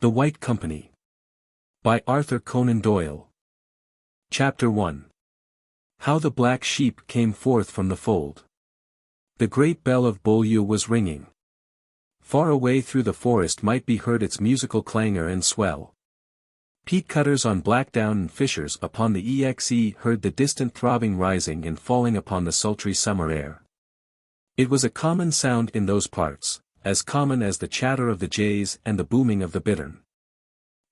The White Company. By Arthur Conan Doyle. Chapter 1. How the Black Sheep Came Forth from the Fold. The great bell of Beaulieu was ringing. Far away through the forest might be heard its musical clangor and swell. Peat cutters on Blackdown and fishers upon the Exe heard the distant throbbing rising and falling upon the sultry summer air. It was a common sound in those parts, as common as the chatter of the jays and the booming of the bittern.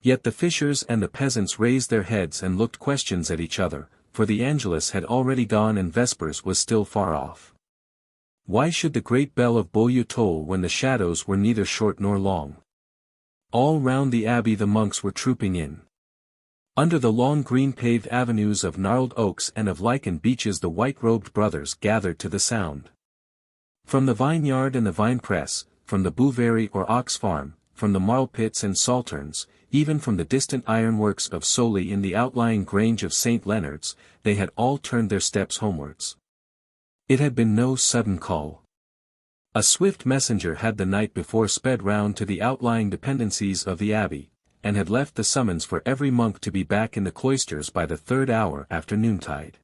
Yet the fishers and the peasants raised their heads and looked questions at each other, for the Angelus had already gone and Vespers was still far off. Why should the great bell of Beaulieu toll when the shadows were neither short nor long? All round the abbey the monks were trooping in. Under the long green paved avenues of gnarled oaks and of lichened beeches the white-robed brothers gathered to the sound. From the vineyard and the vine-press, from the Bouverie or ox farm, from the marl pits and salterns, even from the distant ironworks of Soli in the outlying grange of St. Leonard's, they had all turned their steps homewards. It had been no sudden call. A swift messenger had the night before sped round to the outlying dependencies of the abbey, and had left the summons for every monk to be back in the cloisters by the 3rd hour after noontide.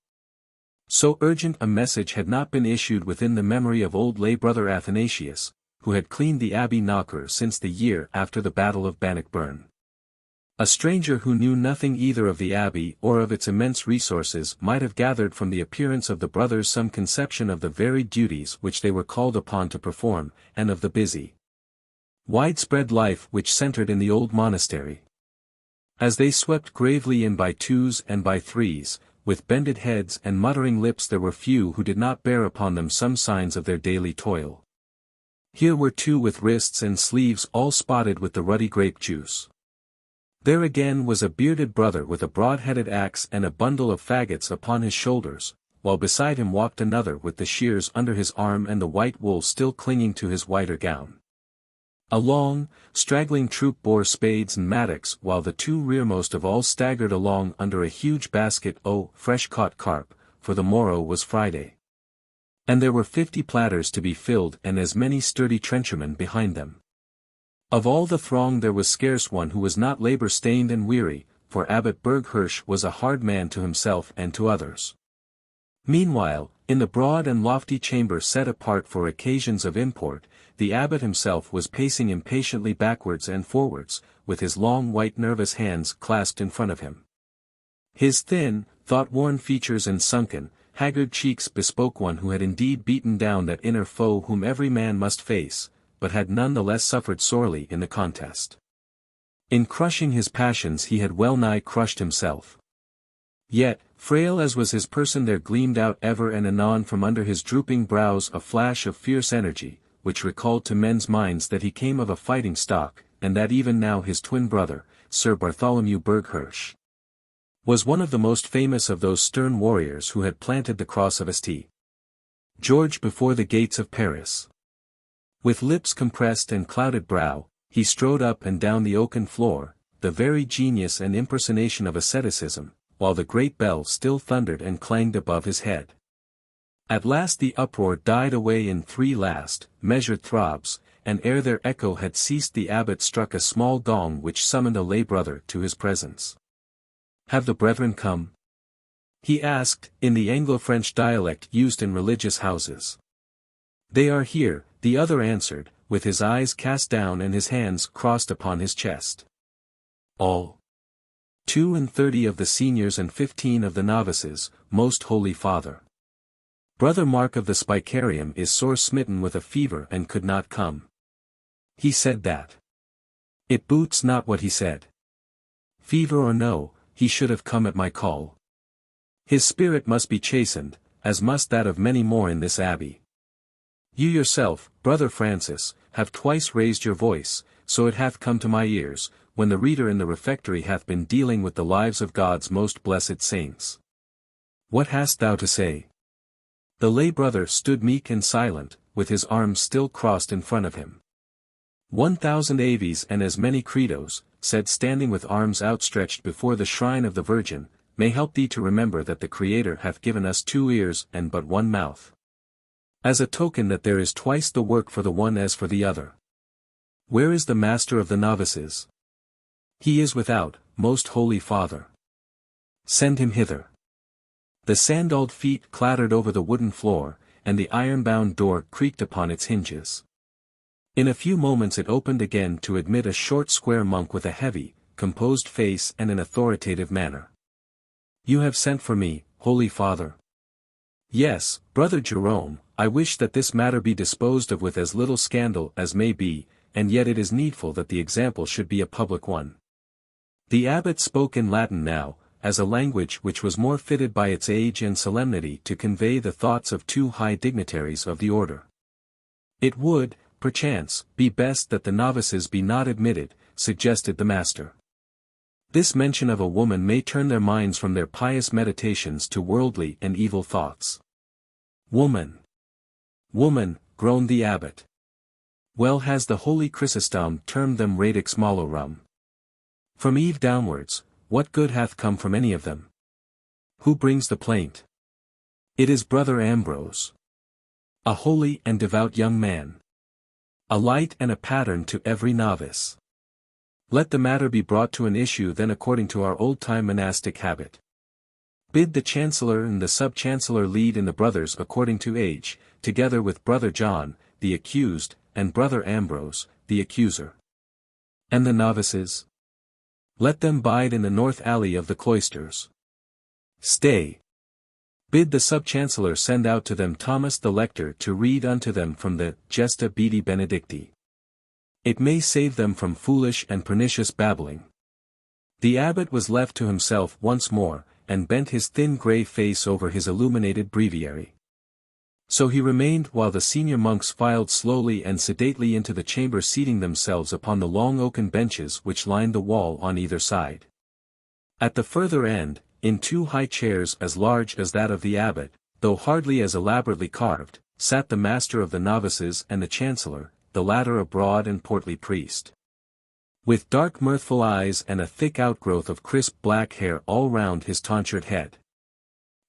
So urgent a message had not been issued within the memory of old lay brother Athanasius, who had cleaned the abbey knocker since the year after the Battle of Bannockburn. A stranger who knew nothing either of the abbey or of its immense resources might have gathered from the appearance of the brothers some conception of the varied duties which they were called upon to perform, and of the busy, widespread life which centered in the old monastery. As they swept gravely in by twos and by threes, with bended heads and muttering lips, there were few who did not bear upon them some signs of their daily toil. Here were two with wrists and sleeves all spotted with the ruddy grape juice. There again was a bearded brother with a broad-headed axe and a bundle of faggots upon his shoulders, while beside him walked another with the shears under his arm and the white wool still clinging to his whiter gown. A long, straggling troop bore spades and mattocks, while the two rearmost of all staggered along under a huge basket o' fresh-caught carp, for the morrow was Friday. And there were 50 platters to be filled and as many sturdy trenchermen behind them. Of all the throng there was scarce one who was not labor-stained and weary, for Abbot Berghirsch was a hard man to himself and to others. Meanwhile, in the broad and lofty chamber set apart for occasions of import, the abbot himself was pacing impatiently backwards and forwards, with his long white nervous hands clasped in front of him. His thin, thought-worn features and sunken, haggard cheeks bespoke one who had indeed beaten down that inner foe whom every man must face, but had none the less suffered sorely in the contest. In crushing his passions he had well nigh crushed himself. Yet, frail as was his person, there gleamed out ever and anon from under his drooping brows a flash of fierce energy, which recalled to men's minds that he came of a fighting stock, and that even now his twin brother, Sir Bartholomew Berghirsch, was one of the most famous of those stern warriors who had planted the cross of St. George before the gates of Paris. With lips compressed and clouded brow, he strode up and down the oaken floor, the very genius and impersonation of asceticism, while the great bell still thundered and clanged above his head. At last the uproar died away in 3 last, measured throbs, and ere their echo had ceased the abbot struck a small gong which summoned a lay brother to his presence. "Have the brethren come?" he asked, in the Anglo-French dialect used in religious houses. "They are here," the other answered, with his eyes cast down and his hands crossed upon his chest. "All 32 of the seniors and 15 of the novices, most holy Father. Brother Mark of the Spicarium is sore smitten with a fever and could not come. He said that. It boots not what he said. Fever or no, he should have come at my call. His spirit must be chastened, as must that of many more in this abbey. You yourself, Brother Francis, have twice raised your voice, so it hath come to my ears, when the reader in the refectory hath been dealing with the lives of God's most blessed saints. What hast thou to say?" The lay brother stood meek and silent, with his arms still crossed in front of him. 1,000 Aves and as many credos, said standing with arms outstretched before the shrine of the Virgin, may help thee to remember that the Creator hath given us 2 ears and but 1 mouth. As a token that there is twice the work for the one as for the other. Where is the master of the novices? He is without, most holy father. Send him hither. The sandalled feet clattered over the wooden floor, and the iron-bound door creaked upon its hinges. In a few moments it opened again to admit a short square monk with a heavy, composed face and an authoritative manner. You have sent for me, holy father. Yes, brother Jerome, I wish that this matter be disposed of with as little scandal as may be, and yet it is needful that the example should be a public one. The abbot spoke in Latin now, as a language which was more fitted by its age and solemnity to convey the thoughts of two high dignitaries of the order. It would, perchance, be best that the novices be not admitted, suggested the master. This mention of a woman may turn their minds from their pious meditations to worldly and evil thoughts. Woman! Woman, groaned the abbot. Well has the holy Chrysostom termed them radix malorum. From Eve downwards, what good hath come from any of them? Who brings the plaint? It is brother Ambrose. A holy and devout young man. A light and a pattern to every novice. Let the matter be brought to an issue then according to our old-time monastic habit. Bid the chancellor and the sub-chancellor lead in the brothers according to age, together with brother John, the accused, and brother Ambrose, the accuser. And the novices? Let them bide in the north alley of the cloisters. Stay. Bid the sub-chancellor send out to them Thomas the lector to read unto them from the Gesta Beati Benedicti. It may save them from foolish and pernicious babbling. The abbot was left to himself once more, and bent his thin grey face over his illuminated breviary. So he remained while the senior monks filed slowly and sedately into the chamber, seating themselves upon the long oaken benches which lined the wall on either side. At the further end, in two high chairs as large as that of the abbot, though hardly as elaborately carved, sat the master of the novices and the chancellor, the latter a broad and portly priest. With dark mirthful eyes and a thick outgrowth of crisp black hair all round his tonsured head.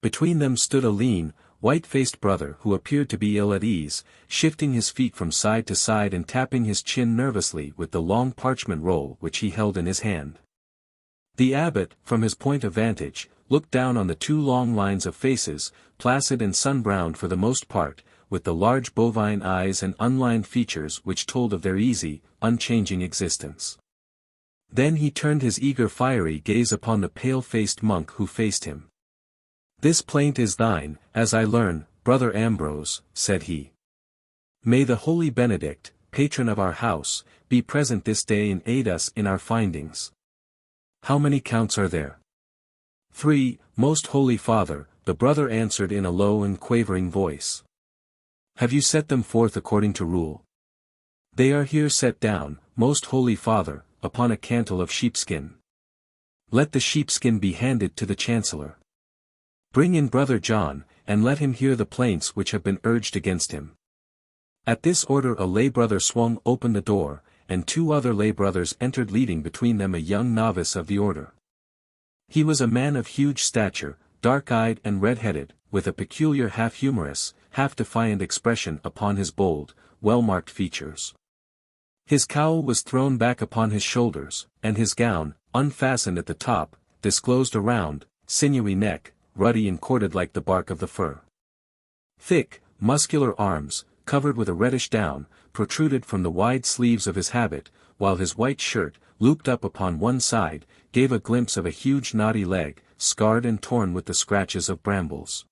Between them stood a lean, white-faced brother who appeared to be ill at ease, shifting his feet from side to side and tapping his chin nervously with the long parchment roll which he held in his hand. The abbot, from his point of vantage, looked down on the two long lines of faces, placid and sun-browned for the most part, with the large bovine eyes and unlined features which told of their easy, unchanging existence. Then he turned his eager fiery gaze upon the pale-faced monk who faced him. This plaint is thine, as I learn, brother Ambrose, said he. May the holy Benedict, patron of our house, be present this day and aid us in our findings. How many counts are there? 3, most holy father, the brother answered in a low and quavering voice. Have you set them forth according to rule? They are here set down, most holy father, upon a cantle of sheepskin. Let the sheepskin be handed to the chancellor. Bring in brother John, and let him hear the plaints which have been urged against him. At this order a lay brother swung open the door, and 2 other lay brothers entered, leading between them a young novice of the order. He was a man of huge stature, dark-eyed and red-headed, with a peculiar half-humorous, half-defiant expression upon his bold, well-marked features. His cowl was thrown back upon his shoulders, and his gown, unfastened at the top, disclosed a round, sinewy neck, ruddy and corded like the bark of the fir. Thick, muscular arms, covered with a reddish down, protruded from the wide sleeves of his habit, while his white shirt, looped up upon one side, gave a glimpse of a huge knotty leg, scarred and torn with the scratches of brambles.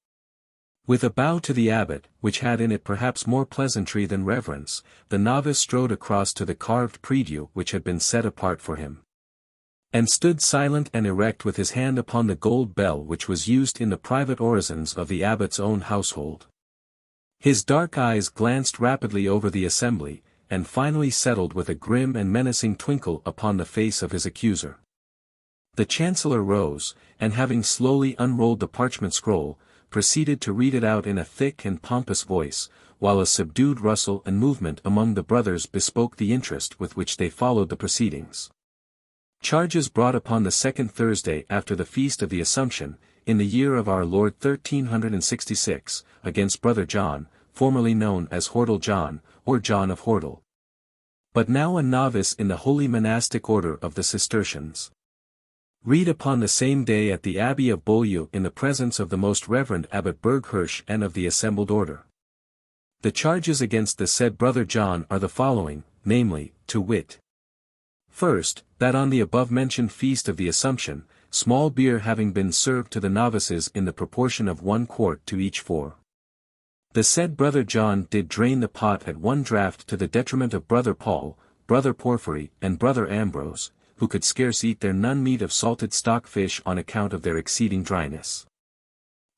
With a bow to the abbot, which had in it perhaps more pleasantry than reverence, the novice strode across to the carved prie-dieu which had been set apart for him, and stood silent and erect with his hand upon the gold bell which was used in the private orisons of the abbot's own household. His dark eyes glanced rapidly over the assembly, and finally settled with a grim and menacing twinkle upon the face of his accuser. The chancellor rose, and having slowly unrolled the parchment scroll, proceeded to read it out in a thick and pompous voice, while a subdued rustle and movement among the brothers bespoke the interest with which they followed the proceedings. Charges brought upon the 2nd Thursday after the Feast of the Assumption, in the year of our Lord 1366, against brother John, formerly known as Hordle John, or John of Hordle. but now a novice in the holy monastic order of the Cistercians. Read upon the same day at the Abbey of Beaulieu in the presence of the most reverend Abbot Berghirsch and of the assembled order. The charges against the said brother John are the following, namely, to wit. First, that on the above-mentioned feast of the Assumption, small beer having been served to the novices in the proportion of 1 quart to each 4. The said brother John did drain the pot at 1 draught to the detriment of brother Paul, brother Porphyry, and brother Ambrose, who could scarce eat their none meat of salted stockfish on account of their exceeding dryness.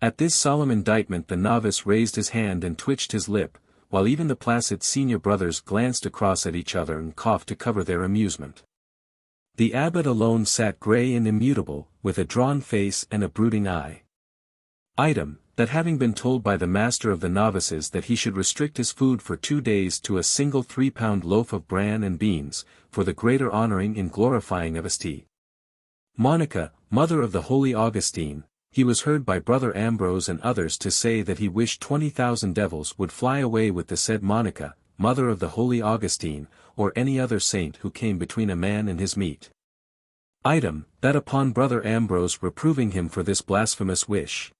At this solemn indictment the novice raised his hand and twitched his lip, while even the placid senior brothers glanced across at each other and coughed to cover their amusement. The abbot alone sat grey and immutable, with a drawn face and a brooding eye. Item, that having been told by the master of the novices that he should restrict his food for 2 days to a single 3-pound loaf of bran and beans, for the greater honouring and glorifying of St. Monica, mother of the holy Augustine, he was heard by brother Ambrose and others to say that he wished 20,000 devils would fly away with the said Monica, mother of the holy Augustine, or any other saint who came between a man and his meat. Item, that upon brother Ambrose reproving him for this blasphemous wish,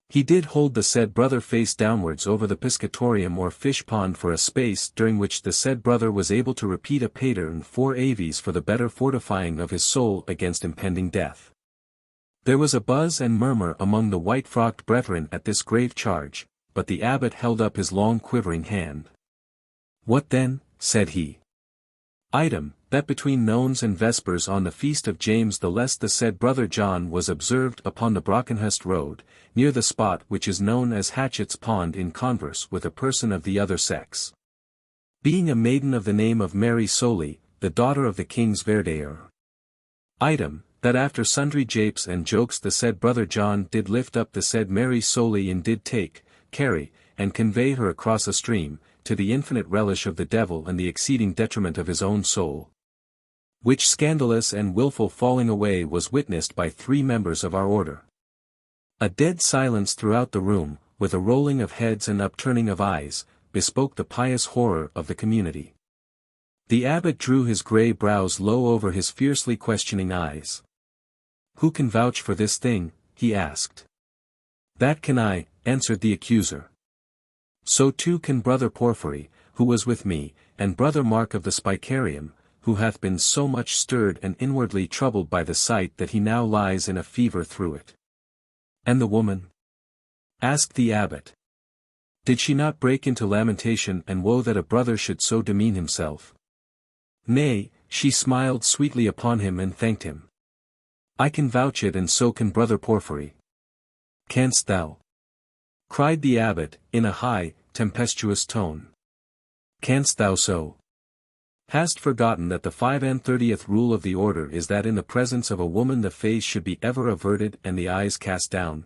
he did hold the said brother face downwards over the piscatorium or fish pond for a space during which the said brother was able to repeat a pater and 4 aves for the better fortifying of his soul against impending death. There was a buzz and murmur among the white-frocked brethren at this grave charge, but the abbot held up his long quivering hand. What then, said he. Item, that between nones and vespers on the feast of James the Less the said brother John was observed upon the Brockenhurst road, near the spot which is known as Hatchet's Pond in converse with a person of the other sex. Being a maiden of the name of Mary Soley, the daughter of the king's verderer. Item, that after sundry japes and jokes the said brother John did lift up the said Mary Soley and did take, carry, and convey her across a stream, to the infinite relish of the devil and the exceeding detriment of his own soul. Which scandalous and wilful falling away was witnessed by 3 members of our order. A dead silence throughout the room, with a rolling of heads and upturning of eyes, bespoke the pious horror of the community. The abbot drew his grey brows low over his fiercely questioning eyes. Who can vouch for this thing? He asked. That can I, answered the accuser. So too can brother Porphyry, who was with me, and brother Mark of the Spicarium, who hath been so much stirred and inwardly troubled by the sight that he now lies in a fever through it. And the woman? Asked the abbot. Did she not break into lamentation and woe that a brother should so demean himself? Nay, she smiled sweetly upon him and thanked him. I can vouch it, and so can brother Porphyry. Canst thou? Cried the abbot, in a high, tempestuous tone. Canst thou so? Hast forgotten that the 35th rule of the order is that in the presence of a woman the face should be ever averted and the eyes cast down?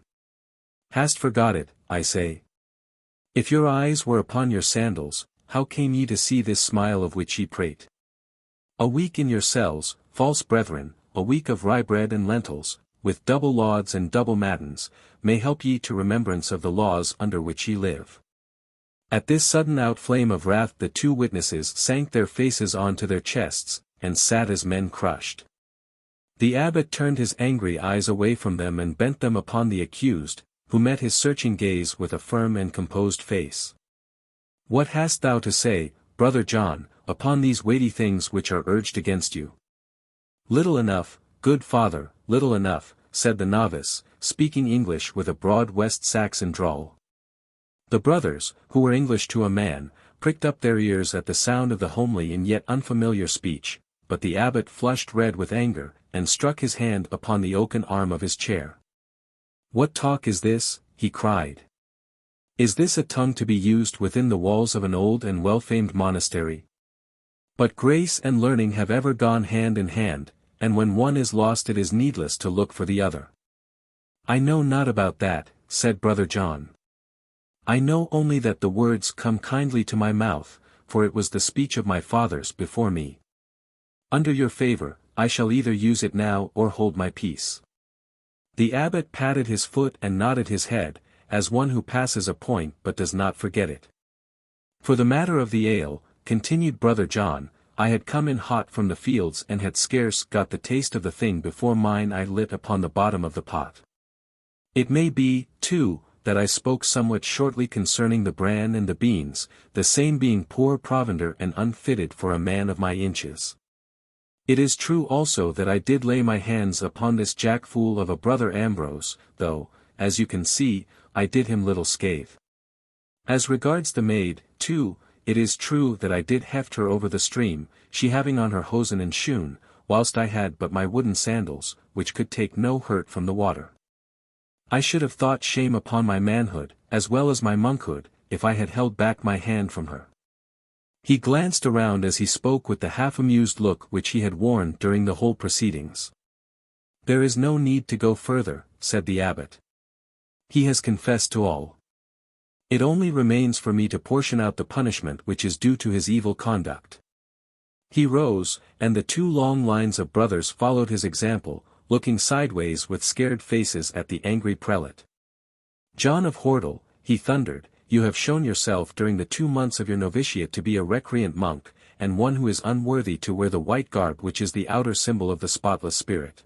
Hast forgot it, I say? If your eyes were upon your sandals, how came ye to see this smile of which ye prate? A week in your cells, false brethren, a week of rye bread and lentils, with double lauds and double matins, may help ye to remembrance of the laws under which ye live. At this sudden outflame of wrath the 2 witnesses sank their faces on to their chests, and sat as men crushed. The abbot turned his angry eyes away from them and bent them upon the accused, who met his searching gaze with a firm and composed face. What hast thou to say, brother John, upon these weighty things which are urged against you? Little enough, good father, little enough, said the novice, speaking English with a broad West Saxon drawl. The brothers, who were English to a man, pricked up their ears at the sound of the homely and yet unfamiliar speech, but the abbot flushed red with anger, and struck his hand upon the oaken arm of his chair. What talk is this? He cried. Is this a tongue to be used within the walls of an old and well-famed monastery? But grace and learning have ever gone hand in hand, and when one is lost it is needless to look for the other. I know not about that, said brother John. I know only that the words come kindly to my mouth, for it was the speech of my fathers before me. Under your favor, I shall either use it now or hold my peace. The abbot patted his foot and nodded his head, as one who passes a point but does not forget it. For the matter of the ale, continued brother John, I had come in hot from the fields and had scarce got the taste of the thing before mine eye lit upon the bottom of the pot. It may be, too, that I spoke somewhat shortly concerning the bran and the beans, the same being poor provender and unfitted for a man of my inches. It is true also that I did lay my hands upon this jack-fool of a brother Ambrose, though, as you can see, I did him little scathe. As regards the maid, too, it is true that I did heft her over the stream, she having on her hosen and shoon, whilst I had but my wooden sandals, which could take no hurt from the water. I should have thought shame upon my manhood, as well as my monkhood, if I had held back my hand from her. He glanced around as he spoke with the half-amused look which he had worn during the whole proceedings. There is no need to go further, said the abbot. He has confessed to all. It only remains for me to portion out the punishment which is due to his evil conduct. He rose, and the two long lines of brothers followed his example, looking sideways with scared faces at the angry prelate. John of Hordle, he thundered, you have shown yourself during the 2 months of your novitiate to be a recreant monk, and one who is unworthy to wear the white garb which is the outer symbol of the spotless spirit.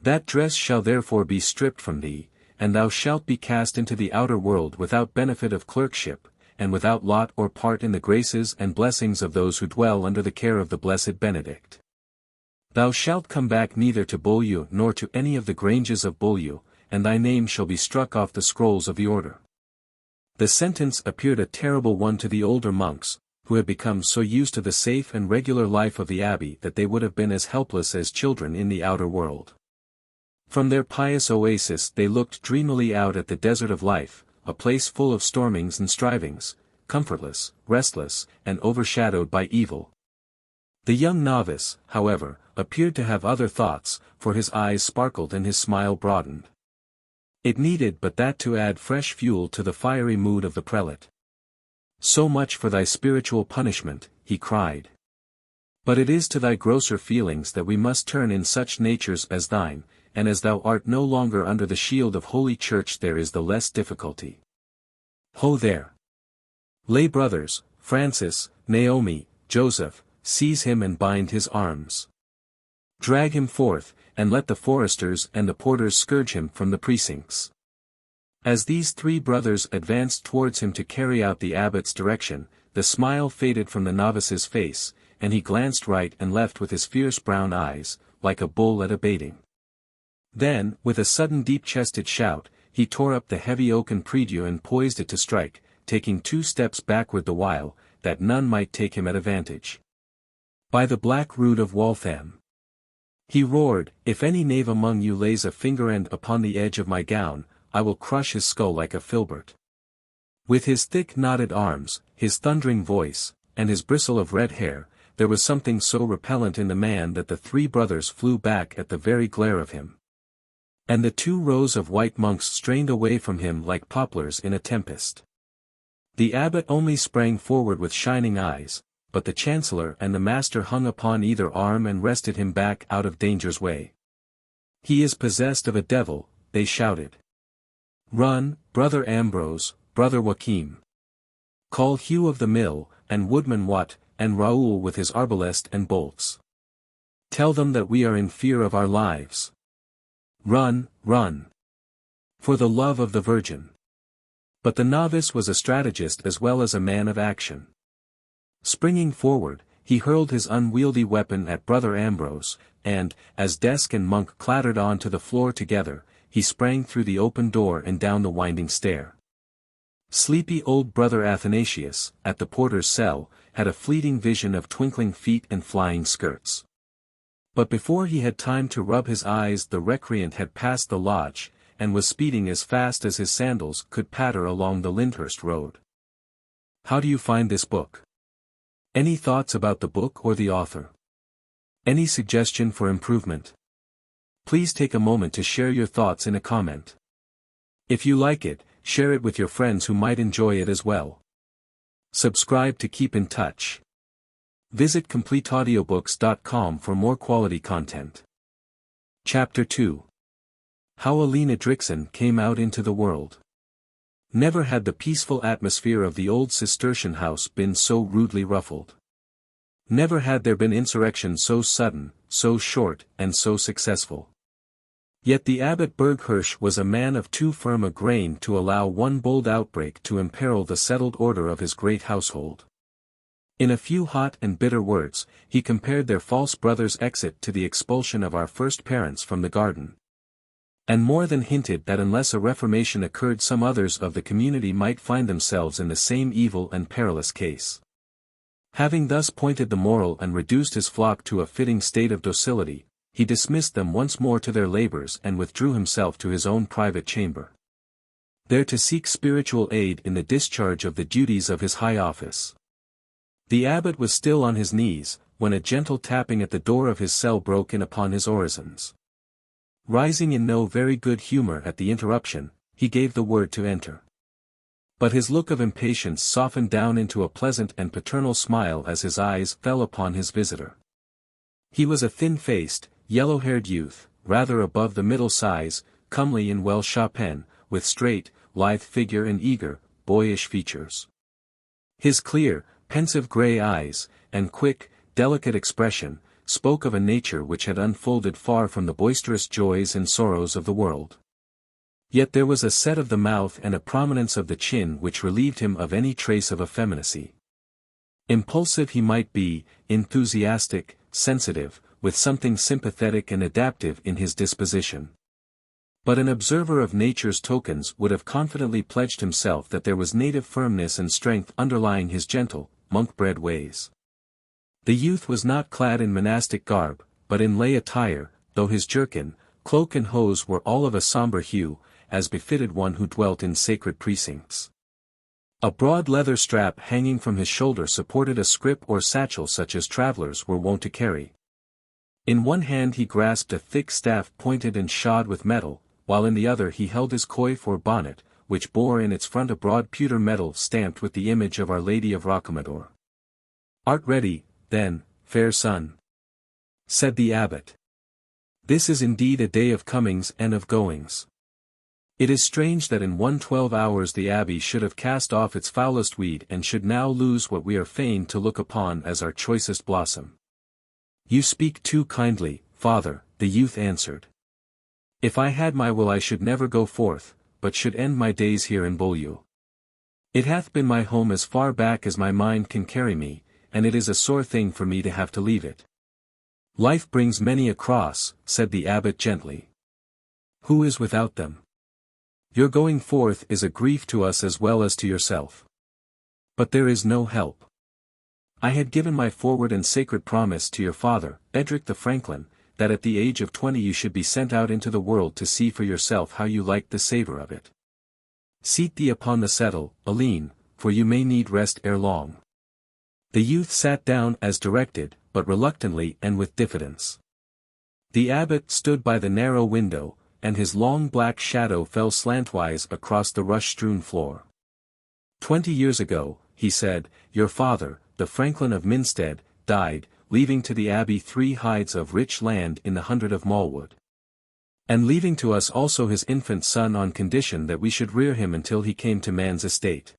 That dress shall therefore be stripped from thee, and thou shalt be cast into the outer world without benefit of clerkship, and without lot or part in the graces and blessings of those who dwell under the care of the blessed Benedict. Thou shalt come back neither to Beaulieu nor to any of the granges of Beaulieu, and thy name shall be struck off the scrolls of the order. The sentence appeared a terrible one to the older monks, who had become so used to the safe and regular life of the abbey that they would have been as helpless as children in the outer world. From their pious oasis they looked dreamily out at the desert of life, a place full of stormings and strivings, comfortless, restless, and overshadowed by evil. The young novice, however, appeared to have other thoughts, for his eyes sparkled and his smile broadened. It needed but that to add fresh fuel to the fiery mood of the prelate. So much for thy spiritual punishment, he cried. But it is to thy grosser feelings that we must turn in such natures as thine, and as thou art no longer under the shield of Holy Church there is the less difficulty. Ho there! Lay brothers, Francis, Naomi, Joseph, seize him and bind his arms. Drag him forth, and let the foresters and the porters scourge him from the precincts. As these 3 brothers advanced towards him to carry out the abbot's direction, the smile faded from the novice's face, and he glanced right and left with his fierce brown eyes, like a bull at a baiting. Then, with a sudden deep-chested shout, he tore up the heavy oaken prie-dieu and poised it to strike, taking 2 steps backward the while, that none might take him at advantage. By the black rood of Waltham! He roared, if any knave among you lays a finger end upon the edge of my gown, I will crush his skull like a filbert. With his thick knotted arms, his thundering voice, and his bristle of red hair, there was something so repellent in the man that the 3 brothers flew back at the very glare of him. And the 2 rows of white monks strained away from him like poplars in a tempest. The abbot only sprang forward with shining eyes, but the chancellor and the master hung upon either arm and wrested him back out of danger's way. He is possessed of a devil, they shouted. Run, brother Ambrose, brother Joachim. Call Hugh of the Mill, and Woodman Wat, and Raoul with his arbalest and bolts. Tell them that we are in fear of our lives. Run, run. For the love of the Virgin. But the novice was a strategist as well as a man of action. Springing forward, he hurled his unwieldy weapon at brother Ambrose, and, as desk and monk clattered on to the floor together, he sprang through the open door and down the winding stair. Sleepy old brother Athanasius, at the porter's cell, had a fleeting vision of twinkling feet and flying skirts. But before he had time to rub his eyes the recreant had passed the lodge, and was speeding as fast as his sandals could patter along the Lyndhurst road. How do you find this book? Any thoughts about the book or the author? Any suggestion for improvement? Please take a moment to share your thoughts in a comment. If you like it, share it with your friends who might enjoy it as well. Subscribe to keep in touch. Visit CompleteAudiobooks.com for more quality content. Chapter 2. How Alleyne Edricson Came Out into the World. Never had the peaceful atmosphere of the old Cistercian house been so rudely ruffled. Never had there been insurrection so sudden, so short, and so successful. Yet the abbot Berghirsch was a man of too firm a grain to allow one bold outbreak to imperil the settled order of his great household. In a few hot and bitter words, he compared their false brother's exit to the expulsion of our first parents from the garden. And more than hinted that unless a reformation occurred some others of the community might find themselves in the same evil and perilous case. Having thus pointed the moral and reduced his flock to a fitting state of docility, he dismissed them once more to their labors and withdrew himself to his own private chamber, there to seek spiritual aid in the discharge of the duties of his high office. The abbot was still on his knees, when a gentle tapping at the door of his cell broke in upon his orisons. Rising in no very good humor at the interruption, he gave the word to enter. But his look of impatience softened down into a pleasant and paternal smile as his eyes fell upon his visitor. He was a thin-faced, yellow-haired youth, rather above the middle size, comely and well-shapen, with straight, lithe figure and eager, boyish features. His clear, pensive grey eyes, and quick, delicate expression, spoke of a nature which had unfolded far from the boisterous joys and sorrows of the world. Yet there was a set of the mouth and a prominence of the chin which relieved him of any trace of effeminacy. Impulsive he might be, enthusiastic, sensitive, with something sympathetic and adaptive in his disposition. But an observer of nature's tokens would have confidently pledged himself that there was native firmness and strength underlying his gentle, monk-bred ways. The youth was not clad in monastic garb, but in lay attire, though his jerkin, cloak and hose were all of a sombre hue, as befitted one who dwelt in sacred precincts. A broad leather strap hanging from his shoulder supported a scrip or satchel such as travellers were wont to carry. In one hand he grasped a thick staff pointed and shod with metal, while in the other he held his coif or bonnet, which bore in its front a broad pewter medal stamped with the image of Our Lady of Rocamadour. "Art ready, then, fair son?" said the abbot. "This is indeed a day of comings and of goings. It is strange that in 12 hours the abbey should have cast off its foulest weed and should now lose what we are fain to look upon as our choicest blossom." "You speak too kindly, father," the youth answered. "If I had my will I should never go forth, but should end my days here in Beaulieu. It hath been my home as far back as my mind can carry me, and it is a sore thing for me to have to leave it." "Life brings many a cross," said the abbot gently. "Who is without them? Your going forth is a grief to us as well as to yourself. But there is no help. I had given my forward and sacred promise to your father, Edric the Franklin, that at the age of 20 you should be sent out into the world to see for yourself how you liked the savour of it. Seat thee upon the settle, Alleyne, for you may need rest ere long." The youth sat down as directed, but reluctantly and with diffidence. The abbot stood by the narrow window, and his long black shadow fell slantwise across the rush-strewn floor. 20 years ago, he said, your father, the Franklin of Minstead, died, leaving to the abbey 3 hides of rich land in the hundred of Maude. And leaving to us also his infant son on condition that we should rear him until he came to man's estate.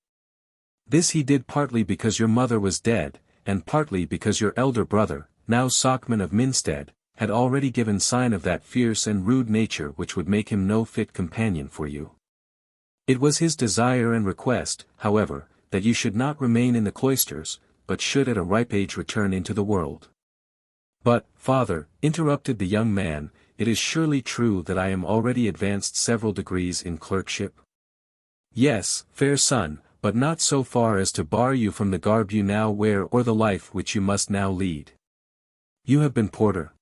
This he did partly because your mother was dead, and partly because your elder brother, now socman of Minstead, had already given sign of that fierce and rude nature which would make him no fit companion for you. It was his desire and request, however, that you should not remain in the cloisters, but should at a ripe age return into the world. But, father, interrupted the young man, it is surely true that I am already advanced several degrees in clerkship? Yes, fair son, but not so far as to bar you from the garb you now wear or the life which you must now lead. You have been porter.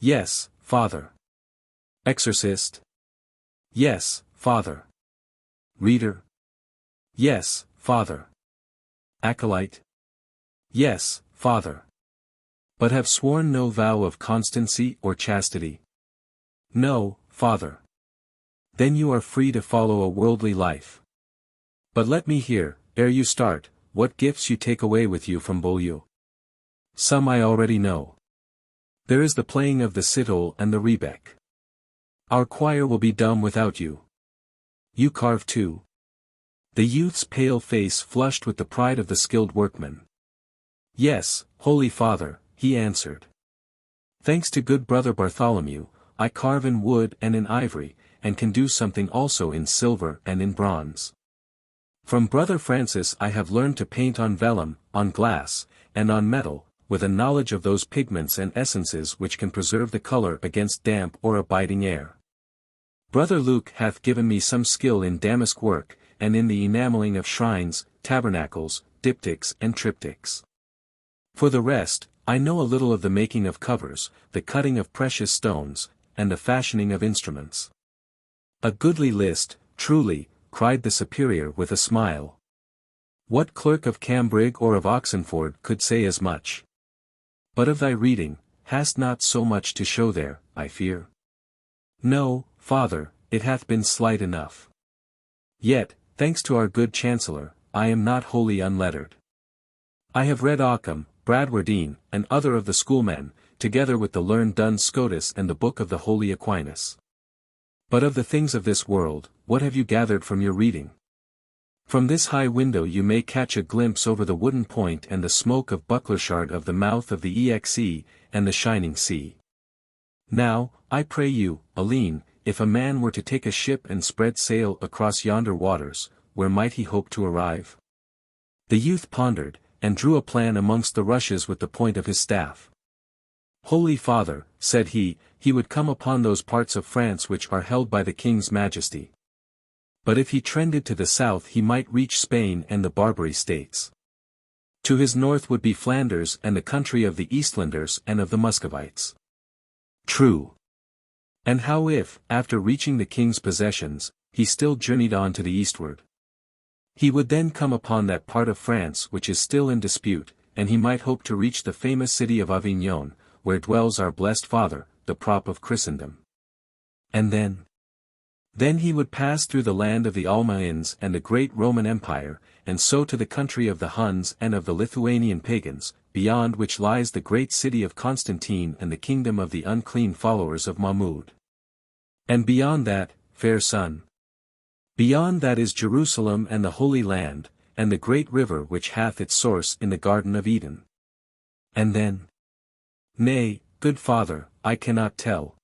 Yes, father. Exorcist? Yes, father. Reader? Yes, father. Acolyte? Yes, father. But have sworn no vow of constancy or chastity? No, father. Then you are free to follow a worldly life. But let me hear, ere you start, what gifts you take away with you from Beaulieu. Some I already know. There is the playing of the citole and the rebec. Our choir will be dumb without you. You carve too. The youth's pale face flushed with the pride of the skilled workman. Yes, Holy Father, he answered. Thanks to good brother Bartholomew, I carve in wood and in ivory, and can do something also in silver and in bronze. From brother Francis I have learned to paint on vellum, on glass, and on metal, with a knowledge of those pigments and essences which can preserve the color against damp or abiding air. Brother Luke hath given me some skill in damask work, and in the enamelling of shrines, tabernacles, diptychs and triptychs. For the rest, I know a little of the making of covers, the cutting of precious stones, and the fashioning of instruments. A goodly list, truly, cried the superior with a smile. What clerk of Cambridge or of Oxenford could say as much? But of thy reading, hast not so much to show there, I fear. No, Father, it hath been slight enough. Yet, thanks to our good Chancellor, I am not wholly unlettered. I have read Occam, Bradwardine, and other of the schoolmen, together with the learned Duns Scotus and the Book of the Holy Aquinas. But of the things of this world, what have you gathered from your reading? From this high window you may catch a glimpse over the wooden point and the smoke of Bucklershard of the mouth of the Exe, and the shining sea. Now, I pray you, Alleyne, if a man were to take a ship and spread sail across yonder waters, where might he hope to arrive? The youth pondered, and drew a plan amongst the rushes with the point of his staff. Holy Father, said he would come upon those parts of France which are held by the King's Majesty. But if he trended to the south he might reach Spain and the Barbary States. To his north would be Flanders and the country of the Eastlanders and of the Muscovites. True. And how if, after reaching the king's possessions, he still journeyed on to the eastward? He would then come upon that part of France which is still in dispute, and he might hope to reach the famous city of Avignon, where dwells our blessed Father, the prop of Christendom. And then? Then he would pass through the land of the Almains and the great Roman Empire, and so to the country of the Huns and of the Lithuanian pagans, beyond which lies the great city of Constantine and the kingdom of the unclean followers of Maude. And beyond that, fair son? Beyond that is Jerusalem and the Holy Land, and the great river which hath its source in the Garden of Eden. And then? Nay, good father, I cannot tell.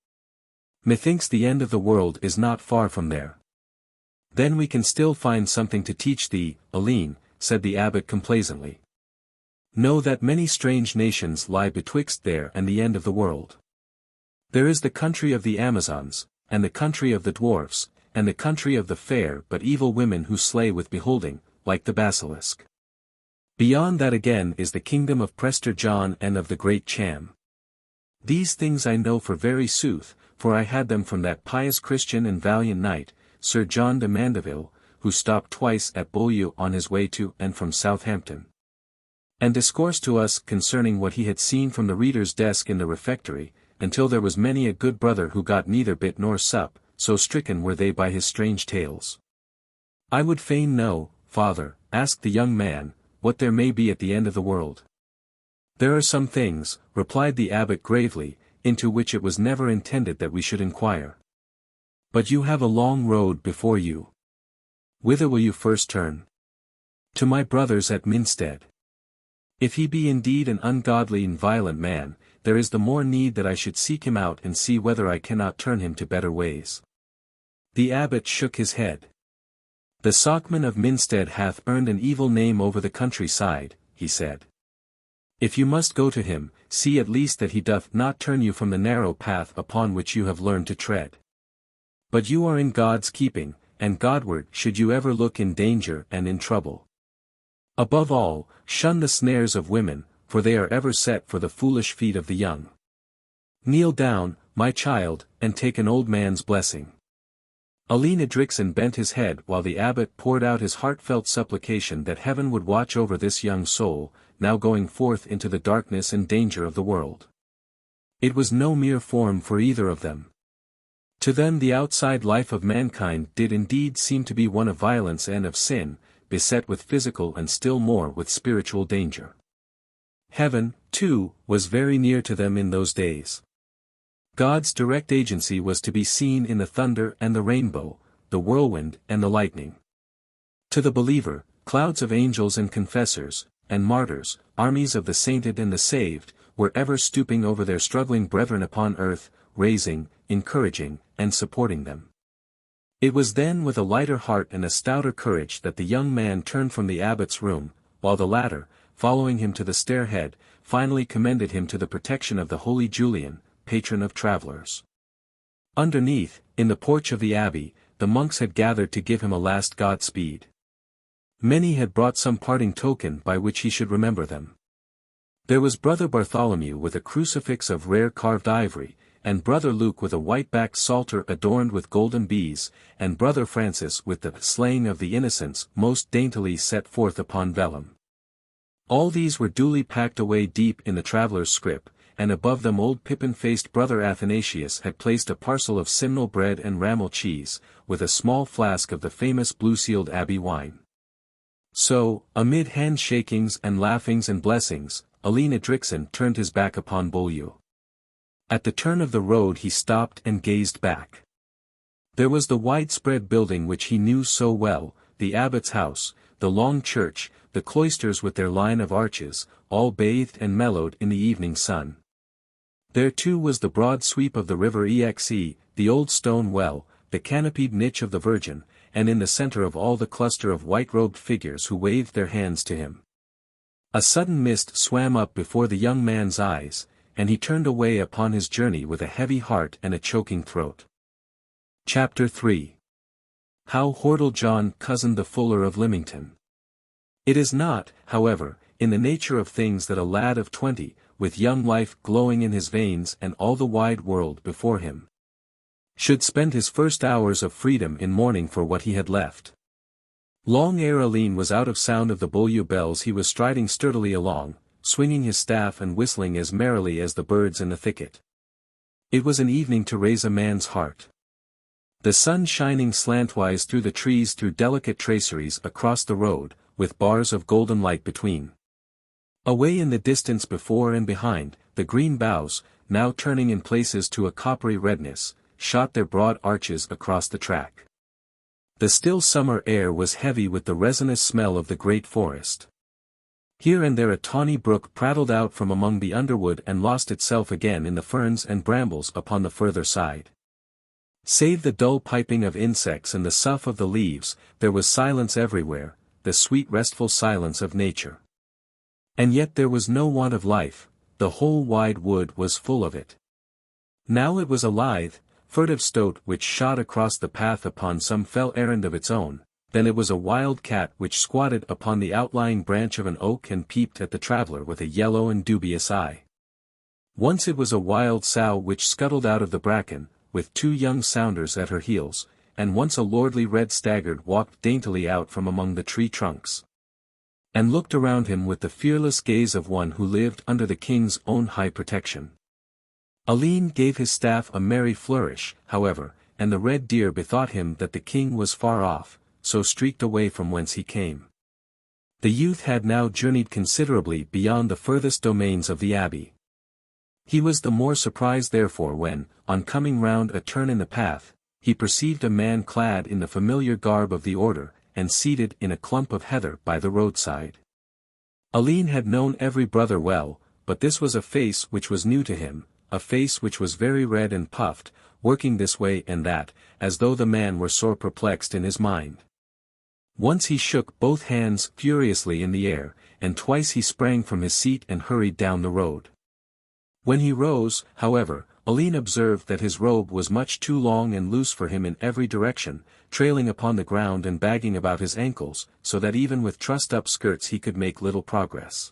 Methinks the end of the world is not far from there. Then we can still find something to teach thee, Alleyne, said the abbot complacently. Know that many strange nations lie betwixt there and the end of the world. There is the country of the Amazons, and the country of the dwarfs, and the country of the fair but evil women who slay with beholding, like the basilisk. Beyond that again is the kingdom of Prester John and of the great Cham. These things I know for very sooth, for I had them from that pious Christian and valiant knight, Sir John de Mandeville, who stopped twice at Beaulieu on his way to and from Southampton, and discoursed to us concerning what he had seen from the reader's desk in the refectory, until there was many a good brother who got neither bit nor sup, so stricken were they by his strange tales. I would fain know, Father, asked the young man, what there may be at the end of the world. There are some things, replied the abbot gravely, into which it was never intended that we should inquire. But you have a long road before you. Whither will you first turn? To my brother's at Minstead. If he be indeed an ungodly and violent man, there is the more need that I should seek him out and see whether I cannot turn him to better ways. The abbot shook his head. The socman of Minstead hath earned an evil name over the countryside, he said. If you must go to him, see at least that he doth not turn you from the narrow path upon which you have learned to tread. But you are in God's keeping, and Godward should you ever look in danger and in trouble. Above all, shun the snares of women, for they are ever set for the foolish feet of the young. Kneel down, my child, and take an old man's blessing. Alleyne Edricson bent his head while the abbot poured out his heartfelt supplication that heaven would watch over this young soul, now going forth into the darkness and danger of the world. It was no mere form for either of them. To them the outside life of mankind did indeed seem to be one of violence and of sin, beset with physical and still more with spiritual danger. Heaven, too, was very near to them in those days. God's direct agency was to be seen in the thunder and the rainbow, the whirlwind and the lightning. To the believer, clouds of angels and confessors, and martyrs, armies of the sainted and the saved, were ever stooping over their struggling brethren upon earth, raising, encouraging, and supporting them. It was then with a lighter heart and a stouter courage that the young man turned from the abbot's room, while the latter, following him to the stair-head, finally commended him to the protection of the holy Julian, patron of travellers. Underneath, in the porch of the abbey, the monks had gathered to give him a last Godspeed. Many had brought some parting token by which he should remember them. There was Brother Bartholomew with a crucifix of rare carved ivory, and Brother Luke with a white-backed psalter adorned with golden bees, and Brother Francis with the slaying of the innocents most daintily set forth upon vellum. All these were duly packed away deep in the traveller's scrip, and above them old pippin-faced Brother Athanasius had placed a parcel of simnel bread and rammel cheese, with a small flask of the famous blue-sealed abbey wine. So, amid hand-shakings and laughings and blessings, Alleyne Edricson turned his back upon Beaulieu. At the turn of the road he stopped and gazed back. There was the widespread building which he knew so well, the abbot's house, the long church, the cloisters with their line of arches, all bathed and mellowed in the evening sun. There too was the broad sweep of the river Exe, the old stone well, the canopied niche of the Virgin, and in the centre of all the cluster of white-robed figures who waved their hands to him. A sudden mist swam up before the young man's eyes, and he turned away upon his journey with a heavy heart and a choking throat. Chapter 3. How Hordle John cozened the Fuller of Lymington. It is not, however, in the nature of things that a lad of 20, with young life glowing in his veins and all the wide world before him, should spend his first hours of freedom in mourning for what he had left. Long ere Alleyne was out of sound of the Beaulieu bells he was striding sturdily along, swinging his staff and whistling as merrily as the birds in the thicket. It was an evening to raise a man's heart. The sun shining slantwise through the trees threw delicate traceries across the road, with bars of golden light between. Away in the distance before and behind, the green boughs, now turning in places to a coppery redness, shot their broad arches across the track. The still summer air was heavy with the resinous smell of the great forest. Here and there a tawny brook prattled out from among the underwood and lost itself again in the ferns and brambles upon the further side. Save the dull piping of insects and the sough of the leaves, there was silence everywhere, the sweet restful silence of nature. And yet there was no want of life, the whole wide wood was full of it. Now it was a lithe, furtive stoat which shot across the path upon some fell errand of its own, then it was a wild cat which squatted upon the outlying branch of an oak and peeped at the traveller with a yellow and dubious eye. Once it was a wild sow which scuttled out of the bracken, with 2 young sounders at her heels, and once a lordly red stagard walked daintily out from among the tree trunks, and looked around him with the fearless gaze of one who lived under the king's own high protection. Alleyne gave his staff a merry flourish, however, and the red deer bethought him that the king was far off, so streaked away from whence he came. The youth had now journeyed considerably beyond the furthest domains of the abbey. He was the more surprised therefore when, on coming round a turn in the path, he perceived a man clad in the familiar garb of the order, and seated in a clump of heather by the roadside. Alleyne had known every brother well, but this was a face which was new to him, a face which was very red and puffed, working this way and that, as though the man were sore perplexed in his mind. Once he shook both hands furiously in the air, and twice he sprang from his seat and hurried down the road. When he rose, however, Alleyne observed that his robe was much too long and loose for him in every direction, trailing upon the ground and bagging about his ankles, so that even with trussed-up skirts he could make little progress.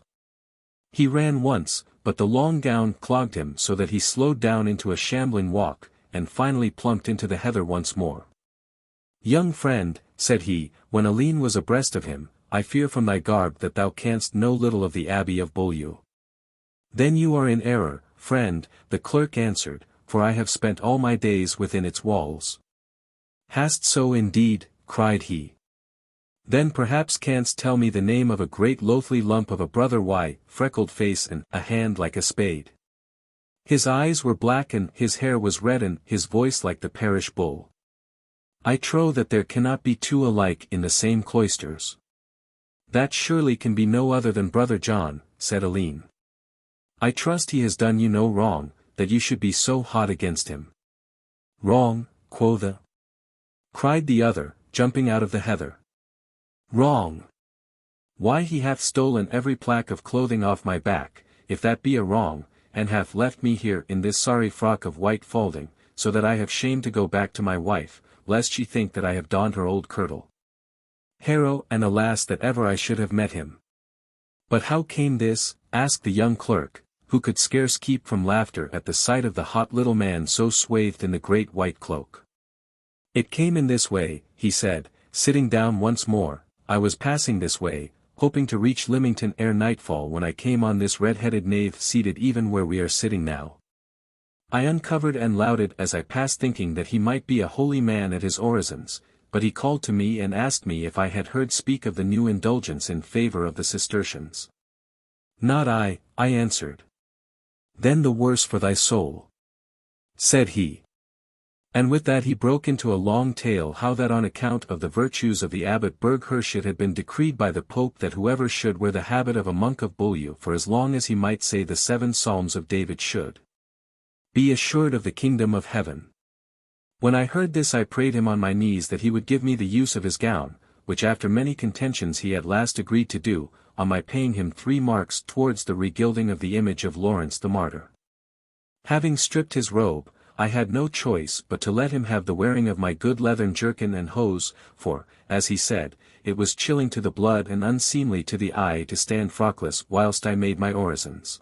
He ran once, but the long gown clogged him so that he slowed down into a shambling walk, and finally plumped into the heather once more. "Young friend," said he, when Alleyne was abreast of him, "I fear from thy garb that thou canst know little of the Abbey of Beaulieu." "Then you are in error, friend," the clerk answered, "for I have spent all my days within its walls." "Hast so indeed?" cried he. "Then perhaps canst tell me the name of a great loathly lump of a brother freckled face and a hand like a spade. His eyes were black and his hair was red and his voice like the parish bull. I trow that there cannot be two alike in the same cloisters." That surely can be no other than brother John, said Alleyne. I trust he has done you no wrong, that you should be so hot against him. Wrong, quotha! Cried the other, jumping out of the heather. Wrong! Why, he hath stolen every plack of clothing off my back, if that be a wrong, and hath left me here in this sorry frock of white falding, so that I have shame to go back to my wife, lest she think that I have donned her old kirtle. Harrow and alas that ever I should have met him. But how came this? Asked the young clerk, who could scarce keep from laughter at the sight of the hot little man so swathed in the great white cloak. It came in this way, he said, sitting down once more. I was passing this way, hoping to reach Lymington ere nightfall, when I came on this red-headed knave seated even where we are sitting now. I uncovered and lauded as I passed, thinking that he might be a holy man at his orisons, but he called to me and asked me if I had heard speak of the new indulgence in favour of the Cistercians. Not I answered. Then the worse for thy soul, said he. And with that he broke into a long tale how that on account of the virtues of the abbot Berghurst it had been decreed by the Pope that whoever should wear the habit of a monk of Beaulieu for as long as he might say the 7 Psalms of David should be assured of the kingdom of heaven. When I heard this I prayed him on my knees that he would give me the use of his gown, which after many contentions he at last agreed to do, on my paying him 3 marks towards the regilding of the image of Lawrence the martyr. Having stripped his robe, I had no choice but to let him have the wearing of my good leathern jerkin and hose, for, as he said, it was chilling to the blood and unseemly to the eye to stand frockless whilst I made my orisons.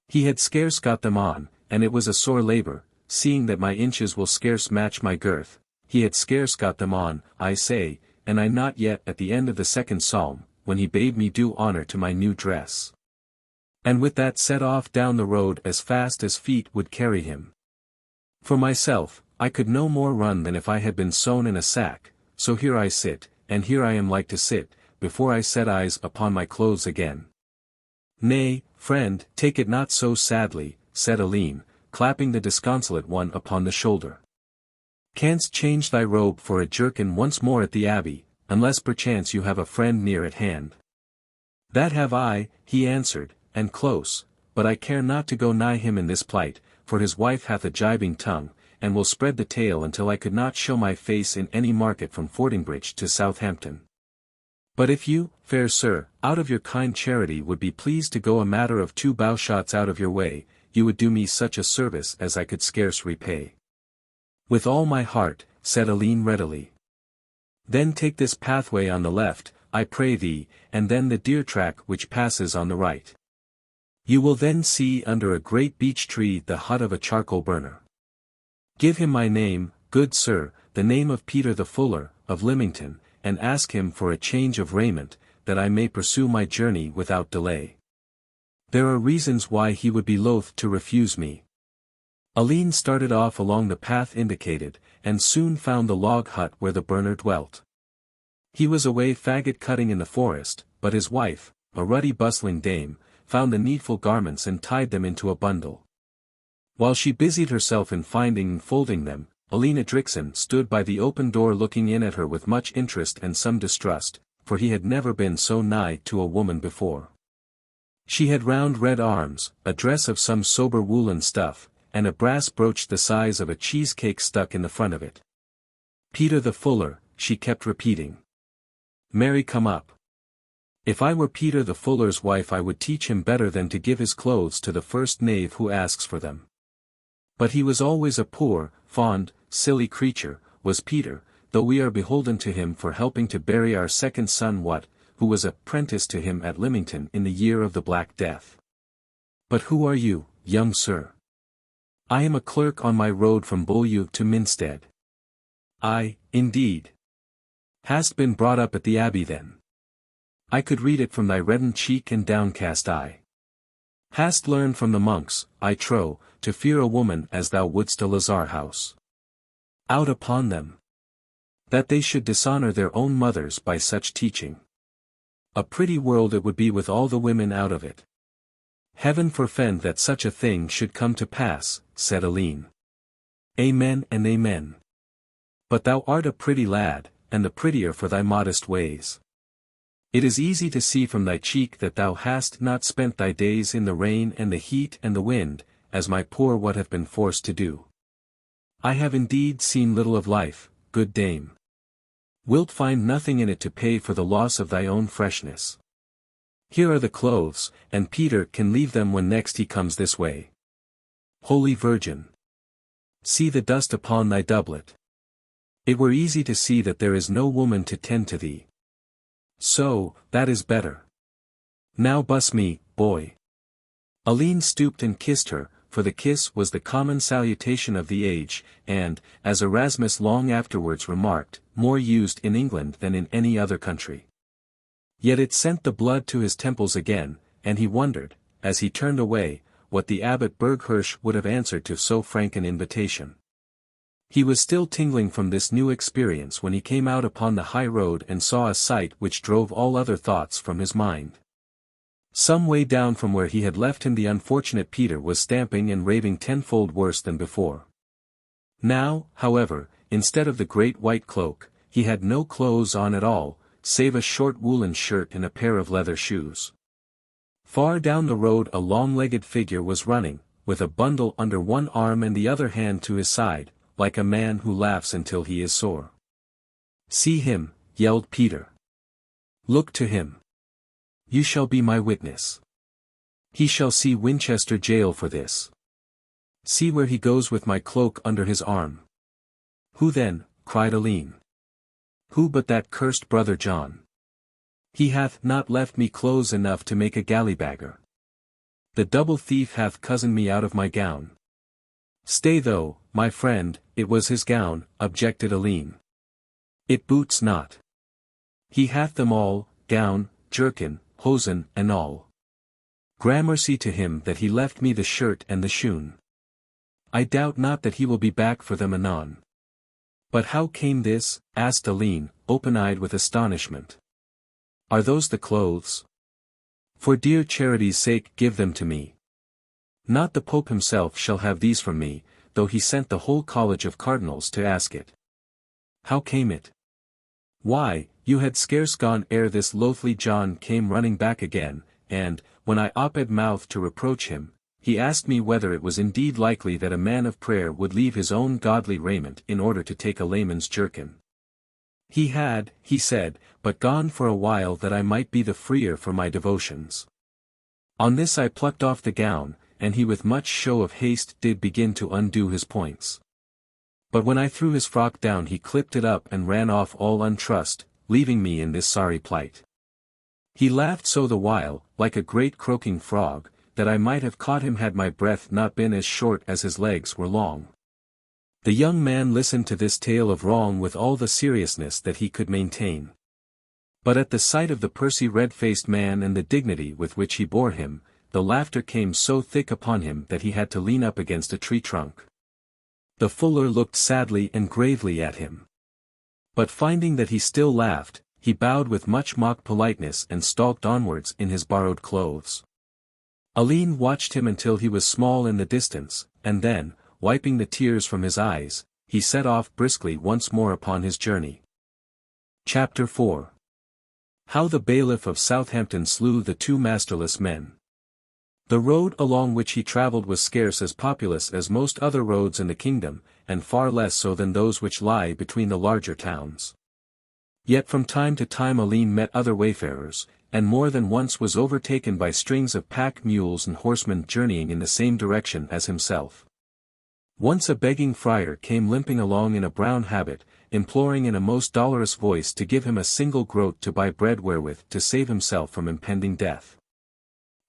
He had scarce got them on, and it was a sore labour, seeing that my inches will scarce match my girth. He had scarce got them on, I say, and I not yet at the end of the 2nd Psalm, when he bade me do honour to my new dress. And with that set off down the road as fast as feet would carry him. For myself, I could no more run than if I had been sewn in a sack, so here I sit, and here I am like to sit, before I set eyes upon my clothes again. Nay, friend, take it not so sadly, said Alleyne, clapping the disconsolate one upon the shoulder. Canst change thy robe for a jerkin once more at the abbey, unless perchance you have a friend near at hand. That have I, he answered, and close, but I care not to go nigh him in this plight, for his wife hath a gibing tongue, and will spread the tale until I could not show my face in any market from Fordingbridge to Southampton. But if you, fair sir, out of your kind charity would be pleased to go a matter of 2 bowshots out of your way, you would do me such a service as I could scarce repay. With all my heart, said Alleyne readily. Then take this pathway on the left, I pray thee, and then the deer track which passes on the right. You will then see under a great beech tree the hut of a charcoal burner. Give him my name, good sir, the name of Peter the Fuller, of Lymington, and ask him for a change of raiment, that I may pursue my journey without delay. There are reasons why he would be loath to refuse me. Alleyne started off along the path indicated, and soon found the log hut where the burner dwelt. He was away faggot cutting in the forest, but his wife, a ruddy bustling dame, found the needful garments and tied them into a bundle. While she busied herself in finding and folding them, Alleyne Edricson stood by the open door looking in at her with much interest and some distrust, for he had never been so nigh to a woman before. She had round red arms, a dress of some sober woolen stuff, and a brass brooch the size of a cheesecake stuck in the front of it. Peter the Fuller, she kept repeating. Marry come up. If I were Peter the Fuller's wife I would teach him better than to give his clothes to the first knave who asks for them. But he was always a poor, fond, silly creature, was Peter, though we are beholden to him for helping to bury our 2nd son Wat, who was apprenticed to him at Lymington in the year of the Black Death. But who are you, young sir? I am a clerk on my road from Beaulieu to Minstead. I, indeed. Hast been brought up at the abbey then? I could read it from thy reddened cheek and downcast eye. Hast learned from the monks, I trow, to fear a woman as thou wouldst a lazar house. Out upon them! That they should dishonour their own mothers by such teaching. A pretty world it would be with all the women out of it. Heaven forfend that such a thing should come to pass, said Alleyne. Amen and amen. But thou art a pretty lad, and the prettier for thy modest ways. It is easy to see from thy cheek that thou hast not spent thy days in the rain and the heat and the wind, as my poor what have been forced to do. I have indeed seen little of life, good dame. Wilt find nothing in it to pay for the loss of thy own freshness. Here are the clothes, and Peter can leave them when next he comes this way. Holy Virgin! See the dust upon thy doublet. It were easy to see that there is no woman to tend to thee. So, that is better. Now buss me, boy. Alleyne stooped and kissed her, for the kiss was the common salutation of the age, and, as Erasmus long afterwards remarked, more used in England than in any other country. Yet it sent the blood to his temples again, and he wondered, as he turned away, what the abbot Berghirsch would have answered to so frank an invitation. He was still tingling from this new experience when he came out upon the high road and saw a sight which drove all other thoughts from his mind. Some way down from where he had left him the unfortunate Peter was stamping and raving tenfold worse than before. Now, however, instead of the great white cloak, he had no clothes on at all, save a short woolen shirt and a pair of leather shoes. Far down the road a long-legged figure was running, with a bundle under one arm and the other hand to his side, like a man who laughs until he is sore. See him, yelled Peter. Look to him. You shall be my witness. He shall see Winchester jail for this. See where he goes with my cloak under his arm. Who then? Cried Alleyne. Who but that cursed brother John? He hath not left me clothes enough to make a gallybagger. The double thief hath cozened me out of my gown. Stay though, my friend, it was his gown, objected Alleyne. It boots not. He hath them all, gown, jerkin, hosen, and all. Gramercy to him that he left me the shirt and the shoon. I doubt not that he will be back for them anon. But how came this? Asked Alleyne, open-eyed with astonishment. Are those the clothes? For dear charity's sake give them to me. Not the Pope himself shall have these from me, though he sent the whole college of cardinals to ask it. How came it? Why, you had scarce gone ere this loathly John came running back again, and, when I opened mouth to reproach him, he asked me whether it was indeed likely that a man of prayer would leave his own godly raiment in order to take a layman's jerkin. He had, he said, but gone for a while that I might be the freer for my devotions. On this I plucked off the gown, and he with much show of haste did begin to undo his points. But when I threw his frock down he clipped it up and ran off all untrussed, leaving me in this sorry plight. He laughed so the while, like a great croaking frog, that I might have caught him had my breath not been as short as his legs were long. The young man listened to this tale of wrong with all the seriousness that he could maintain. But at the sight of the pursy red-faced man and the dignity with which he bore him, the laughter came so thick upon him that he had to lean up against a tree trunk. The fuller looked sadly and gravely at him. But finding that he still laughed, he bowed with much mock politeness and stalked onwards in his borrowed clothes. Alleyne watched him until he was small in the distance, and then, wiping the tears from his eyes, he set off briskly once more upon his journey. Chapter 4. How the Bailiff of Southampton slew the two masterless men. The road along which he travelled was scarce as populous as most other roads in the kingdom, and far less so than those which lie between the larger towns. Yet from time to time Alleyne met other wayfarers, and more than once was overtaken by strings of pack mules and horsemen journeying in the same direction as himself. Once a begging friar came limping along in a brown habit, imploring in a most dolorous voice to give him a single groat to buy bread wherewith to save himself from impending death.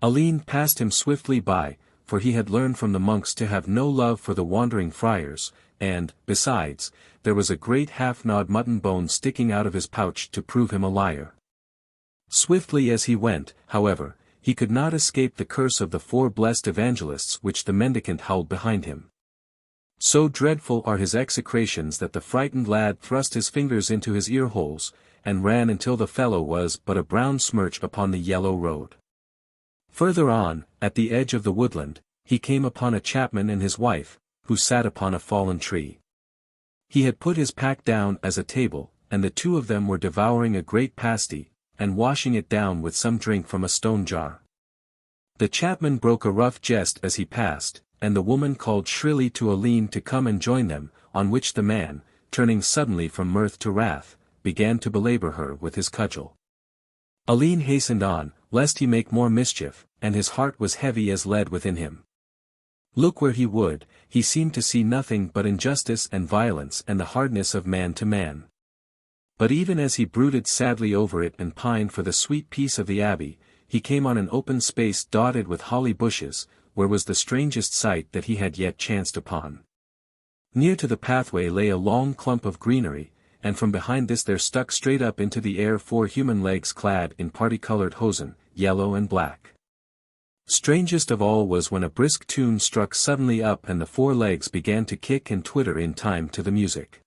Alleyne passed him swiftly by, for he had learned from the monks to have no love for the wandering friars, and, besides, there was a great half-gnawed mutton bone sticking out of his pouch to prove him a liar. Swiftly as he went, however, he could not escape the curse of the four blessed evangelists which the mendicant howled behind him. So dreadful are his execrations that the frightened lad thrust his fingers into his ear-holes, and ran until the fellow was but a brown smirch upon the yellow road. Further on, at the edge of the woodland, he came upon a chapman and his wife, who sat upon a fallen tree. He had put his pack down as a table, and the two of them were devouring a great pasty, and washing it down with some drink from a stone jar. The chapman broke a rough jest as he passed, and the woman called shrilly to Alleyne to come and join them, on which the man, turning suddenly from mirth to wrath, began to belabor her with his cudgel. Alleyne hastened on, lest he make more mischief, and his heart was heavy as lead within him. Look where he would, he seemed to see nothing but injustice and violence and the hardness of man to man. But even as he brooded sadly over it and pined for the sweet peace of the abbey, he came on an open space dotted with holly bushes, where was the strangest sight that he had yet chanced upon. Near to the pathway lay a long clump of greenery, and from behind this there stuck straight up into the air 4 human legs clad in party-colored hosen, yellow and black. Strangest of all was when a brisk tune struck suddenly up and the 4 legs began to kick and twitter in time to the music.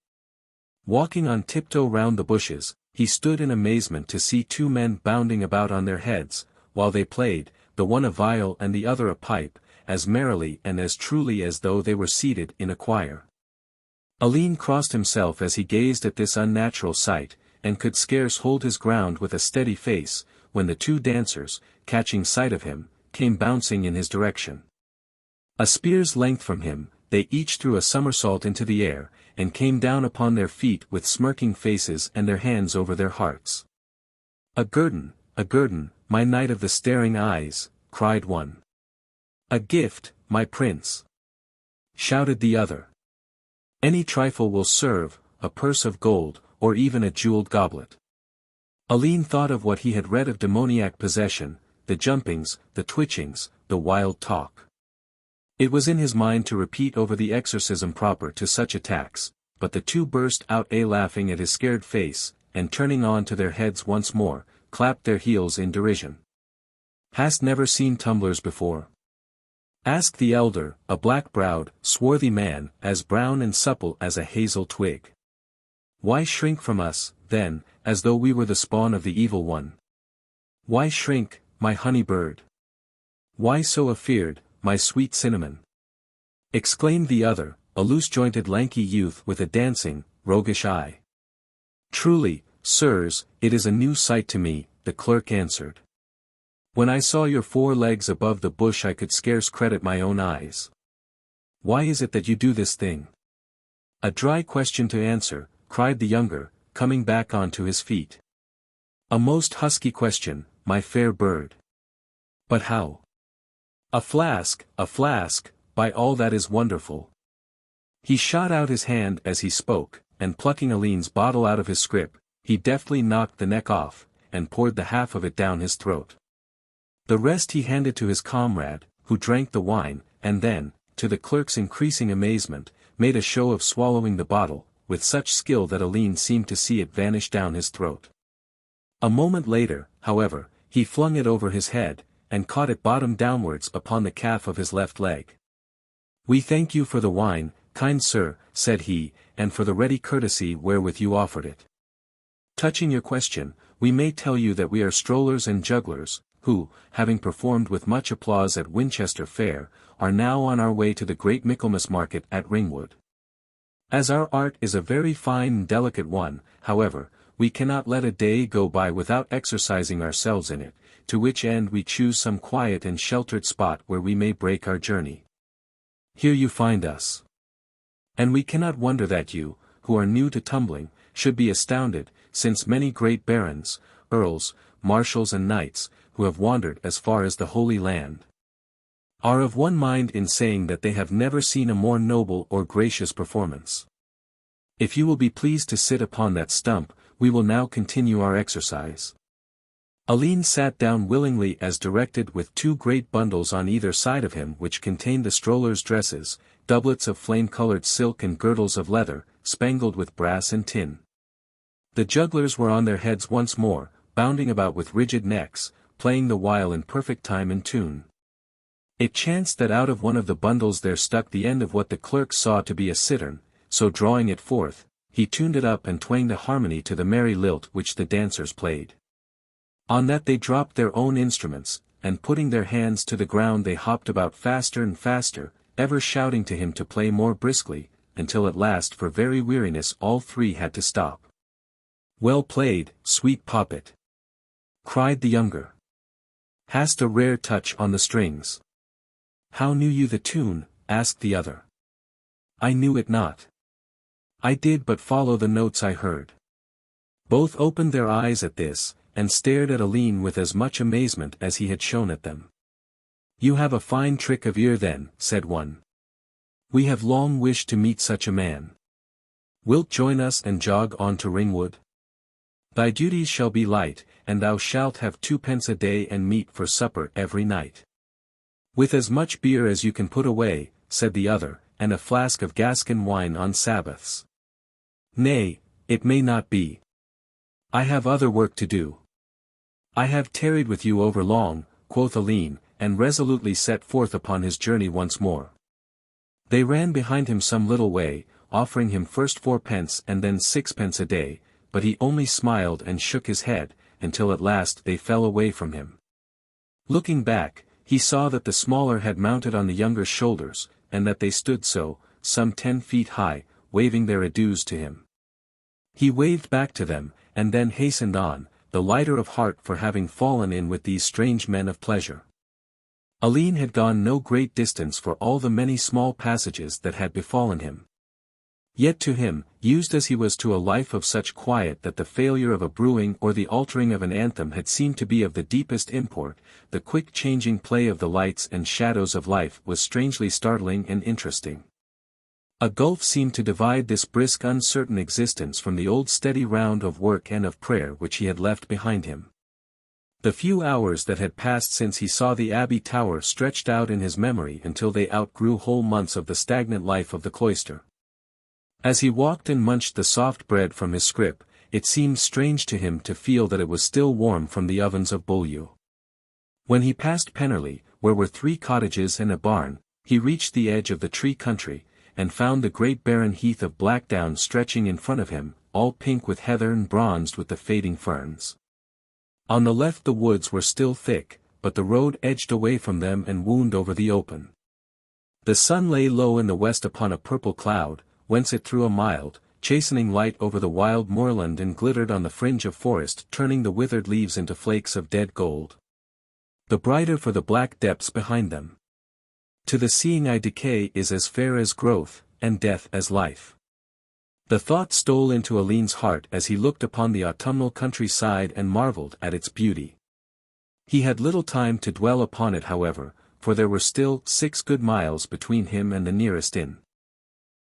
Walking on tiptoe round the bushes, he stood in amazement to see 2 men bounding about on their heads, while they played, the one a viol and the other a pipe, as merrily and as truly as though they were seated in a choir. Alleyne crossed himself as he gazed at this unnatural sight, and could scarce hold his ground with a steady face, when the 2 dancers, catching sight of him, came bouncing in his direction. A spear's length from him, they each threw a somersault into the air, and came down upon their feet with smirking faces and their hands over their hearts. A guerdon, my knight of the staring eyes," cried one. "A gift, my prince," shouted the other. "Any trifle will serve, a purse of gold, or even a jeweled goblet." Alleyne thought of what he had read of demoniac possession, the jumpings, the twitchings, the wild talk. It was in his mind to repeat over the exorcism proper to such attacks, but the 2 burst out laughing at his scared face, and turning on to their heads once more, clapped their heels in derision. "Hast never seen tumblers before?" asked the elder, a black-browed, swarthy man, as brown and supple as a hazel twig. "Why shrink from us, then, as though we were the spawn of the evil one? Why shrink, my honey bird? Why so afeard, my sweet cinnamon?" exclaimed the other, a loose-jointed lanky youth with a dancing, roguish eye. "Truly, sirs, it is a new sight to me," the clerk answered. "When I saw your 4 legs above the bush I could scarce credit my own eyes. Why is it that you do this thing?" "A dry question to answer," cried the younger, coming back on to his feet. "A most husky question, my fair bird. But how?" A flask, by all that is wonderful." He shot out his hand as he spoke, and plucking Alleyne's bottle out of his scrip, he deftly knocked the neck off, and poured the half of it down his throat. The rest he handed to his comrade, who drank the wine, and then, to the clerk's increasing amazement, made a show of swallowing the bottle, with such skill that Alleyne seemed to see it vanish down his throat. A moment later, however, he flung it over his head, and caught it bottom downwards upon the calf of his left leg. "We thank you for the wine, kind sir," said he, "and for the ready courtesy wherewith you offered it. Touching your question, we may tell you that we are strollers and jugglers, who, having performed with much applause at Winchester Fair, are now on our way to the great Michaelmas market at Ringwood. As our art is a very fine and delicate one, however, we cannot let a day go by without exercising ourselves in it, to which end we choose some quiet and sheltered spot where we may break our journey. Here you find us. And we cannot wonder that you, who are new to tumbling, should be astounded, since many great barons, earls, marshals and knights, who have wandered as far as the Holy Land, are of one mind in saying that they have never seen a more noble or gracious performance. If you will be pleased to sit upon that stump, we will now continue our exercise." Alleyne sat down willingly as directed with 2 great bundles on either side of him which contained the strollers' dresses, doublets of flame-colored silk and girdles of leather, spangled with brass and tin. The jugglers were on their heads once more, bounding about with rigid necks, playing the while in perfect time and tune. It chanced that out of one of the bundles there stuck the end of what the clerk saw to be a cittern, so drawing it forth, he tuned it up and twanged a harmony to the merry lilt which the dancers played. On that they dropped their own instruments, and putting their hands to the ground they hopped about faster and faster, ever shouting to him to play more briskly, until at last for very weariness all 3 had to stop. "Well played, sweet poppet," cried the younger. Hast a rare touch on the strings. How knew you the tune? Asked the other. I knew it not. I did but follow the notes I heard. Both opened their eyes at this, and stared at Alleyne with as much amazement as he had shown at them. You have a fine trick of ear then, said one. We have long wished to meet such a man. Wilt join us and jog on to Ringwood? Thy duties shall be light, and thou shalt have 2d a day and meat for supper every night. With as much beer as you can put away, said the other, and a flask of Gascon wine on Sabbaths. Nay, it may not be. I have other work to do. I have tarried with you over long, quoth Alleyne, and resolutely set forth upon his journey once more. They ran behind him some little way, offering him first 4d and then 6d a day, but he only smiled and shook his head, until at last they fell away from him. Looking back, he saw that the smaller had mounted on the younger shoulders, and that they stood so, some 10 feet high, waving their adieus to him. He waved back to them, and then hastened on, the lighter of heart for having fallen in with these strange men of pleasure. Alleyne had gone no great distance for all the many small passages that had befallen him. Yet to him, used as he was to a life of such quiet that the failure of a brewing or the altering of an anthem had seemed to be of the deepest import, the quick changing play of the lights and shadows of life was strangely startling and interesting. A gulf seemed to divide this brisk uncertain existence from the old steady round of work and of prayer which he had left behind him. The few hours that had passed since he saw the abbey tower stretched out in his memory until they outgrew whole months of the stagnant life of the cloister. As he walked and munched the soft bread from his scrip, it seemed strange to him to feel that it was still warm from the ovens of Beaulieu. When he passed Pennerley, where were 3 cottages and a barn, he reached the edge of the tree country, and found the great barren heath of Blackdown stretching in front of him, all pink with heather and bronzed with the fading ferns. On the left the woods were still thick, but the road edged away from them and wound over the open. The sun lay low in the west upon a purple cloud, whence it threw a mild, chastening light over the wild moorland and glittered on the fringe of forest, turning the withered leaves into flakes of dead gold. The brighter for the black depths behind them. To the seeing eye decay is as fair as growth, and death as life. The thought stole into Alleyne's heart as he looked upon the autumnal countryside and marvelled at its beauty. He had little time to dwell upon it however, for there were still 6 good miles between him and the nearest inn.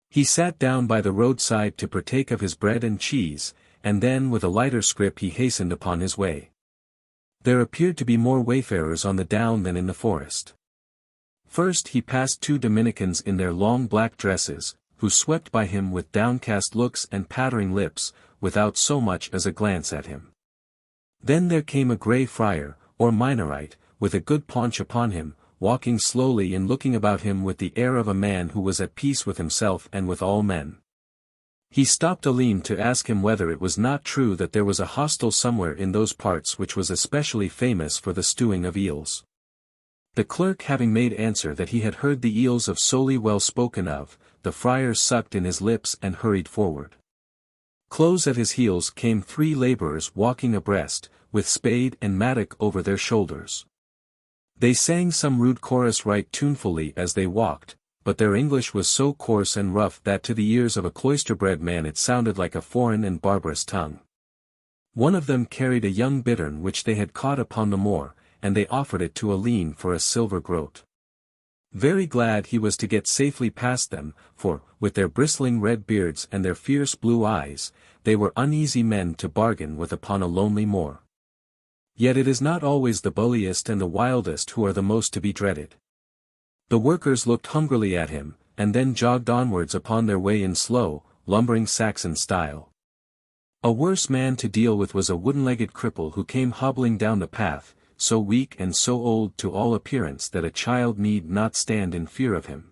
He sat down by the roadside to partake of his bread and cheese, and then with a lighter scrip he hastened upon his way. There appeared to be more wayfarers on the down than in the forest. First he passed 2 Dominicans in their long black dresses, who swept by him with downcast looks and pattering lips, without so much as a glance at him. Then there came a grey friar, or minorite, with a good paunch upon him, walking slowly and looking about him with the air of a man who was at peace with himself and with all men. He stopped Alleyne to ask him whether it was not true that there was a hostel somewhere in those parts which was especially famous for the stewing of eels. The clerk having made answer that he had heard the eels of Sowley well spoken of, the friar sucked in his lips and hurried forward. Close at his heels came 3 labourers walking abreast, with spade and mattock over their shoulders. They sang some rude chorus right tunefully as they walked, but their English was so coarse and rough that to the ears of a cloister-bred man it sounded like a foreign and barbarous tongue. One of them carried a young bittern which they had caught upon the moor, and they offered it to Alleyne for a silver groat. Very glad he was to get safely past them, for, with their bristling red beards and their fierce blue eyes, they were uneasy men to bargain with upon a lonely moor. Yet it is not always the bulliest and the wildest who are the most to be dreaded. The workers looked hungrily at him, and then jogged onwards upon their way in slow, lumbering Saxon style. A worse man to deal with was a wooden-legged cripple who came hobbling down the path, so weak and so old to all appearance that a child need not stand in fear of him.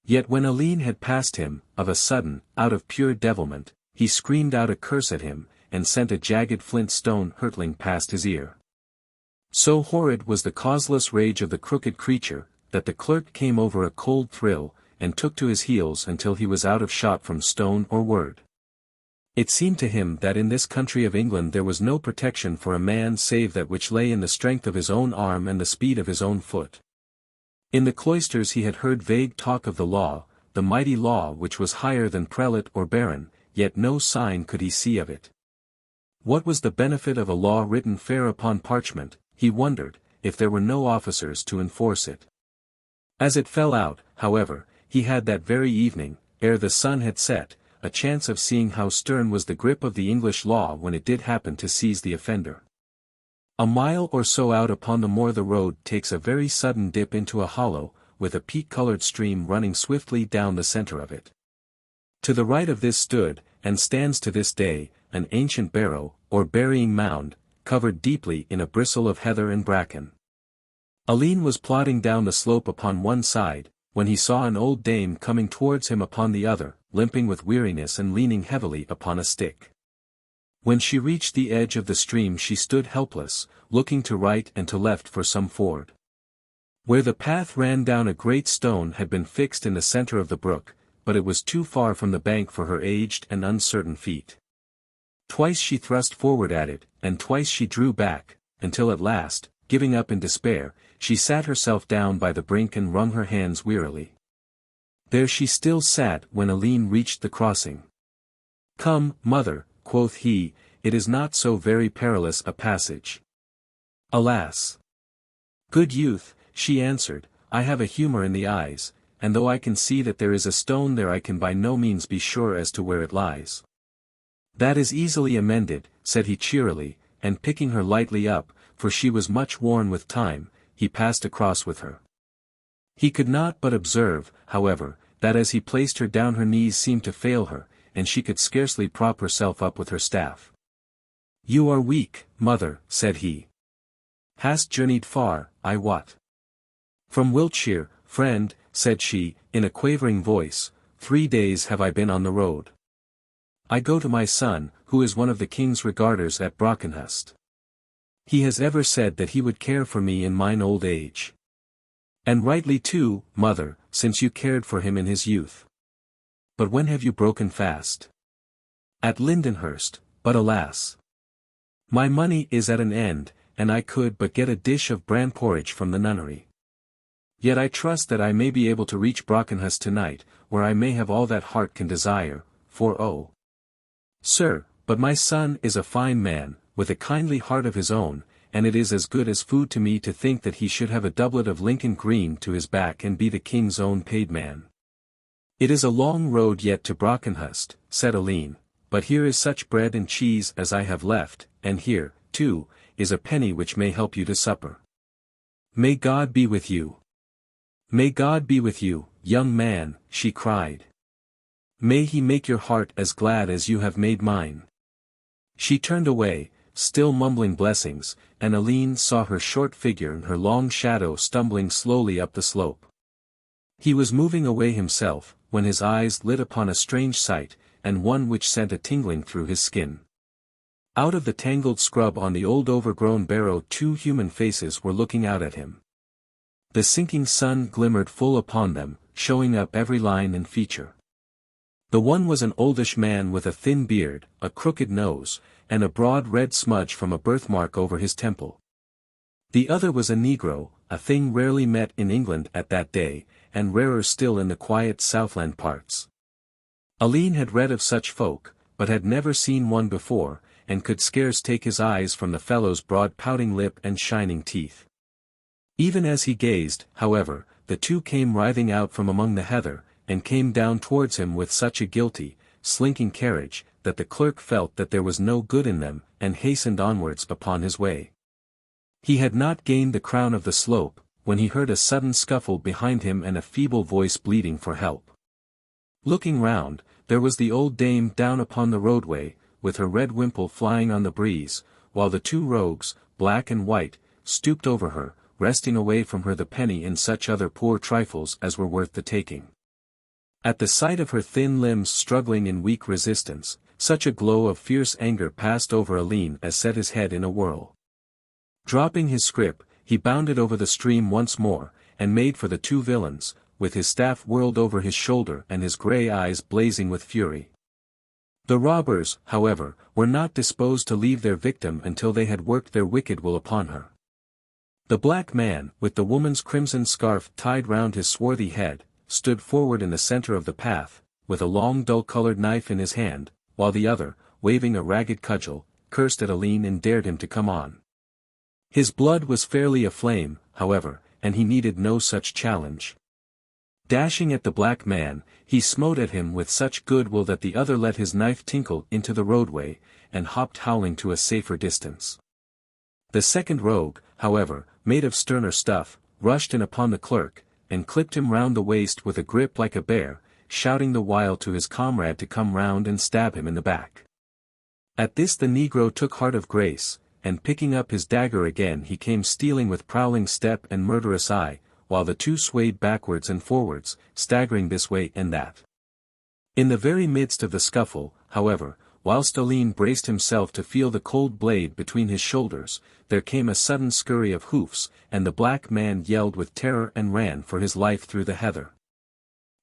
Yet when Alleyne had passed him, of a sudden, out of pure devilment, he screamed out a curse at him, and sent a jagged flint stone hurtling past his ear. So horrid was the causeless rage of the crooked creature, that the clerk came over a cold thrill, and took to his heels until he was out of shot from stone or word. It seemed to him that in this country of England there was no protection for a man save that which lay in the strength of his own arm and the speed of his own foot. In the cloisters he had heard vague talk of the law, the mighty law which was higher than prelate or baron, yet no sign could he see of it. What was the benefit of a law written fair upon parchment, he wondered, if there were no officers to enforce it? As it fell out, however, he had that very evening, ere the sun had set, a chance of seeing how stern was the grip of the English law when it did happen to seize the offender. A mile or so out upon the moor the road takes a very sudden dip into a hollow, with a peat-colored stream running swiftly down the center of it. To the right of this stood, and stands to this day, an ancient barrow, or burying mound, covered deeply in a bristle of heather and bracken. Alleyne was plodding down the slope upon one side, when he saw an old dame coming towards him upon the other, limping with weariness and leaning heavily upon a stick. When she reached the edge of the stream she stood helpless, looking to right and to left for some ford. Where the path ran down a great stone had been fixed in the center of the brook, but it was too far from the bank for her aged and uncertain feet. Twice she thrust forward at it, and twice she drew back, until at last, giving up in despair, she sat herself down by the brink and wrung her hands wearily. There she still sat when Alleyne reached the crossing. "Come, mother," quoth he, "it is not so very perilous a passage." "Alas! Good youth," she answered, "I have a humour in the eyes, and though I can see that there is a stone there I can by no means be sure as to where it lies." "That is easily amended," said he cheerily, and picking her lightly up, for she was much worn with time, he passed across with her. He could not but observe, however, that as he placed her down her knees seemed to fail her, and she could scarcely prop herself up with her staff. "You are weak, mother," said he. "Hast journeyed far, I wot." "From Wiltshire, friend," said she, in a quavering voice, 3 days have I been on the road. I go to my son, who is one of the king's regarders at Brockenhurst. He has ever said that he would care for me in mine old age. And rightly too, mother, since you cared for him in his youth. But when have you broken fast? At Lindenhurst, but alas! My money is at an end, and I could but get a dish of bran porridge from the nunnery. Yet I trust that I may be able to reach Brockenhurst tonight, where I may have all that heart can desire, for oh! Sir, but my son is a fine man, with a kindly heart of his own, and it is as good as food to me to think that he should have a doublet of Lincoln green to his back and be the king's own paid man. It is a long road yet to Brockenhurst, said Alleyne, but here is such bread and cheese as I have left, and here, too, is a penny which may help you to supper. May God be with you. May God be with you, young man, she cried. May he make your heart as glad as you have made mine. She turned away, still mumbling blessings, and Alleyne saw her short figure and her long shadow stumbling slowly up the slope. He was moving away himself, when his eyes lit upon a strange sight, and one which sent a tingling through his skin. Out of the tangled scrub on the old overgrown barrow 2 human faces were looking out at him. The sinking sun glimmered full upon them, showing up every line and feature. The one was an oldish man with a thin beard, a crooked nose, and a broad red smudge from a birthmark over his temple. The other was a Negro, a thing rarely met in England at that day, and rarer still in the quiet Southland parts. Alleyne had read of such folk, but had never seen one before, and could scarce take his eyes from the fellow's broad pouting lip and shining teeth. Even as he gazed, however, the 2 came writhing out from among the heather, and came down towards him with such a guilty, slinking carriage, that the clerk felt that there was no good in them, and hastened onwards upon his way. He had not gained the crown of the slope, when he heard a sudden scuffle behind him and a feeble voice bleating for help. Looking round, there was the old dame down upon the roadway, with her red wimple flying on the breeze, while the 2 rogues, black and white, stooped over her, wresting away from her the penny and such other poor trifles as were worth the taking. At the sight of her thin limbs struggling in weak resistance, such a glow of fierce anger passed over Alleyne as set his head in a whirl. Dropping his scrip, he bounded over the stream once more, and made for the 2 villains, with his staff whirled over his shoulder and his grey eyes blazing with fury. The robbers, however, were not disposed to leave their victim until they had worked their wicked will upon her. The black man, with the woman's crimson scarf tied round his swarthy head, stood forward in the centre of the path, with a long dull-coloured knife in his hand, while the other, waving a ragged cudgel, cursed at Alleyne and dared him to come on. His blood was fairly aflame, however, and he needed no such challenge. Dashing at the black man, he smote at him with such good will that the other let his knife tinkle into the roadway, and hopped howling to a safer distance. The second rogue, however, made of sterner stuff, rushed in upon the clerk, and clipped him round the waist with a grip like a bear, shouting the while to his comrade to come round and stab him in the back. At this the negro took heart of grace, and picking up his dagger again he came stealing with prowling step and murderous eye, while the two swayed backwards and forwards, staggering this way and that. In the very midst of the scuffle, however, whilst Alleyne braced himself to feel the cold blade between his shoulders, there came a sudden scurry of hoofs, and the black man yelled with terror and ran for his life through the heather.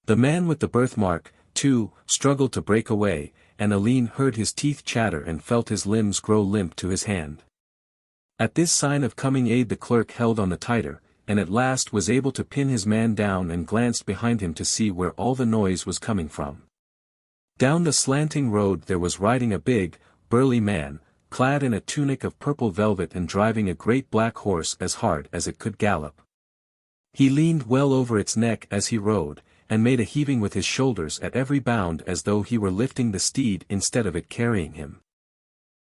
The man with the birthmark, too, struggled to break away, and Alleyne heard his teeth chatter and felt his limbs grow limp to his hand. At this sign of coming aid the clerk held on the tighter, and at last was able to pin his man down and glanced behind him to see where all the noise was coming from. Down the slanting road there was riding a big, burly man, clad in a tunic of purple velvet and driving a great black horse as hard as it could gallop. He leaned well over its neck as he rode, and made a heaving with his shoulders at every bound as though he were lifting the steed instead of it carrying him.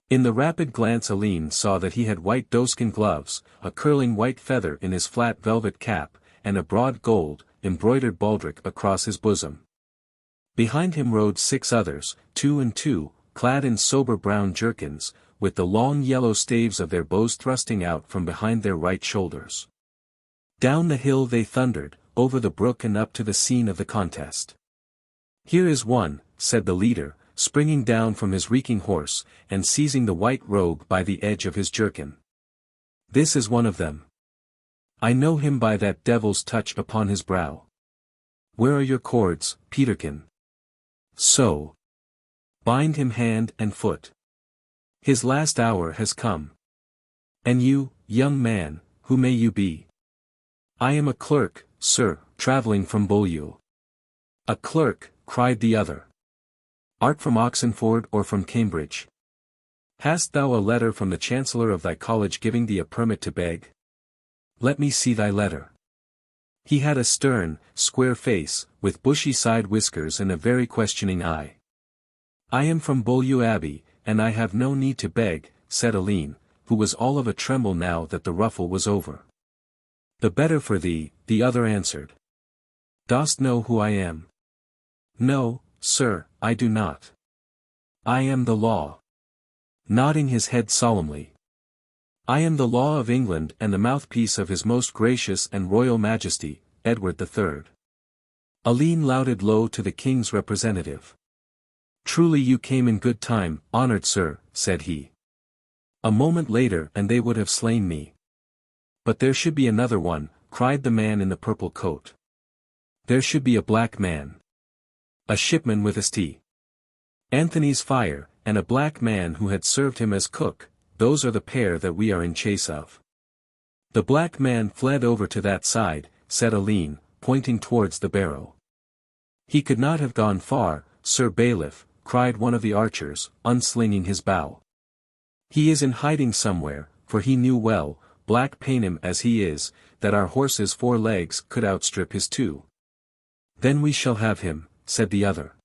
In the rapid glance Alleyne saw that he had white doeskin gloves, a curling white feather in his flat velvet cap, and a broad gold, embroidered baldric across his bosom. Behind him rode 6 others, 2 and 2, clad in sober brown jerkins, with the long yellow staves of their bows thrusting out from behind their right shoulders. Down the hill they thundered, over the brook and up to the scene of the contest. "Here is one," said the leader, springing down from his reeking horse, and seizing the white rogue by the edge of his jerkin. "This is one of them. I know him by that devil's touch upon his brow. Where are your cords, Peterkin? So. Bind him hand and foot. His last hour has come. And you, young man, who may you be?" "I am a clerk, sir, travelling from Beaulieu." "A clerk," cried the other. "Art from Oxenford or from Cambridge? Hast thou a letter from the chancellor of thy college giving thee a permit to beg? Let me see thy letter." He had a stern, square face, with bushy side whiskers and a very questioning eye. "I am from Beaulieu Abbey, and I have no need to beg," said Alleyne, who was all of a tremble now that the ruffle was over. "The better for thee," the other answered. "Dost know who I am?" "No, sir, I do not." "I am the law." Nodding his head solemnly. "I am the law of England and the mouthpiece of His Most Gracious and Royal Majesty, Edward III. Alleyne lauded low to the king's representative. "Truly you came in good time, honoured sir," said he. "A moment later and they would have slain me." "But there should be another one," cried the man in the purple coat. "There should be a black man. A shipman with a tea. Anthony's fire, and a black man who had served him as cook, those are the pair that we are in chase of." "The black man fled over to that side," said Alleyne, pointing towards the barrow. "He could not have gone far, Sir Bailiff," cried one of the archers, unslinging his bow. "He is in hiding somewhere, for he knew well, black Paynim as he is, that our horse's 4 legs could outstrip his 2. "Then we shall have him," said the other.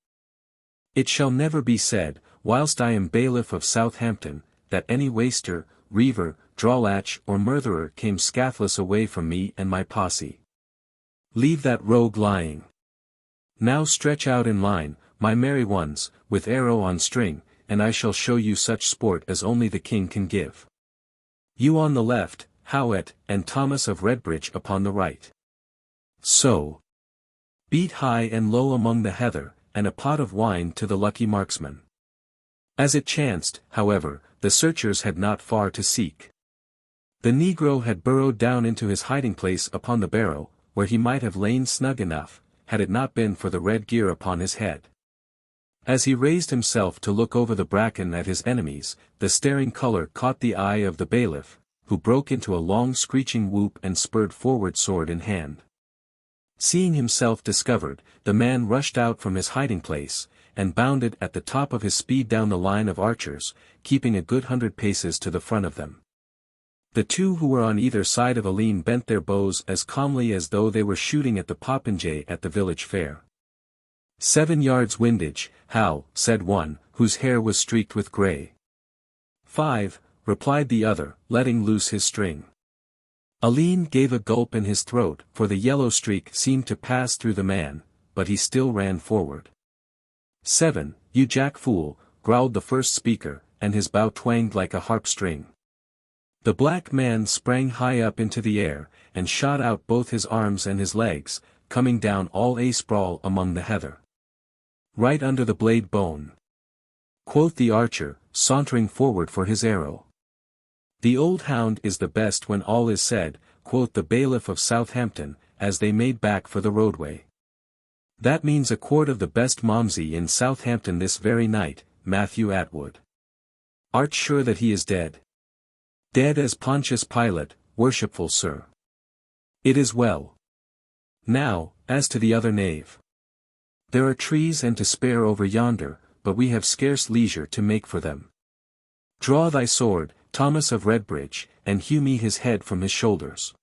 "It shall never be said, whilst I am bailiff of Southampton, that any waster, reaver, drawlatch or murderer came scathless away from me and my posse. Leave that rogue lying. Now stretch out in line, my merry ones, with arrow on string, and I shall show you such sport as only the king can give. You on the left, Howett, and Thomas of Redbridge upon the right. So. Beat high and low among the heather, and a pot of wine to the lucky marksman." As it chanced, however, the searchers had not far to seek. The negro had burrowed down into his hiding-place upon the barrow, where he might have lain snug enough, had it not been for the red gear upon his head. As he raised himself to look over the bracken at his enemies, the staring colour caught the eye of the bailiff, who broke into a long screeching whoop and spurred forward sword in hand. Seeing himself discovered, the man rushed out from his hiding-place, and bounded at the top of his speed down the line of archers, keeping a good 100 paces to the front of them. The two who were on either side of Alleyne bent their bows as calmly as though they were shooting at the popinjay at the village fair. 7 yards windage, how, said one, whose hair was streaked with grey. 5, replied the other, letting loose his string. Alleyne gave a gulp in his throat, for the yellow streak seemed to pass through the man, but he still ran forward. 7, you jack fool, growled the first speaker, and his bow twanged like a harp string. The black man sprang high up into the air, and shot out both his arms and his legs, coming down all a-sprawl among the heather. Right under the blade bone, quoth the archer, sauntering forward for his arrow. The old hound is the best when all is said, quoth the bailiff of Southampton, as they made back for the roadway. That means a quart of the best Malmsey in Southampton this very night, Matthew Atwood. Art sure that he is dead? Dead as Pontius Pilate, worshipful sir. It is well. Now, as to the other knave. There are trees and to spare over yonder, but we have scarce leisure to make for them. Draw thy sword, Thomas of Redbridge, and hew me his head from his shoulders.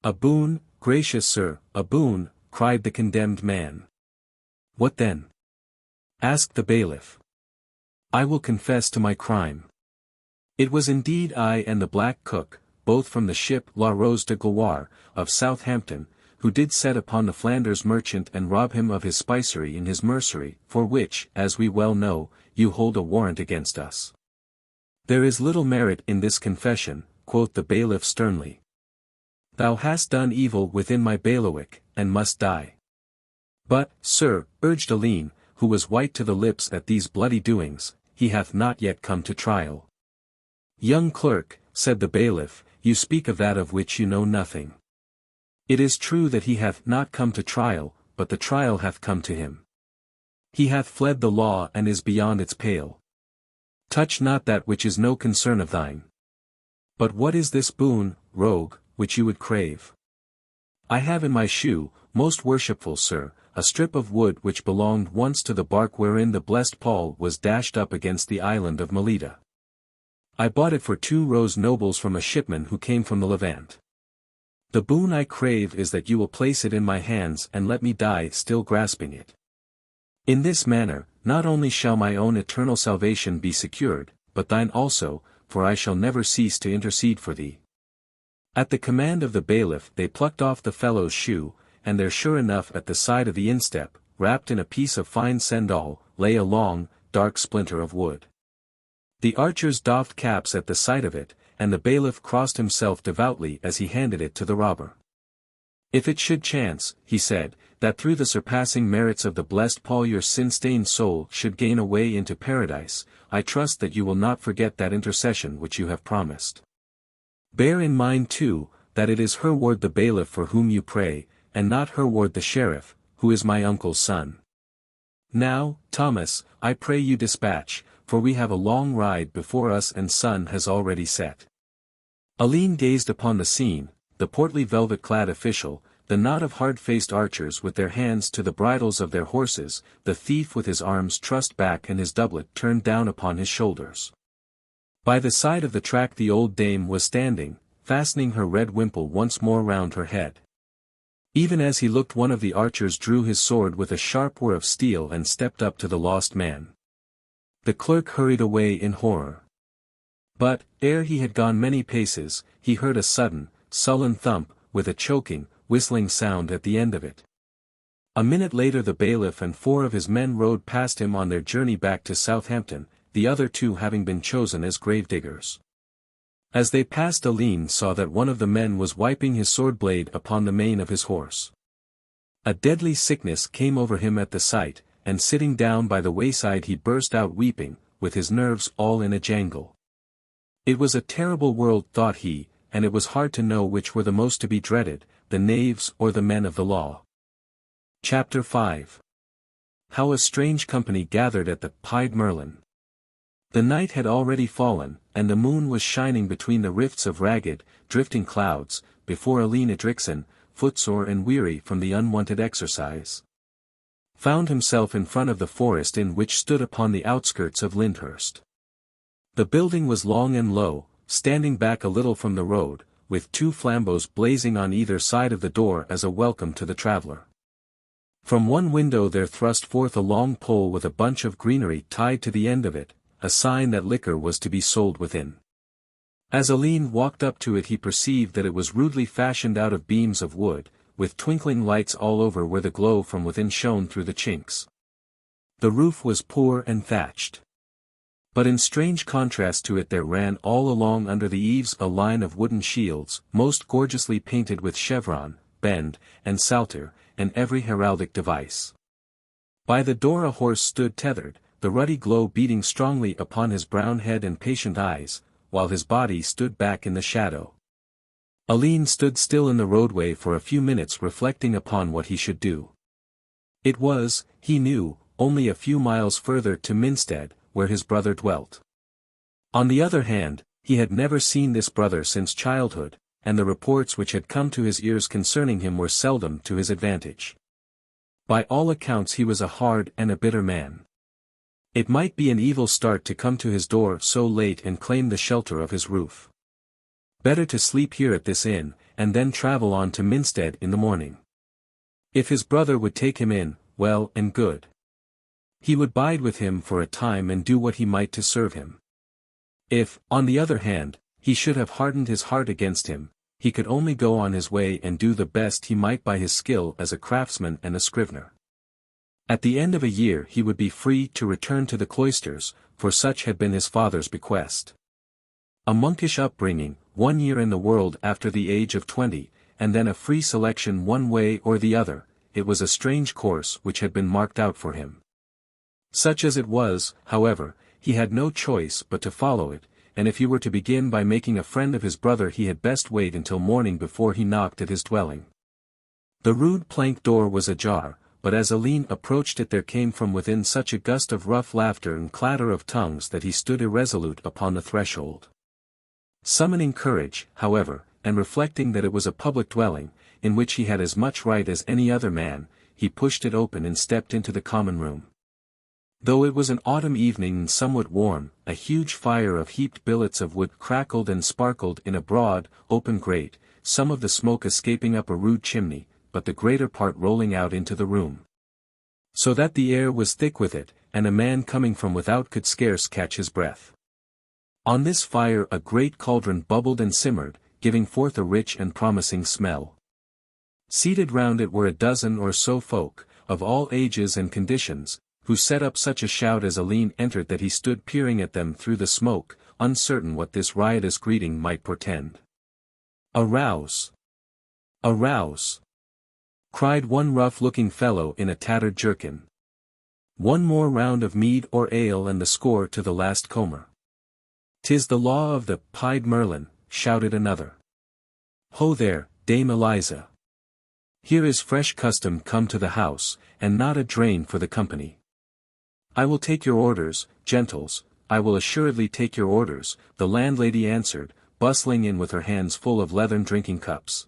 A boon, gracious sir, a boon, cried the condemned man. What then? Asked the bailiff. I will confess to my crime. It was indeed I and the black cook, both from the ship La Rose de Gloire, of Southampton, who did set upon the Flanders merchant and rob him of his spicery in his mercery, for which, as we well know, you hold a warrant against us. There is little merit in this confession, quoth the bailiff sternly. Thou hast done evil within my bailiwick, and must die. But, sir, urged Alleyne, who was white to the lips at these bloody doings, he hath not yet come to trial. Young clerk, said the bailiff, you speak of that of which you know nothing. It is true that he hath not come to trial, but the trial hath come to him. He hath fled the law and is beyond its pale. Touch not that which is no concern of thine. But what is this boon, rogue, which you would crave? I have in my shoe, most worshipful sir, a strip of wood which belonged once to the bark wherein the blessed Paul was dashed up against the island of Melita. I bought it for 2 rose nobles from a shipman who came from the Levant. The boon I crave is that you will place it in my hands and let me die still grasping it. In this manner, not only shall my own eternal salvation be secured, but thine also, for I shall never cease to intercede for thee. At the command of the bailiff they plucked off the fellow's shoe, and there sure enough at the side of the instep, wrapped in a piece of fine sendal, lay a long, dark splinter of wood. The archers doffed caps at the sight of it, and the bailiff crossed himself devoutly as he handed it to the robber. If it should chance, he said, that through the surpassing merits of the blessed Paul your sin-stained soul should gain a way into paradise, I trust that you will not forget that intercession which you have promised. Bear in mind too, that it is Hereward the bailiff for whom you pray, and not Hereward the sheriff, who is my uncle's son. Now, Thomas, I pray you dispatch, for we have a long ride before us and sun has already set. Alleyne gazed upon the scene, the portly velvet-clad official, the knot of hard-faced archers with their hands to the bridles of their horses, the thief with his arms trussed back and his doublet turned down upon his shoulders. By the side of the track the old dame was standing, fastening her red wimple once more round her head. Even as he looked one of the archers drew his sword with a sharp whir of steel and stepped up to the lost man. The clerk hurried away in horror. But, ere he had gone many paces, he heard a sudden, sullen thump, with a choking, whistling sound at the end of it. A minute later the bailiff and 4 of his men rode past him on their journey back to Southampton, the other 2 having been chosen as gravediggers. As they passed Alleyne saw that one of the men was wiping his sword blade upon the mane of his horse. A deadly sickness came over him at the sight, and sitting down by the wayside he burst out weeping, with his nerves all in a jangle. It was a terrible world, thought he, and it was hard to know which were the most to be dreaded, the knaves or the men of the law. Chapter 5. how a strange company gathered at the Pied Merlin. The night had already fallen, and the moon was shining between the rifts of ragged, drifting clouds, before Alleyne Edricson, footsore and weary from the unwonted exercise, found himself in front of the forest inn which stood upon the outskirts of Lyndhurst. The building was long and low, standing back a little from the road, with two flambeaux blazing on either side of the door as a welcome to the traveller. From one window there thrust forth a long pole with a bunch of greenery tied to the end of it, a sign that liquor was to be sold within. As Alleyne walked up to it he perceived that it was rudely fashioned out of beams of wood, with twinkling lights all over where the glow from within shone through the chinks. The roof was poor and thatched. But in strange contrast to it there ran all along under the eaves a line of wooden shields, most gorgeously painted with chevron, bend, and salter, and every heraldic device. By the door a horse stood tethered, the ruddy glow beating strongly upon his brown head and patient eyes, while his body stood back in the shadow. Alleyne stood still in the roadway for a few minutes reflecting upon what he should do. It was, he knew, only a few miles further to Minstead, where his brother dwelt. On the other hand, he had never seen this brother since childhood, and the reports which had come to his ears concerning him were seldom to his advantage. By all accounts he was a hard and a bitter man. It might be an evil start to come to his door so late and claim the shelter of his roof. Better to sleep here at this inn, and then travel on to Minstead in the morning. If his brother would take him in, well and good. He would bide with him for a time and do what he might to serve him. If, on the other hand, he should have hardened his heart against him, he could only go on his way and do the best he might by his skill as a craftsman and a scrivener. At the end of a year he would be free to return to the cloisters, for such had been his father's bequest. A monkish upbringing, 1 year in the world after the age of 20, and then a free selection one way or the other, it was a strange course which had been marked out for him. Such as it was, however, he had no choice but to follow it, and if he were to begin by making a friend of his brother he had best wait until morning before he knocked at his dwelling. The rude plank door was ajar, but as Alleyne approached it there came from within such a gust of rough laughter and clatter of tongues that he stood irresolute upon the threshold. Summoning courage, however, and reflecting that it was a public dwelling, in which he had as much right as any other man, he pushed it open and stepped into the common room. Though it was an autumn evening and somewhat warm, a huge fire of heaped billets of wood crackled and sparkled in a broad, open grate, some of the smoke escaping up a rude chimney, but the greater part rolling out into the room. So that the air was thick with it, and a man coming from without could scarce catch his breath. On this fire a great cauldron bubbled and simmered, giving forth a rich and promising smell. Seated round it were a dozen or so folk, of all ages and conditions, who set up such a shout as Alleyne entered that he stood peering at them through the smoke, uncertain what this riotous greeting might portend. "Arouse! Arouse!" cried one rough-looking fellow in a tattered jerkin. "One more round of mead or ale and the score to the last comer." "'Tis the law of the Pied Merlin," shouted another. "Ho there, Dame Eliza! Here is fresh custom come to the house, and not a drain for the company." "I will take your orders, gentles, I will assuredly take your orders," the landlady answered, bustling in with her hands full of leathern drinking cups.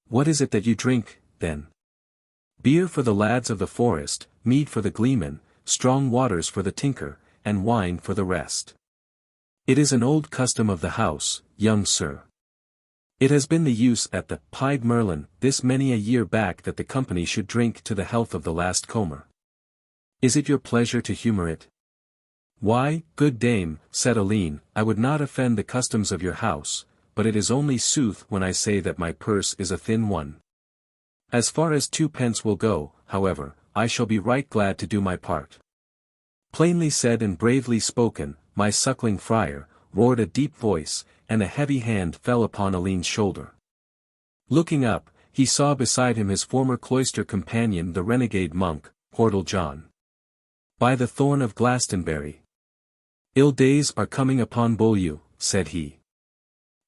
"What is it that you drink, then?" "Beer for the lads of the forest, mead for the gleeman, strong waters for the tinker, and wine for the rest. It is an old custom of the house, young sir. It has been the use at the Pied Merlin this many a year back that the company should drink to the health of the last comer. Is it your pleasure to humour it?" "Why, good dame," said Alleyne, "I would not offend the customs of your house, but it is only sooth when I say that my purse is a thin one. As far as 2 pence will go, however, I shall be right glad to do my part." Plainly said and bravely spoken, my suckling friar, roared a deep voice, and a heavy hand fell upon Alleyne's shoulder. Looking up, he saw beside him his former cloister companion the renegade monk, Hordle John. "By the thorn of Glastonbury! Ill days are coming upon Beaulieu," said he.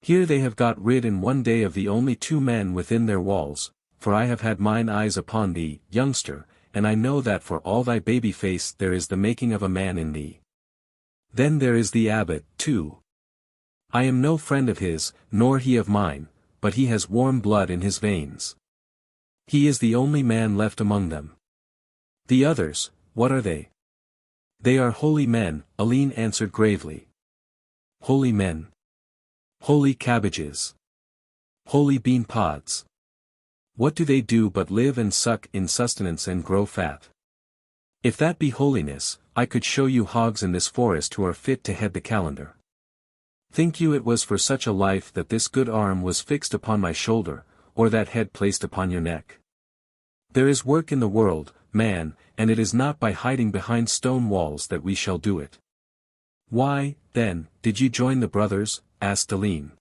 "Here they have got rid in one day of the only 2 men within their walls, for I have had mine eyes upon thee, youngster, and I know that for all thy baby face there is the making of a man in thee. Then there is the abbot, too. I am no friend of his, nor he of mine, but he has warm blood in his veins. He is the only man left among them. The others, what are they? They are holy men, Alleyne answered gravely. Holy men. Holy cabbages. Holy bean pods. What do they do but live and suck in sustenance and grow fat? If that be holiness, I could show you hogs in this forest who are fit to head the calendar. Think you it was for such a life that this good arm was fixed upon my shoulder, or that head placed upon your neck? There is work in the world, man, and it is not by hiding behind stone walls that we shall do it. Why, then, did you join the brothers? Asked Alleyne.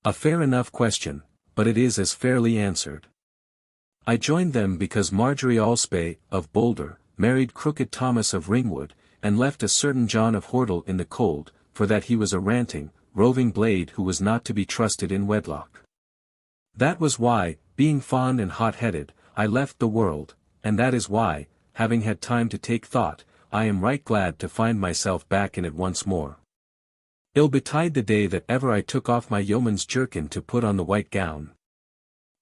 A fair enough question, but it is as fairly answered. I joined them because Marjorie Alspaye, of Boulder, married crooked Thomas of Ringwood, and left a certain John of Hordle in the cold, for that he was a ranting, roving blade who was not to be trusted in wedlock. That was why, being fond and hot-headed, I left the world, and that is why, having had time to take thought, I am right glad to find myself back in it once more. Ill betide the day that ever I took off my yeoman's jerkin to put on the white gown.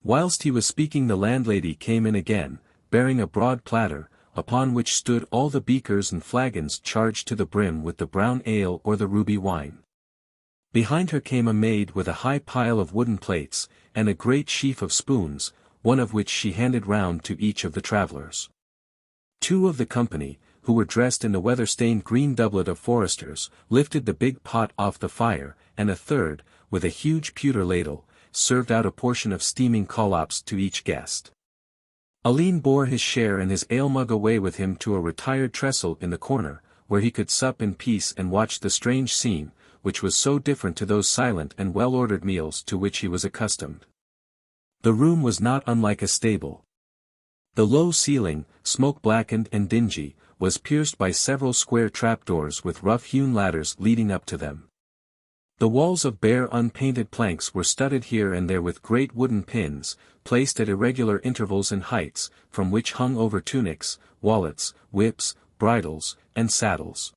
Whilst he was speaking the landlady came in again, bearing a broad platter, upon which stood all the beakers and flagons charged to the brim with the brown ale or the ruby wine. Behind her came a maid with a high pile of wooden plates, and a great sheaf of spoons, one of which she handed round to each of the travellers. Two of the company, who were dressed in the weather-stained green doublet of foresters, lifted the big pot off the fire, and a third, with a huge pewter ladle, served out a portion of steaming collops to each guest. Alleyne bore his share and his ale-mug away with him to a retired trestle in the corner, where he could sup in peace and watch the strange scene, which was so different to those silent and well-ordered meals to which he was accustomed. The room was not unlike a stable. The low ceiling, smoke-blackened and dingy, was pierced by several square trapdoors with rough-hewn ladders leading up to them. The walls of bare unpainted planks were studded here and there with great wooden pins, placed at irregular intervals and heights, from which hung over tunics, wallets, whips, bridles, and saddles.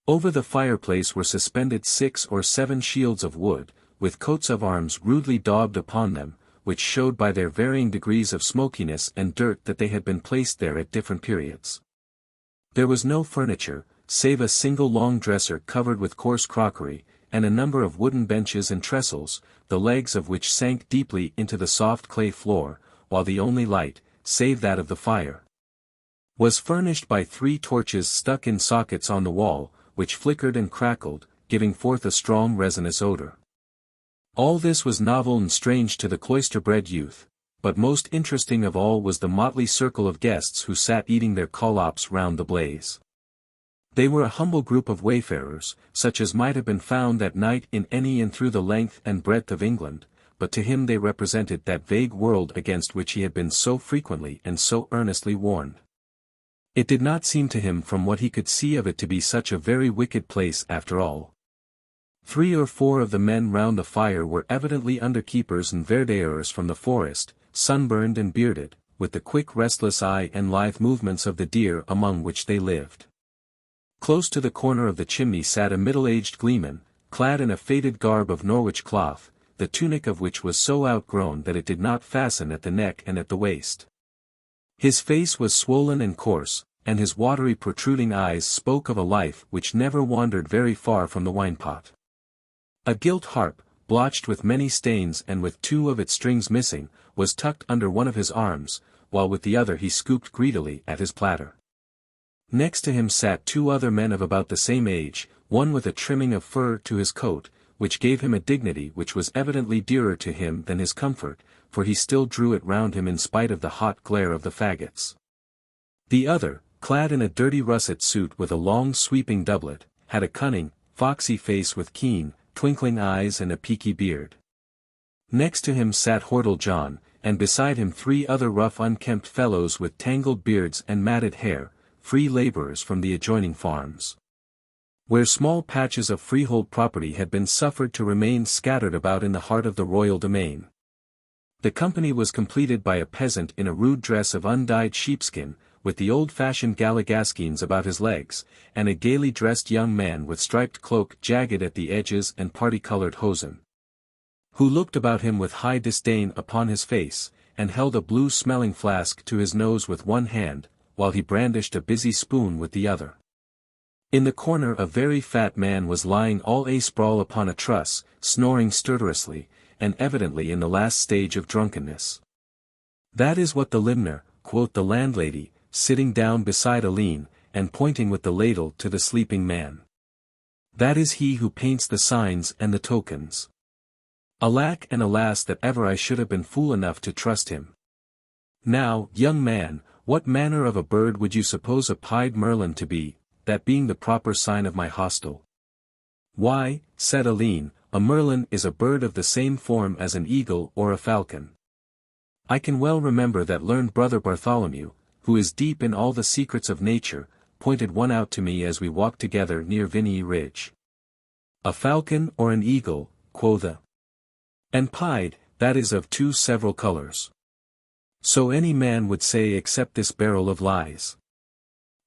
Over the fireplace were suspended 6 or 7 shields of wood, with coats of arms rudely daubed upon them, which showed by their varying degrees of smokiness and dirt that they had been placed there at different periods. There was no furniture, save a single long dresser covered with coarse crockery, and a number of wooden benches and trestles, the legs of which sank deeply into the soft clay floor, while the only light, save that of the fire, was furnished by 3 torches stuck in sockets on the wall, which flickered and crackled, giving forth a strong resinous odor. All this was novel and strange to the cloister-bred youth, but most interesting of all was the motley circle of guests who sat eating their collops round the blaze. They were a humble group of wayfarers, such as might have been found at night in any and through the length and breadth of England, but to him they represented that vague world against which he had been so frequently and so earnestly warned. It did not seem to him from what he could see of it to be such a very wicked place after all. 3 or 4 of the men round the fire were evidently underkeepers and verdeers from the forest, sunburned and bearded, with the quick restless eye and lithe movements of the deer among which they lived. Close to the corner of the chimney sat a middle-aged gleeman, clad in a faded garb of Norwich cloth, the tunic of which was so outgrown that it did not fasten at the neck and at the waist. His face was swollen and coarse, and his watery protruding eyes spoke of a life which never wandered very far from the wine-pot. A gilt harp, blotched with many stains and with 2 of its strings missing, was tucked under one of his arms, while with the other he scooped greedily at his platter. Next to him sat 2 other men of about the same age, one with a trimming of fur to his coat, which gave him a dignity which was evidently dearer to him than his comfort, for he still drew it round him in spite of the hot glare of the faggots. The other, clad in a dirty russet suit with a long sweeping doublet, had a cunning, foxy face with keen, twinkling eyes and a peaky beard. Next to him sat Hordle John, and beside him 3 other rough unkempt fellows with tangled beards and matted hair, free labourers from the adjoining farms, where small patches of freehold property had been suffered to remain scattered about in the heart of the royal domain. The company was completed by a peasant in a rude dress of undyed sheepskin, with the old-fashioned galligaskins about his legs, and a gaily dressed young man with striped cloak jagged at the edges and party-colored hosen, who looked about him with high disdain upon his face, and held a blue-smelling flask to his nose with one hand, while he brandished a busy spoon with the other. In the corner a very fat man was lying all a-sprawl upon a truss, snoring stertorously, and evidently in the last stage of drunkenness. "That is what the limner," quoth the landlady, sitting down beside Alleyne, and pointing with the ladle to the sleeping man. "That is he who paints the signs and the tokens. Alack and alas that ever I should have been fool enough to trust him. Now, young man, what manner of a bird would you suppose a Pied Merlin to be, that being the proper sign of my hostel?" "Why," said Alleyne, "a merlin is a bird of the same form as an eagle or a falcon. I can well remember that learned brother Bartholomew, who is deep in all the secrets of nature, pointed one out to me as we walked together near Vinney Ridge. A falcon or an eagle, quotha. And pied, that is of two several colors. So any man would say except this barrel of lies.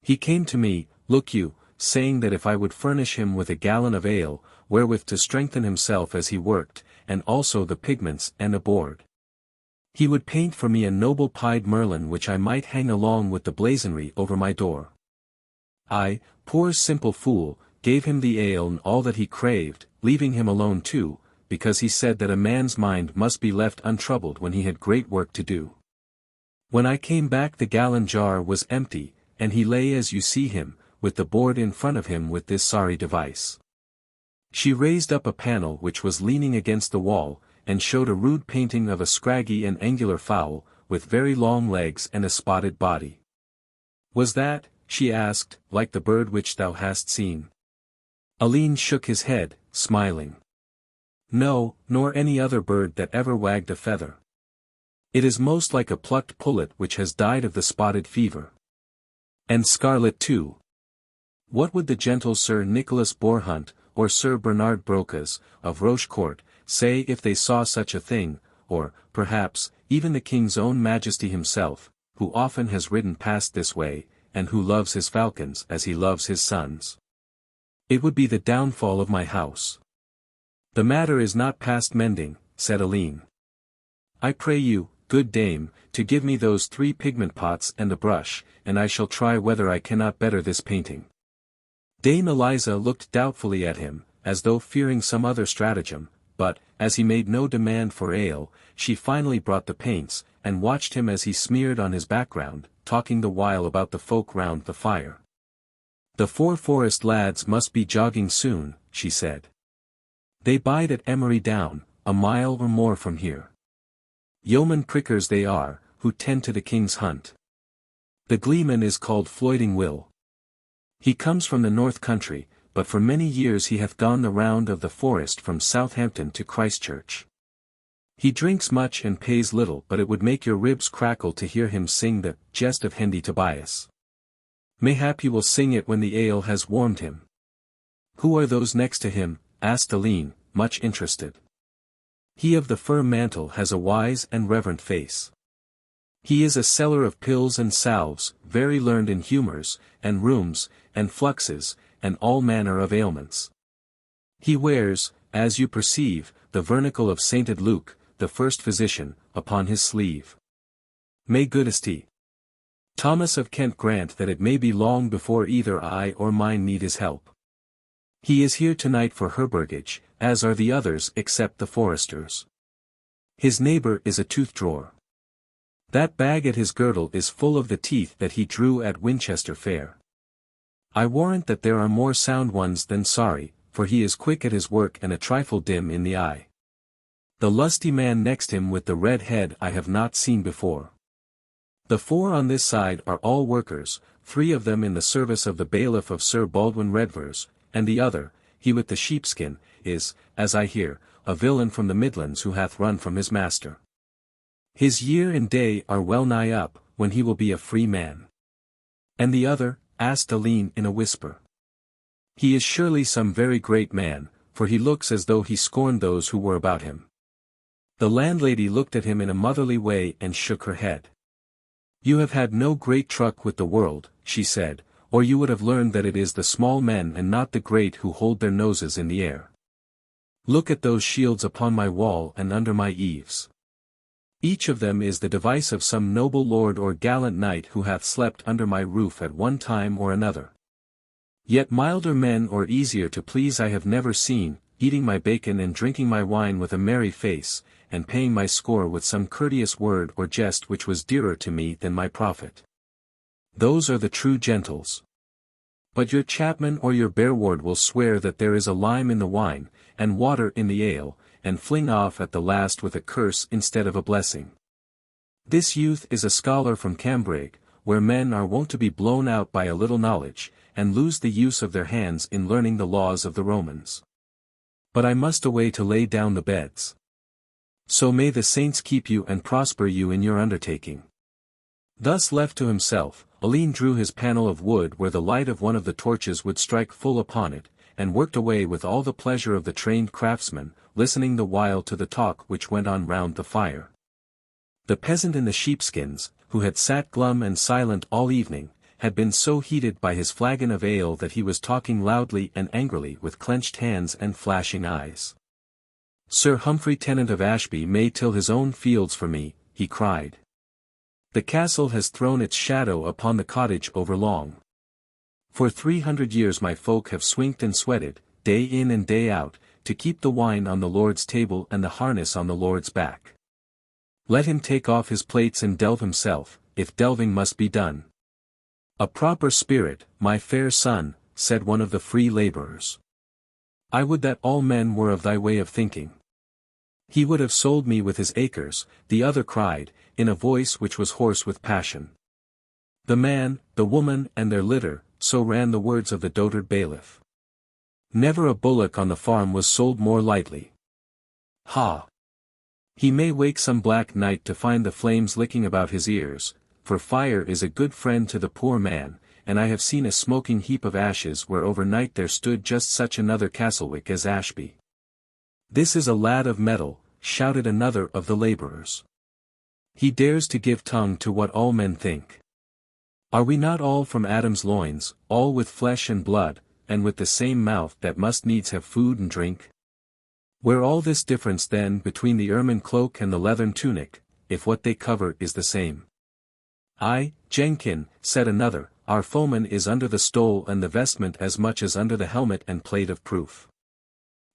He came to me, look you, saying that if I would furnish him with a gallon of ale, wherewith to strengthen himself as he worked, and also the pigments and a board, he would paint for me a noble Pied Merlin which I might hang along with the blazonry over my door. I, poor simple fool, gave him the ale and all that he craved, leaving him alone too, because he said that a man's mind must be left untroubled when he had great work to do. When I came back the gallon jar was empty, and he lay as you see him, with the board in front of him with this sorry device." She raised up a panel which was leaning against the wall, and showed a rude painting of a scraggy and angular fowl, with very long legs and a spotted body. "Was that," she asked, "like the bird which thou hast seen?" Alleyne shook his head, smiling. "No, nor any other bird that ever wagged a feather. It is most like a plucked pullet which has died of the spotted fever. And scarlet too. What would the gentle Sir Nicholas Borehunt, or Sir Bernard Brocas, of Rochecourt, say if they saw such a thing, or, perhaps, even the King's own Majesty himself, who often has ridden past this way, and who loves his falcons as he loves his sons? It would be the downfall of my house." "The matter is not past mending," said Alleyne. "I pray you, good dame, to give me those 3 pigment pots and a brush, and I shall try whether I cannot better this painting." Dame Eliza looked doubtfully at him, as though fearing some other stratagem, but, as he made no demand for ale, she finally brought the paints, and watched him as he smeared on his background, talking the while about the folk round the fire. "The 4 forest lads must be jogging soon," she said. "They bide at Emery Down, a mile or more from here. Yeoman prickers they are, who tend to the king's hunt. The gleeman is called Floyding Will. He comes from the north country, but for many years he hath gone the round of the forest from Southampton to Christchurch. He drinks much and pays little, but it would make your ribs crackle to hear him sing the Jest of Hendy Tobias. Mayhap he will sing it when the ale has warmed him." "Who are those next to him?" asked Alleyne, much interested. "He of the fur mantle has a wise and reverent face. He is a seller of pills and salves, very learned in humours, and rheums, and fluxes, and all manner of ailments. He wears, as you perceive, the vernicle of sainted Luke, the first physician, upon his sleeve. May goodesty Thomas of Kent grant that it may be long before either I or mine need his help. He is here tonight for herbergage, as are the others except the foresters. His neighbour is a tooth-drawer. That bag at his girdle is full of the teeth that he drew at Winchester Fair. I warrant that there are more sound ones than sorry, for he is quick at his work and a trifle dim in the eye. The lusty man next him with the red head I have not seen before. The 4 on this side are all workers, 3 of them in the service of the bailiff of Sir Baldwin Redvers, and the other, he with the sheepskin, is, as I hear, a villain from the Midlands who hath run from his master. His year and day are well nigh up, when he will be a free man." "And the other?" asked Alleyne in a whisper. "He is surely some very great man, for he looks as though he scorned those who were about him." The landlady looked at him in a motherly way and shook her head. "You have had no great truck with the world," she said, "or you would have learned that it is the small men and not the great who hold their noses in the air. Look at those shields upon my wall and under my eaves. Each of them is the device of some noble lord or gallant knight who hath slept under my roof at one time or another. Yet milder men or easier to please I have never seen, eating my bacon and drinking my wine with a merry face, and paying my score with some courteous word or jest which was dearer to me than my profit. Those are the true gentles. But your chapman or your bearward will swear that there is a lime in the wine, and water in the ale, and fling off at the last with a curse instead of a blessing. This youth is a scholar from Cambridge, where men are wont to be blown out by a little knowledge, and lose the use of their hands in learning the laws of the Romans. But I must away to lay down the beds. So may the saints keep you and prosper you in your undertaking." Thus left to himself, Alleyne drew his panel of wood where the light of one of the torches would strike full upon it, and worked away with all the pleasure of the trained craftsman, listening the while to the talk which went on round the fire. The peasant in the sheepskins, who had sat glum and silent all evening, had been so heated by his flagon of ale that he was talking loudly and angrily with clenched hands and flashing eyes. "Sir Humphrey tenant of Ashby may till his own fields for me," he cried. "The castle has thrown its shadow upon the cottage overlong. For 300 years my folk have swinked and sweated, day in and day out, to keep the wine on the Lord's table and the harness on the Lord's back. Let him take off his plates and delve himself, if delving must be done." "A proper spirit, my fair son," said one of the free labourers. "I would that all men were of thy way of thinking." "He would have sold me with his acres," the other cried, in a voice which was hoarse with passion. "The man, the woman and their litter," so ran the words of the dotard bailiff. "Never a bullock on the farm was sold more lightly. Ha! He may wake some black night to find the flames licking about his ears, for fire is a good friend to the poor man, and I have seen a smoking heap of ashes where overnight there stood just such another Castlewick as Ashby." "This is a lad of mettle," shouted another of the labourers. "He dares to give tongue to what all men think. Are we not all from Adam's loins, all with flesh and blood, and with the same mouth that must needs have food and drink? Where all this difference then between the ermine cloak and the leathern tunic, if what they cover is the same?" "Ay, Jenkin," said another, "our foeman is under the stole and the vestment as much as under the helmet and plate of proof.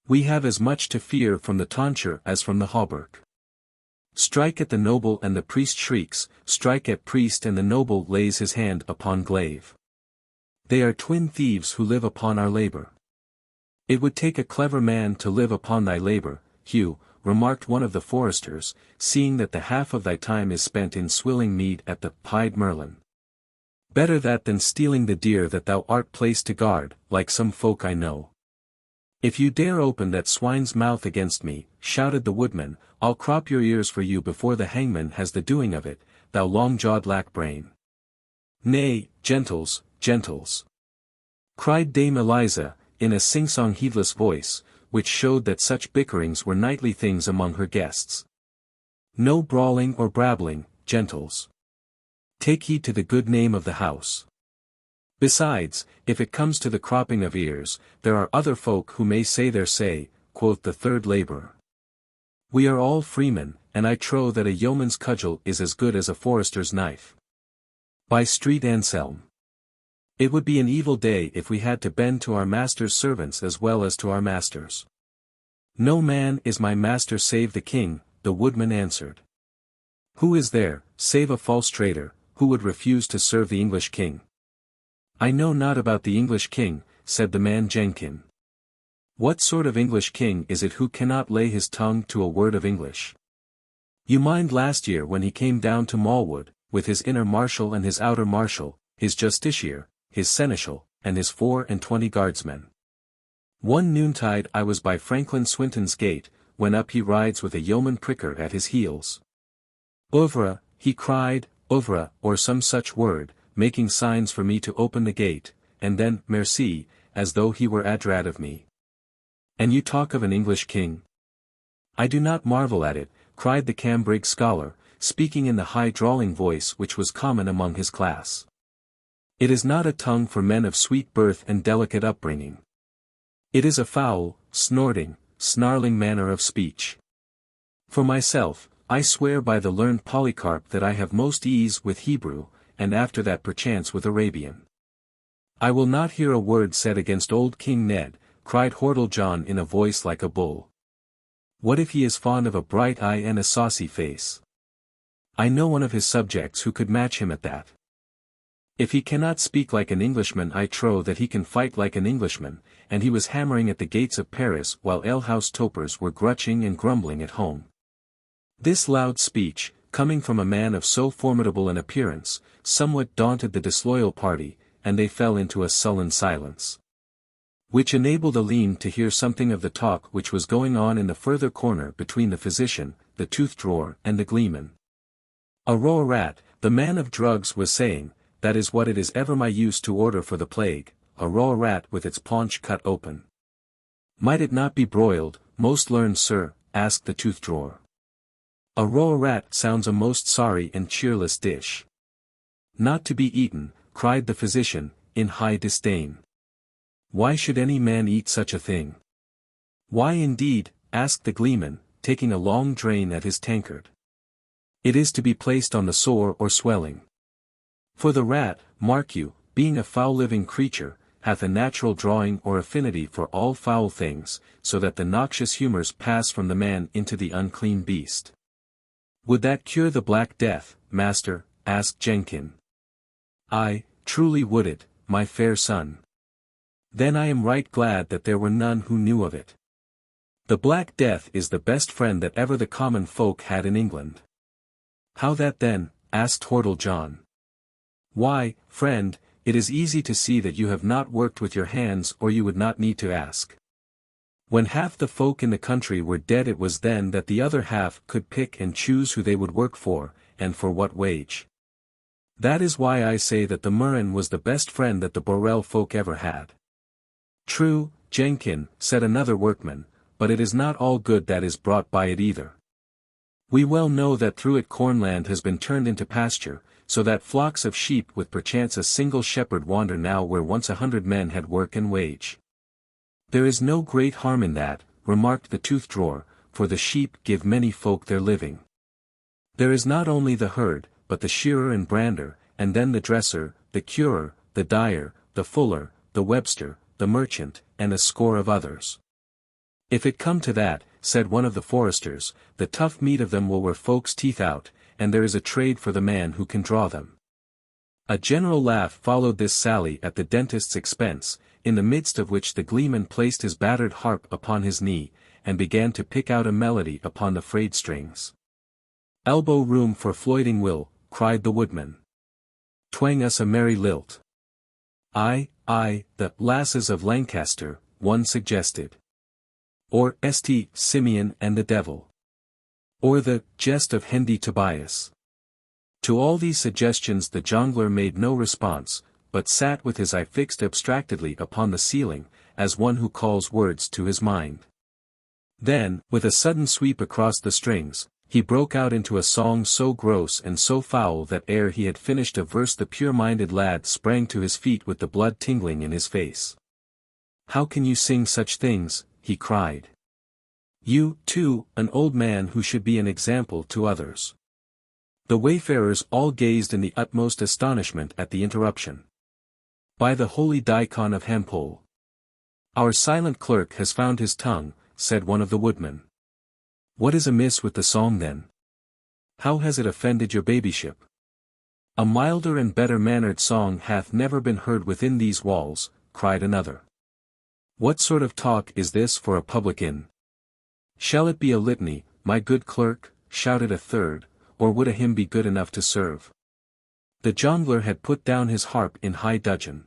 We have as much to fear from the tonsure as from the hauberk. Strike at the noble and the priest shrieks, strike at priest and the noble lays his hand upon glaive. They are twin thieves who live upon our labour." "It would take a clever man to live upon thy labour, Hugh," remarked one of the foresters, "seeing that the half of thy time is spent in swilling mead at the Pied Merlin. Better that than stealing the deer that thou art placed to guard, like some folk I know." "If you dare open that swine's mouth against me," shouted the woodman, "I'll crop your ears for you before the hangman has the doing of it, thou long-jawed lack-brain." "Nay, gentles, gentles," cried Dame Eliza, in a sing-song heedless voice, which showed that such bickerings were nightly things among her guests. "No brawling or brabbling, gentles. Take heed to the good name of the house. Besides, if it comes to the cropping of ears, there are other folk who may say their say," quoth the third labourer. "We are all freemen, and I trow that a yeoman's cudgel is as good as a forester's knife. By Street Anselm. It would be an evil day if we had to bend to our master's servants as well as to our masters." "No man is my master save the king," the woodman answered. "Who is there, save a false traitor, who would refuse to serve the English king?" "I know not about the English king," said the man Jenkin. "What sort of English king is it who cannot lay his tongue to a word of English? You mind last year when he came down to Malwood, with his inner marshal and his outer marshal, his justiciar, his seneschal, and his 24 guardsmen. One noontide I was by Franklin Swinton's gate, when up he rides with a yeoman pricker at his heels. 'Ouvre,' he cried, 'ouvre,' or some such word, making signs for me to open the gate, and then 'merci,' as though he were adrat of me. And you talk of an English king? I do not marvel at it," cried the Cambridge scholar, speaking in the high drawling voice which was common among his class. It is not a tongue for men of sweet birth and delicate upbringing. It is a foul, snorting, snarling manner of speech. For myself, I swear by the learned Polycarp that I have most ease with Hebrew, and after that perchance with Arabian. I will not hear a word said against old King Ned, cried Hordle John in a voice like a bull. What if he is fond of a bright eye and a saucy face? I know one of his subjects who could match him at that. If he cannot speak like an Englishman, I trow that he can fight like an Englishman, and he was hammering at the gates of Paris while alehouse topers were grutching and grumbling at home. This loud speech, coming from a man of so formidable an appearance, somewhat daunted the disloyal party, and they fell into a sullen silence, which enabled Alleyne to hear something of the talk which was going on in the further corner between the physician, the tooth-drawer, and the gleeman. A raw rat, the man of drugs was saying, that is what it is ever my use to order for the plague, a raw rat with its paunch cut open. Might it not be broiled, most learned sir? Asked the tooth-drawer. A raw rat sounds a most sorry and cheerless dish. Not to be eaten, cried the physician, in high disdain. Why should any man eat such a thing? Why indeed? Asked the gleeman, taking a long drain at his tankard. It is to be placed on the sore or swelling. For the rat, mark you, being a foul living creature, hath a natural drawing or affinity for all foul things, so that the noxious humours pass from the man into the unclean beast. Would that cure the Black Death, master? Asked Jenkin. Ay, truly would it, my fair son. Then I am right glad that there were none who knew of it. The Black Death is the best friend that ever the common folk had in England. How that then? Asked Hordle John. Why, friend, it is easy to see that you have not worked with your hands, or you would not need to ask. When half the folk in the country were dead, it was then that the other half could pick and choose who they would work for, and for what wage. That is why I say that the murrain was the best friend that the Borel folk ever had. True, Jenkin, said another workman, but it is not all good that is brought by it either. We well know that through it cornland has been turned into pasture, so that flocks of sheep with perchance a single shepherd wander now where once 100 men had work and wage. There is no great harm in that, remarked the tooth-drawer, for the sheep give many folk their living. There is not only the herd, but the shearer and brander, and then the dresser, the curer, the dyer, the fuller, the webster, the merchant, and a score of others. If it come to that, said one of the foresters, the tough meat of them will wear folks' teeth out, and there is a trade for the man who can draw them. A general laugh followed this sally at the dentist's expense, in the midst of which the gleeman placed his battered harp upon his knee, and began to pick out a melody upon the frayed strings. Elbow room for floyding will, cried the woodman. Twang us a merry lilt. Ay, the lasses of Lancaster, one suggested. Or St. Simeon and the devil. Or the jest of Hendy Tobias. To all these suggestions the jongleur made no response, but sat with his eye fixed abstractedly upon the ceiling, as one who calls words to his mind. Then, with a sudden sweep across the strings, he broke out into a song so gross and so foul that ere he had finished a verse the pure-minded lad sprang to his feet with the blood tingling in his face. How can you sing such things? He cried. You, too, an old man who should be an example to others. The wayfarers all gazed in the utmost astonishment at the interruption. By the holy Daikon of Hampole. Our silent clerk has found his tongue, said one of the woodmen. What is amiss with the song then? How has it offended your babyship? A milder and better mannered song hath never been heard within these walls, cried another. What sort of talk is this for a public inn? Shall it be a litany, my good clerk? Shouted a third, or would a hymn be good enough to serve? The jongleur had put down his harp in high dudgeon.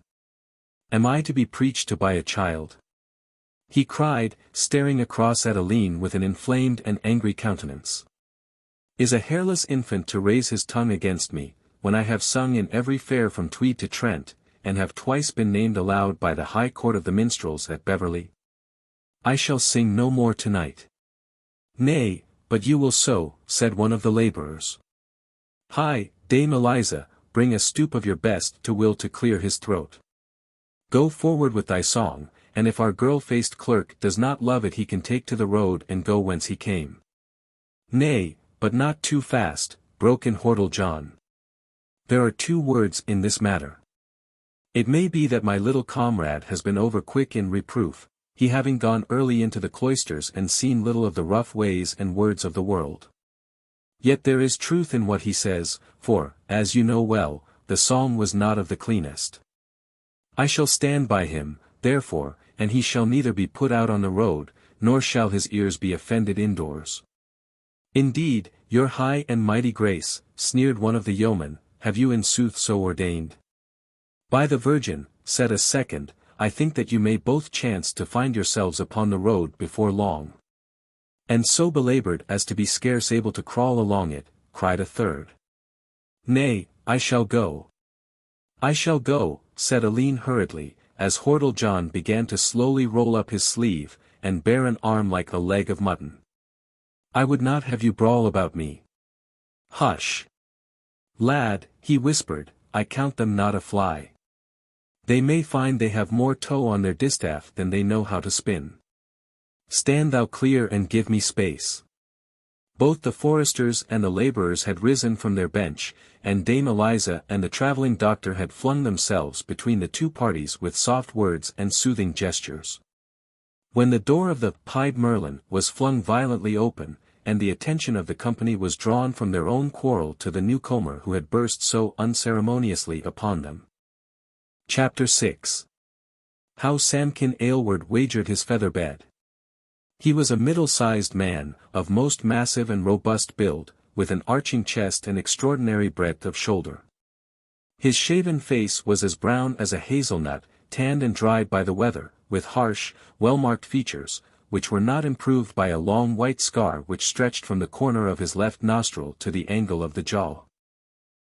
Am I to be preached to by a child? He cried, staring across at Alleyne with an inflamed and angry countenance. Is a hairless infant to raise his tongue against me, when I have sung in every fair from Tweed to Trent, and have twice been named aloud by the High Court of the Minstrels at Beverley? I shall sing no more tonight. Nay, but you will sew, said one of the labourers. Hi, Dame Eliza, bring a stoop of your best to Will to clear his throat. Go forward with thy song, and if our girl-faced clerk does not love it he can take to the road and go whence he came. Nay, but not too fast, broke in Hordle John. There are 2 words in this matter. It may be that my little comrade has been over quick in reproof, he having gone early into the cloisters and seen little of the rough ways and words of the world. Yet there is truth in what he says, for, as you know well, the song was not of the cleanest. I shall stand by him, therefore, and he shall neither be put out on the road, nor shall his ears be offended indoors. Indeed, your high and mighty grace, sneered one of the yeomen, have you in sooth so ordained? By the Virgin, said a second, I think that you may both chance to find yourselves upon the road before long. And so belaboured as to be scarce able to crawl along it, cried a third. Nay, I shall go. I shall go, said Alleyne hurriedly, as Hordle John began to slowly roll up his sleeve, and bare an arm like a leg of mutton. I would not have you brawl about me. Hush. Lad, he whispered, I count them not a fly. They may find they have more tow on their distaff than they know how to spin. Stand thou clear and give me space. Both the foresters and the labourers had risen from their bench, and Dame Eliza and the travelling doctor had flung themselves between the 2 parties with soft words and soothing gestures. When the door of the Pied Merlin was flung violently open, and the attention of the company was drawn from their own quarrel to the newcomer who had burst so unceremoniously upon them. Chapter 6. How Samkin Aylward wagered his feather bed. He was a middle-sized man, of most massive and robust build, with an arching chest and extraordinary breadth of shoulder. His shaven face was as brown as a hazelnut, tanned and dried by the weather, with harsh, well-marked features, which were not improved by a long white scar which stretched from the corner of his left nostril to the angle of the jaw.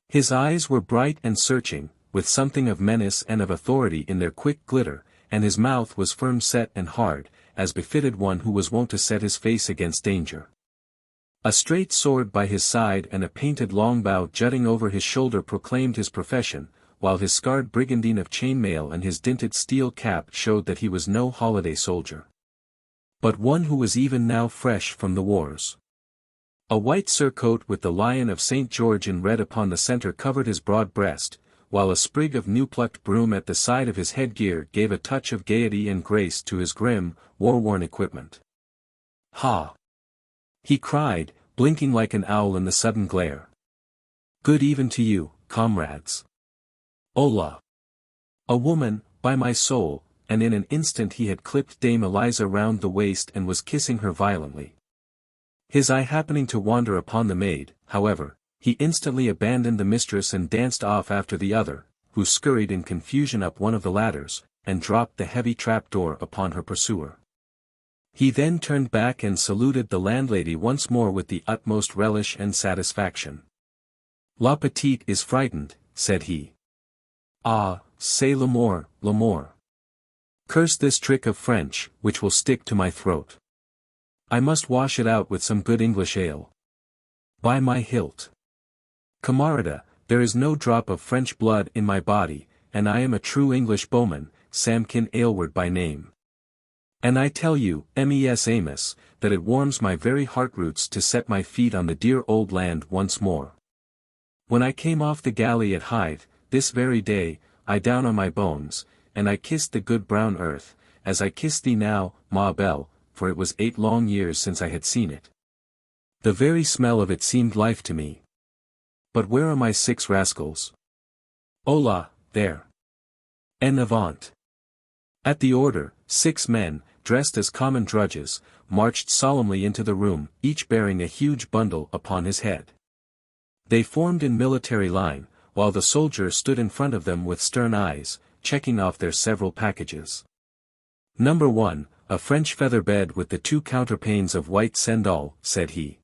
His eyes were bright and searching, with something of menace and of authority in their quick glitter, and his mouth was firm set and hard, as befitted one who was wont to set his face against danger. A straight sword by his side and a painted longbow jutting over his shoulder proclaimed his profession, while his scarred brigandine of chainmail and his dinted steel cap showed that he was no holiday soldier, but one who was even now fresh from the wars. A white surcoat with the lion of St. George in red upon the centre covered his broad breast, while a sprig of new-plucked broom at the side of his headgear gave a touch of gaiety and grace to his grim, war-worn equipment. Ha! He cried, blinking like an owl in the sudden glare. Good even to you, comrades. Hola! A woman, by my soul, and in an instant he had clipped Dame Eliza round the waist and was kissing her violently. His eye happening to wander upon the maid, however, he instantly abandoned the mistress and danced off after the other, who scurried in confusion up one of the ladders, and dropped the heavy trap-door upon her pursuer. He then turned back and saluted the landlady once more with the utmost relish and satisfaction. La petite is frightened, said he. Ah, c'est l'amour, l'amour. Curse this trick of French, which will stick to my throat. I must wash it out with some good English ale. By my hilt. Camarada, there is no drop of French blood in my body, and I am a true English bowman, Samkin Aylward by name. And I tell you, mes Amos, that it warms my very heart-roots to set my feet on the dear old land once more. When I came off the galley at Hythe, this very day, I down on my bones, and I kissed the good brown earth, as I kiss thee now, Maude, for it was 8 long years since I had seen it. The very smell of it seemed life to me. But where are my 6 rascals? Hola, there. En avant. At the order, 6 men, dressed as common drudges, marched solemnly into the room, each bearing a huge bundle upon his head. They formed in military line, while the soldier stood in front of them with stern eyes, checking off their several packages. Number 1, a French feather bed with the 2 counterpanes of white sendal, said he.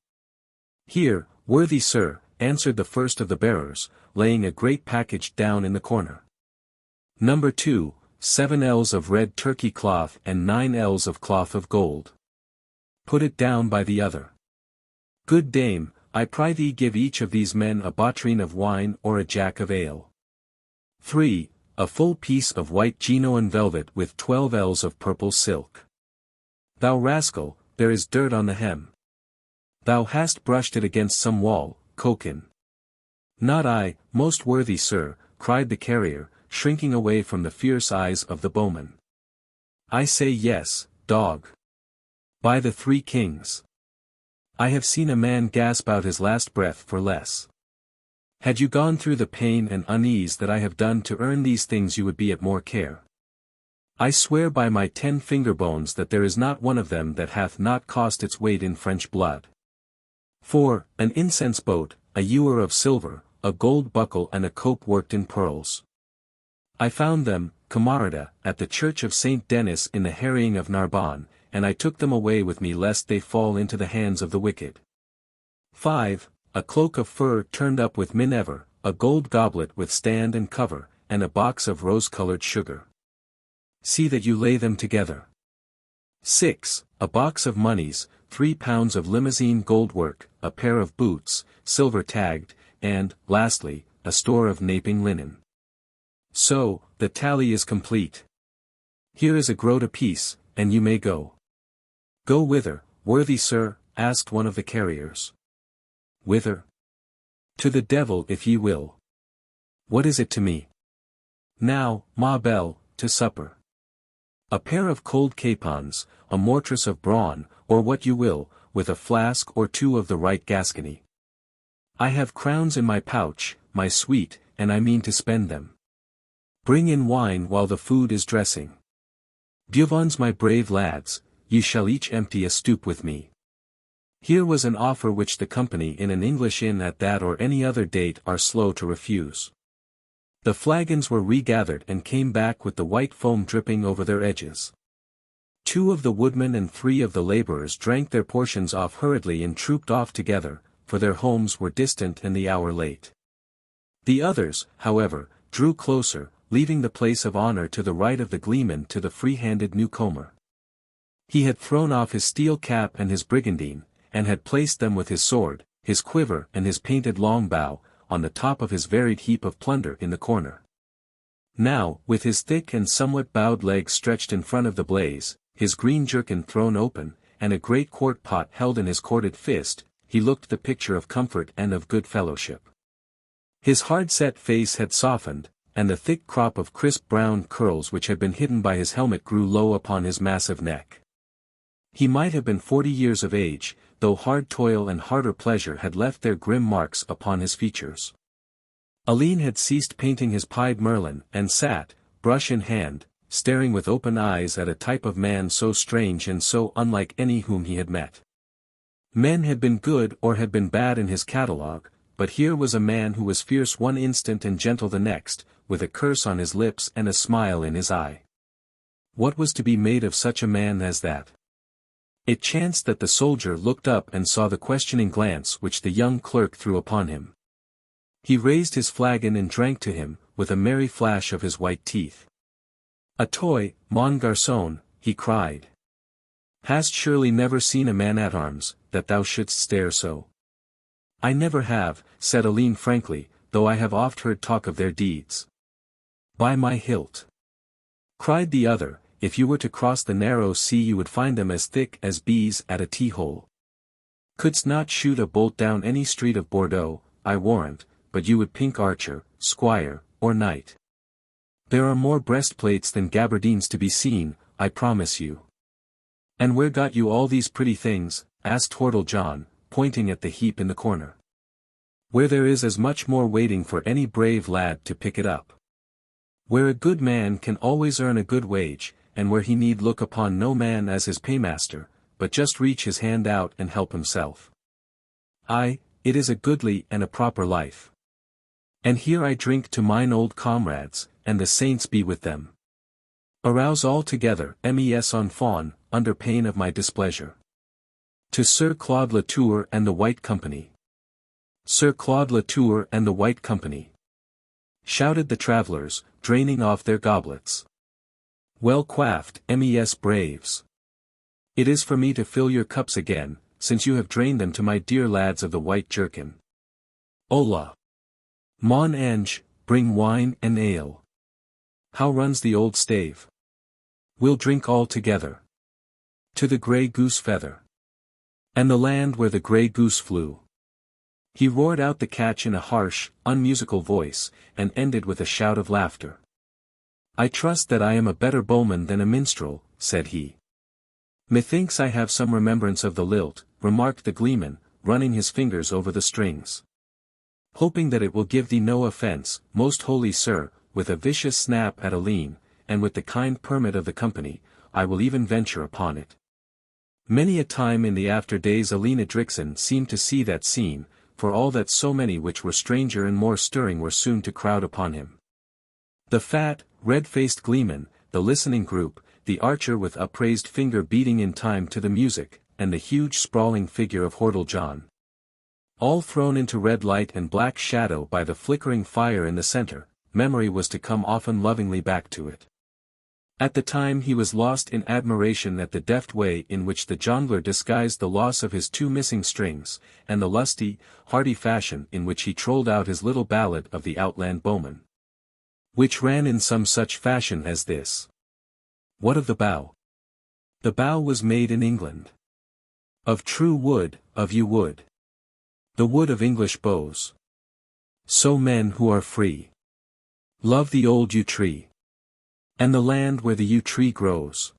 Here, worthy sir, answered the first of the bearers, laying a great package down in the corner. Number 2, 7 ells of red Turkey cloth and 9 ells of cloth of gold. Put it down by the other. Good dame, I pry thee give each of these men a bottrine of wine or a jack of ale. 3. A full piece of white Genoan velvet with 12 ells of purple silk. Thou rascal, there is dirt on the hem. Thou hast brushed it against some wall, Coken. Not I, most worthy sir, cried the carrier, shrinking away from the fierce eyes of the bowman. I say yes, dog. By the three kings. I have seen a man gasp out his last breath for less. Had you gone through the pain and unease that I have done to earn these things you would be at more care. I swear by my 10 finger bones that there is not one of them that hath not cost its weight in French blood. 4. An incense boat, a ewer of silver, a gold buckle and a cope worked in pearls. I found them, camarada, at the church of Saint Denis in the harrying of Narbonne, and I took them away with me lest they fall into the hands of the wicked. 5. A cloak of fur turned up with minever, a gold goblet with stand and cover, and a box of rose-colored sugar. See that you lay them together. 6. A box of moneys, 3 pounds of Limousin gold work, a pair of boots, silver tagged, and, lastly, a store of naping linen. So, the tally is complete. Here is a groat apiece, and you may go. Go whither, worthy sir? Asked one of the carriers. Whither? To the devil if ye will. What is it to me? Now, ma belle, to supper. A pair of cold capons, a mortress of brawn, or what you will, with a flask or 2 of the right Gascony. I have crowns in my pouch, my sweet, and I mean to spend them. Bring in wine while the food is dressing. Buvons my brave lads, ye shall each empty a stoup with me. Here was an offer which the company in an English inn at that or any other date are slow to refuse. The flagons were regathered and came back with the white foam dripping over their edges. 2 of the woodmen and 3 of the labourers drank their portions off hurriedly and trooped off together, for their homes were distant and the hour late. The others, however, drew closer, leaving the place of honour to the right of the gleeman to the free-handed newcomer. He had thrown off his steel cap and his brigandine, and had placed them with his sword, his quiver and his painted longbow, on the top of his varied heap of plunder in the corner. Now, with his thick and somewhat bowed legs stretched in front of the blaze, his green jerkin thrown open, and a great quart pot held in his corded fist, he looked the picture of comfort and of good fellowship. His hard-set face had softened, and the thick crop of crisp brown curls which had been hidden by his helmet grew low upon his massive neck. He might have been 40 years of age, though hard toil and harder pleasure had left their grim marks upon his features. Alleyne had ceased painting his Pied Merlin, and sat, brush in hand, staring with open eyes at a type of man so strange and so unlike any whom he had met. Men had been good or had been bad in his catalogue, but here was a man who was fierce one instant and gentle the next, with a curse on his lips and a smile in his eye. What was to be made of such a man as that? It chanced that the soldier looked up and saw the questioning glance which the young clerk threw upon him. He raised his flagon and drank to him, with a merry flash of his white teeth. "A toy, mon garçon," he cried. "Hast surely never seen a man at arms, that thou shouldst stare so?" "I never have," said Alleyne frankly, "though I have oft heard talk of their deeds." "By my hilt!" cried the other, "if you were to cross the narrow sea you would find them as thick as bees at a tea-hole. Couldst not shoot a bolt down any street of Bordeaux, I warrant, but you would pink archer, squire, or knight. There are more breastplates than gabardines to be seen, I promise you." "And where got you all these pretty things?" asked Hordle John, pointing at the heap in the corner. "Where there is as much more waiting for any brave lad to pick it up. Where a good man can always earn a good wage, and where he need look upon no man as his paymaster, but just reach his hand out and help himself. Aye, it is a goodly and a proper life. And here I drink to mine old comrades, and the saints be with them. Arouse all together, mes enfants, under pain of my displeasure. To Sir Claude Latour and the White Company." "Sir Claude Latour and the White Company!" shouted the travellers, draining off their goblets. "Well quaffed, mes braves. It is for me to fill your cups again," since you have drained them to my dear lads of the white jerkin. Hola! Mon ange, bring wine and ale. How runs the old stave? We'll drink all together. To the grey goose feather. And the land where the grey goose flew. He roared out the catch in a harsh, unmusical voice, and ended with a shout of laughter. I trust that I am a better bowman than a minstrel, said he. Methinks I have some remembrance of the lilt, remarked the gleeman, running his fingers over the strings. Hoping that it will give thee no offence, most holy sir, with a vicious snap at Alleyne, and with the kind permit of the company, I will even venture upon it. Many a time in the after days Alleyne Edricson seemed to see that scene, for all that so many which were stranger and more stirring were soon to crowd upon him. The fat, red-faced gleeman, the listening group, the archer with upraised finger beating in time to the music, and the huge sprawling figure of Hordle John. All thrown into red light and black shadow by the flickering fire in the center, memory was to come often lovingly back to it. At the time he was lost in admiration at the deft way in which the jongleur disguised the loss of his 2 missing strings, and the lusty, hearty fashion in which he trolled out his little ballad of the outland bowman. Which ran in some such fashion as this. What of the bow? The bow was made in England. Of true wood, of yew wood. The wood of English bows. So men who are free love the old yew tree. And the land where the yew tree grows.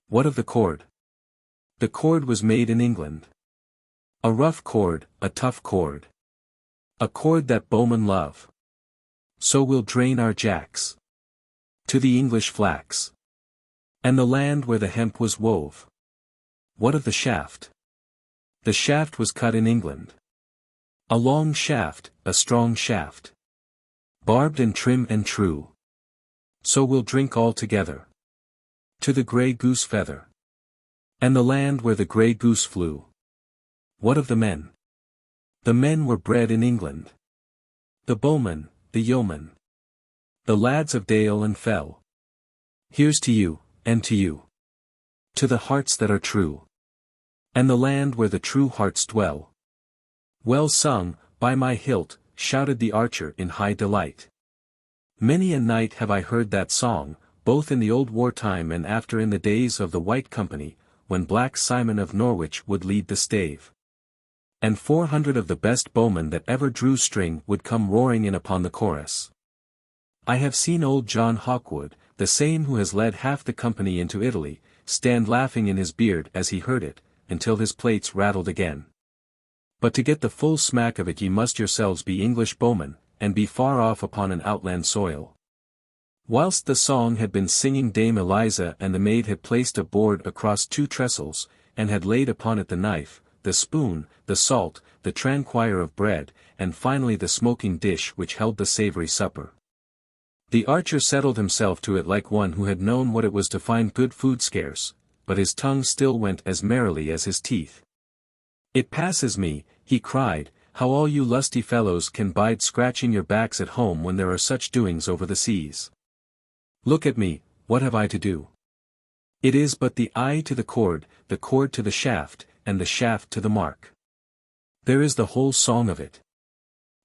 What of the cord? The cord was made in England. A rough cord, a tough cord. A cord that bowmen love. So we'll drain our jacks. To the English flax. And the land where the hemp was wove. What of the shaft? The shaft was cut in England. A long shaft, a strong shaft. Barbed and trim and true. So we'll drink all together. To the grey goose feather. And the land where the grey goose flew. What of the men? The men were bred in England. The bowmen, the yeomen. The lads of dale and fell. Here's to you, and to you. To the hearts that are true. And the land where the true hearts dwell. Well sung, by my hilt, shouted the archer in high delight. Many a night have I heard that song, both in the old war time and after in the days of the White Company, when Black Simon of Norwich would lead the stave. And 400 of the best bowmen that ever drew string would come roaring in upon the chorus. I have seen old John Hawkwood, the same who has led half the company into Italy, stand laughing in his beard as he heard it, until his plates rattled again. But to get the full smack of it ye must yourselves be English bowmen, and be far off upon an outland soil. Whilst the song had been singing, Dame Eliza and the maid had placed a board across 2 trestles, and had laid upon it the knife, the spoon, the salt, the tranquire of bread, and finally the smoking dish which held the savoury supper. The archer settled himself to it like one who had known what it was to find good food scarce, but his tongue still went as merrily as his teeth. It passes me, he cried, how all you lusty fellows can bide scratching your backs at home when there are such doings over the seas. Look at me, what have I to do? It is but the eye to the cord to the shaft, and the shaft to the mark. There is the whole song of it.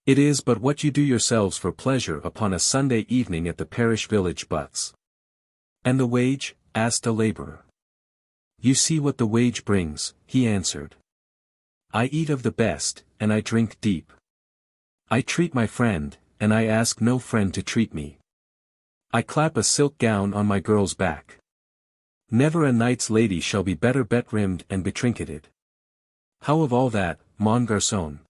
It is but what you do yourselves for pleasure upon a Sunday evening at the parish village butts. And the wage? Asked a labourer. You see what the wage brings, he answered. I eat of the best, and I drink deep. I treat my friend, and I ask no friend to treat me. I clap a silk gown on my girl's back. Never a knight's lady shall be better bet-rimmed and betrinketed. How of all that, mon garçon?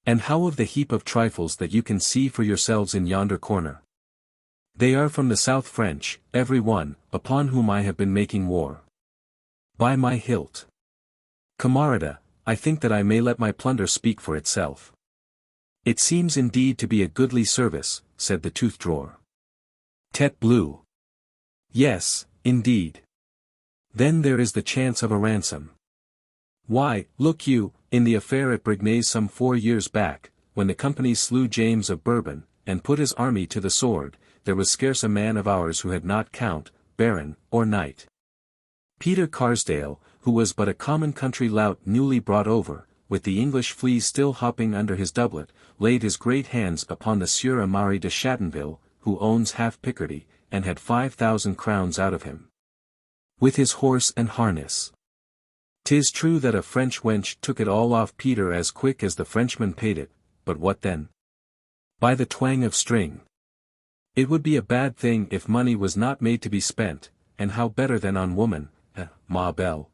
And how of the heap of trifles that you can see for yourselves in yonder corner? They are from the South French, every one, upon whom I have been making war. By my hilt. Camarada, I think that I may let my plunder speak for itself. It seems indeed to be a goodly service, said the tooth-drawer. Tete bleu. Yes, indeed. Then there is the chance of a ransom. Why, look you, in the affair at Brignais some 4 years back, when the company slew James of Bourbon, and put his army to the sword, there was scarce a man of ours who had not count, baron, or knight. Peter Carsdale, who was but a common country lout newly brought over, with the English fleas still hopping under his doublet, laid his great hands upon the Sieur Amaury de Chatonville, who owns half Picardy, and had 5,000 crowns out of him. With his horse and harness. 'Tis true that a French wench took it all off Peter as quick as the Frenchman paid it, but what then? By the twang of string. It would be a bad thing if money was not made to be spent, and how better than on woman, ma belle.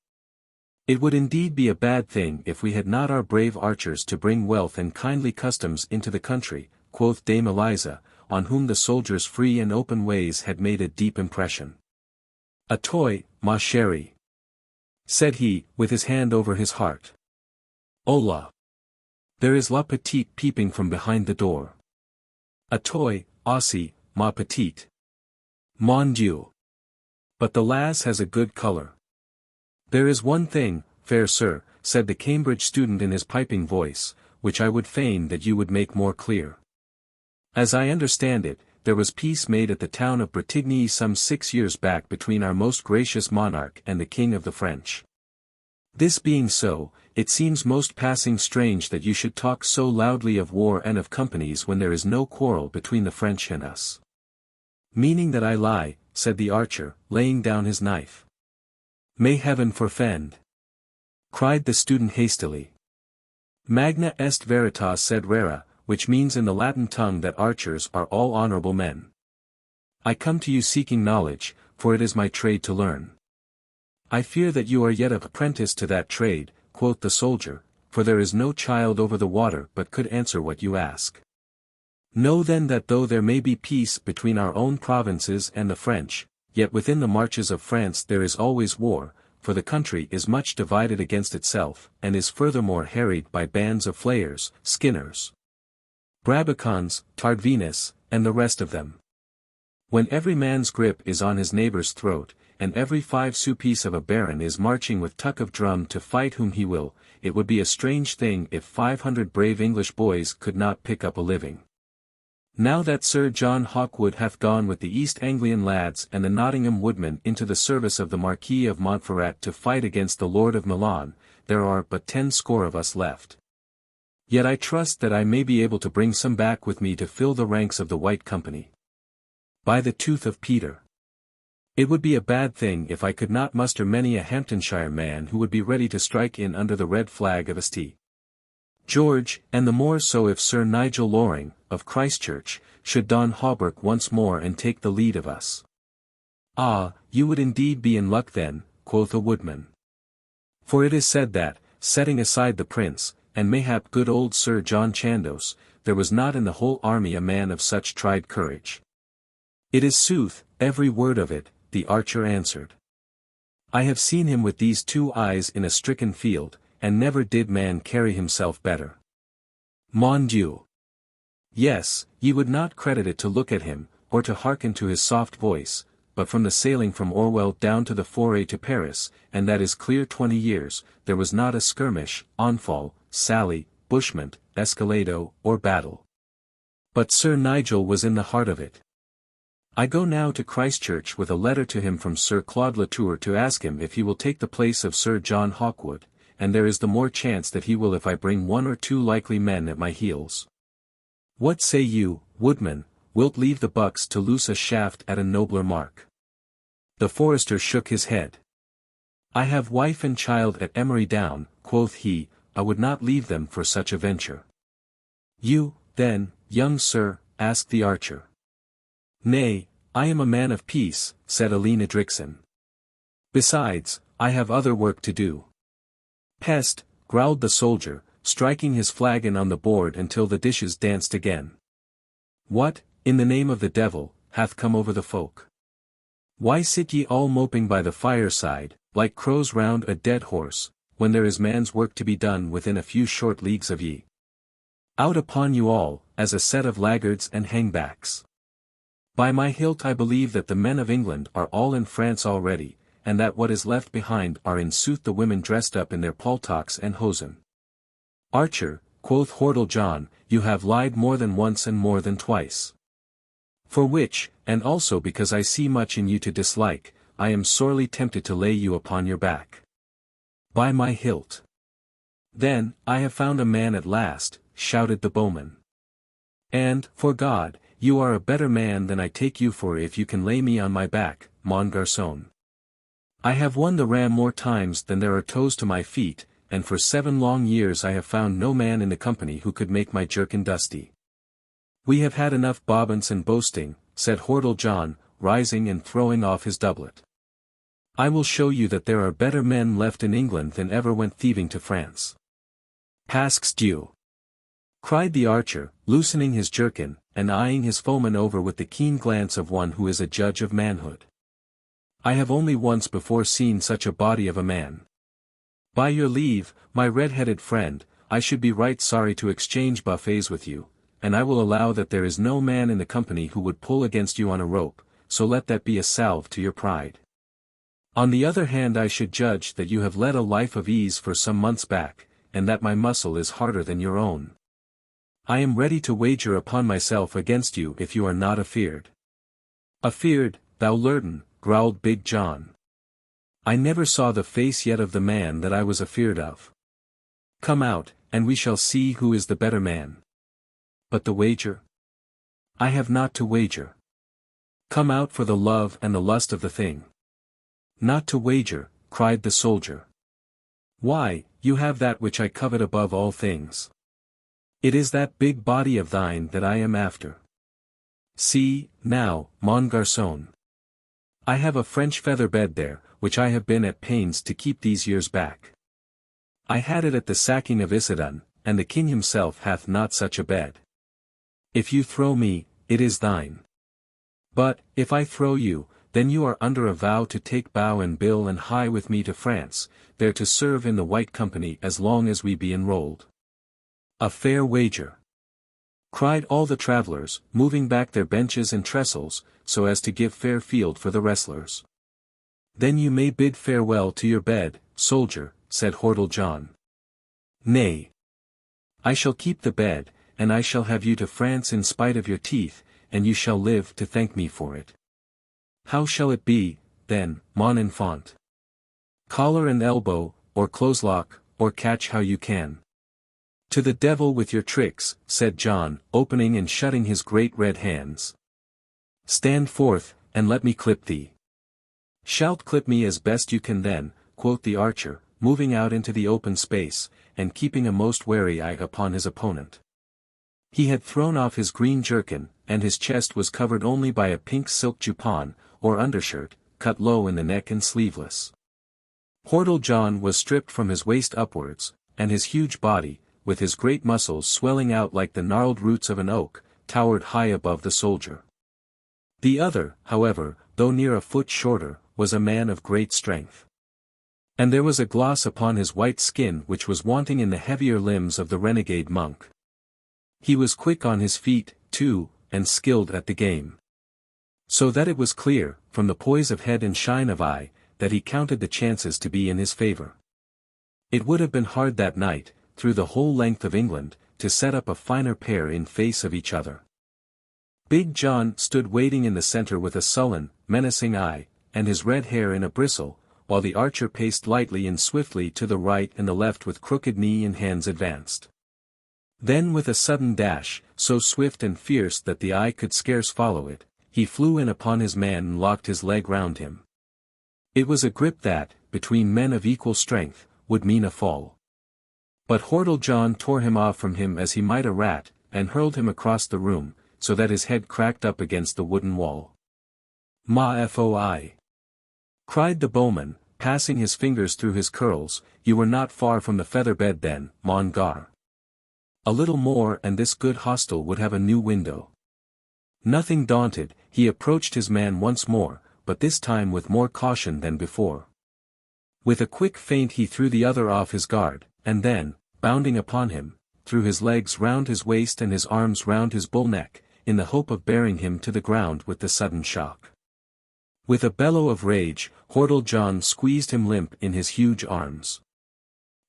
It would indeed be a bad thing if we had not our brave archers to bring wealth and kindly customs into the country, quoth Dame Eliza, on whom the soldiers' free and open ways had made a deep impression. A toy, ma chérie, said he, with his hand over his heart. Hola! There is la petite peeping from behind the door. A toy, aussi, ma petite. Mon Dieu! But the lass has a good colour. There is one thing, fair sir, said the Cambridge student in his piping voice, which I would fain that you would make more clear. As I understand it, there was peace made at the town of Bretigny some 6 years back between our most gracious monarch and the King of the French. This being so, it seems most passing strange that you should talk so loudly of war and of companies when there is no quarrel between the French and us. Meaning that I lie, said the archer, laying down his knife. May heaven forfend! Cried the student hastily. Magna est veritas sed rara, which means in the Latin tongue that archers are all honorable men. I come to you seeking knowledge, for it is my trade to learn. I fear that you are yet apprentice to that trade, quoth the soldier, for there is no child over the water but could answer what you ask. Know then that though there may be peace between our own provinces and the French, yet within the marches of France there is always war, for the country is much divided against itself, and is furthermore harried by bands of flayers, skinners, Brabacons, Tardvinis, and the rest of them. When every man's grip is on his neighbour's throat, and every 5-sou piece of a baron is marching with tuck of drum to fight whom he will, it would be a strange thing if 500 brave English boys could not pick up a living. Now that Sir John Hawkwood hath gone with the East Anglian lads and the Nottingham woodmen into the service of the Marquis of Montferrat to fight against the Lord of Milan, there are but 10 score of us left. Yet I trust that I may be able to bring some back with me to fill the ranks of the White Company. By the tooth of Peter! It would be a bad thing if I could not muster many a Hamptonshire man who would be ready to strike in under the red flag of St. George, and the more so if Sir Nigel Loring, of Christchurch, should don hauberk once more and take the lead of us. Ah, you would indeed be in luck then, quoth a woodman. For it is said that, setting aside the prince, and mayhap good old Sir John Chandos, there was not in the whole army a man of such tried courage. It is sooth, every word of it, the archer answered. I have seen him with these 2 eyes in a stricken field, and never did man carry himself better. Mon Dieu! Yes, ye would not credit it to look at him, or to hearken to his soft voice, but from the sailing from Orwell down to the foray to Paris, and that is clear 20 years, there was not a skirmish, onfall, sally, bushment, escalado, or battle. But Sir Nigel was in the heart of it. I go now to Christchurch with a letter to him from Sir Claude Latour to ask him if he will take the place of Sir John Hawkwood, and there is the more chance that he will if I bring 1 or 2 likely men at my heels. What say you, woodman, wilt leave the bucks to loose a shaft at a nobler mark? The forester shook his head. I have wife and child at Emery Down, quoth he, I would not leave them for such a venture. You, then, young sir, asked the archer. Nay, I am a man of peace, said Alleyne Edricson. Besides, I have other work to do. Pest, growled the soldier, striking his flagon on the board until the dishes danced again. What, in the name of the devil, hath come over the folk? Why sit ye all moping by the fireside, like crows round a dead horse, when there is man's work to be done within a few short leagues of ye? Out upon you all, as a set of laggards and hangbacks. By my hilt I believe that the men of England are all in France already, and that what is left behind are in sooth the women dressed up in their paltocks and hosen. Archer, quoth Hordle John, you have lied more than once and more than twice. For which, and also because I see much in you to dislike, I am sorely tempted to lay you upon your back. By my hilt. Then, I have found a man at last, shouted the bowman. And, for God, you are a better man than I take you for if you can lay me on my back, mon garçon. I have won the ram more times than there are toes to my feet, and for 7 long years I have found no man in the company who could make my jerkin dusty. We have had enough bobbance and boasting, said Hordle John, rising and throwing off his doublet. I will show you that there are better men left in England than ever went thieving to France. Pasques Dieu! Cried the archer, loosening his jerkin, and eyeing his foeman over with the keen glance of one who is a judge of manhood. I have only once before seen such a body of a man. By your leave, my red-headed friend, I should be right sorry to exchange buffets with you, and I will allow that there is no man in the company who would pull against you on a rope, so let that be a salve to your pride. On the other hand, I should judge that you have led a life of ease for some months back, and that my muscle is harder than your own. I am ready to wager upon myself against you if you are not afeard. Afeard, thou lurden, growled Big John. I never saw the face yet of the man that I was afeard of. Come out, and we shall see who is the better man. But the wager? I have not to wager. Come out for the love and the lust of the thing. Not to wager, cried the soldier. Why, you have that which I covet above all things. It is that big body of thine that I am after. See, now, mon garçon. I have a French feather bed there, which I have been at pains to keep these years back. I had it at the sacking of Issoudun, and the king himself hath not such a bed. If you throw me, it is thine. But, if I throw you, then you are under a vow to take bow and bill and hie with me to France, there to serve in the White Company as long as we be enrolled. A fair wager! Cried all the travellers, moving back their benches and trestles, so as to give fair field for the wrestlers. Then you may bid farewell to your bed, soldier, said Hordle John. Nay. I shall keep the bed, and I shall have you to France in spite of your teeth, and you shall live to thank me for it. How shall it be, then, mon enfant? Collar and elbow, or close-lock, or catch how you can. To the devil with your tricks, said John, opening and shutting his great red hands. Stand forth, and let me clip thee. Shalt clip me as best you can then, quoth the archer, moving out into the open space, and keeping a most wary eye upon his opponent. He had thrown off his green jerkin, and his chest was covered only by a pink silk jupon, or undershirt, cut low in the neck and sleeveless. Hordle John was stripped from his waist upwards, and his huge body, with his great muscles swelling out like the gnarled roots of an oak, towered high above the soldier. The other, however, though near a foot shorter, was a man of great strength. And there was a gloss upon his white skin which was wanting in the heavier limbs of the renegade monk. He was quick on his feet, too, and skilled at the game. So that it was clear, from the poise of head and shine of eye, that he counted the chances to be in his favour. It would have been hard that night, through the whole length of England, to set up a finer pair in face of each other. Big John stood waiting in the centre with a sullen, menacing eye, and his red hair in a bristle, while the archer paced lightly and swiftly to the right and the left with crooked knee and hands advanced. Then with a sudden dash, so swift and fierce that the eye could scarce follow it, he flew in upon his man and locked his leg round him. It was a grip that, between men of equal strength, would mean a fall. But Hordle John tore him off from him as he might a rat, and hurled him across the room, so that his head cracked up against the wooden wall. Ma foi! Cried the bowman, passing his fingers through his curls, you were not far from the feather bed then, mon gar. A little more and this good hostel would have a new window. Nothing daunted, he approached his man once more, but this time with more caution than before. With a quick feint he threw the other off his guard, and then, bounding upon him, threw his legs round his waist and his arms round his bull neck, in the hope of bearing him to the ground with the sudden shock. With a bellow of rage, Hordle John squeezed him limp in his huge arms.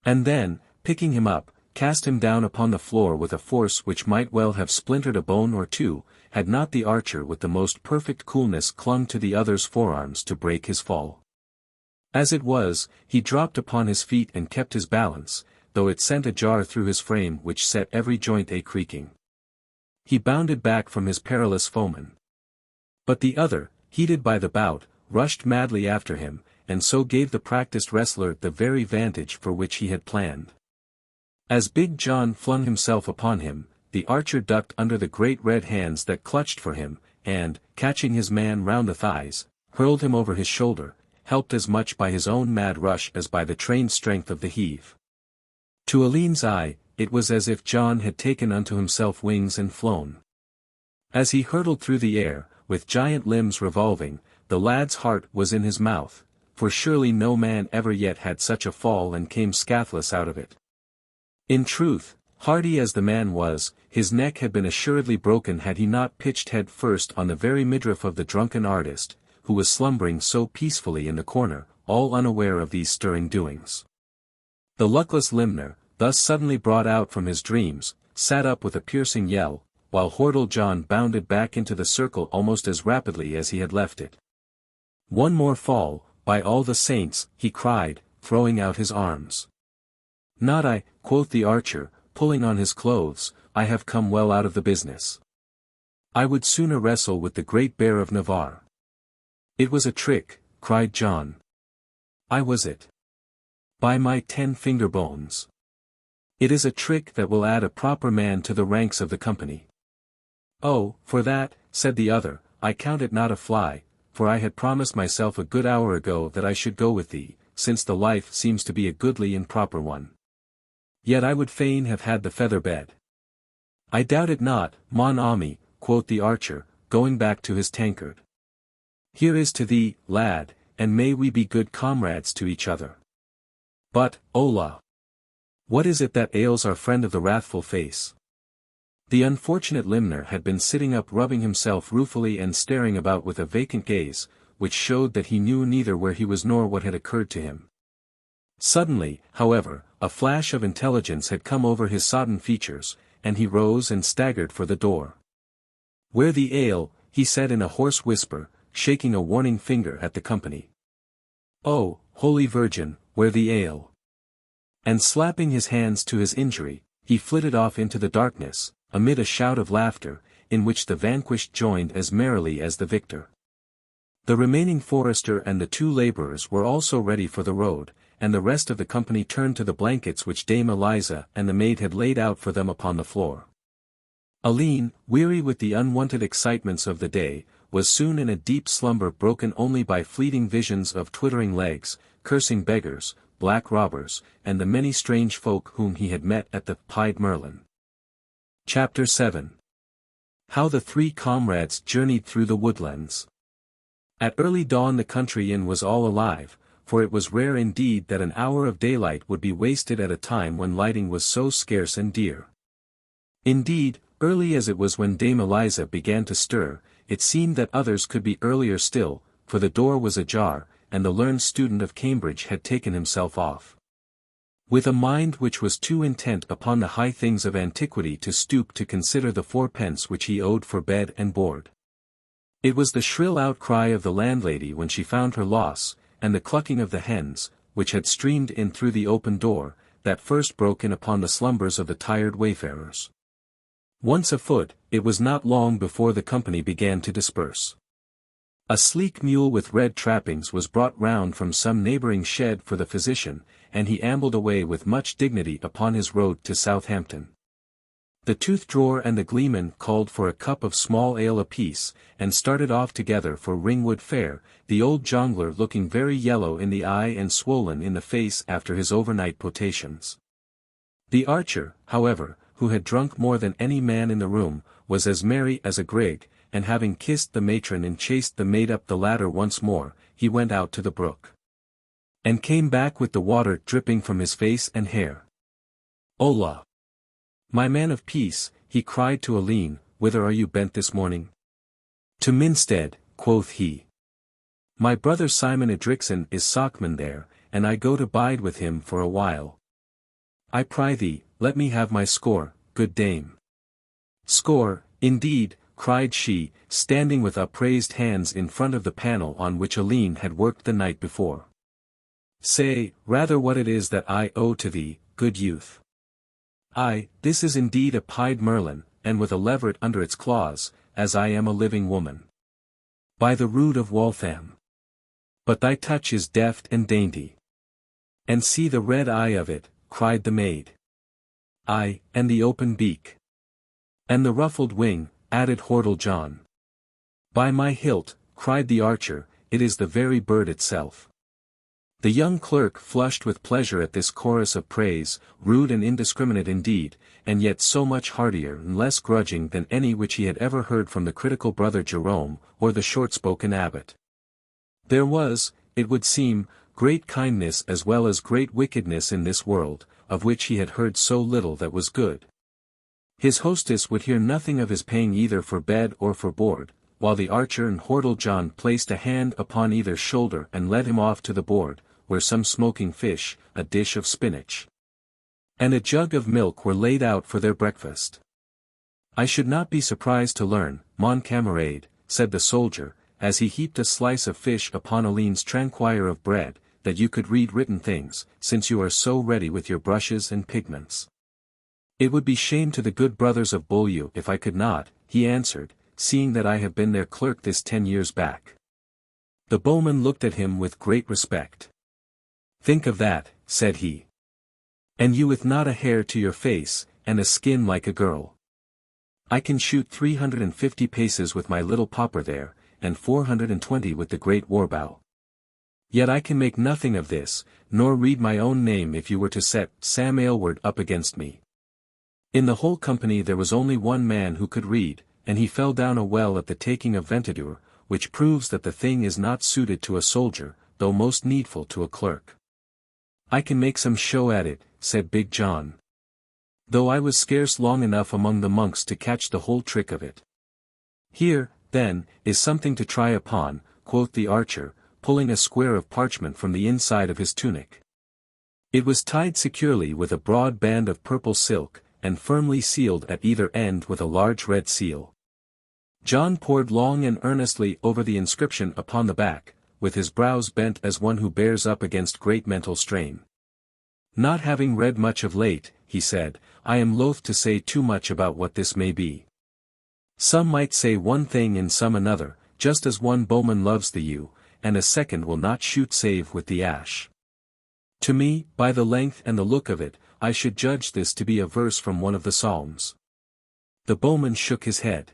And then, picking him up, cast him down upon the floor with a force which might well have splintered a bone or two, had not the archer with the most perfect coolness clung to the other's forearms to break his fall. As it was, he dropped upon his feet and kept his balance, though it sent a jar through his frame which set every joint a-creaking. He bounded back from his perilous foeman. But the other, heated by the bout, rushed madly after him, and so gave the practised wrestler the very vantage for which he had planned. As Big John flung himself upon him, the archer ducked under the great red hands that clutched for him, and, catching his man round the thighs, hurled him over his shoulder, helped as much by his own mad rush as by the trained strength of the heave. To Alleyne's eye, it was as if John had taken unto himself wings and flown. As he hurtled through the air, with giant limbs revolving, the lad's heart was in his mouth, for surely no man ever yet had such a fall and came scathless out of it. In truth, hardy as the man was, his neck had been assuredly broken had he not pitched head first on the very midriff of the drunken artist, who was slumbering so peacefully in the corner, all unaware of these stirring doings. The luckless limner, thus suddenly brought out from his dreams, sat up with a piercing yell, while Hordle John bounded back into the circle almost as rapidly as he had left it. "One more fall, by all the saints," he cried, throwing out his arms. "Not I," quoth the archer, pulling on his clothes, "I have come well out of the business. I would sooner wrestle with the great bear of Navarre." "It was a trick," cried John. "I was it. By my 10 finger bones. It is a trick that will add a proper man to the ranks of the company." "Oh, for that," said the other, "I count it not a fly, for I had promised myself a good hour ago that I should go with thee, since the life seems to be a goodly and proper one. Yet I would fain have had the feather bed." "I doubt it not, mon ami," quoth the archer, going back to his tankard. "Here is to thee, lad, and may we be good comrades to each other. But, Ola! What is it that ails our friend of the wrathful face?" The unfortunate limner had been sitting up rubbing himself ruefully and staring about with a vacant gaze, which showed that he knew neither where he was nor what had occurred to him. Suddenly, however, a flash of intelligence had come over his sodden features, and he rose and staggered for the door. "Where the ale," he said in a hoarse whisper, shaking a warning finger at the company. "Oh, Holy Virgin, where the ale?" And slapping his hands to his injury, he flitted off into the darkness, amid a shout of laughter, in which the vanquished joined as merrily as the victor. The remaining forester and the 2 labourers were also ready for the road, and the rest of the company turned to the blankets which Dame Eliza and the maid had laid out for them upon the floor. Alleyne, weary with the unwonted excitements of the day, was soon in a deep slumber broken only by fleeting visions of twittering legs, cursing beggars, black robbers, and the many strange folk whom he had met at the Pied Merlin. Chapter 7. How the 3 comrades journeyed through the woodlands. At early dawn the country inn was all alive, for it was rare indeed that an hour of daylight would be wasted at a time when lighting was so scarce and dear. Indeed, early as it was when Dame Eliza began to stir, it seemed that others could be earlier still, for the door was ajar, and the learned student of Cambridge had taken himself off. With a mind which was too intent upon the high things of antiquity to stoop to consider the 4 pence which he owed for bed and board. It was the shrill outcry of the landlady when she found her loss, and the clucking of the hens, which had streamed in through the open door, that first broke in upon the slumbers of the tired wayfarers. Once afoot, it was not long before the company began to disperse. A sleek mule with red trappings was brought round from some neighbouring shed for the physician, and he ambled away with much dignity upon his road to Southampton. The tooth-drawer and the gleeman called for a cup of small ale apiece, and started off together for Ringwood Fair, the old jongler looking very yellow in the eye and swollen in the face after his overnight potations. The archer, however, who had drunk more than any man in the room, was as merry as a grig, and having kissed the matron and chased the maid up the ladder once more, he went out to the brook. And came back with the water dripping from his face and hair. "Ola! My man of peace," he cried to Alleyne, "whither are you bent this morning?" "To Minstead," quoth he. "My brother Simon Edricson is socman there, and I go to bide with him for a while. I pry thee, let me have my score, good dame." "Score, indeed," cried she, standing with upraised hands in front of the panel on which Alleyne had worked the night before. Say, rather what it is that I owe to thee, good youth. Ay, this is indeed a Pied Merlin, and with a leveret under its claws, as I am a living woman. By the rood of Waltham. But thy touch is deft and dainty. And see the red eye of it, cried the maid. Ay, and the open beak. And the ruffled wing, added Hordle John. By my hilt, cried the archer, it is the very bird itself. The young clerk flushed with pleasure at this chorus of praise, rude and indiscriminate indeed, and yet so much heartier and less grudging than any which he had ever heard from the critical brother Jerome, or the short-spoken abbot. There was, it would seem, great kindness as well as great wickedness in this world, of which he had heard so little that was good. His hostess would hear nothing of his paying either for bed or for board, while the archer and Hordle John placed a hand upon either shoulder and led him off to the board, where some smoking fish, a dish of spinach, and a jug of milk were laid out for their breakfast. I should not be surprised to learn, mon camarade, said the soldier, as he heaped a slice of fish upon Alleyne's tranquire of bread, that you could read written things, since you are so ready with your brushes and pigments. It would be shame to the good brothers of Beaulieu if I could not, he answered, seeing that I have been their clerk this 10 years back. The bowman looked at him with great respect. Think of that, said he. And you with not a hair to your face, and a skin like a girl. I can shoot 350 paces with my little popper there, and 420 with the great warbow. Yet I can make nothing of this, nor read my own name if you were to set Sam Aylward up against me. In the whole company there was only one man who could read, and he fell down a well at the taking of Ventadour, which proves that the thing is not suited to a soldier, though most needful to a clerk. I can make some show at it, said Big John. Though I was scarce long enough among the monks to catch the whole trick of it. Here, then, is something to try upon, quoth the archer, pulling a square of parchment from the inside of his tunic. It was tied securely with a broad band of purple silk, and firmly sealed at either end with a large red seal. John pored long and earnestly over the inscription upon the back, with his brows bent as one who bears up against great mental strain. Not having read much of late, he said, I am loath to say too much about what this may be. Some might say one thing and some another, just as one bowman loves the yew, and a second will not shoot save with the ash. To me, by the length and the look of it, I should judge this to be a verse from one of the Psalms. The bowman shook his head.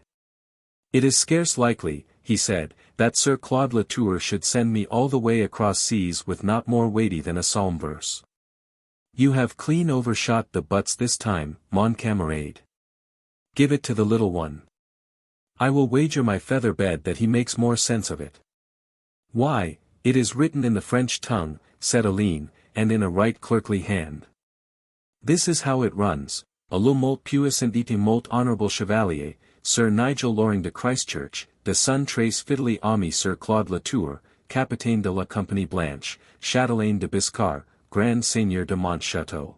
It is scarce likely, he said, that Sir Claude Latour should send me all the way across seas with not more weighty than a psalm verse. You have clean overshot the butts this time, mon camarade. Give it to the little one. I will wager my feather bed that he makes more sense of it. Why, it is written in the French tongue, said Alleyne, and in a right clerkly hand. This is how it runs, a le molt puissant et molt honorable chevalier, Sir Nigel Loring de Christchurch, de son très fidèle ami Sir Claude Latour, capitaine de la Compagnie Blanche, Châtelaine de Biscar, Grand Seigneur de Montchâteau.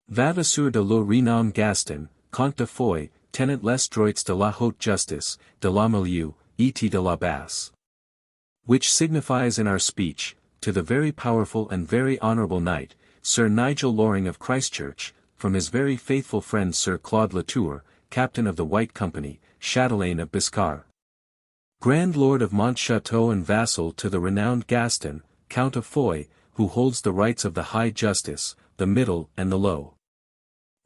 Vavasseur de le renommé Gaston, Comte de Foix, tenant les droits de la haute justice, de la milieu, et de la basse. Which signifies in our speech, to the very powerful and very honourable knight, Sir Nigel Loring of Christchurch, from his very faithful friend Sir Claude Latour, captain of the White Company, Châtelaine of Biscar. Grand Lord of Montchâteau and vassal to the renowned Gaston, Count of Foix, who holds the rights of the high justice, the middle and the low.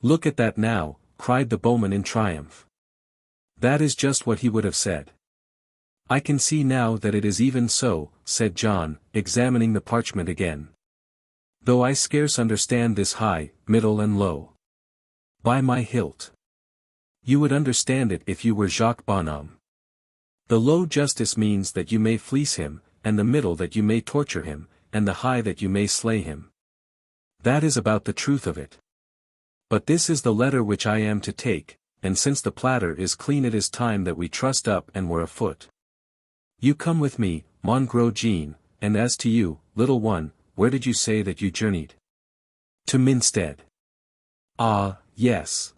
Look at that now, cried the bowman in triumph. That is just what he would have said. I can see now that it is even so, said John, examining the parchment again. Though I scarce understand this high, middle and low. By my hilt. You would understand it if you were Jacques Bonhomme. The low justice means that you may fleece him, and the middle that you may torture him, and the high that you may slay him. That is about the truth of it. But this is the letter which I am to take, and since the platter is clean it is time that we trussed up and were afoot. You come with me, mon gros Jean, and as to you, little one, where did you say that you journeyed? To Minstead. Ah, yes.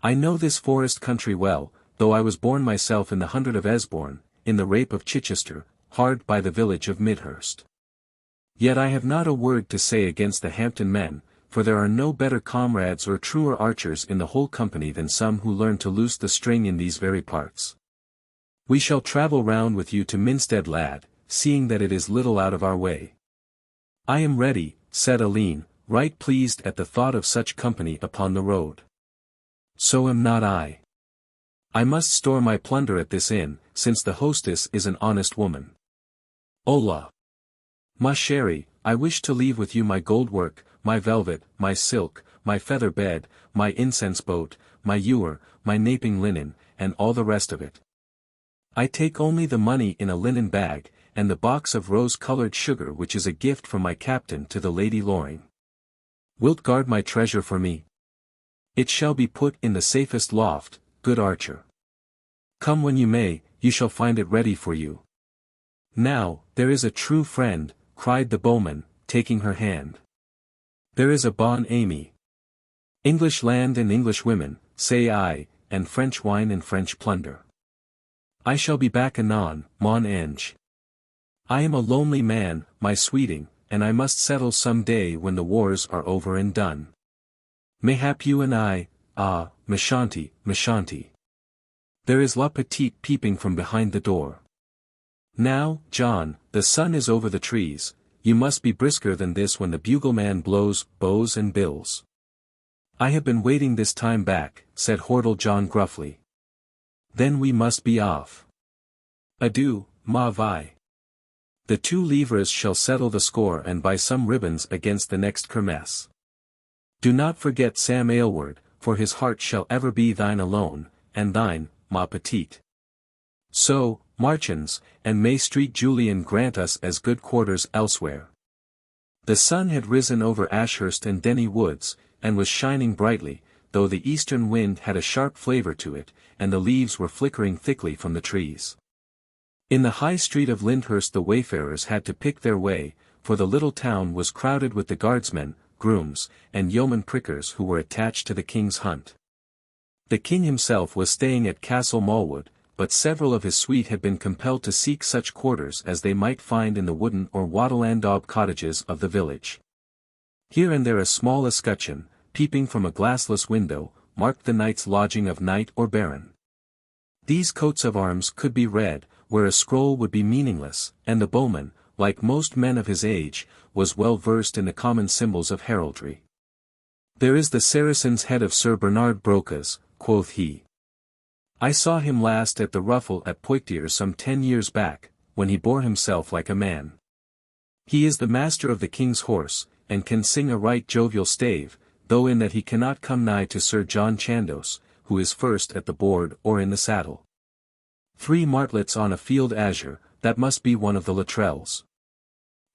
I know this forest country well, though I was born myself in the 100 of Esborne, in the rape of Chichester, hard by the village of Midhurst. Yet I have not a word to say against the Hampton men, for there are no better comrades or truer archers in the whole company than some who learn to loose the string in these very parts. We shall travel round with you to Minstead, lad, seeing that it is little out of our way. I am ready, said Alleyne, right pleased at the thought of such company upon the road. So am not I. I must store my plunder at this inn, since the hostess is an honest woman. Hola! Ma chérie, I wish to leave with you my gold work, my velvet, my silk, my feather bed, my incense boat, my ewer, my naping linen, and all the rest of it. I take only the money in a linen bag, and the box of rose-colored sugar which is a gift from my captain to the Lady Loring. Wilt guard my treasure for me? It shall be put in the safest loft, good archer. Come when you may, you shall find it ready for you. Now, there is a true friend, cried the bowman, taking her hand. There is a bonne amie. English land and English women, say I, and French wine and French plunder. I shall be back anon, mon ange. I am a lonely man, my sweeting, and I must settle some day when the wars are over and done. Mayhap you and I, Méchante. There is La Petite peeping from behind the door. Now, John, the sun is over the trees, you must be brisker than this when the bugleman blows bows and bills. I have been waiting this time back, said Hordle John gruffly. Then we must be off. Adieu, ma vie. The 2 livres shall settle the score and buy some ribbons against the next kermesse. Do not forget Sam Aylward, for his heart shall ever be thine alone, and thine, ma petite. So, marchons, and may Street Julian grant us as good quarters elsewhere. The sun had risen over Ashurst and Denny Woods, and was shining brightly, though the eastern wind had a sharp flavour to it, and the leaves were flickering thickly from the trees. In the high street of Lyndhurst the wayfarers had to pick their way, for the little town was crowded with the guardsmen, grooms, and yeoman prickers who were attached to the king's hunt. The king himself was staying at Castle Maude, but several of his suite had been compelled to seek such quarters as they might find in the wooden or wattle-and daub cottages of the village. Here and there a small escutcheon, peeping from a glassless window, marked the knight's lodging of knight or baron. These coats of arms could be read, where a scroll would be meaningless, and the bowman, like most men of his age, was well versed in the common symbols of heraldry. There is the Saracen's head of Sir Bernard Brocas, quoth he. I saw him last at the ruffle at Poictiers some 10 years back, when he bore himself like a man. He is the master of the king's horse, and can sing a right jovial stave, though in that he cannot come nigh to Sir John Chandos, who is first at the board or in the saddle. 3 martlets on a field azure, that must be one of the Luttrells.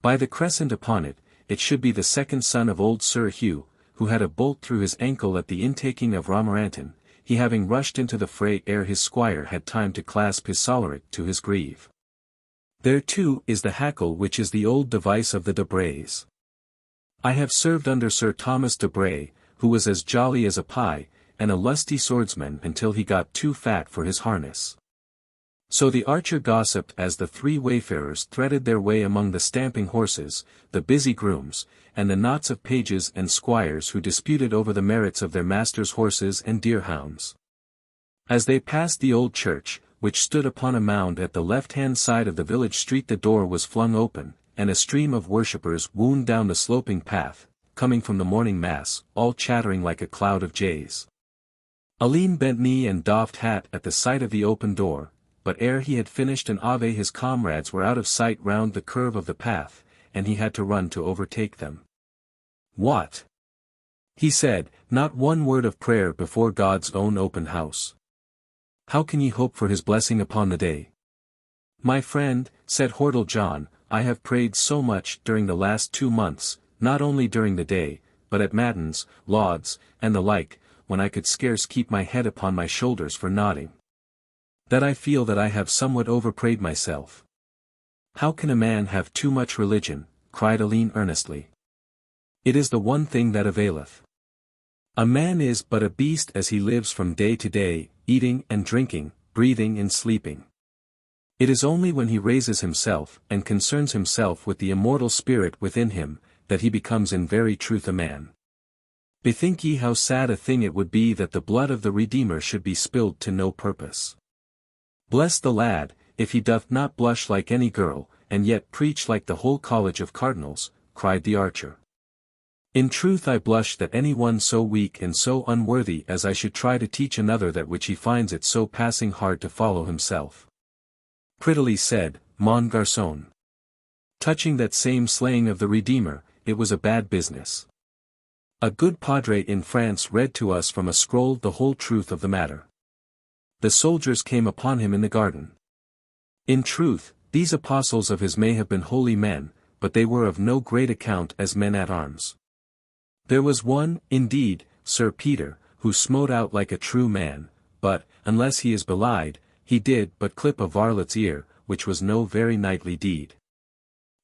By the crescent upon it, it should be the second son of old Sir Hugh, who had a bolt through his ankle at the intaking of Romorantin, he having rushed into the fray ere his squire had time to clasp his solaric to his greave. There too is the hackle which is the old device of the de Brays. I have served under Sir Thomas de Bray, who was as jolly as a pie, and a lusty swordsman until he got too fat for his harness. So the archer gossiped as the 3 wayfarers threaded their way among the stamping horses, the busy grooms, and the knots of pages and squires who disputed over the merits of their masters' horses and deerhounds. As they passed the old church, which stood upon a mound at the left-hand side of the village street, the door was flung open, and a stream of worshippers wound down the sloping path, coming from the morning mass, all chattering like a cloud of jays. Alleyne bent knee and doffed hat at the sight of the open door, but ere he had finished an ave his comrades were out of sight round the curve of the path, and he had to run to overtake them. What? He said, not one word of prayer before God's own open house. How can ye hope for his blessing upon the day? My friend, said Hordle John, I have prayed so much during the last 2 months, not only during the day, but at matins, lauds, and the like, when I could scarce keep my head upon my shoulders for nodding, that I feel that I have somewhat overprayed myself. How can a man have too much religion? Cried Alleyne earnestly. It is the one thing that availeth. A man is but a beast as he lives from day to day, eating and drinking, breathing and sleeping. It is only when he raises himself and concerns himself with the immortal spirit within him, that he becomes in very truth a man. Bethink ye how sad a thing it would be that the blood of the Redeemer should be spilled to no purpose. Bless the lad, if he doth not blush like any girl, and yet preach like the whole college of cardinals, cried the archer. In truth I blush that any one so weak and so unworthy as I should try to teach another that which he finds it so passing hard to follow himself. Prettily said, mon garçon. Touching that same slaying of the Redeemer, it was a bad business. A good padre in France read to us from a scroll the whole truth of the matter. The soldiers came upon him in the garden. In truth, these apostles of his may have been holy men, but they were of no great account as men at arms. There was one, indeed, Sir Peter, who smote out like a true man, but, unless he is belied, he did but clip a varlet's ear, which was no very knightly deed.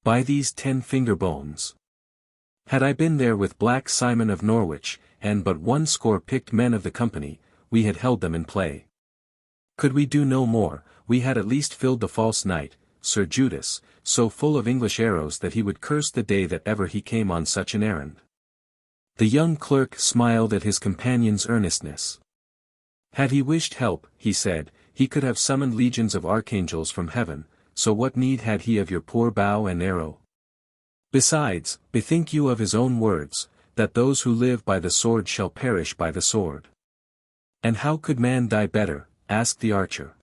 By these 10 finger bones. Had I been there with Black Simon of Norwich, and but 1 picked men of the company, we had held them in play. Could we do no more, we had at least filled the false knight, Sir Judas, so full of English arrows that he would curse the day that ever he came on such an errand. The young clerk smiled at his companion's earnestness. Had he wished help, he said, he could have summoned legions of archangels from heaven, so what need had he of your poor bow and arrow? Besides, bethink you of his own words, that those who live by the sword shall perish by the sword. And how could man die better? Asked the archer.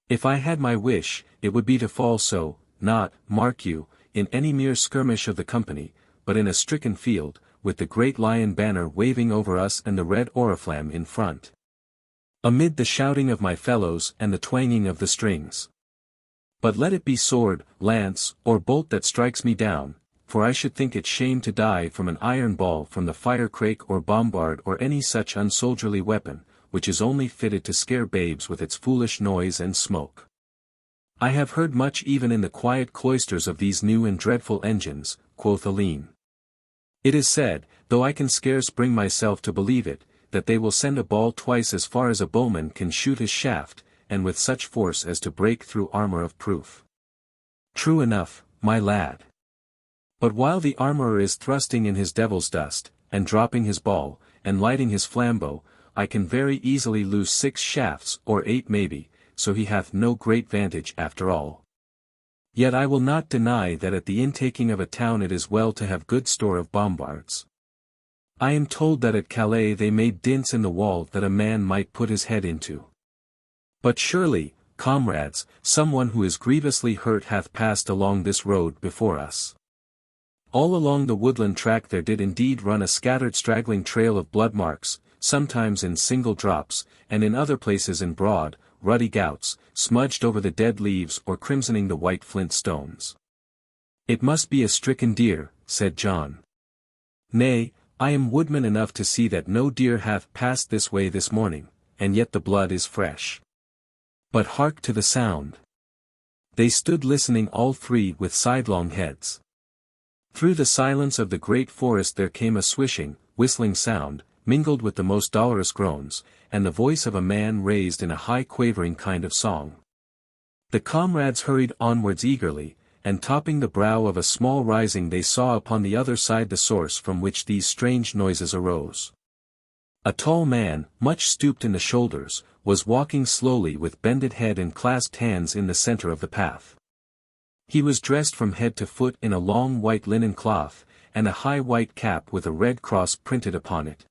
If I had my wish, it would be to fall so, not, mark you, in any mere skirmish of the company, but in a stricken field, with the great lion banner waving over us and the red oriflamme in front. Amid the shouting of my fellows and the twanging of the strings. But let it be sword, lance, or bolt that strikes me down, for I should think it shame to die from an iron ball from the firecrake or bombard or any such unsoldierly weapon, which is only fitted to scare babes with its foolish noise and smoke. I have heard much even in the quiet cloisters of these new and dreadful engines, quoth Alleyne. It is said, though I can scarce bring myself to believe it, that they will send a ball twice as far as a bowman can shoot his shaft, and with such force as to break through armor of proof. True enough, my lad. But while the armorer is thrusting in his devil's dust, and dropping his ball, and lighting his flambeau, I can very easily lose 6 shafts or 8 maybe, so he hath no great vantage after all. Yet I will not deny that at the intaking of a town it is well to have good store of bombards. I am told that at Calais they made dints in the wall that a man might put his head into. But surely, comrades, someone who is grievously hurt hath passed along this road before us. All along the woodland track there did indeed run a scattered straggling trail of blood marks, sometimes in single drops, and in other places in broad, ruddy gouts, smudged over the dead leaves or crimsoning the white flint stones. It must be a stricken deer, said John. Nay, I am woodman enough to see that no deer hath passed this way this morning, and yet the blood is fresh. But hark to the sound. They stood listening all 3 with sidelong heads. Through the silence of the great forest there came a swishing, whistling sound, mingled with the most dolorous groans, and the voice of a man raised in a high quavering kind of song. The comrades hurried onwards eagerly, and topping the brow of a small rising they saw upon the other side the source from which these strange noises arose. A tall man, much stooped in the shoulders, was walking slowly with bended head and clasped hands in the center of the path. He was dressed from head to foot in a long white linen cloth, and a high white cap with a red cross printed upon it.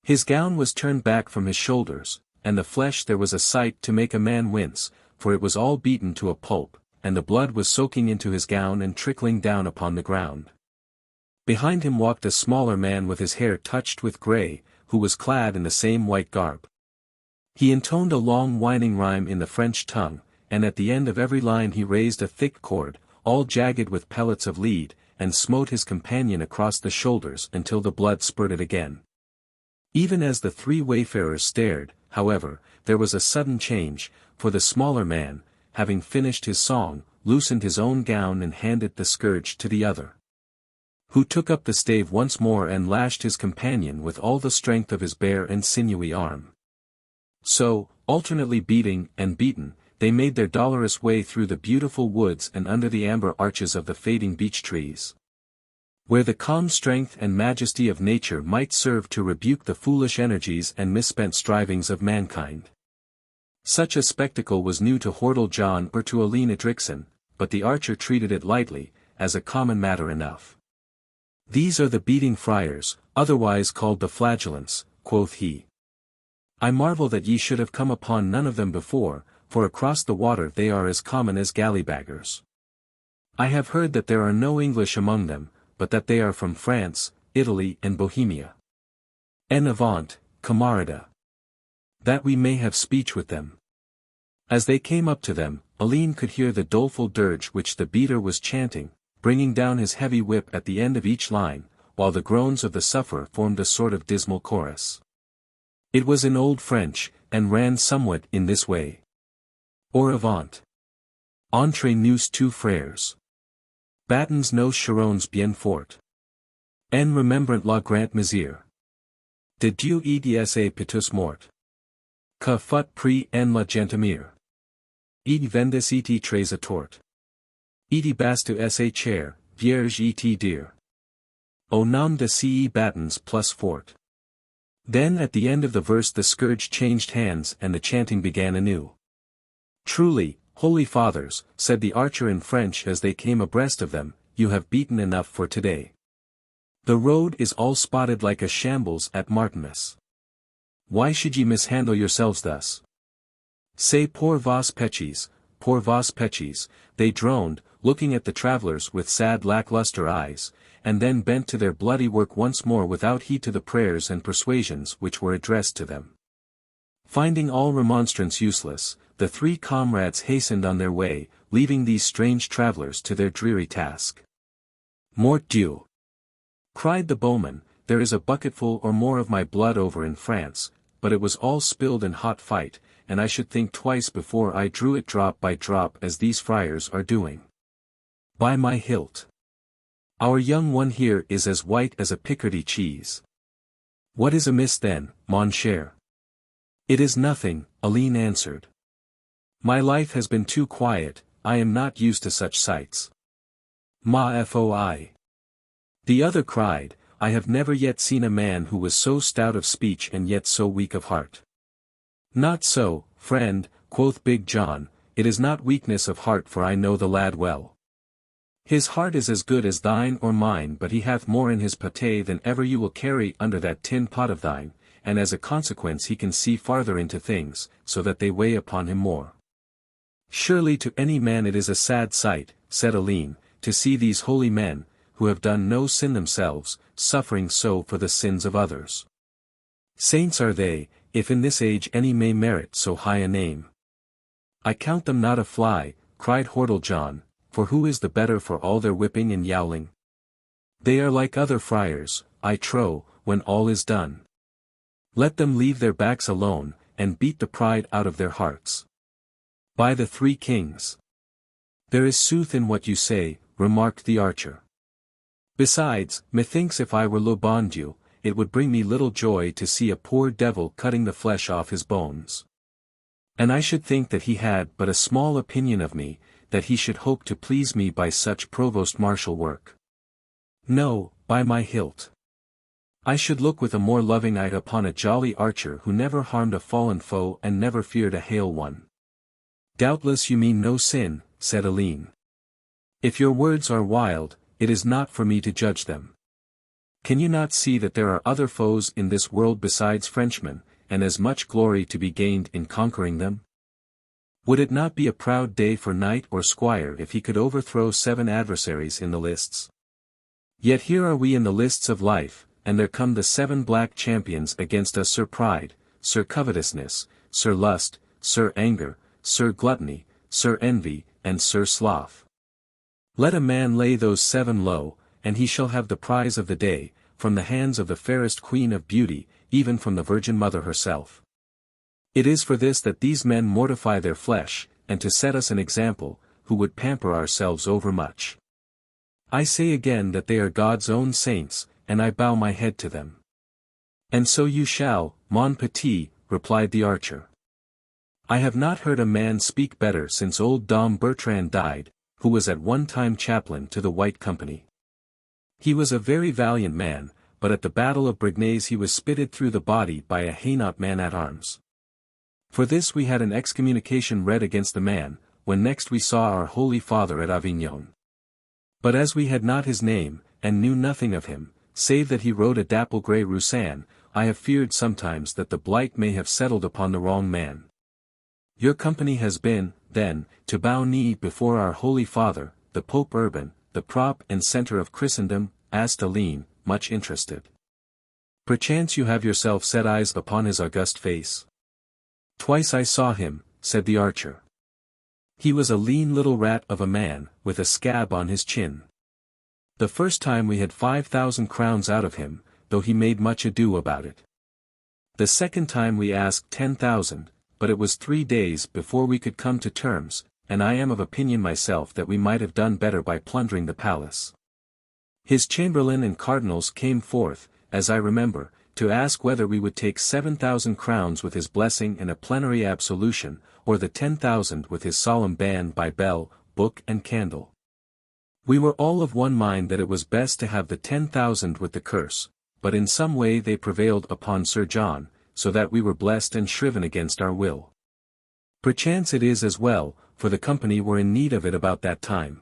His gown was turned back from his shoulders, and the flesh there was a sight to make a man wince, for it was all beaten to a pulp, and the blood was soaking into his gown and trickling down upon the ground. Behind him walked a smaller man with his hair touched with grey, who was clad in the same white garb. He intoned a long whining rhyme in the French tongue, and at the end of every line he raised a thick cord, all jagged with pellets of lead, and smote his companion across the shoulders until the blood spurted again. Even as the 3 wayfarers stared, however, there was a sudden change, for the smaller man, having finished his song, loosened his own gown and handed the scourge to the other, who took up the stave once more and lashed his companion with all the strength of his bare and sinewy arm. So, alternately beating and beaten, they made their dolorous way through the beautiful woods and under the amber arches of the fading beech trees, where the calm strength and majesty of nature might serve to rebuke the foolish energies and misspent strivings of mankind. Such a spectacle was new to Hordle John or to Alleyne Edricson, but the archer treated it lightly, as a common matter enough. "These are the beating friars, otherwise called the flagellants," quoth he. "I marvel that ye should have come upon none of them before, for across the water they are as common as galley-baggers. I have heard that there are no English among them, but that they are from France, Italy and Bohemia. En avant, camarada! That we may have speech with them." As they came up to them, Alleyne could hear the doleful dirge which the beater was chanting, bringing down his heavy whip at the end of each line, while the groans of the sufferer formed a sort of dismal chorus. It was in old French, and ran somewhat in this way. Or avant. Entre nous two frères. Battens nos charons bien fort. En remembrant la grande misère. De Dieu et de sa petite mort. Que fut pris en la gentamire. Et vendis et très à tort. Et bastu sa chair, vierge et dear. Au nom de ce battens plus fort. Then at the end of the verse the scourge changed hands and the chanting began anew. "Truly, holy fathers," said the archer in French as they came abreast of them, "you have beaten enough for today. The road is all spotted like a shambles at Martinmas. Why should ye mishandle yourselves thus? C'est pour vos péchés, pour vos péchés," they droned, looking at the travellers with sad lackluster eyes, and then bent to their bloody work once more without heed to the prayers and persuasions which were addressed to them. Finding all remonstrance useless, the three comrades hastened on their way, leaving these strange travellers to their dreary task. "Mort Dieu!" cried the bowman, "there is a bucketful or more of my blood over in France, but it was all spilled in hot fight, and I should think twice before I drew it drop by drop as these friars are doing. By my hilt! Our young one here is as white as a Picardy cheese. What is amiss then, mon cher?" "It is nothing," Alleyne answered. "My life has been too quiet, I am not used to such sights." "Ma foi!" the other cried, "I have never yet seen a man who was so stout of speech and yet so weak of heart." "Not so, friend," quoth Big John, "it is not weakness of heart, for I know the lad well. His heart is as good as thine or mine, but he hath more in his pate than ever you will carry under that tin pot of thine, and as a consequence he can see farther into things, so that they weigh upon him more." "Surely to any man it is a sad sight," said Alleyne, "to see these holy men, who have done no sin themselves, suffering so for the sins of others. Saints are they, if in this age any may merit so high a name." "I count them not a fly," cried Hordle John, "for who is the better for all their whipping and yowling? They are like other friars, I trow, when all is done. Let them leave their backs alone, and beat the pride out of their hearts. By the Three Kings." "There is sooth in what you say," remarked the archer. "Besides, methinks if I were le bon Dieu, it would bring me little joy to see a poor devil cutting the flesh off his bones. And I should think that he had but a small opinion of me, that he should hope to please me by such provost-martial work. No, by my hilt! I should look with a more loving eye upon a jolly archer who never harmed a fallen foe and never feared a hale one." "Doubtless you mean no sin," said Alleyne. "If your words are wild, it is not for me to judge them. Can you not see that there are other foes in this world besides Frenchmen, and as much glory to be gained in conquering them? Would it not be a proud day for knight or squire if he could overthrow 7 adversaries in the lists? Yet here are we in the lists of life, and there come the 7 black champions against us, Sir Pride, Sir Covetousness, Sir Lust, Sir Anger, Sir Gluttony, Sir Envy, and Sir Sloth. Let a man lay those 7 low, and he shall have the prize of the day, from the hands of the fairest queen of beauty, even from the Virgin Mother herself. It is for this that these men mortify their flesh, and to set us an example, who would pamper ourselves overmuch. I say again that they are God's own saints, and I bow my head to them." "And so you shall, mon petit," replied the archer. I have not heard a man speak better since old Dom Bertrand died, who was at one time chaplain to the White Company. He was a very valiant man, but at the Battle of Brignais he was spitted through the body by a Hainaut man-at-arms. For this we had an excommunication read against the man, when next we saw our Holy Father at Avignon. But as we had not his name, and knew nothing of him, save that he rode a dapple grey roussan, I have feared sometimes that the blight may have settled upon the wrong man. Your company has been, then, to bow knee before our Holy Father, the Pope Urban, the prop and centre of Christendom, asked Alleyne, much interested. Perchance you have yourself set eyes upon his august face. Twice I saw him, said the archer. He was a lean little rat of a man, with a scab on his chin. The first time we had 5,000 crowns out of him, though he made much ado about it. The second time we asked 10,000, but it was 3 days before we could come to terms, and I am of opinion myself that we might have done better by plundering the palace. His chamberlain and cardinals came forth, as I remember, to ask whether we would take 7,000 crowns with his blessing and a plenary absolution, or the 10,000 with his solemn ban by bell, book and candle. We were all of one mind that it was best to have the 10,000 with the curse, but in some way they prevailed upon Sir John, so that we were blessed and shriven against our will. Perchance it is as well, for the company were in need of it about that time.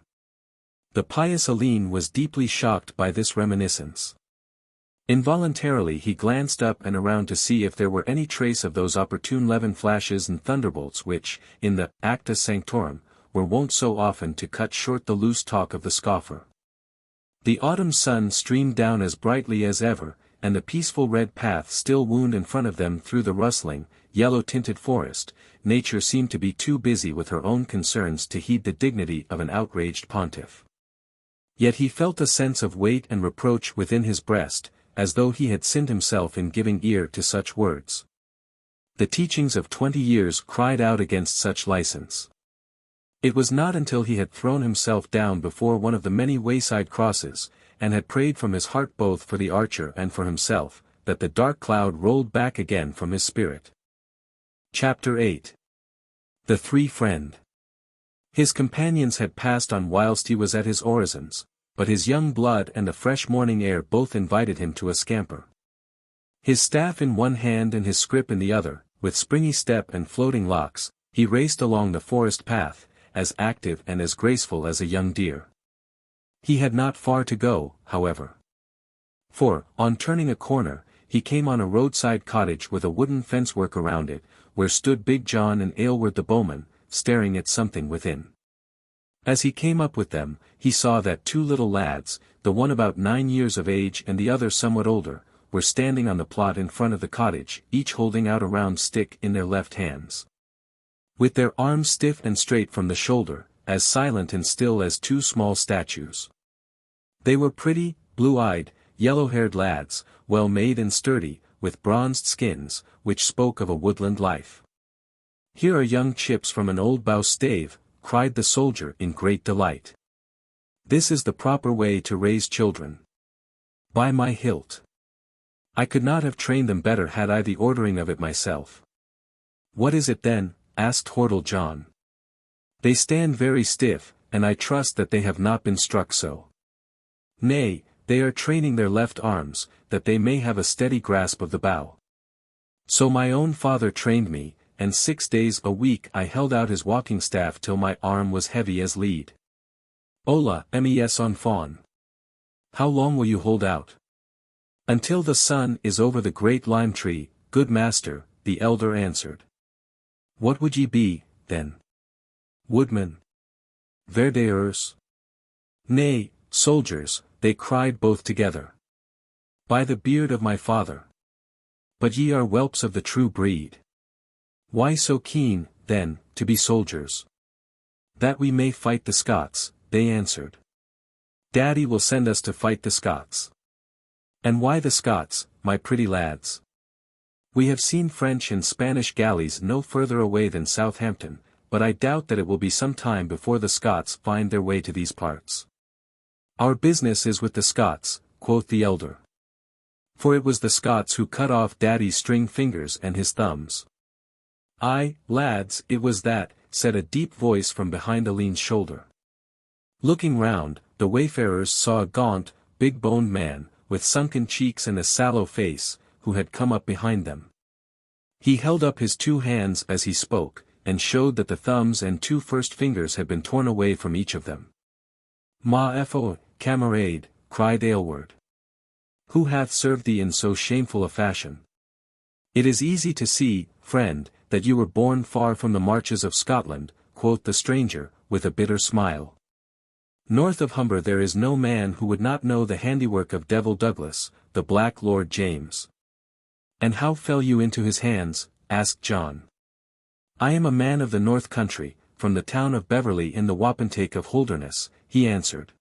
The pious Alleyne was deeply shocked by this reminiscence. Involuntarily he glanced up and around to see if there were any trace of those opportune levin flashes and thunderbolts which, in the acta sanctorum, were wont so often to cut short the loose talk of the scoffer. The autumn sun streamed down as brightly as ever, and the peaceful red path still wound in front of them through the rustling, yellow-tinted forest. Nature seemed to be too busy with her own concerns to heed the dignity of an outraged pontiff. Yet he felt a sense of weight and reproach within his breast, as though he had sinned himself in giving ear to such words. The teachings of 20 years cried out against such license. It was not until he had thrown himself down before one of the many wayside crosses, and had prayed from his heart both for the archer and for himself, that the dark cloud rolled back again from his spirit. Chapter 8. The Three Friend. His companions had passed on whilst he was at his orisons, but his young blood and the fresh morning air both invited him to a scamper. His staff in one hand and his scrip in the other, with springy step and floating locks, he raced along the forest path, as active and as graceful as a young deer. He had not far to go, however. For, on turning a corner, he came on a roadside cottage with a wooden fencework around it, where stood Big John and Aylward the bowman, staring at something within. As he came up with them, he saw that 2 little lads, the one about 9 years of age and the other somewhat older, were standing on the plot in front of the cottage, each holding out a round stick in their left hands. With their arms stiff and straight from the shoulder, as silent and still as 2 small statues. They were pretty, blue-eyed, yellow-haired lads, well-made and sturdy, with bronzed skins, which spoke of a woodland life. "Here are young chips from an old bow stave," cried the soldier in great delight. "This is the proper way to raise children. By my hilt! I could not have trained them better had I the ordering of it myself." "What is it then?" asked Hordle John. "They stand very stiff, and I trust that they have not been struck so." "Nay, they are training their left arms, that they may have a steady grasp of the bow. So my own father trained me, and 6 days a week I held out his walking staff till my arm was heavy as lead." "Hola, mes enfants. How long will you hold out?" "Until the sun is over the great lime tree, good master," the elder answered. "What would ye be, then? Woodmen? Verdeers?" "Nay, soldiers," they cried both together. "By the beard of my father! But ye are whelps of the true breed. Why so keen, then, to be soldiers?" "That we may fight the Scots," they answered. "Daddy will send us to fight the Scots." "And why the Scots, my pretty lads?" "We have seen French and Spanish galleys no further away than Southampton, but I doubt that it will be some time before the Scots find their way to these parts." "Our business is with the Scots," quoth the elder. "For it was the Scots who cut off Daddy's string fingers and his thumbs." "Aye, lads, it was that," said a deep voice from behind Alleyne's shoulder. Looking round, the wayfarers saw a gaunt, big-boned man, with sunken cheeks and a sallow face, who had come up behind them. He held up his 2 hands as he spoke, and showed that the thumbs and 2 first fingers had been torn away from each of them. "Ma foi, camarade," cried Aylward. "Who hath served thee in so shameful a fashion? It is easy to see, friend, that you were born far from the marches of Scotland," quoth the stranger, with a bitter smile. "North of Humber there is no man who would not know the handiwork of Devil Douglas, the Black Lord James." "And how fell you into his hands?" asked John. "I am a man of the North Country, from the town of Beverley in the wapentake of Holderness," he answered.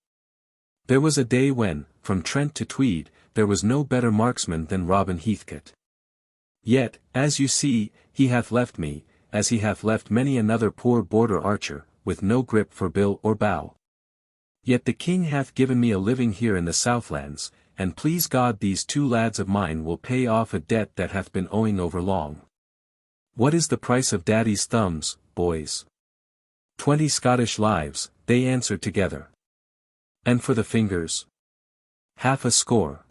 "There was a day when, from Trent to Tweed, there was no better marksman than Robin Heathcote. Yet, as you see, he hath left me, as he hath left many another poor border archer, with no grip for bill or bow. Yet the king hath given me a living here in the Southlands, and please God these 2 lads of mine will pay off a debt that hath been owing over long." "What is the price of daddy's thumbs, boys?" 20 Scottish lives," they answered together. "And for the fingers?" "Half a score.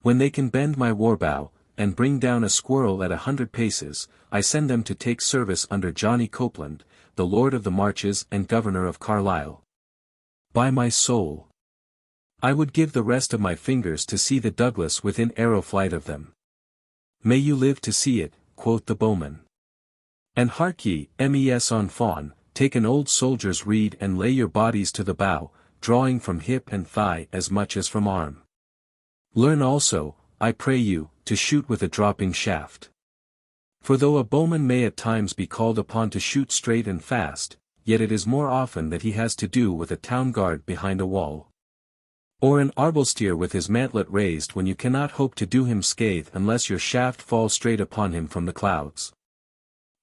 When they can bend my war-bow, and bring down a squirrel at 100 paces, I send them to take service under Johnny Copeland, the Lord of the Marches and Governor of Carlisle. By my soul, I would give the rest of my fingers to see the Douglas within arrow flight of them." "May you live to see it," quoth the bowman. "And hark ye, mes on fawn, take an old soldier's reed and lay your bodies to the bow, drawing from hip and thigh as much as from arm. Learn also, I pray you, to shoot with a dropping shaft. For though a bowman may at times be called upon to shoot straight and fast, yet it is more often that he has to do with a town guard behind a wall. Or an arbalestier with his mantlet raised when you cannot hope to do him scathe unless your shaft fall straight upon him from the clouds.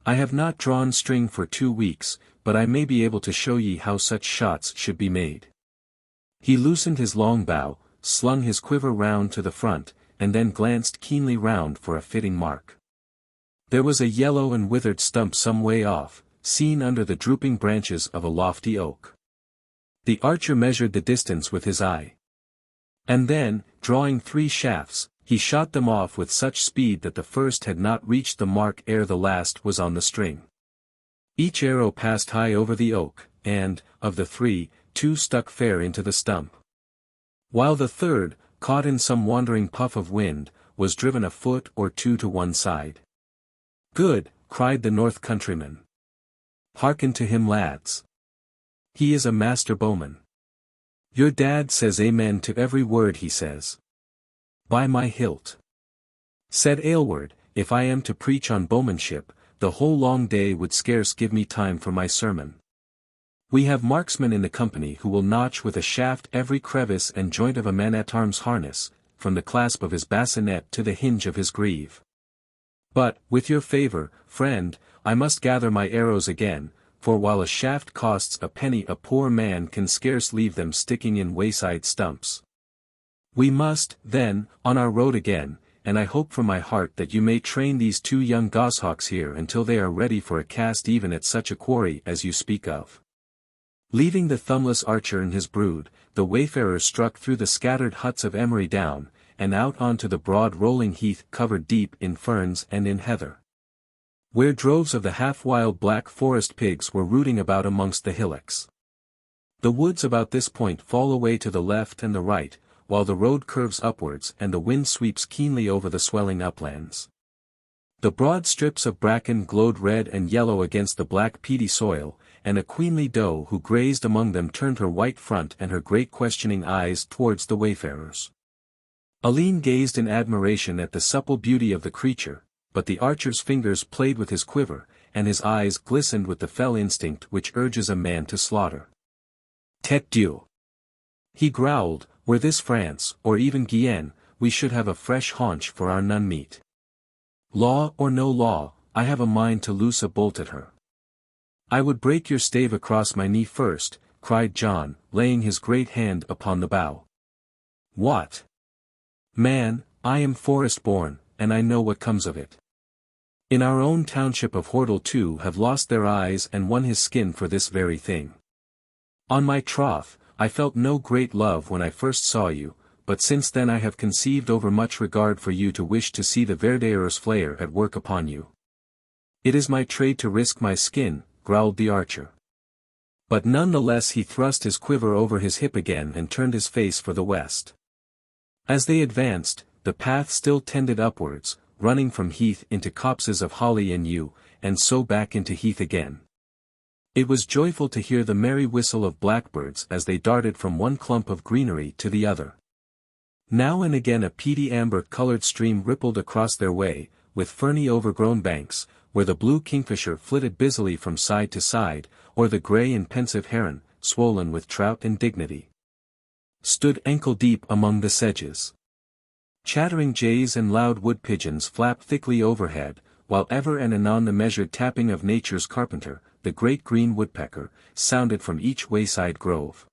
I have not drawn string for 2 weeks, but I may be able to show ye how such shots should be made." He loosened his long bow, slung his quiver round to the front, and then glanced keenly round for a fitting mark. There was a yellow and withered stump some way off, seen under the drooping branches of a lofty oak. The archer measured the distance with his eye. And then, drawing 3 shafts, he shot them off with such speed that the first had not reached the mark ere the last was on the string. Each arrow passed high over the oak, and, of the 3, 2 stuck fair into the stump. While the third, caught in some wandering puff of wind, was driven a foot or 2 to one side. "Good," cried the North countryman. "Hearken to him, lads. He is a master bowman. Your dad says amen to every word he says." "By my hilt," said Aylward, "if I am to preach on bowmanship, the whole long day would scarce give me time for my sermon. We have marksmen in the company who will notch with a shaft every crevice and joint of a man-at-arms harness, from the clasp of his bassinet to the hinge of his greave. But, with your favour, friend, I must gather my arrows again, for while a shaft costs a penny a poor man can scarce leave them sticking in wayside stumps. We must, then, on our road again, and I hope from my heart that you may train these 2 young goshawks here until they are ready for a cast even at such a quarry as you speak of." Leaving the thumbless archer and his brood, the wayfarers struck through the scattered huts of Emery Down, and out onto the broad rolling heath covered deep in ferns and in heather, where droves of the half-wild black forest pigs were rooting about amongst the hillocks. The woods about this point fall away to the left and the right, while the road curves upwards and the wind sweeps keenly over the swelling uplands. The broad strips of bracken glowed red and yellow against the black peaty soil, and a queenly doe who grazed among them turned her white front and her great questioning eyes towards the wayfarers. Alleyne gazed in admiration at the supple beauty of the creature, but the archer's fingers played with his quiver, and his eyes glistened with the fell instinct which urges a man to slaughter. "Tête Dieu!" he growled, "were this France, or even Guyenne, we should have a fresh haunch for our nun meat. Law or no law, I have a mind to loose a bolt at her." "I would break your stave across my knee first," cried John, laying his great hand upon the bow. "What? Man, I am forest born, and I know what comes of it. In our own township of Hordle too have lost their eyes and won his skin for this very thing. On my troth, I felt no great love when I first saw you, but since then I have conceived over much regard for you to wish to see the Verdader's flayer at work upon you. It is my trade to risk my skin, growled the archer. But none the less he thrust his quiver over his hip again and turned his face for the west. As they advanced, the path still tended upwards, running from heath into copses of holly and yew, and so back into heath again. It was joyful to hear the merry whistle of blackbirds as they darted from one clump of greenery to the other. Now and again a peaty amber-colored stream rippled across their way, with ferny overgrown banks, where the blue kingfisher flitted busily from side to side, or the grey and pensive heron, swollen with trout and dignity, stood ankle-deep among the sedges. Chattering jays and loud wood-pigeons flapped thickly overhead, while ever and anon the measured tapping of nature's carpenter, the great green woodpecker, sounded from each wayside grove.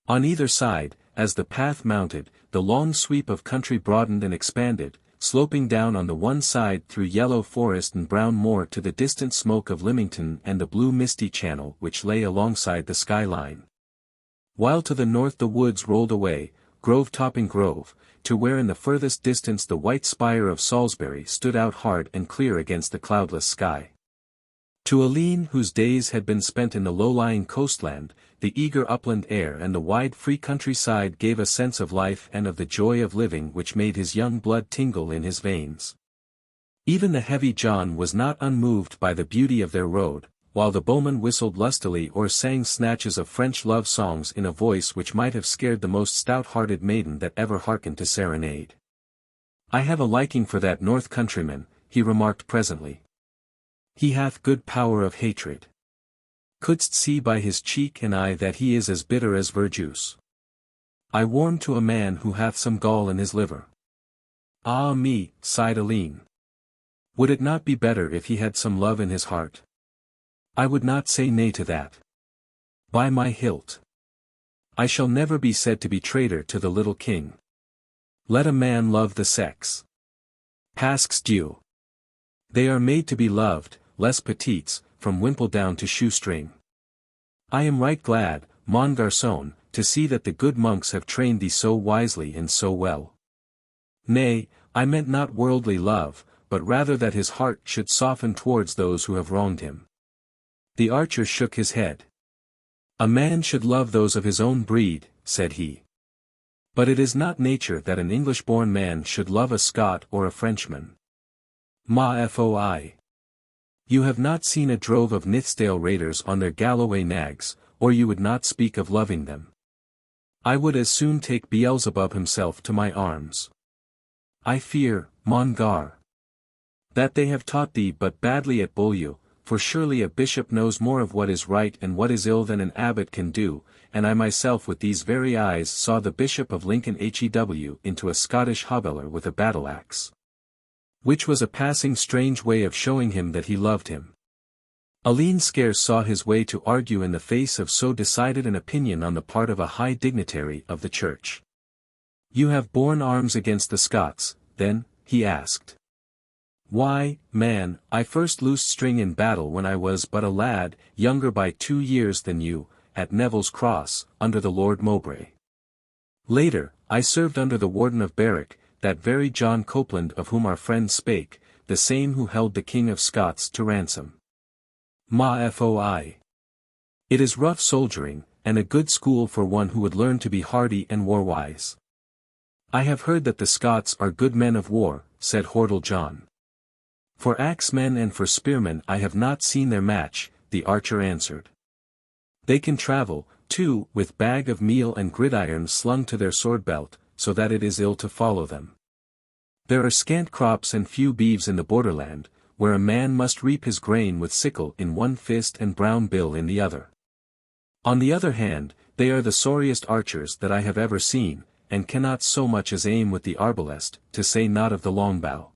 On either side, as the path mounted, the long sweep of country broadened and expanded, sloping down on the one side through yellow forest and brown moor to the distant smoke of Lymington and the blue misty channel which lay alongside the skyline. While to the north the woods rolled away, grove topping grove, to where in the furthest distance the white spire of Salisbury stood out hard and clear against the cloudless sky. To Alleyne, whose days had been spent in the low-lying coastland, the eager upland air and the wide free countryside gave a sense of life and of the joy of living which made his young blood tingle in his veins. Even the heavy John was not unmoved by the beauty of their road, while the bowman whistled lustily or sang snatches of French love songs in a voice which might have scared the most stout-hearted maiden that ever hearkened to serenade. "I have a liking for that north countryman," he remarked presently. "He hath good power of hatred. Couldst see by his cheek and eye that he is as bitter as verjuice. I warm to a man who hath some gall in his liver." "Ah me," sighed Alleyne. "Would it not be better if he had some love in his heart? I would not say nay to that. By my hilt, I shall never be said to be traitor to the little king. Let a man love the sex. Pasques Dieu. They are made to be loved, les petites, from wimple down to shoestring. I am right glad, mon garçon, to see that the good monks have trained thee so wisely and so well. Nay, I meant not worldly love, but rather that his heart should soften towards those who have wronged him." The archer shook his head. "A man should love those of his own breed," said he. "But it is not nature that an English-born man should love a Scot or a Frenchman. Ma foi. You have not seen a drove of Nithsdale raiders on their Galloway nags, or you would not speak of loving them. I would as soon take Beelzebub himself to my arms. I fear, mon gar, that they have taught thee but badly at Beaulieu, for surely a bishop knows more of what is right and what is ill than an abbot can do, and I myself with these very eyes saw the Bishop of Lincoln hew into a Scottish hobeler with a battle-axe. Which was a passing strange way of showing him that he loved him." Alleyne scarce saw his way to argue in the face of so decided an opinion on the part of a high dignitary of the church. "You have borne arms against the Scots, then?" he asked. "Why, man, I first loosed string in battle when I was but a lad, younger by 2 years than you, at Neville's Cross, under the Lord Mowbray. Later, I served under the Warden of Berwick, that very John Copeland of whom our friend spake, the same who held the King of Scots to ransom. Ma foi. It is rough soldiering, and a good school for one who would learn to be hardy and war-wise." "I have heard that the Scots are good men of war," said Hordle John. "For axemen and for spearmen I have not seen their match," the archer answered. "They can travel, too, with bag of meal and gridiron slung to their sword-belt, so that it is ill to follow them. There are scant crops and few beeves in the borderland, where a man must reap his grain with sickle in one fist and brown bill in the other. On the other hand, they are the sorriest archers that I have ever seen, and cannot so much as aim with the arbalest, to say naught of the longbow.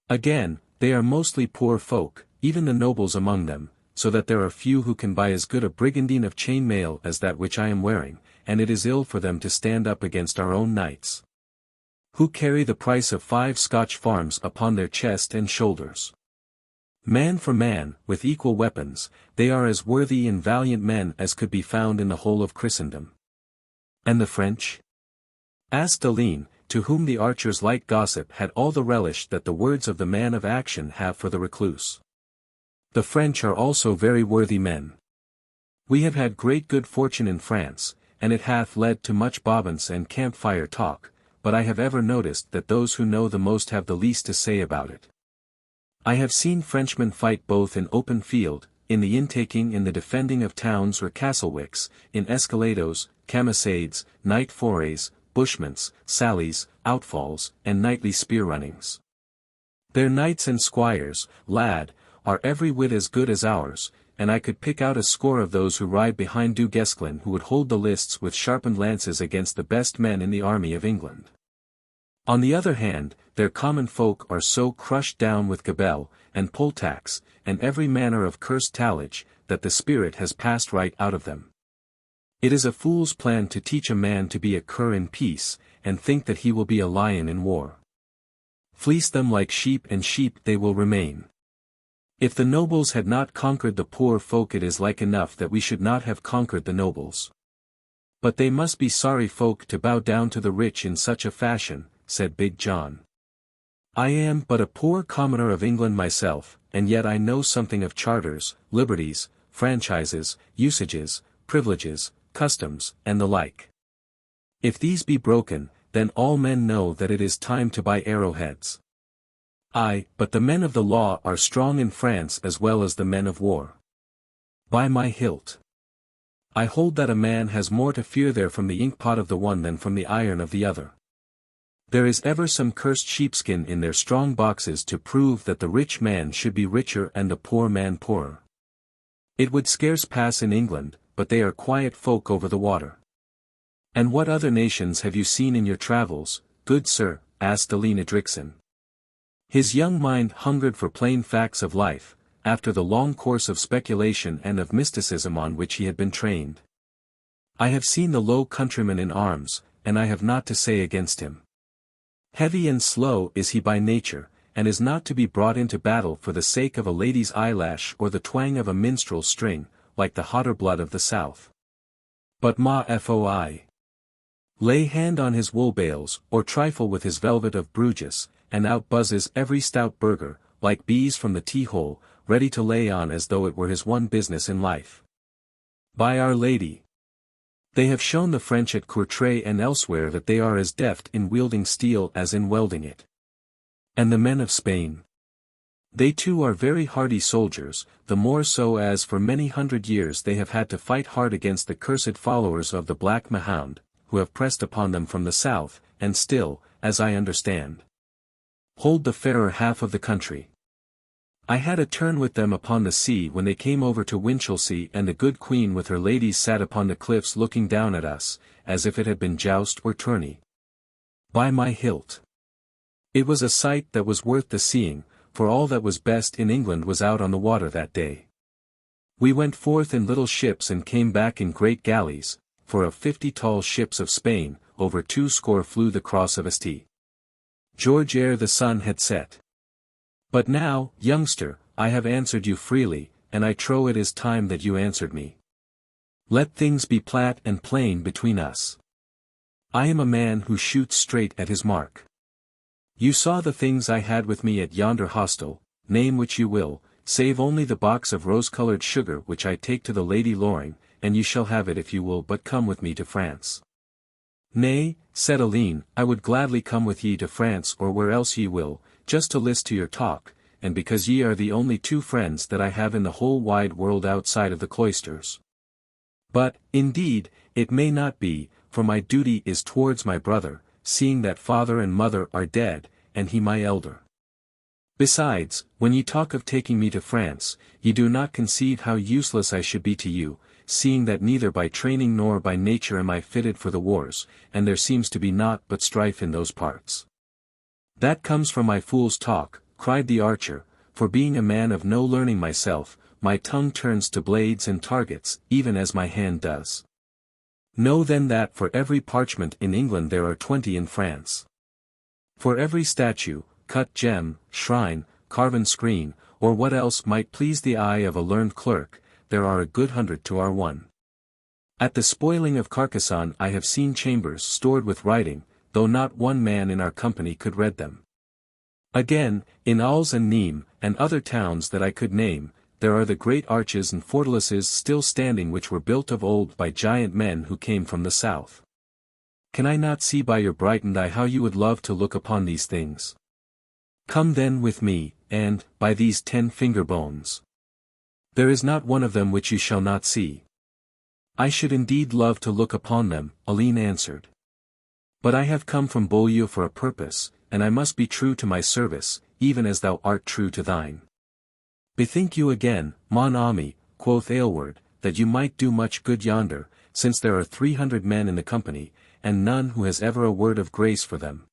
Again, they are mostly poor folk, even the nobles among them, so that there are few who can buy as good a brigandine of chain mail as that which I am wearing, and it is ill for them to stand up against our own knights, who carry the price of 5 Scotch farms upon their chest and shoulders. Man for man, with equal weapons, they are as worthy and valiant men as could be found in the whole of Christendom. And the French? Asked Alleyne, to whom the archer's light gossip had all the relish that the words of the man of action have for the recluse. The French are also very worthy men. We have had great good fortune in France, and it hath led to much bobbance and campfire talk, but I have ever noticed that those who know the most have the least to say about it. I have seen Frenchmen fight both in open field, in the intaking and the defending of towns or castle-wicks, in escalados, camisades, night forays, bushments, sallies, outfalls, and nightly spear-runnings. Their knights and squires, lad, are every whit as good as ours, and I could pick out a score of those who ride behind Du Guesclin who would hold the lists with sharpened lances against the best men in the army of England. On the other hand, their common folk are so crushed down with gabelle, and poll-tax, and every manner of cursed tallage, that the spirit has passed right out of them. It is a fool's plan to teach a man to be a cur in peace, and think that he will be a lion in war. Fleece them like sheep and sheep they will remain. If the nobles had not conquered the poor folk, it is like enough that we should not have conquered the nobles. But they must be sorry folk to bow down to the rich in such a fashion, said Big John. I am but a poor commoner of England myself, and yet I know something of charters, liberties, franchises, usages, privileges, customs, and the like. If these be broken, then all men know that it is time to buy arrowheads. Aye, but the men of the law are strong in France as well as the men of war. By my hilt! I hold that a man has more to fear there from the inkpot of the one than from the iron of the other. There is ever some cursed sheepskin in their strong boxes to prove that the rich man should be richer and the poor man poorer. It would scarce pass in England, but they are quiet folk over the water. And what other nations have you seen in your travels, good sir? Asked Alleyne Edricson. His young mind hungered for plain facts of life, after the long course of speculation and of mysticism on which he had been trained. I have seen the Low Countryman in arms, and I have naught to say against him. Heavy and slow is he by nature, and is not to be brought into battle for the sake of a lady's eyelash or the twang of a minstrel's string, like the hotter blood of the south. But ma foi. Lay hand on his wool bales, or trifle with his velvet of Bruges, and out buzzes every stout burgher, like bees from the tea-hole, ready to lay on as though it were his one business in life. By Our Lady! They have shown the French at Courtrai and elsewhere that they are as deft in wielding steel as in welding it. And the men of Spain? They too are very hardy soldiers, the more so as for many hundred years they have had to fight hard against the cursed followers of the Black Mahound, who have pressed upon them from the south, and still, as I understand, hold the fairer half of the country. I had a turn with them upon the sea when they came over to Winchelsea, and the good queen with her ladies sat upon the cliffs looking down at us, as if it had been joust or tourney. By my hilt! It was a sight that was worth the seeing, for all that was best in England was out on the water that day. We went forth in little ships and came back in great galleys, for of 50 tall ships of Spain, over 20 flew the cross of St. George ere the sun had set. But now, youngster, I have answered you freely, and I trow it is time that you answered me. Let things be plat and plain between us. I am a man who shoots straight at his mark. You saw the things I had with me at yonder hostel, name which you will, save only the box of rose-coloured sugar which I take to the Lady Loring, and you shall have it if you will but come with me to France. Nay, said Alleyne, I would gladly come with ye to France or where else ye will, just to list to your talk, and because ye are the only two friends that I have in the whole wide world outside of the cloisters. But, indeed, it may not be, for my duty is towards my brother, seeing that father and mother are dead, and he my elder. Besides, when ye talk of taking me to France, ye do not conceive how useless I should be to you, seeing that neither by training nor by nature am I fitted for the wars, and there seems to be naught but strife in those parts. That comes from my fool's talk, cried the archer, for being a man of no learning myself, my tongue turns to blades and targets, even as my hand does. Know then that for every parchment in England there are 20 in France. For every statue, cut gem, shrine, carven screen, or what else might please the eye of a learned clerk, there are a good 100 to our 1. At the spoiling of Carcassonne I have seen chambers stored with writing, though not one man in our company could read them. Again, in Alls and Nîmes, and other towns that I could name, there are the great arches and fortalices still standing which were built of old by giant men who came from the south. Can I not see by your brightened eye how you would love to look upon these things? Come then with me, and, by these 10 finger bones, there is not one of them which you shall not see. I should indeed love to look upon them, Alleyne answered. But I have come from Beaulieu for a purpose, and I must be true to my service, even as thou art true to thine. Bethink you again, mon ami, quoth Aylward, that you might do much good yonder, since there are 300 men in the company, and none who has ever a word of grace for them.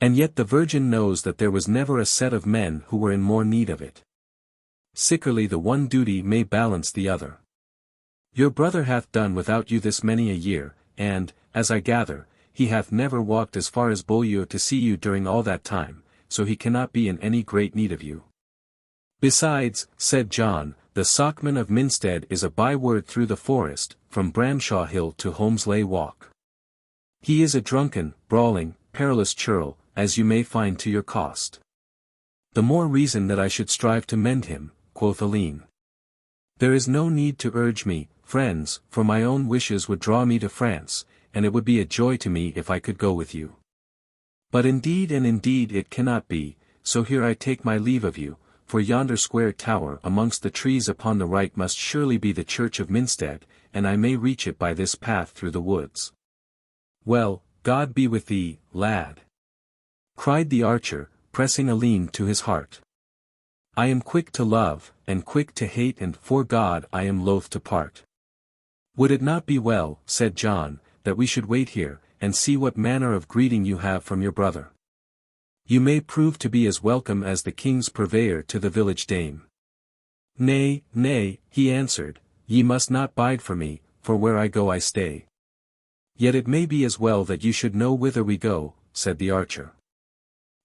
And yet the Virgin knows that there was never a set of men who were in more need of it. Sickerly the one duty may balance the other. Your brother hath done without you this many a year, and, as I gather, he hath never walked as far as Beaulieu to see you during all that time, so he cannot be in any great need of you. Besides, said John, the socman of Minstead is a byword through the forest, from Bramshaw Hill to Holmesley Walk. He is a drunken, brawling, perilous churl, as you may find to your cost. The more reason that I should strive to mend him, quoth Alleyne. There is no need to urge me, friends, for my own wishes would draw me to France, and it would be a joy to me if I could go with you. But indeed and indeed it cannot be, so here I take my leave of you, for yonder square tower amongst the trees upon the right must surely be the church of Minstead, and I may reach it by this path through the woods. Well, God be with thee, lad, cried the archer, pressing Alleyne to his heart. I am quick to love, and quick to hate, and for God I am loath to part. Would it not be well, said John, that we should wait here, and see what manner of greeting you have from your brother? You may prove to be as welcome as the king's purveyor to the village dame. Nay, nay, he answered, ye must not bide for me, for where I go I stay. Yet it may be as well that you should know whither we go, said the archer.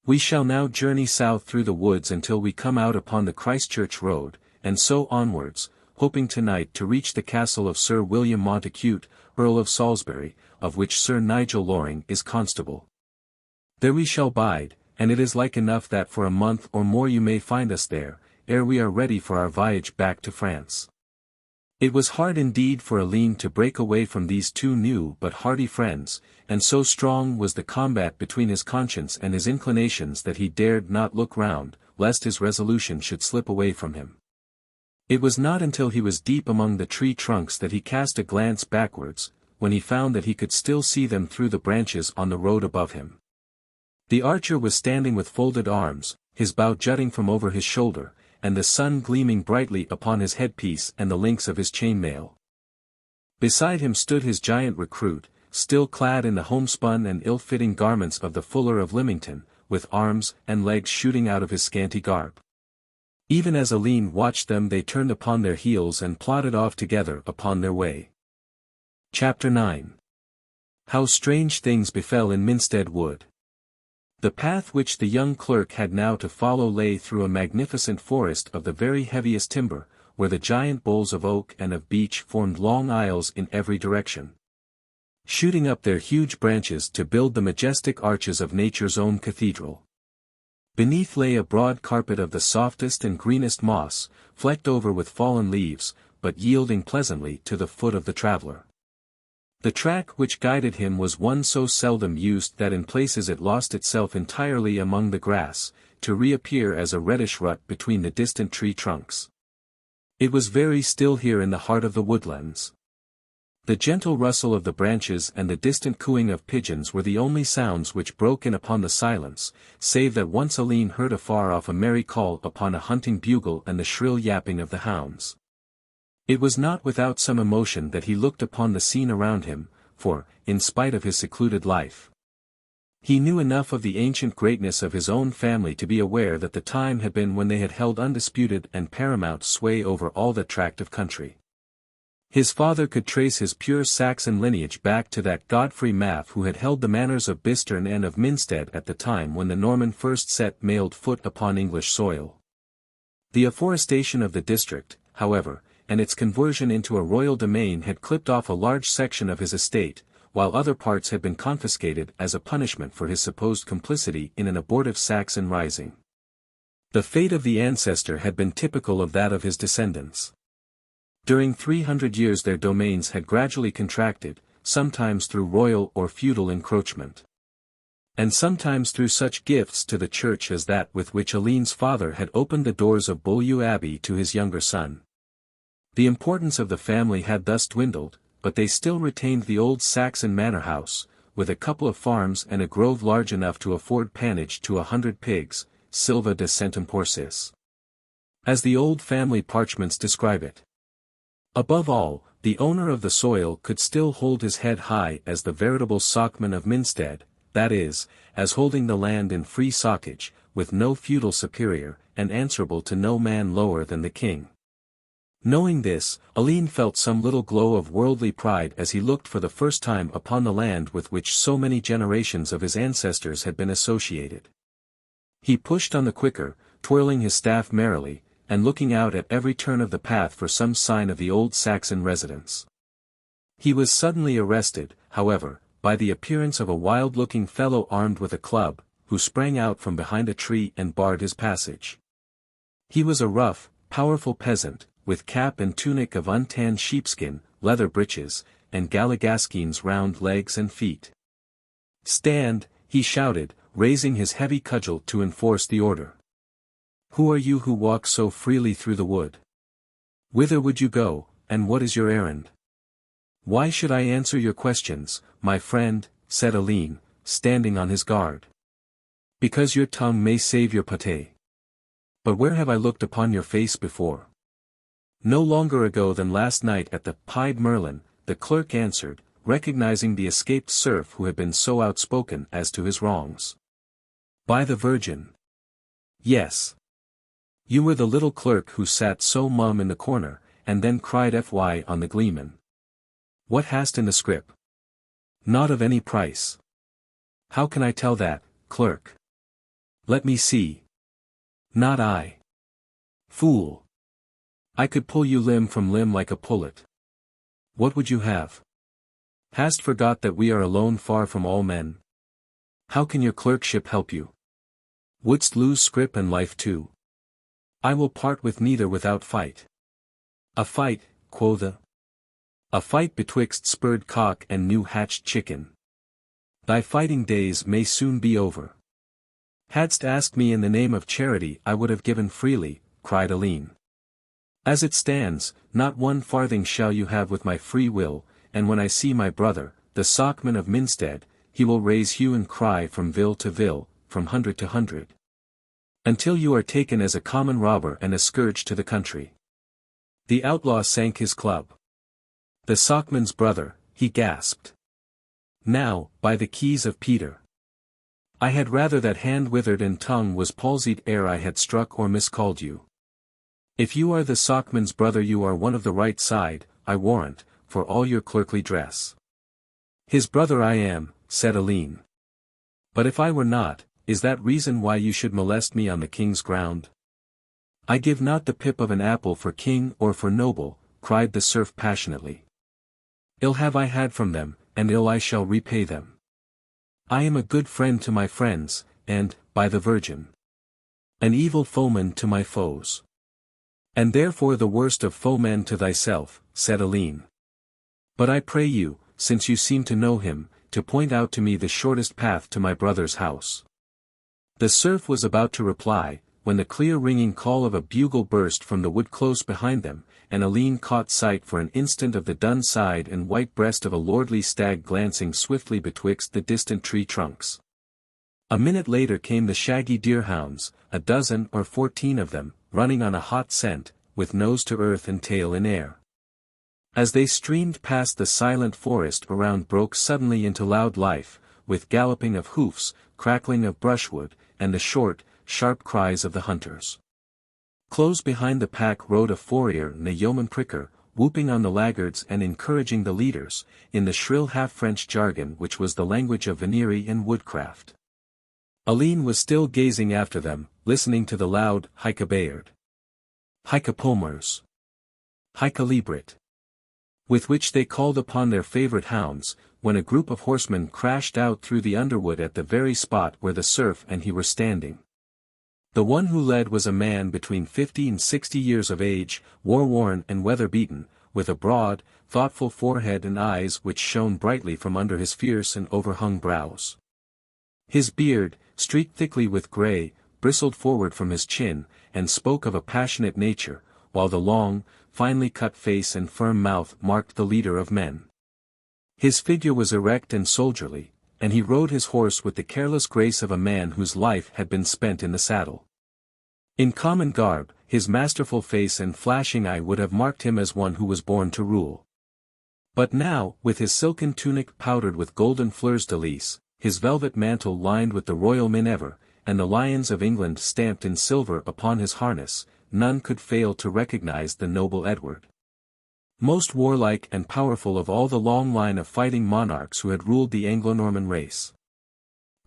We shall now journey south through the woods until we come out upon the Christchurch road, and so onwards, hoping tonight to reach the castle of Sir William Montacute, Earl of Salisbury, of which Sir Nigel Loring is constable. There we shall bide, and it is like enough that for a month or more you may find us there, ere we are ready for our voyage back to France. It was hard indeed for Alleyne to break away from these two new but hearty friends, and so strong was the combat between his conscience and his inclinations that he dared not look round, lest his resolution should slip away from him. It was not until he was deep among the tree trunks that he cast a glance backwards, when he found that he could still see them through the branches on the road above him. The archer was standing with folded arms, his bow jutting from over his shoulder, and the sun gleaming brightly upon his headpiece and the links of his chainmail. Beside him stood his giant recruit, still clad in the homespun and ill-fitting garments of the fuller of Lymington, with arms and legs shooting out of his scanty garb. Even as Alleyne watched them they turned upon their heels and plodded off together upon their way. Chapter 9. How strange things befell in Minstead Wood. The path which the young clerk had now to follow lay through a magnificent forest of the very heaviest timber, where the giant boles of oak and of beech formed long aisles in every direction, shooting up their huge branches to build the majestic arches of nature's own cathedral. Beneath lay a broad carpet of the softest and greenest moss, flecked over with fallen leaves, but yielding pleasantly to the foot of the traveller. The track which guided him was one so seldom used that in places it lost itself entirely among the grass, to reappear as a reddish rut between the distant tree trunks. It was very still here in the heart of the woodlands. The gentle rustle of the branches and the distant cooing of pigeons were the only sounds which broke in upon the silence, save that once Alleyne heard afar off a merry call upon a hunting bugle and the shrill yapping of the hounds. It was not without some emotion that he looked upon the scene around him, for, in spite of his secluded life, he knew enough of the ancient greatness of his own family to be aware that the time had been when they had held undisputed and paramount sway over all that tract of country. His father could trace his pure Saxon lineage back to that Godfrey Maff who had held the manors of Bisterne and of Minstead at the time when the Norman first set mailed foot upon English soil. The afforestation of the district, however, and its conversion into a royal domain had clipped off a large section of his estate, while other parts had been confiscated as a punishment for his supposed complicity in an abortive Saxon rising. The fate of the ancestor had been typical of that of his descendants. During 300 years their domains had gradually contracted, sometimes through royal or feudal encroachment, and sometimes through such gifts to the church as that with which Alleyne's father had opened the doors of Beaulieu Abbey to his younger son. The importance of the family had thus dwindled, but they still retained the old Saxon manor house, with a couple of farms and a grove large enough to afford pannage to 100 pigs, silva de centum porcis, as the old family parchments describe it. Above all, the owner of the soil could still hold his head high as the veritable socman of Minstead, that is, as holding the land in free socage, with no feudal superior, and answerable to no man lower than the king. Knowing this, Alleyne felt some little glow of worldly pride as he looked for the first time upon the land with which so many generations of his ancestors had been associated. He pushed on the quicker, twirling his staff merrily, and looking out at every turn of the path for some sign of the old Saxon residence. He was suddenly arrested, however, by the appearance of a wild-looking fellow armed with a club, who sprang out from behind a tree and barred his passage. He was a rough, powerful peasant, with cap and tunic of untanned sheepskin, leather breeches, and galligaskins round legs and feet. "Stand," he shouted, raising his heavy cudgel to enforce the order. "Who are you who walk so freely through the wood? Whither would you go, and what is your errand?" "Why should I answer your questions, my friend?" said Alleyne, standing on his guard. "Because your tongue may save your pate. But where have I looked upon your face before?" "No longer ago than last night at the Pied Merlin," the clerk answered, recognizing the escaped serf who had been so outspoken as to his wrongs. "By the Virgin! Yes. You were the little clerk who sat so mum in the corner, and then cried fy on the gleeman. What hast in the scrip?" "Not of any price." "How can I tell that, clerk?" "Let me see." "Not I." "Fool! I could pull you limb from limb like a pullet. What would you have? Hast forgot that we are alone far from all men? How can your clerkship help you? Wouldst lose scrip and life too? I will part with neither without fight." "A fight, quotha? A fight betwixt spurred cock and new-hatched chicken. Thy fighting days may soon be over." "Hadst asked me in the name of charity I would have given freely," cried Alleyne. "As it stands, not 1 farthing shall you have with my free will, and when I see my brother, the socman of Minstead, he will raise hue and cry from vill to vill, from hundred to hundred, until you are taken as a common robber and a scourge to the country." The outlaw sank his club. "The socman's brother," he gasped. "Now, by the keys of Peter! I had rather that hand withered and tongue was palsied ere I had struck or miscalled you. If you are the socman's brother you are one of the right side, I warrant, for all your clerkly dress." "His brother I am," said Alleyne. "But if I were not, is that reason why you should molest me on the king's ground?" "I give not the pip of an apple for king or for noble," cried the serf passionately. "Ill have I had from them, and ill I shall repay them. I am a good friend to my friends, and, by the Virgin, an evil foeman to my foes." "And therefore the worst of foemen to thyself," said Alleyne. "But I pray you, since you seem to know him, to point out to me the shortest path to my brother's house." The serf was about to reply, when the clear ringing call of a bugle burst from the wood close behind them, and Alleyne caught sight for an instant of the dun side and white breast of a lordly stag glancing swiftly betwixt the distant tree trunks. A minute later came the shaggy deerhounds, 12 or 14 of them, running on a hot scent, with nose to earth and tail in air. As they streamed past the silent forest around broke suddenly into loud life, with galloping of hoofs, crackling of brushwood, and the short, sharp cries of the hunters. Close behind the pack rode a forrier and a yeoman pricker, whooping on the laggards and encouraging the leaders, in the shrill half-French jargon which was the language of venery and woodcraft. Alleyne was still gazing after them, listening to the loud Hike-a-Bayard. Hicapomers, Hicalibrit, with which they called upon their favorite hounds, when a group of horsemen crashed out through the underwood at the very spot where the serf and he were standing. The one who led was a man between 50 and 60 years of age, war-worn and weather-beaten, with a broad, thoughtful forehead and eyes which shone brightly from under his fierce and overhung brows. His beard, streaked thickly with grey, bristled forward from his chin, and spoke of a passionate nature, while the long, finely cut face and firm mouth marked the leader of men. His figure was erect and soldierly, and he rode his horse with the careless grace of a man whose life had been spent in the saddle. In common garb, his masterful face and flashing eye would have marked him as one who was born to rule. But now, with his silken tunic powdered with golden fleurs de lis, his velvet mantle lined with the royal minever, and the lions of England stamped in silver upon his harness, none could fail to recognize the noble Edward. Most warlike and powerful of all the long line of fighting monarchs who had ruled the Anglo-Norman race.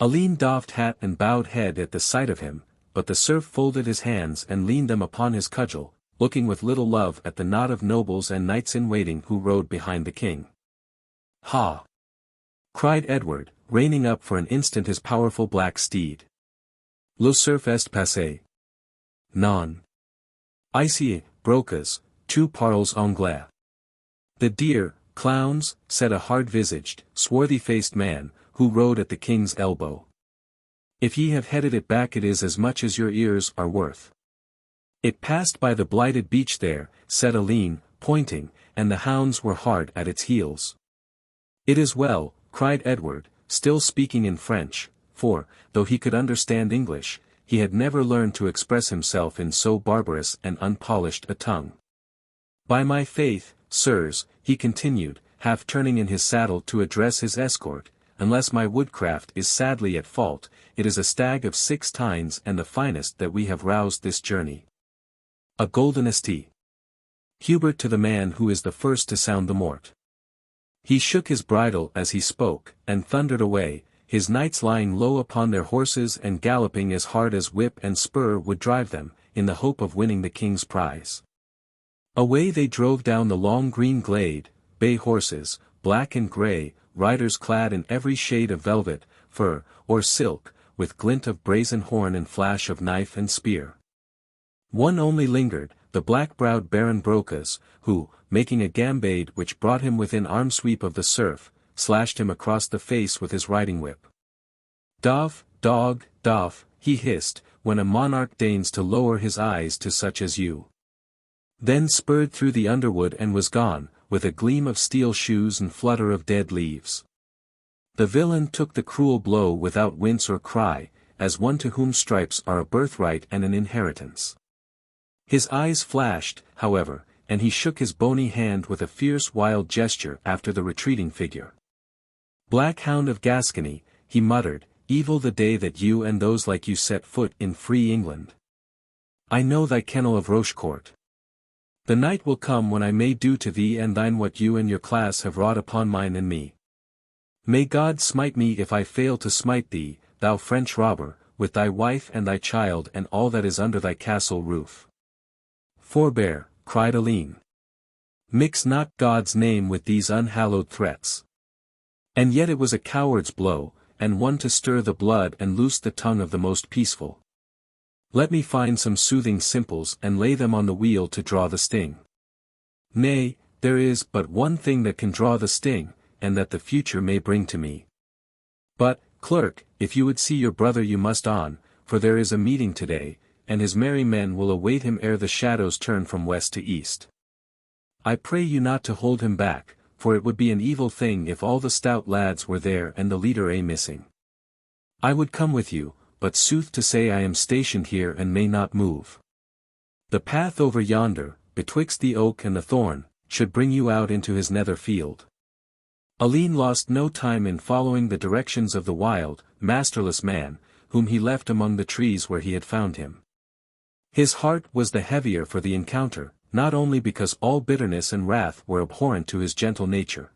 Alleyne doffed hat and bowed head at the sight of him, but the serf folded his hands and leaned them upon his cudgel, looking with little love at the knot of nobles and knights-in-waiting who rode behind the king. "Ha!" cried Edward, reining up for an instant his powerful black steed. "Le serf est passé. Non. Ici, brocas, tu parles anglais." "The dear, clowns," said a hard-visaged, swarthy-faced man, who rode at the king's elbow. "If ye have headed it back it is as much as your ears are worth." "It passed by the blighted beech there," said Alleyne, pointing, "and the hounds were hard at its heels." "It is well," cried Edward, still speaking in French, for, though he could understand English, he had never learned to express himself in so barbarous and unpolished a tongue. "By my faith, sirs," he continued, half turning in his saddle to address his escort, "unless my woodcraft is sadly at fault, it is a stag of 6 tines and the finest that we have roused this journey. A golden esti. Hubert to the man who is the first to sound the mort." He shook his bridle as he spoke, and thundered away, his knights lying low upon their horses and galloping as hard as whip and spur would drive them, in the hope of winning the king's prize. Away they drove down the long green glade, bay horses, black and grey, riders clad in every shade of velvet, fur, or silk, with glint of brazen horn and flash of knife and spear. One only lingered, the black-browed Baron Brocas, who, making a gambade which brought him within arm-sweep of the serf, slashed him across the face with his riding-whip. "Doff, dog, doff," he hissed, "when a monarch deigns to lower his eyes to such as you." Then spurred through the underwood and was gone, with a gleam of steel shoes and flutter of dead leaves. The villain took the cruel blow without wince or cry, as one to whom stripes are a birthright and an inheritance. His eyes flashed, however, and he shook his bony hand with a fierce wild gesture after the retreating figure. "Black hound of Gascony," he muttered, "evil the day that you and those like you set foot in free England. I know thy kennel of Rochecourt. The night will come when I may do to thee and thine what you and your class have wrought upon mine and me. May God smite me if I fail to smite thee, thou French robber, with thy wife and thy child and all that is under thy castle roof." "Forbear," cried Alleyne. "Mix not God's name with these unhallowed threats." And yet it was a coward's blow, and one to stir the blood and loose the tongue of the most peaceful. "Let me find some soothing simples and lay them on the wheel to draw the sting. Nay, there is but one thing that can draw the sting, and that the future may bring to me. But, clerk, if you would see your brother you must on, for there is a meeting today, and his merry men will await him ere the shadows turn from west to east. I pray you not to hold him back, for it would be an evil thing if all the stout lads were there and the leader missing. I would come with you, but sooth to say I am stationed here and may not move. The path over yonder, betwixt the oak and the thorn, should bring you out into his nether field." Alleyne lost no time in following the directions of the wild, masterless man, whom he left among the trees where he had found him. His heart was the heavier for the encounter, not only because all bitterness and wrath were abhorrent to his gentle nature,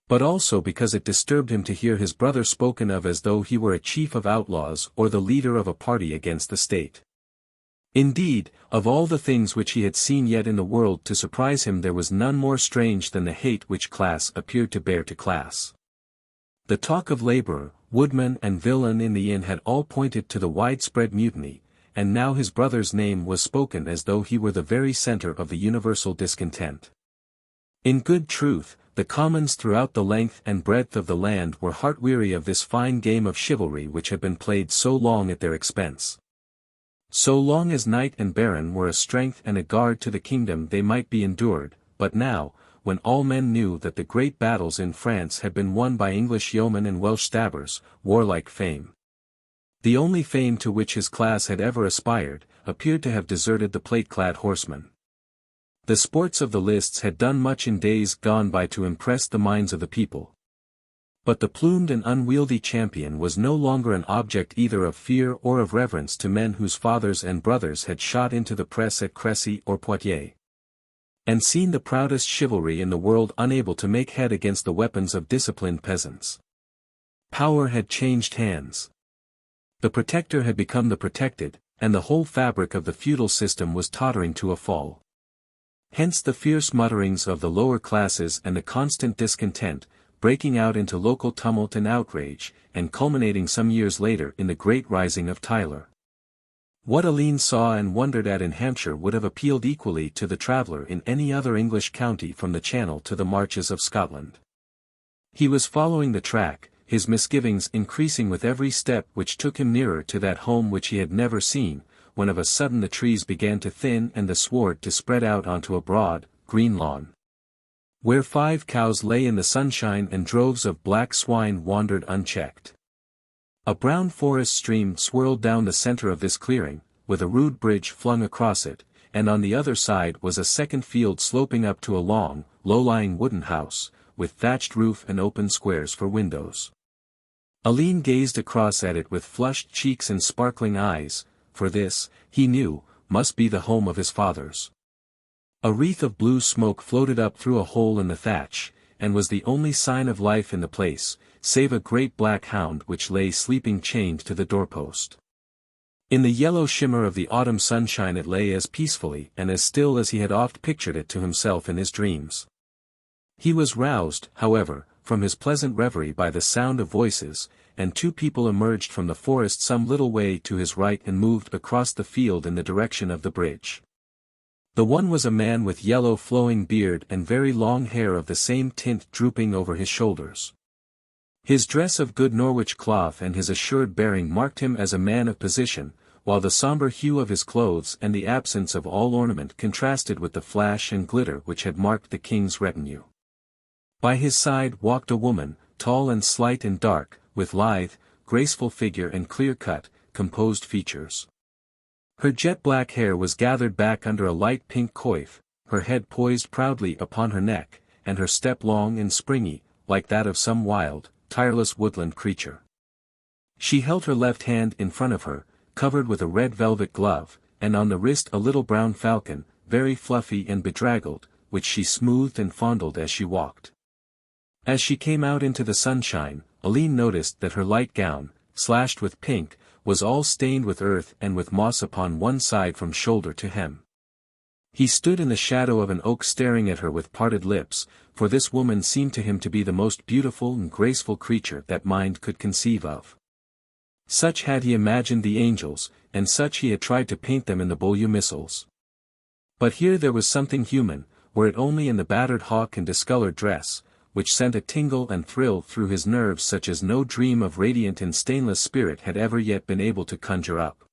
but also because it disturbed him to hear his brother spoken of as though he were a chief of outlaws or the leader of a party against the state. Indeed, of all the things which he had seen yet in the world to surprise him there was none more strange than the hate which class appeared to bear to class. The talk of labourer, woodman and villain in the inn had all pointed to the widespread mutiny, and now his brother's name was spoken as though he were the very centre of the universal discontent. In good truth, the commons throughout the length and breadth of the land were heart-weary of this fine game of chivalry which had been played so long at their expense. So long as knight and baron were a strength and a guard to the kingdom they might be endured, but now, when all men knew that the great battles in France had been won by English yeomen and Welsh stabbers, warlike fame, the only fame to which his class had ever aspired, appeared to have deserted the plate-clad horsemen. The sports of the lists had done much in days gone by to impress the minds of the people. But the plumed and unwieldy champion was no longer an object either of fear or of reverence to men whose fathers and brothers had shot into the press at Crécy or Poitiers, and seen the proudest chivalry in the world unable to make head against the weapons of disciplined peasants. Power had changed hands. The protector had become the protected, and the whole fabric of the feudal system was tottering to a fall. Hence the fierce mutterings of the lower classes and the constant discontent, breaking out into local tumult and outrage, and culminating some years later in the great rising of Tyler. What Alleyne saw and wondered at in Hampshire would have appealed equally to the traveller in any other English county from the Channel to the marches of Scotland. He was following the track, his misgivings increasing with every step which took him nearer to that home which he had never seen, when of a sudden the trees began to thin and the sward to spread out onto a broad, green lawn, where 5 cows lay in the sunshine and droves of black swine wandered unchecked. A brown forest stream swirled down the centre of this clearing, with a rude bridge flung across it, and on the other side was a second field sloping up to a long, low-lying wooden house, with thatched roof and open squares for windows. Alleyne gazed across at it with flushed cheeks and sparkling eyes, for this, he knew, must be the home of his fathers. A wreath of blue smoke floated up through a hole in the thatch, and was the only sign of life in the place, save a great black hound which lay sleeping chained to the doorpost. In the yellow shimmer of the autumn sunshine it lay as peacefully and as still as he had oft pictured it to himself in his dreams. He was roused, however, from his pleasant reverie by the sound of voices, and 2 people emerged from the forest some little way to his right and moved across the field in the direction of the bridge. The one was a man with yellow flowing beard and very long hair of the same tint drooping over his shoulders. His dress of good Norwich cloth and his assured bearing marked him as a man of position, while the sombre hue of his clothes and the absence of all ornament contrasted with the flash and glitter which had marked the king's retinue. By his side walked a woman, tall and slight and dark, with lithe, graceful figure and clear-cut, composed features. Her jet-black hair was gathered back under a light pink coif, her head poised proudly upon her neck, and her step long and springy, like that of some wild, tireless woodland creature. She held her left hand in front of her, covered with a red velvet glove, and on the wrist a little brown falcon, very fluffy and bedraggled, which she smoothed and fondled as she walked. As she came out into the sunshine, Alleyne noticed that her light gown, slashed with pink, was all stained with earth and with moss upon one side from shoulder to hem. He stood in the shadow of an oak staring at her with parted lips, for this woman seemed to him to be the most beautiful and graceful creature that mind could conceive of. Such had he imagined the angels, and such he had tried to paint them in the Beaulieu missals. But here there was something human, were it only in the battered hawk and discoloured dress, which sent a tingle and thrill through his nerves such as no dream of radiant and stainless spirit had ever yet been able to conjure up.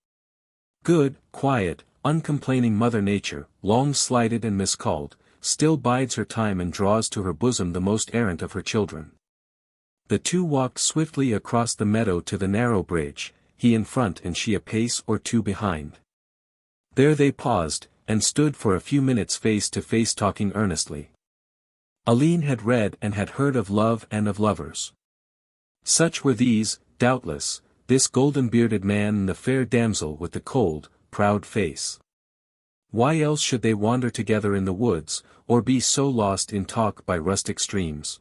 Good, quiet, uncomplaining Mother Nature, long slighted and miscalled, still bides her time and draws to her bosom the most errant of her children. The 2 walked swiftly across the meadow to the narrow bridge, he in front and she a pace or 2 behind. There they paused, and stood for a few minutes face to face talking earnestly. Alleyne had read and had heard of love and of lovers. Such were these, doubtless, this golden-bearded man and the fair damsel with the cold, proud face. Why else should they wander together in the woods, or be so lost in talk by rustic streams?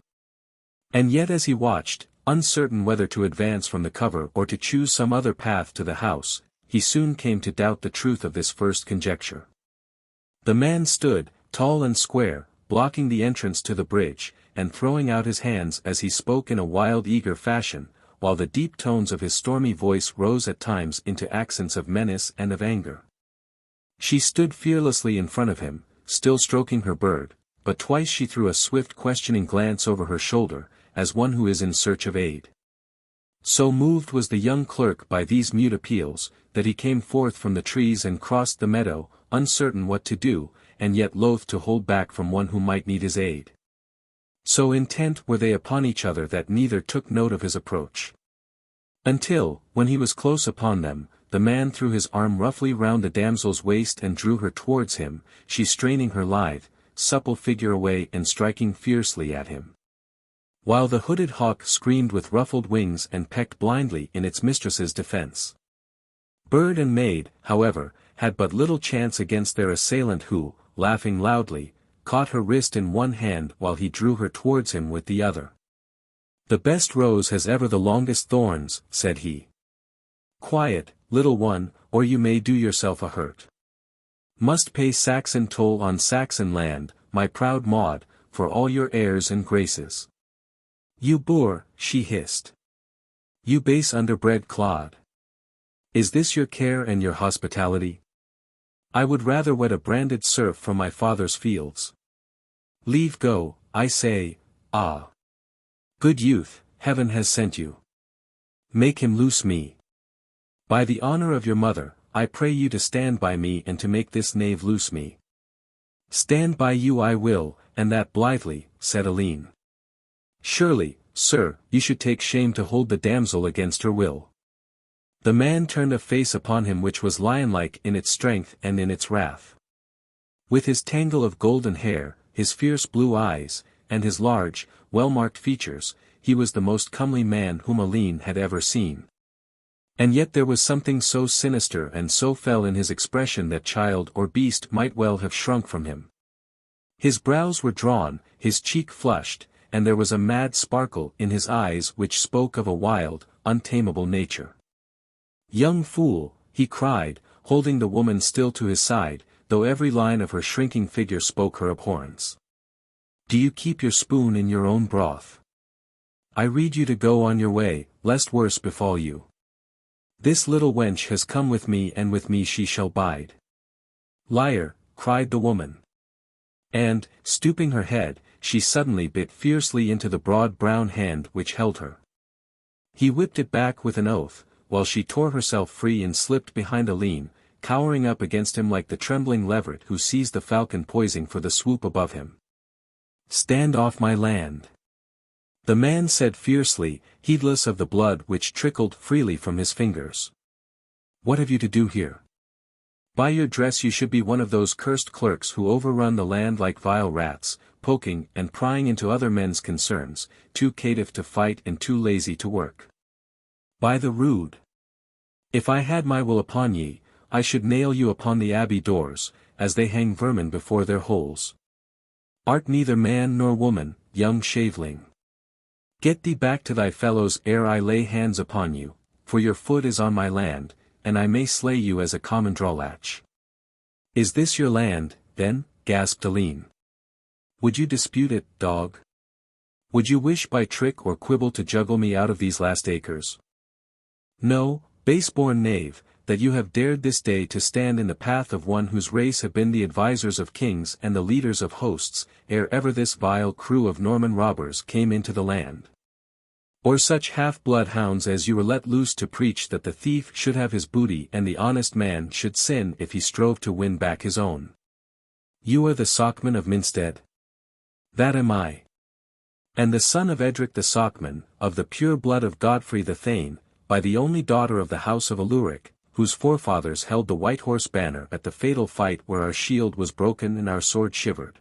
And yet as he watched, uncertain whether to advance from the cover or to choose some other path to the house, he soon came to doubt the truth of this first conjecture. The man stood, tall and square, blocking the entrance to the bridge, and throwing out his hands as he spoke in a wild eager fashion, while the deep tones of his stormy voice rose at times into accents of menace and of anger. She stood fearlessly in front of him, still stroking her bird, but twice she threw a swift questioning glance over her shoulder, as one who is in search of aid. So moved was the young clerk by these mute appeals, that he came forth from the trees and crossed the meadow, uncertain what to do, and yet loath to hold back from one who might need his aid. So intent were they upon each other that neither took note of his approach. Until, when he was close upon them, the man threw his arm roughly round the damsel's waist and drew her towards him, she straining her lithe, supple figure away and striking fiercely at him. While the hooded hawk screamed with ruffled wings and pecked blindly in its mistress's defense. Bird and maid, however, had but little chance against their assailant who, laughing loudly, caught her wrist in one hand while he drew her towards him with the other. "The best rose has ever the longest thorns," said he. "Quiet, little one, or you may do yourself a hurt. Must pay Saxon toll on Saxon land, my proud Maude, for all your airs and graces." "You boor," she hissed. "You base underbred clod. Is this your care and your hospitality? I would rather wed a branded serf from my father's fields. Leave go, I say, ah. Good youth, heaven has sent you. Make him loose me. By the honor of your mother, I pray you to stand by me and to make this knave loose me." "Stand by you I will, and that blithely," said Alleyne. "Surely, sir, you should take shame to hold the damsel against her will." The man turned a face upon him which was lion-like in its strength and in its wrath. With his tangle of golden hair, his fierce blue eyes, and his large, well-marked features, he was the most comely man whom Alleyne had ever seen. And yet there was something so sinister and so fell in his expression that child or beast might well have shrunk from him. His brows were drawn, his cheek flushed, and there was a mad sparkle in his eyes which spoke of a wild, untamable nature. "Young fool," he cried, holding the woman still to his side, though every line of her shrinking figure spoke her abhorrence. "Do you keep your spoon in your own broth? I rede you to go on your way, lest worse befall you. This little wench has come with me and with me she shall bide." "Liar," cried the woman. And, stooping her head, she suddenly bit fiercely into the broad brown hand which held her. He whipped it back with an oath, while she tore herself free and slipped behind Alleyne, cowering up against him like the trembling leveret who sees the falcon poising for the swoop above him. "Stand off my land!" the man said fiercely, heedless of the blood which trickled freely from his fingers. "What have you to do here? By your dress you should be one of those cursed clerks who overrun the land like vile rats, poking and prying into other men's concerns, too caitiff to fight and too lazy to work. By the rood! If I had my will upon ye, I should nail you upon the abbey doors, as they hang vermin before their holes. Art neither man nor woman, young shaveling. Get thee back to thy fellows ere I lay hands upon you, for your foot is on my land, and I may slay you as a common drawlatch." "Is this your land, then?" gasped Alleyne. "Would you dispute it, dog? Would you wish by trick or quibble to juggle me out of these last acres? No, base-born knave, that you have dared this day to stand in the path of one whose race have been the advisers of kings and the leaders of hosts, ere ever this vile crew of Norman robbers came into the land. Or such half-blood hounds as you were let loose to preach that the thief should have his booty and the honest man should sin if he strove to win back his own. You are the socman of Minstead. That am I. And the son of Edric the socman, of the pure blood of Godfrey the Thane, by the only daughter of the house of Aluric, whose forefathers held the White Horse banner at the fatal fight where our shield was broken and our sword shivered.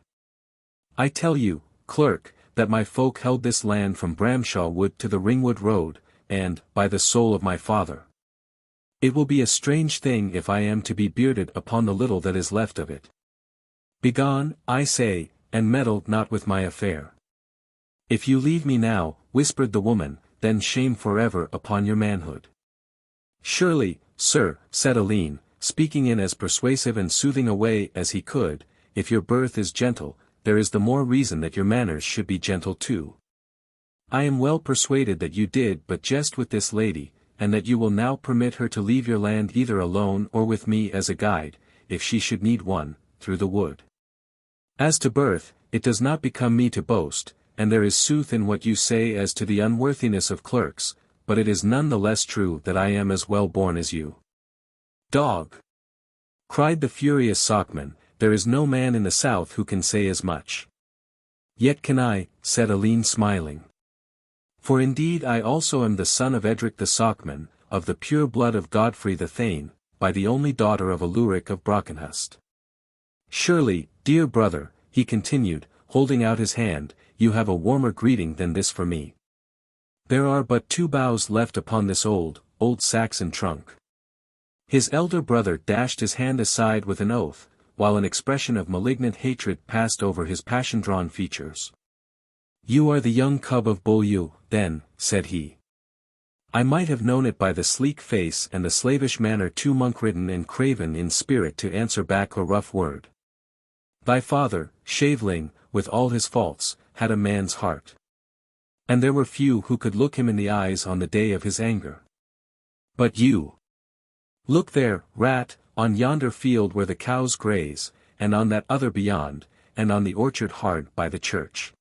I tell you, clerk, that my folk held this land from Bramshaw Wood to the Ringwood Road, and, by the soul of my father, it will be a strange thing if I am to be bearded upon the little that is left of it. Begone, I say, and meddle not with my affair. If you leave me now, whispered the woman, then shame forever upon your manhood. Surely, sir," said Alleyne, speaking in as persuasive and soothing a way as he could, "if your birth is gentle, there is the more reason that your manners should be gentle too. I am well persuaded that you did but jest with this lady, and that you will now permit her to leave your land either alone or with me as a guide, if she should need one, through the wood. As to birth, it does not become me to boast, and there is sooth in what you say as to the unworthiness of clerks, but it is none the less true that I am as well born as you." "Dog!" cried the furious socman, "there is no man in the south who can say as much." "Yet can I," said Alleyne smiling. "For indeed I also am the son of Edric the Socman, of the pure blood of Godfrey the Thane, by the only daughter of Aluric of Brockenhurst. Surely, dear brother," he continued, holding out his hand, "you have a warmer greeting than this for me. There are but 2 boughs left upon this old Saxon trunk." His elder brother dashed his hand aside with an oath, while an expression of malignant hatred passed over his passion-drawn features. "You are the young cub of Beaulieu, then," said he. "I might have known it by the sleek face and the slavish manner too monk-ridden and craven in spirit to answer back a rough word. Thy father, shaveling, with all his faults, had a man's heart. And there were few who could look him in the eyes on the day of his anger. But you! Look there, rat, on yonder field where the cows graze, and on that other beyond, and on the orchard hard by the church.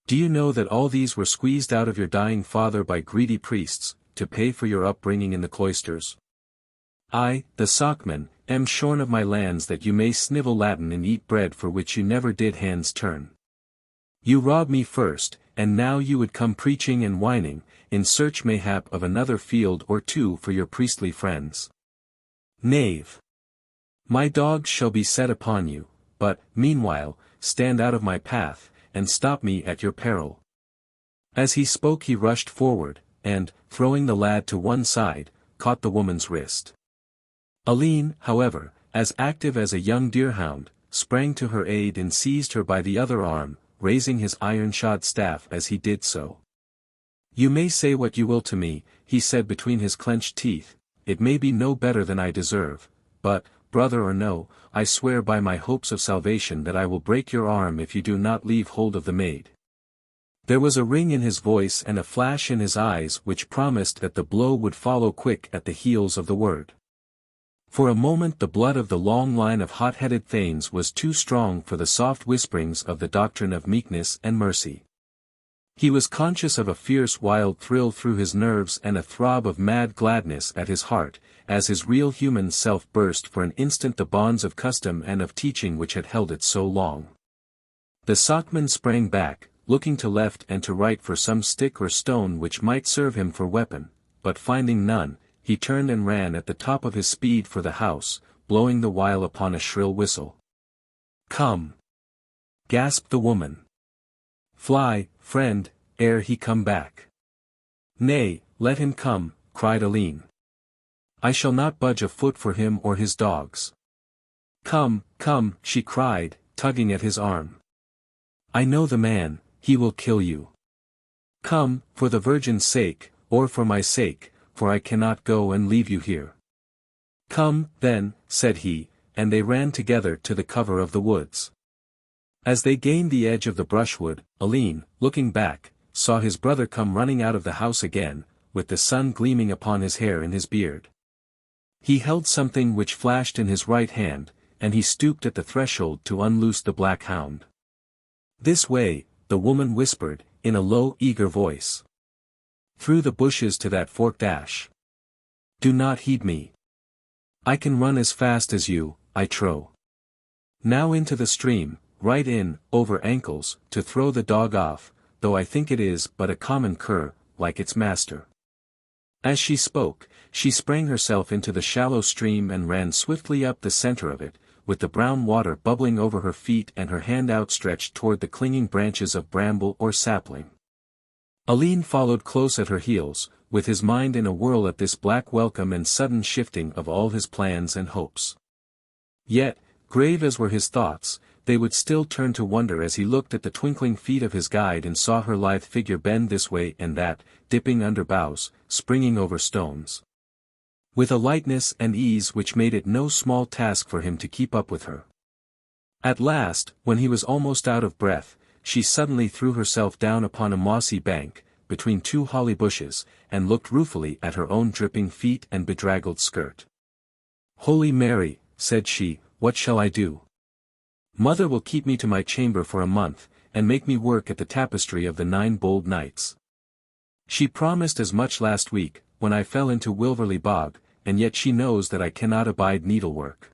Do you know that all these were squeezed out of your dying father by greedy priests, to pay for your upbringing in the cloisters? I, the socman, am shorn of my lands that you may snivel Latin and eat bread for which you never did hands turn. You robbed me first, and now you would come preaching and whining, in search mayhap of another field or 2 for your priestly friends. Knave! My dogs shall be set upon you, but, meanwhile, stand out of my path, and stop me at your peril." As he spoke he rushed forward, and, throwing the lad to one side, caught the woman's wrist. Alleyne, however, as active as a young deerhound, sprang to her aid and seized her by the other arm, raising his iron-shod staff as he did so. "You may say what you will to me," he said between his clenched teeth, "it may be no better than I deserve, but, brother or no, I swear by my hopes of salvation that I will break your arm if you do not leave hold of the maid." There was a ring in his voice and a flash in his eyes which promised that the blow would follow quick at the heels of the word. For a moment the blood of the long line of hot-headed thanes was too strong for the soft whisperings of the doctrine of meekness and mercy. He was conscious of a fierce wild thrill through his nerves and a throb of mad gladness at his heart, as his real human self burst for an instant the bonds of custom and of teaching which had held it so long. The socman sprang back, looking to left and to right for some stick or stone which might serve him for weapon, but finding none, he turned and ran at the top of his speed for the house, blowing the while upon a shrill whistle. "Come!" gasped the woman. "Fly, friend, ere he come back." "Nay, let him come," cried Alleyne. "I shall not budge a foot for him or his dogs." "Come, come," she cried, tugging at his arm. "I know the man, he will kill you. Come, for the Virgin's sake, or for my sake, for I cannot go and leave you here." "Come, then," said he, and they ran together to the cover of the woods. As they gained the edge of the brushwood, Alleyne, looking back, saw his brother come running out of the house again, with the sun gleaming upon his hair and his beard. He held something which flashed in his right hand, and he stooped at the threshold to unloose the black hound. "This way," the woman whispered, in a low eager voice. "Through the bushes to that forked ash. Do not heed me. I can run as fast as you, I trow. Now into the stream, right in, over ankles, to throw the dog off, though I think it is but a common cur, like its master." As she spoke, she sprang herself into the shallow stream and ran swiftly up the center of it, with the brown water bubbling over her feet and her hand outstretched toward the clinging branches of bramble or sapling. Alleyne followed close at her heels, with his mind in a whirl at this black welcome and sudden shifting of all his plans and hopes. Yet, grave as were his thoughts, they would still turn to wonder as he looked at the twinkling feet of his guide and saw her lithe figure bend this way and that, dipping under boughs, springing over stones. with a lightness and ease which made it no small task for him to keep up with her. At last, when he was almost out of breath, she suddenly threw herself down upon a mossy bank, between two holly bushes, and looked ruefully at her own dripping feet and bedraggled skirt. "Holy Mary," said she, "what shall I do? Mother will keep me to my chamber for a month, and make me work at the tapestry of the 9 bold knights. She promised as much last week, when I fell into Wilverley bog, and yet she knows that I cannot abide needlework."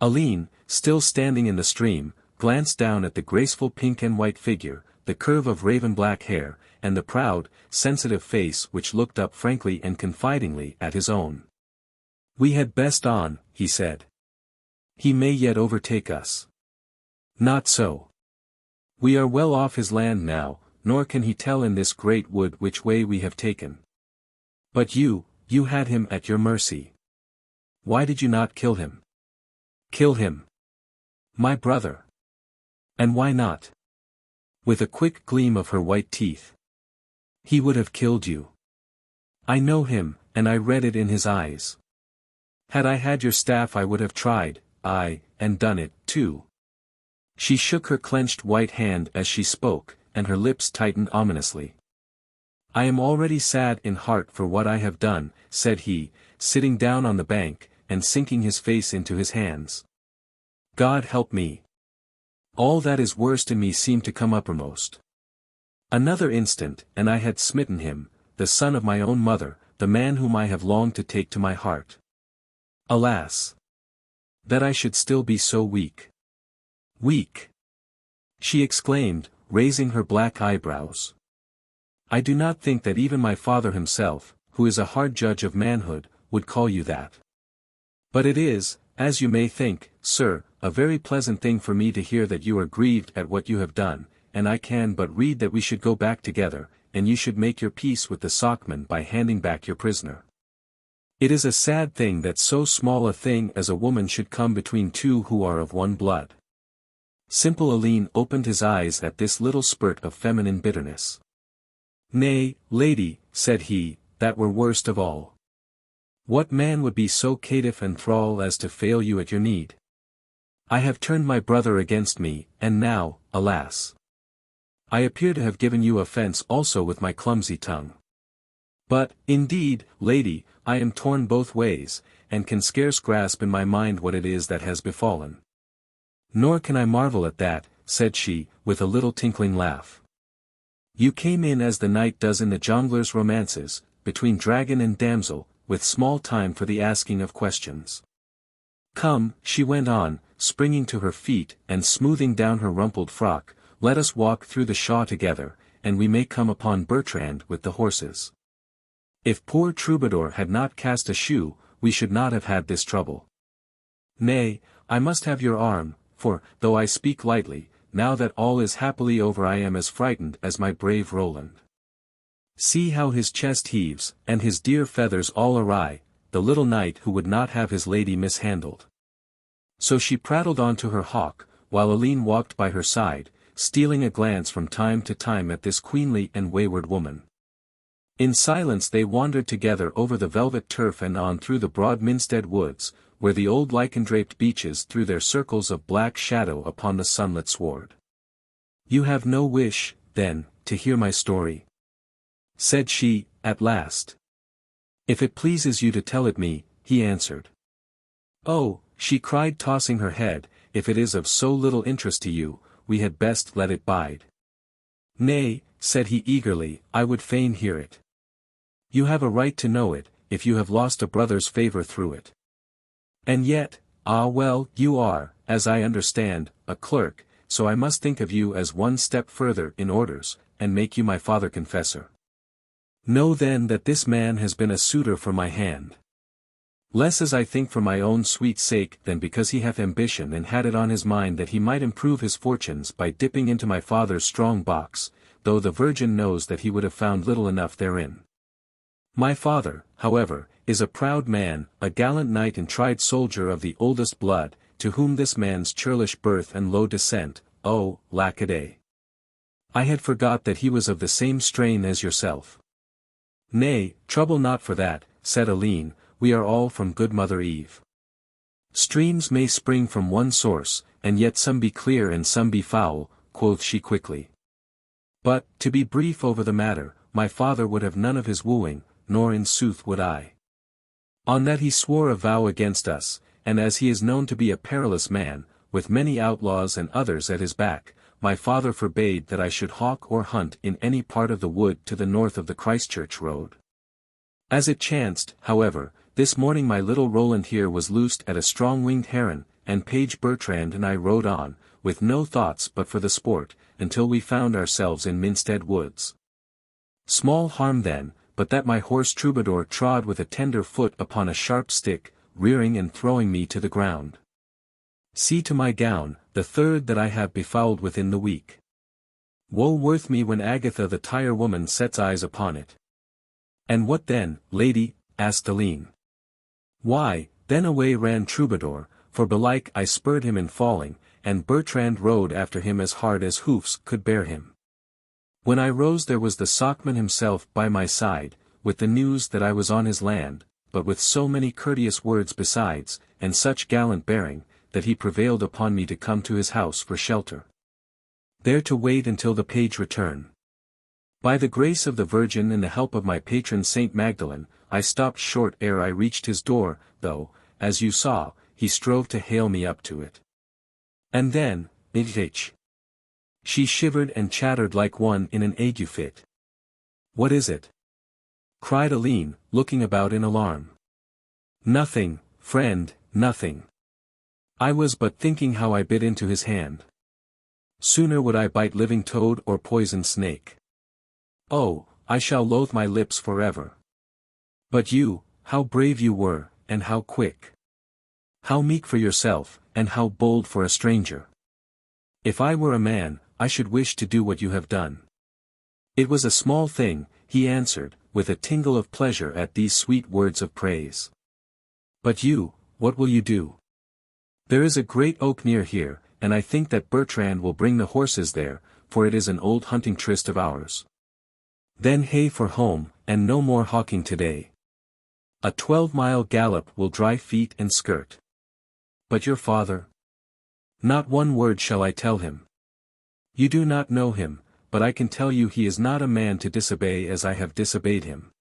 Alleyne, still standing in the stream, glanced down at the graceful pink and white figure, the curve of raven-black hair, and the proud, sensitive face which looked up frankly and confidingly at his own. "We had best on," he said. "He may yet overtake us." "Not so. We are well off his land now, nor can he tell in this great wood which way we have taken. But you had him at your mercy. Why did you not kill him?" "Kill him? My brother? And why not?" With a quick gleam of her white teeth. "He would have killed you. I know him, and I read it in his eyes. Had I had your staff I would have tried, aye, and done it, too." She shook her clenched white hand as she spoke, and her lips tightened ominously. "I am already sad in heart for what I have done," said he, sitting down on the bank, and sinking his face into his hands. "God help me. All that is worst in me seemed to come uppermost. Another instant, and I had smitten him, the son of my own mother, the man whom I have longed to take to my heart. Alas! That I should still be so weak. Weak!" she exclaimed, raising her black eyebrows. "I do not think that even my father himself, who is a hard judge of manhood, would call you that. But it is, as you may think, sir, a very pleasant thing for me to hear that you are grieved at what you have done, and I can but read that we should go back together, and you should make your peace with the socman by handing back your prisoner. It is a sad thing that so small a thing as a woman should come between two who are of one blood." Simple Alleyne opened his eyes at this little spurt of feminine bitterness. "Nay, lady," said he, "that were worst of all. What man would be so caitiff and thrall as to fail you at your need? I have turned my brother against me, and now, alas! I appear to have given you offence also with my clumsy tongue. But, indeed, lady, I am torn both ways, and can scarce grasp in my mind what it is that has befallen." "Nor can I marvel at that," said she, with a little tinkling laugh. "You came in as the knight does in the jongleurs' romances, between dragon and damsel, with small time for the asking of questions. Come," she went on, springing to her feet and smoothing down her rumpled frock, "let us walk through the shaw together, and we may come upon Bertrand with the horses. If poor Troubadour had not cast a shoe, we should not have had this trouble. Nay, I must have your arm, for, though I speak lightly, now that all is happily over I am as frightened as my brave Roland. See how his chest heaves, and his dear feathers all awry, the little knight who would not have his lady mishandled." So she prattled on to her hawk, while Alleyne walked by her side, stealing a glance from time to time at this queenly and wayward woman. In silence they wandered together over the velvet turf and on through the broad Minstead woods, where the old lichen-draped beeches threw their circles of black shadow upon the sunlit sward. "You have no wish, then, to hear my story?" said she, at last. "If it pleases you to tell it me," he answered. "Oh," she cried, tossing her head, "if it is of so little interest to you, we had best let it bide." "Nay," said he eagerly, "I would fain hear it. You have a right to know it, if you have lost a brother's favour through it. And yet, ah well, you are, as I understand, a clerk, so I must think of you as one step further in orders, and make you my father confessor. Know then that this man has been a suitor for my hand. Less as I think for my own sweet sake than because he hath ambition and had it on his mind that he might improve his fortunes by dipping into my father's strong box, though the Virgin knows that he would have found little enough therein. My father, however, is a proud man, a gallant knight and tried soldier of the oldest blood, to whom this man's churlish birth and low descent, oh, lack-a-day! I had forgot that he was of the same strain as yourself." "Nay, trouble not for that," said Alleyne, we are all from good Mother Eve. Streams may spring from one source, and yet some be clear and some be foul, quoth she quickly. But, to be brief over the matter, my father would have none of his wooing, nor in sooth would I. On that he swore a vow against us, and as he is known to be a perilous man, with many outlaws and others at his back, my father forbade that I should hawk or hunt in any part of the wood to the north of the Christchurch road. As it chanced, however, this morning my little Roland here was loosed at a strong-winged heron, and Page Bertrand and I rode on, with no thoughts but for the sport, until we found ourselves in Minstead woods. Small harm then, but that my horse Troubadour trod with a tender foot upon a sharp stick, rearing and throwing me to the ground. See to my gown, the third that I have befouled within the week. Woe worth me when Agatha the tire-woman sets eyes upon it. And what then, lady? Asked Alleyne. Why, then away ran Troubadour, for belike I spurred him in falling, and Bertrand rode after him as hard as hoofs could bear him. When I rose there was the socman himself by my side, with the news that I was on his land, but with so many courteous words besides, and such gallant bearing, that he prevailed upon me to come to his house for shelter. There to wait until the page return. By the grace of the Virgin and the help of my patron Saint Magdalene, I stopped short ere I reached his door, though, as you saw, he strove to hale me up to it. And then, itch. She shivered and chattered like one in an ague fit. What is it? Cried Alleyne, looking about in alarm. Nothing, friend, nothing. I was but thinking how I bit into his hand. Sooner would I bite living toad or poison snake. Oh, I shall loathe my lips forever. But you, how brave you were, and how quick. How meek for yourself, and how bold for a stranger. If I were a man, I should wish to do what you have done. It was a small thing, he answered, with a tingle of pleasure at these sweet words of praise. But you, what will you do? There is a great oak near here, and I think that Bertrand will bring the horses there, for it is an old hunting tryst of ours. Then hey for home, and no more hawking today. A 12-mile gallop will dry feet and skirt. But your father? Not one word shall I tell him. You do not know him, but I can tell you he is not a man to disobey as I have disobeyed him.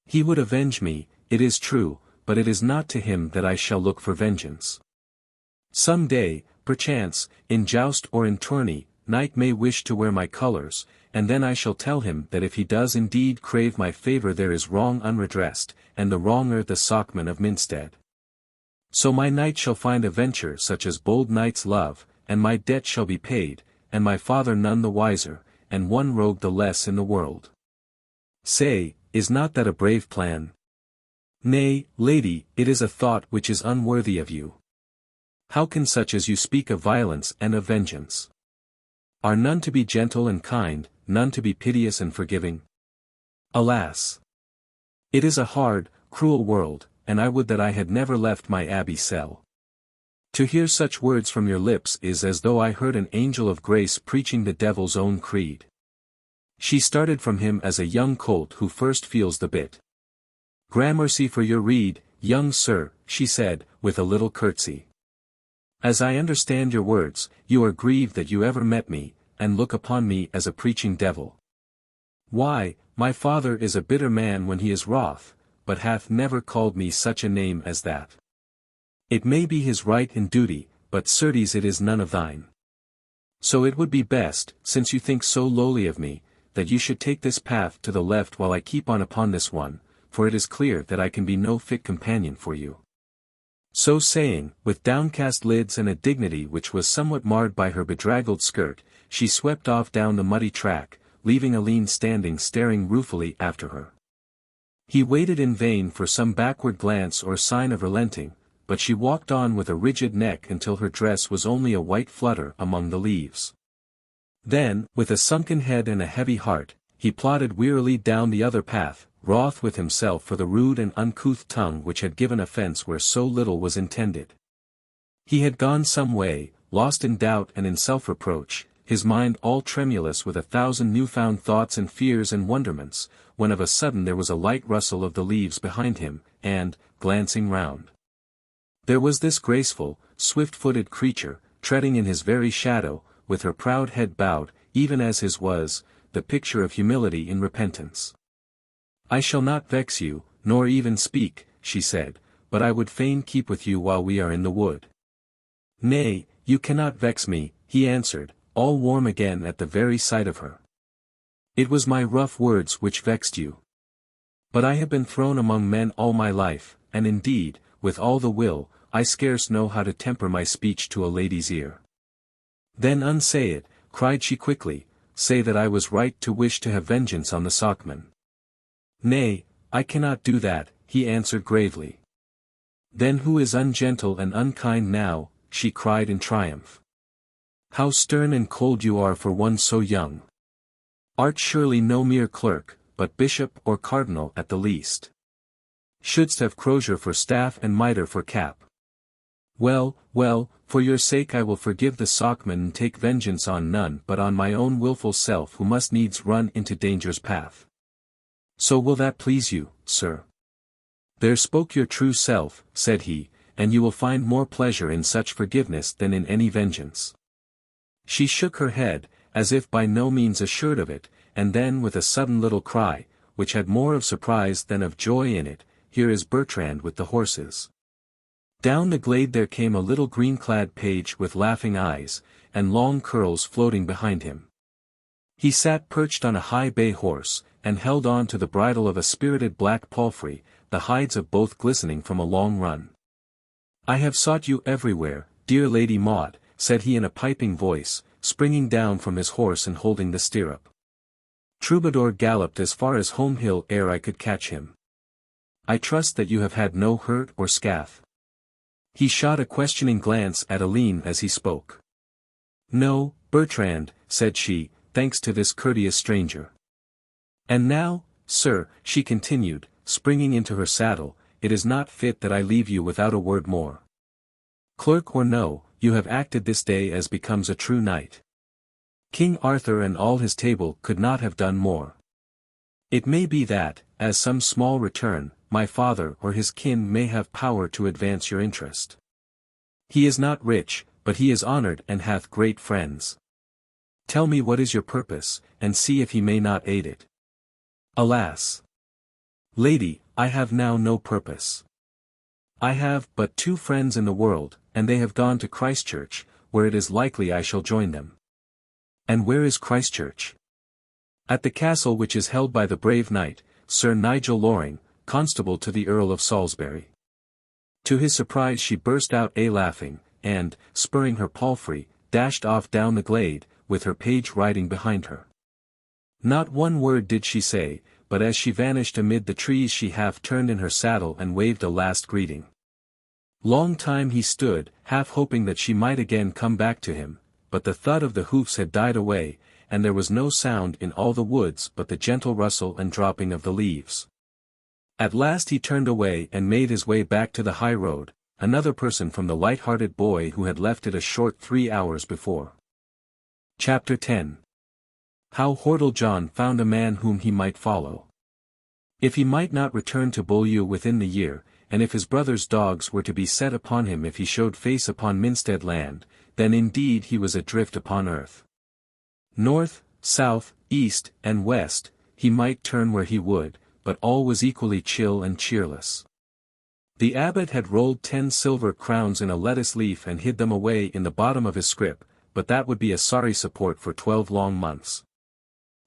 He would avenge me, it is true, but it is not to him that I shall look for vengeance. Some day, perchance, in joust or in tourney, knight may wish to wear my colours, and then I shall tell him that if he does indeed crave my favour there is wrong unredressed, and the wronger the socman of Minstead. So my knight shall find a venture such as bold knights love, and my debt shall be paid, and my father none the wiser, and one rogue the less in the world. Say, is not that a brave plan? Nay, lady, it is a thought which is unworthy of you. How can such as you speak of violence and of vengeance? Are none to be gentle and kind, none to be piteous and forgiving? Alas! It is a hard, cruel world, and I would that I had never left my abbey cell. To hear such words from your lips is as though I heard an angel of grace preaching the devil's own creed. She started from him as a young colt who first feels the bit. Gramercy for your rede, young sir, she said, with a little curtsy. As I understand your words, you are grieved that you ever met me, and look upon me as a preaching devil. Why, my father is a bitter man when he is wroth, but hath never called me such a name as that. It may be his right and duty, but certes it is none of thine. So it would be best, since you think so lowly of me, that you should take this path to the left while I keep on upon this one, for it is clear that I can be no fit companion for you. So saying, with downcast lids and a dignity which was somewhat marred by her bedraggled skirt, she swept off down the muddy track, leaving Alleyne standing staring ruefully after her. He waited in vain for some backward glance or sign of relenting, but she walked on with a rigid neck until her dress was only a white flutter among the leaves. Then, with a sunken head and a heavy heart, he plodded wearily down the other path, wroth with himself for the rude and uncouth tongue which had given offence where so little was intended. He had gone some way, lost in doubt and in self-reproach, his mind all tremulous with 1,000 newfound thoughts and fears and wonderments, when of a sudden there was a light rustle of the leaves behind him, and, glancing round, there was this graceful, swift-footed creature, treading in his very shadow, with her proud head bowed, even as his was, the picture of humility in repentance. "I shall not vex you, nor even speak," she said, "but I would fain keep with you while we are in the wood." "Nay, you cannot vex me," he answered, all warm again at the very sight of her. "It was my rough words which vexed you. But I have been thrown among men all my life, and indeed, with all the will, I scarce know how to temper my speech to a lady's ear." "Then unsay it," cried she quickly, "say that I was right to wish to have vengeance on the socman." "Nay, I cannot do that," he answered gravely. "Then who is ungentle and unkind now?" she cried in triumph. "How stern and cold you are for one so young. Art surely no mere clerk, but bishop or cardinal at the least. Shouldst have crozier for staff and mitre for cap. Well, well, for your sake I will forgive the socman and take vengeance on none but on my own wilful self who must needs run into danger's path. So will that please you, sir?" "There spoke your true self," said he, "and you will find more pleasure in such forgiveness than in any vengeance." She shook her head, as if by no means assured of it, and then with a sudden little cry, which had more of surprise than of joy in it, "Here is Bertrand with the horses." Down the glade there came a little green-clad page with laughing eyes, and long curls floating behind him. He sat perched on a high bay horse, and held on to the bridle of a spirited black palfrey, the hides of both glistening from a long run. "I have sought you everywhere, dear Lady Maude," said he in a piping voice, springing down from his horse and holding the stirrup. Troubadour galloped as far as Home Hill ere I could catch him. "I trust that you have had no hurt or scath." He shot a questioning glance at Alleyne as he spoke. "No, Bertrand," said she, "thanks to this courteous stranger. And now, sir," she continued, springing into her saddle, "it is not fit that I leave you without a word more. Clerk or no, you have acted this day as becomes a true knight. King Arthur and all his table could not have done more. It may be that, as some small return, my father or his kin may have power to advance your interest. He is not rich, but he is honored and hath great friends. Tell me what is your purpose, and see if he may not aid it." "Alas! Lady, I have now no purpose. I have but 2 friends in the world, and they have gone to Christchurch, where it is likely I shall join them." "And where is Christchurch?" "At the castle which is held by the brave knight, Sir Nigel Loring, constable to the Earl of Salisbury." To his surprise she burst out laughing, and, spurring her palfrey, dashed off down the glade, with her page riding behind her. Not one word did she say, but as she vanished amid the trees she half turned in her saddle and waved a last greeting. Long time he stood, half hoping that she might again come back to him, but the thud of the hoofs had died away, and there was no sound in all the woods but the gentle rustle and dropping of the leaves. At last he turned away and made his way back to the high road, another person from the light-hearted boy who had left it a short 3 hours before. Chapter 10. How Hordle John found a man whom he might follow. If he might not return to Beaulieu within the year, and if his brother's dogs were to be set upon him if he showed face upon Minstead land, then indeed he was adrift upon earth. North, south, east, and west, he might turn where he would, but all was equally chill and cheerless. The abbot had rolled 10 silver crowns in a lettuce leaf and hid them away in the bottom of his scrip, but that would be a sorry support for 12 long months.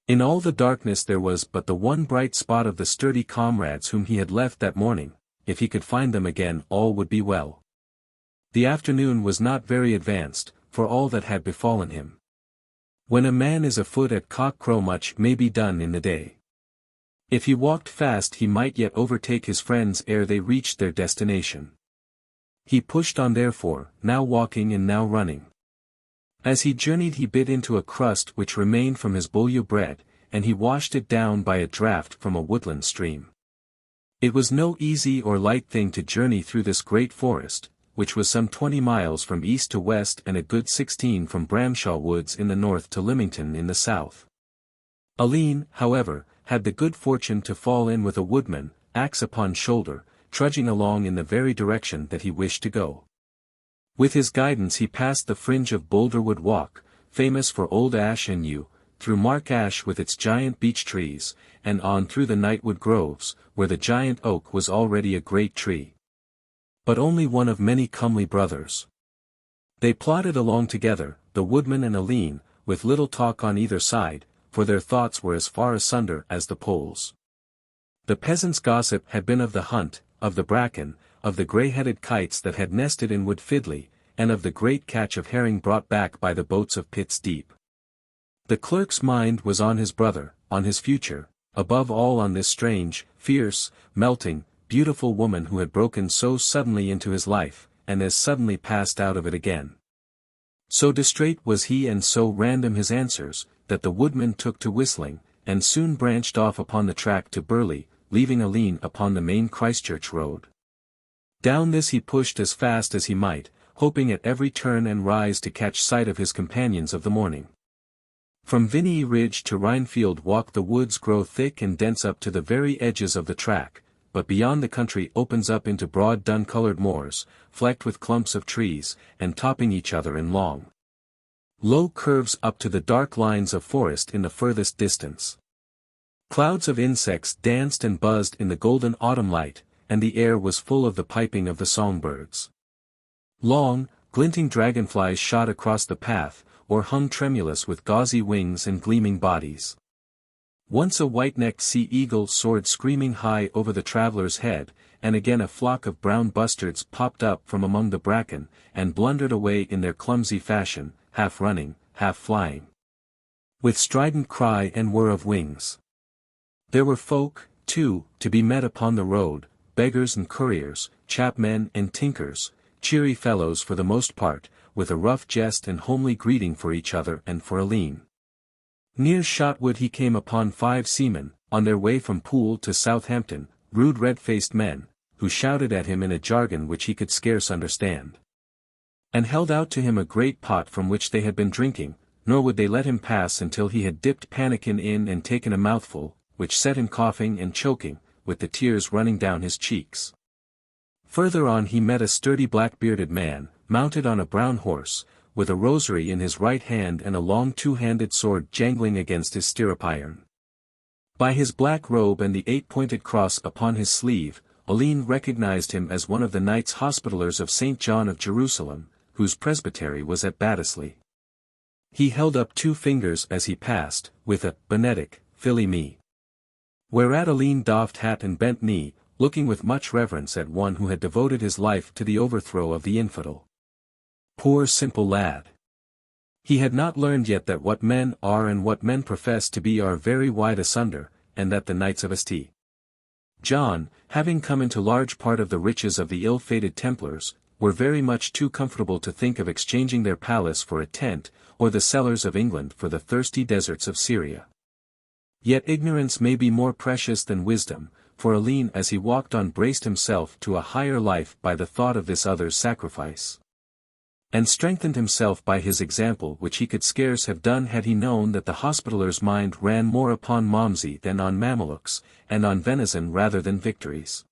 In all the darkness there was but the one bright spot of the sturdy comrades whom he had left that morning. If he could find them again all would be well. The afternoon was not very advanced, for all that had befallen him. When a man is afoot at cock-crow much may be done in the day. If he walked fast he might yet overtake his friends ere they reached their destination. He pushed on therefore, now walking and now running. As he journeyed he bit into a crust which remained from his Beaulieu bread, and he washed it down by a draught from a woodland stream. It was no easy or light thing to journey through this great forest, which was some 20 miles from east to west and a good 16 from Bramshaw Woods in the north to Lymington in the south. Alleyne, however, had the good fortune to fall in with a woodman, axe upon shoulder, trudging along in the very direction that he wished to go. With his guidance he passed the fringe of Boulderwood Walk, famous for old ash and yew, through Mark Ash with its giant beech trees, and on through the Nightwood Groves, where the giant oak was already a great tree, but only one of many comely brothers. They plodded along together, the woodman and Alleyne, with little talk on either side, for their thoughts were as far asunder as the poles. The peasants' gossip had been of the hunt, of the bracken, of the grey-headed kites that had nested in Wood Fidley, and of the great catch of herring brought back by the boats of Pitt's Deep. The clerk's mind was on his brother, on his future, above all on this strange, fierce, melting, beautiful woman who had broken so suddenly into his life, and as suddenly passed out of it again. So distrait was he and so random his answers, that the woodman took to whistling, and soon branched off upon the track to Burley, leaving Alleyne upon the main Christchurch road. Down this he pushed as fast as he might, hoping at every turn and rise to catch sight of his companions of the morning. From Vinney Ridge to Rhinefield Walk the woods grow thick and dense up to the very edges of the track, but beyond the country opens up into broad dun-coloured moors, flecked with clumps of trees, and topping each other in long, low curves up to the dark lines of forest in the furthest distance. Clouds of insects danced and buzzed in the golden autumn light, and the air was full of the piping of the songbirds. Long, glinting dragonflies shot across the path, or hung tremulous with gauzy wings and gleaming bodies. Once a white-necked sea-eagle soared screaming high over the traveller's head, and again a flock of brown bustards popped up from among the bracken, and blundered away in their clumsy fashion, half running, half flying, with strident cry and whir of wings. There were folk, too, to be met upon the road, beggars and couriers, chapmen and tinkers, cheery fellows for the most part, with a rough jest and homely greeting for each other and for Alleyne. Near Shotwood he came upon 5 seamen, on their way from Poole to Southampton, rude red-faced men, who shouted at him in a jargon which he could scarce understand, and held out to him a great pot from which they had been drinking, nor would they let him pass until he had dipped pannikin in and taken a mouthful, which set him coughing and choking, with the tears running down his cheeks. Further on he met a sturdy black-bearded man, mounted on a brown horse, with a rosary in his right hand and a long 2-handed sword jangling against his stirrup-iron. By his black robe and the 8-pointed cross upon his sleeve, Alleyne recognized him as one of the Knights Hospitallers of St. John of Jerusalem, whose presbytery was at Baddesley. He held up 2 fingers as he passed, with a "Benedict, filly me." Whereat Alleyne doffed hat and bent knee, looking with much reverence at one who had devoted his life to the overthrow of the infidel. Poor simple lad! He had not learned yet that what men are and what men profess to be are very wide asunder, and that the Knights of St. John, having come into large part of the riches of the ill-fated Templars, were very much too comfortable to think of exchanging their palace for a tent, or the cellars of England for the thirsty deserts of Syria. Yet ignorance may be more precious than wisdom, for Alleyne as he walked on braced himself to a higher life by the thought of this other's sacrifice, and strengthened himself by his example which he could scarce have done had he known that the Hospitaller's mind ran more upon Malmsey than on Mamelukes, and on venison rather than victories.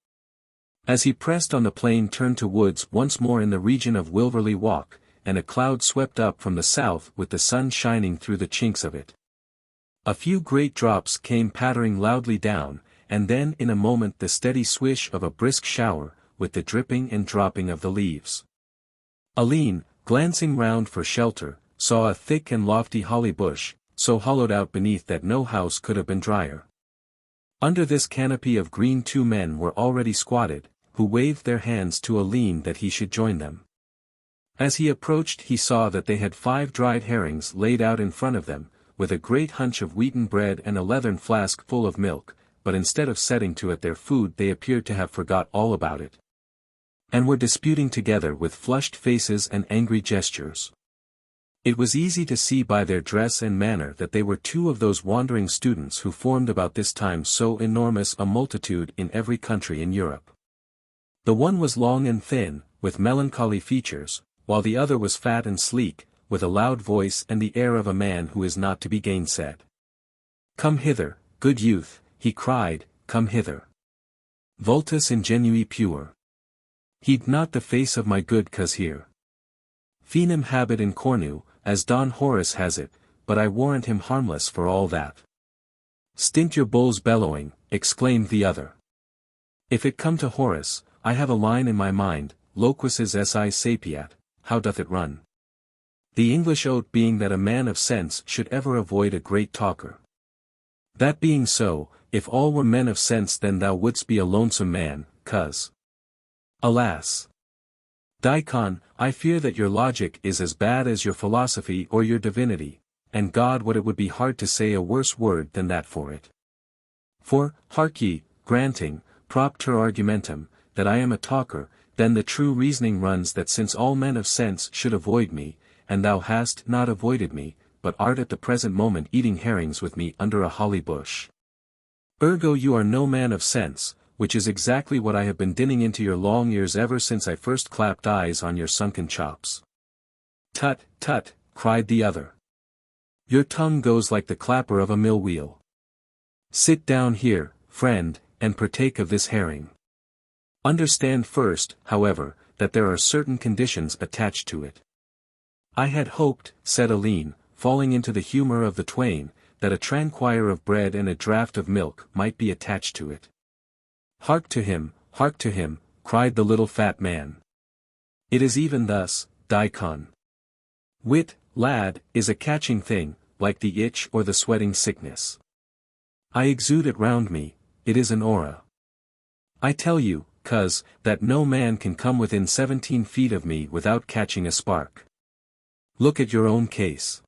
As he pressed on the plain turned to woods once more in the region of Wilverley Walk, and a cloud swept up from the south with the sun shining through the chinks of it. A few great drops came pattering loudly down, and then in a moment the steady swish of a brisk shower, with the dripping and dropping of the leaves. Alleyne, glancing round for shelter, saw a thick and lofty holly bush, so hollowed out beneath that no house could have been drier. Under this canopy of green 2 men were already squatted, who waved their hands to Alleyne that he should join them. As he approached he saw that they had 5 dried herrings laid out in front of them, with a great hunch of wheaten bread and a leathern flask full of milk, but instead of setting to it their food they appeared to have forgot all about it, and were disputing together with flushed faces and angry gestures. It was easy to see by their dress and manner that they were 2 of those wandering students who formed about this time so enormous a multitude in every country in Europe. The one was long and thin, with melancholy features, while the other was fat and sleek, with a loud voice and the air of a man who is not to be gainsaid. "Come hither, good youth," he cried, "come hither. Vultus ingenui puer. Heed not the face of my good coz here. Finem habet in cornu, as Don Horace has it, but I warrant him harmless for all that." "Stint your bulls bellowing," exclaimed the other. "If it come to Horace, I have a line in my mind, loquaces si sapiat, how doth it run? The English oath being that a man of sense should ever avoid a great talker. That being so, if all were men of sense then thou wouldst be a lonesome man, cuz. Alas! Dicon, I fear that your logic is as bad as your philosophy or your divinity, and God what it would be hard to say a worse word than that for it. For, hark ye, granting, propter argumentum, that I am a talker, then the true reasoning runs that since all men of sense should avoid me, and thou hast not avoided me, but art at the present moment eating herrings with me under a holly bush. Ergo you are no man of sense, which is exactly what I have been dinning into your long ears ever since I first clapped eyes on your sunken chops." "Tut, tut," cried the other. "Your tongue goes like the clapper of a mill wheel. Sit down here, friend, and partake of this herring. Understand first, however, that there are certain conditions attached to it." "I had hoped," said Alleyne, falling into the humor of the twain, "that a tranquire of bread and a draught of milk might be attached to it." Hark to him," cried the little fat man. "It is even thus, Dicon. Wit, lad, is a catching thing, like the itch or the sweating sickness. I exude it round me, it is an aura. I tell you, cuz, that no man can come within 17 feet of me without catching a spark. Look at your own case.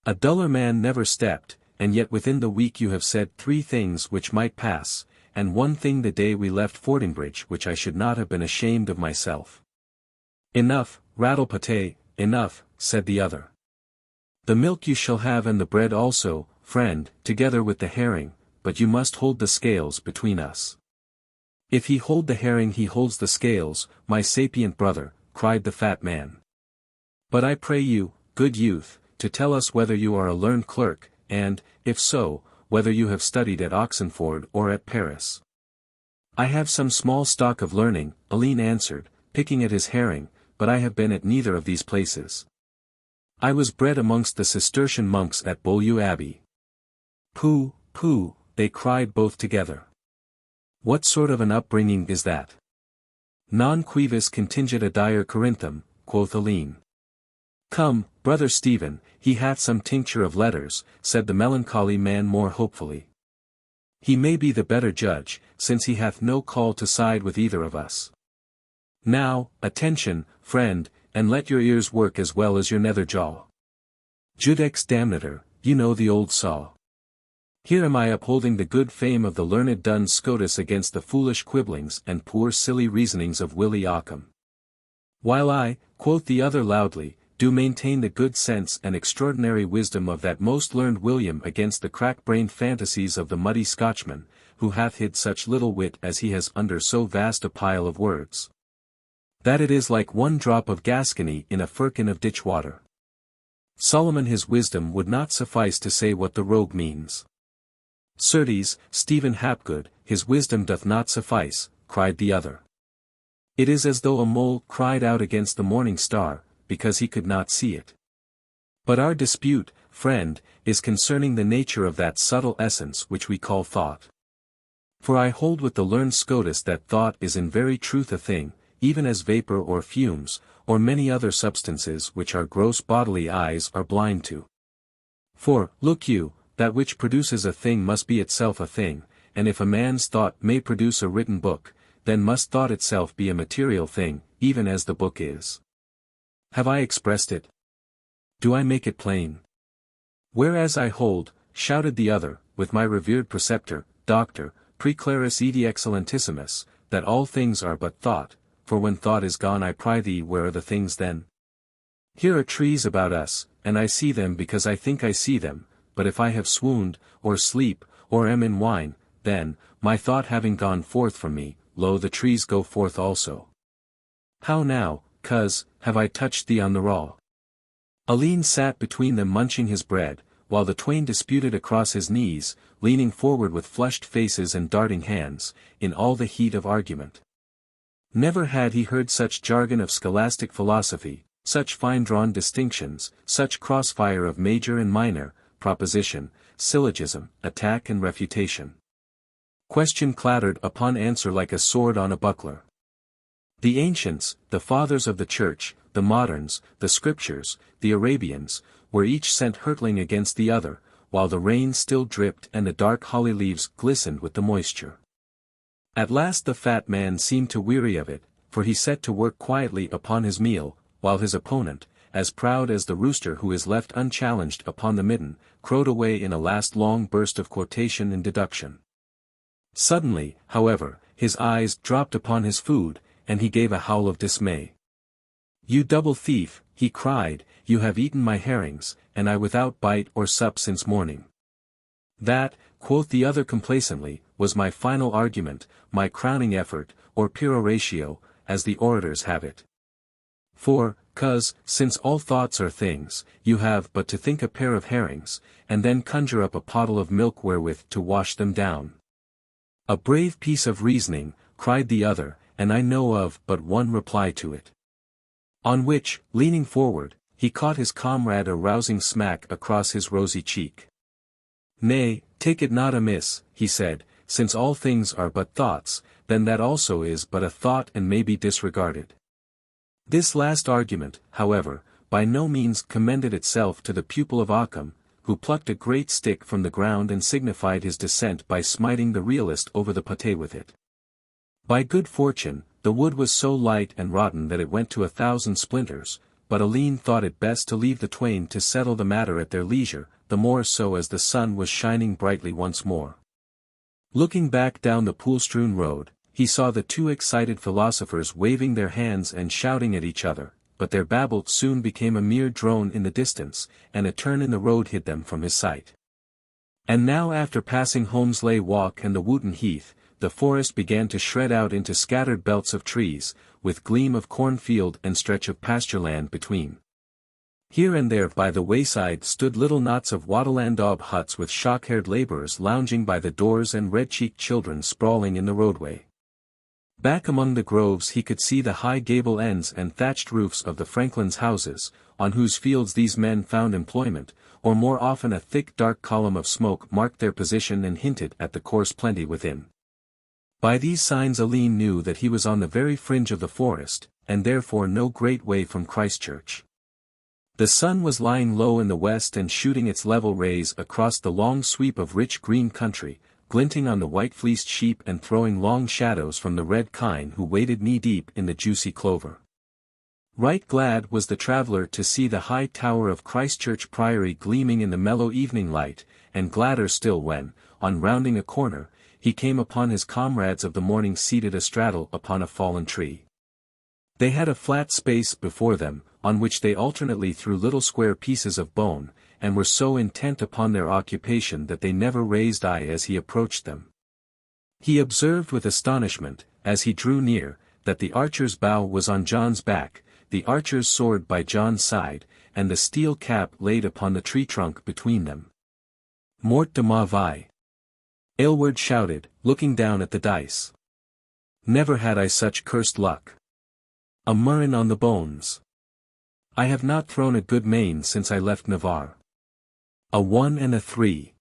A duller man never stepped, and yet within the week you have said 3 things which might pass, and 1 thing the day we left Fordingbridge which I should not have been ashamed of myself." "Enough, rattle pate, enough," said the other. "The milk you shall have and the bread also, friend, together with the herring, but you must hold the scales between us." "If he hold the herring he holds the scales, my sapient brother," cried the fat man. "But I pray you, good youth, to tell us whether you are a learned clerk, and, if so, whether you have studied at Oxenford or at Paris." "I have some small stock of learning," Alleyne answered, picking at his herring, "but I have been at neither of these places. I was bred amongst the Cistercian monks at Beaulieu Abbey." "Pooh, pooh," they cried both together. "What sort of an upbringing is that?" "Non cuivis contingit adire Corinthum," quoth Alleyne. "Come, brother Stephen, he hath some tincture of letters," said the melancholy man more hopefully. "He may be the better judge, since he hath no call to side with either of us. Now, attention, friend, and let your ears work as well as your nether jaw. Judex damnator, you know the old saw. Here am I upholding the good fame of the learned Duns Scotus against the foolish quibblings and poor silly reasonings of Willie Ockham. While I, quoth the other loudly, do maintain the good sense and extraordinary wisdom of that most learned William against the crack-brained fantasies of the muddy Scotchman, who hath hid such little wit as he has under so vast a pile of words. That it is like 1 drop of Gascony in a firkin of ditch water. Solomon his wisdom would not suffice to say what the rogue means. Certes, Stephen Hapgood, his wisdom doth not suffice," cried the other. "It is as though a mole cried out against the morning star, because he could not see it. But our dispute, friend, is concerning the nature of that subtle essence which we call thought. For I hold with the learned Scotus that thought is in very truth a thing, even as vapor or fumes, or many other substances which our gross bodily eyes are blind to. For, look you, that which produces a thing must be itself a thing, and if a man's thought may produce a written book, then must thought itself be a material thing, even as the book is. Have I expressed it? Do I make it plain?" "Whereas I hold," shouted the other, "with my revered preceptor, Doctor, Preclaris Edi Excellentissimus, that all things are but thought, for when thought is gone I pry thee where are the things then? Here are trees about us, and I see them because I think I see them, but if I have swooned, or sleep, or am in wine, then, my thought having gone forth from me, lo the trees go forth also. How now, cuz, have I touched thee on the raw? Alleyne sat between them munching his bread, while the twain disputed across his knees, leaning forward with flushed faces and darting hands, in all the heat of argument. Never had he heard such jargon of scholastic philosophy, such fine-drawn distinctions, such crossfire of major and minor, proposition, syllogism, attack and refutation. Question clattered upon answer like a sword on a buckler. The ancients, the fathers of the church, the moderns, the scriptures, the Arabians, were each sent hurtling against the other, while the rain still dripped and the dark holly leaves glistened with the moisture. At last the fat man seemed to weary of it, for he set to work quietly upon his meal, while his opponent, as proud as the rooster who is left unchallenged upon the midden, crowed away in a last long burst of quotation and deduction. Suddenly, however, his eyes dropped upon his food, and he gave a howl of dismay. "You double thief," he cried, "you have eaten my herrings, and I without bite or sup since morning." "That," quoth the other complacently, "was my final argument, my crowning effort, or peroratio, as the orators have it. For, cuz, since all thoughts are things, you have but to think a pair of herrings, and then conjure up a pottle of milk wherewith to wash them down." "A brave piece of reasoning," cried the other, "and I know of but one reply to it." On which, leaning forward, he caught his comrade a rousing smack across his rosy cheek. "Nay, take it not amiss," he said, "since all things are but thoughts, then that also is but a thought and may be disregarded." This last argument, however, by no means commended itself to the pupil of Occam, who plucked a great stick from the ground and signified his dissent by smiting the realist over the pate with it. By good fortune, the wood was so light and rotten that it went to 1,000 splinters, but Alleyne thought it best to leave the twain to settle the matter at their leisure, the more so as the sun was shining brightly once more. Looking back down the pool-strewn road, he saw the two excited philosophers waving their hands and shouting at each other, but their babble soon became a mere drone in the distance, and a turn in the road hid them from his sight. And now after passing Holmesley Walk and the Wooton Heath, the forest began to shred out into scattered belts of trees, with gleam of cornfield and stretch of pastureland between. Here and there by the wayside stood little knots of wattle-and daub huts with shock-haired labourers lounging by the doors and red-cheeked children sprawling in the roadway. Back among the groves he could see the high gable ends and thatched roofs of the Franklins' houses, on whose fields these men found employment, or more often a thick dark column of smoke marked their position and hinted at the coarse plenty within. By these signs Alleyne knew that he was on the very fringe of the forest, and therefore no great way from Christchurch. The sun was lying low in the west and shooting its level rays across the long sweep of rich green country, glinting on the white-fleeced sheep and throwing long shadows from the red kine who waded knee-deep in the juicy clover. Right glad was the traveller to see the high tower of Christchurch Priory gleaming in the mellow evening light, and gladder still when, on rounding a corner, he came upon his comrades of the morning seated astraddle upon a fallen tree. They had a flat space before them, on which they alternately threw little square pieces of bone, and were so intent upon their occupation that they never raised eye as he approached them. He observed with astonishment, as he drew near, that the archer's bow was on John's back, the archer's sword by John's side, and the steel cap laid upon the tree trunk between them. "Mort de ma vie!" Aylward shouted, looking down at the dice. "Never had I such cursed luck. A murrain on the bones. I have not thrown a good main since I left Navarre. A 1 and a 3.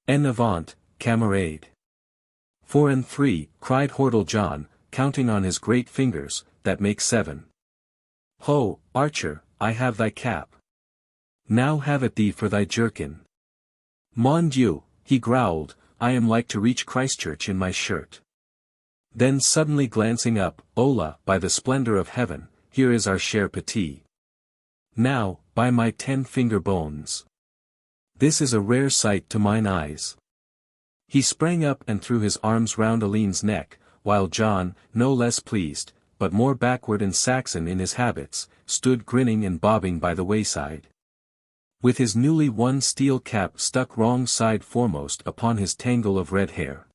En avant, camarade." 4 and 3, cried Hordle John, counting on his great fingers, "that make 7. Ho, archer, I have thy cap. Now have it thee for thy jerkin. Mon Dieu," he growled, "I am like to reach Christchurch in my shirt." Then suddenly glancing up, "Hola, by the splendour of heaven, here is our cher petit. Now, by my 10-finger bones. This is a rare sight to mine eyes." He sprang up and threw his arms round Alleyne's neck, while John, no less pleased, but more backward and Saxon in his habits, stood grinning and bobbing by the wayside, with his newly won steel cap stuck wrong side foremost upon his tangle of red hair.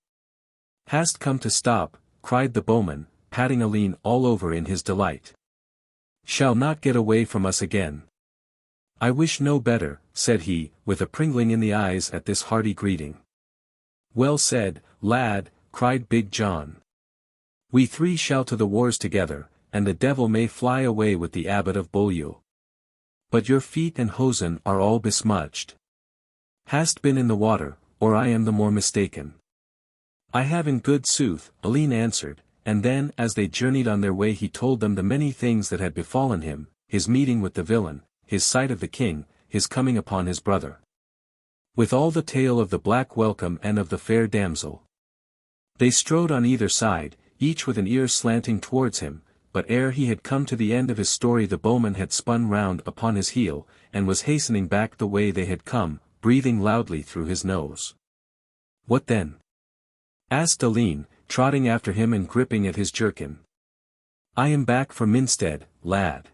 "Hast come to stop," cried the bowman, patting Alleyne all over in his delight. "Shall not get away from us again." "I wish no better," said he, with a pringling in the eyes at this hearty greeting. "Well said, lad," cried Big John. "We three shall to the wars together, and the devil may fly away with the abbot of Beaulieu. But your feet and hosen are all besmudged. Hast been in the water, or I am the more mistaken?" "I have in good sooth," Alleyne answered, and then as they journeyed on their way he told them the many things that had befallen him, his meeting with the villain, his sight of the king, his coming upon his brother. With all the tale of the black welcome and of the fair damsel. They strode on either side, each with an ear slanting towards him, but ere he had come to the end of his story the bowman had spun round upon his heel, and was hastening back the way they had come, breathing loudly through his nose. "What then?" asked Alleyne, trotting after him and gripping at his jerkin. "I am back for Minstead, lad."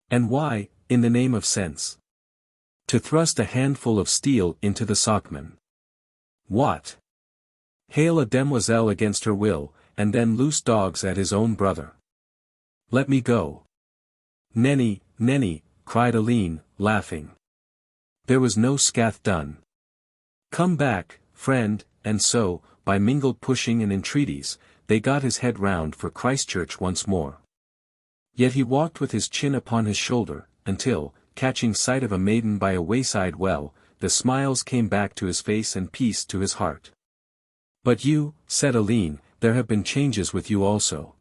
"And why, in the name of sense?" "To thrust a handful of steel into the socman." "What? Hail a demoiselle against her will, and then loose dogs at his own brother. Let me go." "Nenny, nenny," cried Alleyne, laughing. "There was no scath done. Come back, friend," and so, by mingled pushing and entreaties, they got his head round for Christchurch once more. Yet he walked with his chin upon his shoulder, until, catching sight of a maiden by a wayside well, the smiles came back to his face and peace to his heart. "But you," said Alleyne, "there have been changes with you also.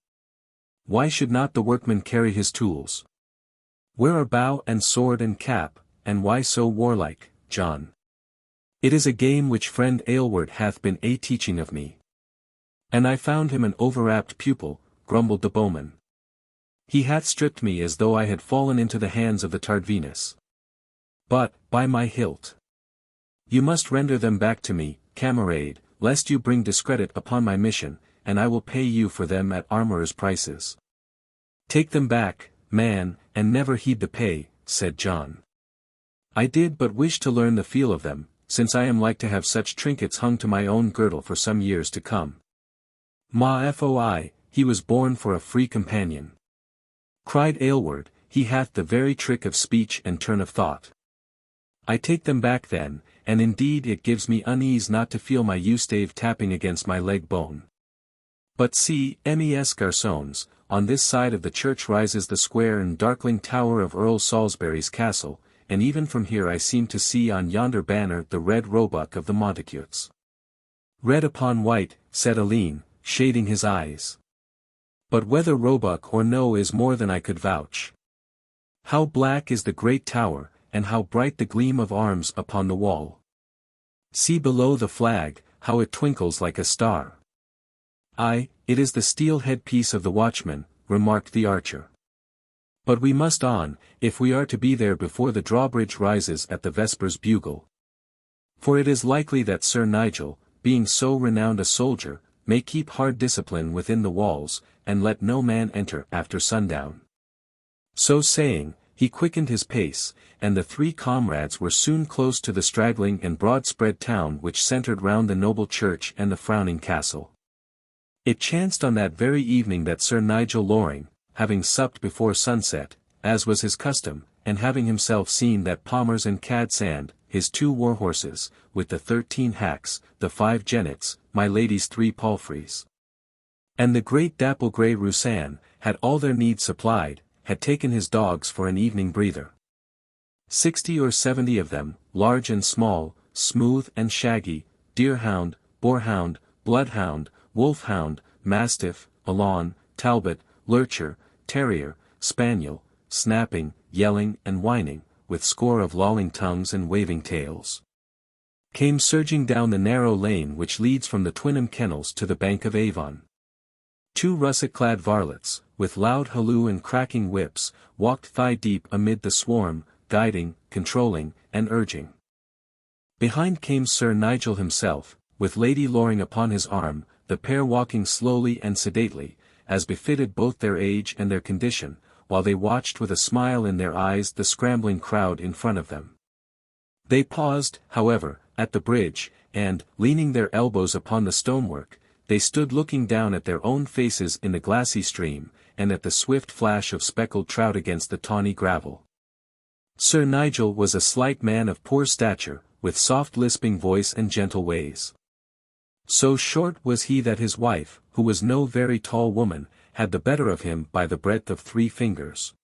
Why should not the workman carry his tools? Where are bow and sword and cap, and why so warlike, John?" "It is a game which friend Aylward hath been teaching of me. And I found him an overapt pupil," grumbled the bowman. "He hath stripped me as though I had fallen into the hands of the Tardvenus. But, by my hilt! You must render them back to me, camarade, lest you bring discredit upon my mission, and I will pay you for them at armorers' prices." "Take them back, man, and never heed the pay," said John. "I did but wish to learn the feel of them, since I am like to have such trinkets hung to my own girdle for some years to come." "Ma foi, he was born for a free companion," cried Aylward, "he hath the very trick of speech and turn of thought. I take them back then, and indeed it gives me unease not to feel my ewe-stave tapping against my leg bone. But see, mes garçons, on this side of the church rises the square and darkling tower of Earl Salisbury's castle, and even from here I seem to see on yonder banner the red roebuck of the Montacutes." "Red upon white," said Alleyne, shading his eyes. "But whether roebuck or no is more than I could vouch. How black is the great tower, and how bright the gleam of arms upon the wall. See below the flag, how it twinkles like a star." "Aye, it is the steel headpiece of the watchman," remarked the archer. "But we must on, if we are to be there before the drawbridge rises at the vespers bugle. For it is likely that Sir Nigel, being so renowned a soldier, may keep hard discipline within the walls, and let no man enter after sundown." So saying, he quickened his pace, and the three comrades were soon close to the straggling and broad-spread town which centred round the noble church and the frowning castle. It chanced on that very evening that Sir Nigel Loring, having supped before sunset, as was his custom, and having himself seen that Palmer's and Cozened, his 2 war-horses, with the 13 hacks, the 5 jennets, my lady's 3 palfreys, and the great dapple-grey Roussan, had all their needs supplied, had taken his dogs for an evening breather. 60 or 70 of them, large and small, smooth and shaggy, deerhound, boarhound, bloodhound, wolfhound, mastiff, Alaun, Talbot, lurcher, terrier, spaniel, snapping, yelling and whining, with score of lolling tongues and waving tails, came surging down the narrow lane which leads from the Twynham kennels to the bank of Avon. 2 russet-clad varlets, with loud halloo and cracking whips, walked thigh-deep amid the swarm, guiding, controlling, and urging. Behind came Sir Nigel himself, with Lady Loring upon his arm, the pair walking slowly and sedately, as befitted both their age and their condition, while they watched with a smile in their eyes the scrambling crowd in front of them. They paused, however, at the bridge, and, leaning their elbows upon the stonework, they stood looking down at their own faces in the glassy stream, and at the swift flash of speckled trout against the tawny gravel. Sir Nigel was a slight man of poor stature, with soft lisping voice and gentle ways. So short was he that his wife, who was no very tall woman, had the better of him by the breadth of 3 fingers.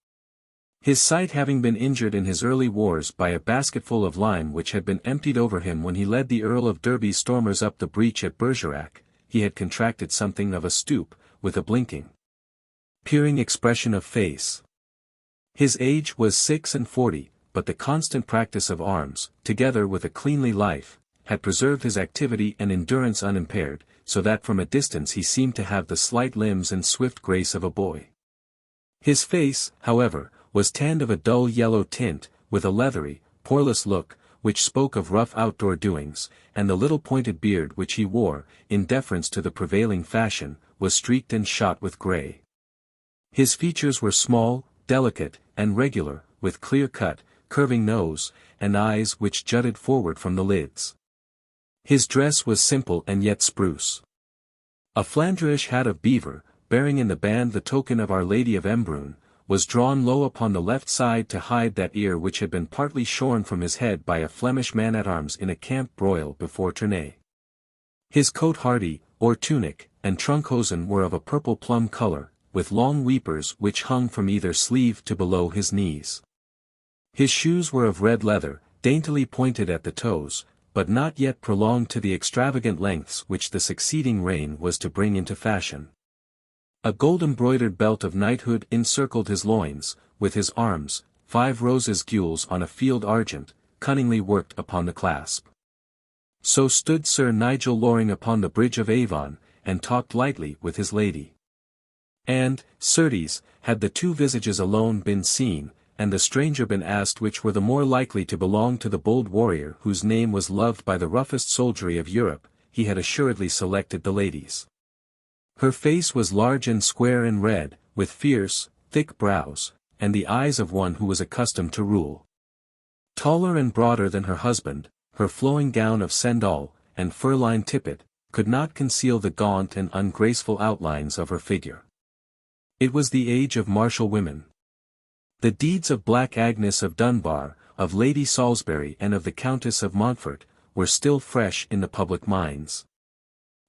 His sight having been injured in his early wars by a basketful of lime which had been emptied over him when he led the Earl of Derby's stormers up the breach at Bergerac, he had contracted something of a stoop, with a blinking, peering expression of face. His age was 46, but the constant practice of arms, together with a cleanly life, had preserved his activity and endurance unimpaired, so that from a distance he seemed to have the slight limbs and swift grace of a boy. His face, however, was tanned of a dull yellow tint, with a leathery, poreless look, which spoke of rough outdoor doings, and the little pointed beard which he wore, in deference to the prevailing fashion, was streaked and shot with grey. His features were small, delicate, and regular, with clear-cut, curving nose, and eyes which jutted forward from the lids. His dress was simple and yet spruce. A Flandrish hat of beaver, bearing in the band the token of Our Lady of Embrun, was drawn low upon the left side to hide that ear which had been partly shorn from his head by a Flemish man-at-arms in a camp broil before Tournay. His coat hardie, or tunic, and trunkhosen were of a purple plum colour, with long weepers which hung from either sleeve to below his knees. His shoes were of red leather, daintily pointed at the toes, but not yet prolonged to the extravagant lengths which the succeeding reign was to bring into fashion. A gold-embroidered belt of knighthood encircled his loins, with his arms, 5 roses gules on a field argent, cunningly worked upon the clasp. So stood Sir Nigel Loring upon the bridge of Avon, and talked lightly with his lady. And, certes, had the 2 visages alone been seen, and the stranger been asked which were the more likely to belong to the bold warrior whose name was loved by the roughest soldiery of Europe, he had assuredly selected the lady's. Her face was large and square and red, with fierce, thick brows, and the eyes of one who was accustomed to rule. Taller and broader than her husband, her flowing gown of sendal, and fur-lined tippet, could not conceal the gaunt and ungraceful outlines of her figure. It was the age of martial women. The deeds of Black Agnes of Dunbar, of Lady Salisbury and of the Countess of Montfort, were still fresh in the public minds.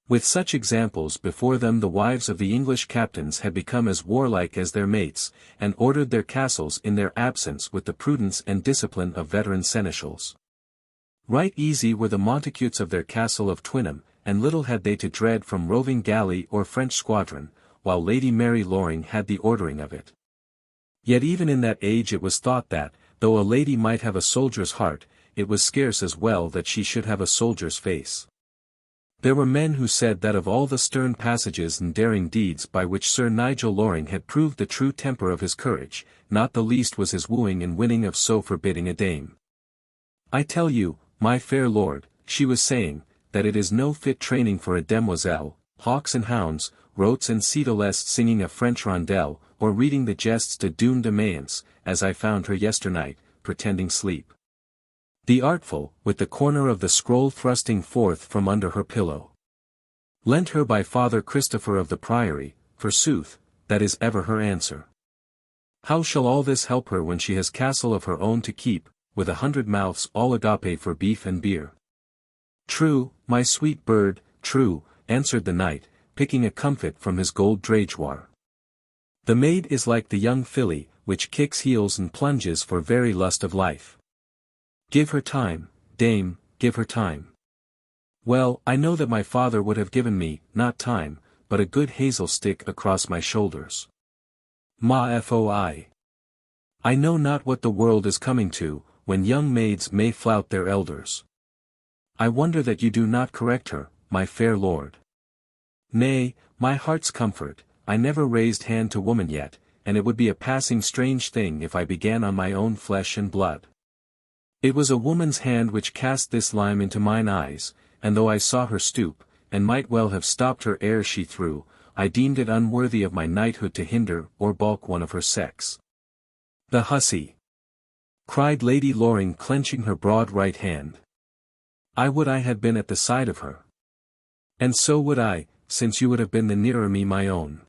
With such examples before them the wives of the English captains had become as warlike as their mates, and ordered their castles in their absence with the prudence and discipline of veteran seneschals. Right easy were the Montacutes of their castle of Twynham, and little had they to dread from roving galley or French squadron, while Lady Mary Loring had the ordering of it. Yet even in that age it was thought that, though a lady might have a soldier's heart, it was scarce as well that she should have a soldier's face. There were men who said that of all the stern passages and daring deeds by which Sir Nigel Loring had proved the true temper of his courage, not the least was his wooing and winning of so forbidding a dame. I tell you, my fair lord, she was saying, that it is no fit training for a demoiselle, hawks and hounds, rotes and citolesques singing a French rondel, or reading the Gestes de Dune de Mayence, as I found her yesternight, pretending sleep. The artful, with the corner of the scroll thrusting forth from under her pillow. Lent her by Father Christopher of the Priory, forsooth, that is ever her answer. How shall all this help her when she has castle of her own to keep, with 100 mouths all agape for beef and beer? True, my sweet bird, true, answered the knight, picking a comfit from his gold drageoir. The maid is like the young filly, which kicks heels and plunges for very lust of life. Give her time, dame, give her time. Well, I know that my father would have given me, not time, but a good hazel stick across my shoulders. Ma foi. I know not what the world is coming to, when young maids may flout their elders. I wonder that you do not correct her, my fair lord. Nay, my heart's comfort, I never raised hand to woman yet, and it would be a passing strange thing if I began on my own flesh and blood. It was a woman's hand which cast this lime into mine eyes, and though I saw her stoop, and might well have stopped her ere she threw, I deemed it unworthy of my knighthood to hinder or balk one of her sex. The hussy! Cried Lady Loring clenching her broad right hand. I would I had been at the side of her. And so would I, since you would have been the nearer me my own.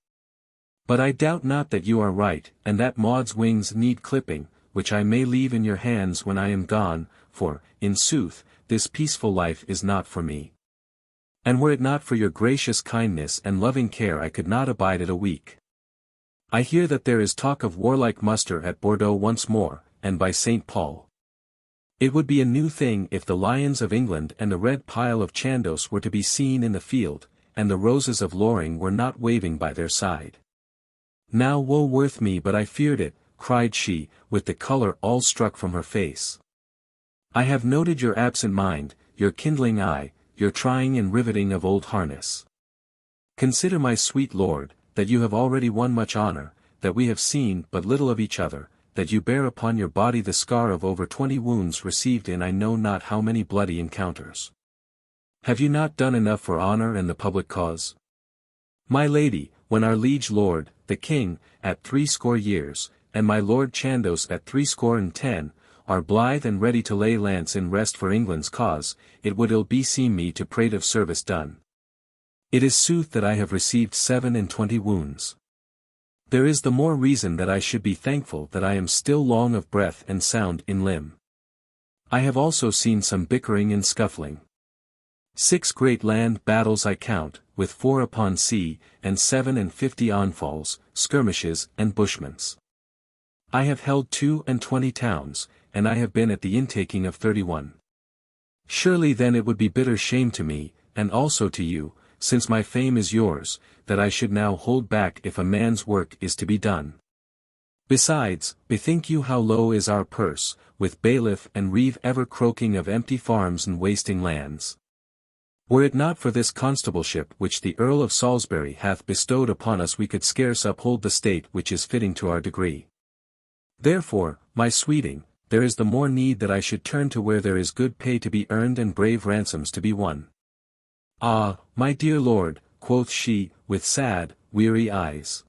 But I doubt not that you are right, and that Maude's wings need clipping, which I may leave in your hands when I am gone, for, in sooth, this peaceful life is not for me. And were it not for your gracious kindness and loving care I could not abide it a week. I hear that there is talk of warlike muster at Bordeaux once more, and by St. Paul. It would be a new thing if the lions of England and the red pile of Chandos were to be seen in the field, and the roses of Loring were not waving by their side. Now woe worth me, but I feared it, cried she, with the colour all struck from her face. I have noted your absent mind, your kindling eye, your trying and riveting of old harness. Consider, my sweet lord, that you have already won much honour, that we have seen but little of each other, that you bear upon your body the scar of over 20 wounds received in I know not how many bloody encounters. Have you not done enough for honour and the public cause? My lady, when our liege lord, the king, at 80 years, and my lord Chandos at 10, are blithe and ready to lay lance in rest for England's cause, it would ill beseem me to prate of service done. It is sooth that I have received 27 wounds. There is the more reason that I should be thankful that I am still long of breath and sound in limb. I have also seen some bickering and scuffling. 6 great land battles I count, with 4 upon sea, and 57 onfalls, skirmishes and bushments. I have held 22 towns, and I have been at the intaking of 31. Surely then it would be bitter shame to me, and also to you, since my fame is yours, that I should now hold back if a man's work is to be done. Besides, bethink you how low is our purse, with bailiff and reeve ever croaking of empty farms and wasting lands. Were it not for this constableship which the Earl of Salisbury hath bestowed upon us, we could scarce uphold the state which is fitting to our degree. Therefore, my sweeting, there is the more need that I should turn to where there is good pay to be earned and brave ransoms to be won. Ah, my dear lord, quoth she, with sad, weary eyes.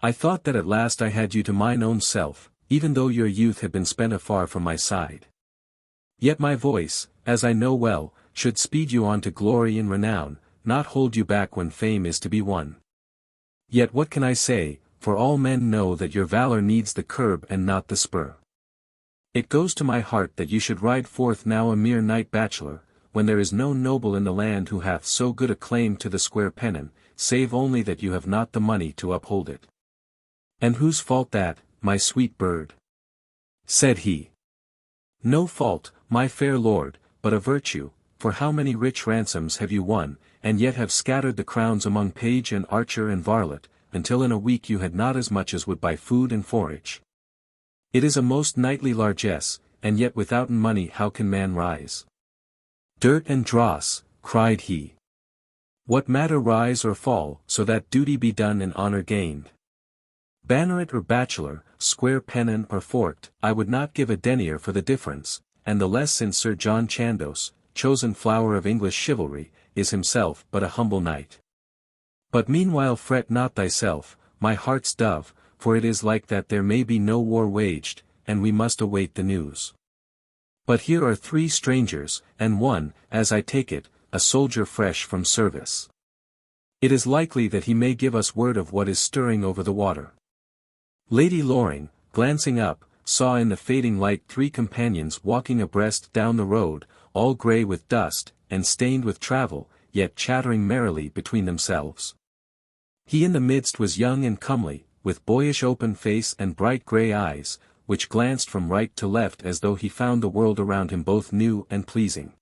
I thought that at last I had you to mine own self, even though your youth had been spent afar from my side. Yet my voice, as I know well, should speed you on to glory and renown, not hold you back when fame is to be won. Yet what can I say, for all men know that your valour needs the curb and not the spur. It goes to my heart that you should ride forth now a mere knight bachelor, when there is no noble in the land who hath so good a claim to the square pennon, save only that you have not the money to uphold it. And whose fault that, my sweet bird? Said he. No fault, my fair lord, but a virtue, for how many rich ransoms have you won, and yet have scattered the crowns among page and archer and varlet, until in a week you had not as much as would buy food and forage. It is a most knightly largesse, and yet withouten money how can man rise? Dirt and dross, cried he. What matter rise or fall, so that duty be done and honour gained? Banneret or bachelor, square pennon or forked, I would not give a denier for the difference, and the less since Sir John Chandos, chosen flower of English chivalry, is himself but a humble knight. But meanwhile fret not thyself, my heart's dove, for it is like that there may be no war waged, and we must await the news. But here are 3 strangers, and one, as I take it, a soldier fresh from service. It is likely that he may give us word of what is stirring over the water. Lady Loring, glancing up, saw in the fading light 3 companions walking abreast down the road, all grey with dust, and stained with travel, yet chattering merrily between themselves. He in the midst was young and comely, with boyish open face and bright grey eyes, which glanced from right to left as though he found the world around him both new and pleasing.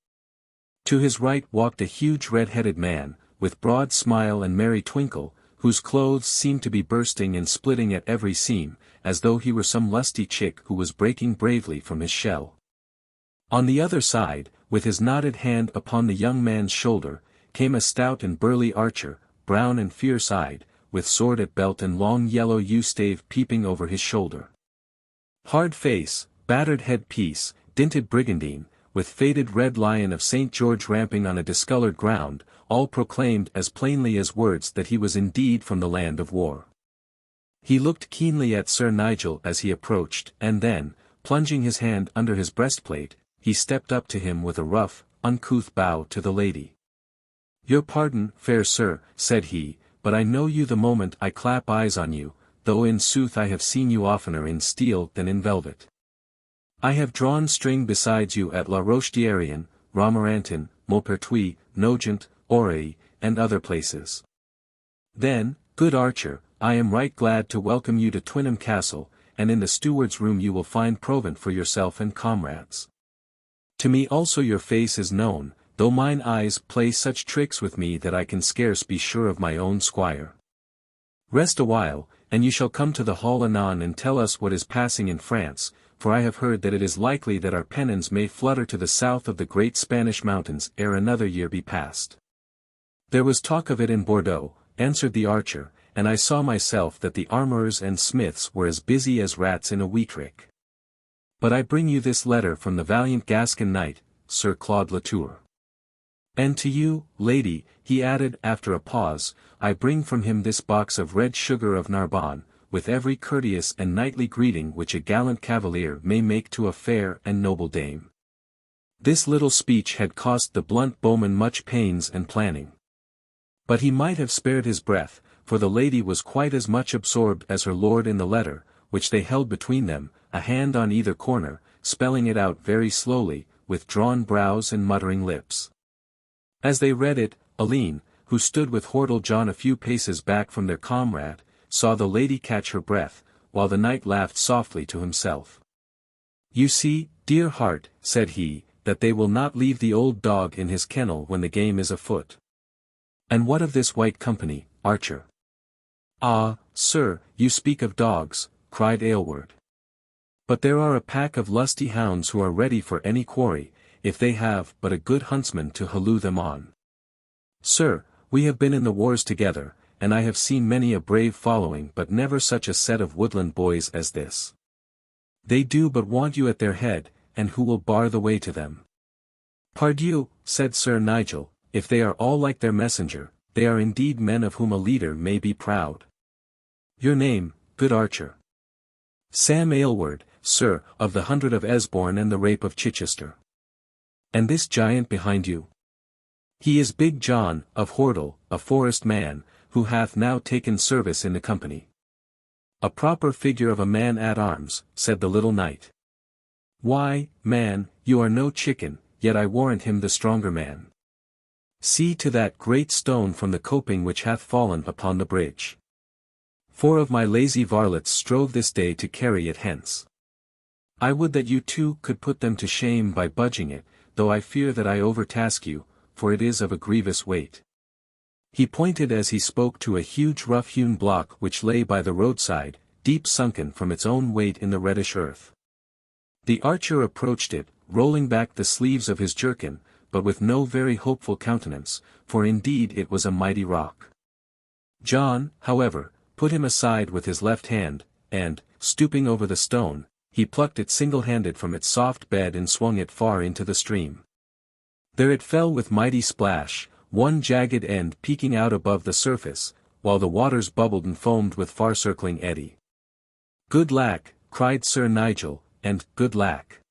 To his right walked a huge red-headed man, with broad smile and merry twinkle, whose clothes seemed to be bursting and splitting at every seam, as though he were some lusty chick who was breaking bravely from his shell. On the other side, with his knotted hand upon the young man's shoulder, came a stout and burly archer, brown and fierce-eyed, with sword at belt and long yellow yew-stave peeping over his shoulder. Hard face, battered head-piece, dinted brigandine, with faded red lion of St. George ramping on a discoloured ground, all proclaimed as plainly as words that he was indeed from the land of war. He looked keenly at Sir Nigel as he approached, and then, plunging his hand under his breastplate, he stepped up to him with a rough, uncouth bow to the lady. Your pardon, fair sir, said he, but I know you the moment I clap eyes on you, though in sooth I have seen you oftener in steel than in velvet. I have drawn string besides you at La Roche-d'Arien, Romorantin, Maupertuis, Nogent, Auray, and other places. Then, good archer, I am right glad to welcome you to Twynham Castle, and in the steward's room you will find provant for yourself and comrades. To me also your face is known, though mine eyes play such tricks with me that I can scarce be sure of my own squire. Rest a while, and you shall come to the hall anon and tell us what is passing in France, for I have heard that it is likely that our pennons may flutter to the south of the great Spanish mountains ere another year be past. There was talk of it in Bordeaux, answered the archer, and I saw myself that the armourers and smiths were as busy as rats in a wheat-rick. But I bring you this letter from the valiant Gascon knight, Sir Claude Latour. And to you, lady, he added after a pause, I bring from him this box of red sugar of Narbonne, with every courteous and knightly greeting which a gallant cavalier may make to a fair and noble dame. This little speech had cost the blunt bowman much pains and planning. But he might have spared his breath, for the lady was quite as much absorbed as her lord in the letter, which they held between them, a hand on either corner, spelling it out very slowly, with drawn brows and muttering lips. As they read it, Alleyne, who stood with Hordle John a few paces back from their comrade, saw the lady catch her breath, while the knight laughed softly to himself. You see, dear heart, said he, that they will not leave the old dog in his kennel when the game is afoot. And what of this white company, archer? Ah, sir, you speak of dogs, cried Aylward. But there are a pack of lusty hounds who are ready for any quarry, if they have but a good huntsman to halloo them on. Sir, we have been in the wars together, and I have seen many a brave following but never such a set of woodland boys as this. They do but want you at their head, and who will bar the way to them? Pardieu, said Sir Nigel, if they are all like their messenger, they are indeed men of whom a leader may be proud. Your name, good archer? Sam Aylward, sir, of the 100 of Esbourne and the Rape of Chichester. And this giant behind you? He is big John, of Hordle, a forest man, who hath now taken service in the company. A proper figure of a man-at-arms, said the little knight. Why, man, you are no chicken, yet I warrant him the stronger man. See to that great stone from the coping which hath fallen upon the bridge. 4 of my lazy varlets strove this day to carry it hence. I would that you too could put them to shame by budging it, though I fear that I overtask you, for it is of a grievous weight. He pointed as he spoke to a huge rough-hewn block which lay by the roadside, deep sunken from its own weight in the reddish earth. The archer approached it, rolling back the sleeves of his jerkin, but with no very hopeful countenance, for indeed it was a mighty rock. John, however, put him aside with his left hand, and, stooping over the stone, he plucked it single-handed from its soft bed and swung it far into the stream. There it fell with mighty splash, one jagged end peeking out above the surface, while the waters bubbled and foamed with far-circling eddy. Good lack, cried Sir Nigel, and good lack,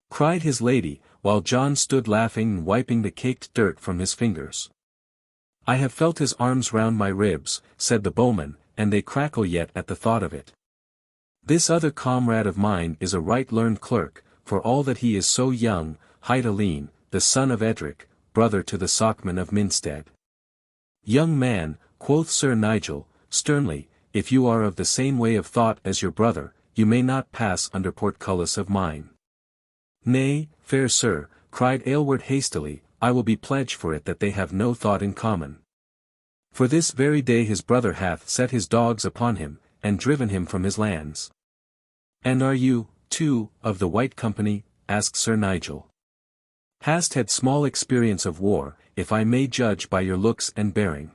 cried his lady, while John stood laughing and wiping the caked dirt from his fingers. I have felt his arms round my ribs, said the bowman, and they crackle yet at the thought of it. This other comrade of mine is a right learned clerk, for all that he is so young, hight Alleyne, the son of Edric, brother to the socman of Minstead. Young man, quoth Sir Nigel, sternly, if you are of the same way of thought as your brother, you may not pass under portcullis of mine. Nay, fair sir, cried Aylward hastily, I will be pledge for it that they have no thought in common. For this very day his brother hath set his dogs upon him, and driven him from his lands. And are you, too, of the White Company? asked Sir Nigel. Hast had small experience of war, if I may judge by your looks and bearing.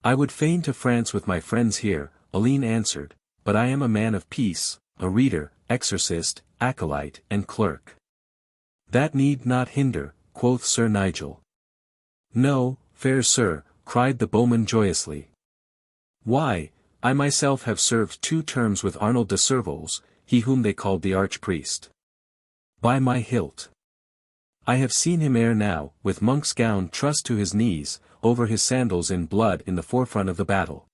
I would fain to France with my friends here, Alleyne answered, but I am a man of peace, a reader, exorcist, acolyte, and clerk. That need not hinder, quoth Sir Nigel. No, fair sir, cried the bowman joyously. Why, I myself have served 2 terms with Arnold de Servoles, he whom they called the archpriest. By my hilt! I have seen him ere now, with monk's gown trussed to his knees, over his sandals in blood in the forefront of the battle.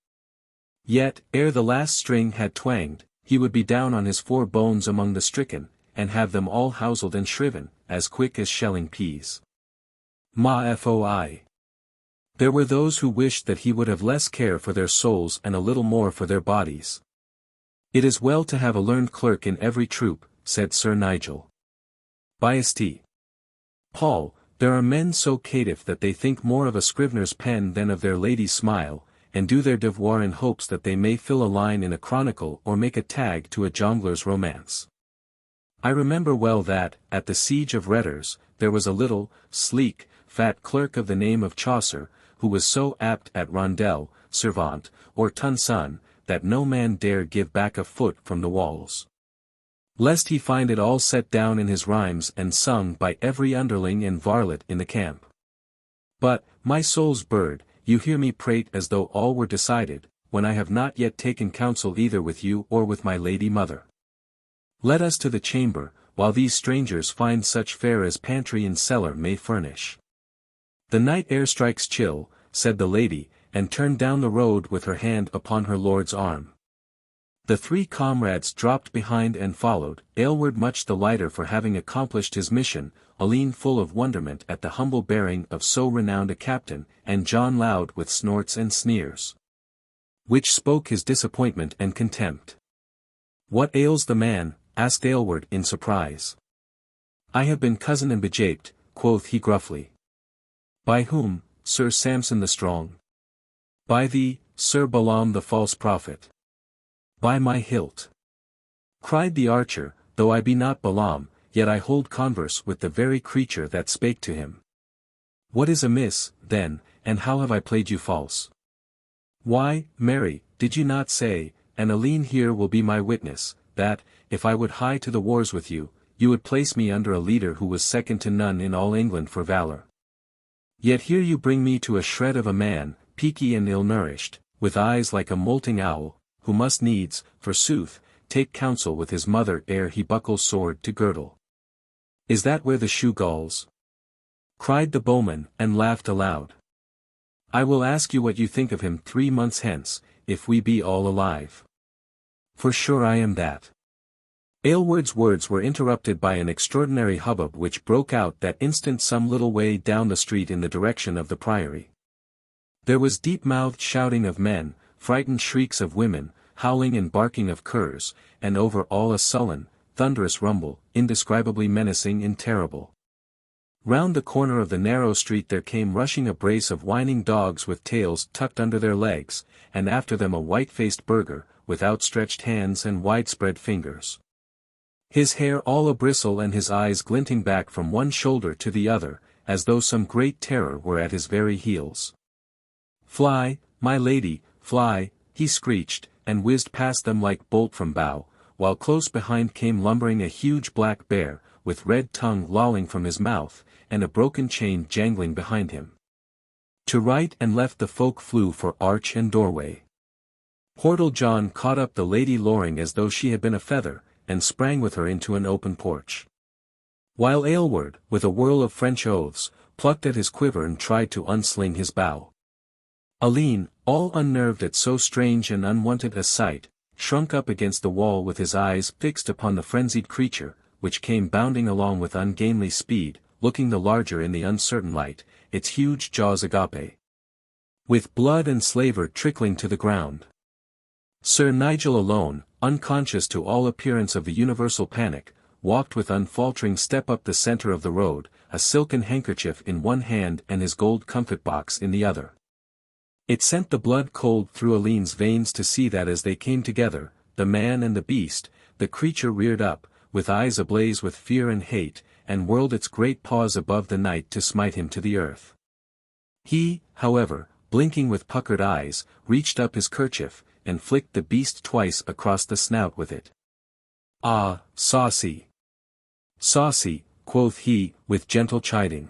Yet, ere the last string had twanged, he would be down on his 4 bones among the stricken, and have them all houselled and shriven, as quick as shelling peas. Foi. There were those who wished that he would have less care for their souls and a little more for their bodies. It is well to have a learned clerk in every troop, said Sir Nigel. Biasty. Paul, there are men so caitiff that they think more of a scrivener's pen than of their lady's smile, and do their devoir in hopes that they may fill a line in a chronicle or make a tag to a jongler's romance. I remember well that, at the siege of Redders, there was a little, sleek, fat clerk of the name of Chaucer, who was so apt at rondel, servant, or tunson, that no man dare give back a foot from the walls, lest he find it all set down in his rhymes and sung by every underling and varlet in the camp. But, my soul's bird, you hear me prate as though all were decided, when I have not yet taken counsel either with you or with my lady mother. Let us to the chamber, while these strangers find such fare as pantry and cellar may furnish. The night air strikes chill, said the lady, and turned down the road with her hand upon her lord's arm. The 3 comrades dropped behind and followed, Aylward much the lighter for having accomplished his mission, Alleyne full of wonderment at the humble bearing of so renowned a captain, and John loud with snorts and sneers, which spoke his disappointment and contempt. What ails the man? Asked Aylward in surprise. I have been cozened and bejaped, quoth he gruffly. By whom, Sir Samson the strong? By thee, Sir Balaam the false prophet. By my hilt. Cried the archer, though I be not Balaam, yet I hold converse with the very creature that spake to him. What is amiss, then, and how have I played you false? Why, Mary, did you not say, and Alleyne here will be my witness, that, if I would hie to the wars with you, you would place me under a leader who was second to none in all England for valour? Yet here you bring me to a shred of a man, peaky and ill-nourished, with eyes like a molting owl, who must needs, forsooth, take counsel with his mother ere he buckles sword to girdle. Is that where the shoe galls? Cried the bowman, and laughed aloud. I will ask you what you think of him 3 months hence, if we be all alive. For sure I am that. Aylward's words were interrupted by an extraordinary hubbub which broke out that instant some little way down the street in the direction of the priory. There was deep-mouthed shouting of men, frightened shrieks of women, howling and barking of curs, and over all a sullen, thunderous rumble, indescribably menacing and terrible. Round the corner of the narrow street there came rushing a brace of whining dogs with tails tucked under their legs, and after them a white-faced burgher, with outstretched hands and widespread fingers. His hair all a-bristle and his eyes glinting back from one shoulder to the other, as though some great terror were at his very heels. Fly, my lady, fly, he screeched, and whizzed past them like bolt from bow, while close behind came lumbering a huge black bear, with red tongue lolling from his mouth, and a broken chain jangling behind him. To right and left the folk flew for arch and doorway. Hordle John caught up the Lady Loring as though she had been a feather, and sprang with her into an open porch. While Aylward, with a whirl of French oaths, plucked at his quiver and tried to unsling his bow. Alleyne, all unnerved at so strange and unwonted a sight, shrunk up against the wall with his eyes fixed upon the frenzied creature, which came bounding along with ungainly speed, looking the larger in the uncertain light, its huge jaws agape, with blood and slaver trickling to the ground. Sir Nigel alone, unconscious to all appearance of the universal panic, walked with unfaltering step up the centre of the road, a silken handkerchief in one hand and his gold comfit-box in the other. It sent the blood cold through Alleyne's veins to see that as they came together, the man and the beast, the creature reared up, with eyes ablaze with fear and hate, and whirled its great paws above the knight to smite him to the earth. He, however, blinking with puckered eyes, reached up his kerchief, and flicked the beast twice across the snout with it. Ah, saucy! Saucy, quoth he, with gentle chiding.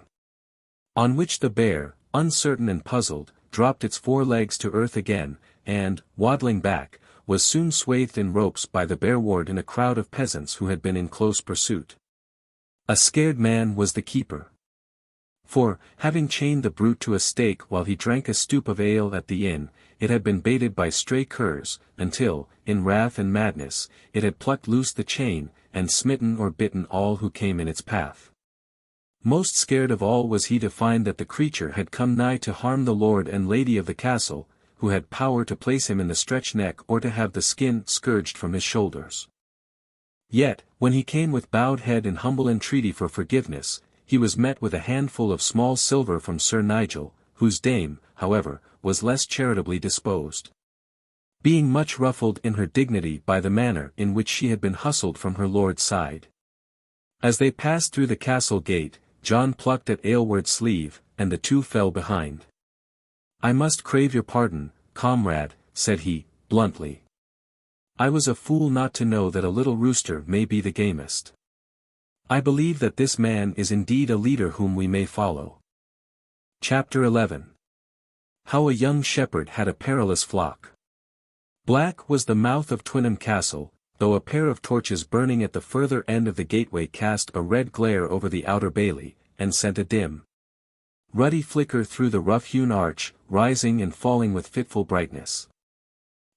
On which the bear, uncertain and puzzled, dropped its 4 legs to earth again, and, waddling back, was soon swathed in ropes by the bear-ward in a crowd of peasants who had been in close pursuit. A scared man was the keeper. For, having chained the brute to a stake while he drank a stoup of ale at the inn, it had been baited by stray curs, until, in wrath and madness, it had plucked loose the chain, and smitten or bitten all who came in its path. Most scared of all was he to find that the creature had come nigh to harm the lord and lady of the castle, who had power to place him in the stretched neck or to have the skin scourged from his shoulders. Yet, when he came with bowed head and humble entreaty for forgiveness, he was met with a handful of small silver from Sir Nigel, whose dame, however, was less charitably disposed. Being much ruffled in her dignity by the manner in which she had been hustled from her lord's side. As they passed through the castle gate, John plucked at Aylward's sleeve, and the two fell behind. "I must crave your pardon, comrade," said he, bluntly. "I was a fool not to know that a little rooster may be the gamest. I believe that this man is indeed a leader whom we may follow." Chapter 11. How a young shepherd had a perilous flock. Black was the mouth of Twynham Castle, though a pair of torches burning at the further end of the gateway cast a red glare over the outer bailey, and sent a dim, ruddy flicker through the rough-hewn arch, rising and falling with fitful brightness.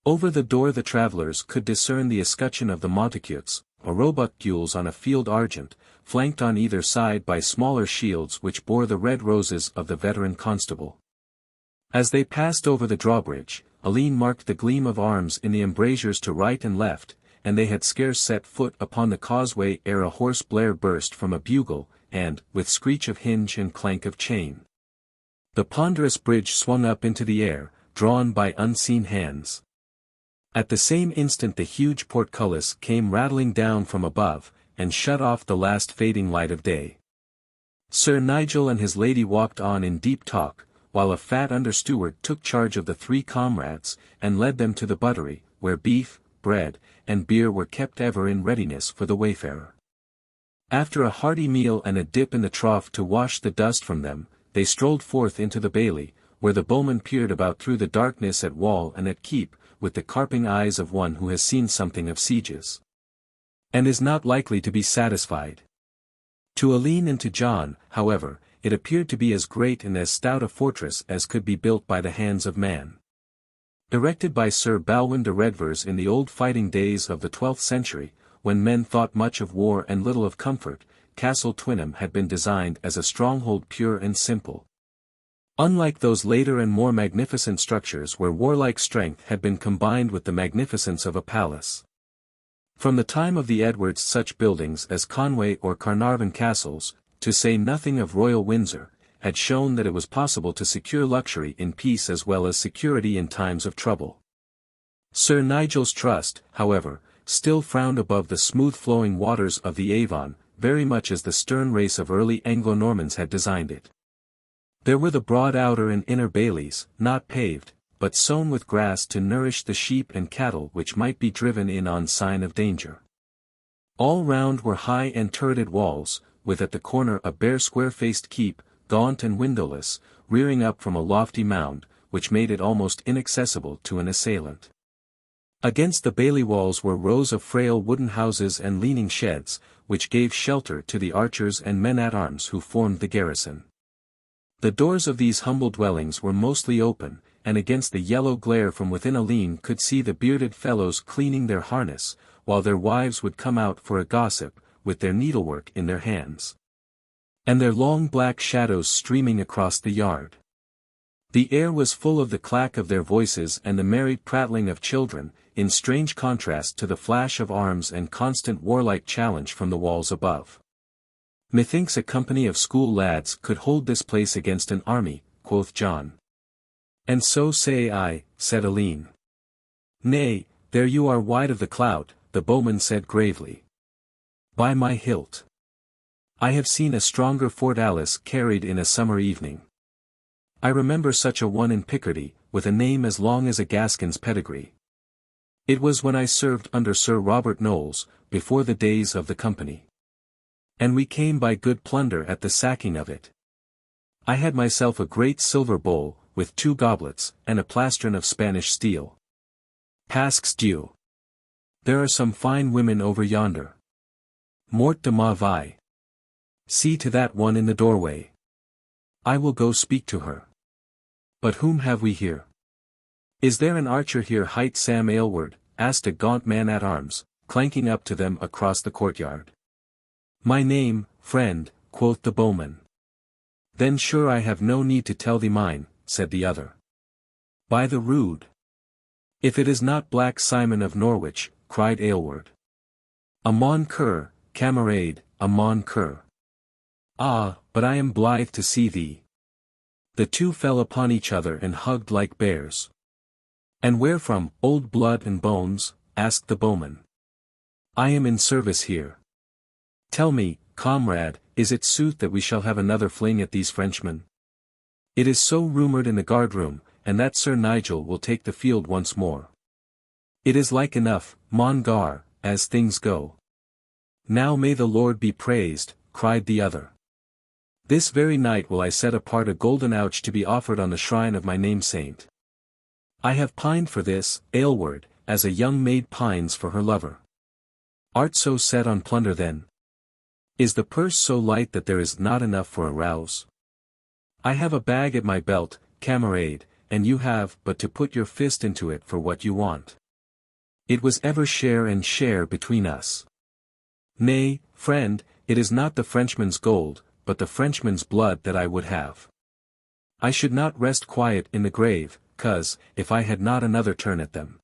Over the door the travellers could discern the escutcheon of the Montacutes, or roebuck gules on a field argent, flanked on either side by smaller shields which bore the red roses of the veteran constable. As they passed over the drawbridge, Alleyne marked the gleam of arms in the embrasures to right and left, and they had scarce set foot upon the causeway ere a hoarse blare burst from a bugle, and, with screech of hinge and clank of chain, the ponderous bridge swung up into the air, drawn by unseen hands. At the same instant the huge portcullis came rattling down from above, and shut off the last fading light of day. Sir Nigel and his lady walked on in deep talk, while a fat under-steward took charge of the three comrades, and led them to the buttery, where beef, bread, and beer were kept ever in readiness for the wayfarer. After a hearty meal and a dip in the trough to wash the dust from them, they strolled forth into the bailey, where the bowman peered about through the darkness at wall and at keep, with the carping eyes of one who has seen something of sieges, and is not likely to be satisfied. To Alleyne and to John, however, it appeared to be as great and as stout a fortress as could be built by the hands of man. Erected by Sir Balwin de Redvers in the old fighting days of the 12th century, when men thought much of war and little of comfort, Castle Twynham had been designed as a stronghold pure and simple. Unlike those later and more magnificent structures where warlike strength had been combined with the magnificence of a palace. From the time of the Edwards such buildings as Conway or Carnarvon castles, to say nothing of Royal Windsor, had shown that it was possible to secure luxury in peace as well as security in times of trouble. Sir Nigel's trust, however, still frowned above the smooth-flowing waters of the Avon, very much as the stern race of early Anglo-Normans had designed it. There were the broad outer and inner baileys, not paved, but sown with grass to nourish the sheep and cattle which might be driven in on sign of danger. All round were high and turreted walls, with at the corner a bare square-faced keep, gaunt and windowless, rearing up from a lofty mound, which made it almost inaccessible to an assailant. Against the bailey walls were rows of frail wooden houses and leaning sheds, which gave shelter to the archers and men-at-arms who formed the garrison. The doors of these humble dwellings were mostly open, and against the yellow glare from within Alleyne could see the bearded fellows cleaning their harness, while their wives would come out for a gossip, with their needlework in their hands, and their long black shadows streaming across the yard. The air was full of the clack of their voices and the merry prattling of children, in strange contrast to the flash of arms and constant warlike challenge from the walls above. "Methinks a company of school lads could hold this place against an army," quoth John. "And so say I," said Alleyne. "Nay, there you are wide of the cloud," the bowman said gravely. "By my hilt, I have seen a stronger fortalice carried in a summer evening. I remember such a one in Picardy, with a name as long as a Gascon's pedigree. It was when I served under Sir Robert Knowles, before the days of the company. And we came by good plunder at the sacking of it. I had myself a great silver bowl, with 2 goblets, and a plastron of Spanish steel. Pasques Dieu! There are some fine women over yonder. Mort de ma vie! See to that one in the doorway. I will go speak to her. But whom have we here? Is there an archer here? Hight Sam Aylward, asked a gaunt man-at-arms, clanking up to them across the courtyard. My name, friend, quoth the bowman. Then sure I have no need to tell thee mine, said the other. By the rood! If it is not Black Simon of Norwich, cried Aylward. A mon cur, camarade, a mon cur. Ah, but I am blithe to see thee. The two fell upon each other and hugged like bears. And where from, old blood and bones? Asked the bowman. I am in service here. Tell me, comrade, is it sooth that we shall have another fling at these Frenchmen? It is so rumoured in the guard-room, and that Sir Nigel will take the field once more. It is like enough, mon gar, as things go. Now may the Lord be praised, cried the other. This very night will I set apart a golden ouch to be offered on the shrine of my name-saint. I have pined for this, Aylward, as a young maid pines for her lover. Art so set on plunder then? Is the purse so light that there is not enough for a rouse? I have a bag at my belt, camarade, and you have but to put your fist into it for what you want. It was ever share and share between us. Nay, friend, it is not the Frenchman's gold, but the Frenchman's blood that I would have. I should not rest quiet in the grave, 'cause, if I had not another turn at them.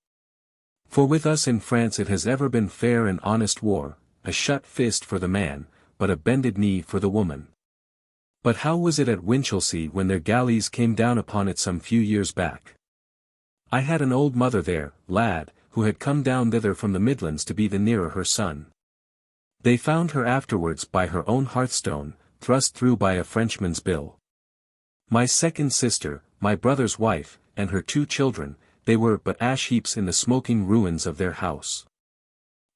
For with us in France it has ever been fair and honest war, a shut fist for the man, but a bended knee for the woman. But how was it at Winchelsea when their galleys came down upon it some few years back? I had an old mother there, lad, who had come down thither from the Midlands to be the nearer her son. They found her afterwards by her own hearthstone, thrust through by a Frenchman's bill. My second sister, my brother's wife, and her 2 children, they were but ash-heaps in the smoking ruins of their house.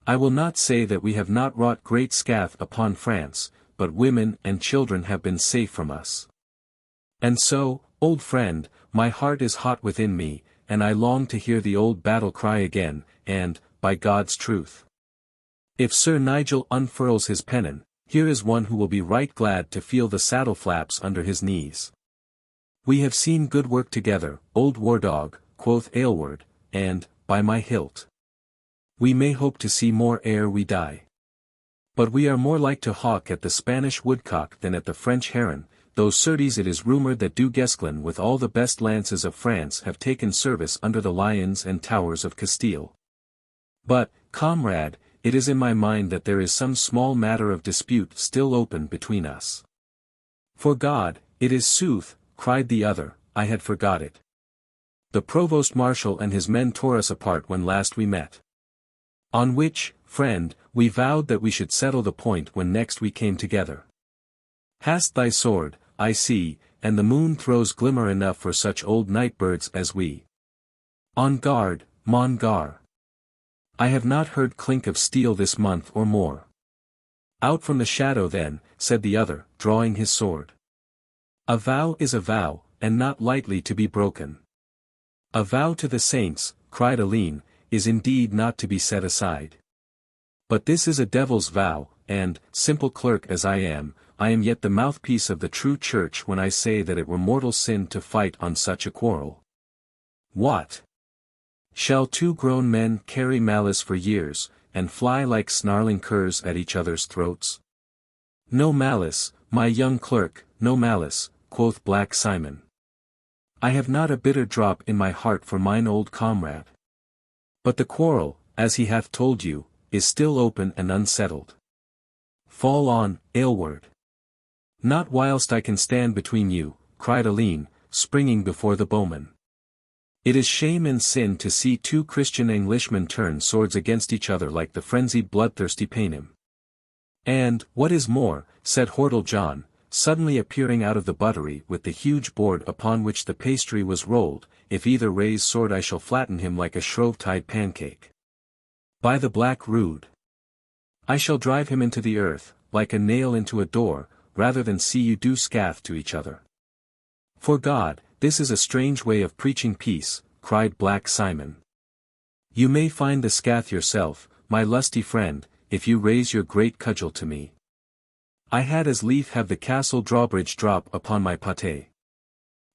I will not say that we have not wrought great scath upon France, but women and children have been safe from us. And so, old friend, my heart is hot within me, and I long to hear the old battle cry again, and, by God's truth, if Sir Nigel unfurls his pennon, here is one who will be right glad to feel the saddle flaps under his knees. We have seen good work together, old war dog, quoth Aylward, and, by my hilt, we may hope to see more ere we die. But we are more like to hawk at the Spanish woodcock than at the French heron, though certes it is rumoured that Du Guesclin with all the best lances of France have taken service under the lions and towers of Castile. But, comrade, it is in my mind that there is some small matter of dispute still open between us. For God, it is sooth, cried the other, I had forgot it. The provost marshal and his men tore us apart when last we met. On which, friend, we vowed that we should settle the point when next we came together. Hast thy sword, I see, and the moon throws glimmer enough for such old night-birds as we. On guard, mon gar. I have not heard clink of steel this month or more. Out from the shadow then, said the other, drawing his sword. A vow is a vow, and not lightly to be broken. A vow to the saints, cried Alleyne, is indeed not to be set aside. But this is a devil's vow, and, simple clerk as I am yet the mouthpiece of the true church when I say that it were mortal sin to fight on such a quarrel. What? Shall 2 grown men carry malice for years, and fly like snarling curs at each other's throats? No malice, my young clerk, no malice, quoth Black Simon. I have not a bitter drop in my heart for mine old comrade. But the quarrel, as he hath told you, is still open and unsettled. Fall on, Aylward. Not whilst I can stand between you, cried Alleyne, springing before the bowman. It is shame and sin to see 2 Christian Englishmen turn swords against each other like the frenzied bloodthirsty Paynim. And, what is more, said Hordle John, suddenly appearing out of the buttery with the huge board upon which the pastry was rolled, if either raise sword I shall flatten him like a Shrovetide pancake. By the black rood, I shall drive him into the earth, like a nail into a door, rather than see you do scath to each other. For God, this is a strange way of preaching peace, cried Black Simon. You may find the scath yourself, my lusty friend, if you raise your great cudgel to me. I had as lief have the castle drawbridge drop upon my pate.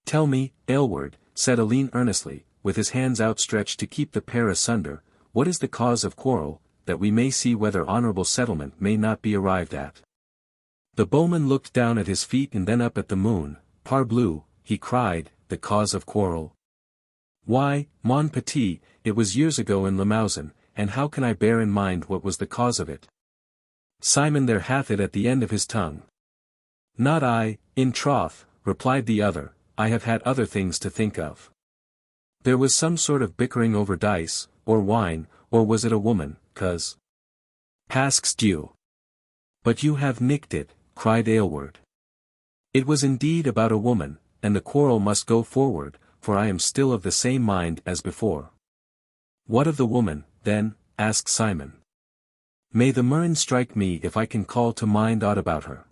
Tell me, Aylward, said Alleyne earnestly, with his hands outstretched to keep the pair asunder, what is the cause of quarrel, that we may see whether honourable settlement may not be arrived at. The bowman looked down at his feet and then up at the moon. Parbleu, he cried, the cause of quarrel. Why, mon petit, it was years ago in Limousin, and how can I bear in mind what was the cause of it? Simon there hath it at the end of his tongue. Not I, in troth, replied the other, I have had other things to think of. There was some sort of bickering over dice, or wine, or was it a woman, cuz? Pasques Dieu. But you have nicked it, cried Aylward. It was indeed about a woman, and the quarrel must go forward, for I am still of the same mind as before. What of the woman, then? Asked Simon. May the murrain strike me if I can call to mind aught about her.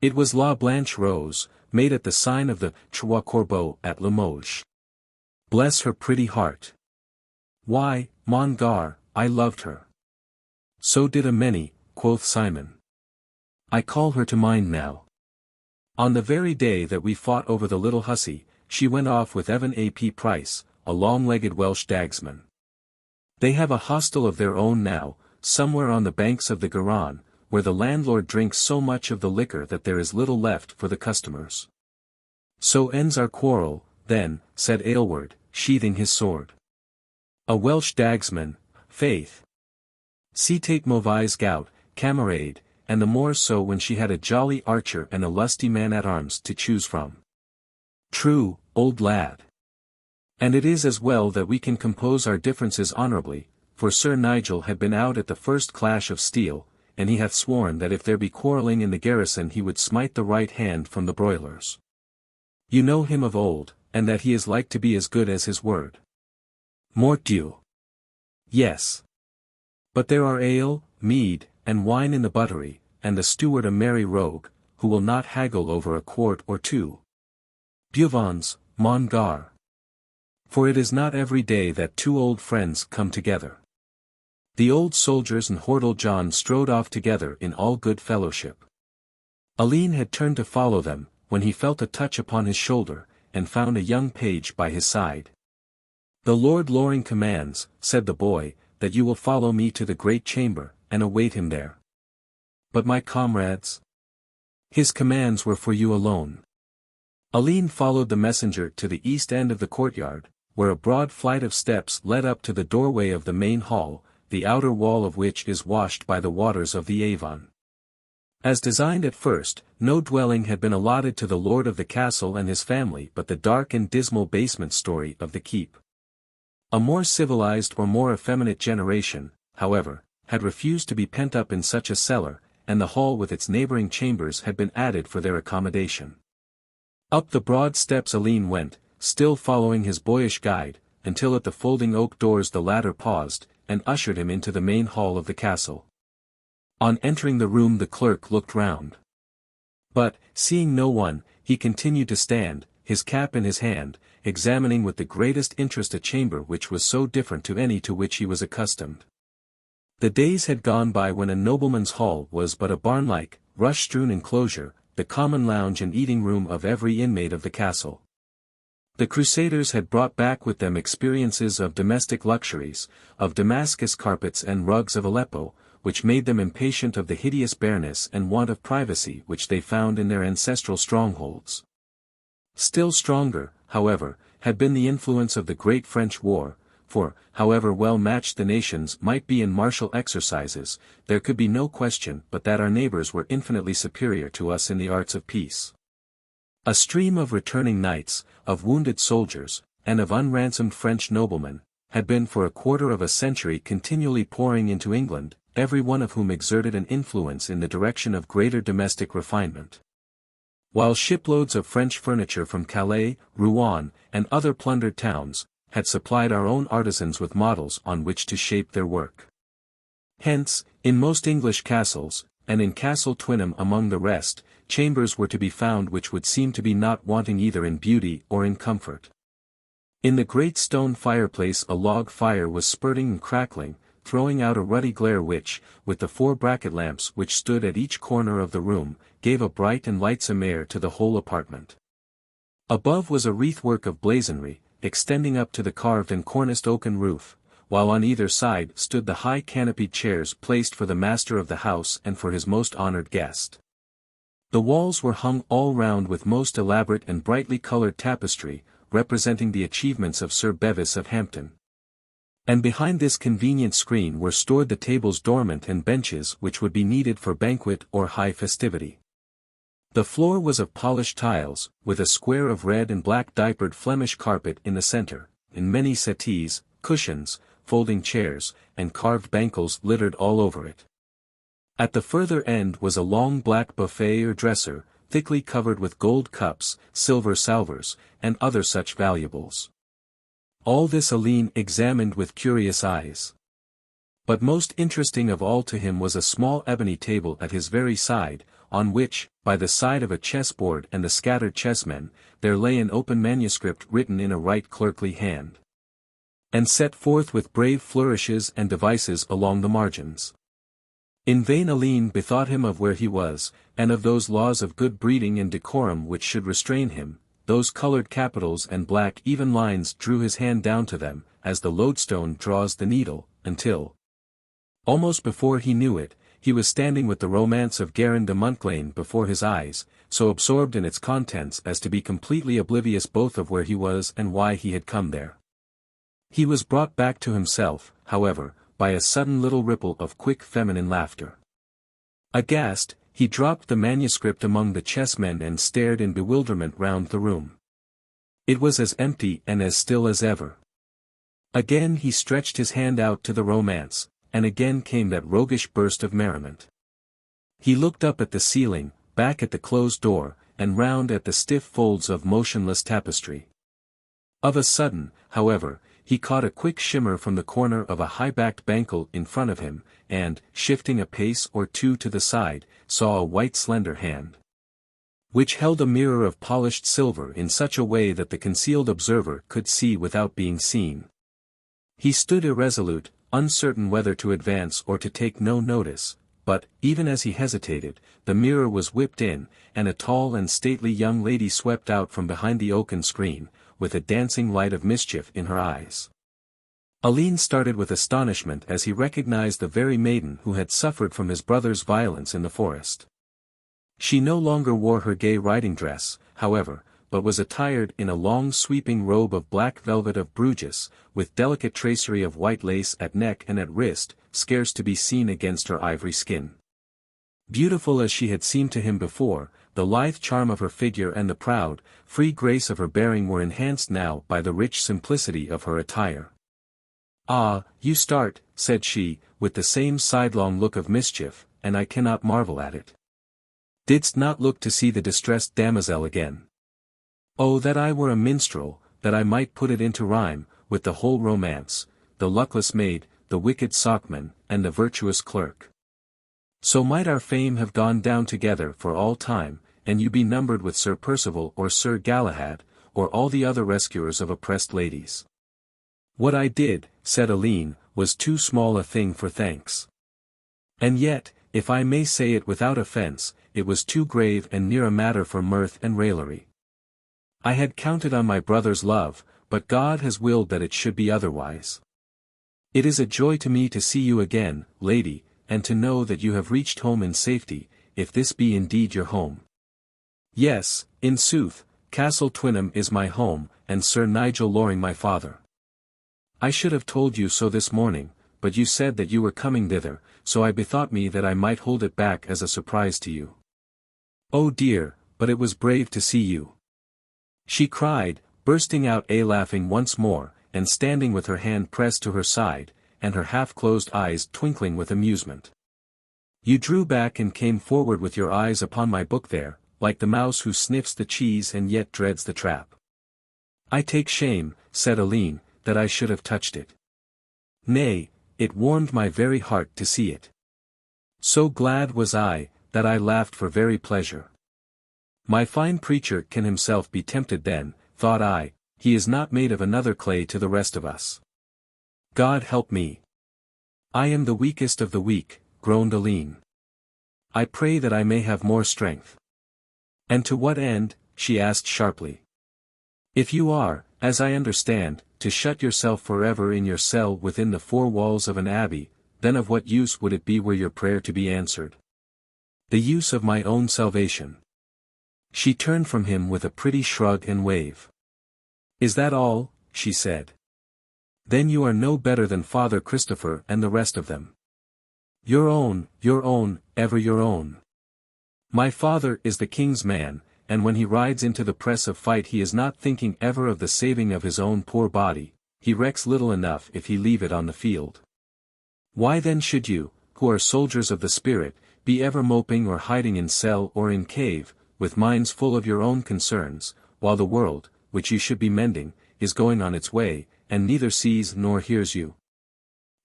It was La Blanche Rose, made at the sign of the Trois Corbeaux at Limoges. Bless her pretty heart. Why, mon gar, I loved her. So did a many, quoth Simon. I call her to mind now. On the very day that we fought over the little hussy, she went off with Evan ap Price, a long-legged Welsh dagsman. They have a hostel of their own now, somewhere on the banks of the Garonne, where the landlord drinks so much of the liquor that there is little left for the customers. So ends our quarrel, then, said Aylward, sheathing his sword. A Welsh dagsman, faith. C'etait mauvaise gout, camarade, and the more so when she had a jolly archer and a lusty man-at-arms to choose from. True, old lad. And it is as well that we can compose our differences honourably, for Sir Nigel had been out at the first clash of steel, and he hath sworn that if there be quarrelling in the garrison he would smite the right hand from the broilers. You know him of old, and that he is like to be as good as his word. Mort Dieu. Yes. But there are ale, mead, and wine in the buttery, and the steward a merry rogue, who will not haggle over a quart or two. Buvons, mon gar. For it is not every day that two old friends come together. The old soldiers and Hordle John strode off together in all good fellowship. Alleyne had turned to follow them, when he felt a touch upon his shoulder, and found a young page by his side. The Lord Loring commands, said the boy, that you will follow me to the great chamber, and await him there. But my comrades? His commands were for you alone. Alleyne followed the messenger to the east end of the courtyard, where a broad flight of steps led up to the doorway of the main hall, the outer wall of which is washed by the waters of the Avon. As designed at first, no dwelling had been allotted to the lord of the castle and his family but the dark and dismal basement story of the keep. A more civilized or more effeminate generation, however, had refused to be pent up in such a cellar, and the hall with its neighbouring chambers had been added for their accommodation. Up the broad steps Alleyne went, still following his boyish guide, until at the folding oak doors the latter paused, and ushered him into the main hall of the castle. On entering the room the clerk looked round. But, seeing no one, he continued to stand, his cap in his hand, examining with the greatest interest a chamber which was so different to any to which he was accustomed. The days had gone by when a nobleman's hall was but a barn-like, rush-strewn enclosure, the common lounge and eating room of every inmate of the castle. The Crusaders had brought back with them experiences of domestic luxuries, of Damascus carpets and rugs of Aleppo, which made them impatient of the hideous bareness and want of privacy which they found in their ancestral strongholds. Still stronger, however, had been the influence of the great French war, for, however well matched the nations might be in martial exercises, there could be no question but that our neighbours were infinitely superior to us in the arts of peace. A stream of returning knights, of wounded soldiers, and of unransomed French noblemen, had been for a quarter of a century continually pouring into England, every one of whom exerted an influence in the direction of greater domestic refinement. While shiploads of French furniture from Calais, Rouen, and other plundered towns, had supplied our own artisans with models on which to shape their work. Hence, in most English castles, and in Castle Twynham among the rest, chambers were to be found which would seem to be not wanting either in beauty or in comfort. In the great stone fireplace a log fire was spurting and crackling, throwing out a ruddy glare which, with the 4 bracket lamps which stood at each corner of the room, gave a bright and lightsome air to the whole apartment. Above was a wreathwork of blazonry, extending up to the carved and corniced oaken roof, while on either side stood the high canopied chairs placed for the master of the house and for his most honoured guest. The walls were hung all round with most elaborate and brightly coloured tapestry, representing the achievements of Sir Bevis of Hampton. And behind this convenient screen were stored the tables dormant and benches which would be needed for banquet or high festivity. The floor was of polished tiles, with a square of red and black diapered Flemish carpet in the centre, and many settees, cushions, folding chairs, and carved bancals littered all over it. At the further end was a long black buffet or dresser, thickly covered with gold cups, silver salvers, and other such valuables. All this Alleyne examined with curious eyes. But most interesting of all to him was a small ebony table at his very side, on which, by the side of a chessboard and the scattered chessmen, there lay an open manuscript written in a right clerkly hand, and set forth with brave flourishes and devices along the margins. In vain Alleyne bethought him of where he was, and of those laws of good breeding and decorum which should restrain him. Those coloured capitals and black even lines drew his hand down to them, as the lodestone draws the needle, until, almost before he knew it, he was standing with the romance of Garin de Montglain before his eyes, so absorbed in its contents as to be completely oblivious both of where he was and why he had come there. He was brought back to himself, however, by a sudden little ripple of quick feminine laughter. Aghast, he dropped the manuscript among the chessmen and stared in bewilderment round the room. It was as empty and as still as ever. Again he stretched his hand out to the romance, and again came that roguish burst of merriment. He looked up at the ceiling, back at the closed door, and round at the stiff folds of motionless tapestry. Of a sudden, however, he caught a quick shimmer from the corner of a high-backed bancal in front of him, and, shifting a pace or two to the side, saw a white slender hand, which held a mirror of polished silver in such a way that the concealed observer could see without being seen. He stood irresolute, uncertain whether to advance or to take no notice, but, even as he hesitated, the mirror was whipped in, and a tall and stately young lady swept out from behind the oaken screen, with a dancing light of mischief in her eyes. Alleyne started with astonishment as he recognized the very maiden who had suffered from his brother's violence in the forest. She no longer wore her gay riding dress, however, but was attired in a long sweeping robe of black velvet of Bruges, with delicate tracery of white lace at neck and at wrist, scarce to be seen against her ivory skin. Beautiful as she had seemed to him before, the lithe charm of her figure and the proud, free grace of her bearing were enhanced now by the rich simplicity of her attire. "Ah, you start," said she, with the same sidelong look of mischief, and I cannot marvel at it. "Didst not look to see the distressed damosel again? Oh, that I were a minstrel, that I might put it into rhyme, with the whole romance, the luckless maid, the wicked socman, and the virtuous clerk. So might our fame have gone down together for all time, and you be numbered with Sir Percival or Sir Galahad, or all the other rescuers of oppressed ladies. What I did," said Alleyne, "was too small a thing for thanks. And yet, if I may say it without offence, it was too grave and near a matter for mirth and raillery. I had counted on my brother's love, but God has willed that it should be otherwise. It is a joy to me to see you again, lady, and to know that you have reached home in safety, if this be indeed your home." "Yes, in sooth, Castle Twynham is my home, and Sir Nigel Loring my father. I should have told you so this morning, but you said that you were coming thither, so I bethought me that I might hold it back as a surprise to you." "Oh dear, but it was brave to see you," she cried, bursting out laughing once more, and standing with her hand pressed to her side, and her half-closed eyes twinkling with amusement. "You drew back and came forward with your eyes upon my book there, like the mouse who sniffs the cheese and yet dreads the trap." "I take shame," said Alleyne, "that I should have touched it. Nay, it warmed my very heart to see it. So glad was I, that I laughed for very pleasure. My fine preacher can himself be tempted then, thought I, he is not made of another clay to the rest of us. God help me. I am the weakest of the weak, groaned Alleyne. I pray that I may have more strength. And to what end? She asked sharply. If you are, as I understand, to shut yourself forever in your cell within the four walls of an abbey, then of what use would it be were your prayer to be answered? The use of my own salvation. She turned from him with a pretty shrug and wave. Is that all? She said. Then you are no better than Father Christopher and the rest of them. Your own, ever your own. My father is the king's man, and when he rides into the press of fight he is not thinking ever of the saving of his own poor body, he recks little enough if he leave it on the field. Why then should you, who are soldiers of the spirit, be ever moping or hiding in cell or in cave, with minds full of your own concerns, while the world, which you should be mending, is going on its way, and neither sees nor hears you?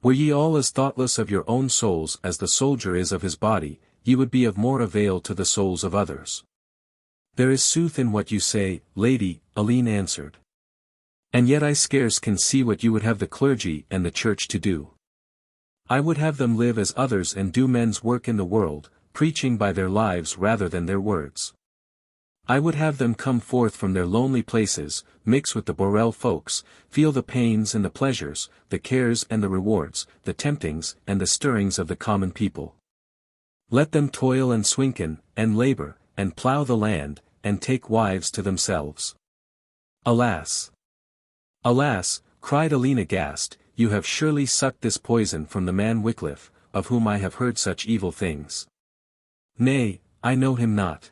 Were ye all as thoughtless of your own souls as the soldier is of his body, ye would be of more avail to the souls of others. There is sooth in what you say, lady, Alleyne answered. And yet I scarce can see what you would have the clergy and the church to do. I would have them live as others and do men's work in the world, preaching by their lives rather than their words. I would have them come forth from their lonely places, mix with the Borel folks, feel the pains and the pleasures, the cares and the rewards, the temptings and the stirrings of the common people. Let them toil and swinken, and labor, and plough the land, and take wives to themselves. Alas! Alas, cried Alleyne aghast, you have surely sucked this poison from the man Wycliffe, of whom I have heard such evil things. Nay, I know him not.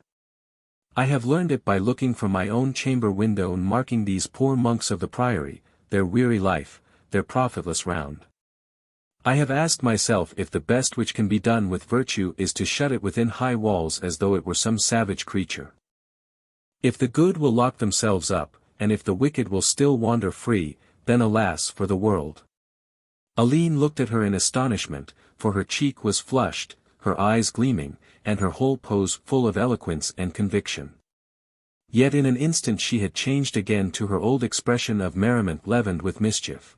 I have learned it by looking from my own chamber window and marking these poor monks of the priory, their weary life, their profitless round. I have asked myself if the best which can be done with virtue is to shut it within high walls as though it were some savage creature. If the good will lock themselves up, and if the wicked will still wander free, then alas for the world. Alleyne looked at her in astonishment, for her cheek was flushed, her eyes gleaming, and her whole pose full of eloquence and conviction. Yet in an instant she had changed again to her old expression of merriment leavened with mischief.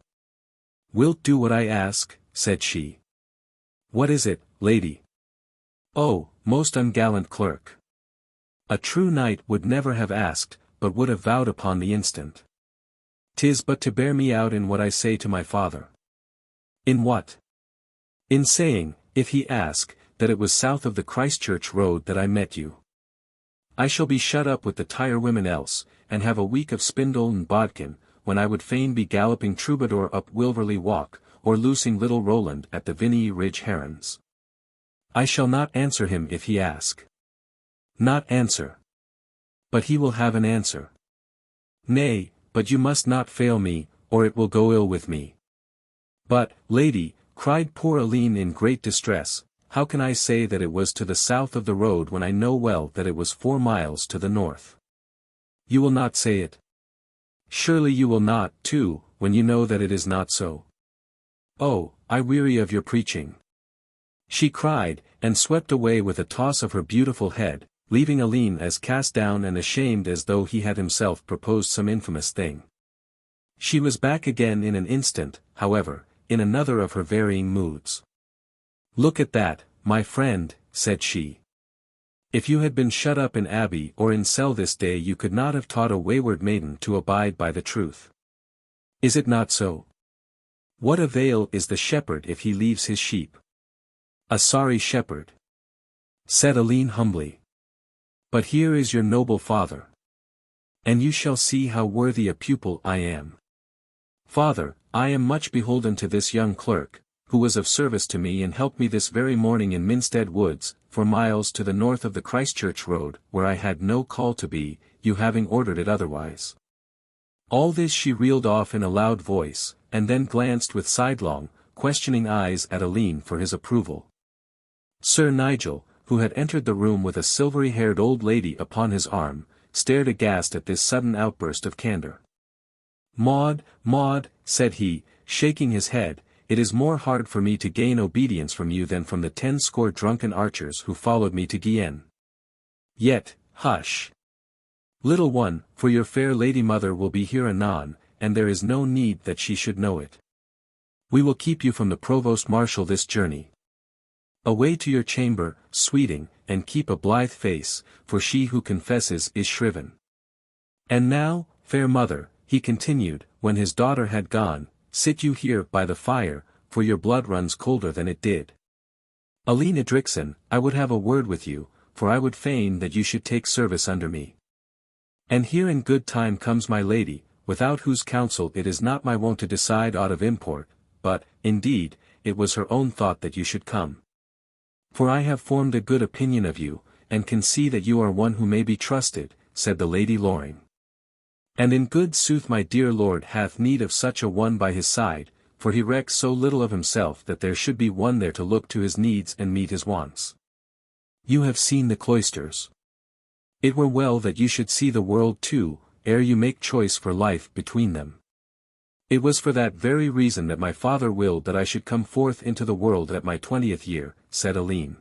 Wilt do what I ask? Said she. What is it, lady? Oh, most ungallant clerk. A true knight would never have asked, but would have vowed upon the instant. 'Tis but to bear me out in what I say to my father. In what? In saying, if he ask, that it was south of the Christchurch road that I met you. I shall be shut up with the tirewomen else, and have a week of spindle and bodkin, when I would fain be galloping troubadour up Wilverley Walk, or loosing little Roland at the Vinney Ridge Herons. I shall not answer him if he ask. Not answer. But he will have an answer. Nay, but you must not fail me, or it will go ill with me. But, lady, cried poor Alleyne in great distress, how can I say that it was to the south of the road when I know well that it was 4 miles to the north? You will not say it? Surely you will not, too, when you know that it is not so. Oh, I weary of your preaching. She cried, and swept away with a toss of her beautiful head, leaving Alleyne as cast down and ashamed as though he had himself proposed some infamous thing. She was back again in an instant, however, in another of her varying moods. Look at that, my friend, said she. If you had been shut up in abbey or in cell this day you could not have taught a wayward maiden to abide by the truth. Is it not so? What avail is the shepherd if he leaves his sheep? A sorry shepherd, said Alleyne humbly. But here is your noble father. And you shall see how worthy a pupil I am. Father, I am much beholden to this young clerk, who was of service to me and helped me this very morning in Minstead woods, 4 miles to the north of the Christchurch road, where I had no call to be, you having ordered it otherwise. All this she reeled off in a loud voice, and then glanced with sidelong, questioning eyes at Alleyne for his approval. Sir Nigel, who had entered the room with a silvery-haired old lady upon his arm, stared aghast at this sudden outburst of candour. Maude, Maude, said he, shaking his head, it is more hard for me to gain obedience from you than from the 10 score drunken archers who followed me to Guienne. Yet, hush. Little one, for your fair lady mother will be here anon, and there is no need that she should know it. We will keep you from the provost-marshal this journey. Away to your chamber, sweeting, and keep a blithe face, for she who confesses is shriven. And now, fair mother, he continued, when his daughter had gone, sit you here by the fire, for your blood runs colder than it did. Alleyne Edricson, I would have a word with you, for I would fain that you should take service under me. And here in good time comes my lady, without whose counsel it is not my wont to decide aught of import, but, indeed, it was her own thought that you should come. For I have formed a good opinion of you, and can see that you are one who may be trusted, said the Lady Loring. And in good sooth my dear lord hath need of such a one by his side, for he recks so little of himself that there should be one there to look to his needs and meet his wants. You have seen the cloisters. It were well that you should see the world too, ere you make choice for life between them. It was for that very reason that my father willed that I should come forth into the world at my 20th year, said Alleyne.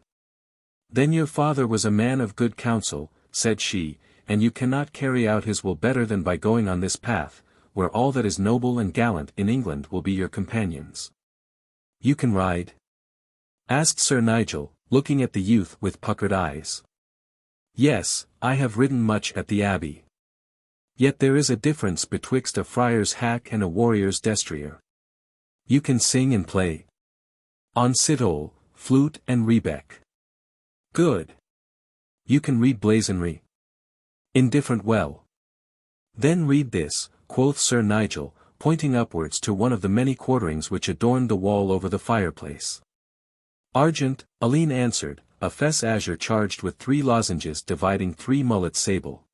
Then your father was a man of good counsel, said she, and you cannot carry out his will better than by going on this path, where all that is noble and gallant in England will be your companions. You can ride? Asked Sir Nigel, looking at the youth with puckered eyes. Yes, I have ridden much at the abbey. Yet there is a difference betwixt a friar's hack and a warrior's destrier. You can sing and play. On citole, flute and rebeck. Good. You can read blazonry. Indifferent well. Then read this, quoth Sir Nigel, pointing upwards to one of the many quarterings which adorned the wall over the fireplace. Argent, Alleyne answered, a fess azure charged with 3 lozenges dividing 3 mullets sable.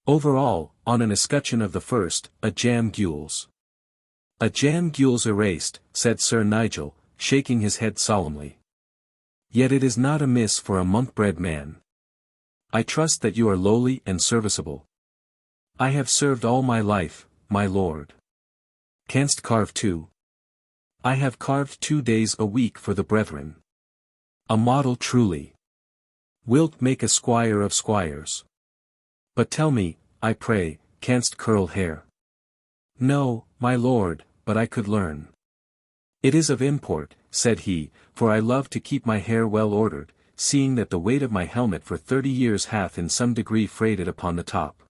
Over all, on an escutcheon of the first, a jam gules. A jam gules erased, said Sir Nigel, shaking his head solemnly. Yet it is not amiss for a monk-bred man. I trust that you are lowly and serviceable. I have served all my life, my lord. Canst carve too? I have carved 2 days a week for the brethren. A model truly. Wilt make a squire of squires? But tell me, I pray, canst curl hair? No, my lord, but I could learn. It is of import, said he, for I love to keep my hair well ordered, seeing that the weight of my helmet for 30 years hath in some degree frayed it upon the top.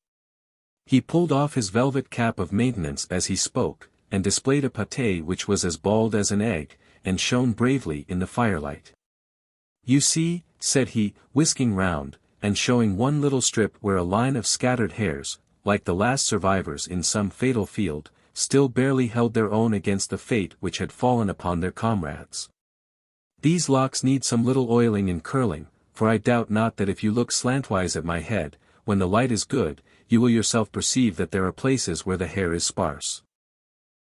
He pulled off his velvet cap of maintenance as he spoke, and displayed a pate which was as bald as an egg, and shone bravely in the firelight. You see, said he, whisking round, and showing one little strip where a line of scattered hairs, like the last survivors in some fatal field, still barely held their own against the fate which had fallen upon their comrades. These locks need some little oiling and curling, for I doubt not that if you look slantwise at my head, when the light is good, you will yourself perceive that there are places where the hair is sparse.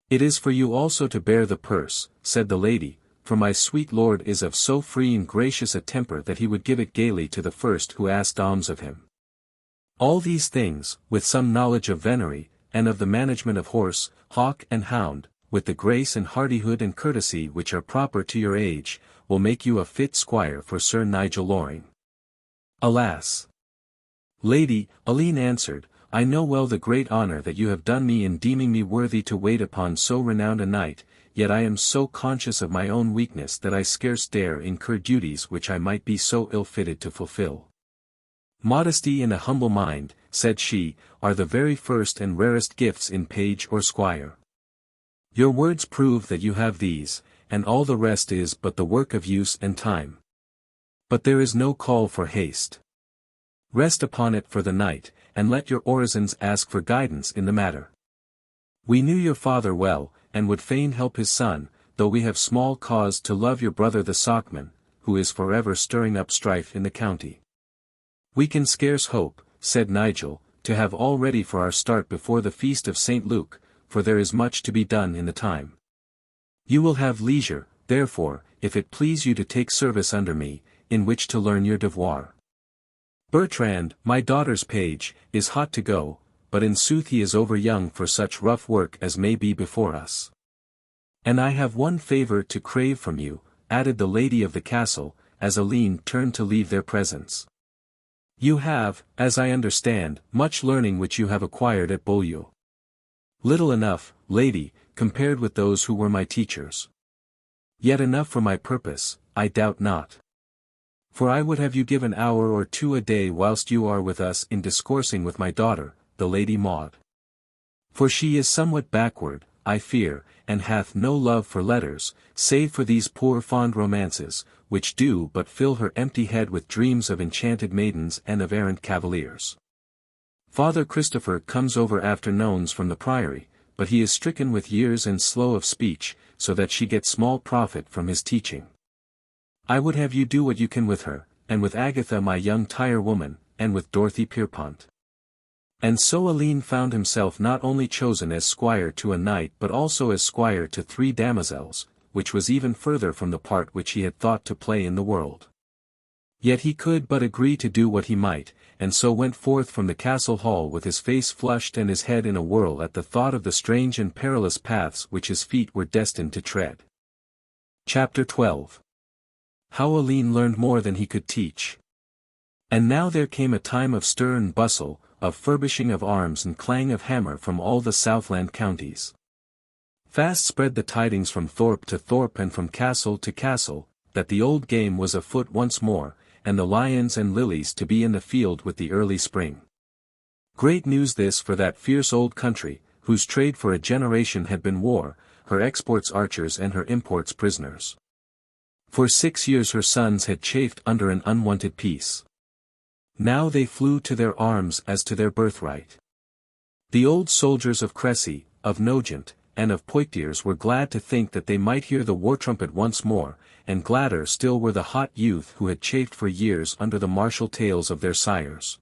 It is for you also to bear the purse, said the lady, for my sweet lord is of so free and gracious a temper that he would give it gaily to the first who asked alms of him. All these things, with some knowledge of venery, and of the management of horse, hawk and hound, with the grace and hardihood and courtesy which are proper to your age, will make you a fit squire for Sir Nigel Loring. Alas! Lady, Alleyne answered, I know well the great honour that you have done me in deeming me worthy to wait upon so renowned a knight, yet I am so conscious of my own weakness that I scarce dare incur duties which I might be so ill-fitted to fulfil. Modesty and a humble mind, said she, are the very first and rarest gifts in page or squire. Your words prove that you have these, and all the rest is but the work of use and time. But there is no call for haste. Rest upon it for the night, and let your orisons ask for guidance in the matter. We knew your father well, and would fain help his son, though we have small cause to love your brother the socman, who is forever stirring up strife in the county. We can scarce hope, said Nigel, to have all ready for our start before the feast of St. Luke, for there is much to be done in the time. You will have leisure, therefore, if it please you to take service under me, in which to learn your devoir. Bertrand, my daughter's page, is hot to go, but in sooth he is over young for such rough work as may be before us. And I have one favour to crave from you, added the lady of the castle, as Alleyne turned to leave their presence. You have, as I understand, much learning which you have acquired at Beaulieu. Little enough, lady, compared with those who were my teachers. Yet enough for my purpose, I doubt not. For I would have you give an hour or two a day whilst you are with us in discoursing with my daughter, the Lady Maude. For she is somewhat backward, I fear, and hath no love for letters, save for these poor fond romances, which do but fill her empty head with dreams of enchanted maidens and of errant cavaliers. Father Christopher comes over afternoons from the priory, but he is stricken with years and slow of speech, so that she gets small profit from his teaching. I would have you do what you can with her, and with Agatha my young tirewoman, and with Dorothy Pierpont. And so Alleyne found himself not only chosen as squire to a knight but also as squire to 3 damosels, which was even further from the part which he had thought to play in the world. Yet he could but agree to do what he might, and so went forth from the castle hall with his face flushed and his head in a whirl at the thought of the strange and perilous paths which his feet were destined to tread. Chapter 12. How Alleyne learned more than he could teach. And now there came a time of stir and bustle, of furbishing of arms and clang of hammer from all the Southland counties. Fast spread the tidings from thorpe to thorpe and from castle to castle, that the old game was afoot once more, and the lions and lilies to be in the field with the early spring. Great news this for that fierce old country, whose trade for a generation had been war, her exports archers and her imports prisoners. For 6 years her sons had chafed under an unwonted peace. Now they flew to their arms as to their birthright. The old soldiers of Crécy, of Nogent, and of Poictiers were glad to think that they might hear the war trumpet once more, and gladder still were the hot youth who had chafed for years under the martial tales of their sires.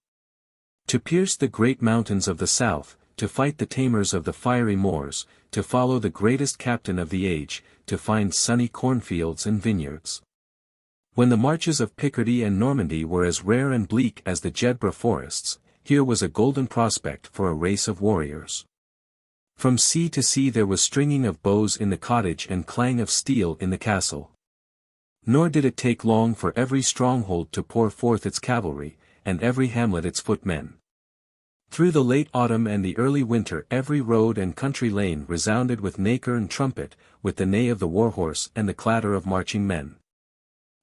To pierce the great mountains of the south, to fight the tamers of the fiery moors, to follow the greatest captain of the age, to find sunny cornfields and vineyards. When the marches of Picardy and Normandy were as rare and bleak as the Jedburgh forests, here was a golden prospect for a race of warriors. From sea to sea there was stringing of bows in the cottage and clang of steel in the castle. Nor did it take long for every stronghold to pour forth its cavalry, and every hamlet its footmen. Through the late autumn and the early winter every road and country lane resounded with nacre and trumpet, with the neigh of the warhorse and the clatter of marching men.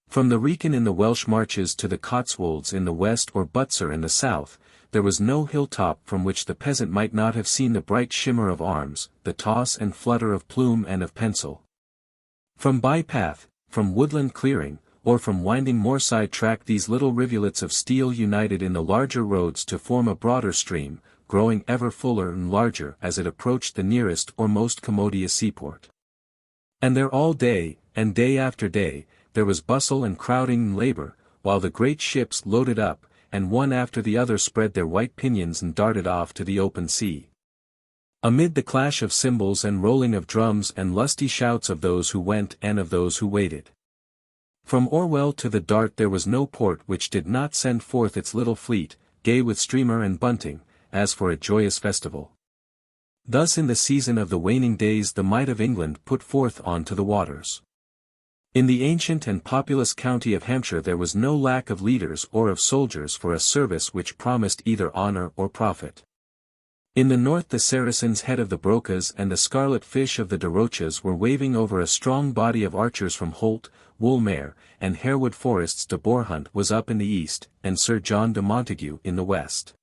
From the Wrekin in the Welsh marches to the Cotswolds in the west or Butser in the south, there was no hilltop from which the peasant might not have seen the bright shimmer of arms, the toss and flutter of plume and of pencil. From bypath, from woodland clearing, or from winding moorside track these little rivulets of steel united in the larger roads to form a broader stream, growing ever fuller and larger as it approached the nearest or most commodious seaport. And there all day, and day after day, there was bustle and crowding and labor, while the great ships loaded up, and one after the other spread their white pinions and darted off to the open sea. Amid the clash of cymbals and rolling of drums and lusty shouts of those who went and of those who waited. From Orwell to the Dart there was no port which did not send forth its little fleet, gay with streamer and bunting, as for a joyous festival. Thus in the season of the waning days the might of England put forth on to the waters. In the ancient and populous county of Hampshire there was no lack of leaders or of soldiers for a service which promised either honor or profit. In the north the Saracens' head of the Brocas and the scarlet fish of the Durochas were waving over a strong body of archers from Holt, Woolmere, and Harewood forests. De Bourhunt was up in the east, and Sir John de Montague in the west.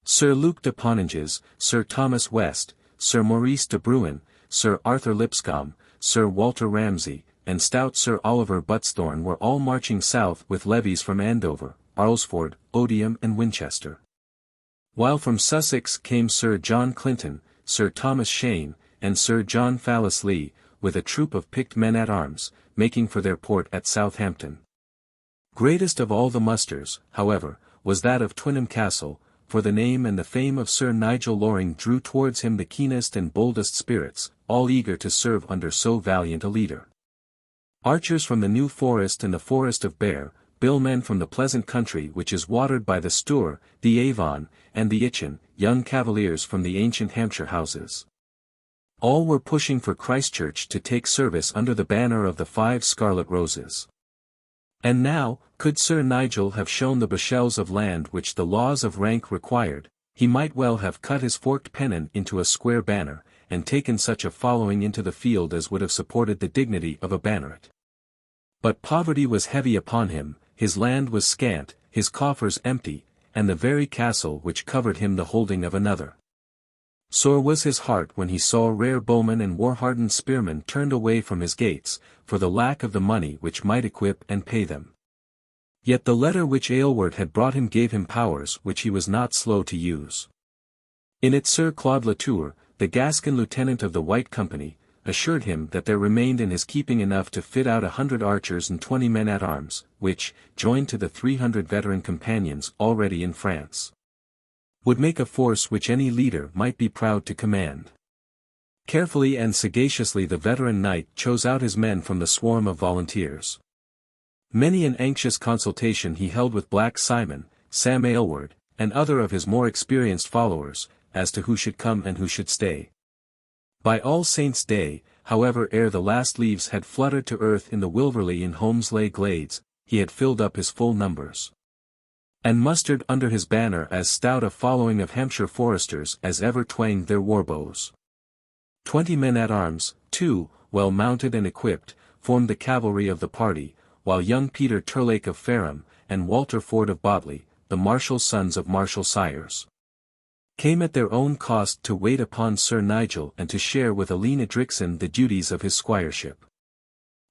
Sir Luke de Poninges, Sir Thomas West, Sir Maurice de Bruin, Sir Arthur Lipscombe, Sir Walter Ramsay, and stout Sir Oliver Buttesthorn were all marching south with levies from Andover, Arlesford, Odium and Winchester. While from Sussex came Sir John Clinton, Sir Thomas Shane, and Sir John Fallis Lee, with a troop of picked men-at-arms, making for their port at Southampton. Greatest of all the musters, however, was that of Twynham Castle, for the name and the fame of Sir Nigel Loring drew towards him the keenest and boldest spirits, all eager to serve under so valiant a leader. Archers from the New Forest and the Forest of Bear, billmen from the pleasant country which is watered by the Stour, the Avon, and the Itchen, young cavaliers from the ancient Hampshire houses. All were pushing for Christchurch to take service under the banner of the 5 Scarlet Roses. And now, could Sir Nigel have shown the bushels of land which the laws of rank required, he might well have cut his forked pennon into a square banner, and taken such a following into the field as would have supported the dignity of a banneret. But poverty was heavy upon him, his land was scant, his coffers empty, and the very castle which covered him the holding of another. Sore was his heart when he saw rare bowmen and war-hardened spearmen turned away from his gates, for the lack of the money which might equip and pay them. Yet the letter which Aylward had brought him gave him powers which he was not slow to use. In it Sir Claude Latour, the Gascon lieutenant of the White Company, assured him that there remained in his keeping enough to fit out 100 archers and 20 men-at-arms, which, joined to the 300 veteran companions already in France, would make a force which any leader might be proud to command. Carefully and sagaciously the veteran knight chose out his men from the swarm of volunteers. Many an anxious consultation he held with Black Simon, Sam Aylward, and other of his more experienced followers, as to who should come and who should stay. By All Saints' Day, however, ere the last leaves had fluttered to earth in the Wilverley and Holmesley glades, he had filled up his full numbers, and mustered under his banner as stout a following of Hampshire foresters as ever twanged their warbows. 20 men-at-arms, too, well mounted and equipped, formed the cavalry of the party, while young Peter Turlake of Fareham, and Walter Ford of Botley, the martial sons of martial sires, came at their own cost to wait upon Sir Nigel and to share with Alleyne Edricson the duties of his squireship.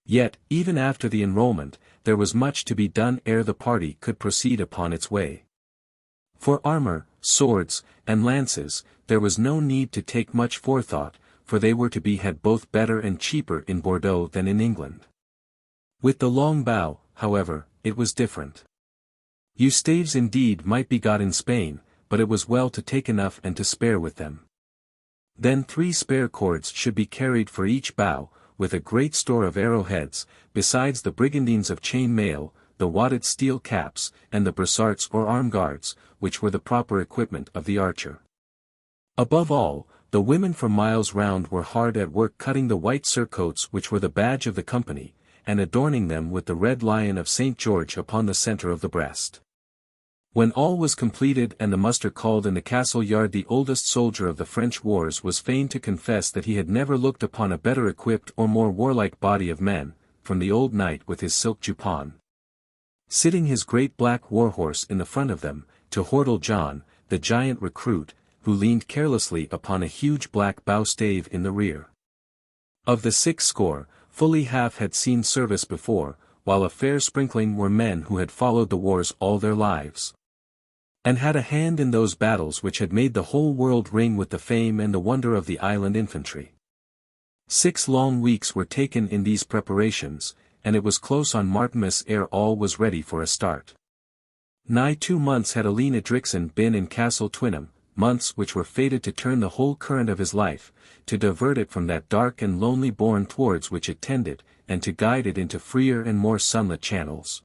Yet, even after the enrolment, there was much to be done ere the party could proceed upon its way. For armor, swords, and lances, there was no need to take much forethought, for they were to be had both better and cheaper in Bordeaux than in England. With the long bow, however, it was different. Ustaves indeed might be got in Spain, but it was well to take enough and to spare with them. Then 3 spare cords should be carried for each bow, with a great store of arrowheads, besides the brigandines of chain mail, the wadded steel caps, and the brassarts or arm guards, which were the proper equipment of the archer. Above all, the women for miles round were hard at work cutting the white surcoats which were the badge of the company, and adorning them with the red lion of St. George upon the centre of the breast. When all was completed and the muster called in the castle yard, the oldest soldier of the French wars was fain to confess that he had never looked upon a better equipped or more warlike body of men, from the old knight with his silk jupon, sitting his great black war-horse in the front of them, to Hordle John, the giant recruit, who leaned carelessly upon a huge black bow-stave in the rear. Of the 60, fully half had seen service before, while a fair sprinkling were men who had followed the wars all their lives, and had a hand in those battles which had made the whole world ring with the fame and the wonder of the island infantry. 6 long weeks were taken in these preparations, and it was close on Martinmas ere all was ready for a start. Nigh 2 months had Alleyne Edricson been in Castle Twynham, months which were fated to turn the whole current of his life, to divert it from that dark and lonely bourne towards which it tended, and to guide it into freer and more sunlit channels.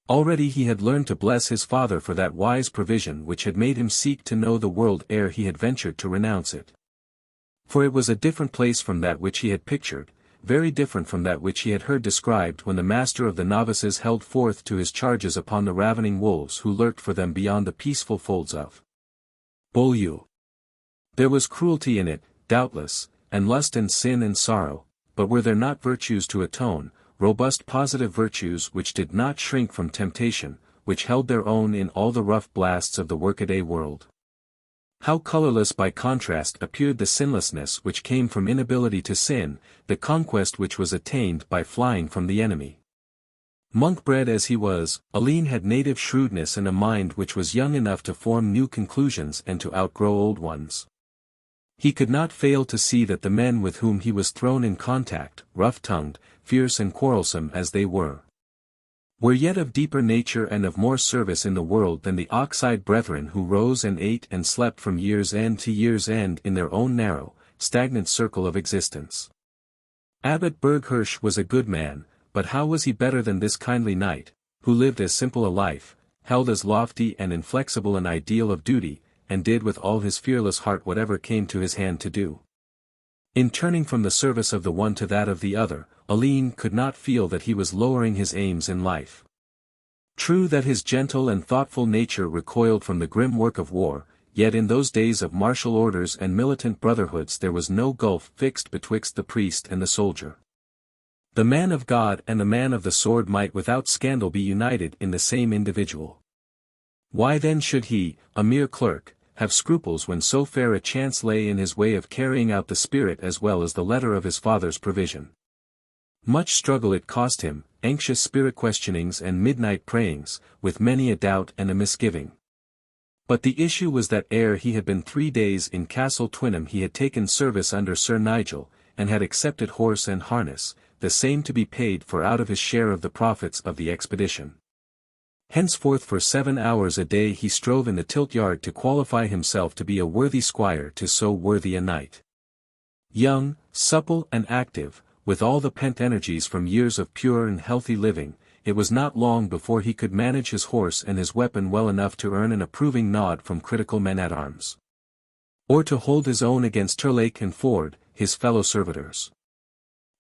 Already he had learned to bless his father for that wise provision which had made him seek to know the world ere he had ventured to renounce it. For it was a different place from that which he had pictured, very different from that which he had heard described when the master of the novices held forth to his charges upon the ravening wolves who lurked for them beyond the peaceful folds of Beaulieu. There was cruelty in it, doubtless, and lust and sin and sorrow, but were there not virtues to atone, robust positive virtues which did not shrink from temptation, which held their own in all the rough blasts of the workaday world? How colourless by contrast appeared the sinlessness which came from inability to sin, the conquest which was attained by flying from the enemy. Monk-bred as he was, Alleyne had native shrewdness and a mind which was young enough to form new conclusions and to outgrow old ones. He could not fail to see that the men with whom he was thrown in contact, rough-tongued, fierce and quarrelsome as they were yet of deeper nature and of more service in the world than the ox-eyed brethren who rose and ate and slept from year's end to year's end in their own narrow, stagnant circle of existence. Abbot Berghirsch was a good man, but how was he better than this kindly knight, who lived as simple a life, held as lofty and inflexible an ideal of duty, and did with all his fearless heart whatever came to his hand to do? In turning from the service of the one to that of the other, Alleyne could not feel that he was lowering his aims in life. True that his gentle and thoughtful nature recoiled from the grim work of war, yet in those days of martial orders and militant brotherhoods there was no gulf fixed betwixt the priest and the soldier. The man of God and the man of the sword might without scandal be united in the same individual. Why then should he, a mere clerk, have scruples when so fair a chance lay in his way of carrying out the spirit as well as the letter of his father's provision? Much struggle it cost him, anxious spirit questionings and midnight prayings, with many a doubt and a misgiving. But the issue was that ere he had been 3 days in Castle Twynham he had taken service under Sir Nigel, and had accepted horse and harness, the same to be paid for out of his share of the profits of the expedition. Henceforth for 7 hours a day he strove in the tilt-yard to qualify himself to be a worthy squire to so worthy a knight. Young, supple and active, with all the pent energies from years of pure and healthy living, it was not long before he could manage his horse and his weapon well enough to earn an approving nod from critical men-at-arms. Or to hold his own against Turlake and Ford, his fellow servitors.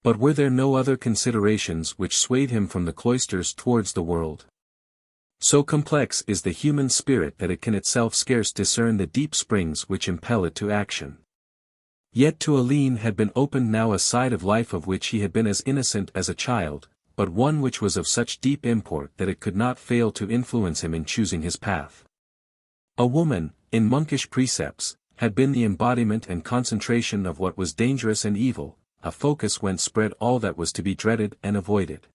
But were there no other considerations which swayed him from the cloisters towards the world? So complex is the human spirit that it can itself scarce discern the deep springs which impel it to action. Yet to Alleyne had been opened now a side of life of which he had been as innocent as a child, but one which was of such deep import that it could not fail to influence him in choosing his path. A woman, in monkish precepts, had been the embodiment and concentration of what was dangerous and evil, a focus whence spread all that was to be dreaded and avoided.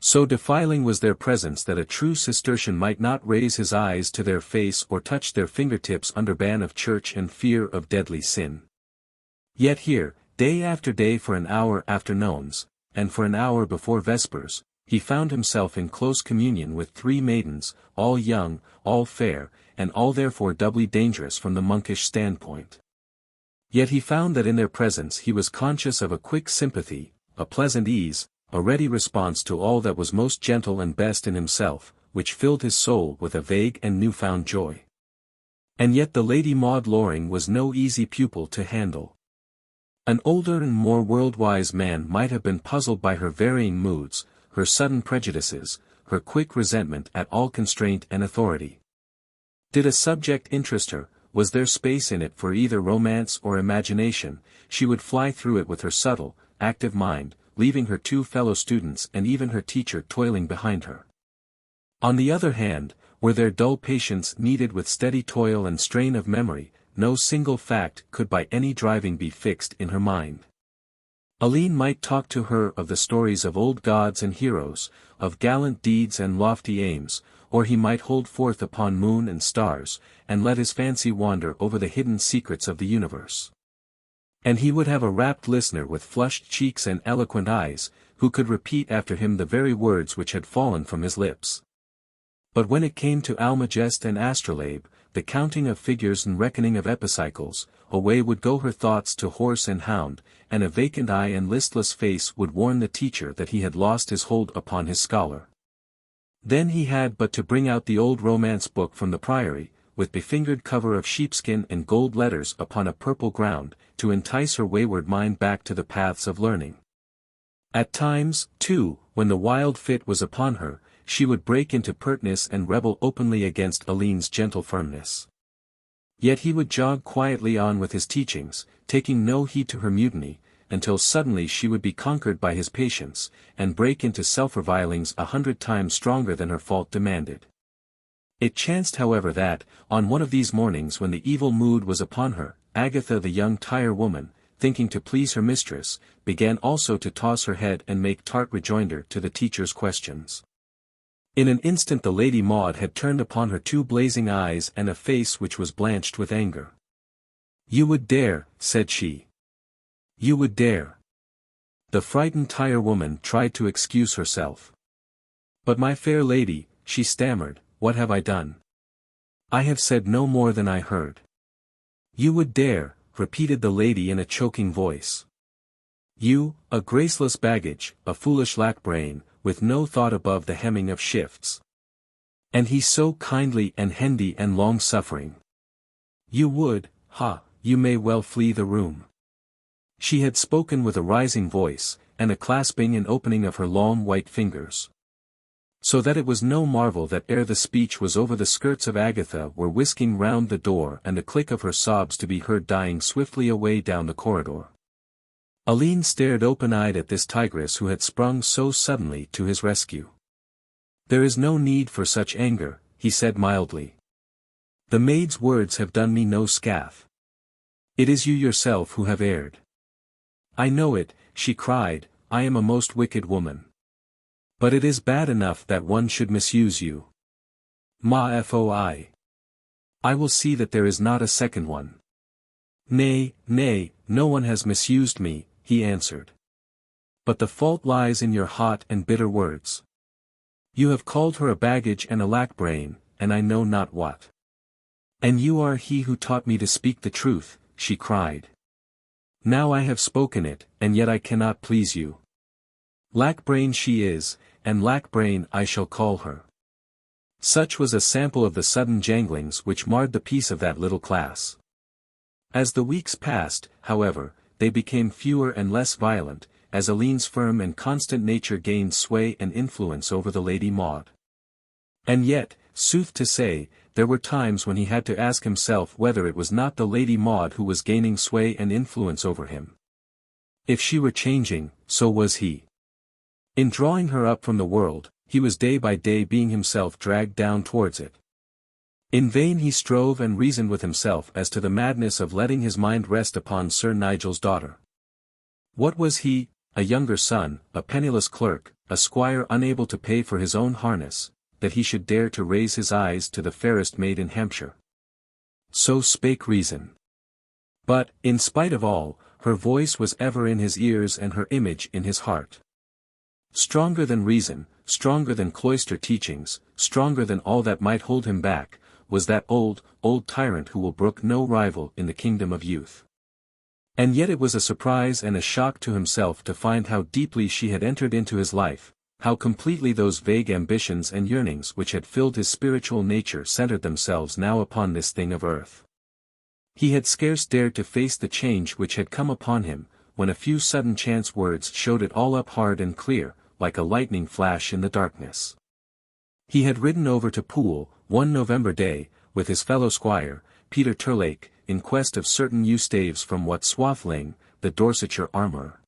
So defiling was their presence that a true Cistercian might not raise his eyes to their face or touch their fingertips under ban of church and fear of deadly sin. Yet here, day after day for an hour after nones, and for an hour before vespers, he found himself in close communion with 3 maidens, all young, all fair, and all therefore doubly dangerous from the monkish standpoint. Yet he found that in their presence he was conscious of a quick sympathy, a pleasant ease, a ready response to all that was most gentle and best in himself, which filled his soul with a vague and new-found joy. And yet the Lady Maude Loring was no easy pupil to handle. An older and more world-wise man might have been puzzled by her varying moods, her sudden prejudices, her quick resentment at all constraint and authority. Did a subject interest her, was there space in it for either romance or imagination, she would fly through it with her subtle, active mind, leaving her 2 fellow students and even her teacher toiling behind her. On the other hand, were there dull patience needed with steady toil and strain of memory, no single fact could by any driving be fixed in her mind. Alleyne might talk to her of the stories of old gods and heroes, of gallant deeds and lofty aims, or he might hold forth upon moon and stars, and let his fancy wander over the hidden secrets of the universe. And he would have a rapt listener with flushed cheeks and eloquent eyes, who could repeat after him the very words which had fallen from his lips. But when it came to Almagest and astrolabe, the counting of figures and reckoning of epicycles, away would go her thoughts to horse and hound, and a vacant eye and listless face would warn the teacher that he had lost his hold upon his scholar. Then he had but to bring out the old romance book from the priory, with befingered cover of sheepskin and gold letters upon a purple ground, to entice her wayward mind back to the paths of learning. At times, too, when the wild fit was upon her, she would break into pertness and rebel openly against Alleyne's gentle firmness. Yet he would jog quietly on with his teachings, taking no heed to her mutiny, until suddenly she would be conquered by his patience, and break into self-revilings 100 times stronger than her fault demanded. It chanced however that, on one of these mornings when the evil mood was upon her, Agatha the young tire-woman, thinking to please her mistress, began also to toss her head and make tart rejoinder to the teacher's questions. In an instant the Lady Maude had turned upon her 2 blazing eyes and a face which was blanched with anger. "You would dare," said she. "You would dare." The frightened tire-woman tried to excuse herself. "But my fair lady," she stammered, "what have I done? I have said no more than I heard." "You would dare," repeated the lady in a choking voice. "You, a graceless baggage, a foolish lack-brain, with no thought above the hemming of shifts. And he so kindly and handy and long-suffering. You would, you may well flee the room." She had spoken with a rising voice, and a clasping and opening of her long white fingers. So that it was no marvel that ere the speech was over the skirts of Agatha were whisking round the door and the click of her sobs to be heard dying swiftly away down the corridor. Alleyne stared open-eyed at this tigress who had sprung so suddenly to his rescue. "There is no need for such anger," he said mildly. "The maid's words have done me no scath. It is you yourself who have erred." "I know it," she cried, "I am a most wicked woman. But it is bad enough that one should misuse you. Ma-foi. I will see that there is not a second one." "Nay, nay, no one has misused me," he answered. "But the fault lies in your hot and bitter words. You have called her a baggage and a lack-brain, and I know not what. And you are he who taught me to speak the truth," she cried. "Now I have spoken it, and yet I cannot please you. Lack-brain she is, and lack-brain I shall call her." Such was a sample of the sudden janglings which marred the peace of that little class. As the weeks passed, however, they became fewer and less violent, as Alleyne's firm and constant nature gained sway and influence over the Lady Maude. And yet, sooth to say, there were times when he had to ask himself whether it was not the Lady Maude who was gaining sway and influence over him. If she were changing, so was he. In drawing her up from the world, he was day by day being himself dragged down towards it. In vain he strove and reasoned with himself as to the madness of letting his mind rest upon Sir Nigel's daughter. What was he, a younger son, a penniless clerk, a squire unable to pay for his own harness, that he should dare to raise his eyes to the fairest maid in Hampshire? So spake reason. But, in spite of all, her voice was ever in his ears and her image in his heart. Stronger than reason, stronger than cloister teachings, stronger than all that might hold him back, was that old tyrant who will brook no rival in the kingdom of youth. And yet it was a surprise and a shock to himself to find how deeply she had entered into his life, how completely those vague ambitions and yearnings which had filled his spiritual nature centered themselves now upon this thing of earth. He had scarce dared to face the change which had come upon him, when a few sudden chance words showed it all up hard and clear, like a lightning flash in the darkness. He had ridden over to Poole, one November day, with his fellow squire, Peter Turlake, in quest of certain yew staves from Wat Swathling, the Dorsetshire armourer.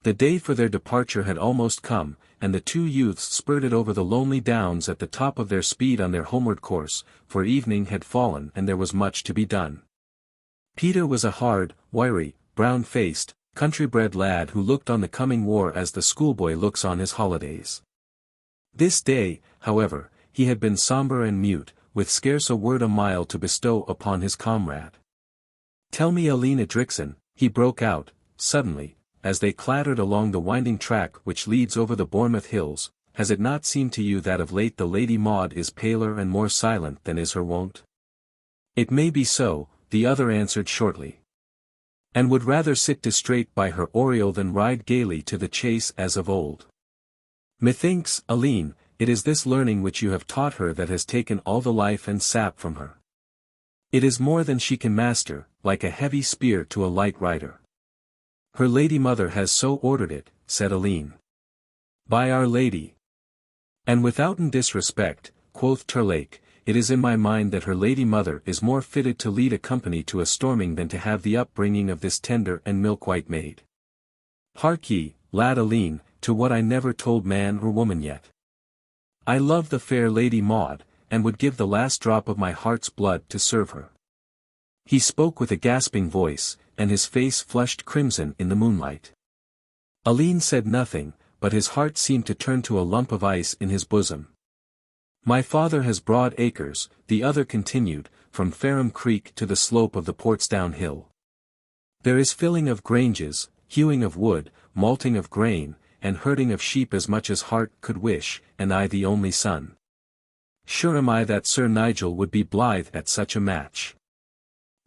The day for their departure had almost come, and the two youths spurted over the lonely downs at the top of their speed on their homeward course, for evening had fallen and there was much to be done. Peter was a hard, wiry, brown-faced, country-bred lad who looked on the coming war as the schoolboy looks on his holidays. This day, however, he had been sombre and mute, with scarce a word a mile to bestow upon his comrade. "Tell me, Alleyne Edricson," he broke out, suddenly, as they clattered along the winding track which leads over the Bournemouth hills, "has it not seemed to you that of late the Lady Maude is paler and more silent than is her wont?" "It may be so," the other answered shortly. "And would rather sit distrait by her oriel than ride gaily to the chase as of old. Methinks, Alleyne, it is this learning which you have taught her that has taken all the life and sap from her. It is more than she can master, like a heavy spear to a light rider." "Her lady mother has so ordered it," said Alleyne. "By Our Lady. And withouten disrespect," quoth Turlake, "it is in my mind that her lady mother is more fitted to lead a company to a storming than to have the upbringing of this tender and milk-white maid. Hark ye, lad Alleyne, to what I never told man or woman yet. I love the fair Lady Maude, and would give the last drop of my heart's blood to serve her." He spoke with a gasping voice, and his face flushed crimson in the moonlight. Alleyne said nothing, but his heart seemed to turn to a lump of ice in his bosom. "My father has broad acres," the other continued, "from Fareham Creek to the slope of the Portsdown Hill. There is filling of granges, hewing of wood, malting of grain, and herding of sheep as much as heart could wish, and I the only son. Sure am I that Sir Nigel would be blithe at such a match."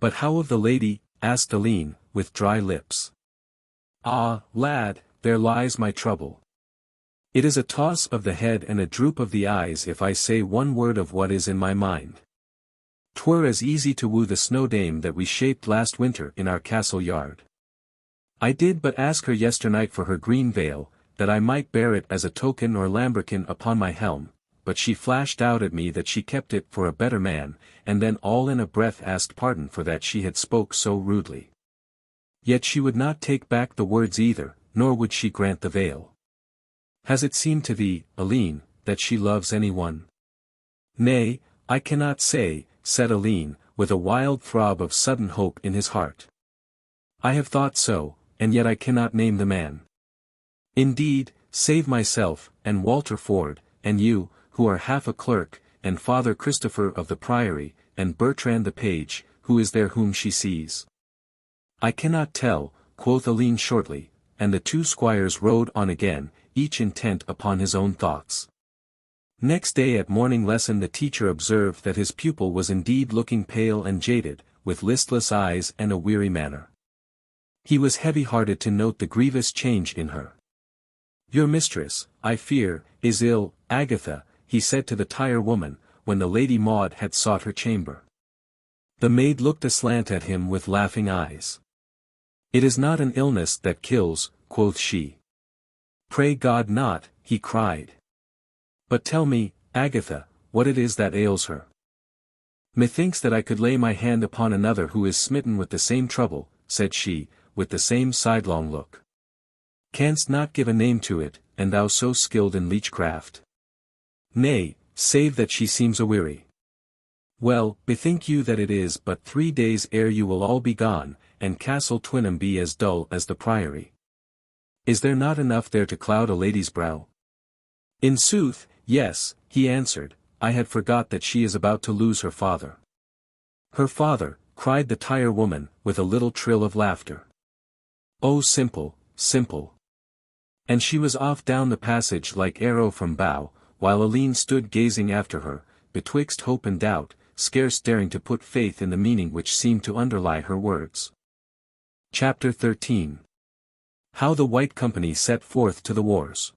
"But how of the lady?" asked Alleyne, with dry lips. "Ah, lad, there lies my trouble. It is a toss of the head and a droop of the eyes if I say one word of what is in my mind. 'Twere as easy to woo the snow dame that we shaped last winter in our castle yard. I did but ask her yesternight for her green veil, that I might bear it as a token or lambrequin upon my helm, but she flashed out at me that she kept it for a better man, and then all in a breath asked pardon for that she had spoke so rudely. Yet she would not take back the words either, nor would she grant the veil. Has it seemed to thee, Alleyne, that she loves any one? Nay, I cannot say, said Alleyne, with a wild throb of sudden hope in his heart. I have thought so, and yet I cannot name the man. Indeed, save myself, and Walter Ford, and you, who are half a clerk, and Father Christopher of the Priory, and Bertrand the page, who is there whom she sees. I cannot tell, quoth Alleyne shortly, and the two squires rode on again, each intent upon his own thoughts. Next day at morning lesson the teacher observed that his pupil was indeed looking pale and jaded, with listless eyes and a weary manner. He was heavy-hearted to note the grievous change in her. Your mistress, I fear, is ill, Agatha, he said to the tire-woman, when the Lady Maude had sought her chamber. The maid looked aslant at him with laughing eyes. It is not an illness that kills, quoth she. Pray God not, he cried. But tell me, Agatha, what it is that ails her. Methinks that I could lay my hand upon another who is smitten with the same trouble, said she, with the same sidelong look. Canst not give a name to it, and thou so skilled in leechcraft? Nay, save that she seems aweary. Well, bethink you that it is but 3 days ere you will all be gone, and Castle Twynham be as dull as the Priory. Is there not enough there to cloud a lady's brow? In sooth, yes, he answered, I had forgot that she is about to lose her father. Her father, cried the tire-woman, with a little trill of laughter. Oh simple, simple. And she was off down the passage like arrow from bow, while Alleyne stood gazing after her, betwixt hope and doubt, scarce daring to put faith in the meaning which seemed to underlie her words. Chapter 13. How the White Company set forth to the wars.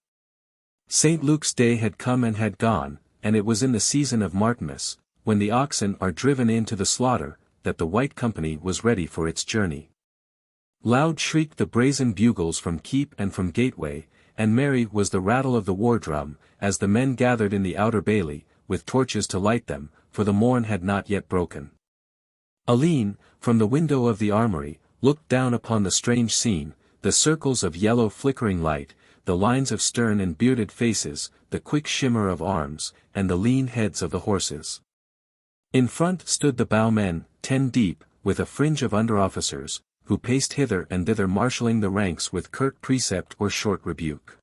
St. Luke's day had come and had gone, and it was in the season of Martinmas, when the oxen are driven in to the slaughter, that the White Company was ready for its journey. Loud shrieked the brazen bugles from keep and from gateway, and merry was the rattle of the war drum, as the men gathered in the outer bailey, with torches to light them, for the morn had not yet broken. Alleyne, from the window of the armory, looked down upon the strange scene, the circles of yellow flickering light, the lines of stern and bearded faces, the quick shimmer of arms, and the lean heads of the horses. In front stood the bowmen, 10 deep, with a fringe of under-officers, who paced hither and thither marshalling the ranks with curt precept or short rebuke.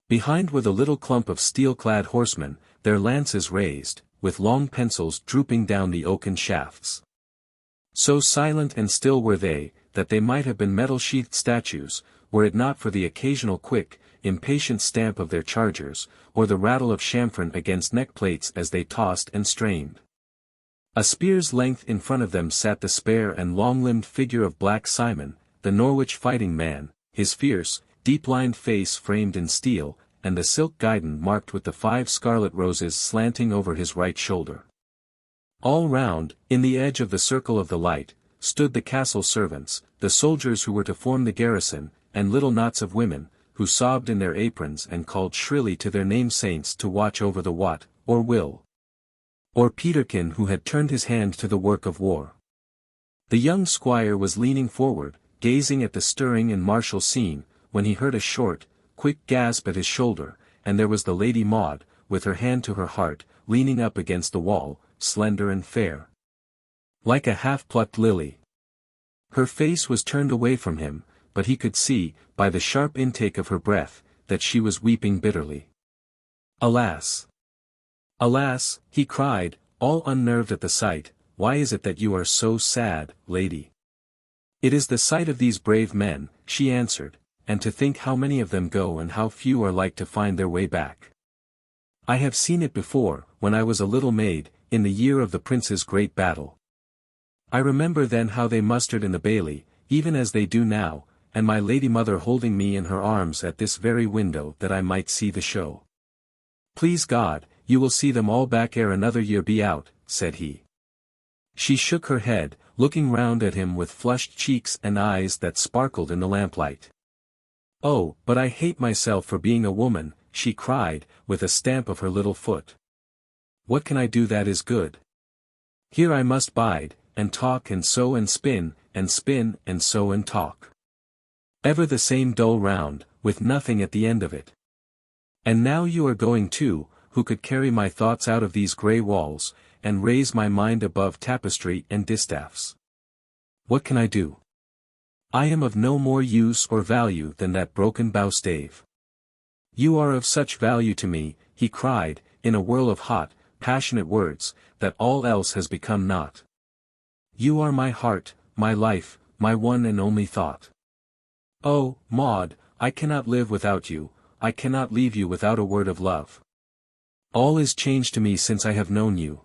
Behind were the little clump of steel-clad horsemen, their lances raised, with long pencils drooping down the oaken shafts. So silent and still were they, that they might have been metal-sheathed statues, were it not for the occasional quick, impatient stamp of their chargers, or the rattle of chamfron against neck-plates as they tossed and strained. A spear's length in front of them sat the spare and long-limbed figure of Black Simon, the Norwich fighting man, his fierce, deep-lined face framed in steel, and the silk guidon marked with the 5 scarlet roses slanting over his right shoulder. All round, in the edge of the circle of the light, stood the castle servants, the soldiers who were to form the garrison, and little knots of women, who sobbed in their aprons and called shrilly to their name-saints to watch over the Wat, or Will, or Peterkin who had turned his hand to the work of war. The young squire was leaning forward, gazing at the stirring and martial scene, when he heard a short, quick gasp at his shoulder, and there was the Lady Maude, with her hand to her heart, leaning up against the wall, slender and fair, like a half-plucked lily. Her face was turned away from him, but he could see, by the sharp intake of her breath, that she was weeping bitterly. Alas! Alas, he cried, all unnerved at the sight, why is it that you are so sad, lady? It is the sight of these brave men, she answered, and to think how many of them go and how few are like to find their way back. I have seen it before, when I was a little maid, in the year of the prince's great battle. I remember then how they mustered in the bailey, even as they do now, and my lady mother holding me in her arms at this very window that I might see the show. Please God, you will see them all back ere another year be out, said he. She shook her head, looking round at him with flushed cheeks and eyes that sparkled in the lamplight. "Oh, but I hate myself for being a woman," she cried, with a stamp of her little foot. "What can I do that is good? Here I must bide, and talk and sew and spin and sew and talk. Ever the same dull round, with nothing at the end of it. And now you are going too, who could carry my thoughts out of these grey walls, and raise my mind above tapestry and distaffs. What can I do? I am of no more use or value than that broken bow-stave." "You are of such value to me," he cried, in a whirl of hot, passionate words, "that all else has become naught. You are my heart, my life, my one and only thought. Oh, Maude, I cannot live without you, I cannot leave you without a word of love. All is changed to me since I have known you.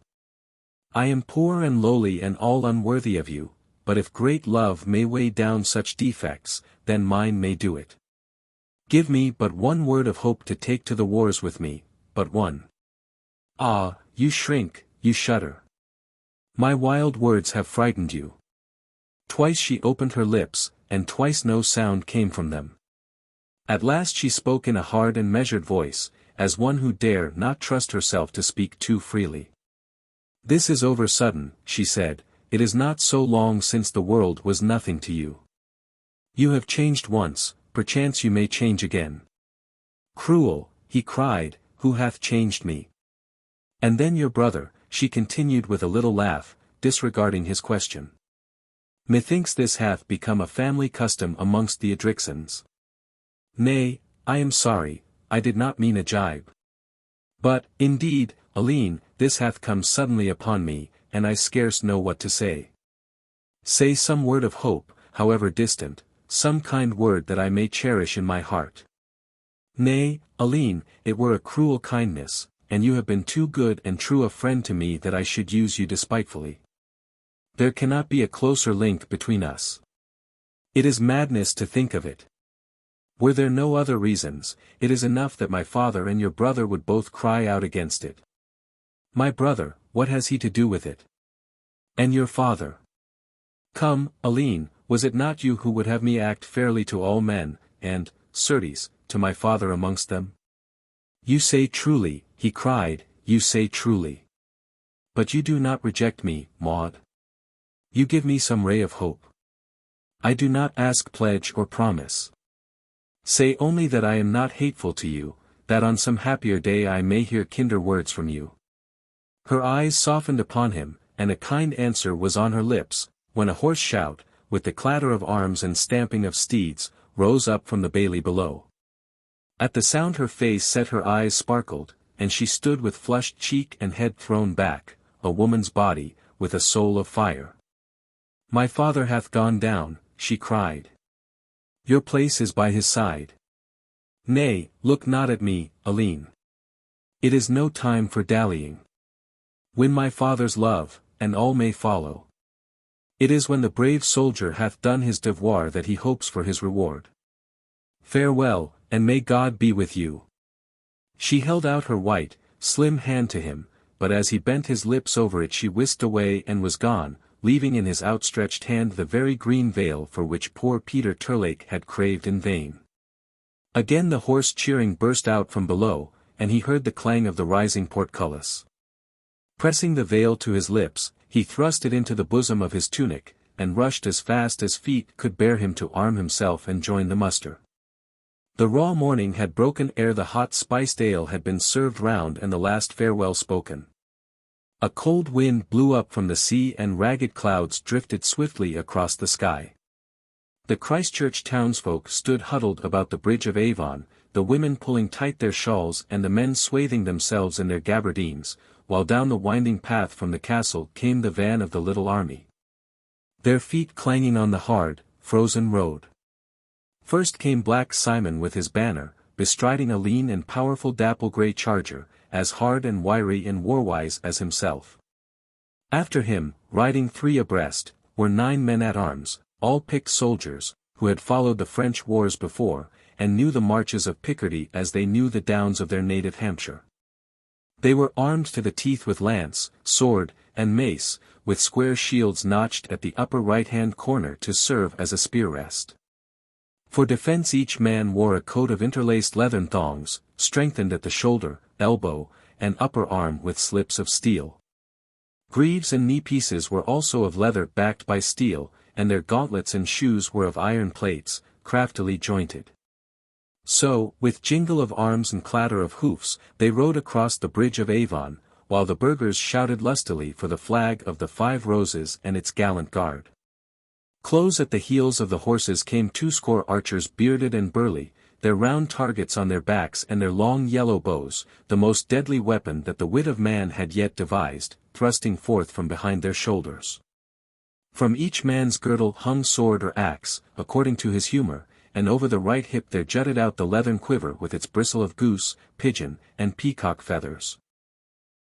I am poor and lowly and all unworthy of you, but if great love may weigh down such defects, then mine may do it. Give me but one word of hope to take to the wars with me, but one. Ah, you shrink, you shudder. My wild words have frightened you." Twice she opened her lips, and twice no sound came from them. At last she spoke in a hard and measured voice, as one who dare not trust herself to speak too freely. "This is over sudden," she said, "it is not so long since the world was nothing to you. You have changed once, perchance you may change again." "Cruel," he cried, "who hath changed me?" "And then your brother," she continued with a little laugh, disregarding his question. "Methinks this hath become a family custom amongst the Edricsons. Nay, I am sorry, I did not mean a jibe. But, indeed, Alleyne, this hath come suddenly upon me, and I scarce know what to say. Say some word of hope, however distant, some kind word that I may cherish in my heart." "Nay, Alleyne, it were a cruel kindness, and you have been too good and true a friend to me that I should use you despitefully. There cannot be a closer link between us. It is madness to think of it. Were there no other reasons, it is enough that my father and your brother would both cry out against it." "My brother, what has he to do with it? And your father? Come, Alleyne, was it not you who would have me act fairly to all men, and, certes, to my father amongst them?" "You say truly," he cried, "you say truly. But you do not reject me, Maude. You give me some ray of hope. I do not ask pledge or promise. Say only that I am not hateful to you, that on some happier day I may hear kinder words from you." Her eyes softened upon him, and a kind answer was on her lips, when a hoarse shout, with the clatter of arms and stamping of steeds, rose up from the bailey below. At the sound her face set, her eyes sparkled, and she stood with flushed cheek and head thrown back, a woman's body, with a soul of fire. "My father hath gone down," she cried. "Your place is by his side. Nay, look not at me, Alleyne. It is no time for dallying. Win my father's love, and all may follow. It is when the brave soldier hath done his devoir that he hopes for his reward. Farewell, and may God be with you." She held out her white, slim hand to him, but as he bent his lips over it she whisked away and was gone, leaving in his outstretched hand the very green veil for which poor Peter Turlake had craved in vain. Again the hoarse cheering burst out from below, and he heard the clang of the rising portcullis. Pressing the veil to his lips, he thrust it into the bosom of his tunic, and rushed as fast as feet could bear him to arm himself and join the muster. The raw morning had broken ere the hot spiced ale had been served round and the last farewell spoken. A cold wind blew up from the sea and ragged clouds drifted swiftly across the sky. The Christchurch townsfolk stood huddled about the bridge of Avon, the women pulling tight their shawls and the men swathing themselves in their gabardines, while down the winding path from the castle came the van of the little army. Their feet clanging on the hard, frozen road. First came Black Simon with his banner, bestriding a lean and powerful dapple-grey charger, as hard and wiry and warwise as himself. After him, riding three abreast, were 9 men-at-arms, all picked soldiers, who had followed the French wars before, and knew the marches of Picardy as they knew the downs of their native Hampshire. They were armed to the teeth with lance, sword, and mace, with square shields notched at the upper right-hand corner to serve as a spear rest. For defense each man wore a coat of interlaced leathern thongs, strengthened at the shoulder, elbow, and upper arm with slips of steel. Greaves and knee-pieces were also of leather backed by steel, and their gauntlets and shoes were of iron plates, craftily jointed. So, with jingle of arms and clatter of hoofs, they rode across the bridge of Avon, while the burghers shouted lustily for the flag of the 5 Roses and its gallant guard. Close at the heels of the horses came 20 archers bearded and burly, their round targets on their backs and their long yellow bows, the most deadly weapon that the wit of man had yet devised, thrusting forth from behind their shoulders. From each man's girdle hung sword or axe, according to his humor, and over the right hip there jutted out the leathern quiver with its bristle of goose, pigeon, and peacock feathers.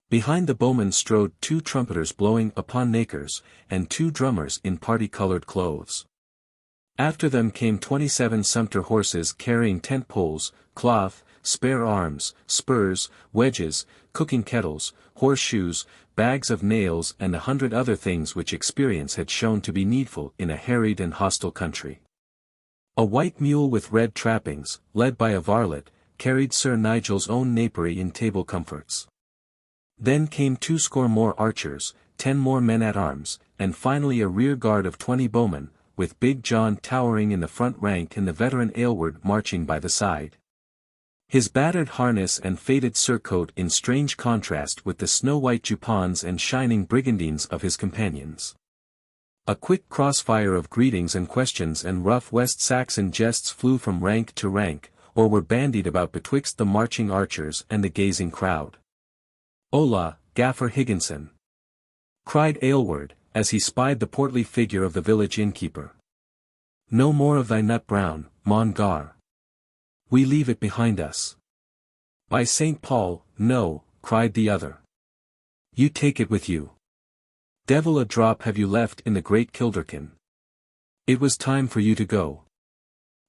Behind the bowmen strode 2 trumpeters blowing upon nakers, and 2 drummers in party-colored clothes. After them came 27 sumpter horses carrying tent poles, cloth, spare arms, spurs, wedges, cooking kettles, horseshoes, bags of nails and 100 other things which experience had shown to be needful in a harried and hostile country. A white mule with red trappings, led by a varlet, carried Sir Nigel's own napery in table comforts. Then came 20 more archers, 10 more men-at-arms, and finally a rear guard of 20 bowmen, with Big John towering in the front rank and the veteran Aylward marching by the side. His battered harness and faded surcoat in strange contrast with the snow-white jupons and shining brigandines of his companions. A quick crossfire of greetings and questions and rough West Saxon jests flew from rank to rank, or were bandied about betwixt the marching archers and the gazing crowd. "Hola, Gaffer Higginson!" cried Aylward, as he spied the portly figure of the village innkeeper. "No more of thy nut brown, mon gar. We leave it behind us." "By St. Paul, no," cried the other. "You take it with you. Devil a drop have you left in the great Kilderkin. It was time for you to go.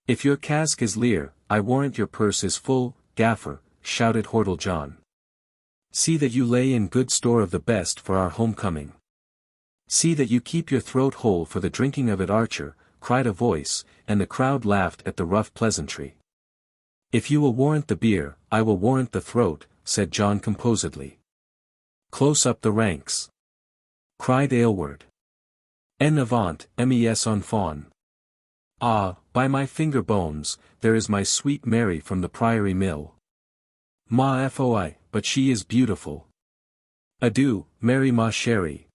If your cask is lear, I warrant your purse is full, Gaffer," shouted Hordle John. "See that you lay in good store of the best for our homecoming. See that you keep your throat whole for the drinking of it, Archer," cried a voice, and the crowd laughed at the rough pleasantry. "If you will warrant the beer, I will warrant the throat," said John composedly. "Close up the ranks!" cried Aylward. "En avant, mes enfants. Ah, by my finger bones, there is my sweet Mary from the Priory Mill. Ma foi, but she is beautiful. Adieu, Mary ma chérie.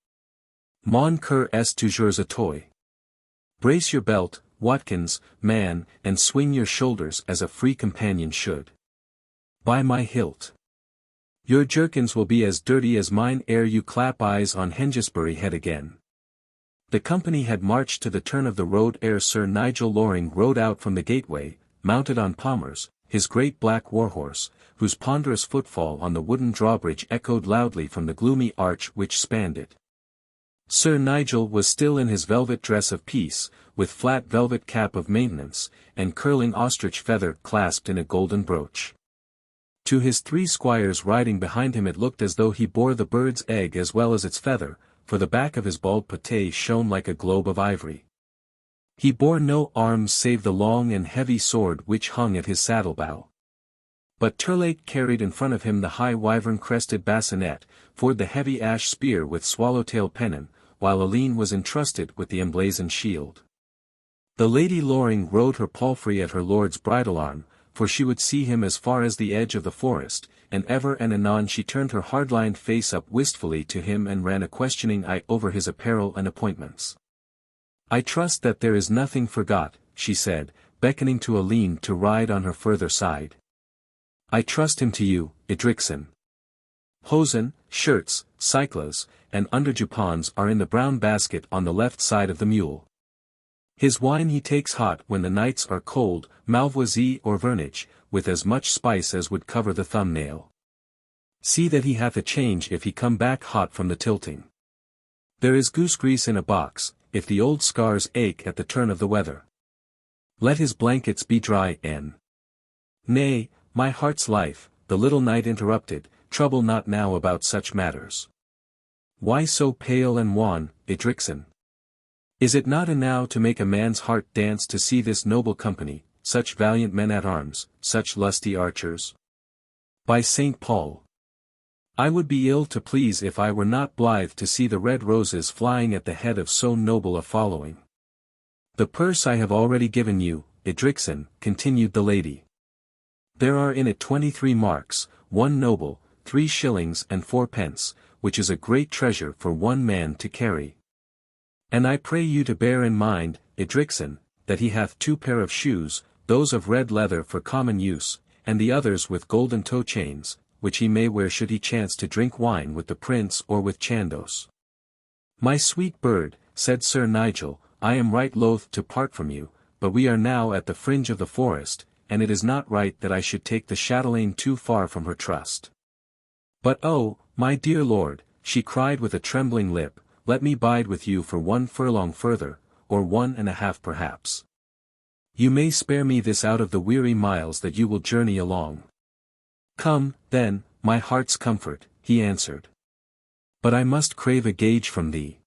Mon cœur est toujours à toi. Brace your belt, Watkins, man, and swing your shoulders as a free companion should. By my hilt! Your jerkins will be as dirty as mine ere you clap eyes on Hengesbury Head again." The company had marched to the turn of the road ere Sir Nigel Loring rode out from the gateway, mounted on Palmer's, his great black warhorse, whose ponderous footfall on the wooden drawbridge echoed loudly from the gloomy arch which spanned it. Sir Nigel was still in his velvet dress of peace, with flat velvet cap of maintenance, and curling ostrich feather clasped in a golden brooch. To his 3 squires riding behind him it looked as though he bore the bird's egg as well as its feather, for the back of his bald pate shone like a globe of ivory. He bore no arms save the long and heavy sword which hung at his saddle-bow. But Turlate carried in front of him the high wyvern-crested bassinet, Ford the heavy ash spear with swallowtail pennon, while Alleyne was entrusted with the emblazoned shield. The Lady Loring rode her palfrey at her lord's bridle arm, for she would see him as far as the edge of the forest, and ever and anon she turned her hard-lined face up wistfully to him and ran a questioning eye over his apparel and appointments. "I trust that there is nothing forgot," she said, beckoning to Alleyne to ride on her further side. "I trust him to you, Edricson. Hosen, shirts, cyclas, and underjupons are in the brown basket on the left side of the mule. His wine he takes hot when the nights are cold, Malvoisie or Vernage, with as much spice as would cover the thumbnail. See that he hath a change if he come back hot from the tilting. There is goose grease in a box, if the old scars ache at the turn of the weather. Let his blankets be dry, N. Nay, my heart's life," the little knight interrupted, "trouble not now about such matters. Why so pale and wan, Edricson? Is it not enow to make a man's heart dance to see this noble company, such valiant men at arms, such lusty archers? By St. Paul! I would be ill to please if I were not blithe to see the red roses flying at the head of so noble a following. The purse I have already given you, Edricson, continued the lady. There are in it 23 marks, 1 noble, 3 shillings and 4 pence, which is a great treasure for one man to carry. And I pray you to bear in mind, Edricson, that he hath 2 pair of shoes, those of red leather for common use, and the others with golden toe chains, which he may wear should he chance to drink wine with the prince or with Chandos. My sweet bird, said Sir Nigel, I am right loath to part from you, but we are now at the fringe of the forest, and it is not right that I should take the chatelaine too far from her trust. But oh, my dear lord, she cried with a trembling lip, let me bide with you for 1 furlong further, or 1.5 perhaps. You may spare me this out of the weary miles that you will journey along. Come, then, my heart's comfort, he answered. But I must crave a gage from thee.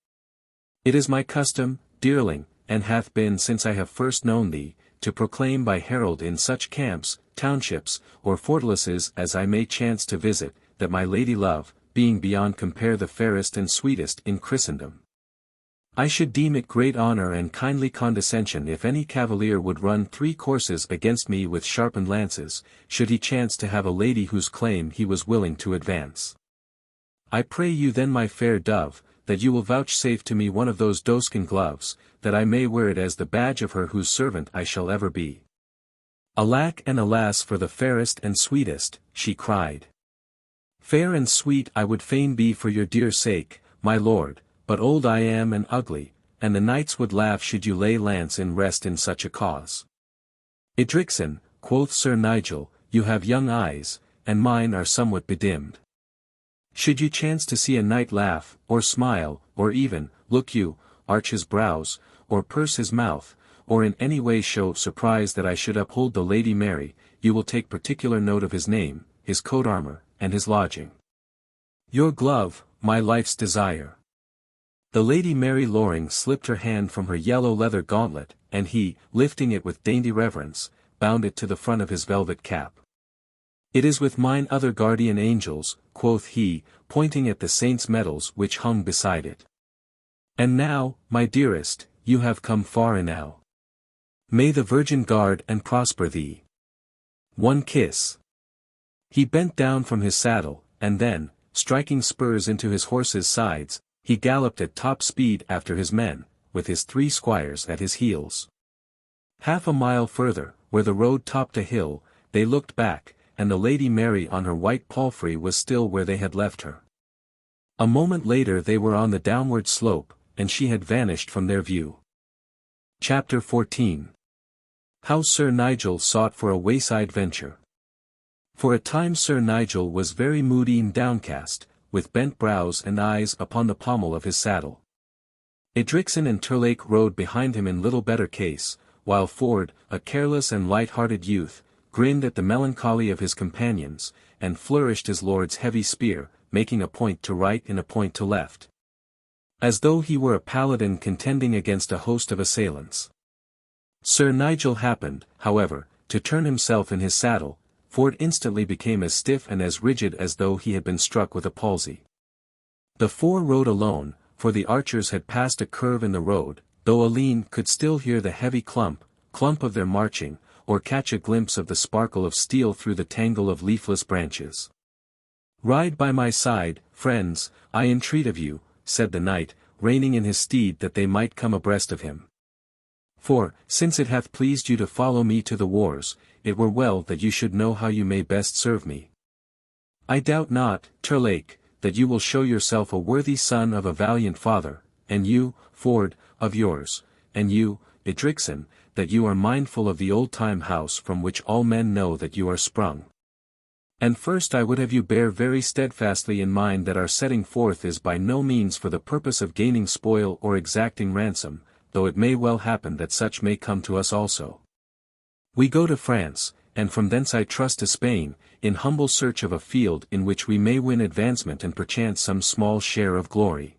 It is my custom, dearling, and hath been since I have first known thee, to proclaim by herald in such camps, townships, or fortalices as I may chance to visit, that my lady love, being beyond compare the fairest and sweetest in Christendom. I should deem it great honour and kindly condescension if any cavalier would run 3 courses against me with sharpened lances, should he chance to have a lady whose claim he was willing to advance. I pray you then my fair dove, that you will vouchsafe to me one of those doeskin gloves, that I may wear it as the badge of her whose servant I shall ever be. Alack and alas for the fairest and sweetest, she cried. Fair and sweet I would fain be for your dear sake, my lord, but old I am and ugly, and the knights would laugh should you lay lance in rest in such a cause. Edricson, quoth Sir Nigel, you have young eyes, and mine are somewhat bedimmed. Should you chance to see a knight laugh, or smile, or even, look you, arch his brows, or purse his mouth, or in any way show surprise that I should uphold the Lady Mary, you will take particular note of his name, his coat armour, and his lodging. Your glove, my life's desire. The Lady Mary Loring slipped her hand from her yellow leather gauntlet, and he, lifting it with dainty reverence, bound it to the front of his velvet cap. It is with mine other guardian angels, quoth he, pointing at the saints' medals which hung beside it. And now, my dearest, you have come far enow. May the Virgin guard and prosper thee. 1 kiss. He bent down from his saddle, and then, striking spurs into his horse's sides, he galloped at top speed after his men, with his 3 squires at his heels. Half a mile further, where the road topped a hill, they looked back, and the Lady Mary on her white palfrey was still where they had left her. A moment later they were on the downward slope, and she had vanished from their view. Chapter 14. How Sir Nigel sought for a wayside venture. For a time Sir Nigel was very moody and downcast, with bent brows and eyes upon the pommel of his saddle. Edricson and Terlake rode behind him in little better case, while Ford, a careless and light-hearted youth, grinned at the melancholy of his companions, and flourished his lord's heavy spear, making a point to right and a point to left. As though he were a paladin contending against a host of assailants. Sir Nigel happened, however, to turn himself in his saddle. Ford instantly became as stiff and as rigid as though he had been struck with a palsy. The 4 rode alone, for the archers had passed a curve in the road, though Alleyne could still hear the heavy clump of their marching, or catch a glimpse of the sparkle of steel through the tangle of leafless branches. Ride by my side, friends, I entreat of you, said the knight, reining in his steed that they might come abreast of him. For, since it hath pleased you to follow me to the wars, it were well that you should know how you may best serve me. I doubt not, Terlake, that you will show yourself a worthy son of a valiant father, and you, Ford, of yours, and you, Edricson, that you are mindful of the old-time house from which all men know that you are sprung. And first I would have you bear very steadfastly in mind that our setting forth is by no means for the purpose of gaining spoil or exacting ransom, though it may well happen that such may come to us also. We go to France, and from thence I trust to Spain, in humble search of a field in which we may win advancement and perchance some small share of glory.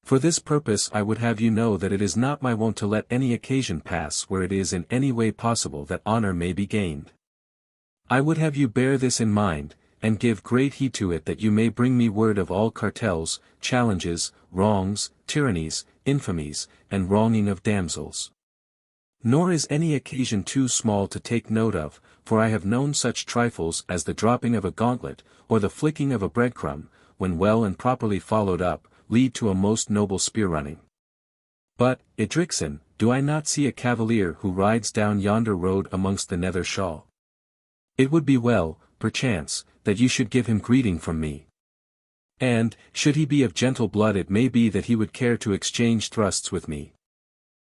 For this purpose I would have you know that it is not my wont to let any occasion pass where it is in any way possible that honor may be gained. I would have you bear this in mind, and give great heed to it that you may bring me word of all cartels, challenges, wrongs, tyrannies, infamies, and wronging of damsels. Nor is any occasion too small to take note of, for I have known such trifles as the dropping of a gauntlet, or the flicking of a breadcrumb, when well and properly followed up, lead to a most noble spear-running. But, Edricson, do I not see a cavalier who rides down yonder road amongst the nether shaw? It would be well, perchance, that you should give him greeting from me. And, should he be of gentle blood, it may be that he would care to exchange thrusts with me.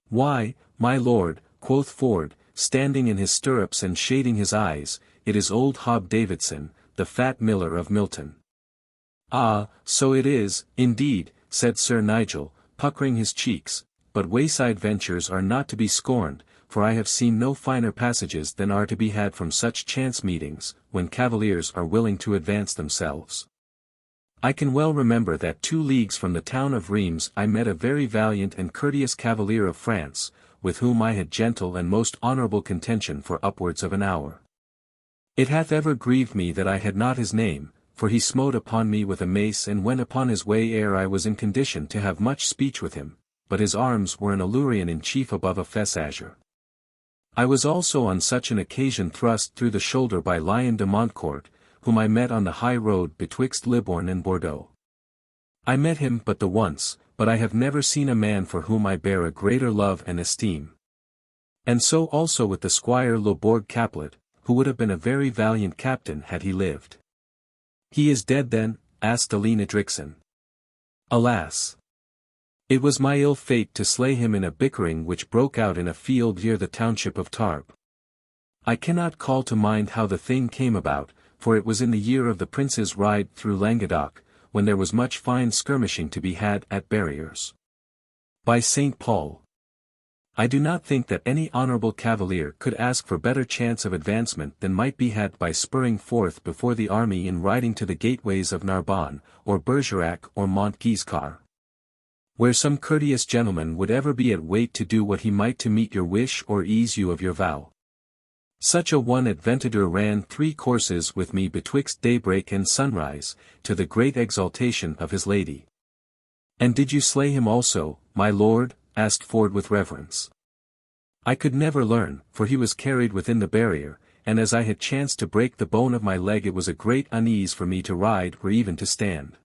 Why, my lord, quoth Ford, standing in his stirrups and shading his eyes, it is old Hob Davidson, the fat miller of Milton. Ah, so it is, indeed, said Sir Nigel, puckering his cheeks, but wayside ventures are not to be scorned, for I have seen no finer passages than are to be had from such chance meetings, when cavaliers are willing to advance themselves. I can well remember that 2 leagues from the town of Rheims I met a very valiant and courteous cavalier of France, with whom I had gentle and most honourable contention for upwards of an hour. It hath ever grieved me that I had not his name, for he smote upon me with a mace and went upon his way ere I was in condition to have much speech with him, but his arms were an Illyrian in chief above a fess azure. I was also on such an occasion thrust through the shoulder by Lion de Montcourt, whom I met on the high road betwixt Libourne and Bordeaux. I met him but the once, but I have never seen a man for whom I bear a greater love and esteem. And so also with the Squire Lobourg Caplet, who would have been a very valiant captain had he lived. He is dead then? Asked Alleyne Edricson. Alas! It was my ill fate to slay him in a bickering which broke out in a field near the township of Tarbes. I cannot call to mind how the thing came about, for it was in the year of the prince's ride through Languedoc, when there was much fine skirmishing to be had at Barriers. By St. Paul! I do not think that any honourable cavalier could ask for better chance of advancement than might be had by spurring forth before the army in riding to the gateways of Narbonne, or Bergerac or Montgiscard, where some courteous gentleman would ever be at wait to do what he might to meet your wish or ease you of your vow. Such a one at Ventadour ran 3 courses with me betwixt daybreak and sunrise, to the great exultation of his lady. And did you slay him also, my lord? Asked Ford with reverence. I could never learn, for he was carried within the barrier, and as I had chanced to break the bone of my leg it was a great unease for me to ride or even to stand.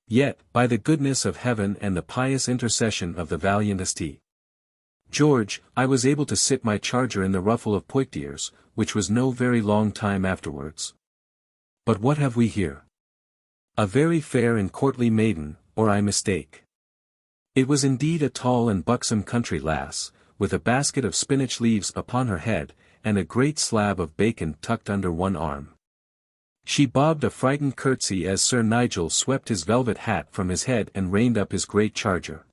Yet, by the goodness of heaven and the pious intercession of the valiant St. George, I was able to sit my charger in the ruffle of Poictiers, which was no very long time afterwards. But what have we here? A very fair and courtly maiden, or I mistake. It was indeed a tall and buxom country lass, with a basket of spinach leaves upon her head, and a great slab of bacon tucked under one arm. She bobbed a frightened curtsy as Sir Nigel swept his velvet hat from his head and reined up his great charger.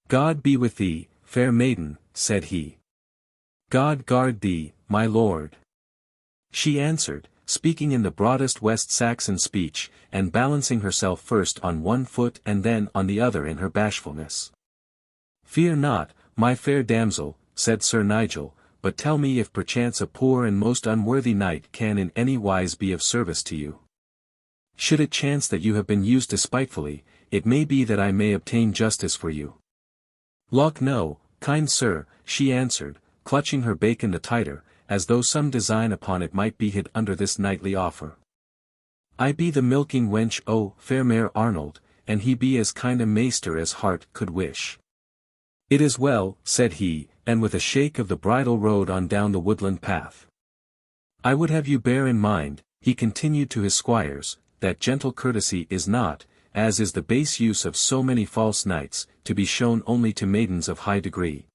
God be with thee, fair maiden, said he. God guard thee, my lord. She answered, speaking in the broadest West Saxon speech, and balancing herself first on one foot and then on the other in her bashfulness. Fear not, my fair damsel, said Sir Nigel, but tell me if perchance a poor and most unworthy knight can in any wise be of service to you. Should it chance that you have been used despitefully, it may be that I may obtain justice for you. Lawk no, kind sir, she answered, clutching her bacon the tighter, as though some design upon it might be hid under this knightly offer. I be the milking wench o' fair Mare Arnold, and he be as kind a maester as heart could wish. It is well, said he, and with a shake of the bridle rode on down the woodland path. I would have you bear in mind, he continued to his squires, that gentle courtesy is not, as is the base use of so many false knights, to be shown only to maidens of high degree.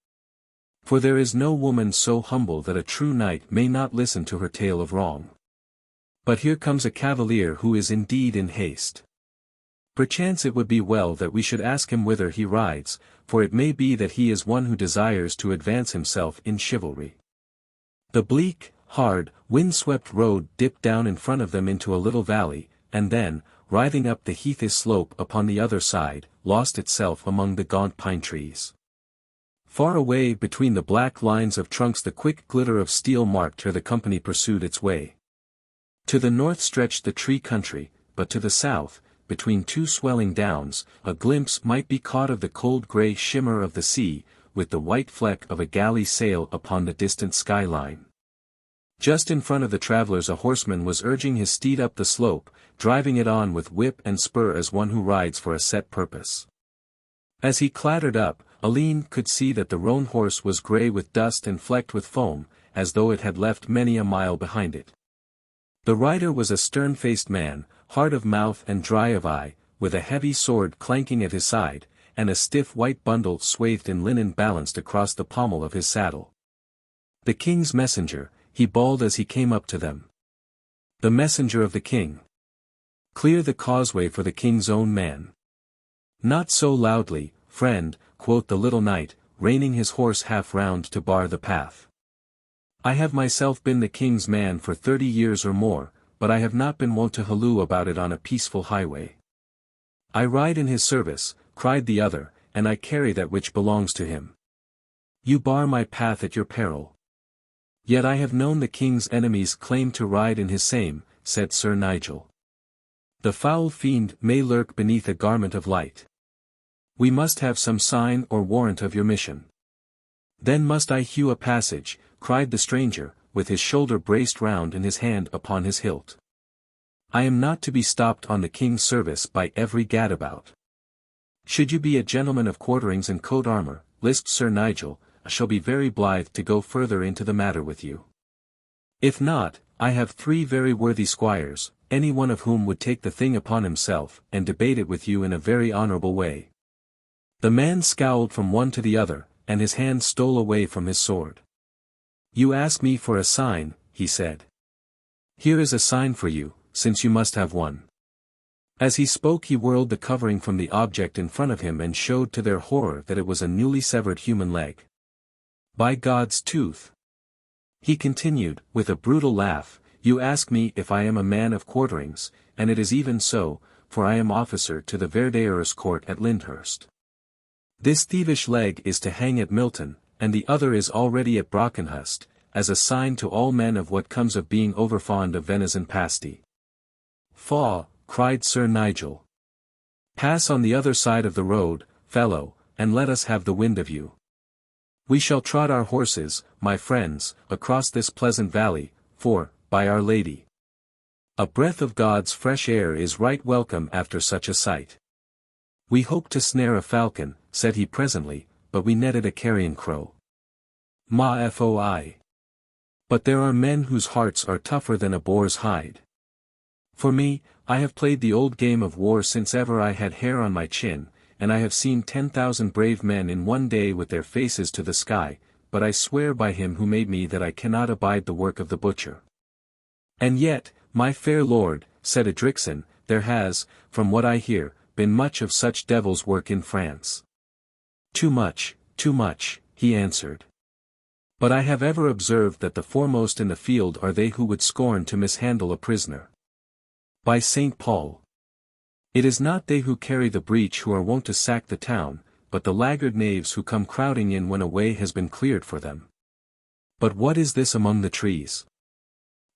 For there is no woman so humble that a true knight may not listen to her tale of wrong. But here comes a cavalier who is indeed in haste. Perchance it would be well that we should ask him whither he rides, for it may be that he is one who desires to advance himself in chivalry. The bleak, hard, wind-swept road dipped down in front of them into a little valley, and then, writhing up the heathy slope upon the other side, lost itself among the gaunt pine trees. Far away between the black lines of trunks the quick glitter of steel marked her the company pursued its way. To the north stretched the tree country, but to the south, between two swelling downs, a glimpse might be caught of the cold grey shimmer of the sea, with the white fleck of a galley sail upon the distant skyline. Just in front of the travellers a horseman was urging his steed up the slope, driving it on with whip and spur as one who rides for a set purpose. As he clattered up, Alleyne could see that the roan horse was grey with dust and flecked with foam, as though it had left many a mile behind it. The rider was a stern-faced man, hard of mouth and dry of eye, with a heavy sword clanking at his side, and a stiff white bundle swathed in linen balanced across the pommel of his saddle. "The king's messenger," he bawled as he came up to them. "The messenger of the king. Clear the causeway for the king's own man." "Not so loudly, friend," quoth the little knight, reining his horse half round to bar the path. "I have myself been the king's man for 30 years or more, but I have not been wont to halloo about it on a peaceful highway." "I ride in his service," cried the other, "and I carry that which belongs to him." "You bar my path at your peril." "Yet I have known the king's enemies claim to ride in his same," said Sir Nigel. "The foul fiend may lurk beneath a garment of light. We must have some sign or warrant of your mission." "Then must I hew a passage," cried the stranger, with his shoulder braced round and his hand upon his hilt. "I am not to be stopped on the king's service by every gadabout." "Should you be a gentleman of quarterings and coat armour," lisped Sir Nigel, "I shall be very blithe to go further into the matter with you. If not, I have 3 very worthy squires, any one of whom would take the thing upon himself, and debate it with you in a very honourable way." The man scowled from one to the other, and his hand stole away from his sword. "You ask me for a sign," he said. "Here is a sign for you, since you must have one." As he spoke he whirled the covering from the object in front of him and showed to their horror that it was a newly severed human leg. "By God's tooth!" he continued, with a brutal laugh, "you ask me if I am a man of quarterings, and it is even so, for I am officer to the Verdeer's court at Lyndhurst. This thievish leg is to hang at Milton, and the other is already at Brockenhurst, as a sign to all men of what comes of being overfond of venison pasty." "Faugh!" cried Sir Nigel. "Pass on the other side of the road, fellow, and let us have the wind of you. We shall trot our horses, my friends, across this pleasant valley, for, by Our Lady, a breath of God's fresh air is right welcome after such a sight. We hoped to snare a falcon," said he presently, "but we netted a carrion crow. Ma foi! But there are men whose hearts are tougher than a boar's hide. For me, I have played the old game of war since ever I had hair on my chin, and I have seen 10,000 brave men in one day with their faces to the sky, but I swear by him who made me that I cannot abide the work of the butcher." "And yet, my fair lord," said Edricson, "there has, from what I hear, been much of such devil's work in France." Too much," he answered. "But I have ever observed that the foremost in the field are they who would scorn to mishandle a prisoner. By St. Paul! It is not they who carry the breach who are wont to sack the town, but the laggard knaves who come crowding in when a way has been cleared for them. But what is this among the trees?"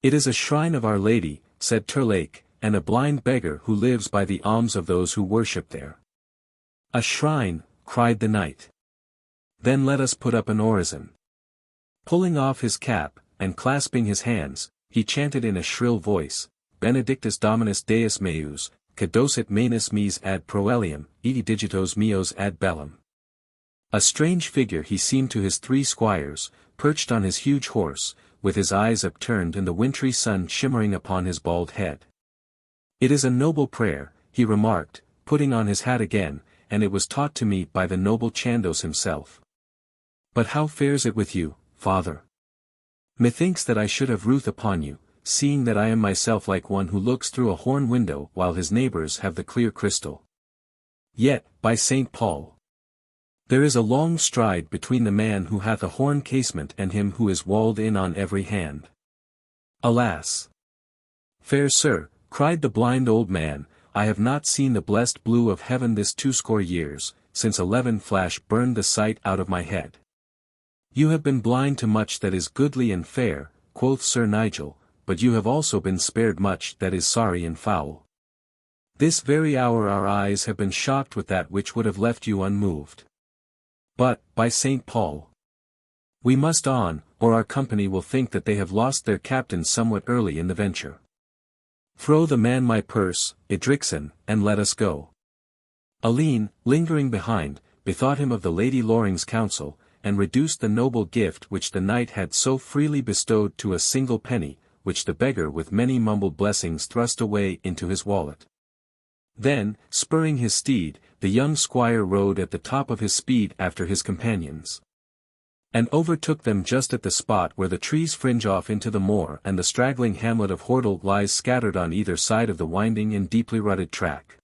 "It is a shrine of Our Lady," said Terlake, "and a blind beggar who lives by the alms of those who worship there." "A shrine!" cried the knight. "Then let us put up an orison." Pulling off his cap, and clasping his hands, he chanted in a shrill voice, "Benedictus Dominus Deus meus, cadocet manus meis ad proelium, edi digitos meos ad bellum." A strange figure he seemed to his 3 squires, perched on his huge horse, with his eyes upturned and the wintry sun shimmering upon his bald head. "It is a noble prayer," he remarked, putting on his hat again, "and it was taught to me by the noble Chandos himself. But how fares it with you, father? Methinks that I should have ruth upon you, seeing that I am myself like one who looks through a horn window while his neighbours have the clear crystal. Yet, by St. Paul, there is a long stride between the man who hath a horn casement and him who is walled in on every hand. Alas! Fair sir," cried the blind old man, I have not seen the blessed blue of heaven this 20 years, since 11 flash burned the sight out of my head. You have been blind to much that is goodly and fair, quoth Sir Nigel, but you have also been spared much that is sorry and foul. This very hour our eyes have been shocked with that which would have left you unmoved. But, by St. Paul, we must on, or our company will think that they have lost their captain somewhat early in the venture. Throw the man my purse, Edricson, and let us go. Alleyne, lingering behind, bethought him of the Lady Loring's counsel, and reduced the noble gift which the knight had so freely bestowed to a single penny, which the beggar with many mumbled blessings thrust away into his wallet. Then, spurring his steed, the young squire rode at the top of his speed after his companions, and overtook them just at the spot where the trees fringe off into the moor and the straggling hamlet of Hordle lies scattered on either side of the winding and deeply rutted track.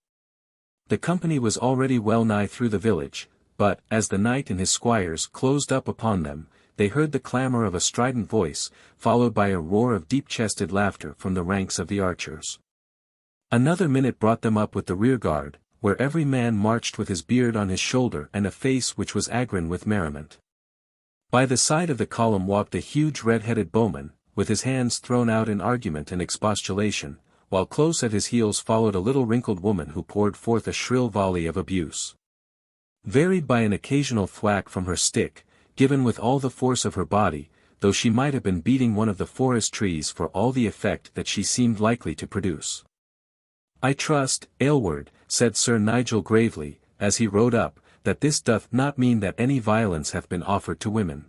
The company was already well nigh through the village, but, as the knight and his squires closed up upon them, they heard the clamour of a strident voice, followed by a roar of deep-chested laughter from the ranks of the archers. Another minute brought them up with the rearguard, where every man marched with his beard on his shoulder and a face which was agrin with merriment. By the side of the column walked a huge red-headed bowman, with his hands thrown out in argument and expostulation, while close at his heels followed a little wrinkled woman who poured forth a shrill volley of abuse, varied by an occasional thwack from her stick, given with all the force of her body, though she might have been beating one of the forest trees for all the effect that she seemed likely to produce. I trust, Aylward, said Sir Nigel gravely, as he rode up, that this doth not mean that any violence hath been offered to women.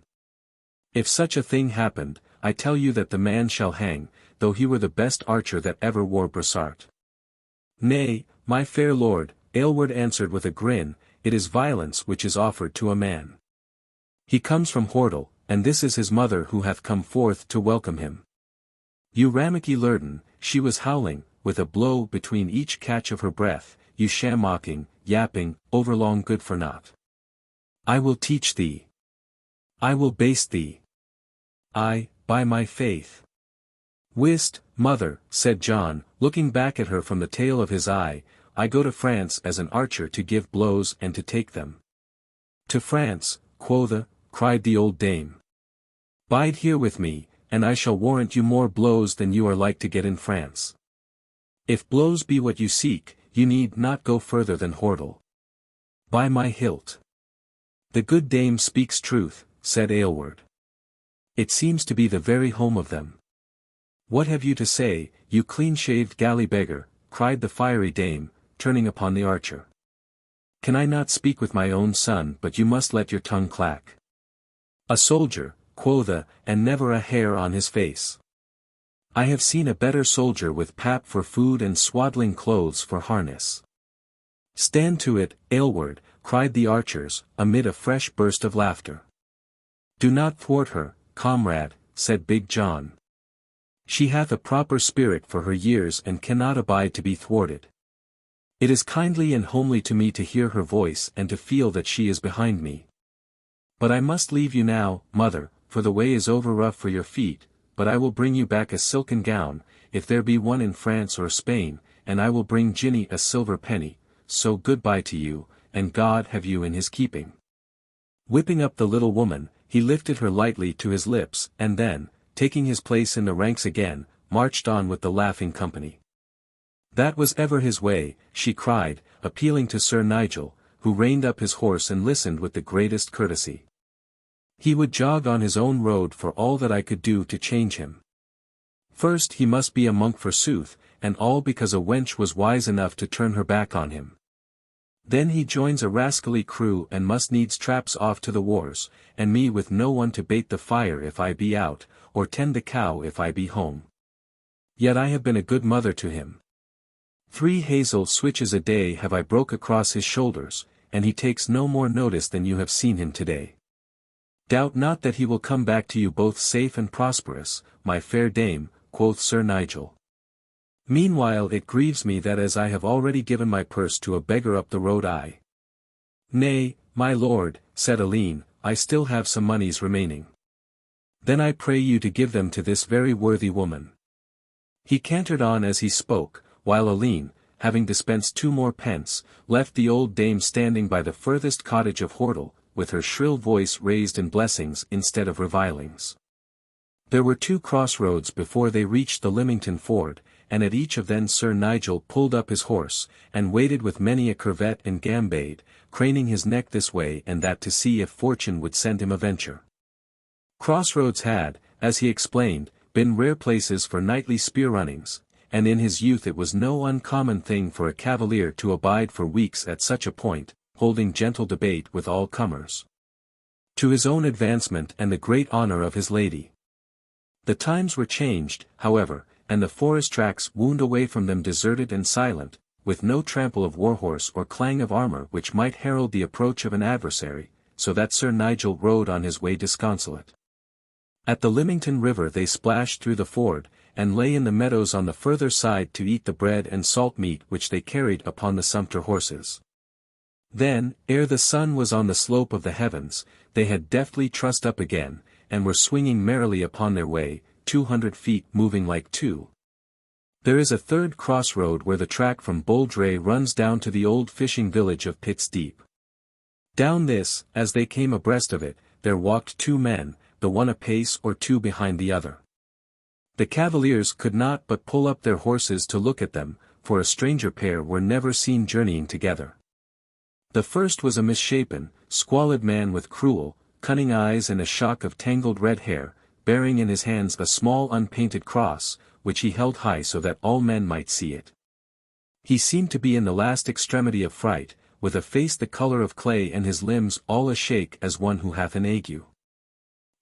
If such a thing happened, I tell you that the man shall hang, though he were the best archer that ever wore brassart. Nay, my fair lord, Aylward answered with a grin, it is violence which is offered to a man. He comes from Hordle, and this is his mother who hath come forth to welcome him. You rammucky lurden, she was howling, with a blow between each catch of her breath, you sham-mocking, yapping, overlong good-for-naught. I will teach thee. I will baste thee. I, by my faith. Whist, mother, said John, looking back at her from the tail of his eye, I go to France as an archer to give blows and to take them. To France, quotha, cried the old dame. Bide here with me, and I shall warrant you more blows than you are like to get in France. If blows be what you seek, you need not go further than Hordle. By my hilt. The good dame speaks truth, said Aylward. It seems to be the very home of them. What have you to say, you clean-shaved galley beggar, cried the fiery dame, turning upon the archer. Can I not speak with my own son, but you must let your tongue clack? A soldier, quotha, and never a hair on his face. I have seen a better soldier with pap for food and swaddling clothes for harness. Stand to it, Aylward, cried the archers, amid a fresh burst of laughter. Do not thwart her, comrade, said Big John. She hath a proper spirit for her years and cannot abide to be thwarted. It is kindly and homely to me to hear her voice and to feel that she is behind me. But I must leave you now, mother, for the way is over rough for your feet, but I will bring you back a silken gown, if there be one in France or Spain, and I will bring Ginny a silver penny, so good-bye to you, and God have you in his keeping. Whipping up the little woman, he lifted her lightly to his lips, and then, taking his place in the ranks again, marched on with the laughing company. That was ever his way, she cried, appealing to Sir Nigel, who reined up his horse and listened with the greatest courtesy. He would jog on his own road for all that I could do to change him. First he must be a monk forsooth, and all because a wench was wise enough to turn her back on him. Then he joins a rascally crew and must needs traps off to the wars, and me with no one to bait the fire if I be out, or tend the cow if I be home. Yet I have been a good mother to him. 3 hazel switches a day have I broke across his shoulders, and he takes no more notice than you have seen him today. Doubt not that he will come back to you both safe and prosperous, my fair dame, quoth Sir Nigel. Meanwhile it grieves me that as I have already given my purse to a beggar up the road Nay, my lord, said Alleyne, I still have some moneys remaining. Then I pray you to give them to this very worthy woman. He cantered on as he spoke, while Alleyne, having dispensed 2 more pence, left the old dame standing by the furthest cottage of Hordle, with her shrill voice raised in blessings instead of revilings. There were 2 crossroads before they reached the Lymington ford, and at each of them Sir Nigel pulled up his horse, and waited with many a curvet and gambade, craning his neck this way and that to see if fortune would send him a venture. Crossroads had, as he explained, been rare places for nightly spear-runnings, and in his youth it was no uncommon thing for a cavalier to abide for weeks at such a point, holding gentle debate with all comers, to his own advancement and the great honour of his lady. The times were changed, however, and the forest tracks wound away from them deserted and silent, with no trample of warhorse or clang of armour which might herald the approach of an adversary, so that Sir Nigel rode on his way disconsolate. At the Lymington river they splashed through the ford, and lay in the meadows on the further side to eat the bread and salt meat which they carried upon the sumpter horses. Then, ere the sun was on the slope of the heavens, they had deftly trussed up again, and were swinging merrily upon their way, 200 feet moving like 2. There is a third crossroad where the track from Boldre runs down to the old fishing village of Pitt's Deep. Down this, as they came abreast of it, there walked 2 men, the one a pace or 2 behind the other. The cavaliers could not but pull up their horses to look at them, for a stranger pair were never seen journeying together. The first was a misshapen, squalid man with cruel, cunning eyes and a shock of tangled red hair, bearing in his hands a small unpainted cross, which he held high so that all men might see it. He seemed to be in the last extremity of fright, with a face the colour of clay and his limbs all a-shake as one who hath an ague.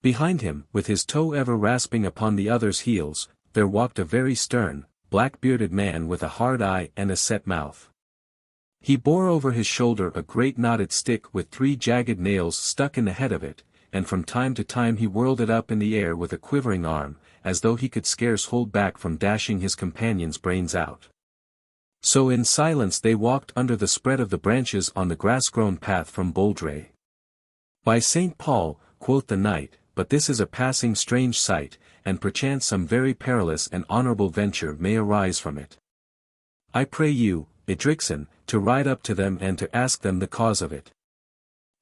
Behind him, with his toe ever rasping upon the other's heels, there walked a very stern, black-bearded man with a hard eye and a set mouth. He bore over his shoulder a great knotted stick with 3 jagged nails stuck in the head of it, and from time to time he whirled it up in the air with a quivering arm, as though he could scarce hold back from dashing his companion's brains out. So in silence they walked under the spread of the branches on the grass-grown path from Boldre. "By St. Paul," quoth the knight, "but this is a passing strange sight, and perchance some very perilous and honourable venture may arise from it. I pray you, Edricson, to ride up to them and to ask them the cause of it."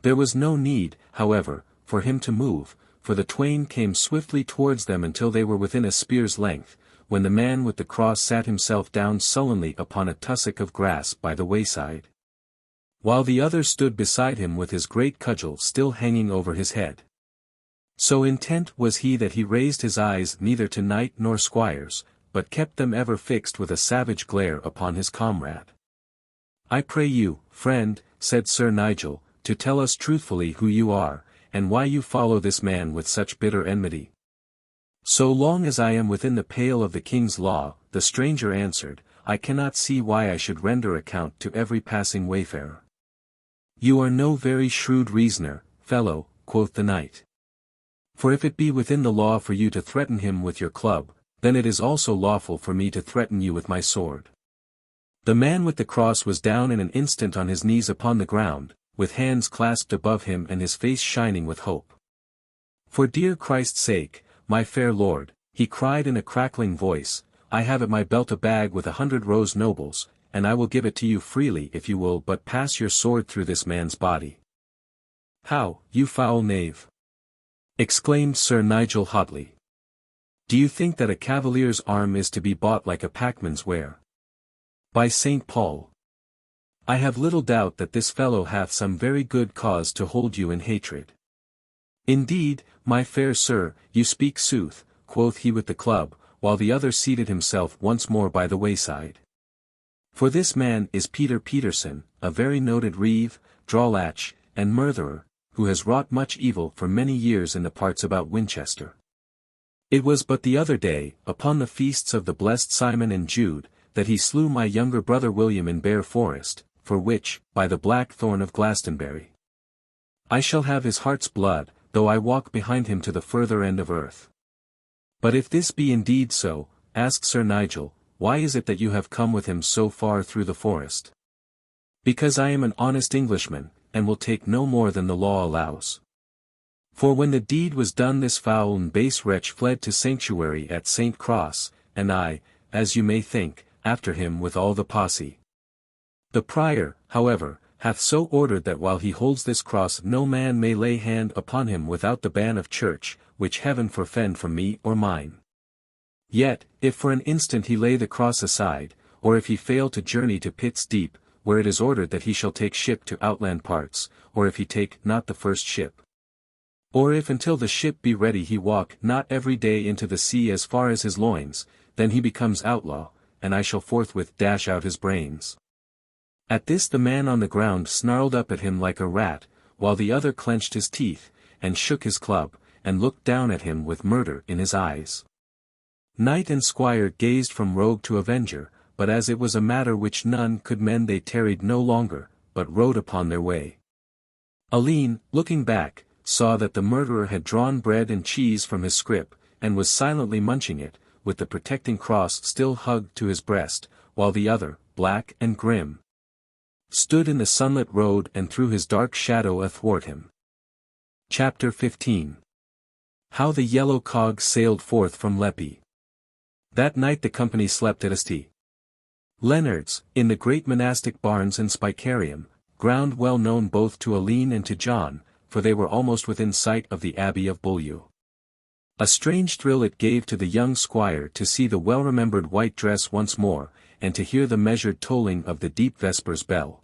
There was no need, however, for him to move, for the twain came swiftly towards them until they were within a spear's length, when the man with the cross sat himself down sullenly upon a tussock of grass by the wayside, while the other stood beside him with his great cudgel still hanging over his head. So intent was he that he raised his eyes neither to knight nor squires, but kept them ever fixed with a savage glare upon his comrade. "I pray you, friend," said Sir Nigel, "to tell us truthfully who you are, and why you follow this man with such bitter enmity." "So long as I am within the pale of the king's law," the stranger answered, "I cannot see why I should render account to every passing wayfarer." "You are no very shrewd reasoner, fellow," quoth the knight. "For if it be within the law for you to threaten him with your club, then it is also lawful for me to threaten you with my sword." The man with the cross was down in an instant on his knees upon the ground, with hands clasped above him and his face shining with hope. "For dear Christ's sake, my fair lord," he cried in a crackling voice, "I have at my belt a bag with 100 rose nobles, and I will give it to you freely if you will but pass your sword through this man's body." "How, you foul knave!" exclaimed Sir Nigel hotly. "Do you think that a cavalier's arm is to be bought like a packman's ware? By St. Paul! I have little doubt that this fellow hath some very good cause to hold you in hatred." "Indeed, my fair sir, you speak sooth," quoth he with the club, while the other seated himself once more by the wayside. "For this man is Peter Peterson, a very noted reeve, drawlatch, and murtherer, who has wrought much evil for many years in the parts about Winchester. It was but the other day, upon the feasts of the blessed Simon and Jude, that he slew my younger brother William in Bear Forest, for which, by the Blackthorn of Glastonbury, I shall have his heart's blood, though I walk behind him to the further end of earth. But if this be indeed so," asked Sir Nigel, "why is it that you have come with him so far through the forest?" "Because I am an honest Englishman, and will take no more than the law allows. For when the deed was done this foul and base wretch fled to sanctuary at St. Cross, and I, as you may think, after him with all the posse. The prior, however, hath so ordered that while he holds this cross no man may lay hand upon him without the ban of church, which heaven forfend from me or mine. Yet, if for an instant he lay the cross aside, or if he fail to journey to Pit's Deep, where it is ordered that he shall take ship to outland parts, or if he take not the first ship, or if until the ship be ready he walk not every day into the sea as far as his loins, then he becomes outlaw, and I shall forthwith dash out his brains. At this the man on the ground snarled up at him like a rat, while the other clenched his teeth, and shook his club, and looked down at him with murder in his eyes. Knight and squire gazed from rogue to avenger, but as it was a matter which none could mend they tarried no longer, but rode upon their way. Alleyne, looking back, saw that the murderer had drawn bread and cheese from his scrip, and was silently munching it, with the protecting cross still hugged to his breast, while the other, black and grim, stood in the sunlit road and threw his dark shadow athwart him. Chapter 15. How the yellow cog sailed forth from Leppie. That night the company slept at St. Leonard's, in the great monastic barns in Spicarium, ground well known both to Alleyne and to John, for they were almost within sight of the Abbey of Beaulieu. A strange thrill it gave to the young squire to see the well-remembered white dress once more, and to hear the measured tolling of the deep vespers bell.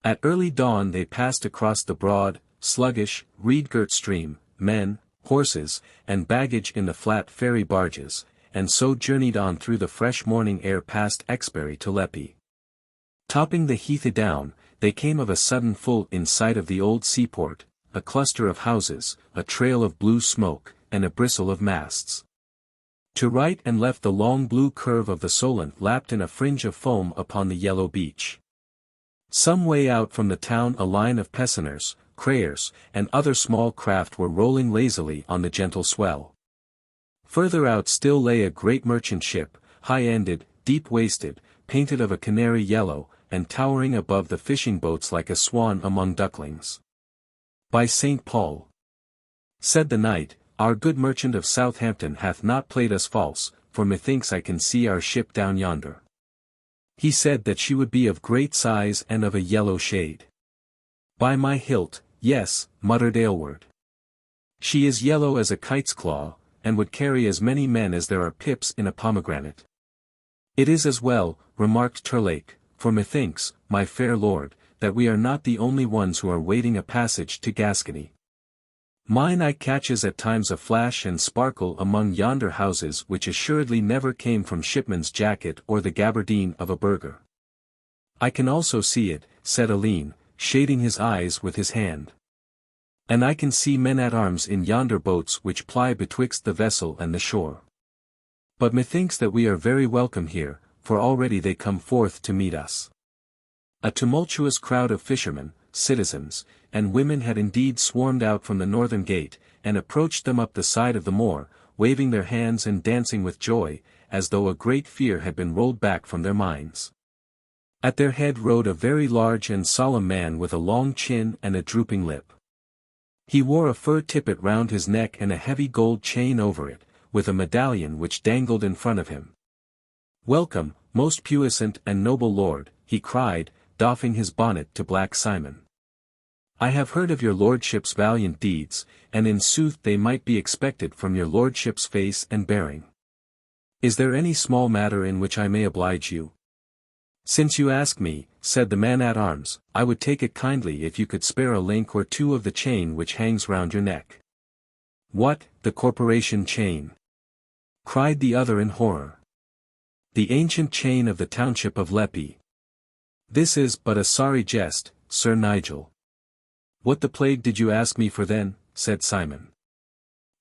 At early dawn they passed across the broad, sluggish, reed-girt stream, men, horses, and baggage in the flat ferry barges, and so journeyed on through the fresh morning air past Exbury to Leppie. Topping the heath adown, they came of a sudden full in sight of the old seaport, a cluster of houses, a trail of blue smoke, and a bristle of masts. To right and left the long blue curve of the Solent lapped in a fringe of foam upon the yellow beach. Some way out from the town a line of pessoners, crayers, and other small craft were rolling lazily on the gentle swell. Further out still lay a great merchant ship, high-ended, deep-waisted, painted of a canary yellow, and towering above the fishing boats like a swan among ducklings. By St. Paul, said the knight, our good merchant of Southampton hath not played us false, for methinks I can see our ship down yonder. He said that she would be of great size and of a yellow shade. By my hilt, yes, muttered Aylward. She is yellow as a kite's claw, and would carry as many men as there are pips in a pomegranate. It is as well, remarked Terlake, for methinks, my fair lord, that we are not the only ones who are waiting a passage to Gascony. Mine eye catches at times a flash and sparkle among yonder houses which assuredly never came from shipman's jacket or the gabardine of a burgher. I can also see it, said Alleyne, shading his eyes with his hand. And I can see men-at-arms in yonder boats which ply betwixt the vessel and the shore. But methinks that we are very welcome here, for already they come forth to meet us. A tumultuous crowd of fishermen, citizens, and women had indeed swarmed out from the northern gate, and approached them up the side of the moor, waving their hands and dancing with joy, as though a great fear had been rolled back from their minds. At their head rode a very large and solemn man with a long chin and a drooping lip. He wore a fur tippet round his neck and a heavy gold chain over it, with a medallion which dangled in front of him. Welcome, most puissant and noble lord, he cried, doffing his bonnet to Black Simon. I have heard of your lordship's valiant deeds, and in sooth they might be expected from your lordship's face and bearing. Is there any small matter in which I may oblige you? Since you ask me, said the man-at-arms, I would take it kindly if you could spare a link or two of the chain which hangs round your neck. What, the corporation chain? Cried the other in horror. The ancient chain of the township of Leppie. This is but a sorry jest, Sir Nigel. What the plague did you ask me for then? Said Simon.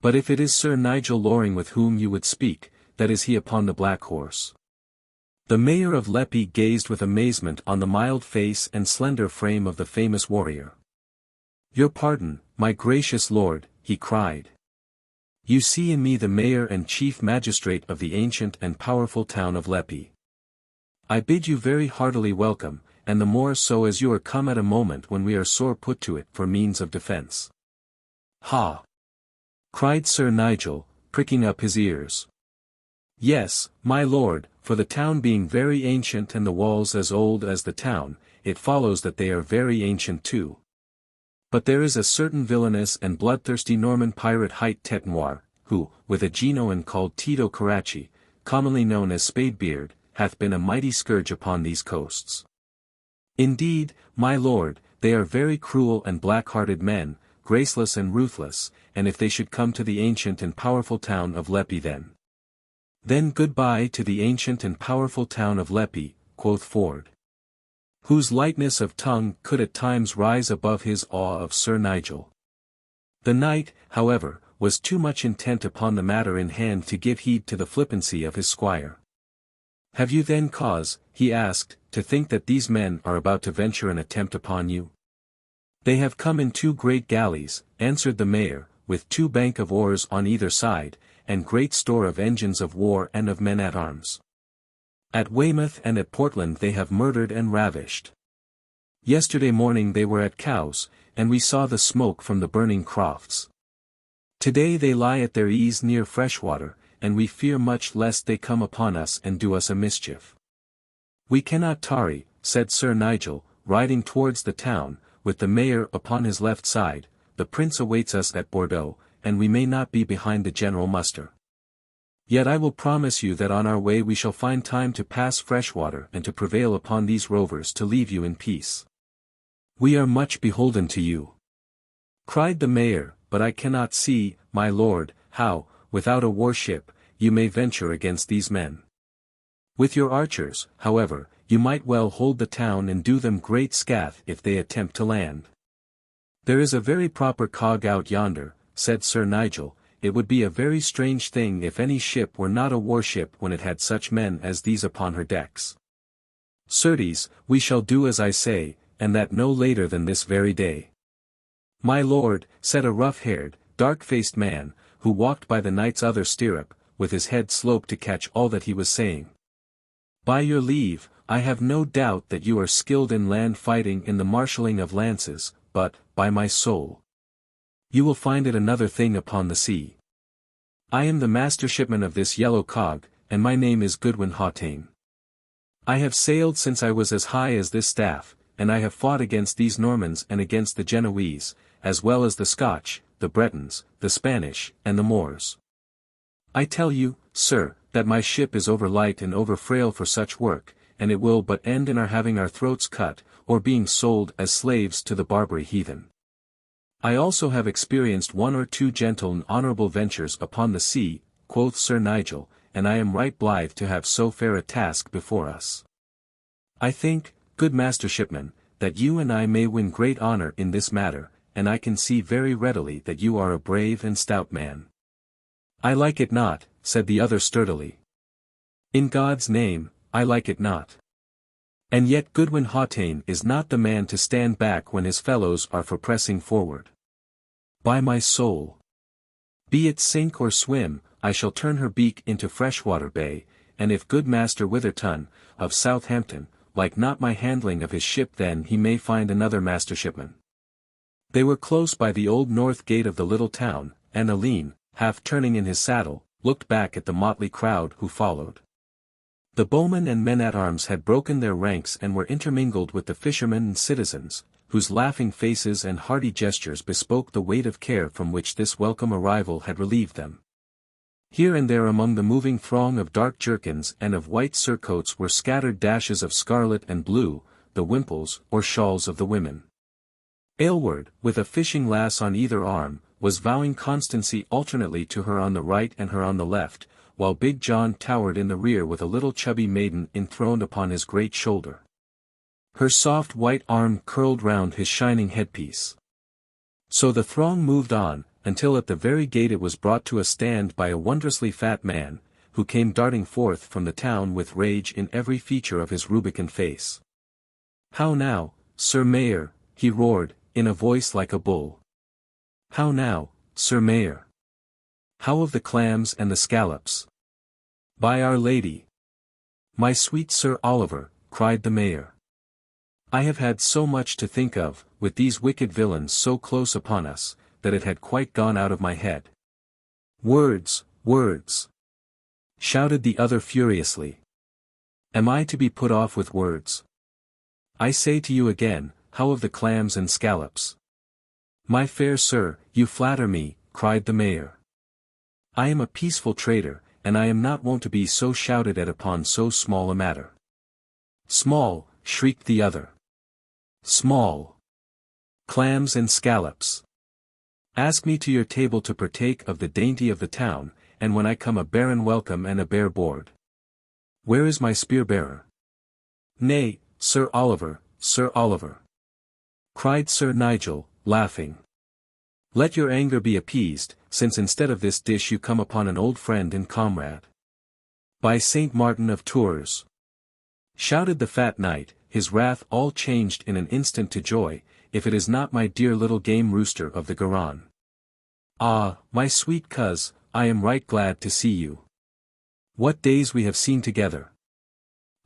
But if it is Sir Nigel Loring with whom you would speak, that is he upon the black horse. The mayor of Leppie gazed with amazement on the mild face and slender frame of the famous warrior. Your pardon, my gracious lord, he cried. You see in me the mayor and chief magistrate of the ancient and powerful town of Leppie. I bid you very heartily welcome, and the more so as you are come at a moment when we are sore put to it for means of defence. Ha! Cried Sir Nigel, pricking up his ears. Yes, my lord, for the town being very ancient and the walls as old as the town, it follows that they are very ancient too. But there is a certain villainous and bloodthirsty Norman pirate hight Tete Noir, who, with a Genoan called Tito Caracci, commonly known as Spadebeard, hath been a mighty scourge upon these coasts. Indeed, my lord, they are very cruel and black-hearted men, graceless and ruthless, and if they should come to the ancient and powerful town of Leppie then good-bye to the ancient and powerful town of Leppie, quoth Ford, whose lightness of tongue could at times rise above his awe of Sir Nigel. The knight, however, was too much intent upon the matter in hand to give heed to the flippancy of his squire. Have you then cause, he asked, to think that these men are about to venture an attempt upon you? They have come in 2 great galleys, answered the mayor, with 2 bank of oars on either side, and great store of engines of war and of men-at-arms. At Weymouth and at Portland they have murdered and ravished. Yesterday morning they were at Cowes, and we saw the smoke from the burning crofts. Today they lie at their ease near Freshwater, and we fear much lest they come upon us and do us a mischief. We cannot tarry, said Sir Nigel, riding towards the town, with the mayor upon his left side. The prince awaits us at Bordeaux, and we may not be behind the general muster. Yet I will promise you that on our way we shall find time to pass Freshwater and to prevail upon these rovers to leave you in peace. We are much beholden to you, cried the mayor, but I cannot see, my lord, how, without a warship, you may venture against these men. With your archers, however, you might well hold the town and do them great scath if they attempt to land. There is a very proper cog out yonder, said Sir Nigel. It would be a very strange thing if any ship were not a warship when it had such men as these upon her decks. Certes, we shall do as I say, and that no later than this very day. My lord, said a rough-haired, dark-faced man, who walked by the knight's other stirrup, with his head sloped to catch all that he was saying. By your leave, I have no doubt that you are skilled in land fighting in the marshalling of lances, but, by my soul, you will find it another thing upon the sea. I am the master shipman of this yellow cog, and my name is Goodwin Hawtayne. I have sailed since I was as high as this staff, and I have fought against these Normans and against the Genoese, as well as the Scotch, the Bretons, the Spanish, and the Moors. I tell you, sir, that my ship is over light and over frail for such work, and it will but end in our having our throats cut, or being sold as slaves to the Barbary heathen. I also have experienced 1 or 2 gentle and honourable ventures upon the sea, quoth Sir Nigel, and I am right blithe to have so fair a task before us. I think, good master shipman, that you and I may win great honour in this matter, and I can see very readily that you are a brave and stout man. I like it not, said the other sturdily. In God's name, I like it not. And yet Goodwin Hawtayne is not the man to stand back when his fellows are for pressing forward. By my soul, be it sink or swim, I shall turn her beak into Freshwater Bay, and if good Master Witherton, of Southampton, like not my handling of his ship then he may find another master shipman. They were close by the old north gate of the little town, and Alleyne, half turning in his saddle, looked back at the motley crowd who followed. The bowmen and men-at-arms had broken their ranks and were intermingled with the fishermen and citizens, whose laughing faces and hearty gestures bespoke the weight of care from which this welcome arrival had relieved them. Here and there among the moving throng of dark jerkins and of white surcoats were scattered dashes of scarlet and blue, the wimples or shawls of the women. Aylward, with a fishing lass on either arm, was vowing constancy alternately to her on the right and her on the left, while big John towered in the rear with a little chubby maiden enthroned upon his great shoulder. Her soft white arm curled round his shining headpiece. So the throng moved on, until at the very gate it was brought to a stand by a wondrously fat man, who came darting forth from the town with rage in every feature of his rubicund face. How now, Sir Mayor, he roared, in a voice like a bull. How now, Sir Mayor? How of the clams and the scallops? By Our Lady! My sweet Sir Oliver, cried the mayor. I have had so much to think of, with these wicked villains so close upon us, that it had quite gone out of my head. Words, words! Shouted the other furiously. Am I to be put off with words? I say to you again, how of the clams and scallops? My fair sir, you flatter me, cried the mayor. I am a peaceful trader, and I am not wont to be so shouted at upon so small a matter. Small, shrieked the other. Small. Clams and scallops. Ask me to your table to partake of the dainty of the town, and when I come a barren welcome and a bare board. Where is my spear-bearer? Nay, Sir Oliver, Sir Oliver, cried Sir Nigel, laughing. Let your anger be appeased, since instead of this dish you come upon an old friend and comrade. By Saint Martin of Tours! Shouted the fat knight, his wrath all changed in an instant to joy, if it is not my dear little game rooster of the Garonne. Ah, my sweet coz, I am right glad to see you. What days we have seen together!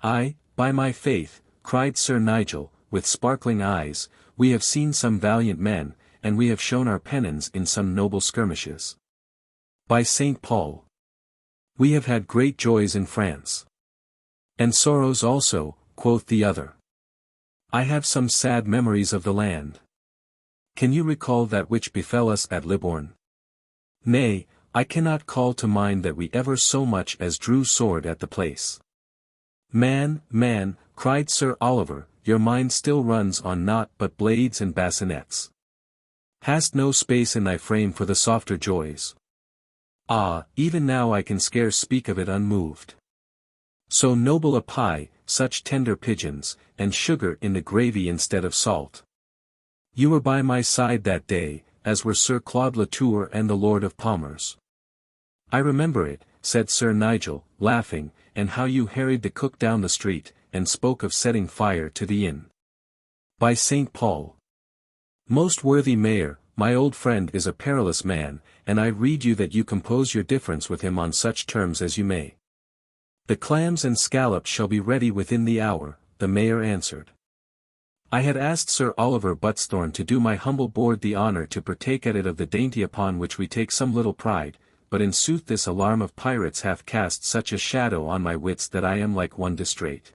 Ay, by my faith, cried Sir Nigel, with sparkling eyes, we have seen some valiant men, and we have shown our pennons in some noble skirmishes. By St. Paul! We have had great joys in France. And sorrows also, quoth the other. I have some sad memories of the land. Can you recall that which befell us at Libourne? Nay, I cannot call to mind that we ever so much as drew sword at the place. Man, man, cried Sir Oliver, your mind still runs on naught but blades and bassinets. Hast no space in thy frame for the softer joys? Ah, even now I can scarce speak of it unmoved. So noble a pie, such tender pigeons, and sugar in the gravy instead of salt. You were by my side that day, as were Sir Claude Latour and the Lord of Palmers. I remember it, said Sir Nigel, laughing, and how you harried the cook down the street, and spoke of setting fire to the inn. By St. Paul! Most worthy mayor, my old friend is a perilous man, and I rede you that you compose your difference with him on such terms as you may. The clams and scallops shall be ready within the hour, the mayor answered. I had asked Sir Oliver Buttesthorn to do my humble board the honour to partake at it of the dainty upon which we take some little pride, but in sooth this alarm of pirates hath cast such a shadow on my wits that I am like one distrait.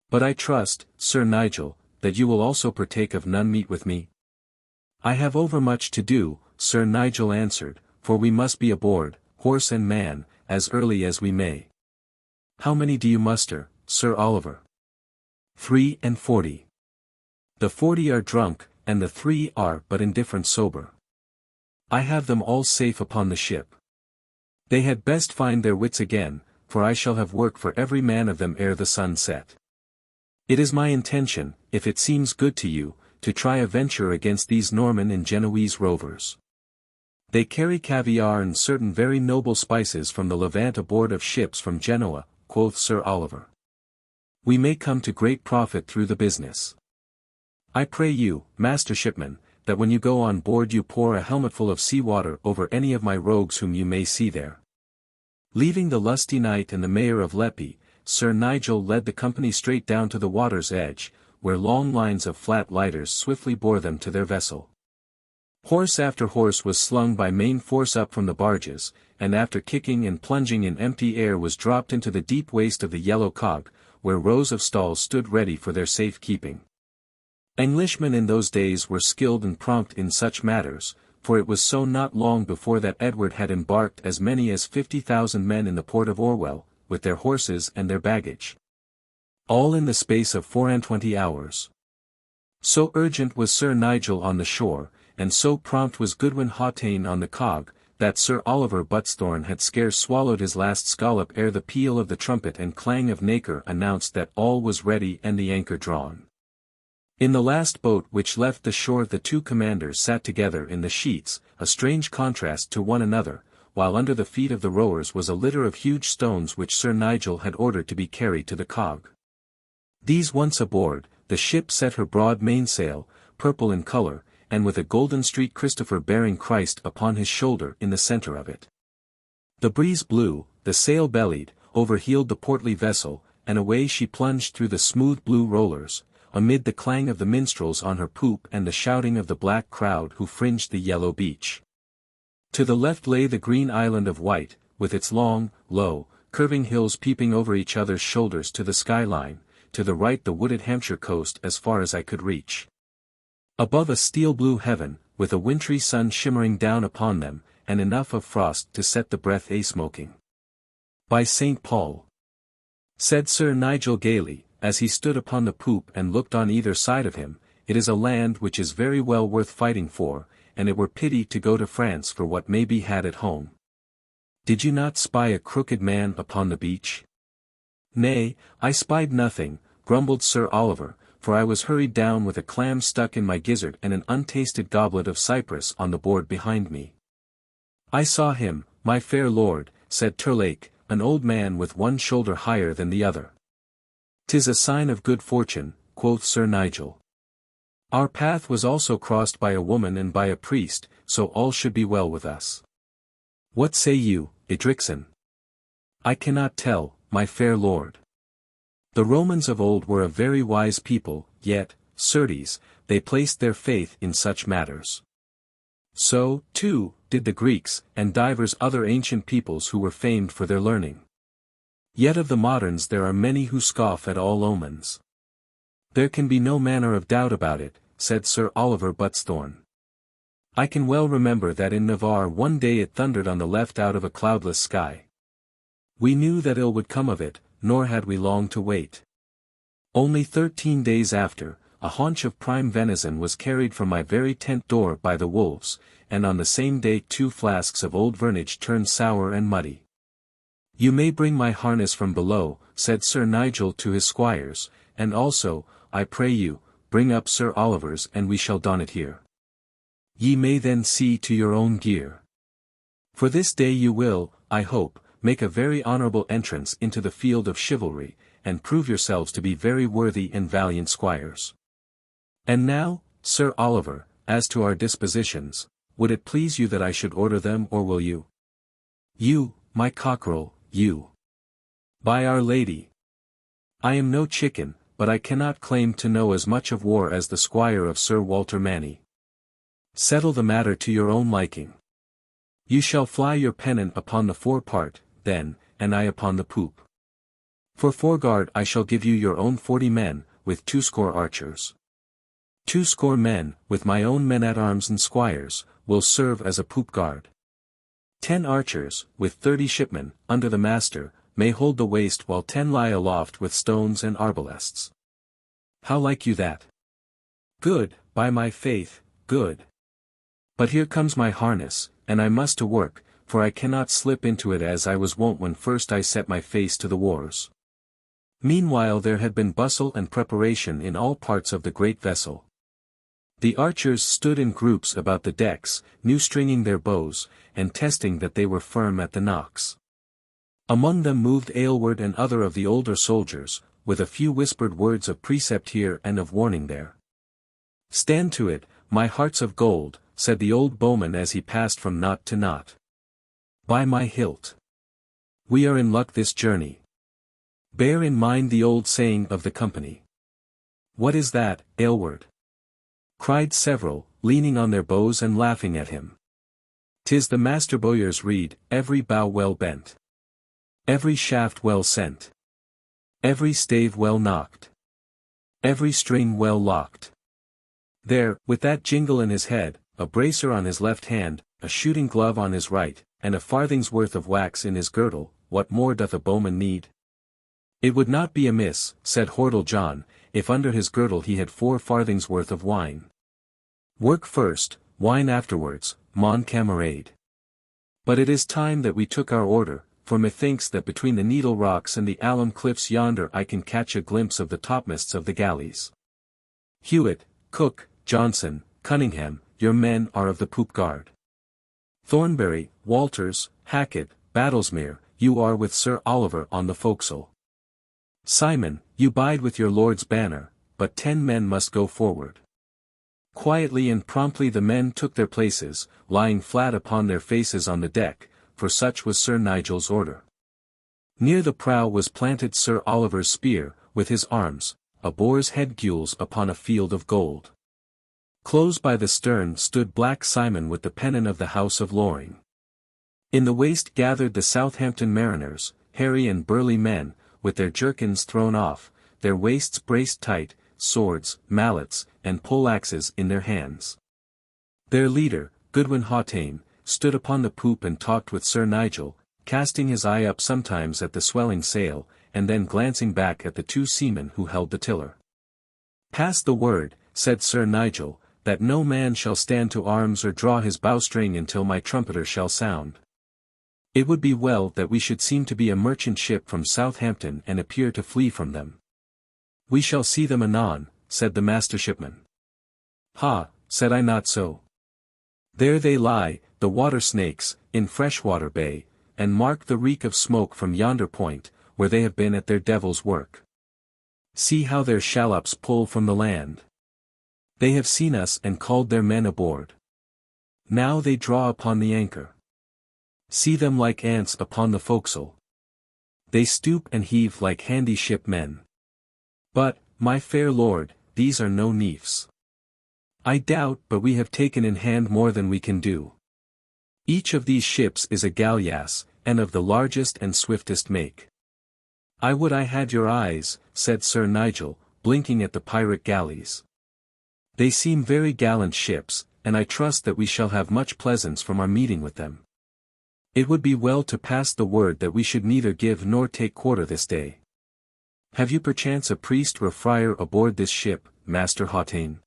But I trust, Sir Nigel, that you will also partake of none meat with me. I have overmuch to do, Sir Nigel answered, for we must be aboard, horse and man, as early as we may. How many do you muster, Sir Oliver? 43. The 40 are drunk, and the 3 are but indifferent sober. I have them all safe upon the ship. They had best find their wits again, for I shall have work for every man of them ere the sun set. It is my intention, if it seems good to you, to try a venture against these Norman and Genoese rovers. They carry caviar and certain very noble spices from the Levant aboard of ships from Genoa, quoth Sir Oliver. We may come to great profit through the business. I pray you, master shipman, that when you go on board you pour a helmetful of sea water over any of my rogues whom you may see there. Leaving the lusty knight and the mayor of Leppie, Sir Nigel led the company straight down to the water's edge, where long lines of flat lighters swiftly bore them to their vessel. Horse after horse was slung by main force up from the barges, and after kicking and plunging in empty air was dropped into the deep waist of the yellow cog, where rows of stalls stood ready for their safe keeping. Englishmen in those days were skilled and prompt in such matters, for it was so not long before that Edward had embarked as many as 50,000 men in the port of Orwell, with their horses and their baggage. All in the space of 24 hours. So urgent was Sir Nigel on the shore, and so prompt was Goodwin Hawtayne on the cog, that Sir Oliver Buttesthorn had scarce swallowed his last scallop ere the peal of the trumpet and clang of nacre announced that all was ready and the anchor drawn. In the last boat which left the shore the two commanders sat together in the sheets, a strange contrast to one another, while under the feet of the rowers was a litter of huge stones which Sir Nigel had ordered to be carried to the cog. These once aboard, the ship set her broad mainsail, purple in colour, and with a golden street Christopher bearing Christ upon his shoulder in the centre of it. The breeze blew, the sail bellied, overheeled the portly vessel, and away she plunged through the smooth blue rollers, amid the clang of the minstrels on her poop and the shouting of the black crowd who fringed the yellow beach. To the left lay the green island of Wight, with its long, low, curving hills peeping over each other's shoulders to the skyline, to the right the wooded Hampshire coast as far as I could reach. Above a steel-blue heaven, with a wintry sun shimmering down upon them, and enough of frost to set the breath a-smoking. "By St. Paul," said Sir Nigel gaily, as he stood upon the poop and looked on either side of him, "it is a land which is very well worth fighting for, and it were pity to go to France for what may be had at home. Did you not spy a crooked man upon the beach?" "Nay, I spied nothing," grumbled Sir Oliver, "for I was hurried down with a clam stuck in my gizzard and an untasted goblet of Cyprus on the board behind me." "I saw him, my fair lord," said Terlake, an old man with one shoulder higher than the other. "'Tis a sign of good fortune," quoth Sir Nigel. "Our path was also crossed by a woman and by a priest, so all should be well with us. What say you, Edricson?" "I cannot tell, my fair lord. The Romans of old were a very wise people, yet, certes, they placed their faith in such matters. So, too, did the Greeks, and divers other ancient peoples who were famed for their learning. Yet of the moderns there are many who scoff at all omens." "There can be no manner of doubt about it," said Sir Oliver Buttesthorn. "I can well remember that in Navarre one day it thundered on the left out of a cloudless sky. We knew that ill would come of it, nor had we long to wait. Only 13 days after, a haunch of prime venison was carried from my very tent door by the wolves, and on the same day 2 flasks of old vernage turned sour and muddy." "You may bring my harness from below," said Sir Nigel to his squires, "and also, I pray you, bring up Sir Oliver's and we shall don it here. Ye may then see to your own gear. For this day you will, I hope, make a very honourable entrance into the field of chivalry, and prove yourselves to be very worthy and valiant squires. And now, Sir Oliver, as to our dispositions, would it please you that I should order them or will you?" "You, my cockerel, you." "By Our Lady! I am no chicken, but I cannot claim to know as much of war as the squire of Sir Walter Manny. Settle the matter to your own liking. You shall fly your pennon upon the forepart, then, and I upon the poop. For foreguard I shall give you your own 40 men, with 20 archers. 20 men, with my own men-at-arms and squires, will serve as a poop guard. 10 archers, with 30 shipmen, under the master, may hold the waist while 10 lie aloft with stones and arbalests. How like you that?" "Good, by my faith, good. But here comes my harness, and I must to work, for I cannot slip into it as I was wont when first I set my face to the wars." Meanwhile there had been bustle and preparation in all parts of the great vessel. The archers stood in groups about the decks, new-stringing their bows, and testing that they were firm at the nocks. Among them moved Aylward and other of the older soldiers, with a few whispered words of precept here and of warning there. "Stand to it, my hearts of gold," said the old bowman as he passed from knot to knot. "By my hilt! We are in luck this journey. Bear in mind the old saying of the company." "What is that, Aylward?" cried several, leaning on their bows and laughing at him. "'Tis the master bowyer's rede, every bow well bent. Every shaft well sent. Every stave well knocked. Every string well locked. There, with that jingle in his head, a bracer on his left hand, a shooting glove on his right, and a farthing's worth of wax in his girdle, what more doth a bowman need?" "It would not be amiss," said Hordle John, "if under his girdle he had 4 farthings worth of wine. Work first, wine afterwards, mon camarade. But it is time that we took our order, for methinks that between the Needle Rocks and the Alum Cliffs yonder I can catch a glimpse of the topmasts of the galleys. Hewitt, Cook, Johnson, Cunningham, your men are of the poop guard. Thornbury, Walters, Hackett, Battlesmere, you are with Sir Oliver on the forecastle. Simon, you bide with your lord's banner, but 10 men must go forward." Quietly and promptly the men took their places, lying flat upon their faces on the deck, for such was Sir Nigel's order. Near the prow was planted Sir Oliver's spear, with his arms, a boar's head gules upon a field of gold. Close by the stern stood Black Simon with the pennon of the house of Loring. In the waist gathered the Southampton mariners, hairy and burly men, with their jerkins thrown off, their waists braced tight, swords, mallets, and poleaxes in their hands. Their leader, Goodwin Hawtayne, stood upon the poop and talked with Sir Nigel, casting his eye up sometimes at the swelling sail, and then glancing back at the two seamen who held the tiller. "Pass the word," said Sir Nigel, "that no man shall stand to arms or draw his bowstring until my trumpeter shall sound. It would be well that we should seem to be a merchant ship from Southampton and appear to flee from them." "We shall see them anon," said the master shipman. "Ha, said I not so? There they lie, the water snakes, in Freshwater Bay, and mark the reek of smoke from yonder point, where they have been at their devil's work. See how their shallops pull from the land. They have seen us and called their men aboard. Now they draw upon the anchor. See them like ants upon the forecastle. They stoop and heave like handy ship men. But, my fair lord, these are no niefs. I doubt but we have taken in hand more than we can do. Each of these ships is a galleass, and of the largest and swiftest make. I would I had your eyes," said Sir Nigel, blinking at the pirate galleys. "They seem very gallant ships, and I trust that we shall have much pleasance from our meeting with them. It would be well to pass the word that we should neither give nor take quarter this day. Have you perchance a priest or friar aboard this ship, Master Hawtayne?"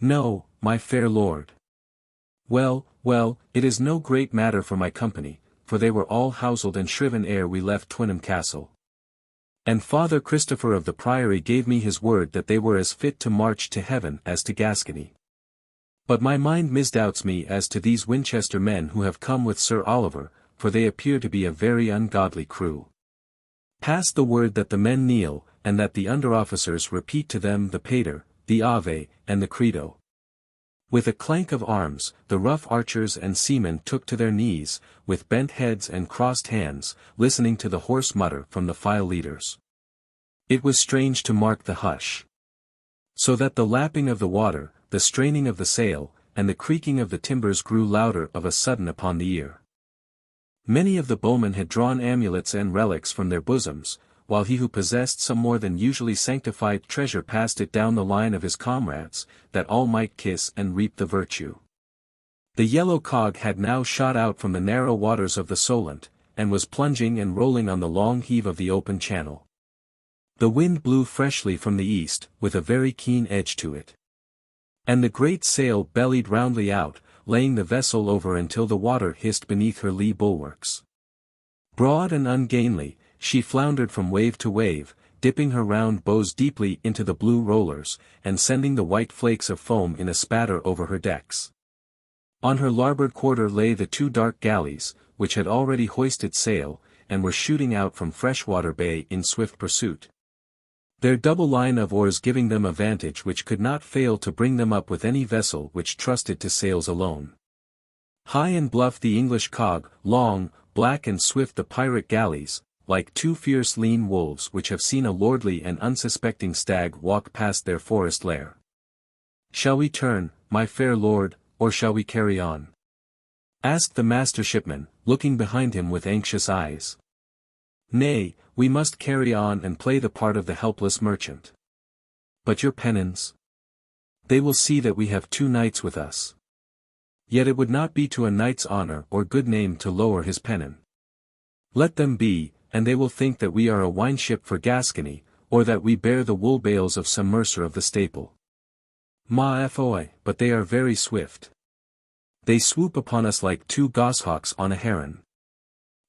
"No, my fair lord." Well, it is no great matter for my company, for they were all houseled and shriven ere we left Twynham Castle. And Father Christopher of the Priory gave me his word that they were as fit to march to heaven as to Gascony. But my mind misdoubts me as to these Winchester men who have come with Sir Oliver, for they appear to be a very ungodly crew. Pass the word that the men kneel, and that the under-officers repeat to them the Pater, the Ave, and the Credo." With a clank of arms, the rough archers and seamen took to their knees, with bent heads and crossed hands, listening to the hoarse mutter from the file leaders. It was strange to mark the hush. So that the lapping of the water, the straining of the sail, and the creaking of the timbers grew louder of a sudden upon the ear. Many of the bowmen had drawn amulets and relics from their bosoms, while he who possessed some more than usually sanctified treasure passed it down the line of his comrades, that all might kiss and reap the virtue. The yellow cog had now shot out from the narrow waters of the Solent, and was plunging and rolling on the long heave of the open channel. The wind blew freshly from the east, with a very keen edge to it. And the great sail bellied roundly out, laying the vessel over until the water hissed beneath her lee bulwarks. Broad and ungainly, she floundered from wave to wave, dipping her round bows deeply into the blue rollers, and sending the white flakes of foam in a spatter over her decks. On her larboard quarter lay the two dark galleys, which had already hoisted sail, and were shooting out from Freshwater Bay in swift pursuit. Their double line of oars giving them a vantage which could not fail to bring them up with any vessel which trusted to sails alone. High and bluff the English cog, long, black and swift the pirate galleys, like two fierce lean wolves which have seen a lordly and unsuspecting stag walk past their forest lair. "Shall we turn, my fair lord, or shall we carry on?" asked the master shipman, looking behind him with anxious eyes. "Nay, we must carry on and play the part of the helpless merchant." "But your pennons? They will see that we have two knights with us." "Yet it would not be to a knight's honor or good name to lower his pennon." "Let them be, and they will think that we are a wine ship for Gascony, or that we bear the wool bales of some mercer of the staple. Ma foi, but they are very swift. They swoop upon us like two goshawks on a heron.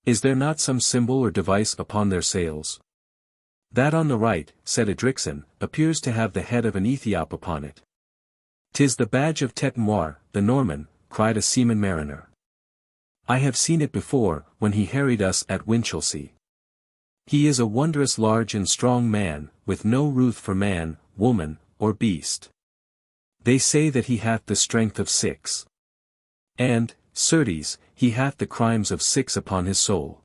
Is there not some symbol or device upon their sails?" "That on the right," said Edricson, "appears to have the head of an Ethiop upon it." "'Tis the badge of Tete Noire, the Norman," cried a seaman mariner. "I have seen it before, when he harried us at Winchelsea. He is a wondrous large and strong man, with no ruth for man, woman, or beast. They say that he hath the strength of 6. And, certes, he hath the crimes of 6 upon his soul.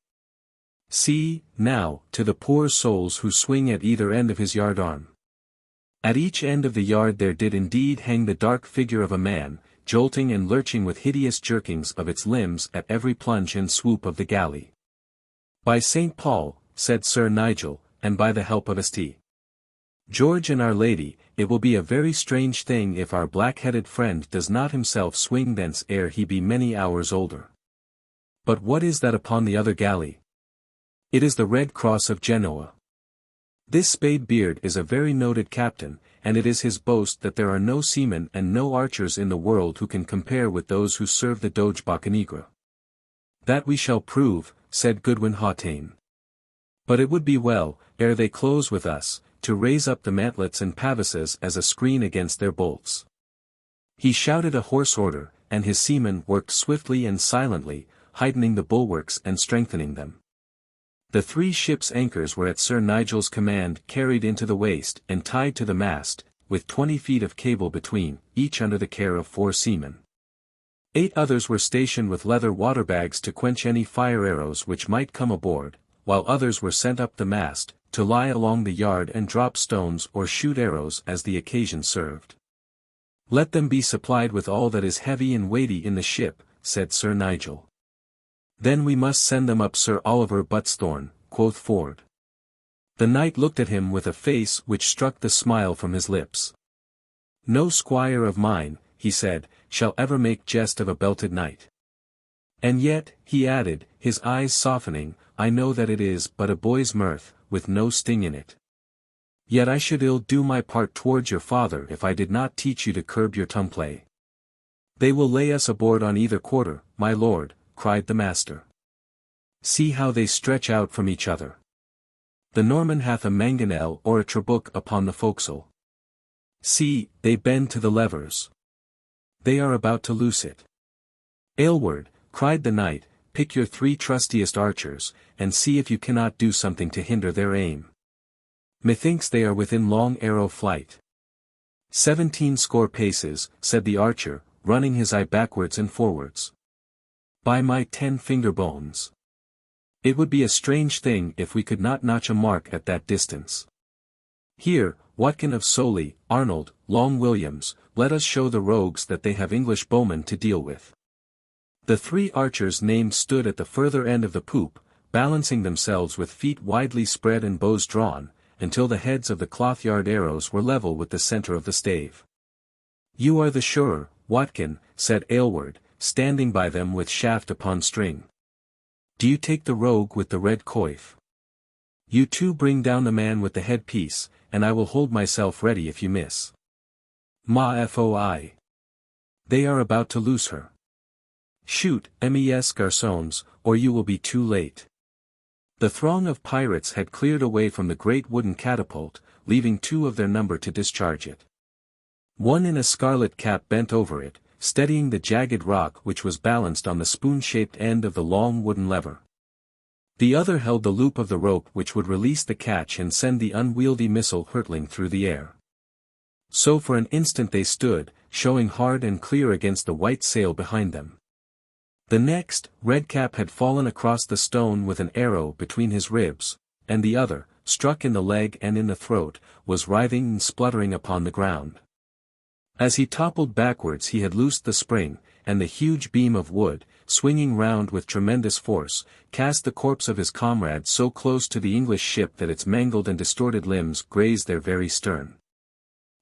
See, now, to the poor souls who swing at either end of his yardarm." At each end of the yard there did indeed hang the dark figure of a man, jolting and lurching with hideous jerkings of its limbs at every plunge and swoop of the galley. "By St. Paul," said Sir Nigel, "and by the help of St. George and Our Lady, it will be a very strange thing if our black-headed friend does not himself swing thence ere he be many hours older. But what is that upon the other galley? It is the Red Cross of Genoa. This Spade-Beard is a very noted captain, and it is his boast that there are no seamen and no archers in the world who can compare with those who serve the Doge Boccanegra." "That we shall prove," said Goodwin Hawtayne. "But it would be well, ere they close with us, to raise up the mantlets and pavises as a screen against their bolts." He shouted a hoarse order, and his seamen worked swiftly and silently, heightening the bulwarks and strengthening them. The 3 ships' anchors were at Sir Nigel's command carried into the waist and tied to the mast, with 20 feet of cable between, each under the care of 4 seamen. 8 others were stationed with leather water-bags to quench any fire arrows which might come aboard, while others were sent up the mast, to lie along the yard and drop stones or shoot arrows as the occasion served. "Let them be supplied with all that is heavy and weighty in the ship," said Sir Nigel. "Then we must send them up Sir Oliver Buttesthorn," quoth Ford. The knight looked at him with a face which struck the smile from his lips. "No squire of mine," he said, "shall ever make jest of a belted knight. And yet," he added, his eyes softening, "I know that it is but a boy's mirth, with no sting in it. Yet I should ill do my part towards your father if I did not teach you to curb your tongue-play." "They will lay us aboard on either quarter, my lord," cried the master. "See how they stretch out from each other. The Norman hath a mangonel or a trabuc upon the forecastle. See, they bend to the levers. They are about to loose it." "Aylward," cried the knight, "pick your 3 trustiest archers, and see if you cannot do something to hinder their aim. Methinks they are within long arrow flight." 17 score paces, said the archer, running his eye backwards and forwards. "By my 10 finger bones! It would be a strange thing if we could not notch a mark at that distance. Here, Watkin of Soley, Arnold, Long Williams, let us show the rogues that they have English bowmen to deal with." The 3 archers named stood at the further end of the poop, balancing themselves with feet widely spread and bows drawn, until the heads of the cloth-yard arrows were level with the centre of the stave. "You are the surer, Watkin," said Aylward, standing by them with shaft upon string. "Do you take the rogue with the red coif? You 2 bring down the man with the head-piece, and I will hold myself ready if you miss. Ma foi! They are about to loose her. Shoot, mes garçons, or you will be too late." The throng of pirates had cleared away from the great wooden catapult, leaving 2 of their number to discharge it. One in a scarlet cap bent over it, steadying the jagged rock which was balanced on the spoon-shaped end of the long wooden lever. The other held the loop of the rope which would release the catch and send the unwieldy missile hurtling through the air. So for an instant they stood, showing hard and clear against the white sail behind them. The next, Redcap had fallen across the stone with an arrow between his ribs, and the other, struck in the leg and in the throat, was writhing and spluttering upon the ground. As he toppled backwards he had loosed the spring, and the huge beam of wood, swinging round with tremendous force, cast the corpse of his comrade so close to the English ship that its mangled and distorted limbs grazed their very stern.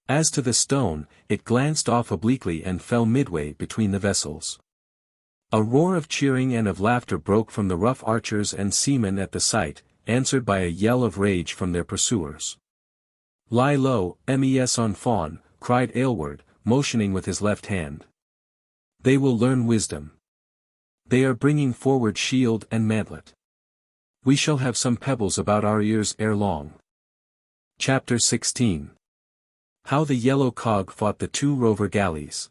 As to the stone, it glanced off obliquely and fell midway between the vessels. A roar of cheering and of laughter broke from the rough archers and seamen at the sight, answered by a yell of rage from their pursuers. "Lie low, mes on fawn," cried Aylward, motioning with his left hand. "They will learn wisdom. They are bringing forward shield and mantlet. We shall have some pebbles about our ears ere long." Chapter 16. How the Yellow Cog fought the 2 rover galleys.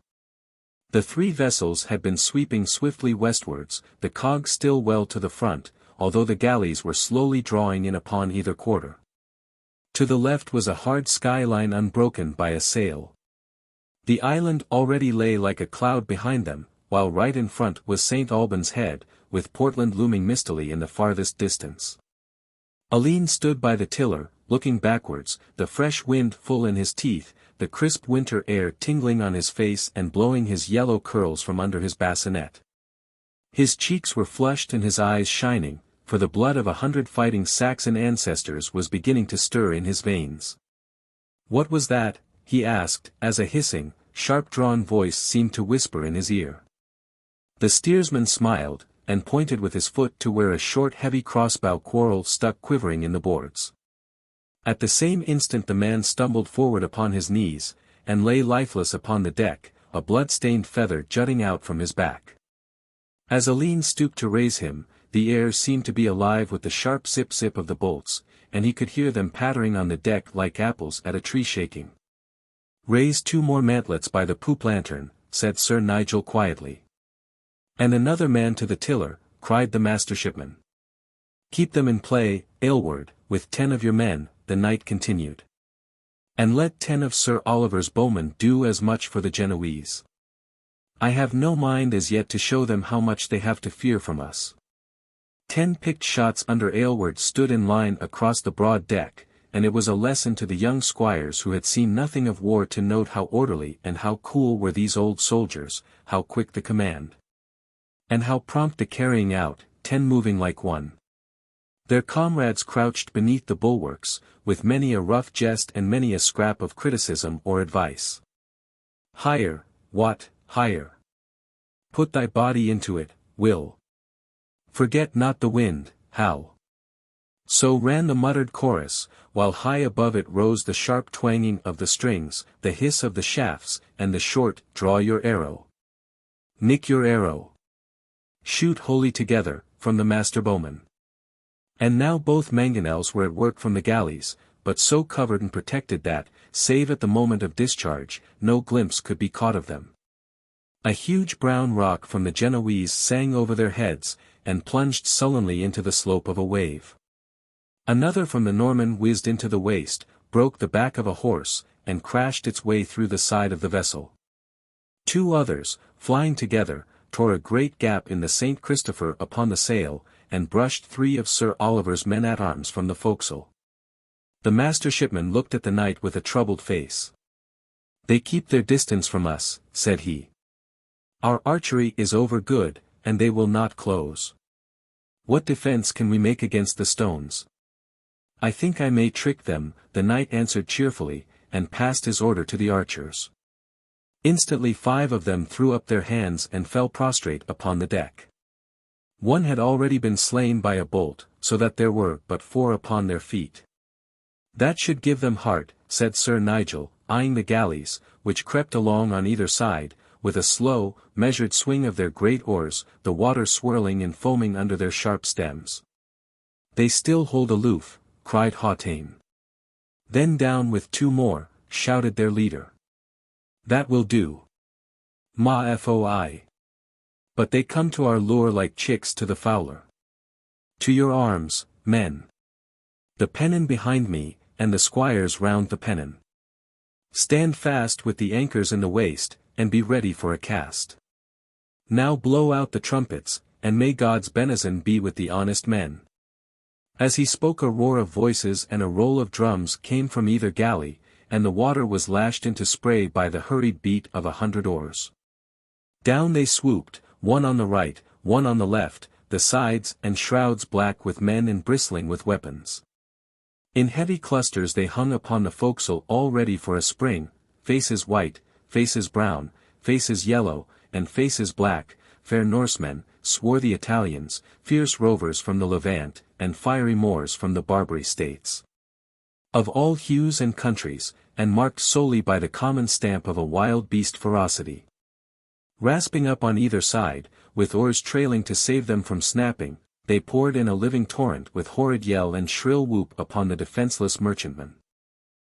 The 3 vessels had been sweeping swiftly westwards, the cog still well to the front, although the galleys were slowly drawing in upon either quarter. To the left was a hard skyline unbroken by a sail. The island already lay like a cloud behind them, while right in front was St. Albans Head, with Portland looming mistily in the farthest distance. Alleyne stood by the tiller, looking backwards, the fresh wind full in his teeth, the crisp winter air tingling on his face and blowing his yellow curls from under his bassinet. His cheeks were flushed and his eyes shining, for the blood of 100 fighting Saxon ancestors was beginning to stir in his veins. "What was that?" he asked, as a hissing, sharp-drawn voice seemed to whisper in his ear. The steersman smiled, and pointed with his foot to where a short heavy crossbow quarrel stuck quivering in the boards. At the same instant the man stumbled forward upon his knees, and lay lifeless upon the deck, a blood-stained feather jutting out from his back. As Alleyne stooped to raise him, the air seemed to be alive with the sharp zip-zip of the bolts, and he could hear them pattering on the deck like apples at a tree shaking. "Raise 2 more mantlets by the poop lantern," said Sir Nigel quietly. "And another man to the tiller," cried the master shipman. "Keep them in play, Aylward, with 10 of your men," the knight continued. "And let 10 of Sir Oliver's bowmen do as much for the Genoese. I have no mind as yet to show them how much they have to fear from us." 10 picked shots under Aylward stood in line across the broad deck, and it was a lesson to the young squires who had seen nothing of war to note how orderly and how cool were these old soldiers, how quick the command, and how prompt the carrying out, 10 moving like one. Their comrades crouched beneath the bulwarks, with many a rough jest and many a scrap of criticism or advice. "Higher, Wat, higher. Put thy body into it, Will. Forget not the wind, Hal." So ran the muttered chorus, while high above it rose the sharp twanging of the strings, the hiss of the shafts, and the short, "Draw your arrow. Nick your arrow. Shoot wholly together," from the master bowman. And now both mangonels were at work from the galleys, but so covered and protected that, save at the moment of discharge, no glimpse could be caught of them. A huge brown rock from the Genoese sang over their heads, and plunged sullenly into the slope of a wave. Another from the Norman whizzed into the waist, broke the back of a horse, and crashed its way through the side of the vessel. 2 others, flying together, tore a great gap in the St. Christopher upon the sail, and brushed 3 of Sir Oliver's men-at-arms from the forecastle. The master shipman looked at the knight with a troubled face. "They keep their distance from us," said he. "Our archery is over good, and they will not close. What defense can we make against the stones?" "I think I may trick them," the knight answered cheerfully, and passed his order to the archers. Instantly 5 of them threw up their hands and fell prostrate upon the deck. One had already been slain by a bolt, so that there were but 4 upon their feet. "That should give them heart," said Sir Nigel, eyeing the galleys, which crept along on either side, with a slow, measured swing of their great oars, the water swirling and foaming under their sharp stems. "They still hold aloof," cried Hautayne. "Then down with 2 more," shouted their leader. "That will do. Ma foi. But they come to our lure like chicks to the fowler. To your arms, men. The pennon behind me, and the squires round the pennon. Stand fast with the anchors in the waist, and be ready for a cast. Now blow out the trumpets, and may God's benison be with the honest men." As he spoke a roar of voices and a roll of drums came from either galley, and the water was lashed into spray by the hurried beat of 100 oars. Down they swooped, one on the right, one on the left, the sides and shrouds black with men and bristling with weapons. In heavy clusters they hung upon the forecastle all ready for a spring, faces white, faces brown, faces yellow, and faces black, fair Norsemen, swarthy Italians, fierce rovers from the Levant, and fiery Moors from the Barbary states. Of all hues and countries, and marked solely by the common stamp of a wild beast ferocity. Rasping up on either side, with oars trailing to save them from snapping, they poured in a living torrent with horrid yell and shrill whoop upon the defenseless merchantmen.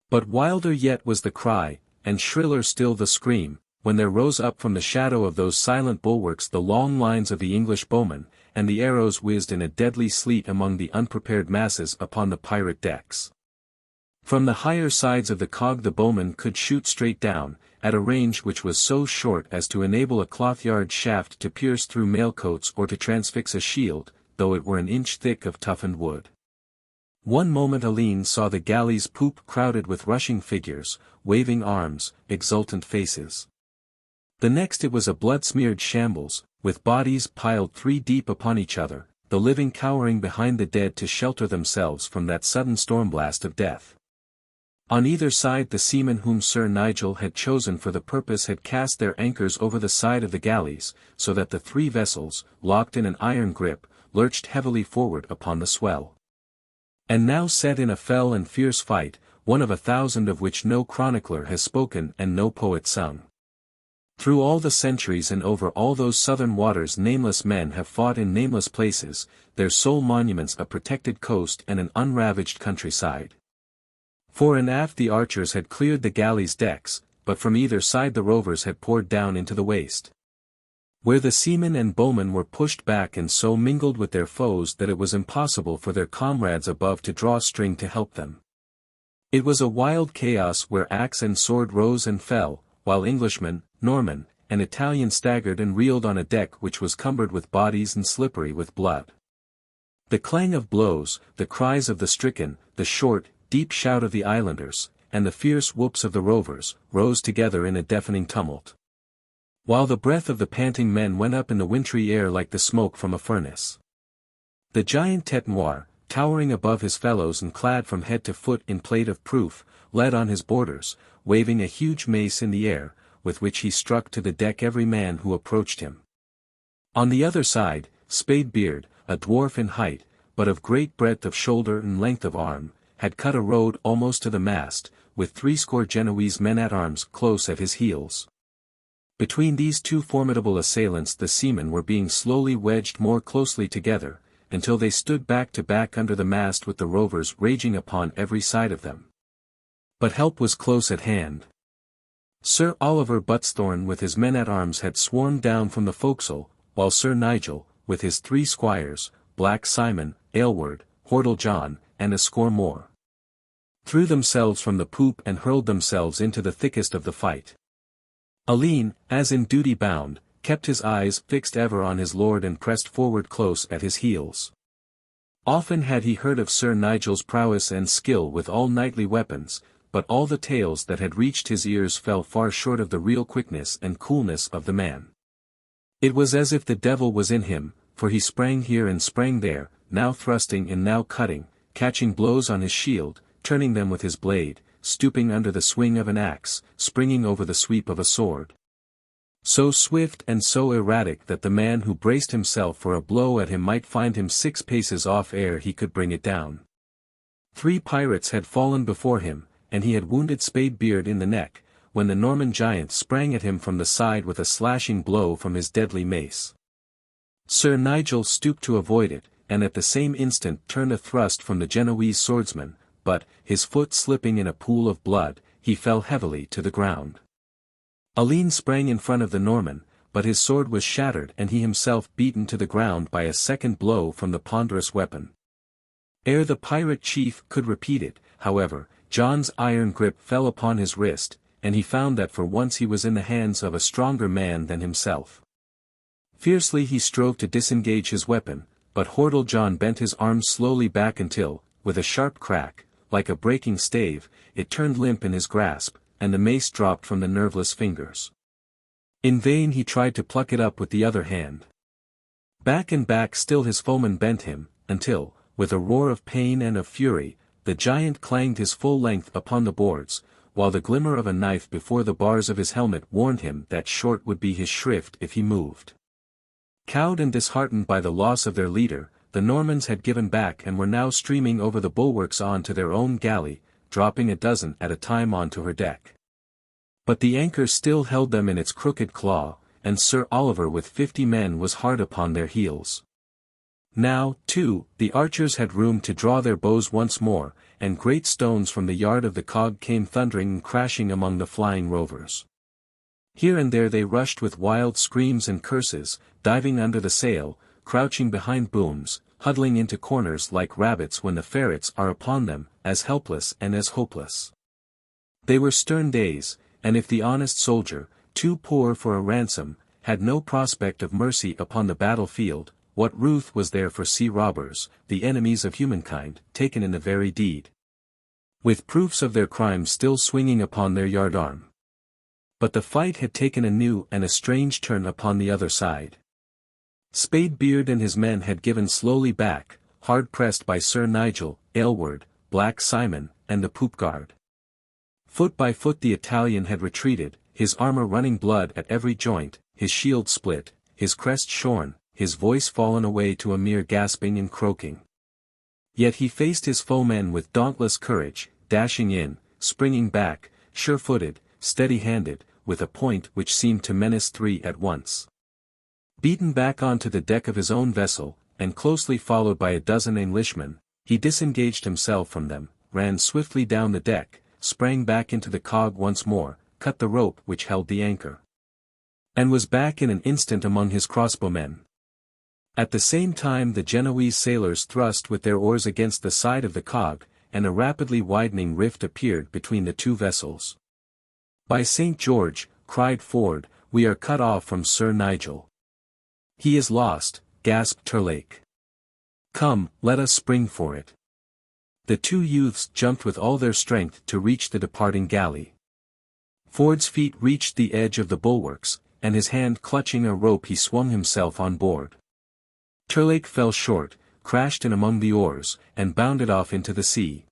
But wilder yet was the cry, and shriller still the scream, when there rose up from the shadow of those silent bulwarks the long lines of the English bowmen, and the arrows whizzed in a deadly sleet among the unprepared masses upon the pirate decks. From the higher sides of the cog the bowmen could shoot straight down, at a range which was so short as to enable a cloth-yard shaft to pierce through mailcoats or to transfix a shield, though it were an inch thick of toughened wood. One moment Alleyne saw the galley's poop crowded with rushing figures, waving arms, exultant faces. The next it was a blood-smeared shambles, with bodies piled 3 deep upon each other, the living cowering behind the dead to shelter themselves from that sudden stormblast of death. On either side the seamen whom Sir Nigel had chosen for the purpose had cast their anchors over the side of the galleys, so that the three vessels, locked in an iron grip, lurched heavily forward upon the swell. And now set in a fell and fierce fight, one of 1,000 of which no chronicler has spoken and no poet sung. Through all the centuries and over all those southern waters nameless men have fought in nameless places, their sole monuments a protected coast and an unravaged countryside. Fore and aft the archers had cleared the galleys' decks, but from either side the rovers had poured down into the waist, where the seamen and bowmen were pushed back and so mingled with their foes that it was impossible for their comrades above to draw string to help them. It was a wild chaos where axe and sword rose and fell, while Englishman, Norman, and Italian staggered and reeled on a deck which was cumbered with bodies and slippery with blood. The clang of blows, the cries of the stricken, the short, deep shout of the islanders, and the fierce whoops of the rovers, rose together in a deafening tumult, while the breath of the panting men went up in the wintry air like the smoke from a furnace. The giant Tête Noire, towering above his fellows and clad from head to foot in plate of proof, led on his boarders, waving a huge mace in the air, with which he struck to the deck every man who approached him. On the other side, Spade Beard, a dwarf in height, but of great breadth of shoulder and length of arm, had cut a road almost to the mast, with 80 Genoese men-at-arms close at his heels. Between these two formidable assailants the seamen were being slowly wedged more closely together, until they stood back to back under the mast with the rovers raging upon every side of them. But help was close at hand. Sir Oliver Buttesthorn with his men-at-arms had swarmed down from the forecastle, while Sir Nigel, with his 3 squires, Black Simon, Aylward, Hordle John, and a score more, threw themselves from the poop and hurled themselves into the thickest of the fight. Alleyne, as in duty bound, kept his eyes fixed ever on his lord and pressed forward close at his heels. Often had he heard of Sir Nigel's prowess and skill with all knightly weapons, but all the tales that had reached his ears fell far short of the real quickness and coolness of the man. It was as if the devil was in him, for he sprang here and sprang there, now thrusting and now cutting, catching blows on his shield, turning them with his blade, stooping under the swing of an axe, springing over the sweep of a sword. So swift and so erratic that the man who braced himself for a blow at him might find him 6 paces off ere he could bring it down. 3 pirates had fallen before him, and he had wounded Spade Beard in the neck, when the Norman giant sprang at him from the side with a slashing blow from his deadly mace. Sir Nigel stooped to avoid it, and at the same instant turned a thrust from the Genoese swordsman, but, his foot slipping in a pool of blood, he fell heavily to the ground. Alleyne sprang in front of the Norman, but his sword was shattered and he himself beaten to the ground by a second blow from the ponderous weapon. Ere the pirate chief could repeat it, however, John's iron grip fell upon his wrist, and he found that for once he was in the hands of a stronger man than himself. Fiercely he strove to disengage his weapon, but Hordle John bent his arm slowly back until, with a sharp crack, like a breaking stave, it turned limp in his grasp, and the mace dropped from the nerveless fingers. In vain he tried to pluck it up with the other hand. Back and back still his foeman bent him, until, with a roar of pain and of fury, the giant clanged his full length upon the boards, while the glimmer of a knife before the bars of his helmet warned him that short would be his shrift if he moved. Cowed and disheartened by the loss of their leader, the Normans had given back and were now streaming over the bulwarks on to their own galley, dropping a dozen at a time onto her deck. But the anchor still held them in its crooked claw, and Sir Oliver with 50 men was hard upon their heels. Now, too, the archers had room to draw their bows once more, and great stones from the yard of the cog came thundering and crashing among the flying rovers. Here and there they rushed with wild screams and curses, diving under the sail, crouching behind booms, huddling into corners like rabbits when the ferrets are upon them, as helpless and as hopeless. They were stern days, and if the honest soldier, too poor for a ransom, had no prospect of mercy upon the battlefield, what ruth was there for sea robbers, the enemies of humankind, taken in the very deed, with proofs of their crimes still swinging upon their yardarm? But the fight had taken a new and a strange turn upon the other side. Spadebeard and his men had given slowly back, hard-pressed by Sir Nigel, Aylward, Black Simon, and the poop guard. Foot by foot the Italian had retreated, his armor running blood at every joint, his shield split, his crest shorn, his voice fallen away to a mere gasping and croaking. Yet he faced his foemen with dauntless courage, dashing in, springing back, sure-footed, steady-handed, with a point which seemed to menace three at once. Beaten back onto the deck of his own vessel, and closely followed by a dozen Englishmen, he disengaged himself from them, ran swiftly down the deck, sprang back into the cog once more, cut the rope which held the anchor, and was back in an instant among his crossbowmen. At the same time the Genoese sailors thrust with their oars against the side of the cog, and a rapidly widening rift appeared between the two vessels. "By St. George," cried Ford, "we are cut off from Sir Nigel. He is lost," gasped Terlake. "Come, let us spring for it." The two youths jumped with all their strength to reach the departing galley. Ford's feet reached the edge of the bulwarks, and his hand clutching a rope he swung himself on board. Terlake fell short, crashed in among the oars, and bounded off into the sea.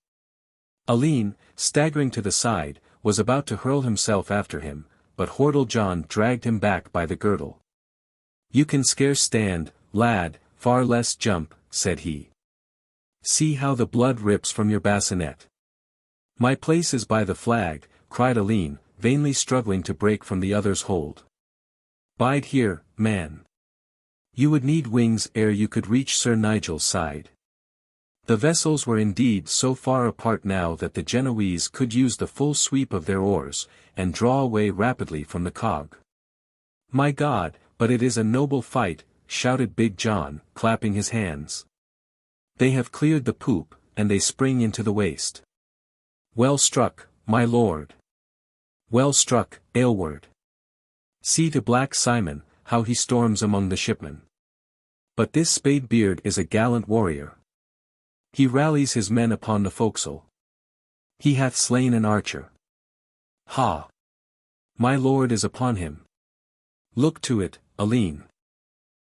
Alleyne, staggering to the side, was about to hurl himself after him, but Hordle John dragged him back by the girdle. "You can scarce stand, lad, far less jump," said he. "See how the blood rips from your bassinet." "My place is by the flag," cried Alleyne, vainly struggling to break from the other's hold. "Bide here, man. You would need wings ere you could reach Sir Nigel's side." The vessels were indeed so far apart now that the Genoese could use the full sweep of their oars, and draw away rapidly from the cog. "My God, but it is a noble fight," shouted Big John, clapping his hands. "They have cleared the poop, and they spring into the waist. Well struck, my lord. Well struck, Aylward. See to Black Simon, how he storms among the shipmen. But this Spadebeard is a gallant warrior. He rallies his men upon the forecastle. He hath slain an archer. Ha! My lord is upon him. Look to it, Alleyne.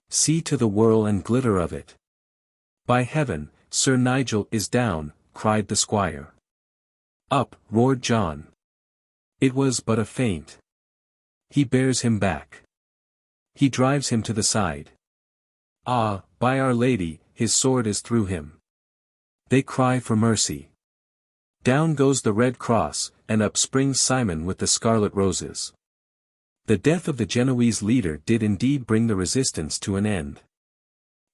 See to the whirl and glitter of it. By heaven, Sir Nigel is down," cried the squire. "Up," roared John. "It was but a feint. He bears him back. He drives him to the side. Ah, by Our Lady, his sword is through him." They cry for mercy. Down goes the red cross, and up springs Simon with the scarlet roses. The death of the Genoese leader did indeed bring the resistance to an end.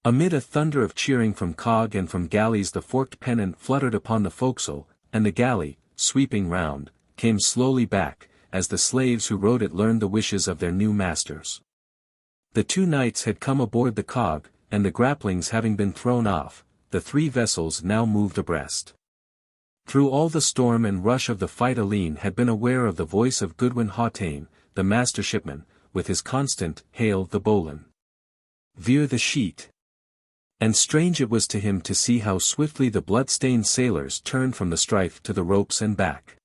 Amid a thunder of cheering from cog and from galleys the forked pennon fluttered upon the forecastle, and the galley, sweeping round, came slowly back, as the slaves who rowed it learned the wishes of their new masters. The two knights had come aboard the cog, and the grapplings having been thrown off, the three vessels now moved abreast. Through all the storm and rush of the fight Alleyne had been aware of the voice of Goodwin Hawtayne, the master shipman, with his constant "Hail the bowline! Veer the sheet!" And strange it was to him to see how swiftly the blood-stained sailors turned from the strife to the ropes and back.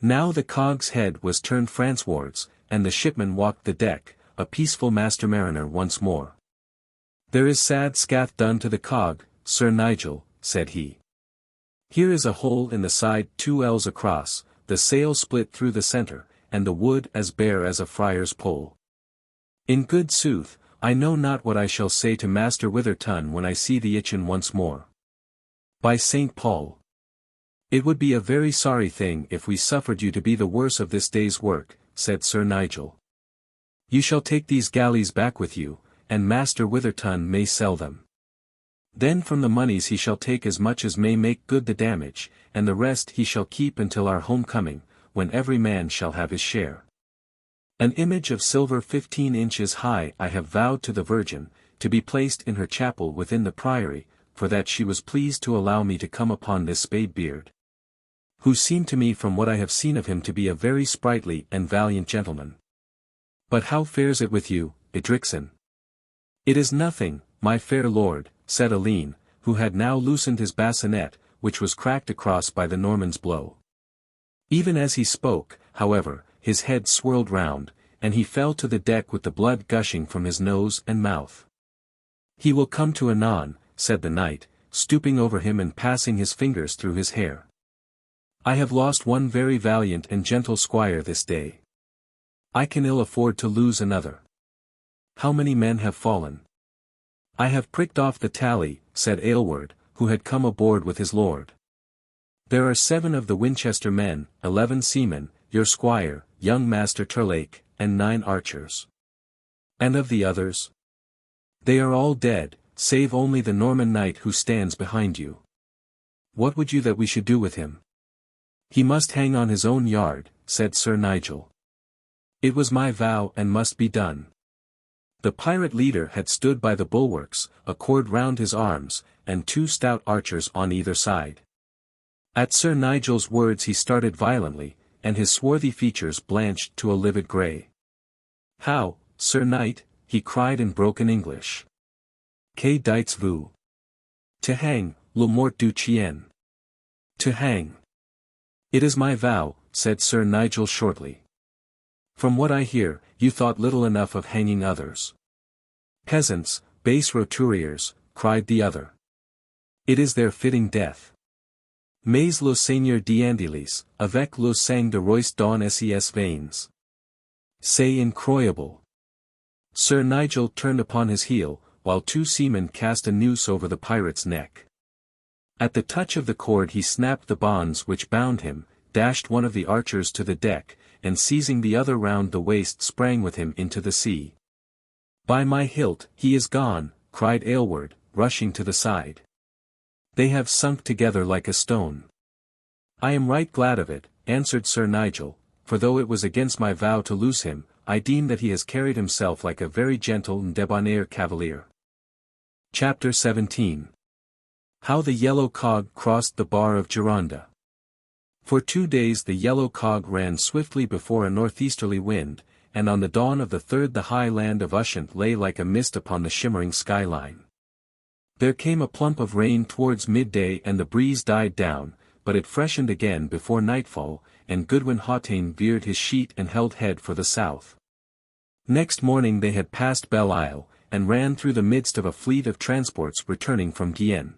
Now the cog's head was turned Francewards, and the shipman walked the deck, a peaceful master mariner once more. "There is sad scath done to the cog, Sir Nigel," said he. "Here is a hole in the side 2 ells across, the sail split through the centre, and the wood as bare as a friar's pole. In good sooth, I know not what I shall say to Master Witherton when I see the Itchen once more. By St. Paul! It would be a very sorry thing if we suffered you to be the worse of this day's work," said Sir Nigel. "You shall take these galleys back with you, and Master Witherton may sell them. Then from the moneys he shall take as much as may make good the damage, and the rest he shall keep until our homecoming, when every man shall have his share. An image of silver 15 inches high I have vowed to the Virgin, to be placed in her chapel within the priory, for that she was pleased to allow me to come upon this Spadebeard, who seemed to me from what I have seen of him to be a very sprightly and valiant gentleman. But how fares it with you, Edricson?" "It is nothing, my fair lord," said Alleyne, who had now loosened his bassinet, which was cracked across by the Norman's blow. Even as he spoke, however, his head swirled round, and he fell to the deck with the blood gushing from his nose and mouth. "He will come to anon," said the knight, stooping over him and passing his fingers through his hair. "I have lost one very valiant and gentle squire this day. I can ill afford to lose another. How many men have fallen?" "I have pricked off the tally," said Aylward, who had come aboard with his lord. "There are 7 of the Winchester men, 11 seamen, your squire, young Master Terlake, and 9 archers." "And of the others?" "They are all dead, save only the Norman knight who stands behind you." "What would you that we should do with him?" "He must hang on his own yard," said Sir Nigel. "It was my vow and must be done." The pirate leader had stood by the bulwarks, a cord round his arms, and 2 stout archers on either side. At Sir Nigel's words he started violently, and his swarthy features blanched to a livid grey. "How, Sir Knight?" he cried in broken English. "Que dites-vous?" "To hang, le mort du chien." "To hang." "It is my vow," said Sir Nigel shortly. "From what I hear, you thought little enough of hanging others." "Peasants, base roturiers," cried the other. "It is their fitting death. Mais le seigneur d'Andelys, avec le sang de Royce dans ses veins. C'est incroyable." Sir Nigel turned upon his heel, while 2 seamen cast a noose over the pirate's neck. At the touch of the cord he snapped the bonds which bound him, dashed one of the archers to the deck, and seizing the other round the waist sprang with him into the sea. "By my hilt, he is gone," cried Aylward, rushing to the side. "They have sunk together like a stone." "I am right glad of it," answered Sir Nigel, "for though it was against my vow to lose him, I deem that he has carried himself like a very gentle and debonair cavalier." Chapter 17. How the yellow cog crossed the bar of Gironda. For 2 days the yellow cog ran swiftly before a northeasterly wind, and on the dawn of the 3rd the high land of Ushant lay like a mist upon the shimmering skyline. There came a plump of rain towards midday and the breeze died down, but it freshened again before nightfall, and Goodwin Hawtayne veered his sheet and held head for the south. Next morning they had passed Belle Isle, and ran through the midst of a fleet of transports returning from Guienne.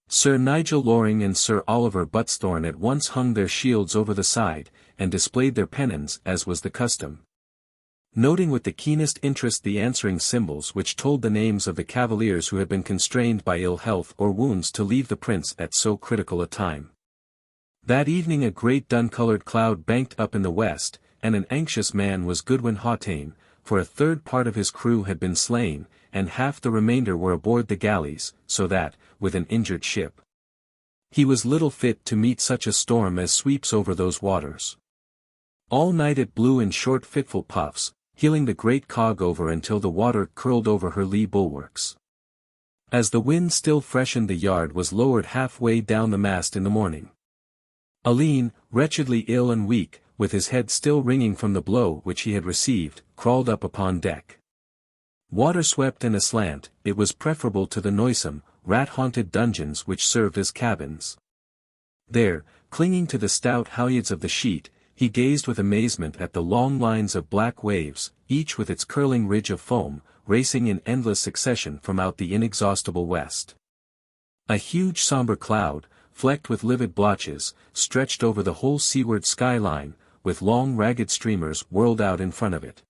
Sir Nigel Loring and Sir Oliver Buttesthorn at once hung their shields over the side, and displayed their pennons as was the custom. Noting with the keenest interest the answering symbols which told the names of the cavaliers who had been constrained by ill health or wounds to leave the prince at so critical a time. That evening a great dun-coloured cloud banked up in the west, and an anxious man was Goodwin Hawtayne, for a 3rd part of his crew had been slain, and half the remainder were aboard the galleys, so that, with an injured ship, he was little fit to meet such a storm as sweeps over those waters. All night it blew in short fitful puffs, heeling the great cog over until the water curled over her lee bulwarks. As the wind still freshened the yard was lowered half-way down the mast in the morning. Alleyne, wretchedly ill and weak, with his head still ringing from the blow which he had received, crawled up upon deck. Water swept and aslant, it was preferable to the noisome, rat-haunted dungeons which served as cabins. There, clinging to the stout halyards of the sheet, he gazed with amazement at the long lines of black waves, each with its curling ridge of foam, racing in endless succession from out the inexhaustible west. A huge sombre cloud, flecked with livid blotches, stretched over the whole seaward skyline, with long ragged streamers whirled out in front of it.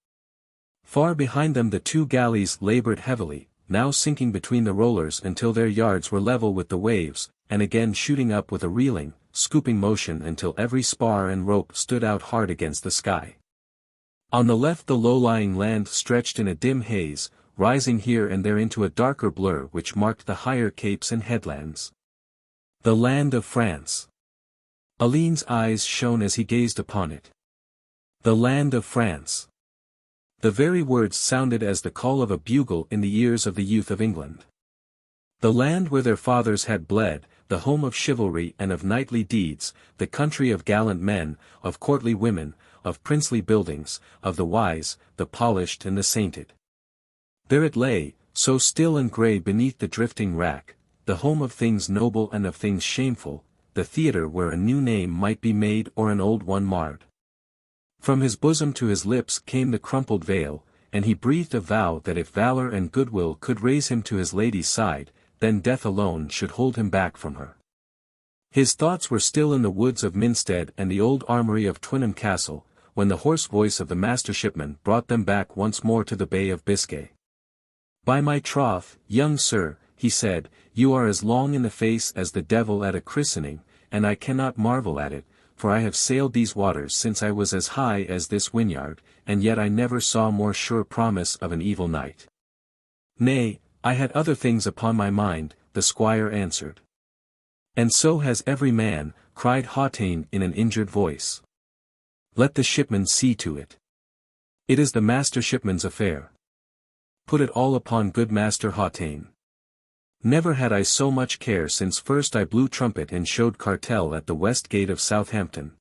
Far behind them the 2 galleys laboured heavily, now sinking between the rollers until their yards were level with the waves, and again shooting up with a reeling, scooping motion until every spar and rope stood out hard against the sky. On the left the low-lying land stretched in a dim haze, rising here and there into a darker blur which marked the higher capes and headlands. The land of France. Alleyne's eyes shone as he gazed upon it. The land of France. The very words sounded as the call of a bugle in the ears of the youth of England. The land where their fathers had bled, the home of chivalry and of knightly deeds, the country of gallant men, of courtly women, of princely buildings, of the wise, the polished and the sainted. There it lay, so still and grey beneath the drifting wrack, the home of things noble and of things shameful, the theatre where a new name might be made or an old one marred. From his bosom to his lips came the crumpled veil, and he breathed a vow that if valor and goodwill could raise him to his lady's side, then death alone should hold him back from her. His thoughts were still in the woods of Minstead and the old armoury of Twynham Castle, when the hoarse voice of the master shipman brought them back once more to the Bay of Biscay. "By my troth, young sir," he said, "you are as long in the face as the devil at a christening, and I cannot marvel at it, for I have sailed these waters since I was as high as this whinyard, and yet I never saw more sure promise of an evil night." "Nay, I had other things upon my mind," the squire answered. "And so has every man," cried Hautayne in an injured voice. "Let the shipman see to it. It is the master shipman's affair. Put it all upon good Master Hautayne. Never had I so much care since first I blew trumpet and showed cartel at the west gate of Southampton."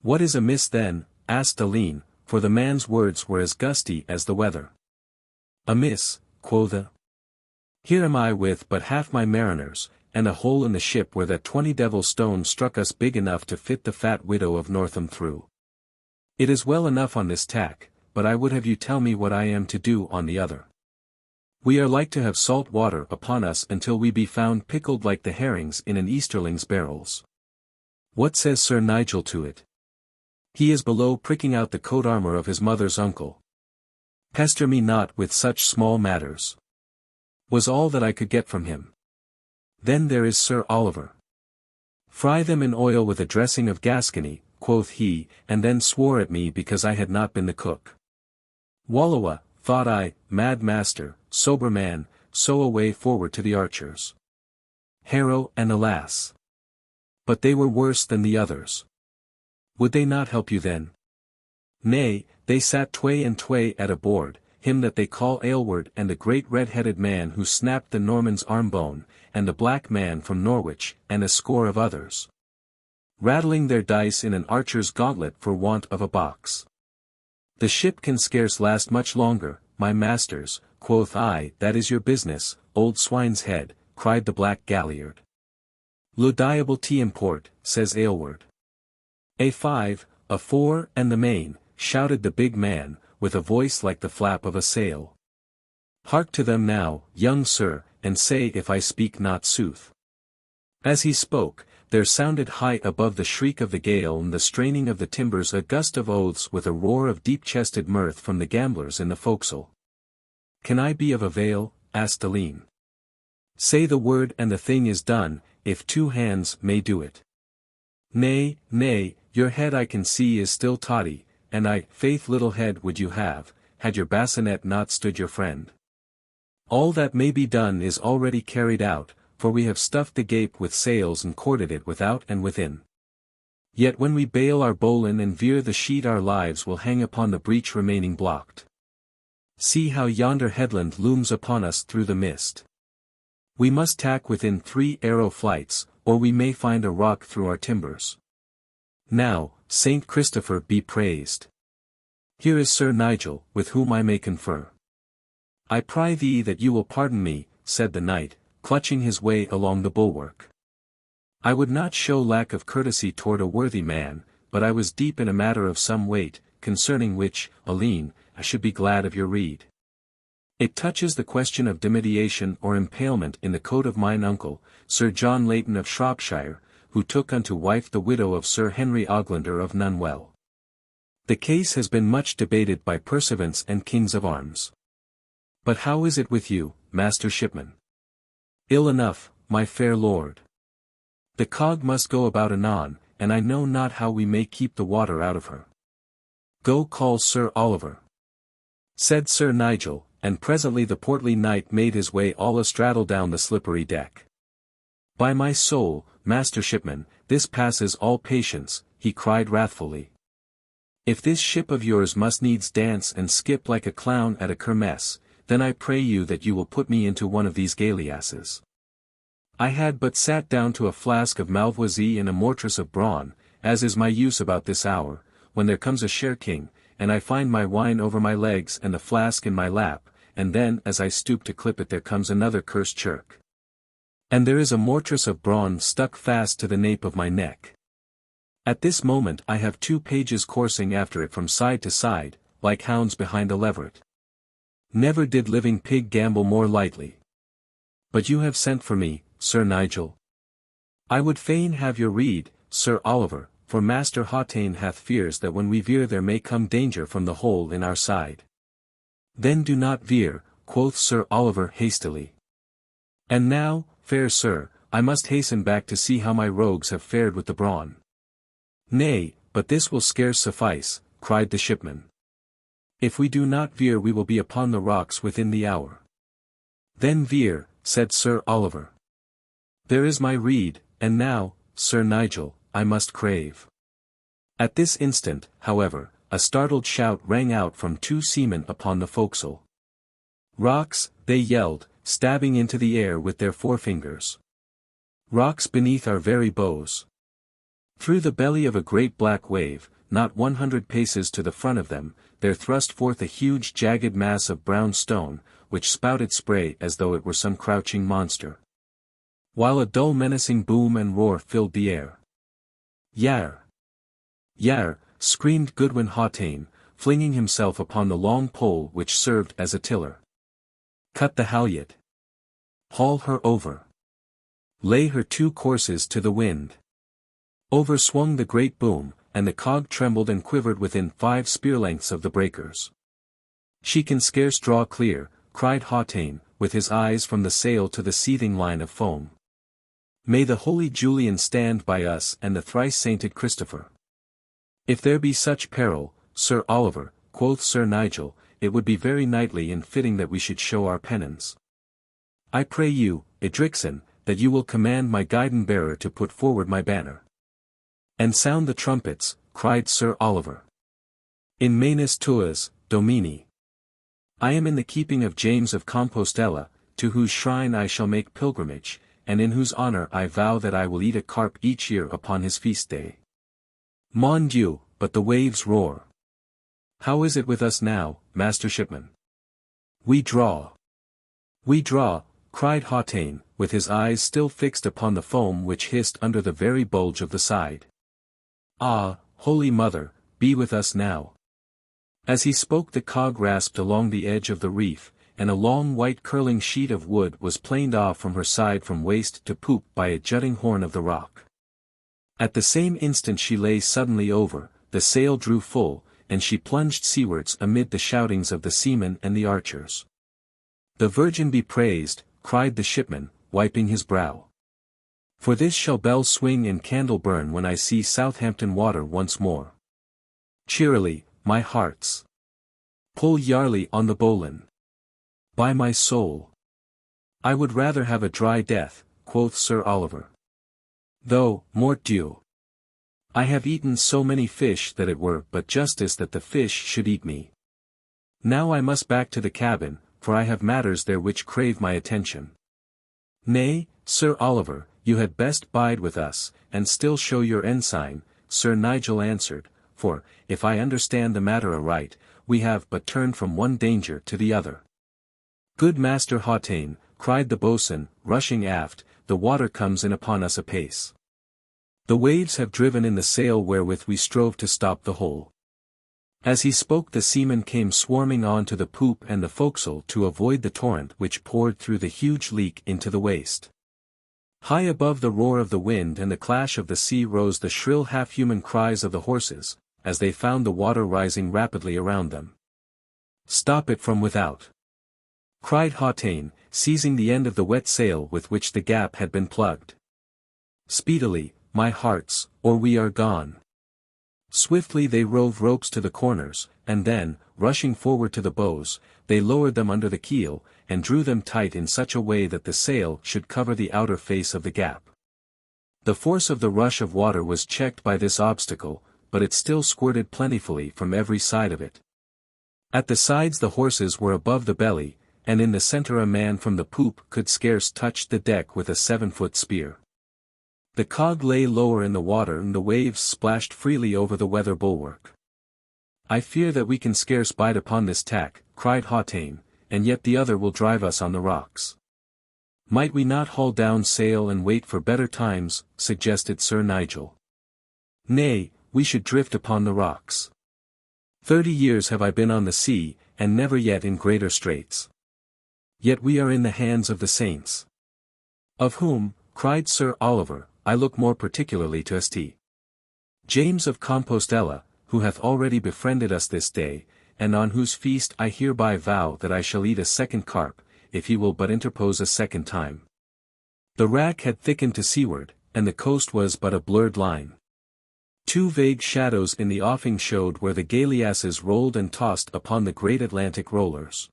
"What is amiss then?" asked Alleyne, for the man's words were as gusty as the weather. "Amiss, quotha? Here am I with but half my mariners, and a hole in the ship where that 20 devil stone struck us big enough to fit the fat widow of Northam through. It is well enough on this tack, but I would have you tell me what I am to do on the other. We are like to have salt water upon us until we be found pickled like the herrings in an Easterling's barrels. What says Sir Nigel to it? He is below pricking out the coat armour of his mother's uncle. Pester me not with such small matters," was all that I could get from him. "Then there is Sir Oliver. Fry them in oil with a dressing of Gascony," quoth he, and then swore at me because I had not been the cook. Wallowa, thought I, mad master, sober man, so away forward to the archers. Harrow and alas! But they were worse than the others. Would they not help you then? Nay, they sat tway and tway at a board, him that they call Aylward and the great red-headed man who snapped the Norman's arm-bone, and the black man from Norwich, and a score of others. Rattling their dice in an archer's gauntlet for want of a box. "The ship can scarce last much longer, my masters," quoth I. "That is your business, old swine's head," cried the black galliard. "Le diable t'importe," says Aylward. "A5, A4 and the main," shouted the big man, with a voice like the flap of a sail. "Hark to them now, young sir, and say if I speak not sooth." As he spoke, there sounded high above the shriek of the gale and the straining of the timbers a gust of oaths with a roar of deep-chested mirth from the gamblers in the forecastle. "Can I be of avail?" asked Alleyne. "Say the word and the thing is done, if 2 hands may do it." "Nay, nay, your head I can see is still toddy, and faith little head would you have, had your bassinet not stood your friend. All that may be done is already carried out, for we have stuffed the gape with sails and corded it without and within. Yet when we bail our bowline and veer the sheet our lives will hang upon the breach remaining blocked. See how yonder headland looms upon us through the mist. We must tack within 3 arrow flights, or we may find a rock through our timbers. Now, Saint Christopher be praised. Here is Sir Nigel, with whom I may confer." "I pry thee that you will pardon me," said the knight, clutching his way along the bulwark. "I would not show lack of courtesy toward a worthy man, but I was deep in a matter of some weight, concerning which, Alleyne, I should be glad of your rede. It touches the question of demediation or impalement in the coat of mine uncle, Sir John Layton of Shropshire, who took unto wife the widow of Sir Henry Oglander of Nunwell. The case has been much debated by pursuivants and kings of arms. But how is it with you, master shipman?" "Ill enough, my fair lord. The cog must go about anon, and I know not how we may keep the water out of her." "Go call Sir Oliver," said Sir Nigel, and presently the portly knight made his way all astraddle down the slippery deck. "By my soul, master shipman, this passes all patience," he cried wrathfully. "If this ship of yours must needs dance and skip like a clown at a kermesse, then I pray you that you will put me into one of these galleasses. I had but sat down to a flask of Malvoisie and a mortress of brawn, as is my use about this hour, when there comes a share-king, and I find my wine over my legs and the flask in my lap, and then as I stoop to clip it there comes another cursed chirk. And there is a mortress of brawn stuck fast to the nape of my neck. At this moment I have 2 pages coursing after it from side to side, like hounds behind a leveret. Never did living pig gamble more lightly. But you have sent for me, Sir Nigel. I would fain have your rede, Sir Oliver, for Master Hautayne hath fears that when we veer there may come danger from the hole in our side. Then do not veer, quoth Sir Oliver hastily. And now, fair sir, I must hasten back to see how my rogues have fared with the brawn. Nay, but this will scarce suffice, cried the shipman. If we do not veer we will be upon the rocks within the hour. Then veer, said Sir Oliver. There is my rede, and now, Sir Nigel, I must crave. At this instant, however, a startled shout rang out from two seamen upon the forecastle. Rocks, they yelled, stabbing into the air with their forefingers. Rocks beneath our very bows. Through the belly of a great black wave, not 100 paces to the front of them, there thrust forth a huge jagged mass of brown stone, which spouted spray as though it were some crouching monster. While a dull menacing boom and roar filled the air. Yare! Yare! Screamed Goodwin Hautayne, flinging himself upon the long pole which served as a tiller. Cut the halyard. Haul her over. Lay her two courses to the wind. Over swung the great boom, and the cog trembled and quivered within 5 spear-lengths of the breakers. She can scarce draw clear, cried Hautayne, with his eyes from the sail to the seething line of foam. May the holy Julian stand by us and the thrice-sainted Christopher. If there be such peril, Sir Oliver, quoth Sir Nigel, it would be very knightly and fitting that we should show our pennons. I pray you, Edricson, that you will command my guidon-bearer to put forward my banner. And sound the trumpets, cried Sir Oliver. In manus tuas, Domini. I am in the keeping of James of Compostela, to whose shrine I shall make pilgrimage, and in whose honor I vow that I will eat a carp each year upon his feast day. Mon Dieu, but the waves roar. How is it with us now, Master Shipman? We draw. We draw, cried Hautayne, with his eyes still fixed upon the foam which hissed under the very bulge of the side. Ah, Holy Mother, be with us now. As he spoke the cog rasped along the edge of the reef, and a long white curling sheet of wood was planed off from her side from waist to poop by a jutting horn of the rock. At the same instant she lay suddenly over, the sail drew full, and she plunged seawards amid the shoutings of the seamen and the archers. The Virgin be praised, cried the shipman, wiping his brow. For this shall bell swing and candle burn when I see Southampton water once more. Cheerily, my hearts. Pull yarely on the bowline. By my soul. I would rather have a dry death, quoth Sir Oliver. Though, mort Dieu. I have eaten so many fish that it were but justice that the fish should eat me. Now I must back to the cabin, for I have matters there which crave my attention. Nay, Sir Oliver, you had best bide with us, and still show your ensign, Sir Nigel answered, for, if I understand the matter aright, we have but turned from one danger to the other. Good Master Hautayne, cried the boatswain, rushing aft, the water comes in upon us apace. The waves have driven in the sail wherewith we strove to stop the hole. As he spoke the seamen came swarming on to the poop and the forecastle to avoid the torrent which poured through the huge leak into the waist. High above the roar of the wind and the clash of the sea rose the shrill half-human cries of the horses, as they found the water rising rapidly around them. Stop it from without! Cried Hautayne, seizing the end of the wet sail with which the gap had been plugged. Speedily, my hearts, or we are gone. Swiftly they rove ropes to the corners, and then, rushing forward to the bows, they lowered them under the keel, and drew them tight in such a way that the sail should cover the outer face of the gap. The force of the rush of water was checked by this obstacle, but it still squirted plentifully from every side of it. At the sides the horses were above the belly, and in the center a man from the poop could scarce touch the deck with a 7-foot spear. The cog lay lower in the water and the waves splashed freely over the weather bulwark. I fear that we can scarce bide upon this tack, cried Hautayne, and yet the other will drive us on the rocks. Might we not haul down sail and wait for better times, suggested Sir Nigel. Nay, we should drift upon the rocks. 30 years have I been on the sea, and never yet in greater straits. Yet we are in the hands of the saints. Of whom, cried Sir Oliver, I look more particularly to St. James of Compostela, who hath already befriended us this day, and on whose feast I hereby vow that I shall eat a second carp, if he will but interpose a second time. The wrack had thickened to seaward, and the coast was but a blurred line. Two vague shadows in the offing showed where the galeasses rolled and tossed upon the great Atlantic rollers.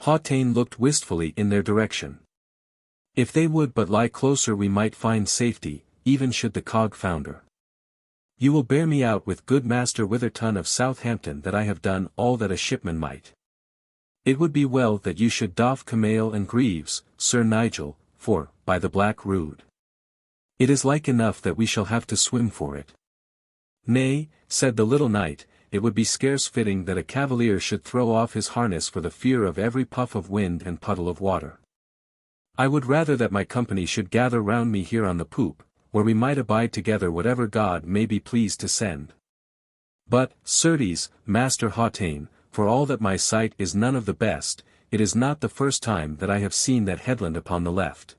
Hautaine looked wistfully in their direction. If they would but lie closer we might find safety, even should the cog founder. You will bear me out with good Master Witherton of Southampton that I have done all that a shipman might. It would be well that you should doff camail and greaves, Sir Nigel, for, by the Black Rood, it is like enough that we shall have to swim for it. Nay, said the little knight, it would be scarce fitting that a cavalier should throw off his harness for the fear of every puff of wind and puddle of water. I would rather that my company should gather round me here on the poop, where we might abide together whatever God may be pleased to send. But, certes, Master Hautaine, for all that my sight is none of the best, it is not the first time that I have seen that headland upon the left.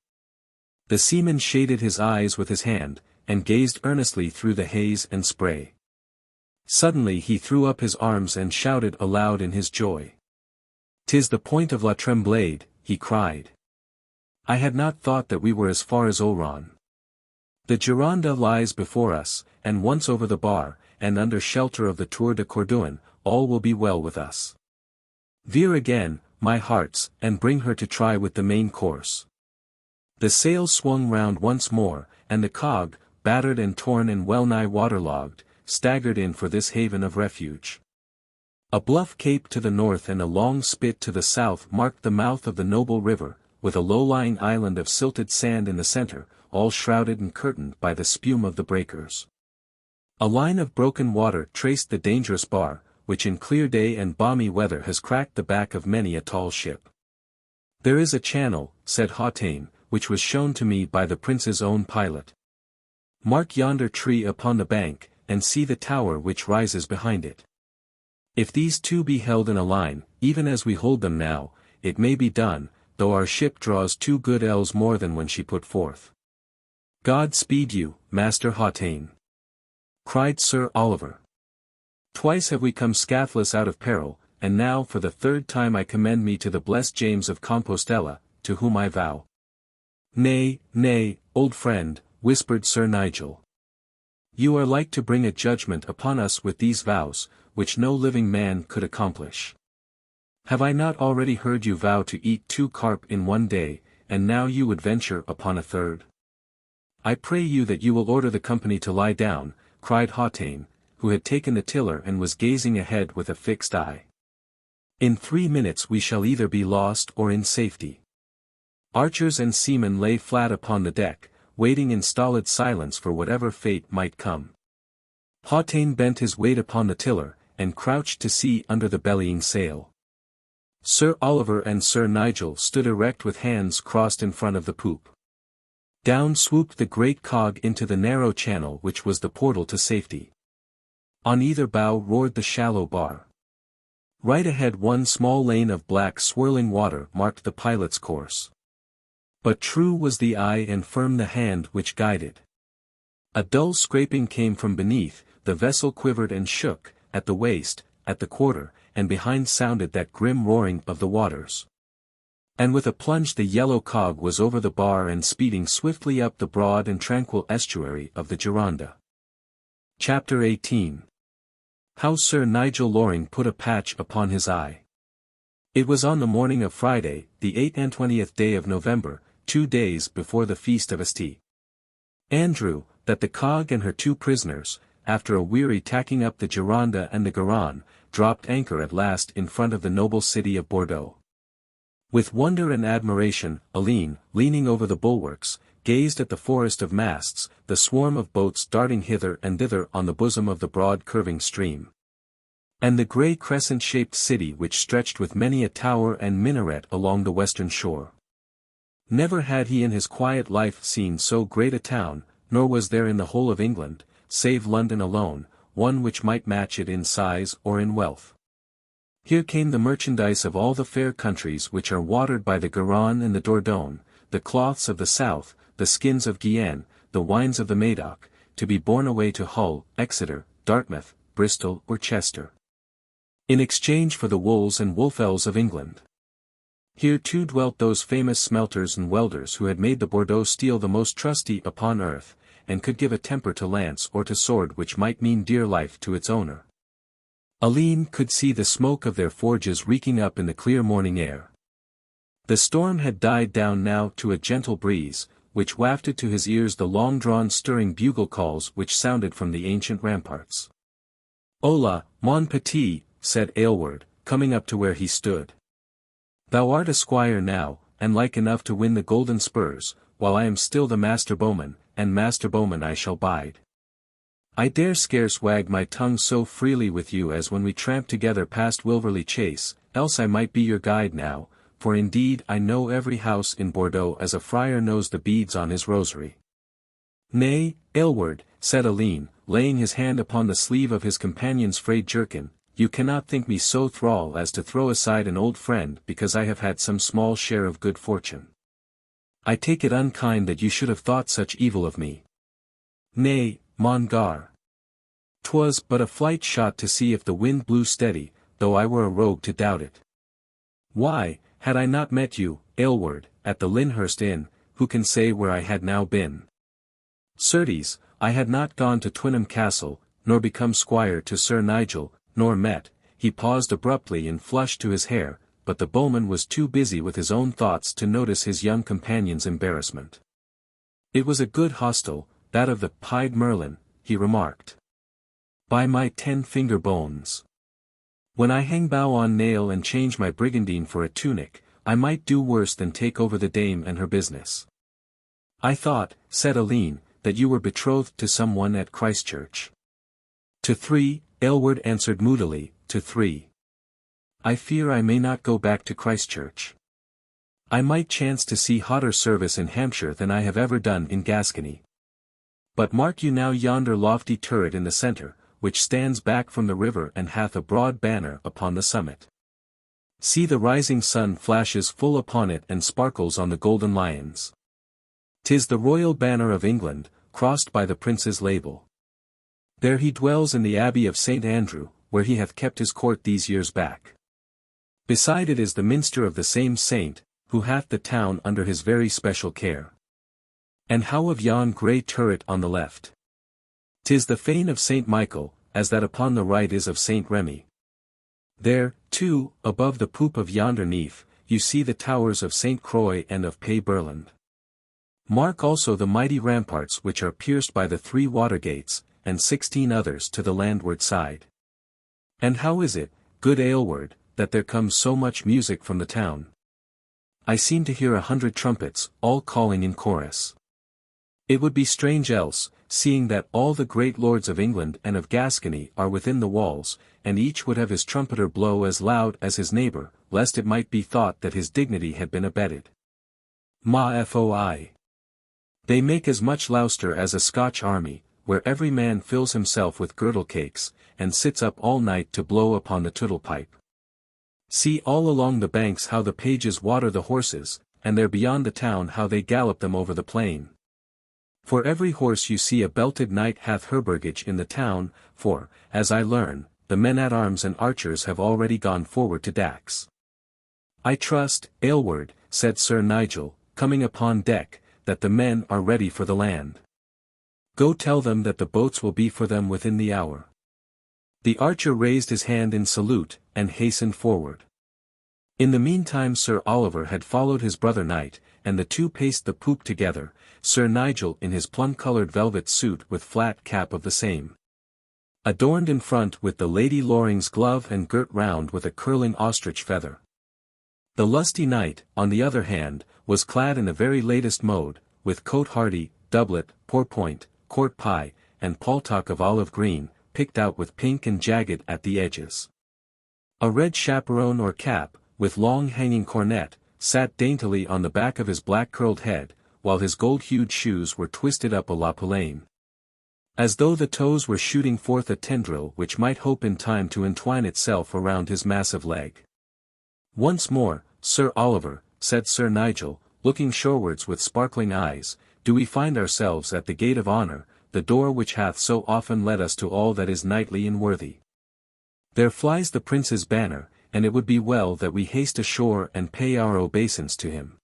The seaman shaded his eyes with his hand, and gazed earnestly through the haze and spray. Suddenly he threw up his arms and shouted aloud in his joy. "'Tis the point of La Tremblade," he cried. "I had not thought that we were as far as Oran. The Gironda lies before us, and once over the bar, and under shelter of the Tour de Cordouen, all will be well with us. Veer again, my hearts, and bring her to try with the main course." The sails swung round once more, and the cog, battered and torn and well-nigh waterlogged, staggered in for this haven of refuge. A bluff cape to the north and a long spit to the south marked the mouth of the noble river, with a low-lying island of silted sand in the centre, all shrouded and curtained by the spume of the breakers. A line of broken water traced the dangerous bar, which in clear day and balmy weather has cracked the back of many a tall ship. "There is a channel," said Hautaine, "which was shown to me by the prince's own pilot. Mark yonder tree upon the bank, and see the tower which rises behind it. If these two be held in a line, even as we hold them now, it may be done, though our ship draws 2 good ells more than when she put forth." "God speed you, Master Hautaine," cried Sir Oliver. "Twice have we come scathless out of peril, and now for the 3rd time I commend me to the blessed James of Compostela, to whom I vow." "Nay, nay, old friend," whispered Sir Nigel. "You are like to bring a judgment upon us with these vows, which no living man could accomplish. Have I not already heard you vow to eat 2 carp in one day, and now you would venture upon a 3rd? I pray you that you will order the company to lie down," cried Hautaine, who had taken the tiller and was gazing ahead with a fixed eye. "In 3 minutes we shall either be lost or in safety." Archers and seamen lay flat upon the deck, waiting in stolid silence for whatever fate might come. Hautaine bent his weight upon the tiller, and crouched to see under the bellying sail. Sir Oliver and Sir Nigel stood erect with hands crossed in front of the poop. Down swooped the great cog into the narrow channel which was the portal to safety. On either bow roared the shallow bar. Right ahead one small lane of black swirling water marked the pilot's course. But true was the eye and firm the hand which guided. A dull scraping came from beneath, the vessel quivered and shook, at the waist, at the quarter, and behind sounded that grim roaring of the waters. And with a plunge the yellow cog was over the bar and speeding swiftly up the broad and tranquil estuary of the Gironda. Chapter 18. How Sir Nigel Loring put a patch upon his eye. It was on the morning of Friday, the 28th day of November, 2 days before the feast of St. Andrew, that the cog and her 2 prisoners, after a weary tacking up the Gironda and the Garonne, dropped anchor at last in front of the noble city of Bordeaux. With wonder and admiration, Alleyne, leaning over the bulwarks, gazed at the forest of masts, the swarm of boats darting hither and thither on the bosom of the broad curving stream, and the grey crescent-shaped city which stretched with many a tower and minaret along the western shore. Never had he in his quiet life seen so great a town, nor was there in the whole of England, save London alone, one which might match it in size or in wealth. Here came the merchandise of all the fair countries which are watered by the Garonne and the Dordogne, the cloths of the south, the skins of Guyenne, the wines of the Médoc, to be borne away to Hull, Exeter, Dartmouth, Bristol or Chester, in exchange for the wools and woolfells of England. Here too dwelt those famous smelters and welders who had made the Bordeaux steel the most trusty upon earth, and could give a temper to lance or to sword which might mean dear life to its owner. Alleyne could see the smoke of their forges reeking up in the clear morning air. The storm had died down now to a gentle breeze, which wafted to his ears the long-drawn stirring bugle calls which sounded from the ancient ramparts. "Hola, mon petit," said Aylward, coming up to where he stood. "Thou art a squire now, and like enough to win the golden spurs, while I am still the master bowman, and master bowman I shall bide. I dare scarce wag my tongue so freely with you as when we tramped together past Wilverley Chase, else I might be your guide now, for indeed I know every house in Bordeaux as a friar knows the beads on his rosary." "Nay, Aylward," said Alleyne, laying his hand upon the sleeve of his companion's frayed jerkin, "you cannot think me so thrall as to throw aside an old friend because I have had some small share of good fortune. I take it unkind that you should have thought such evil of me. Nay, mon gar. 'Twas but a flight shot to see if the wind blew steady, though I were a rogue to doubt it. Why, had I not met you, Aylward, at the Lyndhurst Inn, who can say where I had now been? Certes, I had not gone to Twynham Castle, nor become squire to Sir Nigel, nor met." He paused abruptly and flushed to his hair, but the bowman was too busy with his own thoughts to notice his young companion's embarrassment. "It was a good hostel, that of the Pied Merlin," he remarked. "By my 10-finger bones. When I hang bow on nail and change my brigandine for a tunic, I might do worse than take over the dame and her business." "I thought," said Alleyne, "that you were betrothed to some one at Christchurch." "To 3, Aylward answered moodily, "to 3. I fear I may not go back to Christchurch. I might chance to see hotter service in Hampshire than I have ever done in Gascony. But mark you now yonder lofty turret in the centre, which stands back from the river and hath a broad banner upon the summit. See the rising sun flashes full upon it and sparkles on the golden lions. 'Tis the royal banner of England, crossed by the prince's label. There he dwells in the abbey of St. Andrew, where he hath kept his court these years back. Beside it is the minster of the same saint, who hath the town under his very special care. And how of yon grey turret on the left? 'Tis the fane of St. Michael, as that upon the right is of St. Remy. There, too, above the poop of yonder nef, you see the towers of St. Croix and of Pied Merlin. Mark also the mighty ramparts which are pierced by the 3 water gates, and 16 others to the landward side. And how is it, good Aylward, that there comes so much music from the town? I seem to hear 100 trumpets, all calling in chorus. It would be strange else, seeing that all the great lords of England and of Gascony are within the walls, and each would have his trumpeter blow as loud as his neighbour, lest it might be thought that his dignity had been abetted. Ma foi. They make as much louster as a Scotch army, where every man fills himself with girdle cakes, and sits up all night to blow upon the tootle pipe. See all along the banks how the pages water the horses, and there beyond the town how they gallop them over the plain. For every horse you see a belted knight hath herbergage in the town, for, as I learn, the men-at-arms and archers have already gone forward to Dax. I trust, Aylward, said Sir Nigel, coming upon deck, that the men are ready for the land. Go tell them that the boats will be for them within the hour. The archer raised his hand in salute, and hastened forward. In the meantime Sir Oliver had followed his brother knight, and the two paced the poop together, Sir Nigel in his plum-coloured velvet suit with flat cap of the same, adorned in front with the Lady Loring's glove and girt round with a curling ostrich feather. The lusty knight, on the other hand, was clad in the very latest mode, with coat hardie, doublet, pourpoint, court pie, and paltock of olive green, picked out with pink and jagged at the edges. A red chaperon or cap, with long hanging cornet, sat daintily on the back of his black curled head, while his gold-hued shoes were twisted up a la poulaine. As though the toes were shooting forth a tendril which might hope in time to entwine itself around his massive leg. "Once more, Sir Oliver," said Sir Nigel, looking shorewards with sparkling eyes, "do we find ourselves at the gate of honour, the door which hath so often led us to all that is knightly and worthy. There flies the prince's banner, and it would be well that we haste ashore and pay our obeisance to him.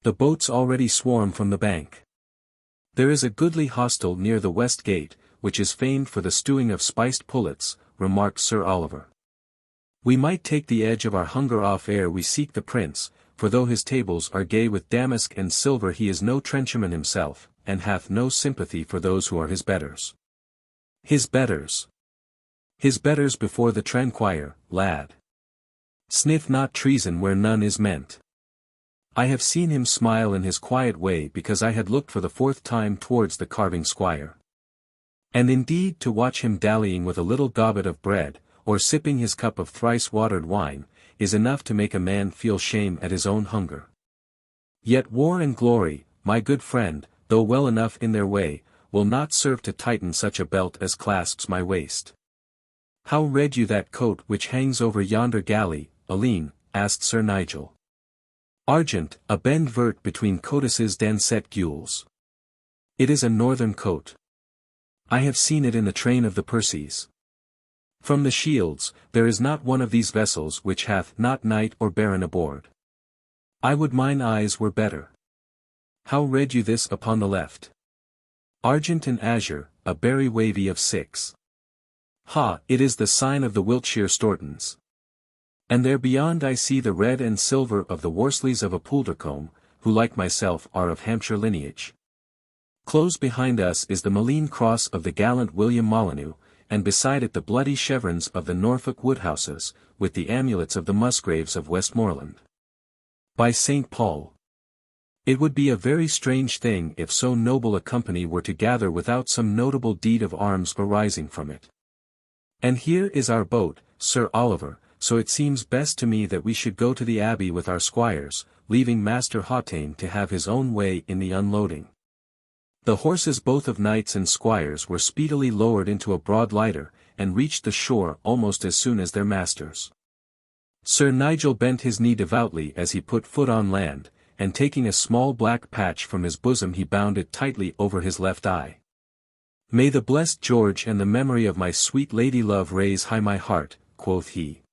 The boats already swarm from the bank. There is a goodly hostel near the west gate, which is famed for the stewing of spiced pullets," remarked Sir Oliver. "We might take the edge of our hunger off ere we seek the prince, for though his tables are gay with damask and silver he is no trencherman himself, and hath no sympathy for those who are his betters." "His betters. His betters before the tranquire, lad. Sniff not treason where none is meant." I have seen him smile in his quiet way because I had looked for the fourth time towards the carving squire. And indeed to watch him dallying with a little gobbet of bread, or sipping his cup of thrice-watered wine, is enough to make a man feel shame at his own hunger. Yet war and glory, my good friend, though well enough in their way, will not serve to tighten such a belt as clasps my waist. "How read you that coat which hangs over yonder galley, Alleyne?" asked Sir Nigel. "Argent, a bend vert between codices danset gules. It is a northern coat. I have seen it in the train of the Percies. From the Shields, there is not one of these vessels which hath not knight or baron aboard. I would mine eyes were better. How read you this upon the left? Argent and azure, a berry wavy of 6. Ha, it is the sign of the Wiltshire Stortons. And there beyond I see the red and silver of the Worsleys of Apuldercombe, who like myself are of Hampshire lineage. Close behind us is the Malene cross of the gallant William Molyneux, and beside it the bloody chevrons of the Norfolk Woodhouses, with the amulets of the Musgraves of Westmoreland. By St. Paul! It would be a very strange thing if so noble a company were to gather without some notable deed of arms arising from it. And here is our boat, Sir Oliver, so it seems best to me that we should go to the abbey with our squires, leaving Master Hautayne to have his own way in the unloading. The horses both of knights and squires were speedily lowered into a broad lighter, and reached the shore almost as soon as their masters. Sir Nigel bent his knee devoutly as he put foot on land, and taking a small black patch from his bosom he bound it tightly over his left eye. "May the blessed George and the memory of my sweet lady love raise high my heart," quoth he.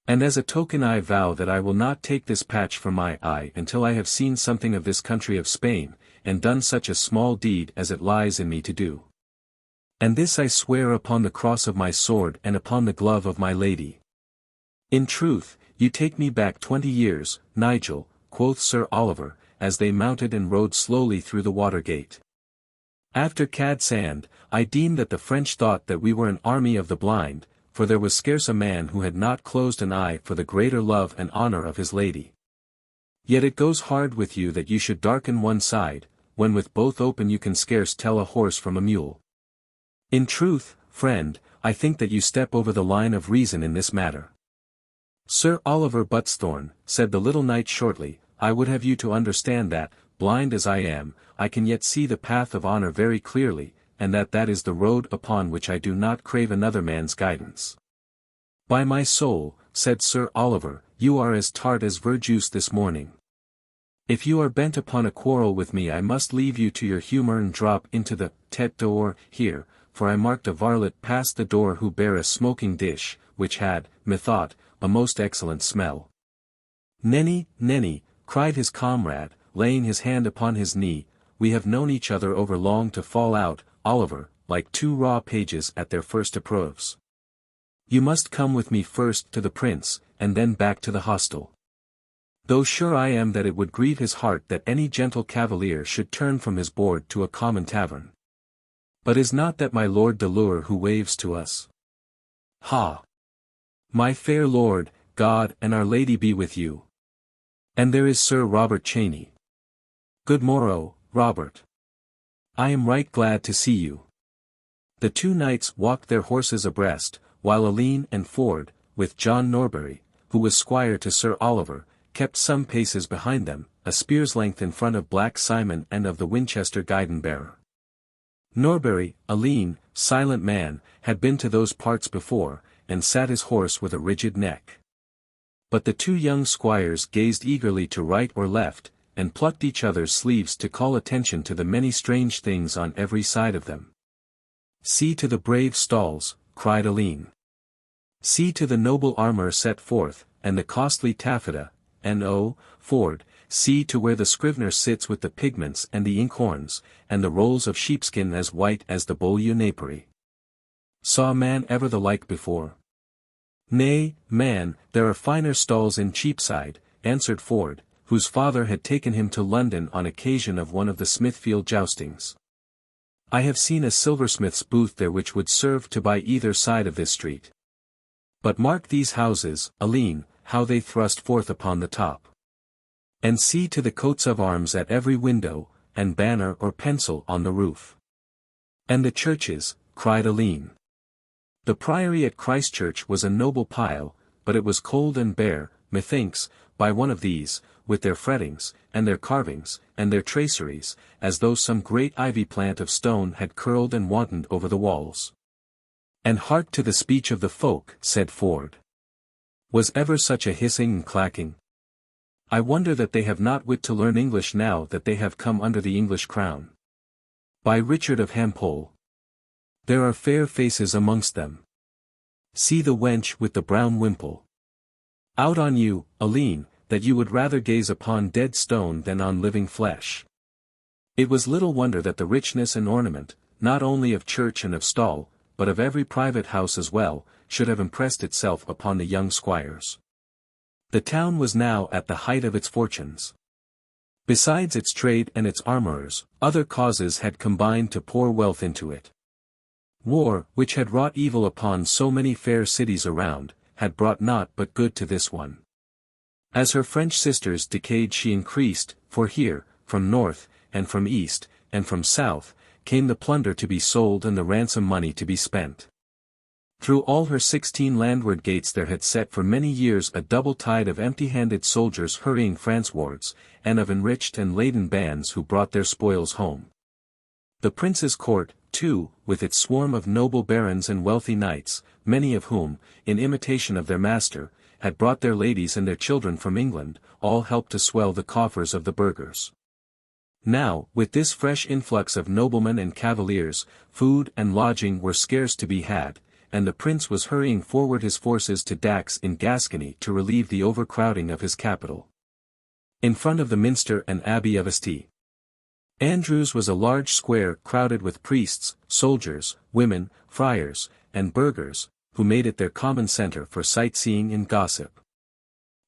"And as a token I vow that I will not take this patch from my eye until I have seen something of this country of Spain, and done such a small deed as it lies in me to do. And this I swear upon the cross of my sword and upon the glove of my lady." "In truth, you take me back 20 years, Nigel," quoth Sir Oliver, as they mounted and rode slowly through the water-gate. "After Cozened, I deemed that the French thought that we were an army of the blind, for there was scarce a man who had not closed an eye for the greater love and honour of his lady. Yet it goes hard with you that you should darken one side, when with both open you can scarce tell a horse from a mule. In truth, friend, I think that you step over the line of reason in this matter." "Sir Oliver Buttesthorn," said the little knight shortly, "I would have you to understand that, blind as I am, I can yet see the path of honour very clearly, and that is the road upon which I do not crave another man's guidance." "By my soul," said Sir Oliver, "you are as tart as verjuice this morning. If you are bent upon a quarrel with me I must leave you to your humour and drop into the tête d'or here, for I marked a varlet past the door who bare a smoking dish, which had, methought, a most excellent smell." "Nenny, Nenny," cried his comrade, laying his hand upon his knee, "we have known each other over long to fall out, Oliver, like two raw pages at their first approves. You must come with me first to the prince, and then back to the hostel. Though sure I am that it would grieve his heart that any gentle cavalier should turn from his board to a common tavern. But is not that my Lord de Lure who waves to us? Ha! My fair lord, God and Our Lady be with you. And there is Sir Robert Cheney. Good morrow, Robert. I am right glad to see you." The two knights walked their horses abreast, while Alleyne and Ford, with John Norbury, who was squire to Sir Oliver, kept some paces behind them, a spear's length in front of Black Simon and of the Winchester guidon-bearer. Norbury, a lean, silent man, had been to those parts before, and sat his horse with a rigid neck. But the two young squires gazed eagerly to right or left, and plucked each other's sleeves to call attention to the many strange things on every side of them. "See to the brave stalls," cried Alleyne. "See to the noble armour set forth, and the costly taffeta, and oh, Ford, see to where the scrivener sits with the pigments and the inkhorns, and the rolls of sheepskin as white as the beaulieu napery. Saw a man ever the like before?" "Nay, man, there are finer stalls in Cheapside," answered Ford, whose father had taken him to London on occasion of one of the Smithfield joustings. "I have seen a silversmith's booth there which would serve to buy either side of this street. But mark these houses, Alleyne, how they thrust forth upon the top. And see to the coats of arms at every window, and banner or pencil on the roof. And the churches," cried Alleyne. "The priory at Christchurch was a noble pile, but it was cold and bare, methinks, by one of these, with their frettings, and their carvings, and their traceries, as though some great ivy plant of stone had curled and wantoned over the walls." "And hark to the speech of the folk," said Ford. "Was ever such a hissing and clacking? I wonder that they have not wit to learn English now that they have come under the English crown. By Richard of Hampole. There are fair faces amongst them. See the wench with the brown wimple. Out on you, Alleyne, that you would rather gaze upon dead stone than on living flesh." It was little wonder that the richness and ornament, not only of church and of stall, but of every private house as well, should have impressed itself upon the young squires. The town was now at the height of its fortunes. Besides its trade and its armourers, other causes had combined to pour wealth into it. War, which had wrought evil upon so many fair cities around, had brought naught but good to this one. As her French sisters decayed she increased, for here, from north, and from east, and from south, came the plunder to be sold and the ransom money to be spent. Through all her 16 landward gates there had set for many years a double tide of empty-handed soldiers hurrying Francewards, and of enriched and laden bands who brought their spoils home. The prince's court, too, with its swarm of noble barons and wealthy knights, many of whom, in imitation of their master, had brought their ladies and their children from England, all helped to swell the coffers of the burghers. Now, with this fresh influx of noblemen and cavaliers, food and lodging were scarce to be had, and the prince was hurrying forward his forces to Dax in Gascony to relieve the overcrowding of his capital. In front of the minster and abbey of St. Andrews was a large square crowded with priests, soldiers, women, friars, and burghers, who made it their common centre for sightseeing and gossip.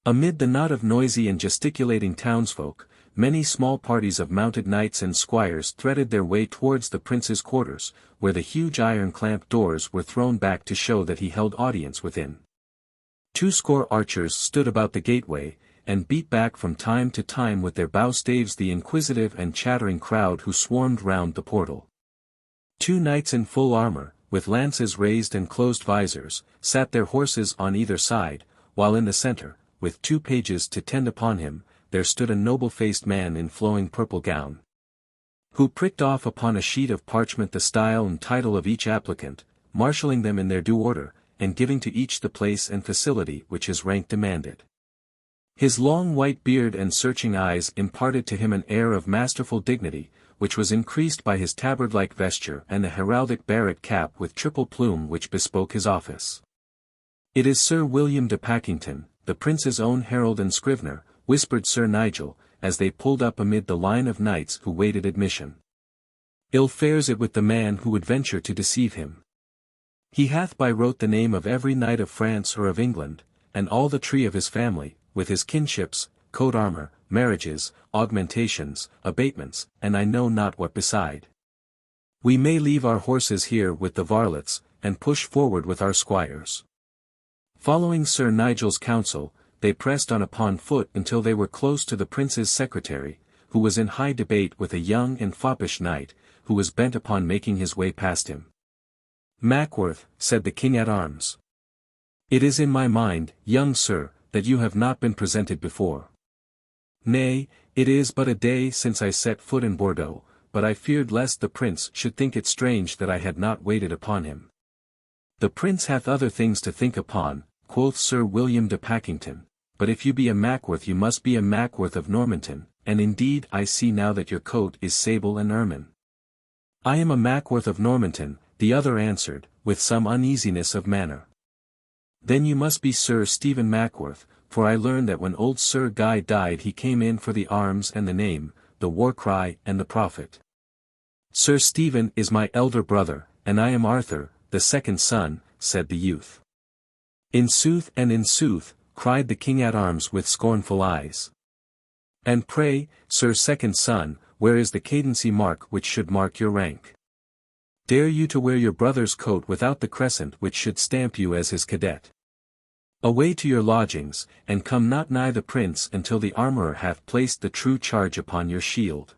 Amid the knot of noisy and gesticulating townsfolk, many small parties of mounted knights and squires threaded their way towards the prince's quarters, where the huge iron-clamped doors were thrown back to show that he held audience within. 20 archers stood about the gateway, and beat back from time to time with their bow-staves the inquisitive and chattering crowd who swarmed round the portal. 2 knights in full armour, with lances raised and closed visors, sat their horses on either side, while in the centre, with 2 pages to tend upon him, there stood a noble-faced man in flowing purple gown, who pricked off upon a sheet of parchment the style and title of each applicant, marshalling them in their due order, and giving to each the place and facility which his rank demanded. His long white beard and searching eyes imparted to him an air of masterful dignity, which was increased by his tabard-like vesture and the heraldic barret cap with triple plume which bespoke his office. "It is Sir William de Pakington, the prince's own herald and scrivener," whispered Sir Nigel, as they pulled up amid the line of knights who waited admission. "Ill fares it with the man who would venture to deceive him. He hath by rote the name of every knight of France or of England, and all the tree of his family, with his kinships, coat armour, marriages, augmentations, abatements, and I know not what beside. We may leave our horses here with the varlets, and push forward with our squires." Following Sir Nigel's counsel, they pressed on upon foot until they were close to the prince's secretary, who was in high debate with a young and foppish knight, who was bent upon making his way past him. "Mackworth," said the king-at-arms. "It is in my mind, young sir, that you have not been presented before. Nay, it is but a day since I set foot in Bordeaux, but I feared lest the prince should think it strange that I had not waited upon him. The prince hath other things to think upon, quoth Sir William de Pakington, but if you be a Mackworth you must be a Mackworth of Normanton, and indeed I see now that your coat is sable and ermine. I am a Mackworth of Normanton, the other answered, with some uneasiness of manner. Then you must be Sir Stephen Mackworth, for I learned that when old Sir Guy died he came in for the arms and the name, the war cry and the profit. Sir Stephen is my elder brother, and I am Arthur, the second son, said the youth. In sooth and in sooth, cried the king-at-arms with scornful eyes. And pray, Sir second son, where is the cadency mark which should mark your rank? Dare you to wear your brother's coat without the crescent which should stamp you as his cadet? Away to your lodgings, and come not nigh the prince until the armourer hath placed the true charge upon your shield.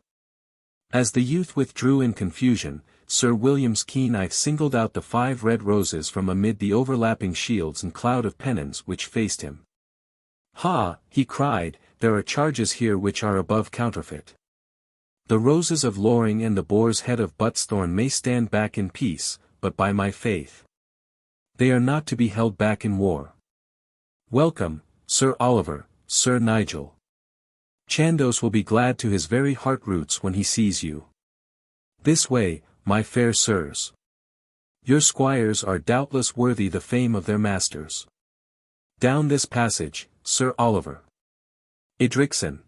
As the youth withdrew in confusion, Sir William's keen eye singled out the 5 red roses from amid the overlapping shields and cloud of pennons which faced him. Ha, he cried, there are charges here which are above counterfeit. The roses of Loring and the boar's head of Buttesthorn may stand back in peace, but by my faith, they are not to be held back in war. Welcome, Sir Oliver, Sir Nigel. Chandos will be glad to his very heart roots when he sees you. This way, my fair sirs. Your squires are doubtless worthy the fame of their masters. Down this passage, Sir Oliver. Edricson.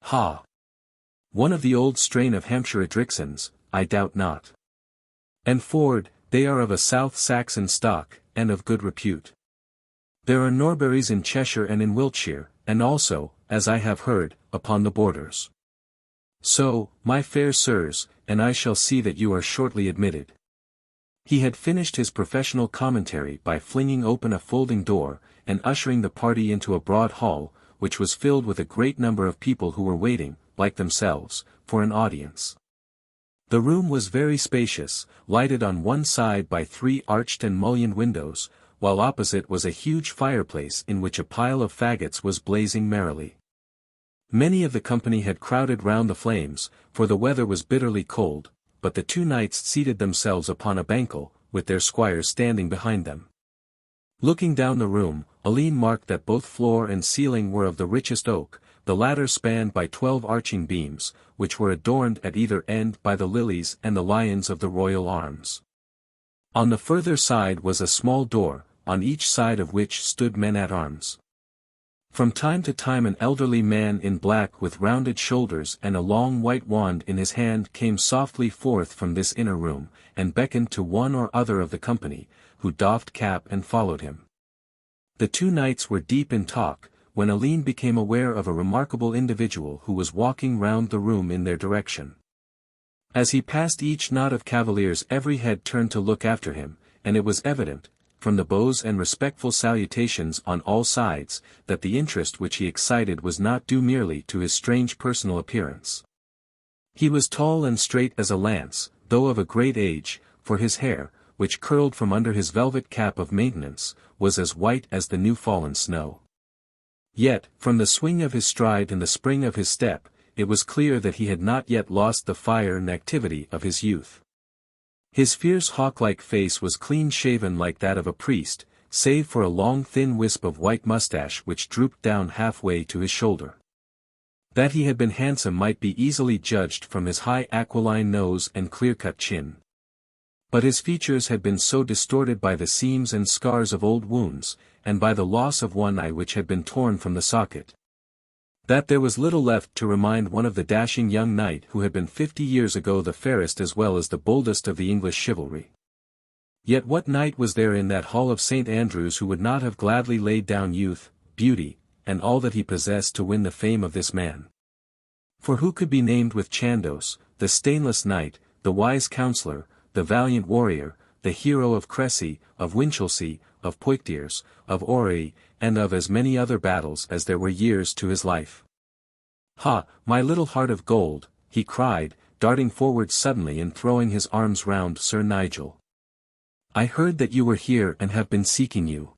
Ha! One of the old strain of Hampshire Edricsons, I doubt not. And Ford, they are of a South Saxon stock, and of good repute. There are Norburys in Cheshire and in Wiltshire, and also, as I have heard, upon the borders. So, my fair sirs, and I shall see that you are shortly admitted. He had finished his professional commentary by flinging open a folding door, and ushering the party into a broad hall, which was filled with a great number of people who were waiting, like themselves, for an audience. The room was very spacious, lighted on one side by 3 arched and mullioned windows, while opposite was a huge fireplace in which a pile of faggots was blazing merrily. Many of the company had crowded round the flames, for the weather was bitterly cold, but the 2 knights seated themselves upon a bancal, with their squires standing behind them. Looking down the room, Alleyne marked that both floor and ceiling were of the richest oak, the latter spanned by 12 arching beams, which were adorned at either end by the lilies and the lions of the royal arms. On the further side was a small door, on each side of which stood men-at-arms. From time to time an elderly man in black with rounded shoulders and a long white wand in his hand came softly forth from this inner room, and beckoned to one or other of the company, who doffed cap and followed him. The 2 knights were deep in talk, when Alleyne became aware of a remarkable individual who was walking round the room in their direction. As he passed each knot of cavaliers every head turned to look after him, and it was evident, from the bows and respectful salutations on all sides, that the interest which he excited was not due merely to his strange personal appearance. He was tall and straight as a lance, though of a great age, for his hair, which curled from under his velvet cap of maintenance, was as white as the new-fallen snow. Yet, from the swing of his stride and the spring of his step, it was clear that he had not yet lost the fire and activity of his youth. His fierce hawk-like face was clean-shaven like that of a priest, save for a long thin wisp of white moustache which drooped down halfway to his shoulder. That he had been handsome might be easily judged from his high aquiline nose and clear-cut chin. But his features had been so distorted by the seams and scars of old wounds, and by the loss of one eye which had been torn from the socket, that there was little left to remind one of the dashing young knight who had been 50 years ago the fairest as well as the boldest of the English chivalry. Yet what knight was there in that hall of St. Andrew's who would not have gladly laid down youth, beauty, and all that he possessed to win the fame of this man? For who could be named with Chandos, the stainless knight, the wise counsellor, the valiant warrior, the hero of Crécy, of Winchelsea, of Poictiers, of Orrery, and of as many other battles as there were years to his life? Ha, my little heart of gold, he cried, darting forward suddenly and throwing his arms round Sir Nigel. I heard that you were here and have been seeking you.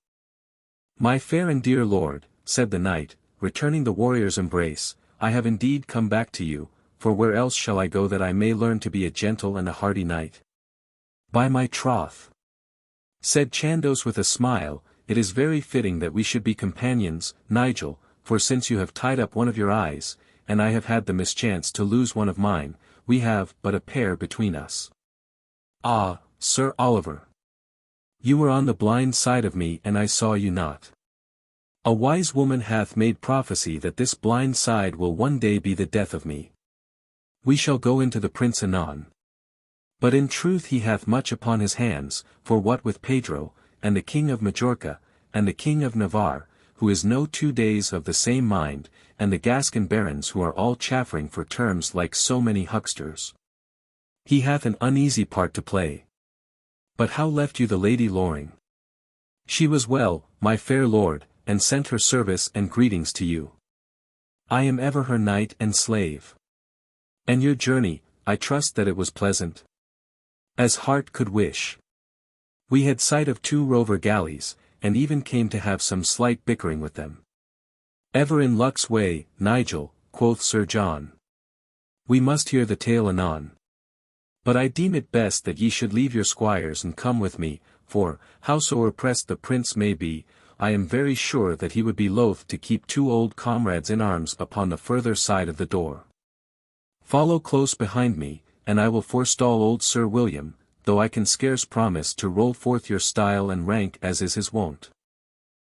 My fair and dear lord, said the knight, returning the warrior's embrace, I have indeed come back to you, for where else shall I go that I may learn to be a gentle and a hardy knight? By my troth, said Chandos with a smile, it is very fitting that we should be companions, Nigel, for since you have tied up one of your eyes, and I have had the mischance to lose one of mine, we have but a pair between us. Ah, Sir Oliver! You were on the blind side of me and I saw you not. A wise woman hath made prophecy that this blind side will one day be the death of me. We shall go into the prince anon. But in truth he hath much upon his hands, for what with Pedro, and the king of Majorca, and the king of Navarre, who is no 2 days of the same mind, and the Gascon barons who are all chaffering for terms like so many hucksters. He hath an uneasy part to play. But how left you the Lady Loring? She was well, my fair lord, and sent her service and greetings to you. I am ever her knight and slave. And your journey, I trust that it was pleasant? As heart could wish. We had sight of 2 rover galleys, and even came to have some slight bickering with them. Ever in luck's way, Nigel, quoth Sir John. We must hear the tale anon. But I deem it best that ye should leave your squires and come with me, for, howso oppressed the prince may be, I am very sure that he would be loath to keep 2 old comrades in arms upon the further side of the door. Follow close behind me, and I will forestall old Sir William, though I can scarce promise to roll forth your style and rank as is his wont.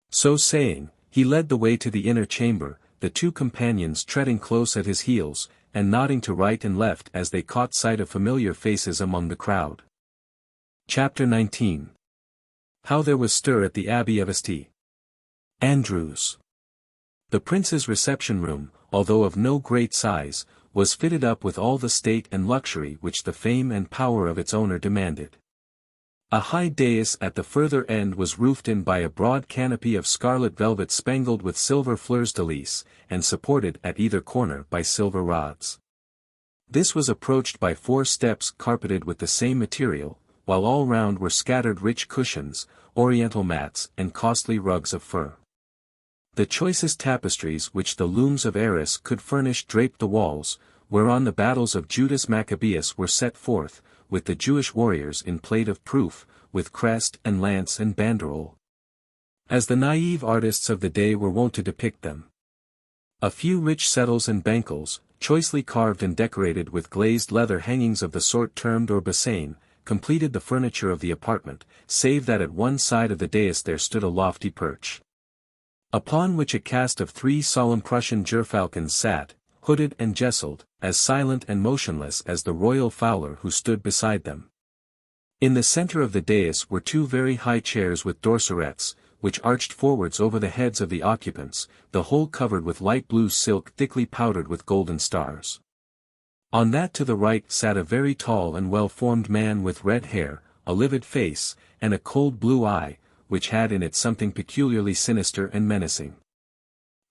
So saying, he led the way to the inner chamber, the 2 companions treading close at his heels, and nodding to right and left as they caught sight of familiar faces among the crowd. Chapter 19. How there was stir at the Abbey of St. Andrews. The prince's reception room, although of no great size, was fitted up with all the state and luxury which the fame and power of its owner demanded. A high dais at the further end was roofed in by a broad canopy of scarlet velvet spangled with silver fleurs-de-lis, and supported at either corner by silver rods. This was approached by 4 steps carpeted with the same material, while all round were scattered rich cushions, oriental mats and costly rugs of fur. The choicest tapestries which the looms of Arras could furnish draped the walls, whereon the battles of Judas Maccabeus were set forth, with the Jewish warriors in plate of proof, with crest and lance and banderole, as the naive artists of the day were wont to depict them. A few rich settles and bancals, choicely carved and decorated with glazed leather hangings of the sort termed or basane, completed the furniture of the apartment, save that at one side of the dais there stood a lofty perch, upon which a cast of 3 solemn Prussian gerfalcons sat, hooded and jesseled, as silent and motionless as the royal fowler who stood beside them. In the center of the dais were 2 very high chairs with dorserets, which arched forwards over the heads of the occupants, the whole covered with light blue silk thickly powdered with golden stars. On that to the right sat a very tall and well-formed man with red hair, a livid face, and a cold blue eye, which had in it something peculiarly sinister and menacing.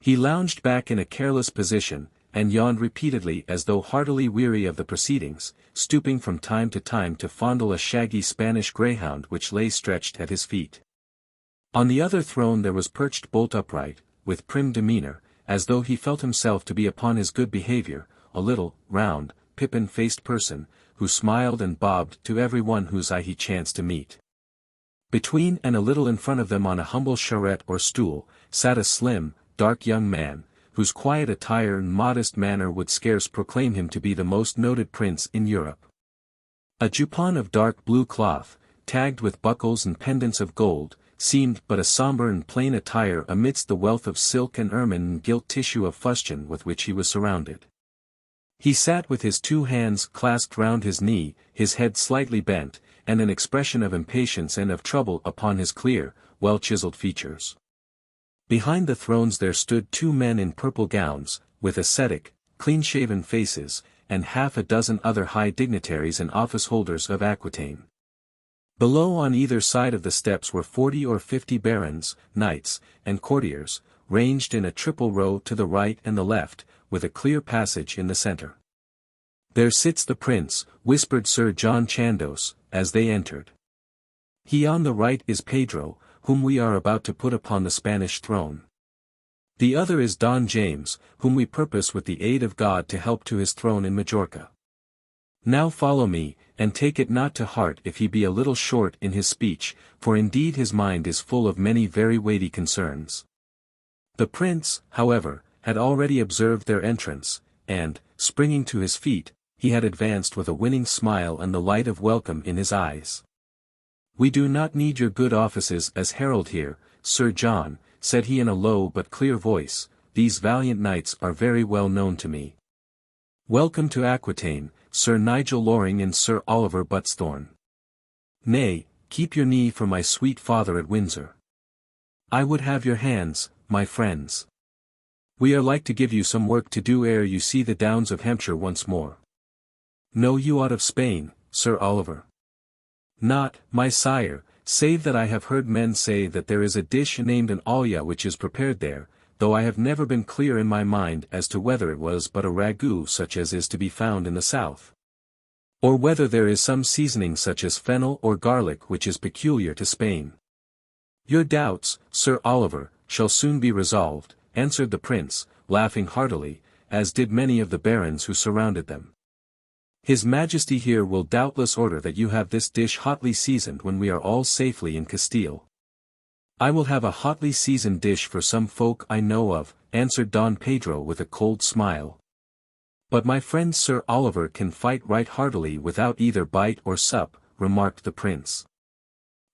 He lounged back in a careless position, and yawned repeatedly as though heartily weary of the proceedings, stooping from time to time to fondle a shaggy Spanish greyhound which lay stretched at his feet. On the other throne there was perched bolt upright, with prim demeanour, as though he felt himself to be upon his good behaviour, a little, round, pippin-faced person, who smiled and bobbed to every one whose eye he chanced to meet. Between and a little in front of them on a humble charrette or stool, sat a slim, dark young man, whose quiet attire and modest manner would scarce proclaim him to be the most noted prince in Europe. A jupon of dark blue cloth, tagged with buckles and pendants of gold, seemed but a sombre and plain attire amidst the wealth of silk and ermine and gilt tissue of fustian with which he was surrounded. He sat with his 2 hands clasped round his knee, his head slightly bent, and an expression of impatience and of trouble upon his clear, well-chiseled features. Behind the thrones there stood 2 men in purple gowns, with ascetic, clean-shaven faces, and half a dozen other high dignitaries and office-holders of Aquitaine. Below on either side of the steps were 40 or 50 barons, knights, and courtiers, ranged in a triple row to the right and the left, with a clear passage in the center. "There sits the prince," whispered Sir John Chandos, as they entered. "He on the right is Pedro, whom we are about to put upon the Spanish throne. The other is Don James, whom we purpose with the aid of God to help to his throne in Majorca. Now follow me, and take it not to heart if he be a little short in his speech, for indeed his mind is full of many very weighty concerns. The prince, however, had already observed their entrance, and, springing to his feet, he had advanced with a winning smile and the light of welcome in his eyes. "We do not need your good offices as herald here, Sir John," said he in a low but clear voice, "these valiant knights are very well known to me. Welcome to Aquitaine, Sir Nigel Loring and Sir Oliver Buttesthorn. Nay, keep your knee for my sweet father at Windsor. I would have your hands, my friends. We are like to give you some work to do ere you see the downs of Hampshire once more. Know you aught of Spain, Sir Oliver?" "Not, my sire, save that I have heard men say that there is a dish named an olla which is prepared there, though I have never been clear in my mind as to whether it was but a ragout such as is to be found in the south, or whether there is some seasoning such as fennel or garlic which is peculiar to Spain." "Your doubts, Sir Oliver, shall soon be resolved," answered the prince, laughing heartily, as did many of the barons who surrounded them. "His Majesty here will doubtless order that you have this dish hotly seasoned when we are all safely in Castile." "I will have a hotly seasoned dish for some folk I know of," answered Don Pedro with a cold smile. "But my friend Sir Oliver can fight right heartily without either bite or sup," remarked the prince.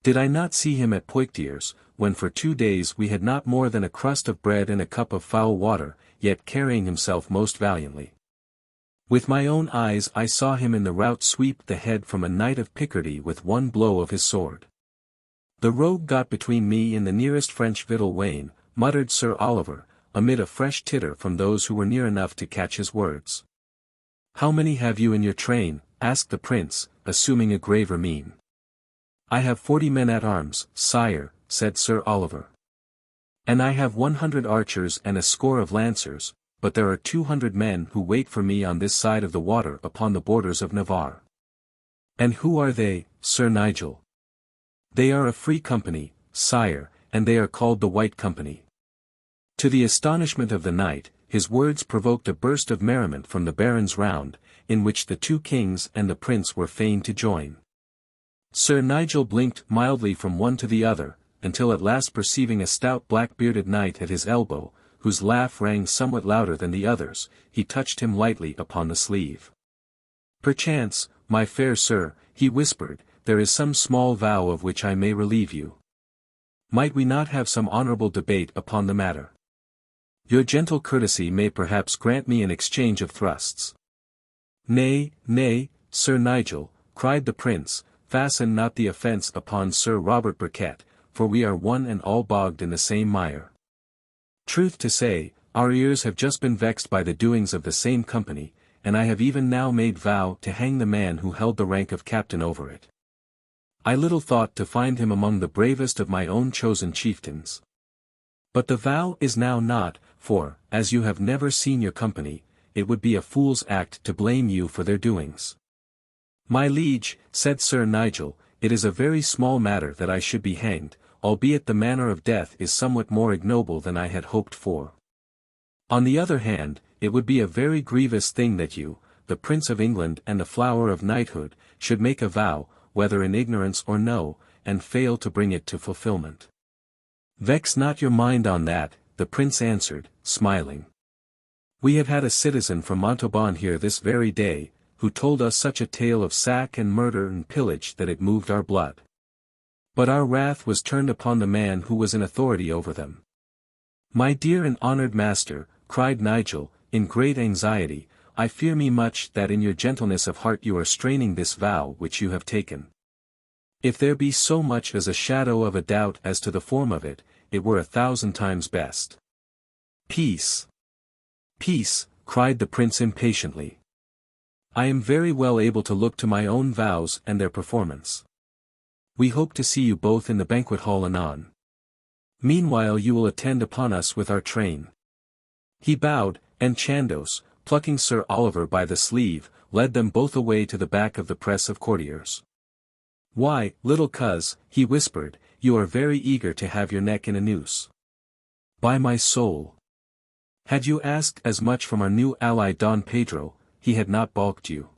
"Did I not see him at Poictiers, when for 2 days we had not more than a crust of bread and a cup of foul water, yet carrying himself most valiantly? With my own eyes I saw him in the rout sweep the head from a knight of Picardy with one blow of his sword." "The rogue got between me and the nearest French victual wain," muttered Sir Oliver, amid a fresh titter from those who were near enough to catch his words. "How many have you in your train?" asked the prince, assuming a graver mien. "I have 40 men at arms, sire," said Sir Oliver. "And I have 100 archers and a score of lancers, but there are 200 men who wait for me on this side of the water upon the borders of Navarre." "And who are they, Sir Nigel?" "They are a free company, sire, and they are called the White Company." To the astonishment of the knight, his words provoked a burst of merriment from the barons round, in which the 2 kings and the prince were fain to join. Sir Nigel blinked mildly from one to the other, until at last perceiving a stout black-bearded knight at his elbow, whose laugh rang somewhat louder than the others, he touched him lightly upon the sleeve. "Perchance, my fair sir," he whispered, "there is some small vow of which I may relieve you. Might we not have some honorable debate upon the matter? Your gentle courtesy may perhaps grant me an exchange of thrusts." "Nay, nay, Sir Nigel," cried the prince, "fasten not the offence upon Sir Robert Burkett, for we are one and all bogged in the same mire. Truth to say, our ears have just been vexed by the doings of the same company, and I have even now made vow to hang the man who held the rank of captain over it. I little thought to find him among the bravest of my own chosen chieftains. But the vow is now not, for, as you have never seen your company, it would be a fool's act to blame you for their doings." "My liege," said Sir Nigel, "it is a very small matter that I should be hanged, albeit the manner of death is somewhat more ignoble than I had hoped for. On the other hand, it would be a very grievous thing that you, the Prince of England and the flower of knighthood, should make a vow, whether in ignorance or no, and fail to bring it to fulfilment." "Vex not your mind on that," the prince answered, smiling. "We have had a citizen from Montauban here this very day, who told us such a tale of sack and murder and pillage that it moved our blood. But our wrath was turned upon the man who was in authority over them." "My dear and honored master," cried Nigel, in great anxiety, "I fear me much that in your gentleness of heart you are straining this vow which you have taken. If there be so much as a shadow of a doubt as to the form of it, it were 1,000 times best." "Peace! Peace!" cried the prince impatiently. "I am very well able to look to my own vows and their performance. We hope to see you both in the banquet hall anon. Meanwhile you will attend upon us with our train." He bowed, and Chandos, plucking Sir Oliver by the sleeve, led them both away to the back of the press of courtiers. "Why, little coz," he whispered, "you are very eager to have your neck in a noose. By my soul! Had you asked as much from our new ally Don Pedro, he had not balked you.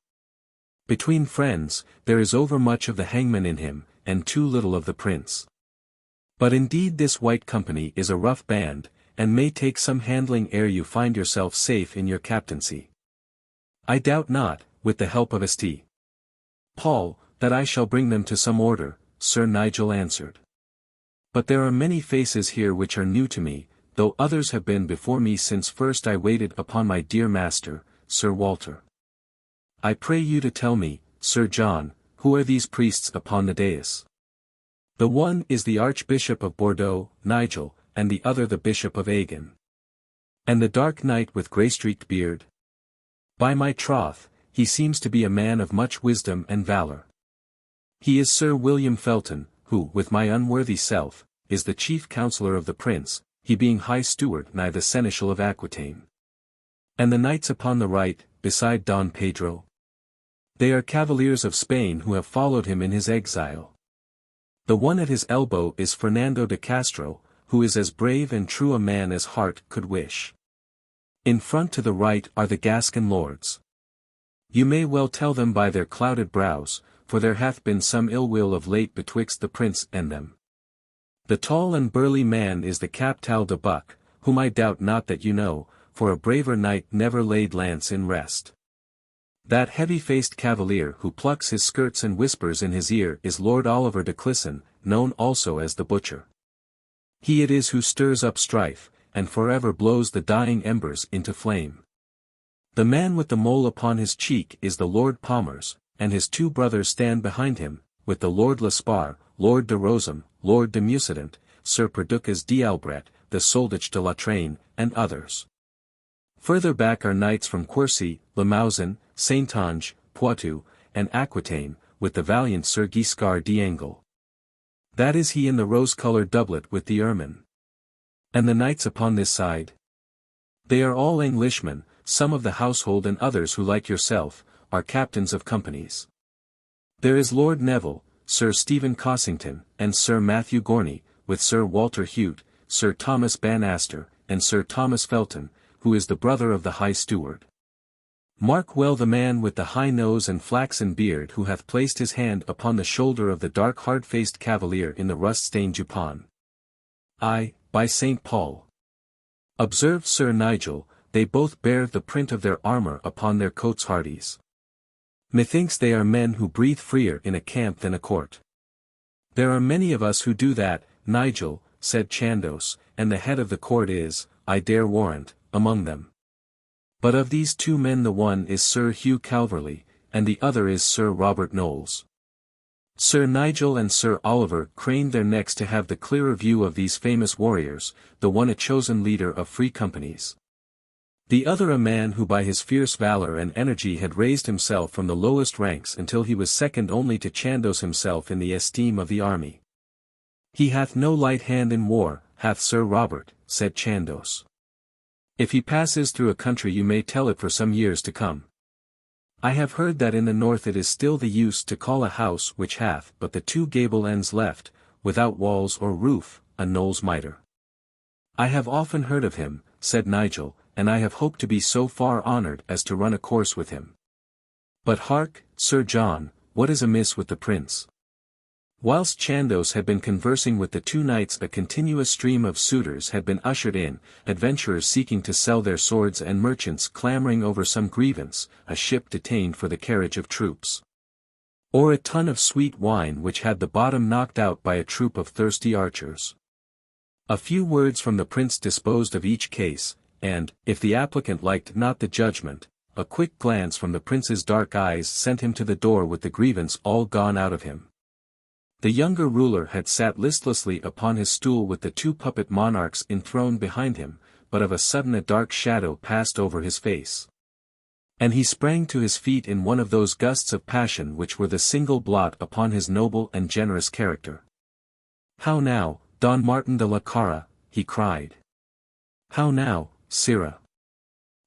Between friends, there is overmuch of the hangman in him, and too little of the prince. But indeed this white company is a rough band, and may take some handling ere you find yourself safe in your captaincy. I doubt not, with the help of St. Paul, that I shall bring them to some order, Sir Nigel answered. But there are many faces here which are new to me, though others have been before me since first I waited upon my dear master, Sir Walter. I pray you to tell me, Sir John, who are these priests upon the dais? The one is the Archbishop of Bordeaux, Nigel, and the other the Bishop of Agen. And the dark knight with grey-streaked beard? By my troth, he seems to be a man of much wisdom and valour. He is Sir William Felton, who, with my unworthy self, is the chief counsellor of the prince, he being high steward nigh the seneschal of Aquitaine. And the knights upon the right, beside Don Pedro? They are cavaliers of Spain who have followed him in his exile. The one at his elbow is Fernando de Castro, who is as brave and true a man as heart could wish. In front to the right are the Gascon lords. You may well tell them by their clouded brows, for there hath been some ill will of late betwixt the prince and them. The tall and burly man is the Captal de Buck, whom I doubt not that you know, for a braver knight never laid lance in rest. That heavy-faced cavalier who plucks his skirts and whispers in his ear is Lord Oliver de Clisson, known also as the Butcher. He it is who stirs up strife, and forever blows the dying embers into flame. The man with the mole upon his cheek is the Lord Palmers, and his two brothers stand behind him, with the Lord Lespar, Lord de Rosam, Lord de Mucident, Sir Perducas d'Albret, the Soldich de la Train, and others. Further back are knights from Quercy, Limousin, Saintonge, Poitou, and Aquitaine, with the valiant Sir Guiscard d'Angle. That is he in the rose-coloured doublet with the ermine. And the knights upon this side? They are all Englishmen, some of the household and others who like yourself, are captains of companies. There is Lord Neville, Sir Stephen Cossington, and Sir Matthew Gorney, with Sir Walter Hute, Sir Thomas Banastre, and Sir Thomas Felton, who is the brother of the High Steward. Mark well the man with the high nose and flaxen beard who hath placed his hand upon the shoulder of the dark hard-faced cavalier in the rust-stained jupon. Aye, by St. Paul! Observed Sir Nigel, they both bear the print of their armour upon their coats' hardies. Methinks they are men who breathe freer in a camp than a court. There are many of us who do that, Nigel, said Chandos, and the head of the court is, I dare warrant, among them. But of these two men the one is Sir Hugh Calverley, and the other is Sir Robert Knowles. Sir Nigel and Sir Oliver craned their necks to have the clearer view of these famous warriors, the one a chosen leader of free companies. The other a man who by his fierce valour and energy had raised himself from the lowest ranks until he was second only to Chandos himself in the esteem of the army. He hath no light hand in war, hath Sir Robert, said Chandos. If he passes through a country you may tell it for some years to come. I have heard that in the north it is still the use to call a house which hath but the two gable ends left, without walls or roof, a Knowles mitre. I have often heard of him, said Nigel, and I have hoped to be so far honoured as to run a course with him. But hark, Sir John, what is amiss with the prince? Whilst Chandos had been conversing with the two knights a continuous stream of suitors had been ushered in, adventurers seeking to sell their swords and merchants clamouring over some grievance, a ship detained for the carriage of troops. Or a tun of sweet wine which had the bottom knocked out by a troop of thirsty archers. A few words from the prince disposed of each case, and, if the applicant liked not the judgment, a quick glance from the prince's dark eyes sent him to the door with the grievance all gone out of him. The younger ruler had sat listlessly upon his stool with the two puppet monarchs enthroned behind him, but of a sudden a dark shadow passed over his face. And he sprang to his feet in one of those gusts of passion which were the single blot upon his noble and generous character. How now, Don Martin de la Cara, he cried. How now, Sirrah?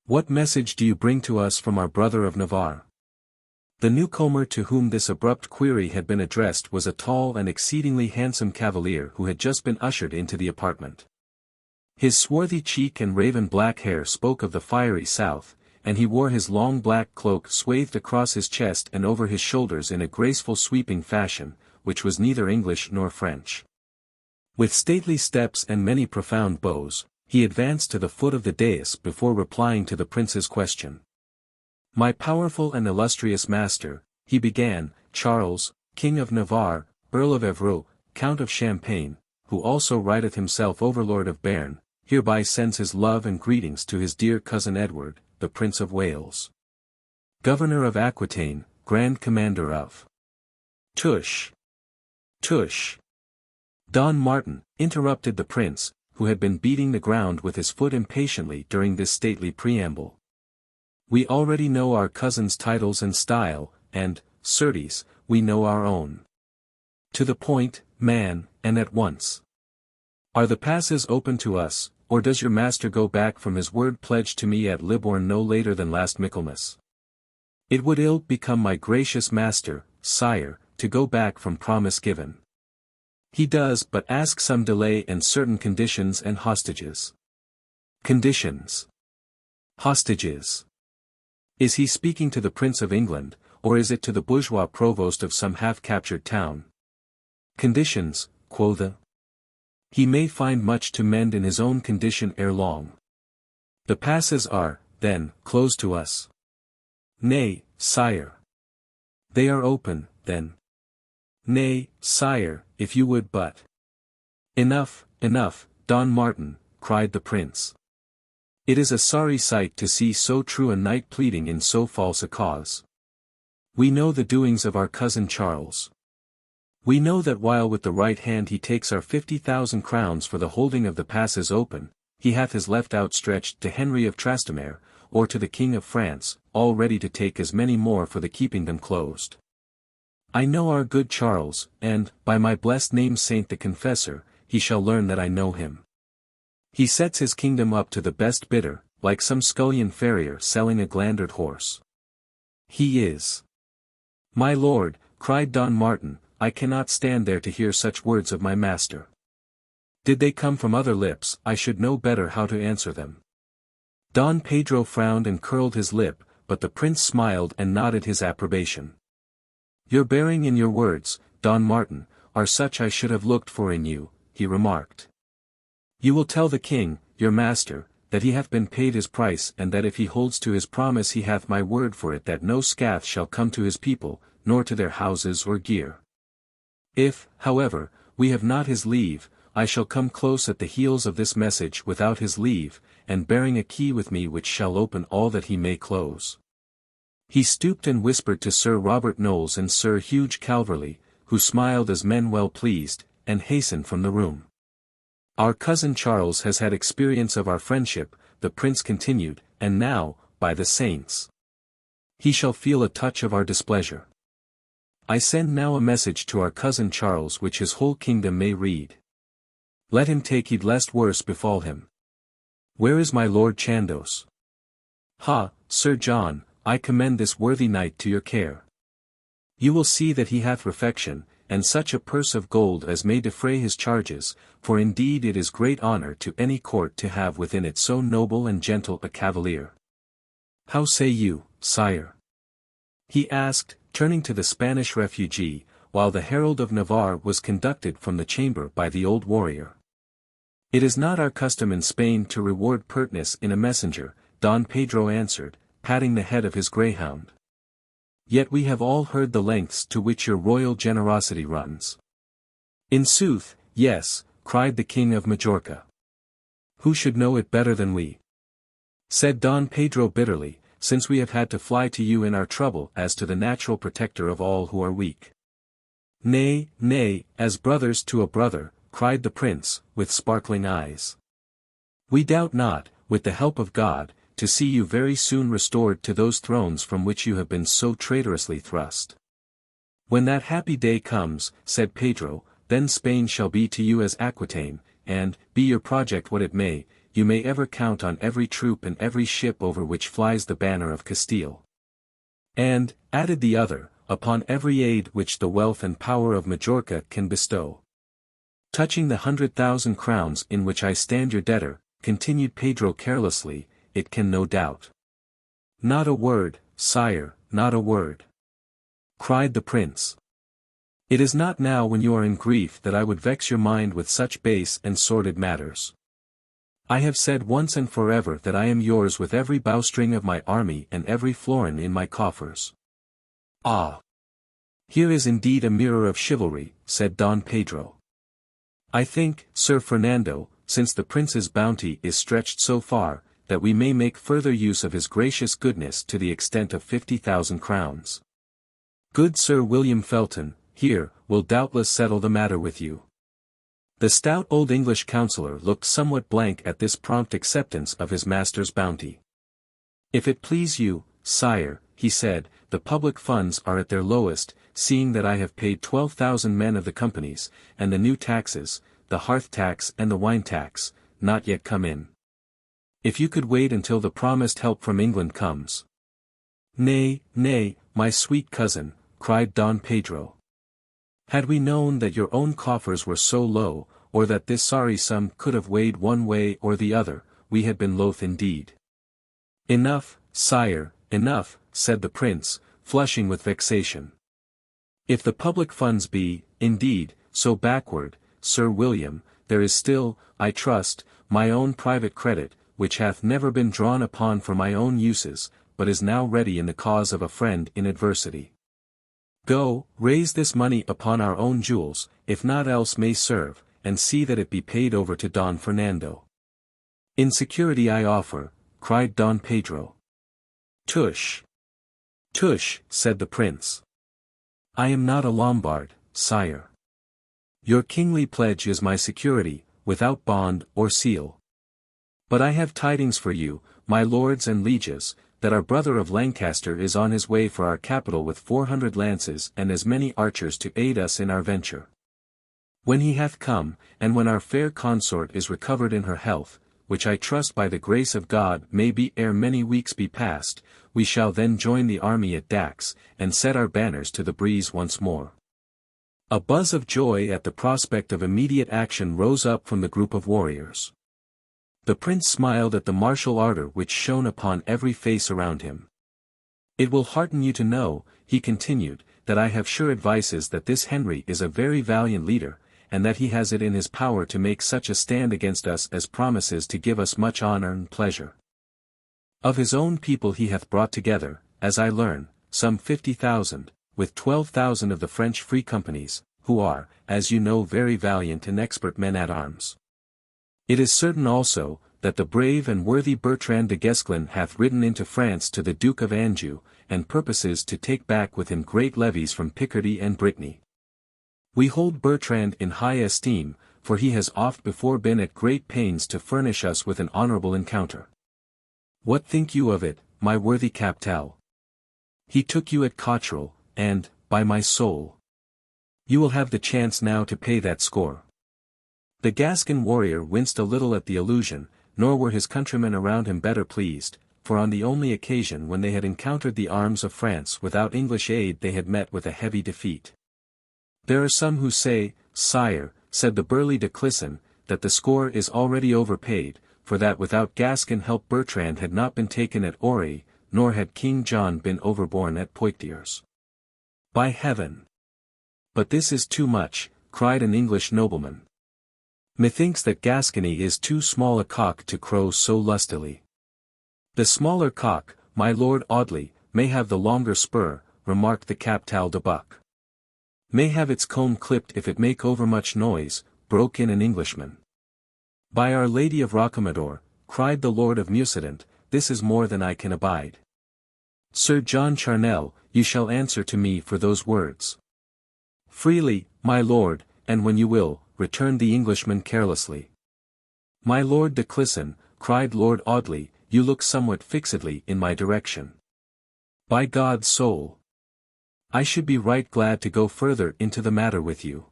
What message do you bring to us from our brother of Navarre? The newcomer to whom this abrupt query had been addressed was a tall and exceedingly handsome cavalier who had just been ushered into the apartment. His swarthy cheek and raven-black hair spoke of the fiery south, and he wore his long black cloak swathed across his chest and over his shoulders in a graceful sweeping fashion, which was neither English nor French. With stately steps and many profound bows, he advanced to the foot of the dais before replying to the prince's question. "My powerful and illustrious master," he began, "Charles, King of Navarre, Earl of Evreux, Count of Champagne, who also writeth himself Overlord of Béarn, hereby sends his love and greetings to his dear cousin Edward, the Prince of Wales. Governor of Aquitaine, Grand Commander of—" "Tush! Tush!" Don Martin interrupted the prince, who had been beating the ground with his foot impatiently during this stately preamble. "We already know our cousin's titles and style, and, certes, we know our own. To the point, man, and at once. Are the passes open to us, or does your master go back from his word pledged to me at Libourne no later than last Michaelmas? It would ill become my gracious master, sire, to go back from promise given. He does but ask some delay and certain conditions and hostages." "Conditions? Hostages? Is he speaking to the Prince of England, or is it to the bourgeois provost of some half-captured town?" "Conditions, quotha? He may find much to mend in his own condition ere long. The passes are, then, closed to us?" "Nay, sire." "They are open, then?" "Nay, sire, if you would but—" "Enough, enough, Don Martin," cried the prince. "It is a sorry sight to see so true a knight pleading in so false a cause. We know the doings of our cousin Charles. We know that while with the right hand he takes our 50,000 crowns for the holding of the passes open, he hath his left outstretched to Henry of Trastamare, or to the King of France, all ready to take as many more for the keeping them closed. I know our good Charles, and, by my blessed name-saint the Confessor, he shall learn that I know him. He sets his kingdom up to the best bidder, like some scullion farrier selling a glandered horse. He is." "My lord," cried Don Martin, "I cannot stand there to hear such words of my master. Did they come from other lips, I should know better how to answer them." Don Pedro frowned and curled his lip, but the prince smiled and nodded his approbation. "Your bearing in your words, Don Martin, are such I should have looked for in you," he remarked. "You will tell the king, your master, that he hath been paid his price and that if he holds to his promise he hath my word for it that no scath shall come to his people, nor to their houses or gear. If, however, we have not his leave, I shall come close at the heels of this message without his leave, and bearing a key with me which shall open all that he may close." He stooped and whispered to Sir Robert Knowles and Sir Hugh Calverley, who smiled as men well pleased, and hastened from the room. "Our cousin Charles has had experience of our friendship," the prince continued, "and now, by the saints, he shall feel a touch of our displeasure. I send now a message to our cousin Charles which his whole kingdom may read. Let him take heed lest worse befall him. Where is my Lord Chandos? Ha, Sir John, I commend this worthy knight to your care. You will see that he hath refection, and such a purse of gold as may defray his charges, for indeed it is great honour to any court to have within it so noble and gentle a cavalier. How say you, sire?" he asked, turning to the Spanish refugee, while the herald of Navarre was conducted from the chamber by the old warrior. "It is not our custom in Spain to reward pertness in a messenger," Don Pedro answered, patting the head of his greyhound. "Yet we have all heard the lengths to which your royal generosity runs." "In sooth, yes," cried the King of Majorca. "Who should know it better than we?" said Don Pedro bitterly, "since we have had to fly to you in our trouble as to the natural protector of all who are weak." "Nay, nay, as brothers to a brother," cried the prince, with sparkling eyes. "We doubt not, with the help of God, to see you very soon restored to those thrones from which you have been so traitorously thrust. When that happy day comes," said Pedro, "then Spain shall be to you as Aquitaine, and, be your project what it may, you may ever count on every troop and every ship over which flies the banner of Castile. And," added the other, "upon every aid which the wealth and power of Majorca can bestow. Touching the 100,000 crowns in which I stand your debtor, continued Pedro carelessly, it can no doubt. Not a word, sire, not a word, cried the prince. It is not now when you are in grief that I would vex your mind with such base and sordid matters. I have said once and forever that I am yours with every bowstring of my army and every florin in my coffers. Ah! Here is indeed a mirror of chivalry, said Don Pedro. I think, Sir Fernando, since the prince's bounty is stretched so far, that we may make further use of his gracious goodness to the extent of 50,000 crowns. Good Sir William Felton, here, will doubtless settle the matter with you. The stout old English counsellor looked somewhat blank at this prompt acceptance of his master's bounty. If it please you, sire, he said, the public funds are at their lowest, seeing that I have paid 12,000 men of the companies, and the new taxes, the hearth tax and the wine tax, not yet come in. If you could wait until the promised help from England comes. Nay, nay, my sweet cousin, cried Don Pedro. Had we known that your own coffers were so low, or that this sorry sum could have weighed one way or the other, we had been loath indeed. Enough, sire, enough, said the prince, flushing with vexation. If the public funds be, indeed, so backward, Sir William, there is still, I trust, my own private credit, which hath never been drawn upon for my own uses, but is now ready in the cause of a friend in adversity. Go, raise this money upon our own jewels, if naught else may serve, and see that it be paid over to Don Fernando. In security I offer, cried Don Pedro. Tush! Tush, said the prince. I am not a Lombard, sire. Your kingly pledge is my security, without bond or seal. But I have tidings for you, my lords and lieges, that our brother of Lancaster is on his way for our capital with 400 lances and as many archers to aid us in our venture. When he hath come, and when our fair consort is recovered in her health, which I trust by the grace of God may be ere many weeks be past, we shall then join the army at Dax, and set our banners to the breeze once more. A buzz of joy at the prospect of immediate action rose up from the group of warriors. The prince smiled at the martial ardor which shone upon every face around him. It will hearten you to know, he continued, that I have sure advices that this Henry is a very valiant leader, and that he has it in his power to make such a stand against us as promises to give us much honor and pleasure. Of his own people he hath brought together, as I learn, some 50,000, with 12,000 of the French free companies, who are, as you know, very valiant and expert men at arms. It is certain also, that the brave and worthy Bertrand de Guesclin hath ridden into France to the Duke of Anjou, and purposes to take back with him great levies from Picardy and Brittany. We hold Bertrand in high esteem, for he has oft before been at great pains to furnish us with an honourable encounter. What think you of it, my worthy Captal? He took you at Cotterell, and, by my soul, you will have the chance now to pay that score. The Gascon warrior winced a little at the allusion, nor were his countrymen around him better pleased, for on the only occasion when they had encountered the arms of France without English aid they had met with a heavy defeat. There are some who say, sire, said the burly de Clisson, that the score is already overpaid, for that without Gascon help Bertrand had not been taken at Auray, nor had King John been overborne at Poictiers. By heaven! But this is too much, cried an English nobleman. Methinks that Gascony is too small a cock to crow so lustily. The smaller cock, my Lord Audley, may have the longer spur, remarked the Captal de Buck. May have its comb clipped if it make overmuch noise, broke in an Englishman. By Our Lady of Rocamadour, cried the Lord of Mucident, this is more than I can abide. Sir John Charnel, you shall answer to me for those words. Freely, my lord, and when you will, returned the Englishman carelessly. My Lord de Clisson, cried Lord Audley, you look somewhat fixedly in my direction. By God's soul! I should be right glad to go further into the matter with you.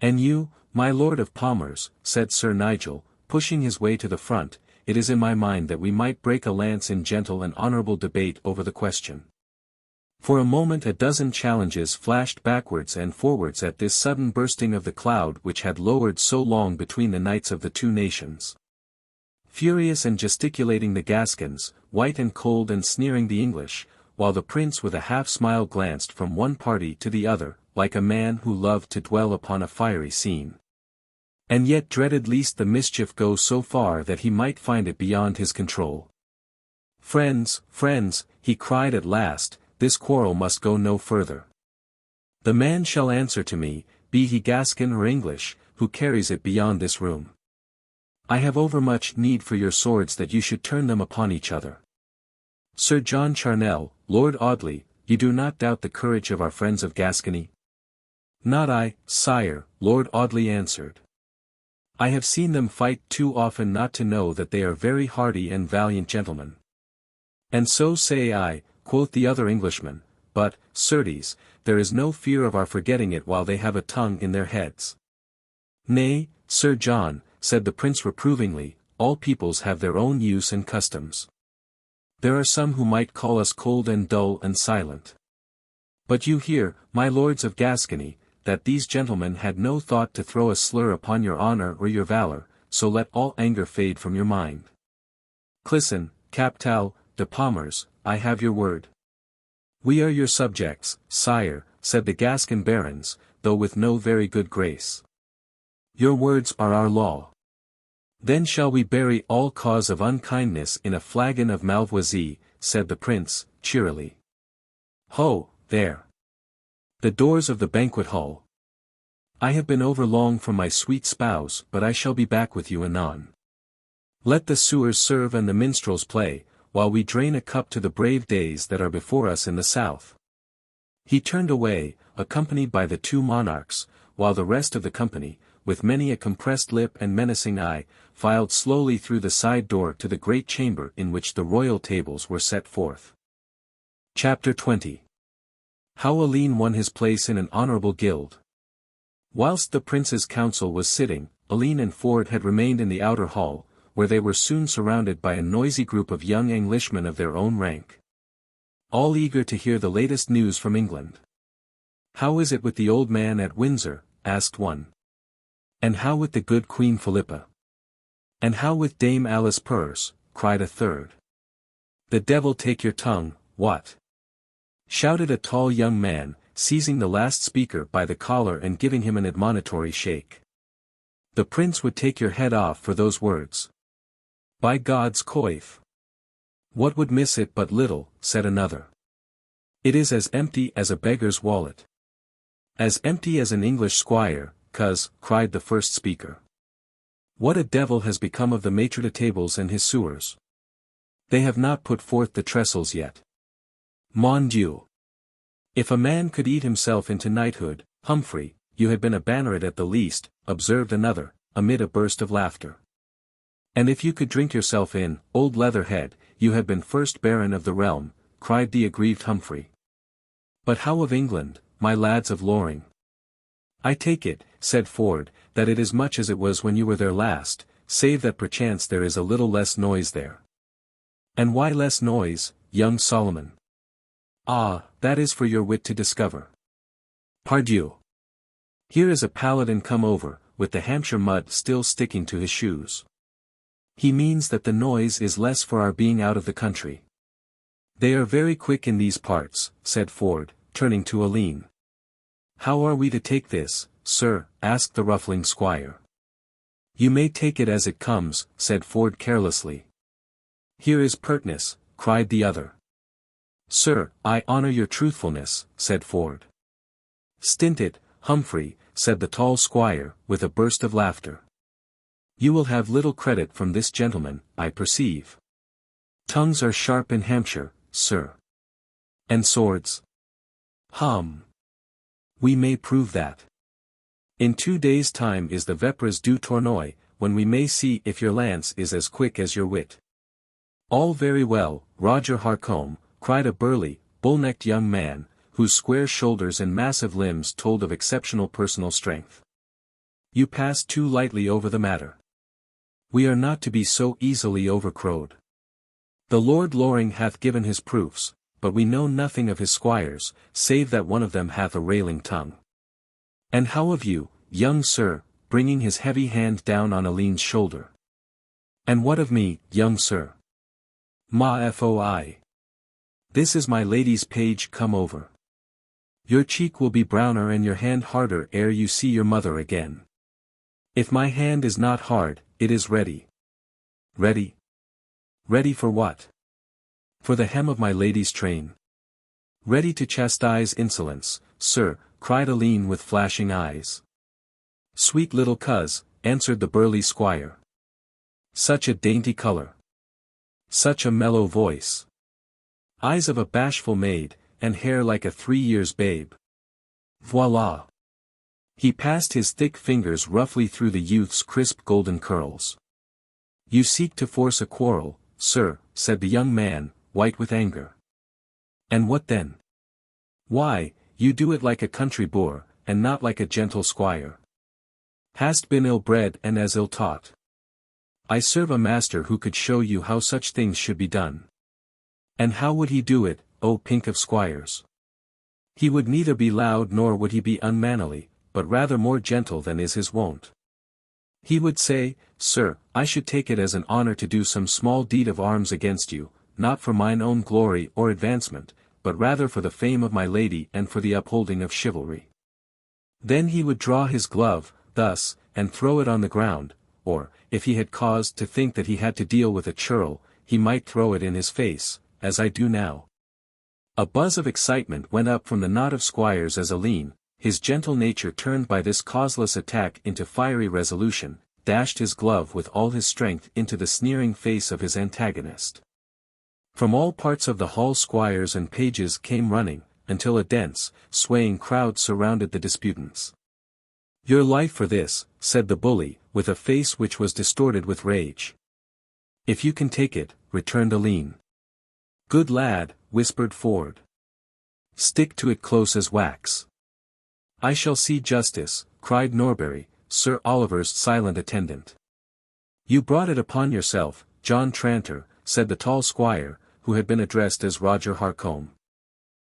And you, my Lord of Palmers, said Sir Nigel, pushing his way to the front, it is in my mind that we might break a lance in gentle and honourable debate over the question. For a moment a dozen challenges flashed backwards and forwards at this sudden bursting of the cloud which had lowered so long between the knights of the two nations. Furious and gesticulating the Gascons, white and cold and sneering the English, while the prince with a half-smile glanced from one party to the other, like a man who loved to dwell upon a fiery scene. And yet dreaded lest the mischief go so far that he might find it beyond his control. "Friends, friends," he cried at last, "this quarrel must go no further. The man shall answer to me, be he Gascon or English, who carries it beyond this room. I have overmuch need for your swords that you should turn them upon each other. Sir John Charnel, Lord Audley, you do not doubt the courage of our friends of Gascony?" "Not I, sire," Lord Audley answered. "I have seen them fight too often not to know that they are very hardy and valiant gentlemen." "And so say I," quoth the other Englishman, "but, certes, there is no fear of our forgetting it while they have a tongue in their heads." "Nay, Sir John," said the prince reprovingly, "all peoples have their own use and customs. There are some who might call us cold and dull and silent. But you hear, my lords of Gascony, that these gentlemen had no thought to throw a slur upon your honor or your valor, so let all anger fade from your mind. Clisson, Captal, de Palmers, I have your word." "We are your subjects, sire," said the Gascon barons, though with no very good grace. "Your words are our law. Then shall we bury all cause of unkindness in a flagon of Malvoisie," said the prince, cheerily. "Ho, there! The doors of the banquet hall. I have been over long from my sweet spouse, but I shall be back with you anon. Let the sewers serve and the minstrels play, while we drain a cup to the brave days that are before us in the south." He turned away, accompanied by the two monarchs, while the rest of the company, with many a compressed lip and menacing eye, filed slowly through the side door to the great chamber in which the royal tables were set forth. Chapter 20. How Alleyne won his place in an honourable guild. Whilst the prince's council was sitting, Alleyne and Ford had remained in the outer hall, where they were soon surrounded by a noisy group of young Englishmen of their own rank. All eager to hear the latest news from England. "How is it with the old man at Windsor?" asked one. "And how with the good Queen Philippa?" "And how with Dame Alice Purse?" cried a third. "The devil take your tongue, what?" shouted a tall young man, seizing the last speaker by the collar and giving him an admonitory shake. "The prince would take your head off for those words. By God's coif! What would miss it but little," said another. "It is as empty as a beggar's wallet." "As empty as an English squire, cuz," cried the first speaker. "What a devil has become of the maitre de tables and his sewers? They have not put forth the trestles yet. Mon Dieu! If a man could eat himself into knighthood, Humphrey, you had been a banneret at the least," observed another, amid a burst of laughter. "And if you could drink yourself in, old Leatherhead, you had been first baron of the realm," cried the aggrieved Humphrey. "But how of England, my lads of Loring?" "I take it," said Ford, "that it is much as it was when you were there last, save that perchance there is a little less noise there." "And why less noise, young Solomon?" "Ah, that is for your wit to discover. Pardieu! Here is a paladin come over, with the Hampshire mud still sticking to his shoes. He means that the noise is less for our being out of the country." "They are very quick in these parts," said Ford, turning to Alleyne. "How are we to take this, sir?" asked the ruffling squire. "You may take it as it comes," said Ford carelessly. "Here is pertness," cried the other. "Sir, I honor your truthfulness," said Ford. "Stint it, Humphrey," said the tall squire, with a burst of laughter. "You will have little credit from this gentleman, I perceive. Tongues are sharp in Hampshire, sir. And swords? Hum. We may prove that. In 2 days' time is the Vepres du Tournoi, when we may see if your lance is as quick as your wit." "All very well, Roger Harcombe," cried a burly, bull-necked young man, whose square shoulders and massive limbs told of exceptional personal strength. "You pass too lightly over the matter. We are not to be so easily overcrowed. The Lord Loring hath given his proofs, but we know nothing of his squires, save that one of them hath a railing tongue. And how of you, young sir?" bringing his heavy hand down on Alleyne's shoulder. And what of me, young sir? Ma foi. This is my lady's page come over. Your cheek will be browner and your hand harder ere you see your mother again. If my hand is not hard, it is ready. Ready? Ready for what? For the hem of my lady's train. Ready to chastise insolence, sir, cried Alleyne with flashing eyes. Sweet little coz, answered the burly squire. Such a dainty colour. Such a mellow voice. Eyes of a bashful maid, and hair like a 3 years babe. Voila! He passed his thick fingers roughly through the youth's crisp golden curls. You seek to force a quarrel, sir, said the young man, white with anger. And what then? Why, you do it like a country boor, and not like a gentle squire. Hast been ill-bred and as ill-taught. I serve a master who could show you how such things should be done. And how would he do it, O pink of squires? He would neither be loud nor would he be unmannerly, but rather more gentle than is his wont. He would say, Sir, I should take it as an honour to do some small deed of arms against you, not for mine own glory or advancement, but rather for the fame of my lady and for the upholding of chivalry. Then he would draw his glove, thus, and throw it on the ground, or, if he had cause to think that he had to deal with a churl, he might throw it in his face, as I do now. A buzz of excitement went up from the knot of squires as Alleyne, his gentle nature turned by this causeless attack into fiery resolution, dashed his glove with all his strength into the sneering face of his antagonist. From all parts of the hall squires and pages came running, until a dense, swaying crowd surrounded the disputants. Your life for this, said the bully, with a face which was distorted with rage. If you can take it, returned Alleyne. Good lad, whispered Ford. Stick to it close as wax. I shall see justice, cried Norbury, Sir Oliver's silent attendant. You brought it upon yourself, John Tranter, said the tall squire, who had been addressed as Roger Harcombe.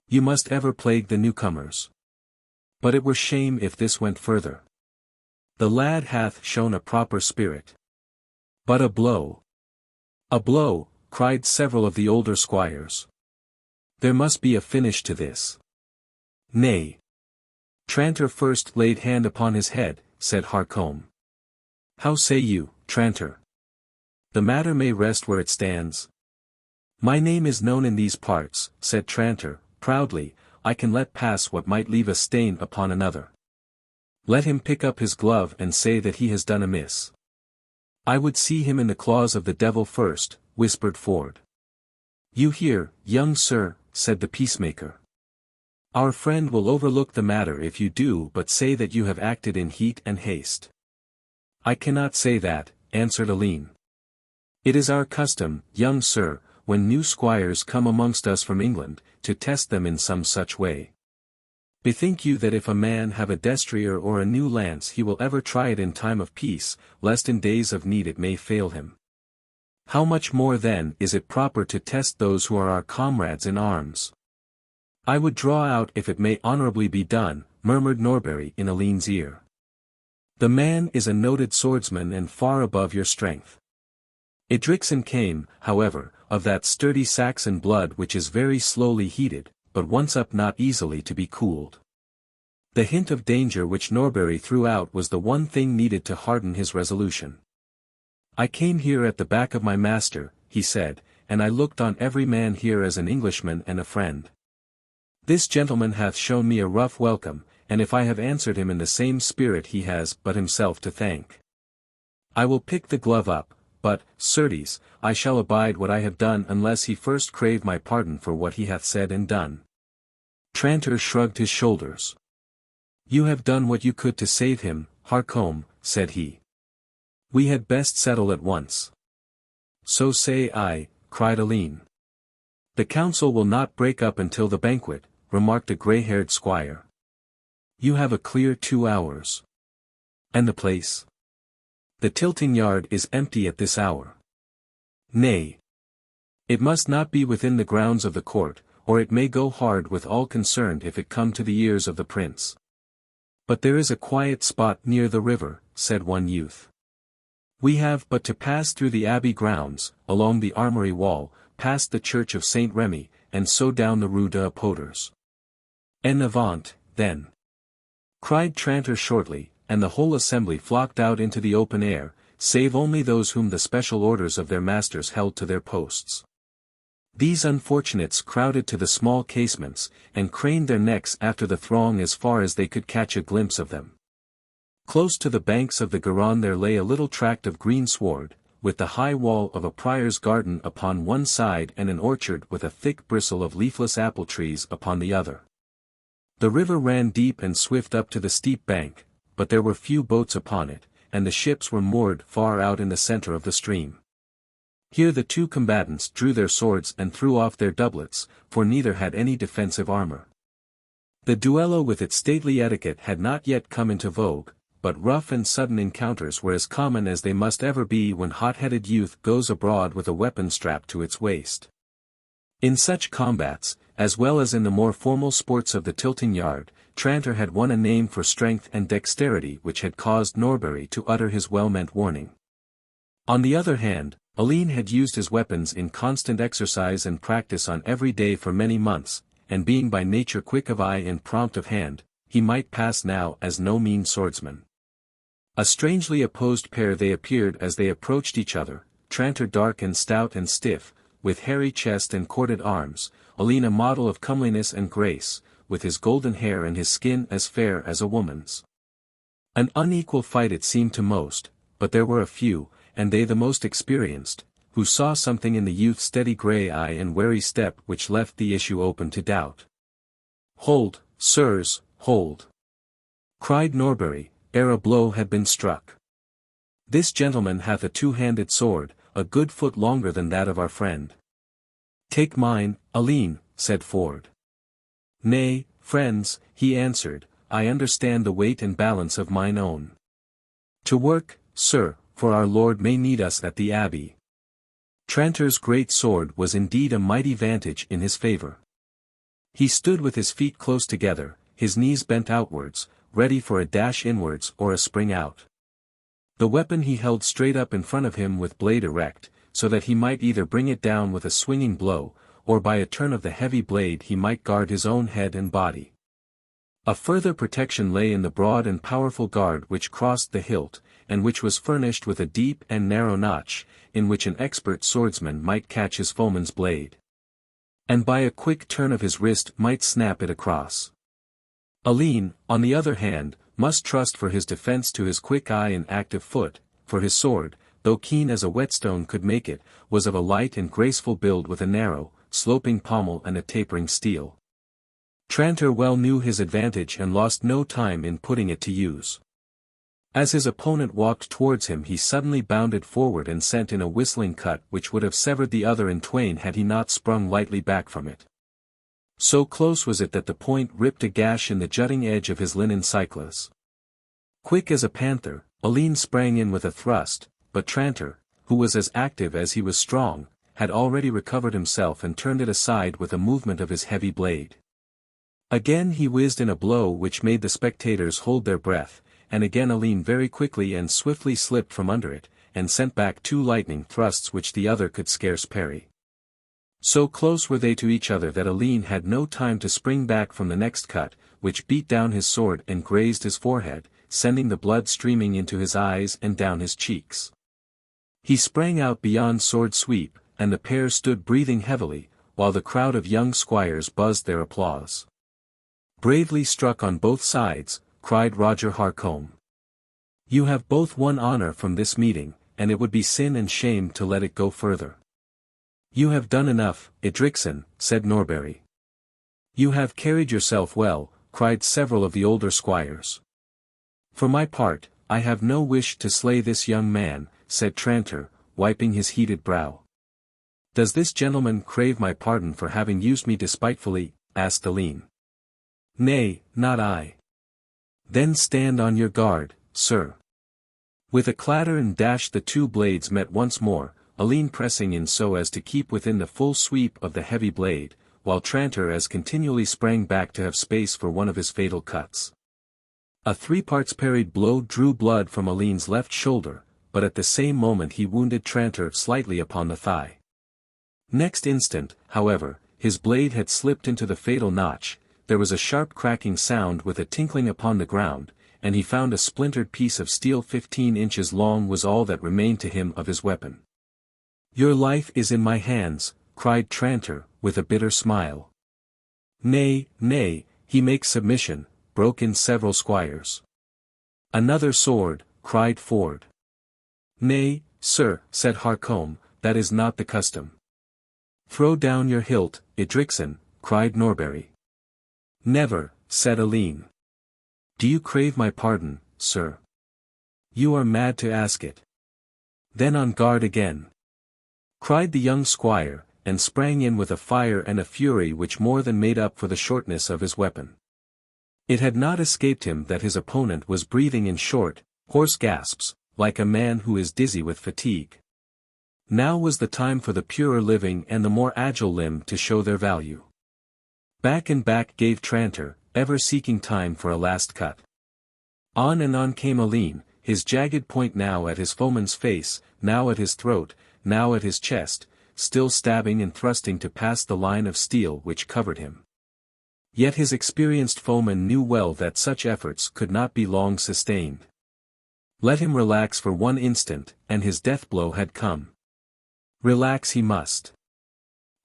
You must ever plague the newcomers. But it were shame if this went further. The lad hath shown a proper spirit. But a blow. A blow, cried several of the older squires. There must be a finish to this. Nay. Tranter first laid hand upon his head, said Harcombe. How say you, Tranter? The matter may rest where it stands. My name is known in these parts, said Tranter, proudly, I can let pass what might leave a stain upon another. Let him pick up his glove and say that he has done amiss. I would see him in the claws of the devil first, whispered Ford. You hear, young sir, said the peacemaker. Our friend will overlook the matter if you do but say that you have acted in heat and haste. I cannot say that, answered Alleyne. It is our custom, young sir, when new squires come amongst us from England, to test them in some such way. Bethink you that if a man have a destrier or a new lance he will ever try it in time of peace, lest in days of need it may fail him. How much more then is it proper to test those who are our comrades in arms? I would draw out if it may honourably be done, murmured Norbury in Alleyne's ear. The man is a noted swordsman and far above your strength. Edricson came, however, of that sturdy Saxon blood which is very slowly heated, but once up not easily to be cooled. The hint of danger which Norbury threw out was the one thing needed to harden his resolution. I came here at the back of my master, he said, and I looked on every man here as an Englishman and a friend. This gentleman hath shown me a rough welcome, and if I have answered him in the same spirit he has but himself to thank. I will pick the glove up, but, certes, I shall abide what I have done unless he first crave my pardon for what he hath said and done. Tranter shrugged his shoulders. You have done what you could to save him, Harcombe, said he. We had best settle at once. So say I, cried Alleyne. The council will not break up until the banquet, remarked a grey-haired squire. You have a clear 2 hours. And the place? The tilting yard is empty at this hour. Nay. It must not be within the grounds of the court, or it may go hard with all concerned if it come to the ears of the prince. But there is a quiet spot near the river, said one youth. We have but to pass through the abbey grounds, along the armory wall, past the church of Saint Remy, and so down the rue de Poters. En avant, then! Cried Tranter shortly, and the whole assembly flocked out into the open air, save only those whom the special orders of their masters held to their posts. These unfortunates crowded to the small casements, and craned their necks after the throng as far as they could catch a glimpse of them. Close to the banks of the Garonne there lay a little tract of green sward, with the high wall of a prior's garden upon one side and an orchard with a thick bristle of leafless apple trees upon the other. The river ran deep and swift up to the steep bank, but there were few boats upon it, and the ships were moored far out in the centre of the stream. Here the two combatants drew their swords and threw off their doublets, for neither had any defensive armour. The duello with its stately etiquette had not yet come into vogue, but rough and sudden encounters were as common as they must ever be when hot-headed youth goes abroad with a weapon strapped to its waist. In such combats, as well as in the more formal sports of the tilting yard, Tranter had won a name for strength and dexterity which had caused Norbury to utter his well-meant warning. On the other hand, Alleyne had used his weapons in constant exercise and practice on every day for many months, and being by nature quick of eye and prompt of hand, he might pass now as no mean swordsman. A strangely opposed pair they appeared as they approached each other, Tranter dark and stout and stiff, with hairy chest and corded arms, Alleyne a model of comeliness and grace, with his golden hair and his skin as fair as a woman's. An unequal fight it seemed to most, but there were a few, and they the most experienced, who saw something in the youth's steady grey eye and wary step which left the issue open to doubt. "Hold, sirs, hold!" cried Norbury, ere a blow had been struck. "This gentleman hath a two-handed sword, a good foot longer than that of our friend." "Take mine, Alleyne," said Ford. "Nay, friends," he answered, "I understand the weight and balance of mine own. To work, sir, for our Lord may need us at the abbey." Tranter's great sword was indeed a mighty vantage in his favour. He stood with his feet close together, his knees bent outwards, ready for a dash inwards or a spring out. The weapon he held straight up in front of him with blade erect, so that he might either bring it down with a swinging blow, or by a turn of the heavy blade he might guard his own head and body. A further protection lay in the broad and powerful guard which crossed the hilt, and which was furnished with a deep and narrow notch, in which an expert swordsman might catch his foeman's blade, and by a quick turn of his wrist might snap it across. Alleyne, on the other hand, must trust for his defence to his quick eye and active foot, for his sword, though keen as a whetstone could make it, was of a light and graceful build with a narrow, sloping pommel and a tapering steel. Tranter well knew his advantage and lost no time in putting it to use. As his opponent walked towards him he suddenly bounded forward and sent in a whistling cut which would have severed the other in twain had he not sprung lightly back from it. So close was it that the point ripped a gash in the jutting edge of his linen cyclas. Quick as a panther, Alleyne sprang in with a thrust, but Tranter, who was as active as he was strong, had already recovered himself and turned it aside with a movement of his heavy blade. Again he whizzed in a blow which made the spectators hold their breath, and again Alleyne very quickly and swiftly slipped from under it, and sent back two lightning thrusts which the other could scarce parry. So close were they to each other that Alleyne had no time to spring back from the next cut, which beat down his sword and grazed his forehead, sending the blood streaming into his eyes and down his cheeks. He sprang out beyond sword sweep, and the pair stood breathing heavily, while the crowd of young squires buzzed their applause. "Bravely struck on both sides," cried Roger Harcombe. "You have both won honour from this meeting, and it would be sin and shame to let it go further." "You have done enough, Edricson," said Norbury. "You have carried yourself well," cried several of the older squires. "For my part, I have no wish to slay this young man," said Tranter, wiping his heated brow. "Does this gentleman crave my pardon for having used me despitefully?" asked Alleyne. "Nay, not I." "Then stand on your guard, sir." With a clatter and dash the two blades met once more, Alleyne pressing in so as to keep within the full sweep of the heavy blade, while Tranter as continually sprang back to have space for one of his fatal cuts. A 3 parts parried blow drew blood from Alleyne's left shoulder, but at the same moment he wounded Tranter slightly upon the thigh. Next instant, however, his blade had slipped into the fatal notch, there was a sharp cracking sound with a tinkling upon the ground, and he found a splintered piece of steel 15 inches long was all that remained to him of his weapon. "Your life is in my hands," cried Tranter, with a bitter smile. "Nay, nay, he makes submission," broke in several squires. "Another sword," cried Ford. "Nay, sir," said Harcombe, "that is not the custom." "Throw down your hilt, Edricson," cried Norbury. "Never," said Alleyne. "Do you crave my pardon, sir?" "You are mad to ask it." "Then on guard again," cried the young squire, and sprang in with a fire and a fury which more than made up for the shortness of his weapon. It had not escaped him that his opponent was breathing in short, hoarse gasps, like a man who is dizzy with fatigue. Now was the time for the purer living and the more agile limb to show their value. Back and back gave Tranter, ever seeking time for a last cut. On and on came Alleyne, his jagged point now at his foeman's face, now at his throat, now at his chest, still stabbing and thrusting to pass the line of steel which covered him. Yet his experienced foeman knew well that such efforts could not be long sustained. Let him relax for one instant, and his death blow had come. Relax he must.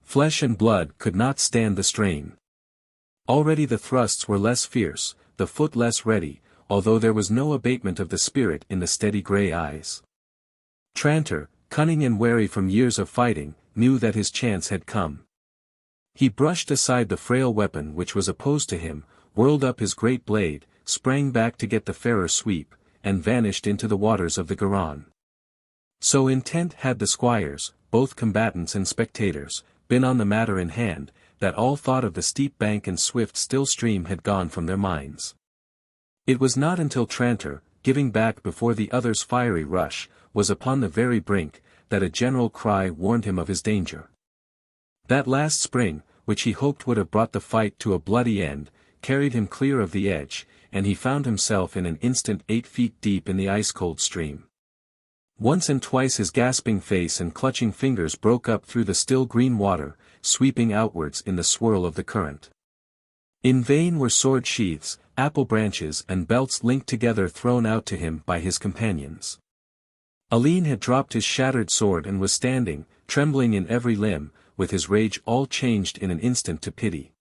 Flesh and blood could not stand the strain. Already the thrusts were less fierce, the foot less ready, although there was no abatement of the spirit in the steady grey eyes. Tranter, cunning and wary from years of fighting, knew that his chance had come. He brushed aside the frail weapon which was opposed to him, whirled up his great blade, sprang back to get the fairer sweep, and vanished into the waters of the Garonne. So intent had the squires, both combatants and spectators, been on the matter in hand, that all thought of the steep bank and swift still stream had gone from their minds. It was not until Tranter, giving back before the other's fiery rush, was upon the very brink, that a general cry warned him of his danger. That last spring, which he hoped would have brought the fight to a bloody end, carried him clear of the edge, and he found himself in an instant 8 feet deep in the ice-cold stream. Once and twice his gasping face and clutching fingers broke up through the still green water, sweeping outwards in the swirl of the current. In vain were sword sheaths, apple branches and belts linked together thrown out to him by his companions. Alleyne had dropped his shattered sword and was standing, trembling in every limb, with his rage all changed in an instant to pity.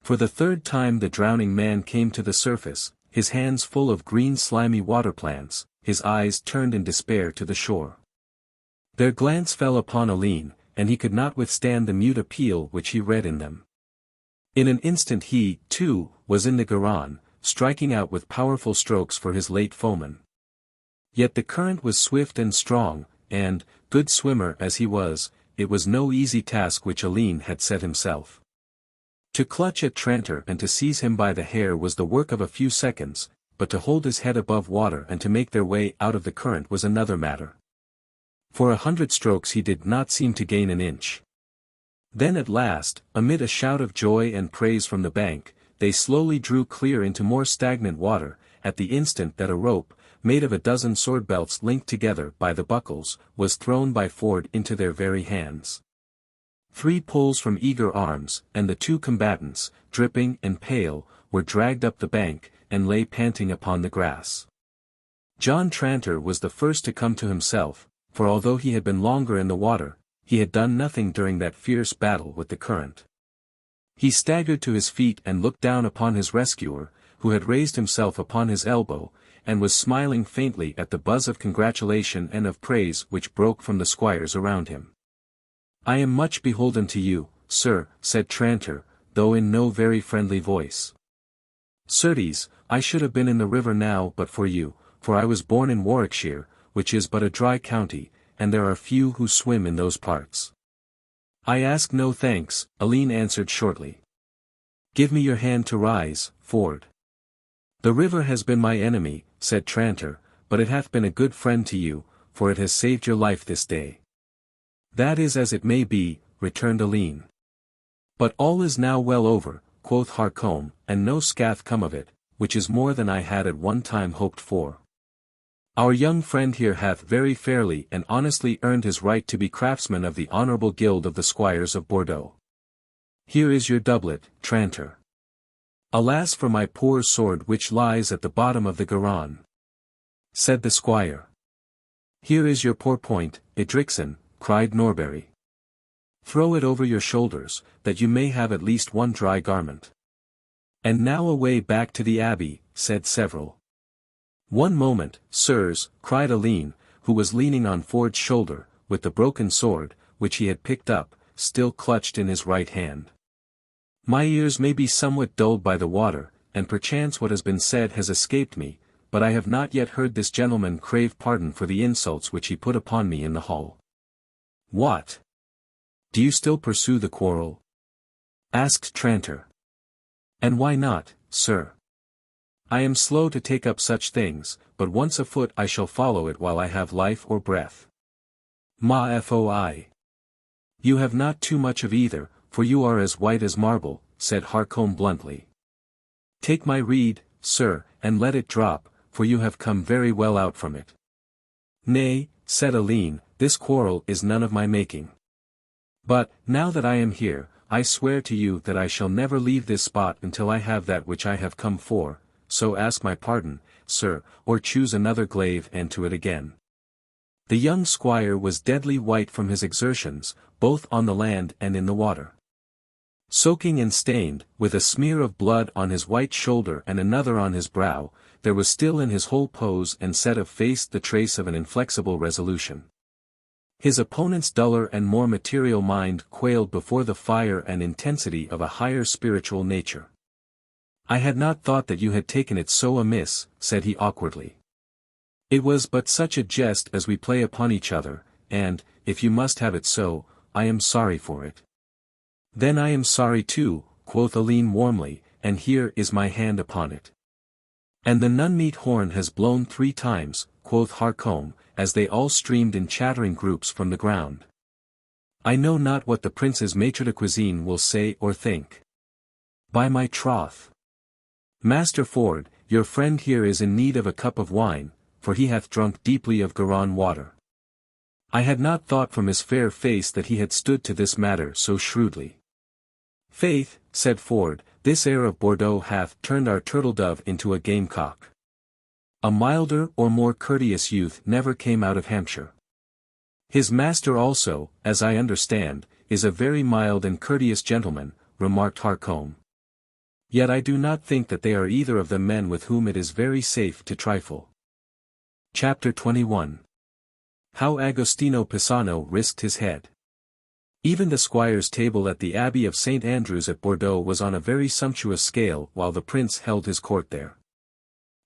For the third time the drowning man came to the surface, his hands full of green slimy water plants, his eyes turned in despair to the shore. Their glance fell upon Alleyne, and he could not withstand the mute appeal which he read in them. In an instant he, too, was in the Garonne, striking out with powerful strokes for his late foeman. Yet the current was swift and strong, and, good swimmer as he was, it was no easy task which Alleyne had set himself. To clutch at Tranter and to seize him by the hair was the work of a few seconds, but to hold his head above water and to make their way out of the current was another matter. For 100 strokes he did not seem to gain an inch. Then at last, amid a shout of joy and praise from the bank, they slowly drew clear into more stagnant water, at the instant that a rope, made of a dozen sword belts linked together by the buckles, was thrown by Ford into their very hands. 3 pulls from eager arms, and the 2 combatants, dripping and pale, were dragged up the bank, and lay panting upon the grass. John Tranter was the first to come to himself, for although he had been longer in the water, he had done nothing during that fierce battle with the current. He staggered to his feet and looked down upon his rescuer, who had raised himself upon his elbow, and was smiling faintly at the buzz of congratulation and of praise which broke from the squires around him. "I am much beholden to you, sir," said Tranter, though in no very friendly voice. "Certes, I should have been in the river now but for you, for I was born in Warwickshire, which is but a dry county, and there are few who swim in those parts." "I ask no thanks," Alleyne answered shortly. "Give me your hand to rise, Ford." "The river has been my enemy," said Tranter, "but it hath been a good friend to you, for it has saved your life this day." "That is as it may be," returned Alleyne. "But all is now well over," quoth Harcombe, "and no scath come of it, which is more than I had at one time hoped for." Our young friend here hath very fairly and honestly earned his right to be craftsman of the Honourable Guild of the Squires of Bordeaux. Here is your doublet, Tranter. Alas for my poor sword which lies at the bottom of the Garonne, said the squire. Here is your pourpoint, Edricson, cried Norbury. Throw it over your shoulders, that you may have at least one dry garment. And now away back to the abbey, said several. One moment, sirs, cried Alleyne, who was leaning on Ford's shoulder, with the broken sword, which he had picked up, still clutched in his right hand. My ears may be somewhat dulled by the water, and perchance what has been said has escaped me, but I have not yet heard this gentleman crave pardon for the insults which he put upon me in the hall. What? Do you still pursue the quarrel? Asked Tranter. And why not, sir? I am slow to take up such things, but once afoot I shall follow it while I have life or breath. Ma foi. You have not too much of either, for you are as white as marble, said Harcombe bluntly. Take my reed, sir, and let it drop, for you have come very well out from it. Nay, said Alleyne, this quarrel is none of my making. But, now that I am here, I swear to you that I shall never leave this spot until I have that which I have come for, so ask my pardon, sir, or choose another glaive and to it again. The young squire was deadly white from his exertions, both on the land and in the water. Soaking and stained, with a smear of blood on his white shoulder and another on his brow, there was still in his whole pose and set of face the trace of an inflexible resolution. His opponent's duller and more material mind quailed before the fire and intensity of a higher spiritual nature. I had not thought that you had taken it so amiss, said he awkwardly. It was but such a jest as we play upon each other, and, if you must have it so, I am sorry for it. Then I am sorry too, quoth Alleyne warmly, and here is my hand upon it. And the nun-meat horn has blown 3 times, quoth Harcombe, as they all streamed in chattering groups from the ground. I know not what the prince's maitre de cuisine will say or think. By my troth. Master Ford, your friend here is in need of a cup of wine, for he hath drunk deeply of Garonne water. I had not thought from his fair face that he had stood to this matter so shrewdly. Faith, said Ford, this air of Bordeaux hath turned our turtle-dove into a gamecock. A milder or more courteous youth never came out of Hampshire. His master also, as I understand, is a very mild and courteous gentleman, remarked Harcombe. Yet I do not think that they are either of them men with whom it is very safe to trifle. Chapter 21. How Agostino Pisano risked his head. Even the squire's table at the Abbey of St. Andrew's at Bordeaux was on a very sumptuous scale while the prince held his court there.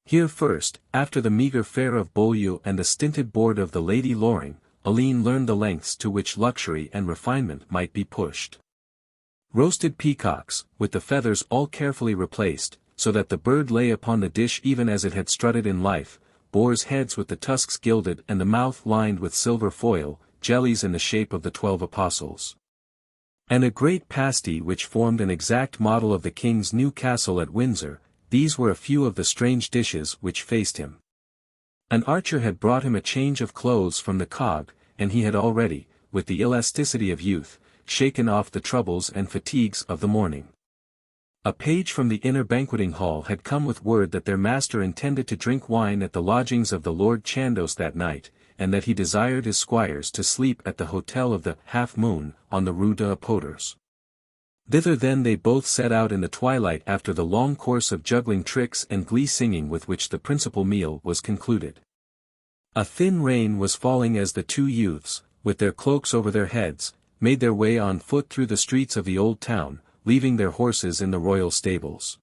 Here first, after the meagre fare of Beaulieu and the stinted board of the Lady Loring, Alleyne learned the lengths to which luxury and refinement might be pushed. Roasted peacocks, with the feathers all carefully replaced, so that the bird lay upon the dish even as it had strutted in life, boars' heads with the tusks gilded and the mouth lined with silver foil, jellies in the shape of the 12 apostles. And a great pasty which formed an exact model of the king's new castle at Windsor, these were a few of the strange dishes which faced him. An archer had brought him a change of clothes from the cog, and he had already, with the elasticity of youth, shaken off the troubles and fatigues of the morning. A page from the inner banqueting hall had come with word that their master intended to drink wine at the lodgings of the Lord Chandos that night, and that he desired his squires to sleep at the hotel of the Half Moon, on the Rue de Potters. Thither then they both set out in the twilight after the long course of juggling tricks and glee singing with which the principal meal was concluded. A thin rain was falling as the 2 youths, with their cloaks over their heads, made their way on foot through the streets of the old town, leaving their horses in the royal stables.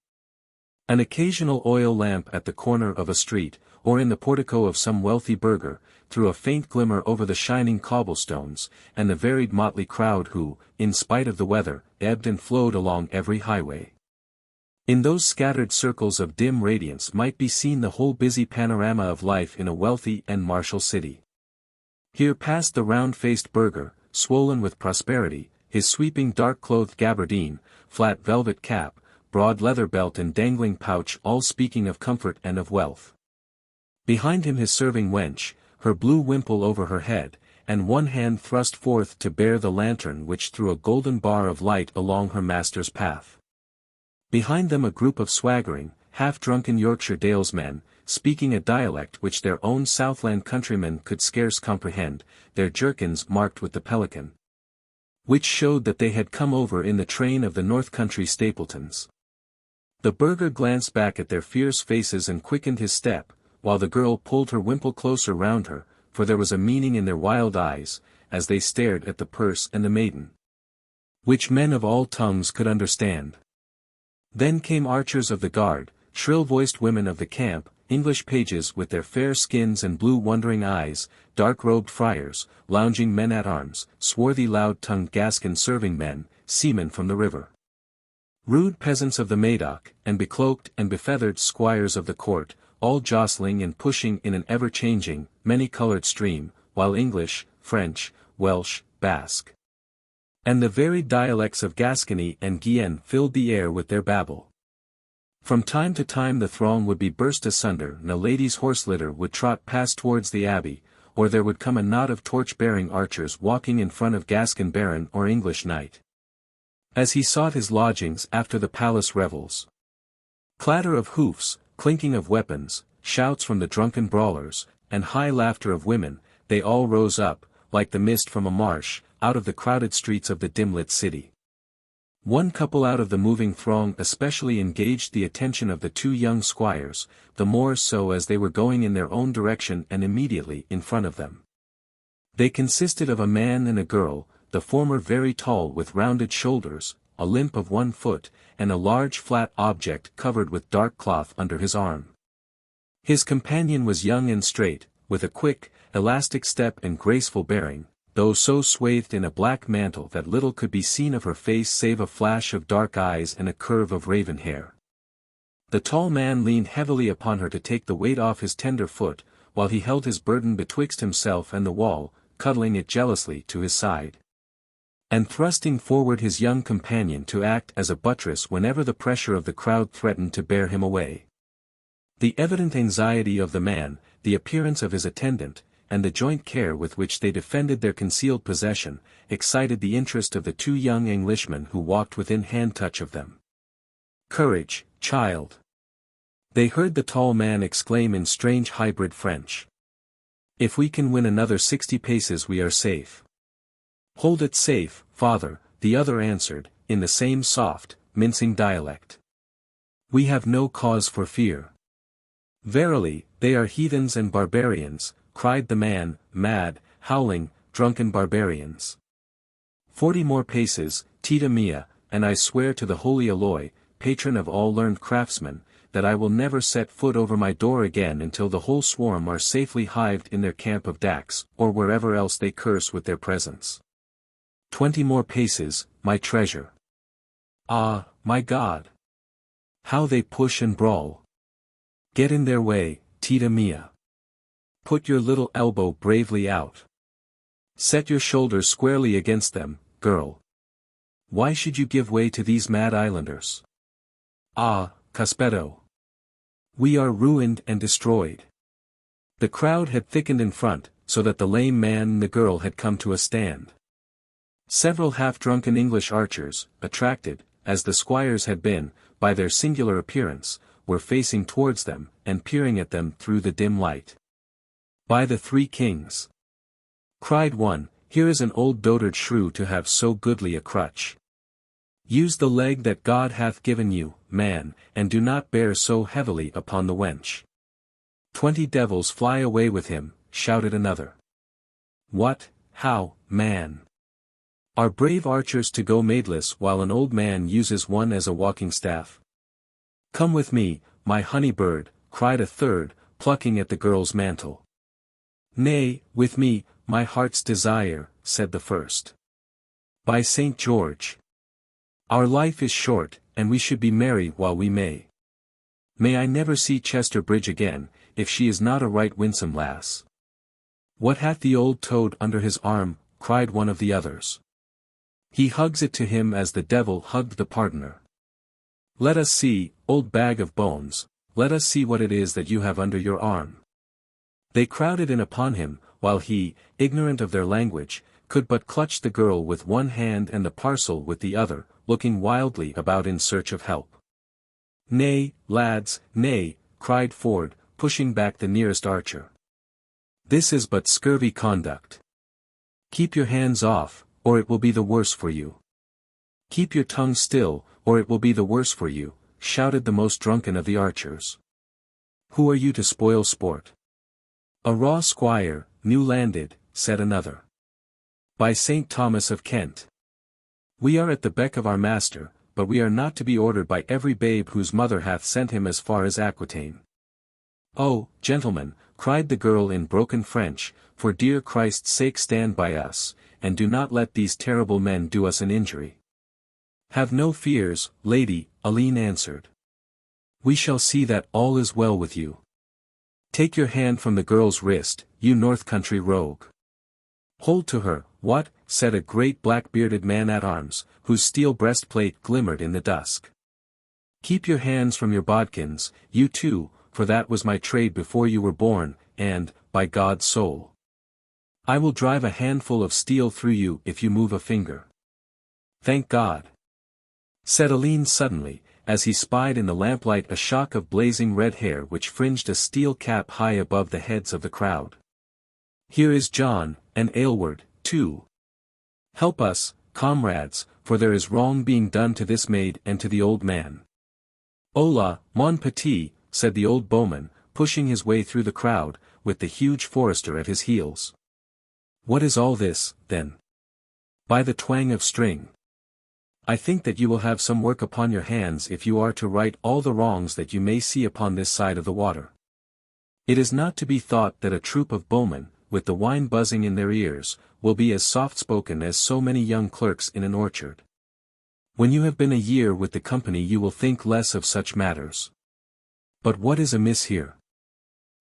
An occasional oil lamp at the corner of a street, or in the portico of some wealthy burgher, threw a faint glimmer over the shining cobblestones, and the varied motley crowd who, in spite of the weather, ebbed and flowed along every highway. In those scattered circles of dim radiance might be seen the whole busy panorama of life in a wealthy and martial city. Here passed the round-faced burgher, swollen with prosperity, his sweeping dark-clothed gabardine, flat velvet cap, broad leather belt and dangling pouch all speaking of comfort and of wealth. Behind him his serving wench, her blue wimple over her head, and one hand thrust forth to bear the lantern which threw a golden bar of light along her master's path. Behind them a group of swaggering, half-drunken Yorkshire dalesmen, speaking a dialect which their own Southland countrymen could scarce comprehend, their jerkins marked with the pelican, which showed that they had come over in the train of the North Country Stapletons. The burgher glanced back at their fierce faces and quickened his step, while the girl pulled her wimple closer round her, for there was a meaning in their wild eyes, as they stared at the purse and the maiden, which men of all tongues could understand. Then came archers of the guard, shrill-voiced women of the camp, English pages with their fair skins and blue wondering eyes, dark-robed friars, lounging men-at-arms, swarthy loud-tongued Gascon serving men, seamen from the river, rude peasants of the Médoc, and becloaked and befeathered squires of the court, all jostling and pushing in an ever-changing, many-coloured stream, while English, French, Welsh, Basque, and the varied dialects of Gascony and Guienne filled the air with their babble. From time to time the throng would be burst asunder and a lady's horse-litter would trot past towards the abbey, or there would come a knot of torch-bearing archers walking in front of Gascon baron or English knight, as he sought his lodgings after the palace revels. Clatter of hoofs, clinking of weapons, shouts from the drunken brawlers, and high laughter of women, they all rose up, like the mist from a marsh, out of the crowded streets of the dim-lit city. One couple out of the moving throng especially engaged the attention of the two young squires, the more so as they were going in their own direction and immediately in front of them. They consisted of a man and a girl, the former very tall with rounded shoulders, a limp of 1 foot, and a large flat object covered with dark cloth under his arm. His companion was young and straight, with a quick, elastic step and graceful bearing, though so swathed in a black mantle that little could be seen of her face save a flash of dark eyes and a curve of raven hair. The tall man leaned heavily upon her to take the weight off his tender foot, while he held his burden betwixt himself and the wall, cuddling it jealously to his side, and thrusting forward his young companion to act as a buttress whenever the pressure of the crowd threatened to bear him away. The evident anxiety of the man, the appearance of his attendant, and the joint care with which they defended their concealed possession, excited the interest of the two young Englishmen who walked within hand-touch of them. "Courage, child!" they heard the tall man exclaim in strange hybrid French. "If we can win another 60 paces we are safe." "Hold it safe, father," the other answered, in the same soft, mincing dialect. "We have no cause for fear." "Verily, they are heathens and barbarians," cried the man, "mad, howling, drunken barbarians. 40 more paces, Tita mia, and I swear to the holy Alloy, patron of all learned craftsmen, that I will never set foot over my door again until the whole swarm are safely hived in their camp of Dax, or wherever else they curse with their presence. 20 more paces, my treasure. Ah, my God! How they push and brawl! Get in their way, Tita mia. Put your little elbow bravely out. Set your shoulders squarely against them, girl. Why should you give way to these mad islanders? Ah, cospetto! We are ruined and destroyed." The crowd had thickened in front, so that the lame man and the girl had come to a stand. Several half-drunken English archers, attracted, as the squires had been, by their singular appearance, were facing towards them, and peering at them through the dim light. "By the Three Kings!" cried one, "here is an old dotard shrew to have so goodly a crutch. Use the leg that God hath given you, man, and do not bear so heavily upon the wench." "20 devils fly away with him," shouted another. "What, how, man? Are brave archers to go maidless while an old man uses one as a walking staff?" "Come with me, my honey bird," cried a third, plucking at the girl's mantle. "Nay, with me, my heart's desire," said the first. "By St. George! Our life is short, and we should be merry while we may. May I never see Chester Bridge again, if she is not a right winsome lass." "What hath the old toad under his arm?" cried one of the others. "He hugs it to him as the devil hugged the pardoner." "Let us see, old bag of bones, let us see what it is that you have under your arm." They crowded in upon him, while he, ignorant of their language, could but clutch the girl with one hand and the parcel with the other, looking wildly about in search of help. "Nay, lads, nay," cried Ford, pushing back the nearest archer. "This is but scurvy conduct. Keep your hands off, or it will be the worse for you. Keep your tongue still, or it will be the worse for you," shouted the most drunken of the archers. "Who are you to spoil sport?" "A raw squire, new landed," said another. "By St. Thomas of Kent. We are at the beck of our master, but we are not to be ordered by every babe whose mother hath sent him as far as Aquitaine." "Oh, gentlemen," cried the girl in broken French, "for dear Christ's sake stand by us, and do not let these terrible men do us an injury." "Have no fears, lady," Alleyne answered. "We shall see that all is well with you. Take your hand from the girl's wrist, you north country rogue." "Hold to her, what?" said a great black-bearded man-at-arms, whose steel breastplate glimmered in the dusk. "Keep your hands from your bodkins, you too, for that was my trade before you were born, and, by God's soul, I will drive a handful of steel through you if you move a finger." "Thank God," said Alleyne suddenly, as he spied in the lamplight a shock of blazing red hair which fringed a steel cap high above the heads of the crowd. "Here is John, and Aylward, too. Help us, comrades, for there is wrong being done to this maid and to the old man." "Hola, mon petit," said the old bowman, pushing his way through the crowd, with the huge forester at his heels. "What is all this, then?" "By the twang of string. I think that you will have some work upon your hands if you are to right all the wrongs that you may see upon this side of the water. It is not to be thought that a troop of bowmen, with the wine buzzing in their ears, will be as soft-spoken as so many young clerks in an orchard. When you have been a year with the company you will think less of such matters. But what is amiss here?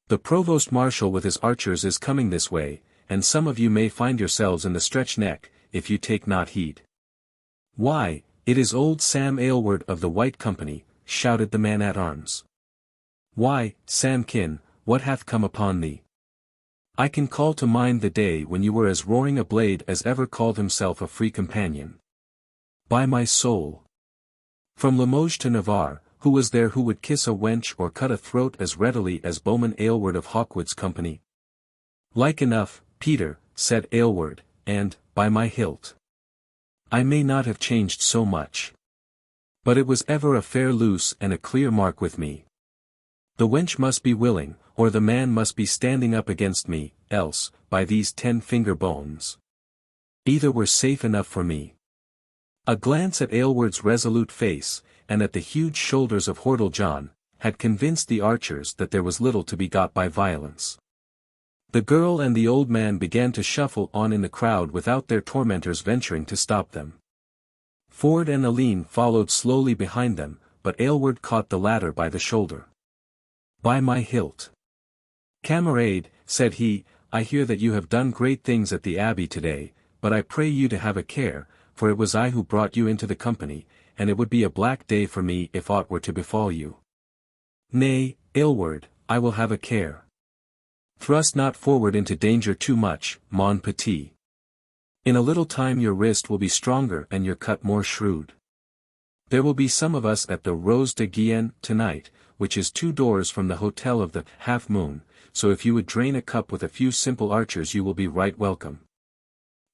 The provost marshal with his archers is coming this way, and some of you may find yourselves in the stretch neck, if you take not heed." "Why, it is old Sam Aylward of the White Company," shouted the man-at-arms. "Why, Samkin, what hath come upon thee? I can call to mind the day when you were as roaring a blade as ever called himself a free companion. By my soul! From Limoges to Navarre, who was there who would kiss a wench or cut a throat as readily as bowman Aylward of Hawkwood's company?" "Like enough, Peter," said Aylward, "and, by my hilt, I may not have changed so much. But it was ever a fair loose and a clear mark with me. The wench must be willing, or the man must be standing up against me, else, by these 10-finger bones, either were safe enough for me." A glance at Aylward's resolute face, and at the huge shoulders of Hordle John, had convinced the archers that there was little to be got by violence. The girl and the old man began to shuffle on in the crowd without their tormentors venturing to stop them. Ford and Alleyne followed slowly behind them, but Aylward caught the latter by the shoulder. "By my hilt! Camarade," said he, "I hear that you have done great things at the abbey today, but I pray you to have a care, for it was I who brought you into the company, and it would be a black day for me if aught were to befall you." "Nay, Aylward, I will have a care. Thrust not forward into danger too much, mon petit. In a little time your wrist will be stronger and your cut more shrewd. There will be some of us at the Rose de Guienne tonight, which is 2 doors from the Hotel of the Half Moon, so if you would drain a cup with a few simple archers you will be right welcome."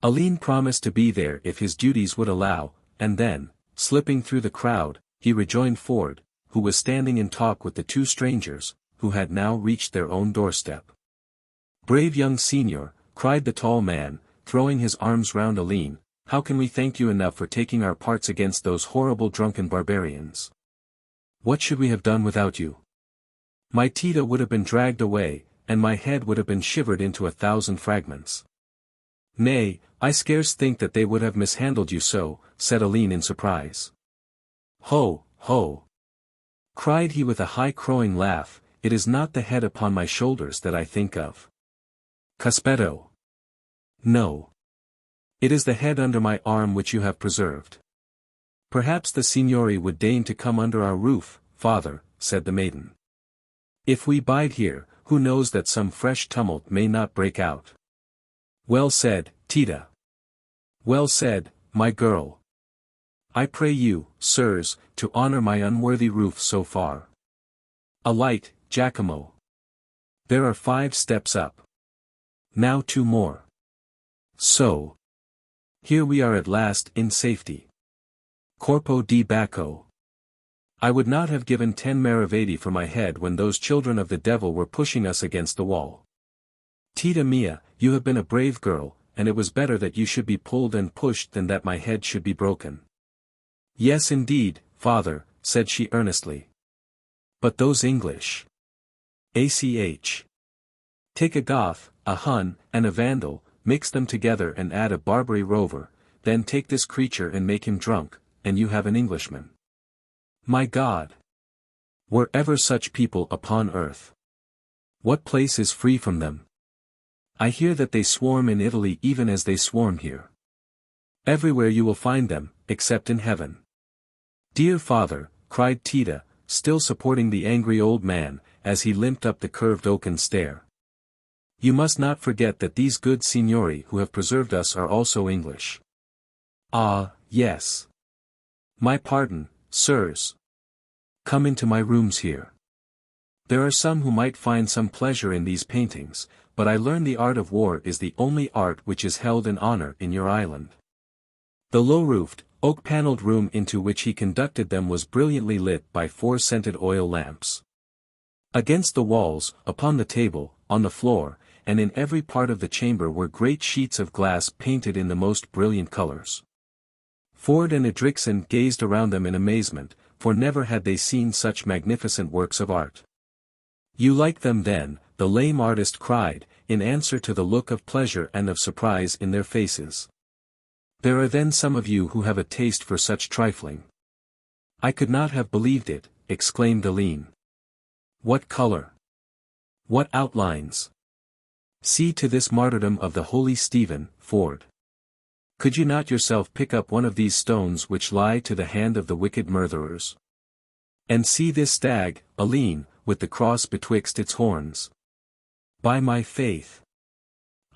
Alleyne promised to be there if his duties would allow, and then, slipping through the crowd, he rejoined Ford, who was standing in talk with the 2 strangers, who had now reached their own doorstep. "Brave young senior," cried the tall man, throwing his arms round Alleyne, "how can we thank you enough for taking our parts against those horrible drunken barbarians? What should we have done without you? My Tita would have been dragged away, and my head would have been shivered into 1,000 fragments." "Nay, I scarce think that they would have mishandled you so," said Alleyne in surprise. "Ho, ho!" cried he with a high crowing laugh, "it is not the head upon my shoulders that I think of. Cospetto. No. It is the head under my arm which you have preserved." "Perhaps the signori would deign to come under our roof, father," said the maiden. "If we bide here, who knows that some fresh tumult may not break out? Well said, Tita. Well said, my girl. I pray you, sirs, to honor my unworthy roof so far. Alight, Giacomo. There are 5 steps up. Now 2 more. So. Here we are at last in safety. Corpo di Bacco. I would not have given 10 maravedi for my head when those children of the devil were pushing us against the wall. Tita mia, you have been a brave girl, and it was better that you should be pulled and pushed than that my head should be broken. Yes indeed, father, said she earnestly. But those English. ACH. Take a Goth, a Hun, and a Vandal, mix them together and add a Barbary rover, then take this creature and make him drunk, and you have an Englishman. My God! Were ever such people upon earth? What place is free from them? I hear that they swarm in Italy even as they swarm here. Everywhere you will find them, except in heaven. Dear father, cried Tita, still supporting the angry old man, as he limped up the curved oaken stair. You must not forget that these good signori who have preserved us are also English. Ah, yes. My pardon, sirs. Come into my rooms here. There are some who might find some pleasure in these paintings, but I learn the art of war is the only art which is held in honor in your island. The low-roofed, oak-paneled room into which he conducted them was brilliantly lit by 4 scented oil lamps. Against the walls, upon the table, on the floor, and in every part of the chamber were great sheets of glass painted in the most brilliant colors. Ford and Edricson gazed around them in amazement, for never had they seen such magnificent works of art. You like them then, the lame artist cried, in answer to the look of pleasure and of surprise in their faces. There are then some of you who have a taste for such trifling. I could not have believed it, exclaimed Alleyne. What color! What outlines! See to this martyrdom of the holy Stephen, Ford. Could you not yourself pick up one of these stones which lie to the hand of the wicked murderers? And see this stag, Alleyne, with the cross betwixt its horns. By my faith!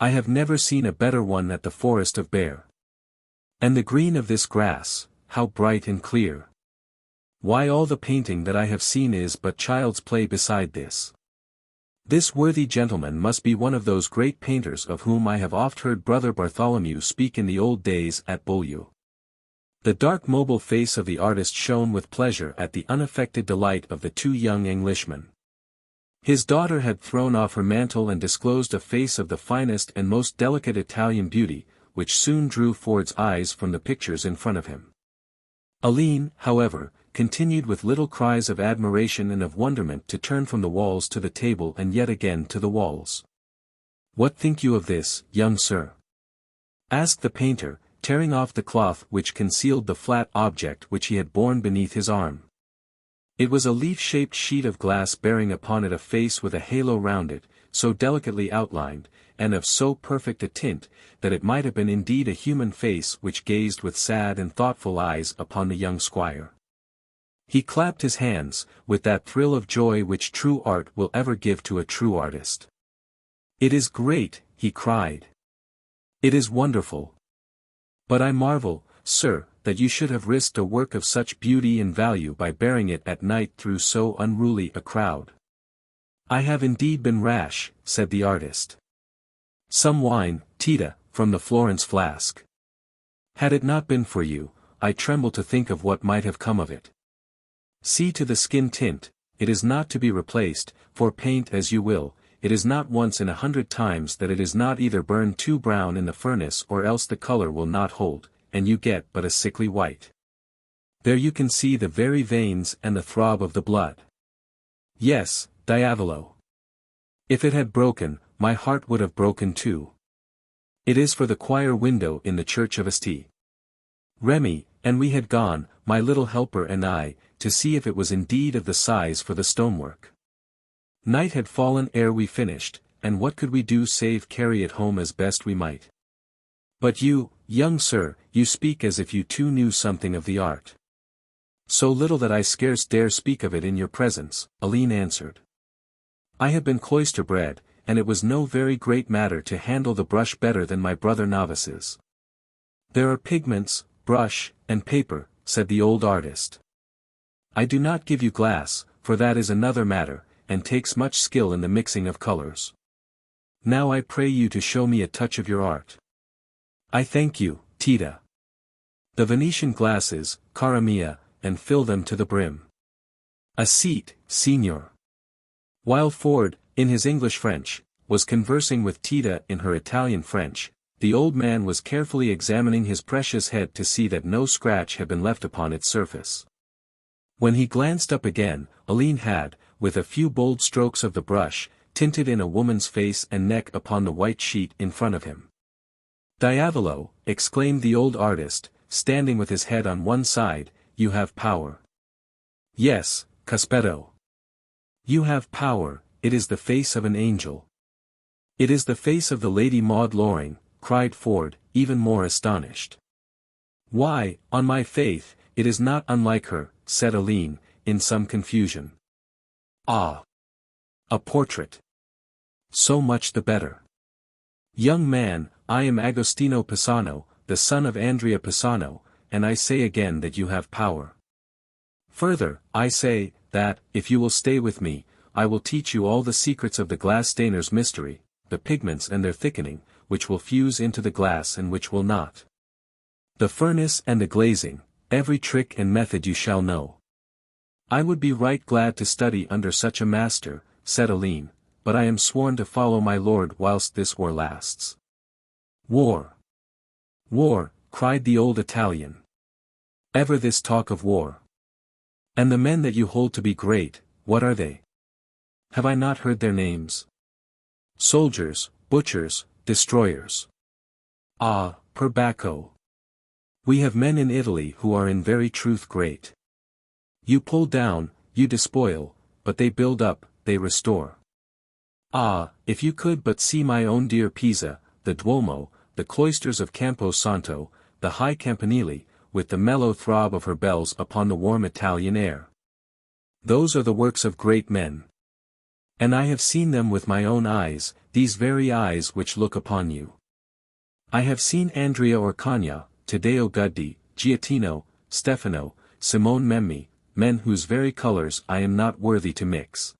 I have never seen a better one at the forest of Bear. And the green of this grass, how bright and clear! Why all the painting that I have seen is but child's play beside this. This worthy gentleman must be one of those great painters of whom I have oft heard Brother Bartholomew speak in the old days at Beaulieu. The dark mobile face of the artist shone with pleasure at the unaffected delight of the 2 young Englishmen. His daughter had thrown off her mantle and disclosed a face of the finest and most delicate Italian beauty, which soon drew Ford's eyes from the pictures in front of him. Alleyne, however, continued with little cries of admiration and of wonderment to turn from the walls to the table and yet again to the walls. What think you of this, young sir? Asked the painter, tearing off the cloth which concealed the flat object which he had borne beneath his arm. It was a leaf-shaped sheet of glass bearing upon it a face with a halo round it, so delicately outlined, and of so perfect a tint, that it might have been indeed a human face which gazed with sad and thoughtful eyes upon the young squire. He clapped his hands, with that thrill of joy which true art will ever give to a true artist. It is great, he cried. It is wonderful. But I marvel, sir, that you should have risked a work of such beauty and value by bearing it at night through so unruly a crowd. I have indeed been rash, said the artist. Some wine, Tita, from the Florence flask. Had it not been for you, I tremble to think of what might have come of it. See to the skin tint, it is not to be replaced, for paint as you will, it is not once in 100 times that it is not either burned too brown in the furnace or else the color will not hold, and you get but a sickly white. There you can see the very veins and the throb of the blood. Yes, Diavolo. If it had broken, my heart would have broken too. It is for the choir window in the church of St. Remy, and we had gone, my little helper and I, to see if it was indeed of the size for the stonework. Night had fallen ere we finished, and what could we do save carry it home as best we might? But you, young sir, you speak as if you too knew something of the art. So little that I scarce dare speak of it in your presence, Alleyne answered. I have been cloister bred, and it was no very great matter to handle the brush better than my brother novices. There are pigments, brush, and paper, said the old artist. I do not give you glass, for that is another matter, and takes much skill in the mixing of colors. Now I pray you to show me a touch of your art. I thank you, Tita. The Venetian glasses, cara mia, and fill them to the brim. A seat, signor. While Ford, in his English French, was conversing with Tita in her Italian French, the old man was carefully examining his precious head to see that no scratch had been left upon its surface. When he glanced up again, Alleyne had, with a few bold strokes of the brush, tinted in a woman's face and neck upon the white sheet in front of him. Diavolo, exclaimed the old artist, standing with his head on one side, you have power. Yes, Cospetto. You have power, it is the face of an angel. It is the face of the Lady Maude Loring, cried Ford, even more astonished. Why, on my faith, it is not unlike her, said Alleyne, in some confusion. Ah! A portrait. So much the better. Young man, I am Agostino Pisano, the son of Andrea Pisano, and I say again that you have power. Further, I say, that, if you will stay with me, I will teach you all the secrets of the glass stainer's mystery, the pigments and their thickening, which will fuse into the glass and which will not. The furnace and the glazing, every trick and method you shall know. I would be right glad to study under such a master, said Alleyne, but I am sworn to follow my lord whilst this war lasts. War! War, cried the old Italian. Ever this talk of war. And the men that you hold to be great, what are they? Have I not heard their names? Soldiers, butchers, destroyers. Ah, per Bacco. We have men in Italy who are in very truth great. You pull down, you despoil, but they build up, they restore. Ah, if you could but see my own dear Pisa, the Duomo, the cloisters of Campo Santo, the high campanile, with the mellow throb of her bells upon the warm Italian air. Those are the works of great men. And I have seen them with my own eyes, these very eyes which look upon you. I have seen Andrea Orcagna, Taddeo Gaddi, Giottino, Stefano, Simone Memmi, men whose very colors I am not worthy to mix.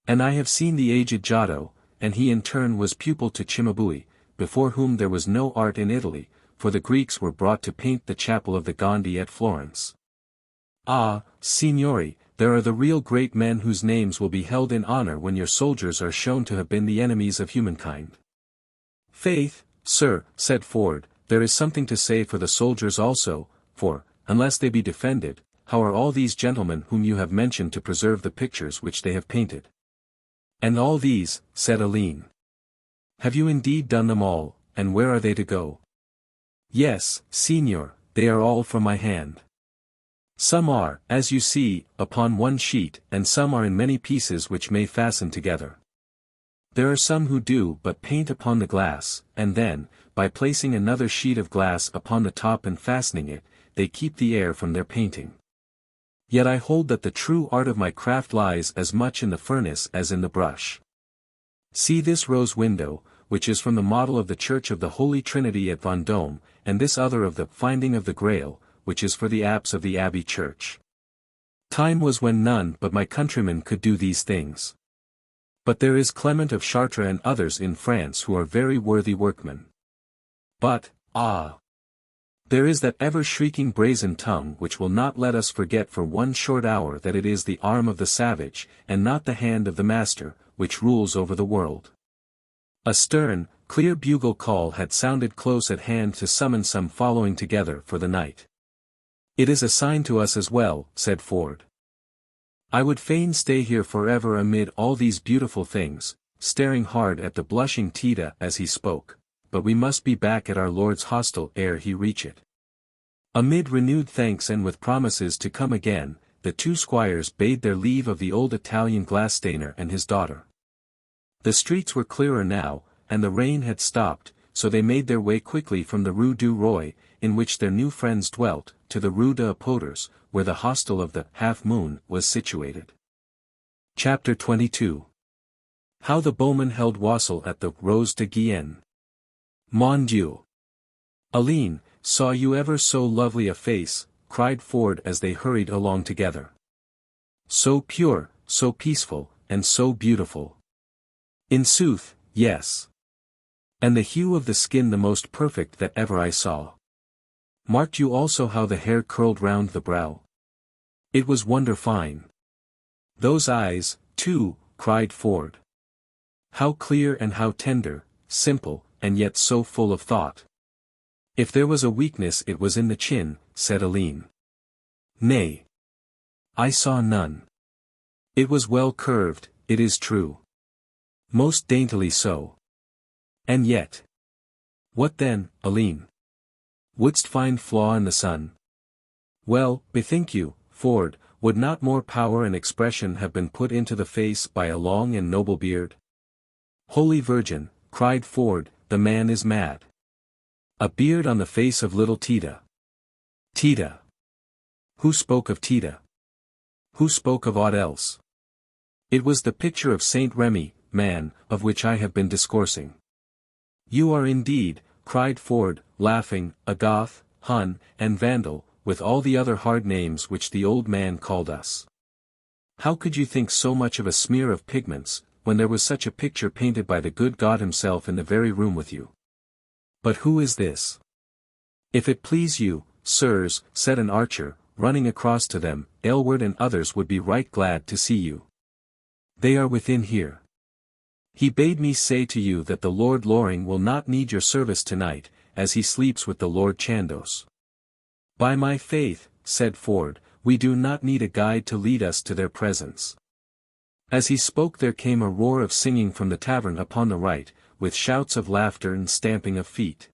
And I have seen the aged Giotto, and he in turn was pupil to Cimabue, before whom there was no art in Italy, for the Greeks were brought to paint the chapel of the Gondi at Florence. Ah, signori, there are the real great men whose names will be held in honor when your soldiers are shown to have been the enemies of humankind. Faith, sir, said Ford, there is something to say for the soldiers also, for, unless they be defended, how are all these gentlemen whom you have mentioned to preserve the pictures which they have painted? And all these, said Alleyne. Have you indeed done them all, and where are they to go? Yes, signor, they are all from my hand. Some are, as you see, upon one sheet, and some are in many pieces which may fasten together. There are some who do but paint upon the glass, and then, by placing another sheet of glass upon the top and fastening it, they keep the air from their painting. Yet I hold that the true art of my craft lies as much in the furnace as in the brush. See this rose window, which is from the model of the Church of the Holy Trinity at Vendôme, and this other of the Finding of the Grail, which is for the apse of the Abbey Church. Time was when none but my countrymen could do these things. But there is Clement of Chartres and others in France who are very worthy workmen. But, ah! There is that ever-shrieking brazen tongue which will not let us forget for one short hour that it is the arm of the savage, and not the hand of the master, which rules over the world. A stern, clear bugle call had sounded close at hand to summon some following together for the night. It is a sign to us as well, said Ford. I would fain stay here forever amid all these beautiful things, staring hard at the blushing Tita as he spoke, but we must be back at our Lord's hostel ere he reach it. Amid renewed thanks and with promises to come again, the two squires bade their leave of the old Italian glass stainer and his daughter. The streets were clearer now, and the rain had stopped, so they made their way quickly from the Rue du Roi, in which their new friends dwelt, to the Rue des Apôtres, where the hostel of the Half Moon was situated. Chapter 22. How the bowman held wassail at the Rose de Guienne. Mon Dieu! Alleyne, saw you ever so lovely a face, cried Ford as they hurried along together. So pure, so peaceful, and so beautiful. In sooth, yes. And the hue of the skin the most perfect that ever I saw. Marked you also how the hair curled round the brow? It was wonder fine. Those eyes, too, cried Ford. How clear and how tender, simple, and yet so full of thought. If there was a weakness it was in the chin, said Alleyne. Nay. I saw none. It was well curved, it is true. Most daintily so. And yet. What then, Alleyne? Wouldst find flaw in the sun? Well, bethink you, Ford, would not more power and expression have been put into the face by a long and noble beard? Holy Virgin, cried Ford, the man is mad. A beard on the face of little Tita. Tita. Who spoke of Tita? Who spoke of aught else? It was the picture of Saint Remy, man, of which I have been discoursing. You are indeed, cried Ford, laughing, a Goth, Hun, and Vandal, with all the other hard names which the old man called us. How could you think so much of a smear of pigments, when there was such a picture painted by the good God himself in the very room with you? But who is this? If it please you, sirs, said an archer, running across to them, Aylward and others would be right glad to see you. They are within here. He bade me say to you that the Lord Loring will not need your service tonight, as he sleeps with the Lord Chandos. By my faith, said Ford, we do not need a guide to lead us to their presence. As he spoke there came a roar of singing from the tavern upon the right, with shouts of laughter and stamping of feet.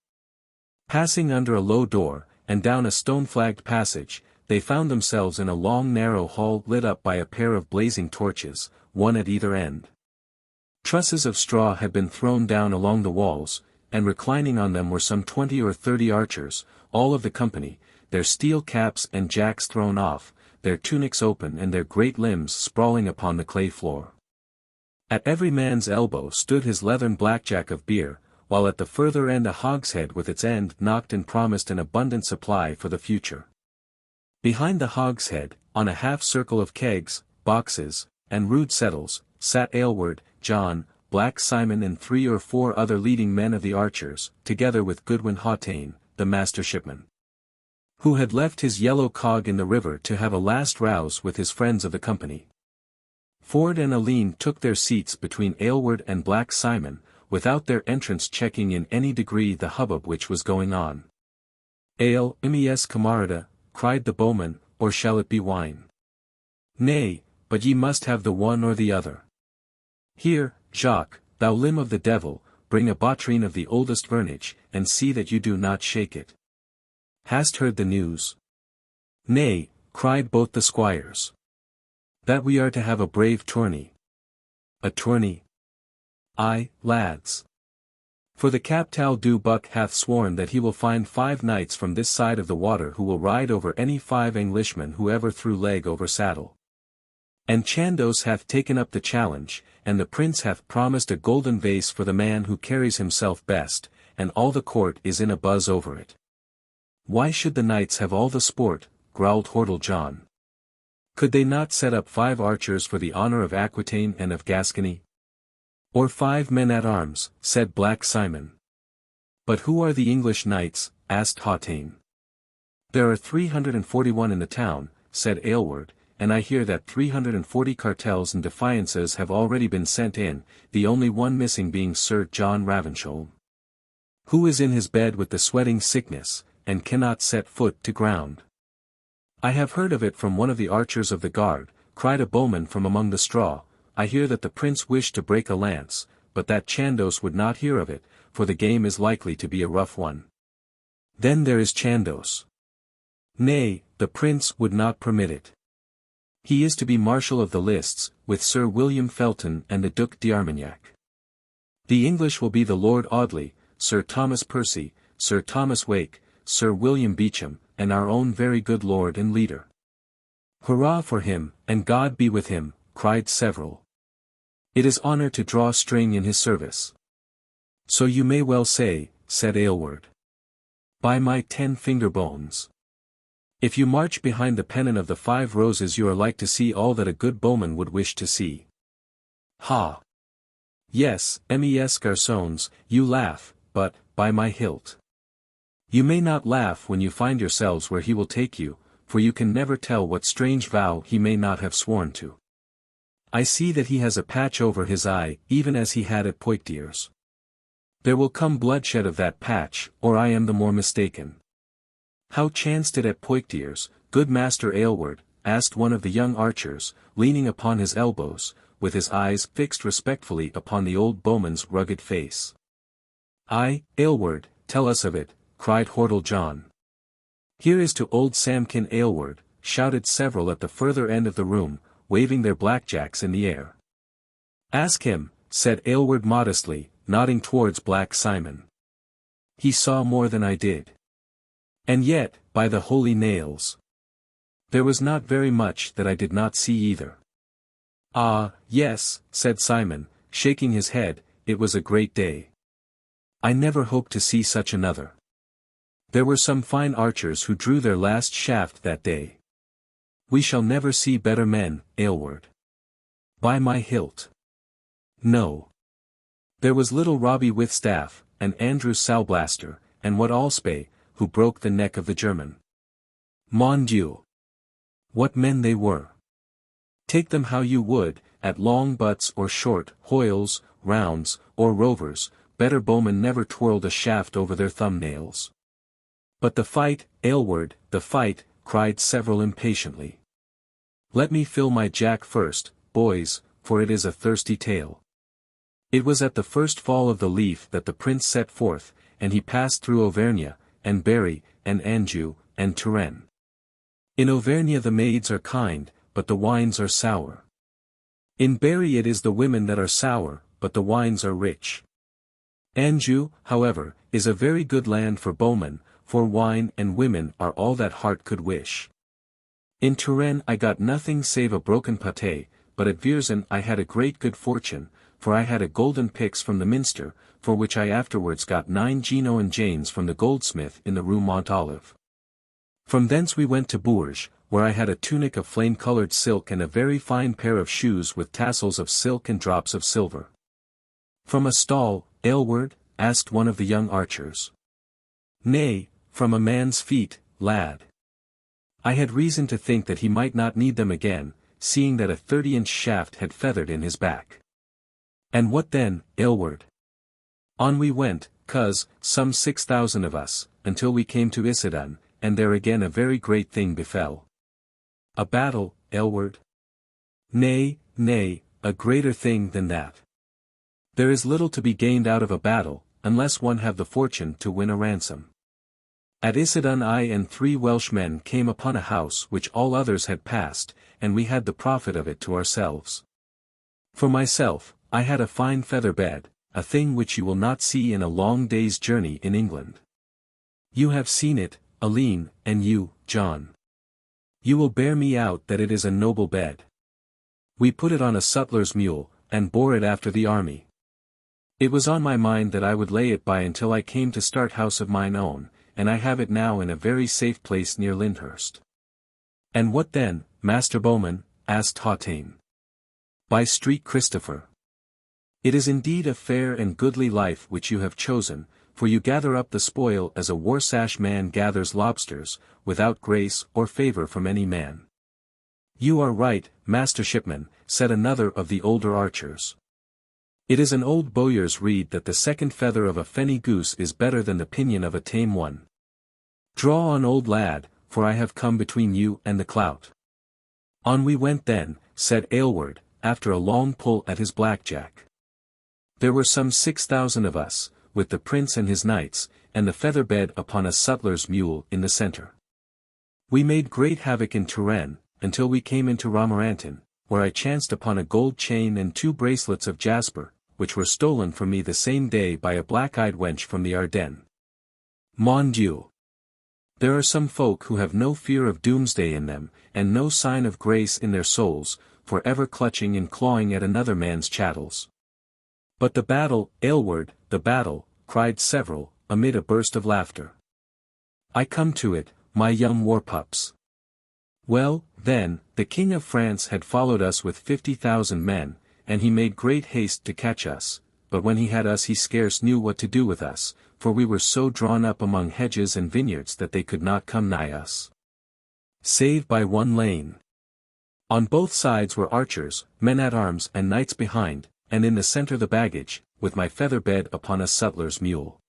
Passing under a low door, and down a stone-flagged passage, they found themselves in a long narrow hall lit up by a pair of blazing torches, one at either end. Trusses of straw had been thrown down along the walls, and reclining on them were some 20 or 30 archers, all of the company, their steel caps and jacks thrown off, their tunics open and their great limbs sprawling upon the clay floor. At every man's elbow stood his leathern blackjack of beer, while at the further end a hogshead with its end knocked and promised an abundant supply for the future. Behind the hogshead, on a half-circle of kegs, boxes, and rude settles, sat Aylward, John, Black Simon and 3 or 4 other leading men of the archers, together with Goodwin Hawtayne, the master shipman, who had left his yellow cog in the river to have a last rouse with his friends of the company. Ford and Alleyne took their seats between Aylward and Black Simon, without their entrance checking in any degree the hubbub which was going on. Ale, mes camarada, cried the bowman, or shall it be wine? Nay, but ye must have the one or the other. Here, Jacques, thou limb of the devil, bring a bottrine of the oldest vintage, and see that you do not shake it. Hast heard the news? Nay, cried both the squires. That we are to have a brave tourney. A tourney? Aye, lads. For the Captal du Buck hath sworn that he will find 5 knights from this side of the water who will ride over any 5 Englishmen who ever threw leg over saddle. And Chandos hath taken up the challenge, and the prince hath promised a golden vase for the man who carries himself best, and all the court is in a buzz over it. Why should the knights have all the sport, growled Hordle John. Could they not set up 5 archers for the honour of Aquitaine and of Gascony? Or 5 men-at-arms, said Black Simon. But who are the English knights? Asked Hawtayne. There are 341 in the town, said Aylward, and I hear that 340 cartels and defiances have already been sent in, the only one missing being Sir John Ravensholm, who is in his bed with the sweating sickness, and cannot set foot to ground. I have heard of it from one of the archers of the guard, cried a bowman from among the straw. I hear that the prince wished to break a lance, but that Chandos would not hear of it, for the game is likely to be a rough one. Then there is Chandos. Nay, the prince would not permit it. He is to be marshal of the lists, with Sir William Felton and the Duc d'Armagnac. The English will be the Lord Audley, Sir Thomas Percy, Sir Thomas Wake, Sir William Beauchamp, and our own very good lord and leader. Hurrah for him, and God be with him, cried several. It is honor to draw string in his service. So you may well say, said Aylward. By my 10 finger bones. If you march behind the pennon of the 5 roses you are like to see all that a good bowman would wish to see. Ha! Yes, mes garçons, you laugh, but, by my hilt. You may not laugh when you find yourselves where he will take you, for you can never tell what strange vow he may not have sworn to. I see that he has a patch over his eye, even as he had at Poictiers. There will come bloodshed of that patch, or I am the more mistaken. How chanced it at Poictiers, good Master Aylward? Asked one of the young archers, leaning upon his elbows, with his eyes fixed respectfully upon the old bowman's rugged face. Aye, Aylward, tell us of it, cried Hordle John. Here is to old Samkin Aylward, shouted several at the further end of the room, waving their blackjacks in the air. Ask him, said Aylward modestly, nodding towards Black Simon. He saw more than I did. And yet, by the holy nails, there was not very much that I did not see either. Ah, yes, said Simon, shaking his head, it was a great day. I never hoped to see such another. There were some fine archers who drew their last shaft that day. We shall never see better men, Aylward. By my hilt. No. There was little Robbie Withstaff, and Andrew Salblaster, and Wat Alspay, who broke the neck of the German. Mon Dieu! What men they were! Take them how you would, at long butts or short, hoyles, rounds, or rovers, better bowmen never twirled a shaft over their thumbnails. But the fight, Aylward, the fight, cried several impatiently. Let me fill my jack first, boys, for it is a thirsty tale. It was at the first fall of the leaf that the prince set forth, and he passed through Auvergne, and Berry, and Anjou, and Touraine. In Auvergne the maids are kind, but the wines are sour. In Berry it is the women that are sour, but the wines are rich. Anjou, however, is a very good land for bowmen, for wine and women are all that heart could wish. In Touraine I got nothing save a broken pâté, but at Vierzon I had a great good fortune, for I had a golden pyx from the minster, for which I afterwards got 9 Genoan janes from the goldsmith in the Rue Montalive. From thence we went to Bourges, where I had a tunic of flame-coloured silk and a very fine pair of shoes with tassels of silk and drops of silver. From a stall, Aylward? Asked one of the young archers. Nay, from a man's feet, lad. I had reason to think that he might not need them again, seeing that a 30-inch shaft had feathered in his back. And what then, Aylward? On we went, some 6,000 of us, until we came to Issoudun, and there again a very great thing befell. A battle, Aylward? Nay, nay, a greater thing than that. There is little to be gained out of a battle, unless one have the fortune to win a ransom. At Issoudun I and 3 Welshmen came upon a house which all others had passed, and we had the profit of it to ourselves. For myself, I had a fine feather bed, a thing which you will not see in a long day's journey in England. You have seen it, Alleyne, and you, John. You will bear me out that it is a noble bed. We put it on a sutler's mule, and bore it after the army. It was on my mind that I would lay it by until I came to start house of mine own, and I have it now in a very safe place near Lyndhurst. And what then, Master Bowman? Asked Hautayne. By Street Christopher. It is indeed a fair and goodly life which you have chosen, for you gather up the spoil as a Warsash man gathers lobsters, without grace or favour from any man. You are right, Master Shipman, said another of the older archers. It is an old bowyer's rede that the second feather of a fenny goose is better than the pinion of a tame one. Draw on, old lad, for I have come between you and the clout. On we went then, said Aylward, after a long pull at his blackjack. There were some 6,000 of us, with the prince and his knights, and the feather bed upon a sutler's mule in the centre. We made great havoc in Touraine, until we came into Romorantin, where I chanced upon a gold chain and 2 bracelets of jasper, which were stolen from me the same day by a black-eyed wench from the Ardennes. Mon Dieu! There are some folk who have no fear of doomsday in them, and no sign of grace in their souls, for ever clutching and clawing at another man's chattels. "But the battle, Aylward, the battle," cried several, amid a burst of laughter. "I come to it, my young war-pups. Well, then, the King of France had followed us with 50,000 men, and he made great haste to catch us, but when he had us he scarce knew what to do with us, for we were so drawn up among hedges and vineyards that they could not come nigh us, save by one lane. On both sides were archers, men-at-arms and knights behind, and in the centre the baggage, with my feather bed upon a sutler's mule.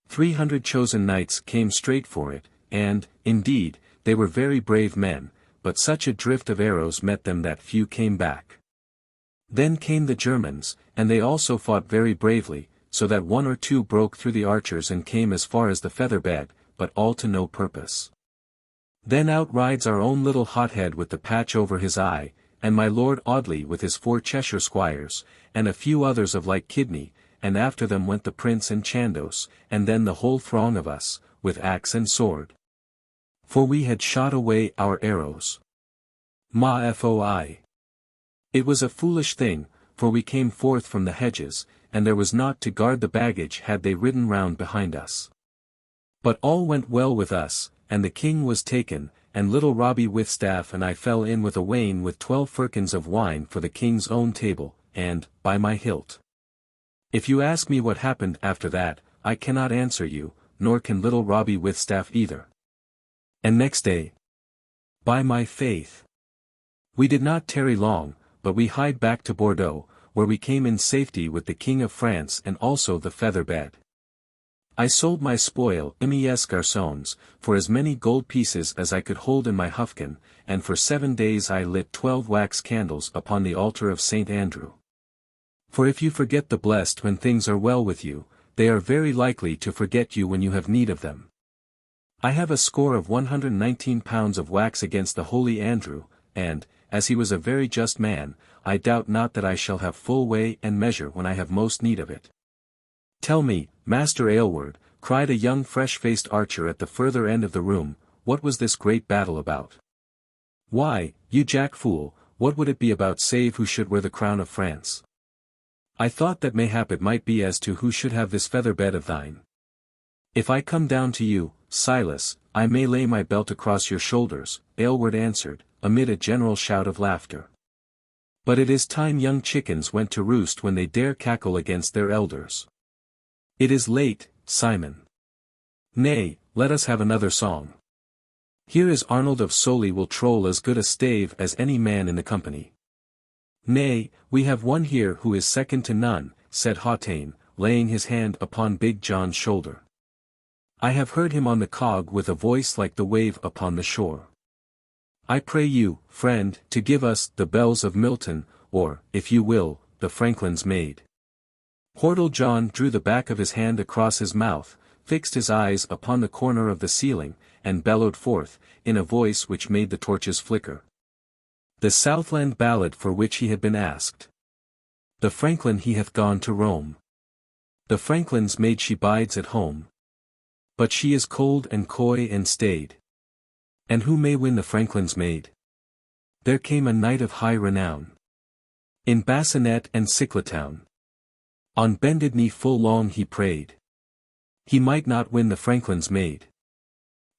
300 chosen knights came straight for it, and, indeed, they were very brave men, but such a drift of arrows met them that few came back. Then came the Germans, and they also fought very bravely, so that one or two broke through the archers and came as far as the feather bed, but all to no purpose. Then out rides our own little hothead with the patch over his eye, and my Lord Audley with his 4 Cheshire squires, and a few others of like kidney, and after them went the prince and Chandos, and then the whole throng of us, with axe and sword. For we had shot away our arrows. Ma-foi. It was a foolish thing, for we came forth from the hedges, and there was naught to guard the baggage had they ridden round behind us. But all went well with us, and the king was taken, and little Robbie Withstaff and I fell in with a wain with 12 firkins of wine for the king's own table, and, by my hilt. If you ask me what happened after that, I cannot answer you, nor can little Robbie Withstaff either. And next day, by my faith, we did not tarry long, but we hied back to Bordeaux, where we came in safety with the King of France and also the feather bed. I sold my spoil, mes garçons, for as many gold pieces as I could hold in my hufken, and for 7 days I lit 12 wax candles upon the altar of St. Andrew. For if you forget the blessed when things are well with you, they are very likely to forget you when you have need of them. I have a score of 119 pounds of wax against the holy Andrew, and, as he was a very just man, I doubt not that I shall have full weigh and measure when I have most need of it. Tell me, Master Aylward, cried a young fresh-faced archer at the further end of the room, what was this great battle about? Why, you jack-fool, what would it be about save who should wear the crown of France? I thought that mayhap it might be as to who should have this feather bed of thine. If I come down to you, Silas, I may lay my belt across your shoulders, Aylward answered, amid a general shout of laughter. But it is time young chickens went to roost when they dare cackle against their elders. It is late, Simon. Nay, let us have another song. Here is Arnold of Soli will troll as good a stave as any man in the company. Nay, we have one here who is second to none, said Hautayne, laying his hand upon Big John's shoulder. I have heard him on the cog with a voice like the wave upon the shore. I pray you, friend, to give us the bells of Milton, or, if you will, the Franklin's Maid. Hordle John drew the back of his hand across his mouth, fixed his eyes upon the corner of the ceiling, and bellowed forth, in a voice which made the torches flicker, the Southland ballad for which he had been asked. The Franklin he hath gone to Rome. The Franklin's maid she bides at home. But she is cold and coy and staid. And who may win the Franklin's maid? There came a knight of high renown, in bassinet and cyclatown. On bended knee full long he prayed. He might not win the Franklin's maid.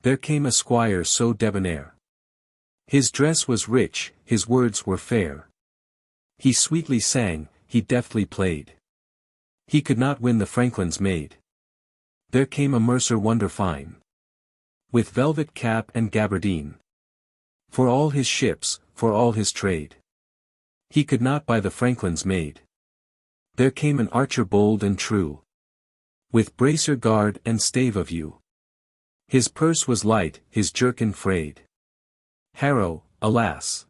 There came a squire so debonair. His dress was rich, his words were fair. He sweetly sang, he deftly played. He could not win the Franklin's maid. There came a mercer wonder fine, with velvet cap and gabardine. For all his ships, for all his trade, he could not buy the Franklin's maid. There came an archer bold and true, with bracer guard and stave of yew. His purse was light, his jerkin frayed. Harrow, alas!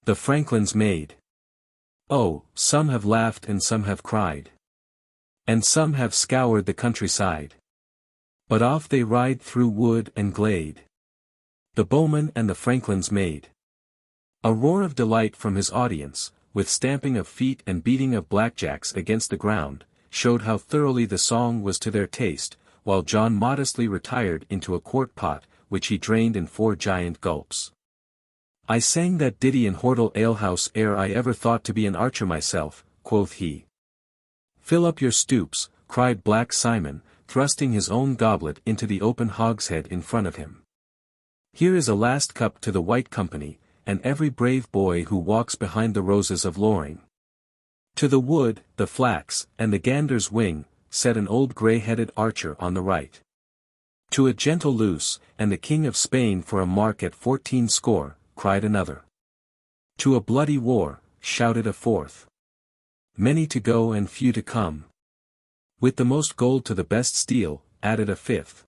The Franklin's maid. Oh, some have laughed and some have cried. And some have scoured the countryside. But off they ride through wood and glade, the bowman and the Franklin's maid. A roar of delight from his audience, with stamping of feet and beating of blackjacks against the ground, showed how thoroughly the song was to their taste, while John modestly retired into a quart pot, which he drained in 4 giant gulps. I sang that ditty in Hordle alehouse ere I ever thought to be an archer myself, quoth he. Fill up your stoups, cried Black Simon, thrusting his own goblet into the open hogshead in front of him. Here is a last cup to the White Company, and every brave boy who walks behind the roses of Loring. To the wood, the flax, and the gander's wing, said an old grey-headed archer on the right. To a gentle loose, and the King of Spain for a mark at 14 score, cried another. To a bloody war, shouted a fourth. Many to go and few to come. With the most gold to the best steel, added a fifth.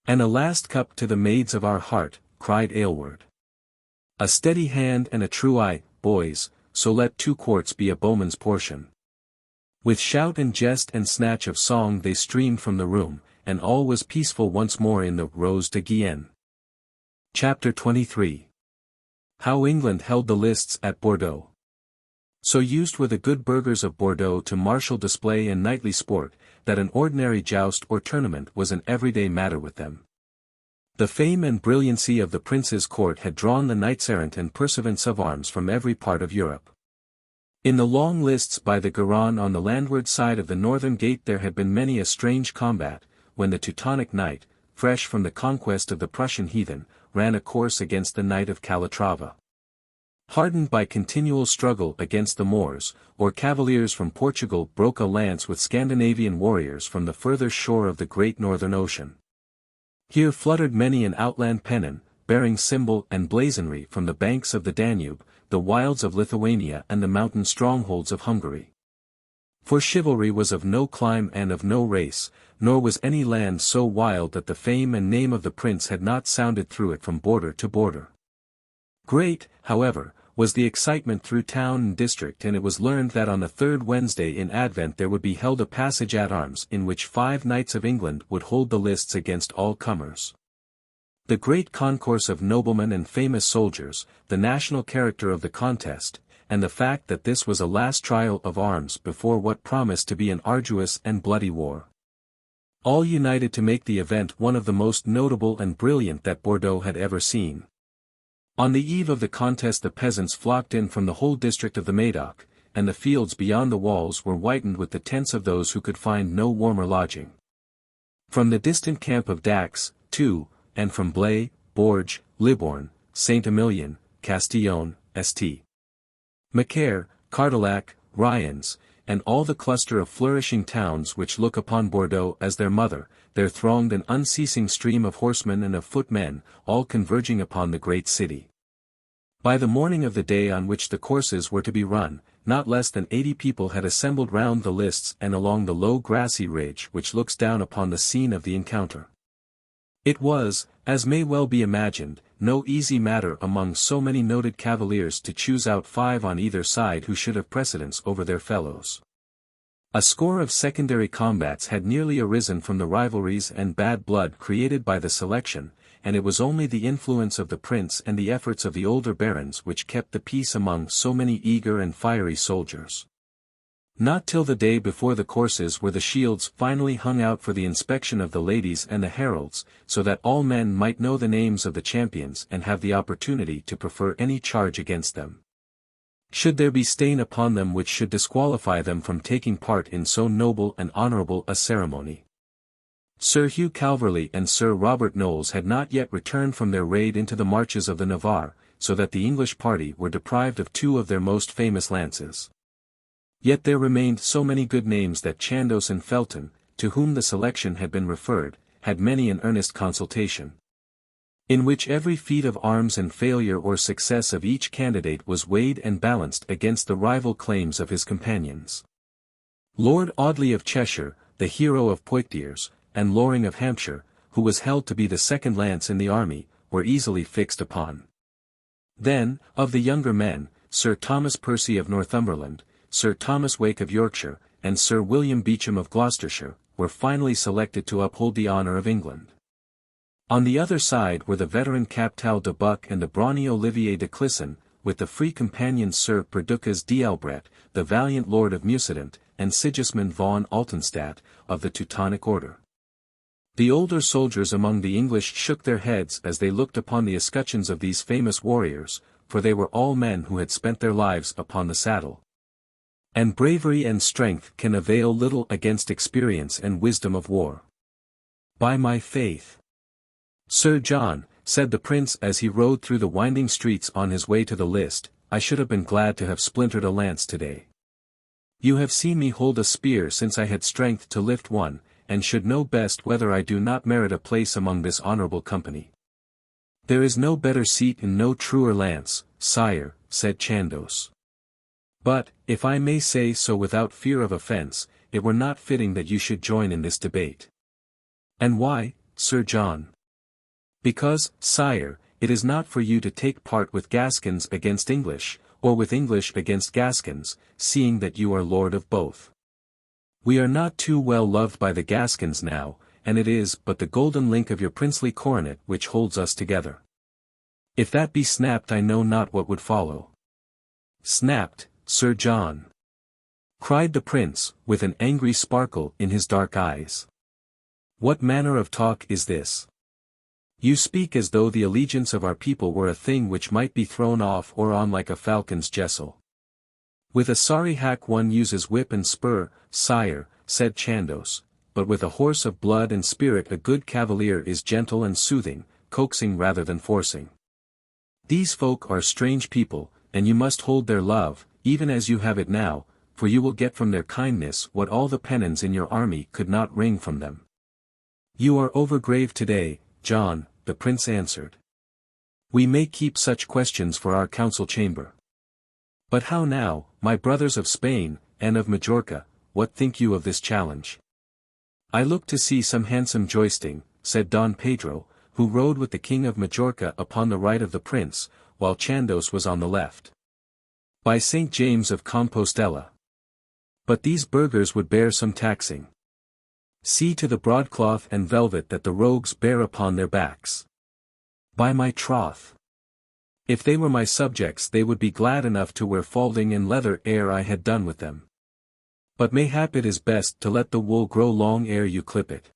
And a last cup to the maids of our heart, cried Aylward. A steady hand and a true eye, boys, so let 2 quarts be a bowman's portion. With shout and jest and snatch of song they streamed from the room, and all was peaceful once more in the Rose de Guienne. Chapter 23. How England held the lists at Bordeaux. So used were the good burghers of Bordeaux to martial display and knightly sport, that an ordinary joust or tournament was an everyday matter with them. The fame and brilliancy of the prince's court had drawn the knights-errant and pursuivants of arms from every part of Europe. In the long lists by the Garonne on the landward side of the northern gate there had been many a strange combat, when the Teutonic knight, fresh from the conquest of the Prussian heathen, ran a course against the knight of Calatrava. Hardened by continual struggle against the Moors, or cavaliers from Portugal broke a lance with Scandinavian warriors from the further shore of the great northern ocean. Here fluttered many an outland pennon, bearing symbol and blazonry from the banks of the Danube, the wilds of Lithuania and the mountain strongholds of Hungary. For chivalry was of no clime and of no race, nor was any land so wild that the fame and name of the prince had not sounded through it from border to border. Great, however, was the excitement through town and district, and it was learned that on the 3rd Wednesday in Advent there would be held a passage at arms in which 5 knights of England would hold the lists against all comers. The great concourse of noblemen and famous soldiers, the national character of the contest, and the fact that this was a last trial of arms before what promised to be an arduous and bloody war. All united to make the event one of the most notable and brilliant that Bordeaux had ever seen. On the eve of the contest the peasants flocked in from the whole district of the Médoc, and the fields beyond the walls were whitened with the tents of those who could find no warmer lodging. From the distant camp of Dax, too, and from Blaye, Bourges, Libourne, Saint-Emilion, Castillon, St. Macaire, Cardillac, Ryans, and all the cluster of flourishing towns which look upon Bordeaux as their mother, there thronged an unceasing stream of horsemen and of footmen, all converging upon the great city. By the morning of the day on which the courses were to be run, not less than 80 people had assembled round the lists and along the low grassy ridge which looks down upon the scene of the encounter. It was, as may well be imagined, no easy matter among so many noted cavaliers to choose out 5 on either side who should have precedence over their fellows. A score of secondary combats had nearly arisen from the rivalries and bad blood created by the selection, and it was only the influence of the prince and the efforts of the older barons which kept the peace among so many eager and fiery soldiers. Not till the day before the courses were the shields finally hung out for the inspection of the ladies and the heralds, so that all men might know the names of the champions and have the opportunity to prefer any charge against them. Should there be stain upon them which should disqualify them from taking part in so noble and honourable a ceremony. Sir Hugh Calverley and Sir Robert Knowles had not yet returned from their raid into the marches of the Navarre, so that the English party were deprived of 2 of their most famous lances. Yet there remained so many good names that Chandos and Felton, to whom the selection had been referred, had many an earnest consultation, in which every feat of arms and failure or success of each candidate was weighed and balanced against the rival claims of his companions. Lord Audley of Cheshire, the hero of Poictiers, and Loring of Hampshire, who was held to be the second lance in the army, were easily fixed upon. Then, of the younger men, Sir Thomas Percy of Northumberland, Sir Thomas Wake of Yorkshire, and Sir William Beauchamp of Gloucestershire, were finally selected to uphold the honour of England. On the other side were the veteran Captal de Buck and the brawny Olivier de Clisson, with the free companions Sir Perducas d'Albret, the valiant Lord of Mucident, and Sigismund von Altenstadt, of the Teutonic Order. The older soldiers among the English shook their heads as they looked upon the escutcheons of these famous warriors, for they were all men who had spent their lives upon the saddle. And bravery and strength can avail little against experience and wisdom of war. By my faith, Sir John, said the prince as he rode through the winding streets on his way to the list, I should have been glad to have splintered a lance today. You have seen me hold a spear since I had strength to lift one, and should know best whether I do not merit a place among this honourable company. There is no better seat and no truer lance, sire, said Chandos. But, if I may say so without fear of offence, it were not fitting that you should join in this debate. And why, Sir John? Because, sire, it is not for you to take part with Gascons against English, or with English against Gascons, seeing that you are lord of both. We are not too well loved by the Gascons now, and it is but the golden link of your princely coronet which holds us together. If that be snapped I know not what would follow. Snapped, Sir John! Cried the prince, with an angry sparkle in his dark eyes. What manner of talk is this? You speak as though the allegiance of our people were a thing which might be thrown off or on like a falcon's jessel. With a sorry hack one uses whip and spur, sire, said Chandos, but with a horse of blood and spirit a good cavalier is gentle and soothing, coaxing rather than forcing. These folk are strange people, and you must hold their love, even as you have it now, for you will get from their kindness what all the pennons in your army could not wring from them. You are overgrave today, John, the prince answered. We may keep such questions for our council chamber. But how now, my brothers of Spain, and of Majorca, what think you of this challenge? I look to see some handsome joisting, said Don Pedro, who rode with the king of Majorca upon the right of the prince, while Chandos was on the left. By St. James of Compostela. But these burghers would bear some taxing. See to the broadcloth and velvet that the rogues bear upon their backs. By my troth! If they were my subjects they would be glad enough to wear falding and leather ere I had done with them. But mayhap it is best to let the wool grow long ere you clip it.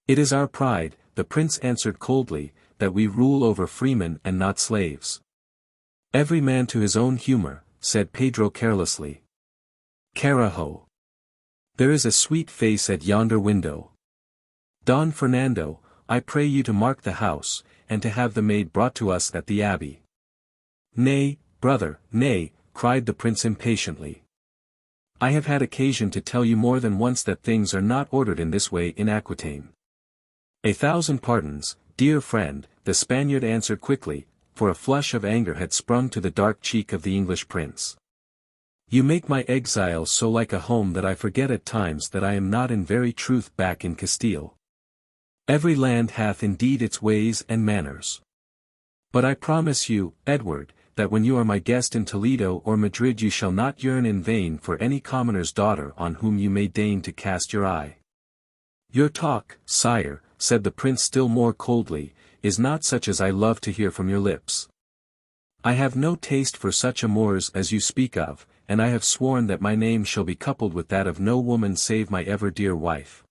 It is our pride, the prince answered coldly, that we rule over freemen and not slaves. Every man to his own humour, said Pedro carelessly. Carajo! There is a sweet face at yonder window. Don Fernando, I pray you to mark the house, and to have the maid brought to us at the abbey. Nay, brother, nay, cried the prince impatiently. I have had occasion to tell you more than once that things are not ordered in this way in Aquitaine. 1,000 pardons, dear friend, the Spaniard answered quickly, for a flush of anger had sprung to the dark cheek of the English prince. You make my exile so like a home that I forget at times that I am not in very truth back in Castile. Every land hath indeed its ways and manners. But I promise you, Edward, that when you are my guest in Toledo or Madrid you shall not yearn in vain for any commoner's daughter on whom you may deign to cast your eye. Your talk, sire, said the prince still more coldly, is not such as I love to hear from your lips. I have no taste for such amours as you speak of, and I have sworn that my name shall be coupled with that of no woman save my ever-dear wife.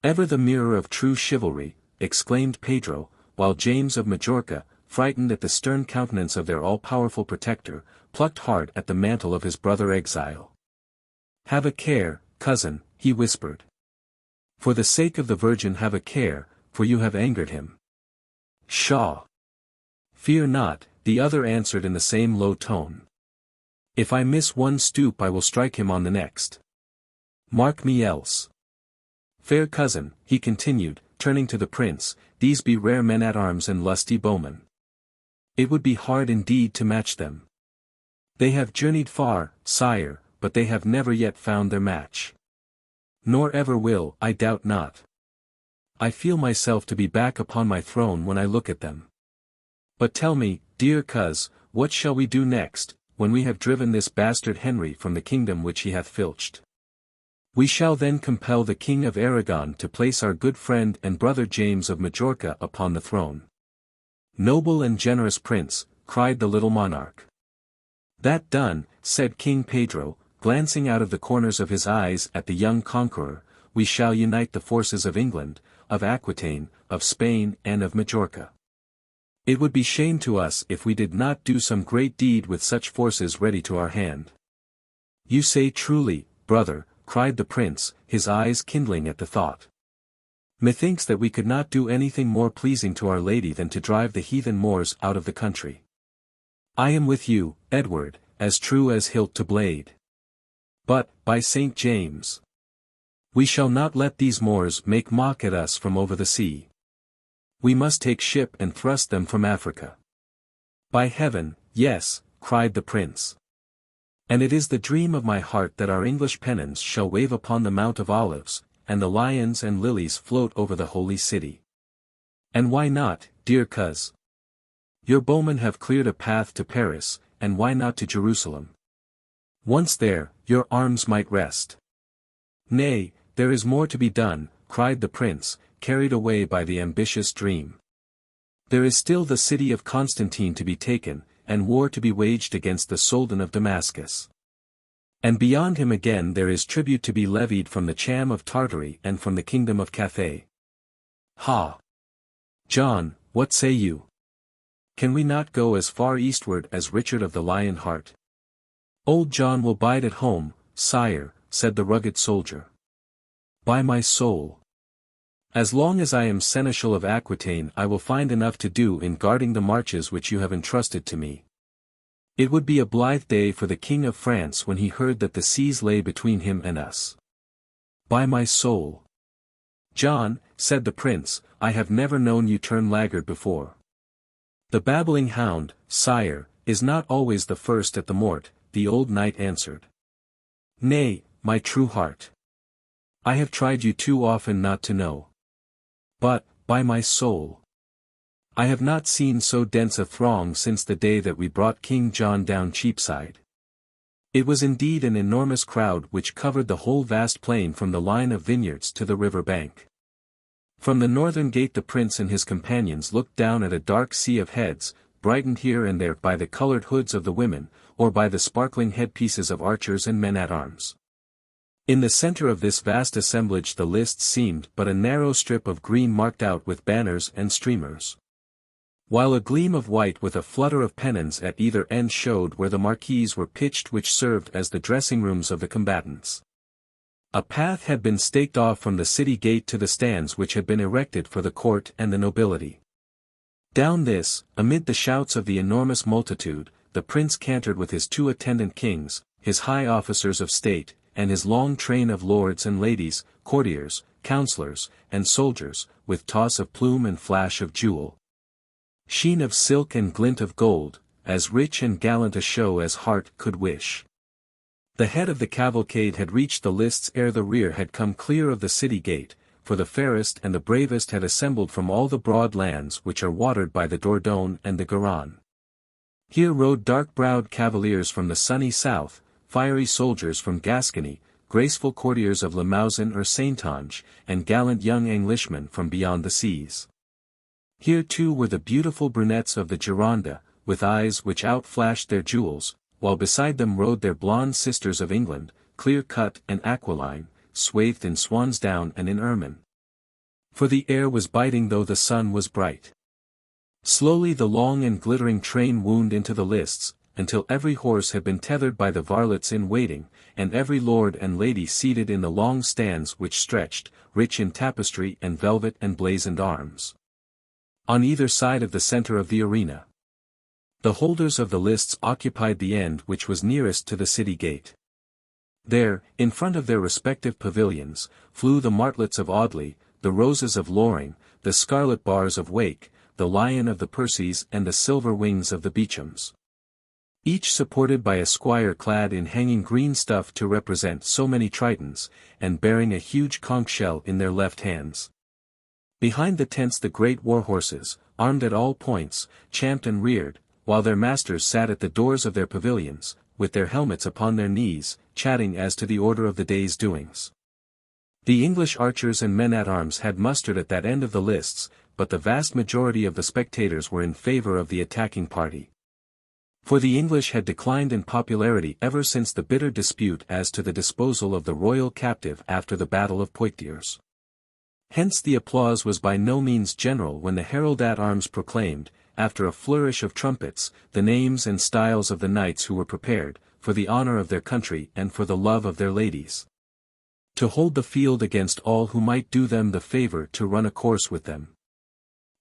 Ever the mirror of true chivalry, exclaimed Pedro, while James of Majorca, frightened at the stern countenance of their all-powerful protector, plucked hard at the mantle of his brother exile. Have a care, cousin, he whispered. For the sake of the Virgin have a care, for you have angered him. Pshaw! Fear not, the other answered in the same low tone. If I miss one stoop I will strike him on the next. Mark me else. Fair cousin, he continued, turning to the prince, these be rare men-at-arms and lusty bowmen. It would be hard indeed to match them. They have journeyed far, sire, but they have never yet found their match. Nor ever will, I doubt not. I feel myself to be back upon my throne when I look at them. But tell me, dear coz, what shall we do next, when we have driven this bastard Henry from the kingdom which he hath filched? We shall then compel the King of Aragon to place our good friend and brother James of Majorca upon the throne. Noble and generous prince, cried the little monarch. That done, said King Pedro, glancing out of the corners of his eyes at the young conqueror, we shall unite the forces of England, of Aquitaine, of Spain and of Majorca. It would be shame to us if we did not do some great deed with such forces ready to our hand. You say truly, brother, cried the prince, his eyes kindling at the thought. Methinks that we could not do anything more pleasing to Our Lady than to drive the heathen Moors out of the country. I am with you, Edward, as true as hilt to blade. But, by St. James, we shall not let these Moors make mock at us from over the sea. We must take ship and thrust them from Africa. By heaven, yes, cried the prince. And it is the dream of my heart that our English pennons shall wave upon the Mount of Olives, and the lions and lilies float over the holy city. And why not, dear coz? Your bowmen have cleared a path to Paris, and why not to Jerusalem? Once there, your arms might rest. Nay, there is more to be done, cried the prince, carried away by the ambitious dream. There is still the city of Constantine to be taken, and war to be waged against the Soldan of Damascus. And beyond him again there is tribute to be levied from the Cham of Tartary and from the Kingdom of Castile. Ha! John, what say you? Can we not go as far eastward as Richard of the Lion Heart? Old John will bide at home, sire, said the rugged soldier. By my soul! As long as I am seneschal of Aquitaine I will find enough to do in guarding the marches which you have entrusted to me. It would be a blithe day for the King of France when he heard that the seas lay between him and us. By my soul! John, said the prince, I have never known you turn laggard before. The babbling hound, sire, is not always the first at the mort, the old knight answered. Nay, my true heart. I have tried you too often not to know. But, by my soul, I have not seen so dense a throng since the day that we brought King John down Cheapside. It was indeed an enormous crowd which covered the whole vast plain from the line of vineyards to the river bank. From the northern gate the prince and his companions looked down at a dark sea of heads, brightened here and there by the colored hoods of the women, or by the sparkling headpieces of archers and men-at-arms. In the center of this vast assemblage the lists seemed but a narrow strip of green marked out with banners and streamers, while a gleam of white with a flutter of pennons at either end showed where the marquees were pitched which served as the dressing-rooms of the combatants. A path had been staked off from the city gate to the stands which had been erected for the court and the nobility. Down this, amid the shouts of the enormous multitude, the prince cantered with his 2 attendant kings, his high officers of state, and his long train of lords and ladies, courtiers, councillors, and soldiers, with toss of plume and flash of jewel, sheen of silk and glint of gold, as rich and gallant a show as heart could wish. The head of the cavalcade had reached the lists ere the rear had come clear of the city gate, for the fairest and the bravest had assembled from all the broad lands which are watered by the Dordogne and the Garonne. Here rode dark-browed cavaliers from the sunny south, fiery soldiers from Gascony, graceful courtiers of Limousin or Saintonge, and gallant young Englishmen from beyond the seas. Here too were the beautiful brunettes of the Gironde, with eyes which outflashed their jewels, while beside them rode their blonde sisters of England, clear-cut and aquiline, swathed in swan's down and in ermine. For the air was biting though the sun was bright. Slowly the long and glittering train wound into the lists, until every horse had been tethered by the varlets in waiting, and every lord and lady seated in the long stands which stretched, rich in tapestry and velvet and blazoned arms, on either side of the center of the arena. The holders of the lists occupied the end which was nearest to the city gate. There, in front of their respective pavilions, flew the martlets of Audley, the roses of Loring, the scarlet bars of Wake, the lion of the Percys and the silver wings of the Beauchamps, each supported by a squire clad in hanging green stuff to represent so many tritons, and bearing a huge conch shell in their left hands. Behind the tents the great war horses, armed at all points, champed and reared, while their masters sat at the doors of their pavilions, with their helmets upon their knees, chatting as to the order of the day's doings. The English archers and men-at-arms had mustered at that end of the lists, but the vast majority of the spectators were in favor of the attacking party. For the English had declined in popularity ever since the bitter dispute as to the disposal of the royal captive after the Battle of Poictiers. Hence the applause was by no means general when the herald-at-arms proclaimed, after a flourish of trumpets, the names and styles of the knights who were prepared, for the honour of their country and for the love of their ladies, to hold the field against all who might do them the favour to run a course with them.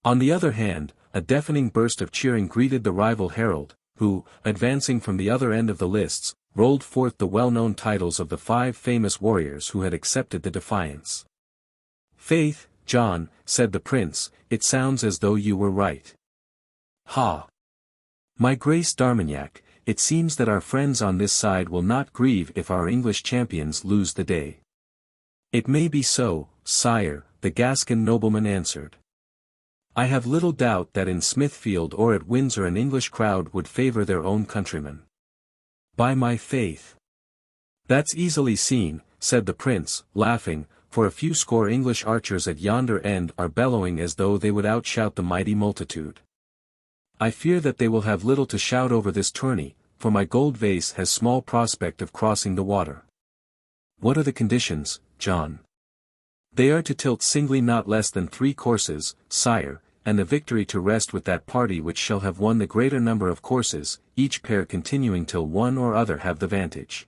On the other hand, a deafening burst of cheering greeted the rival herald, who, advancing from the other end of the lists, rolled forth the well-known titles of the 5 famous warriors who had accepted the defiance. "Faith, John," said the prince, "it sounds as though you were right." "Ha! My Grace d'Armagnac, it seems that our friends on this side will not grieve if our English champions lose the day." "It may be so, sire," the Gascon nobleman answered. "I have little doubt that in Smithfield or at Windsor an English crowd would favour their own countrymen." "By my faith! That's easily seen," said the prince, laughing, "for a few score English archers at yonder end are bellowing as though they would outshout the mighty multitude. I fear that they will have little to shout over this tourney, for my gold vase has small prospect of crossing the water." "What are the conditions, John?" "They are to tilt singly not less than 3 courses, sire, and the victory to rest with that party which shall have won the greater number of courses, each pair continuing till one or other have the vantage.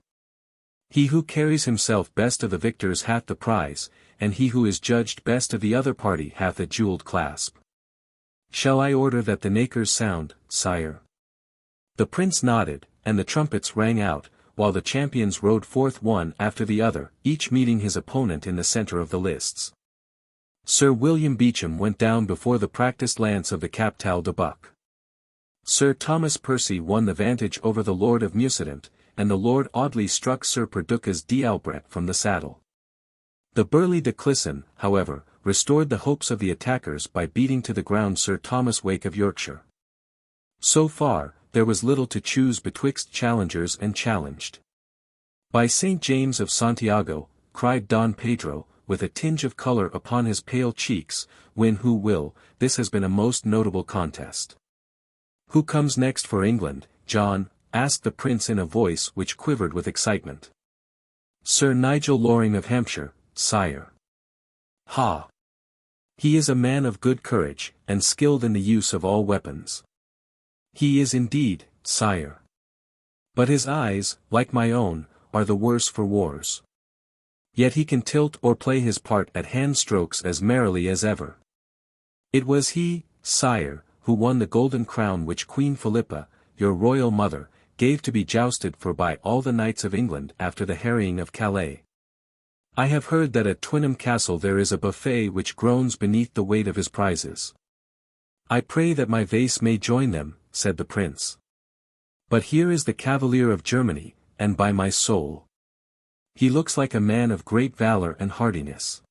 He who carries himself best of the victors hath the prize, and he who is judged best of the other party hath a jewelled clasp. Shall I order that the nakers sound, sire?" The prince nodded, and the trumpets rang out, while the champions rode forth one after the other, each meeting his opponent in the centre of the lists. Sir William Beauchamp went down before the practised lance of the Captal de Buck. Sir Thomas Percy won the vantage over the Lord of Mucident, and the Lord Audley struck Sir Perducas d'Albret from the saddle. The burly de Clisson, however, restored the hopes of the attackers by beating to the ground Sir Thomas Wake of Yorkshire. So far, there was little to choose betwixt challengers and challenged. "By St. James of Santiago," cried Don Pedro, with a tinge of colour upon his pale cheeks, "win who will, this has been a most notable contest." "Who comes next for England, John?" asked the prince in a voice which quivered with excitement. "Sir Nigel Loring of Hampshire, sire." "Ha! He is a man of good courage, and skilled in the use of all weapons." "He is indeed, sire. But his eyes, like my own, are the worse for wars. Yet he can tilt or play his part at hand strokes as merrily as ever. It was he, sire, who won the golden crown which Queen Philippa, your royal mother, gave to be jousted for by all the knights of England after the harrying of Calais. I have heard that at Twynham Castle there is a buffet which groans beneath the weight of his prizes. I pray that my vase may join them," said the prince. "But here is the Cavalier of Germany, and by my soul, he looks like a man of great valour and hardiness.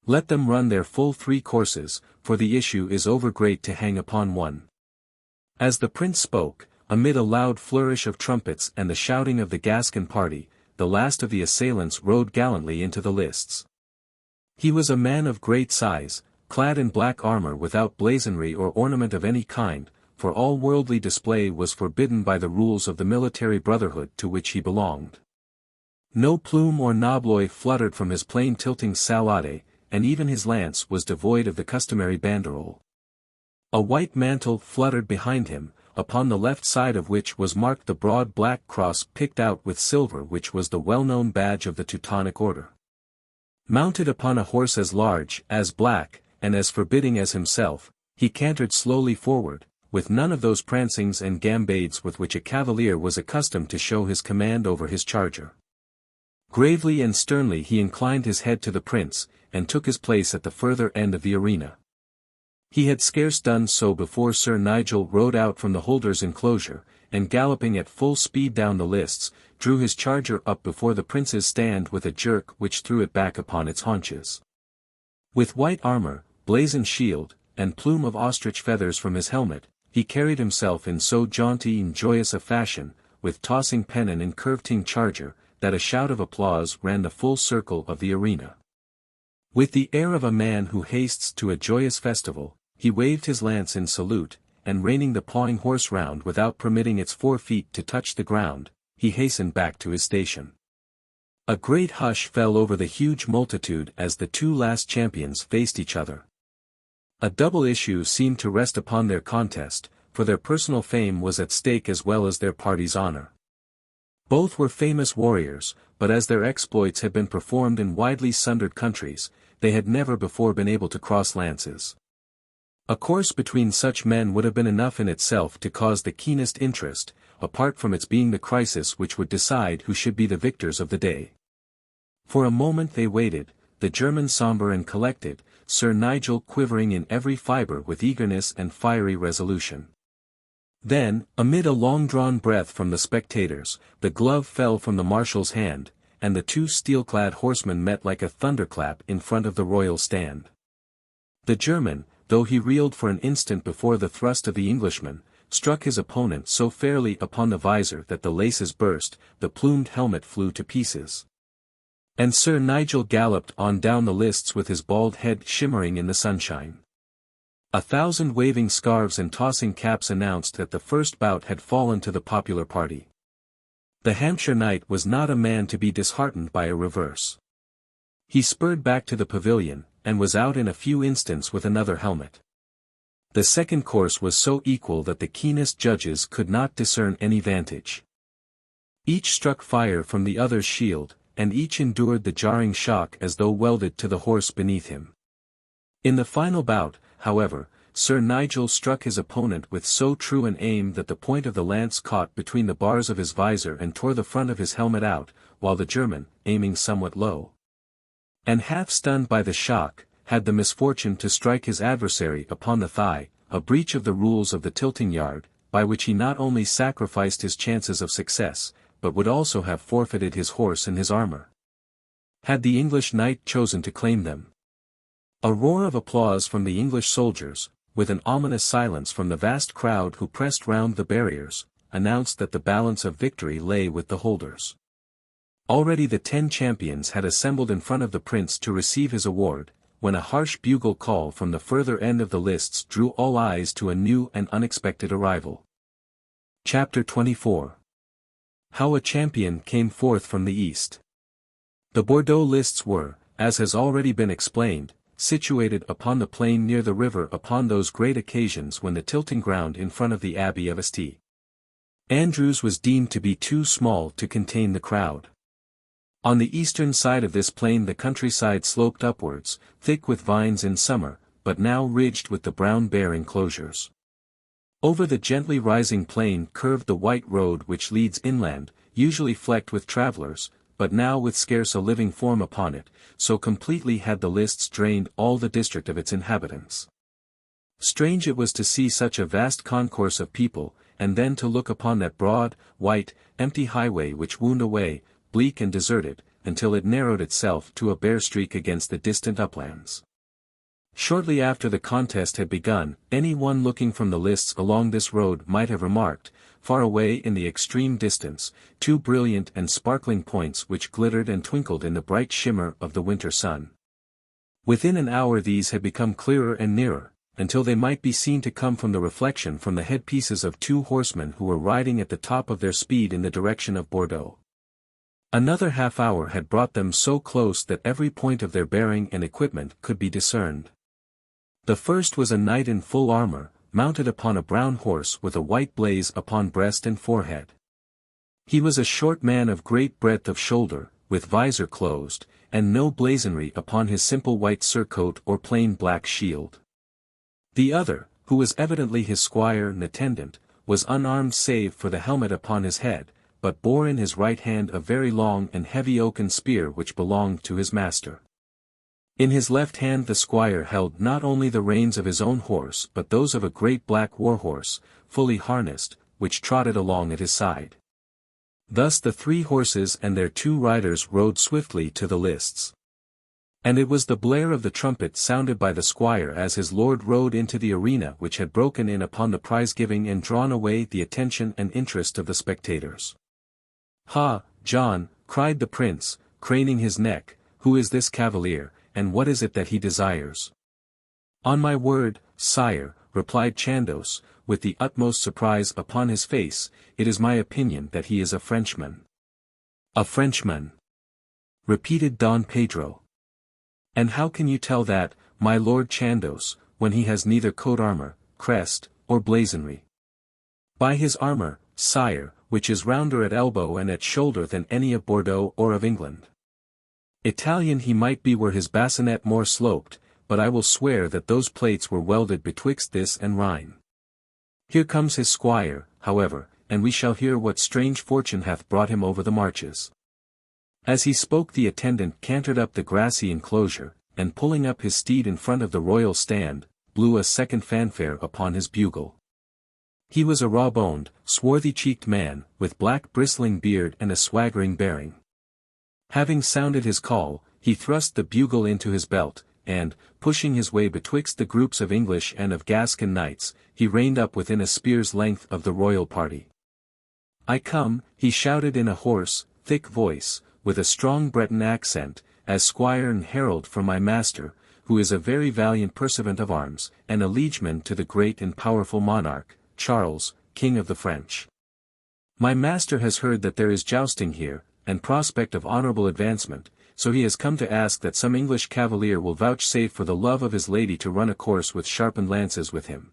Let them run their full 3 courses, for the issue is over great to hang upon one." As the prince spoke, amid a loud flourish of trumpets and the shouting of the Gascon party, the last of the assailants rode gallantly into the lists. He was a man of great size, clad in black armour without blazonry or ornament of any kind, for all worldly display was forbidden by the rules of the military brotherhood to which he belonged. No plume or nobloy fluttered from his plain tilting salade, and even his lance was devoid of the customary banderole. A white mantle fluttered behind him, upon the left side of which was marked the broad black cross picked out with silver which was the well-known badge of the Teutonic Order. Mounted upon a horse as large, as black, and as forbidding as himself, he cantered slowly forward, with none of those prancings and gambades with which a cavalier was accustomed to show his command over his charger. Gravely and sternly he inclined his head to the prince, and took his place at the further end of the arena. He had scarce done so before Sir Nigel rode out from the holder's enclosure, and galloping at full speed down the lists, drew his charger up before the prince's stand with a jerk which threw it back upon its haunches. With white armour, blazoned shield, and plume of ostrich feathers from his helmet, he carried himself in so jaunty and joyous a fashion, with tossing pennon and curveting charger, that a shout of applause ran the full circle of the arena. With the air of a man who hastes to a joyous festival, he waved his lance in salute, and reining the pawing horse round without permitting its 4 feet to touch the ground, he hastened back to his station. A great hush fell over the huge multitude as the two last champions faced each other. A double issue seemed to rest upon their contest, for their personal fame was at stake as well as their party's honor. Both were famous warriors, but as their exploits had been performed in widely sundered countries, they had never before been able to cross lances. A course between such men would have been enough in itself to cause the keenest interest, apart from its being the crisis which would decide who should be the victors of the day. For a moment they waited, the German sombre and collected, Sir Nigel quivering in every fibre with eagerness and fiery resolution. Then, amid a long-drawn breath from the spectators, the glove fell from the marshal's hand, and the two steel-clad horsemen met like a thunderclap in front of the royal stand. The German, though he reeled for an instant before the thrust of the Englishman, struck his opponent so fairly upon the visor that the laces burst, the plumed helmet flew to pieces. And Sir Nigel galloped on down the lists with his bald head shimmering in the sunshine. 1,000 waving scarves and tossing caps announced that the first bout had fallen to the popular party. The Hampshire knight was not a man to be disheartened by a reverse. He spurred back to the pavilion, and was out in a few instants with another helmet. The second course was so equal that the keenest judges could not discern any vantage. Each struck fire from the other's shield, and each endured the jarring shock as though welded to the horse beneath him. In the final bout, however, Sir Nigel struck his opponent with so true an aim that the point of the lance caught between the bars of his visor and tore the front of his helmet out, while the German, aiming somewhat low, and half stunned by the shock, had the misfortune to strike his adversary upon the thigh, a breach of the rules of the tilting yard, by which he not only sacrificed his chances of success, but would also have forfeited his horse and his armor, had the English knight chosen to claim them. A roar of applause from the English soldiers, with an ominous silence from the vast crowd who pressed round the barriers, announced that the balance of victory lay with the holders. Already the 10 champions had assembled in front of the prince to receive his award, when a harsh bugle call from the further end of the lists drew all eyes to a new and unexpected arrival. Chapter 24. How a champion came forth from the east. The Bordeaux lists were, as has already been explained, situated upon the plain near the river upon those great occasions when the tilting ground in front of the Abbey of St. Andrews was deemed to be too small to contain the crowd. On the eastern side of this plain the countryside sloped upwards, thick with vines in summer, but now ridged with the brown bare enclosures. Over the gently rising plain curved the white road which leads inland, usually flecked with travellers, but now with scarce a living form upon it, so completely had the lists drained all the district of its inhabitants. Strange it was to see such a vast concourse of people, and then to look upon that broad, white, empty highway which wound away, bleak and deserted, until it narrowed itself to a bare streak against the distant uplands. Shortly after the contest had begun, any one looking from the lists along this road might have remarked, far away in the extreme distance, 2 brilliant and sparkling points which glittered and twinkled in the bright shimmer of the winter sun. Within an hour these had become clearer and nearer, until they might be seen to come from the reflection from the headpieces of 2 horsemen who were riding at the top of their speed in the direction of Bordeaux. Another half-hour had brought them so close that every point of their bearing and equipment could be discerned. The first was a knight in full armor, mounted upon a brown horse with a white blaze upon breast and forehead. He was a short man of great breadth of shoulder, with visor closed, and no blazonry upon his simple white surcoat or plain black shield. The other, who was evidently his squire and attendant, was unarmed save for the helmet upon his head, but bore in his right hand a very long and heavy oaken spear which belonged to his master. In his left hand the squire held not only the reins of his own horse but those of a great black war-horse, fully harnessed, which trotted along at his side. Thus the 3 horses and their 2 riders rode swiftly to the lists. And it was the blare of the trumpet sounded by the squire as his lord rode into the arena which had broken in upon the prize-giving and drawn away the attention and interest of the spectators. "Ha, John," cried the prince, craning his neck, "who is this cavalier, and what is it that he desires?" "On my word, sire," replied Chandos, with the utmost surprise upon his face, "it is my opinion that he is a Frenchman." "A Frenchman?" repeated Don Pedro. And how can you tell that, my Lord Chandos, when he has neither coat armor, crest, or blazonry? By his armor, sire, which is rounder at elbow and at shoulder than any of Bordeaux or of England. Italian he might be were his bassinet more sloped, but I will swear that those plates were welded betwixt this and Rhine. Here comes his squire, however, and we shall hear what strange fortune hath brought him over the marches. As he spoke the attendant cantered up the grassy enclosure, and pulling up his steed in front of the royal stand, blew a second fanfare upon his bugle. He was a raw-boned, swarthy-cheeked man, with black bristling beard and a swaggering bearing. Having sounded his call, he thrust the bugle into his belt, and, pushing his way betwixt the groups of English and of Gascon knights, he reined up within a spear's length of the royal party. I come, he shouted in a hoarse, thick voice, with a strong Breton accent, as squire and herald from my master, who is a very valiant pursuivant of arms, and a liegeman to the great and powerful monarch, Charles, King of the French. My master has heard that there is jousting here, and prospect of honourable advancement, so he has come to ask that some English cavalier will vouchsafe for the love of his lady to run a course with sharpened lances with him.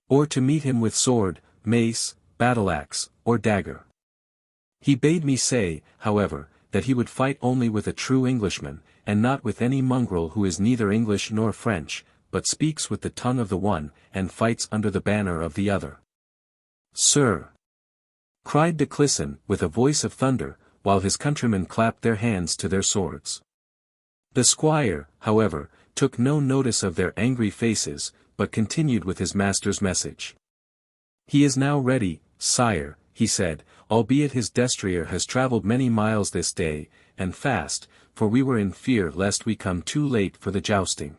Or to meet him with sword, mace, battle-axe, or dagger. He bade me say, however, that he would fight only with a true Englishman, and not with any mongrel who is neither English nor French, but speaks with the tongue of the one, and fights under the banner of the other. Sir! Cried de Clisson, with a voice of thunder, while his countrymen clapped their hands to their swords. The squire, however, took no notice of their angry faces, but continued with his master's message. He is now ready, sire, he said, albeit his destrier has travelled many miles this day, and fast, for we were in fear lest we come too late for the jousting.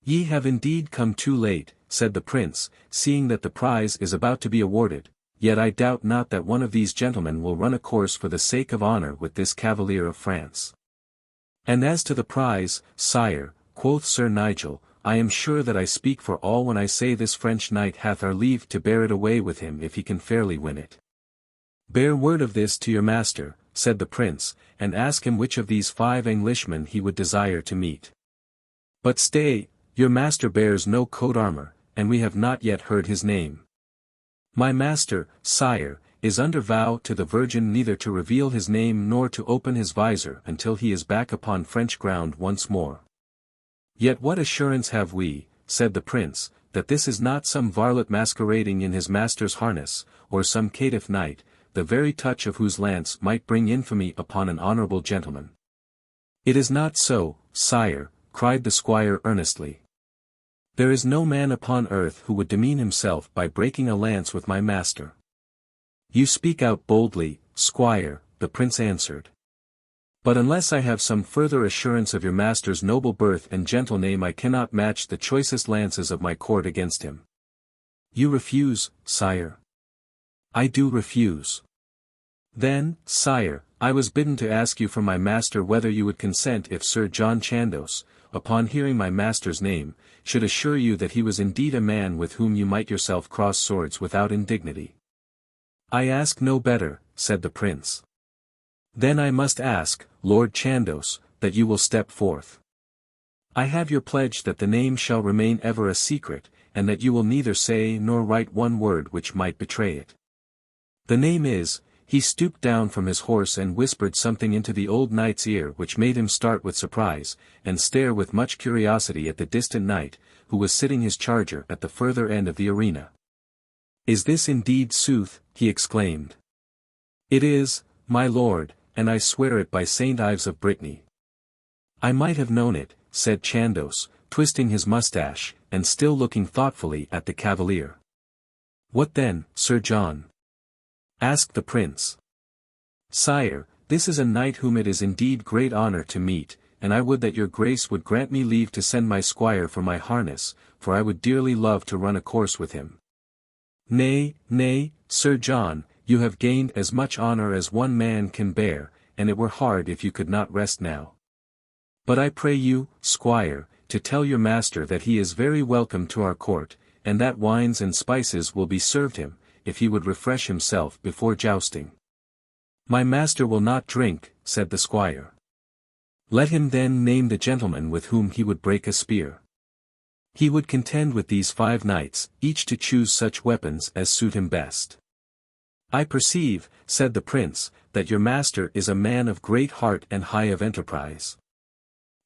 Ye have indeed come too late, said the prince, seeing that the prize is about to be awarded, yet I doubt not that one of these gentlemen will run a course for the sake of honour with this cavalier of France. And as to the prize, sire, quoth Sir Nigel, I am sure that I speak for all when I say this French knight hath our leave to bear it away with him if he can fairly win it. Bear word of this to your master, said the prince, and ask him which of these 5 Englishmen he would desire to meet. But stay, your master bears no coat armour, and we have not yet heard his name. My master, sire, is under vow to the Virgin neither to reveal his name nor to open his visor until he is back upon French ground once more. Yet what assurance have we, said the prince, that this is not some varlet masquerading in his master's harness, or some caitiff knight, the very touch of whose lance might bring infamy upon an honourable gentleman? It is not so, sire, cried the squire earnestly. There is no man upon earth who would demean himself by breaking a lance with my master. You speak out boldly, squire, the prince answered. But unless I have some further assurance of your master's noble birth and gentle name I cannot match the choicest lances of my court against him. You refuse, sire? I do refuse. Then, sire, I was bidden to ask you from my master whether you would consent if Sir John Chandos, upon hearing my master's name, should assure you that he was indeed a man with whom you might yourself cross swords without indignity. I ask no better, said the prince. Then I must ask, Lord Chandos, that you will step forth. I have your pledge that the name shall remain ever a secret, and that you will neither say nor write one word which might betray it. The name is. He stooped down from his horse and whispered something into the old knight's ear which made him start with surprise, and stare with much curiosity at the distant knight, who was sitting his charger at the further end of the arena. Is this indeed sooth? He exclaimed. It is, my lord, and I swear it by Saint Ives of Brittany. I might have known it, said Chandos, twisting his moustache, and still looking thoughtfully at the cavalier. What then, Sir John? Asked the prince. Sire, this is a knight whom it is indeed great honour to meet, and I would that your grace would grant me leave to send my squire for my harness, for I would dearly love to run a course with him. Nay, nay, Sir John, you have gained as much honour as one man can bear, and it were hard if you could not rest now. But I pray you, squire, to tell your master that he is very welcome to our court, and that wines and spices will be served him, if he would refresh himself before jousting. My master will not drink, said the squire. Let him then name the gentleman with whom he would break a spear. He would contend with these 5 knights, each to choose such weapons as suit him best. I perceive, said the prince, that your master is a man of great heart and high of enterprise.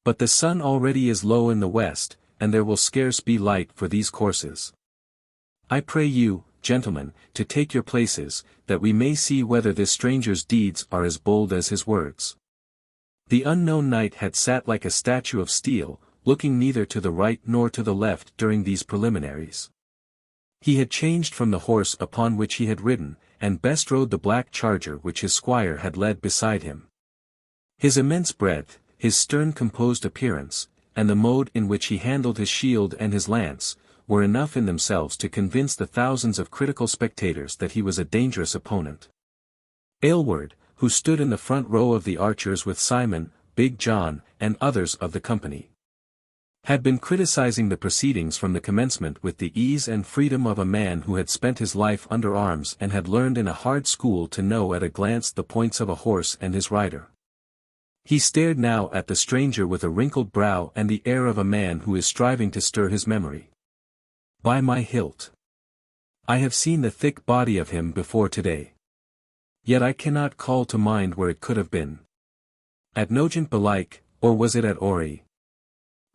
But the sun already is low in the west, and there will scarce be light for these courses. I pray you, gentlemen, to take your places, that we may see whether this stranger's deeds are as bold as his words. The unknown knight had sat like a statue of steel, looking neither to the right nor to the left during these preliminaries. He had changed from the horse upon which he had ridden, and bestrode the black charger which his squire had led beside him. His immense breadth, his stern composed appearance, and the mode in which he handled his shield and his lance, were enough in themselves to convince the thousands of critical spectators that he was a dangerous opponent. Aylward, who stood in the front row of the archers with Simon, Big John, and others of the company, had been criticizing the proceedings from the commencement with the ease and freedom of a man who had spent his life under arms and had learned in a hard school to know at a glance the points of a horse and his rider. He stared now at the stranger with a wrinkled brow and the air of a man who is striving to stir his memory. By my hilt! I have seen the thick body of him before today. Yet I cannot call to mind where it could have been. At Nogent belike, or was it at Ori?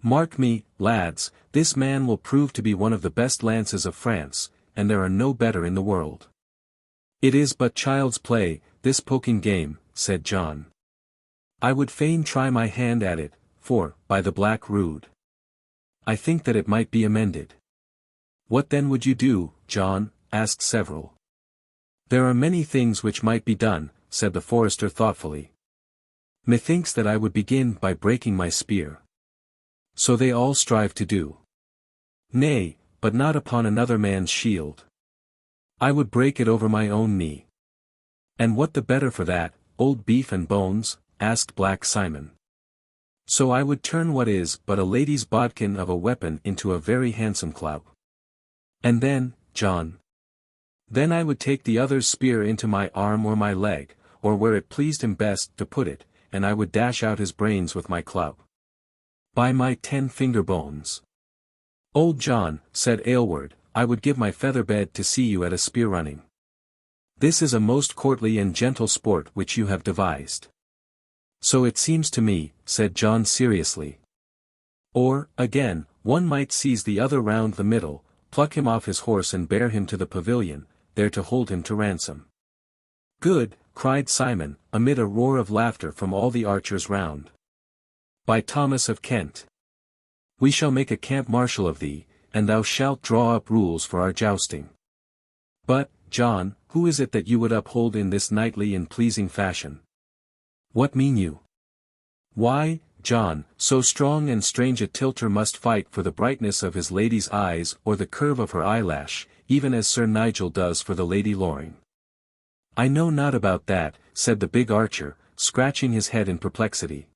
Mark me, lads, this man will prove to be one of the best lances of France, and there are no better in the world. It is but child's play, this poking game, said John. I would fain try my hand at it, for, by the black rood, I think that it might be amended. What then would you do, John? Asked several. There are many things which might be done, said the forester thoughtfully. Methinks that I would begin by breaking my spear. So they all strive to do. Nay, but not upon another man's shield. I would break it over my own knee. And what the better for that, old beef and bones? Asked Black Simon. So I would turn what is but a lady's bodkin of a weapon into a very handsome club. And then, John. Then I would take the other's spear into my arm or my leg, or where it pleased him best to put it, and I would dash out his brains with my club. By my 10 finger bones. Old John, said Aylward, I would give my feather bed to see you at a spear running. This is a most courtly and gentle sport which you have devised. So it seems to me, said John seriously. Or, again, one might seize the other round the middle, pluck him off his horse and bear him to the pavilion, there to hold him to ransom. Good, cried Simon, amid a roar of laughter from all the archers round. By Thomas of Kent. We shall make a camp martial of thee, and thou shalt draw up rules for our jousting. But, John, who is it that you would uphold in this knightly and pleasing fashion? What mean you? Why, John, so strong and strange a tilter must fight for the brightness of his lady's eyes or the curve of her eyelash, even as Sir Nigel does for the Lady Loring. I know not about that, said the big archer, scratching his head in perplexity.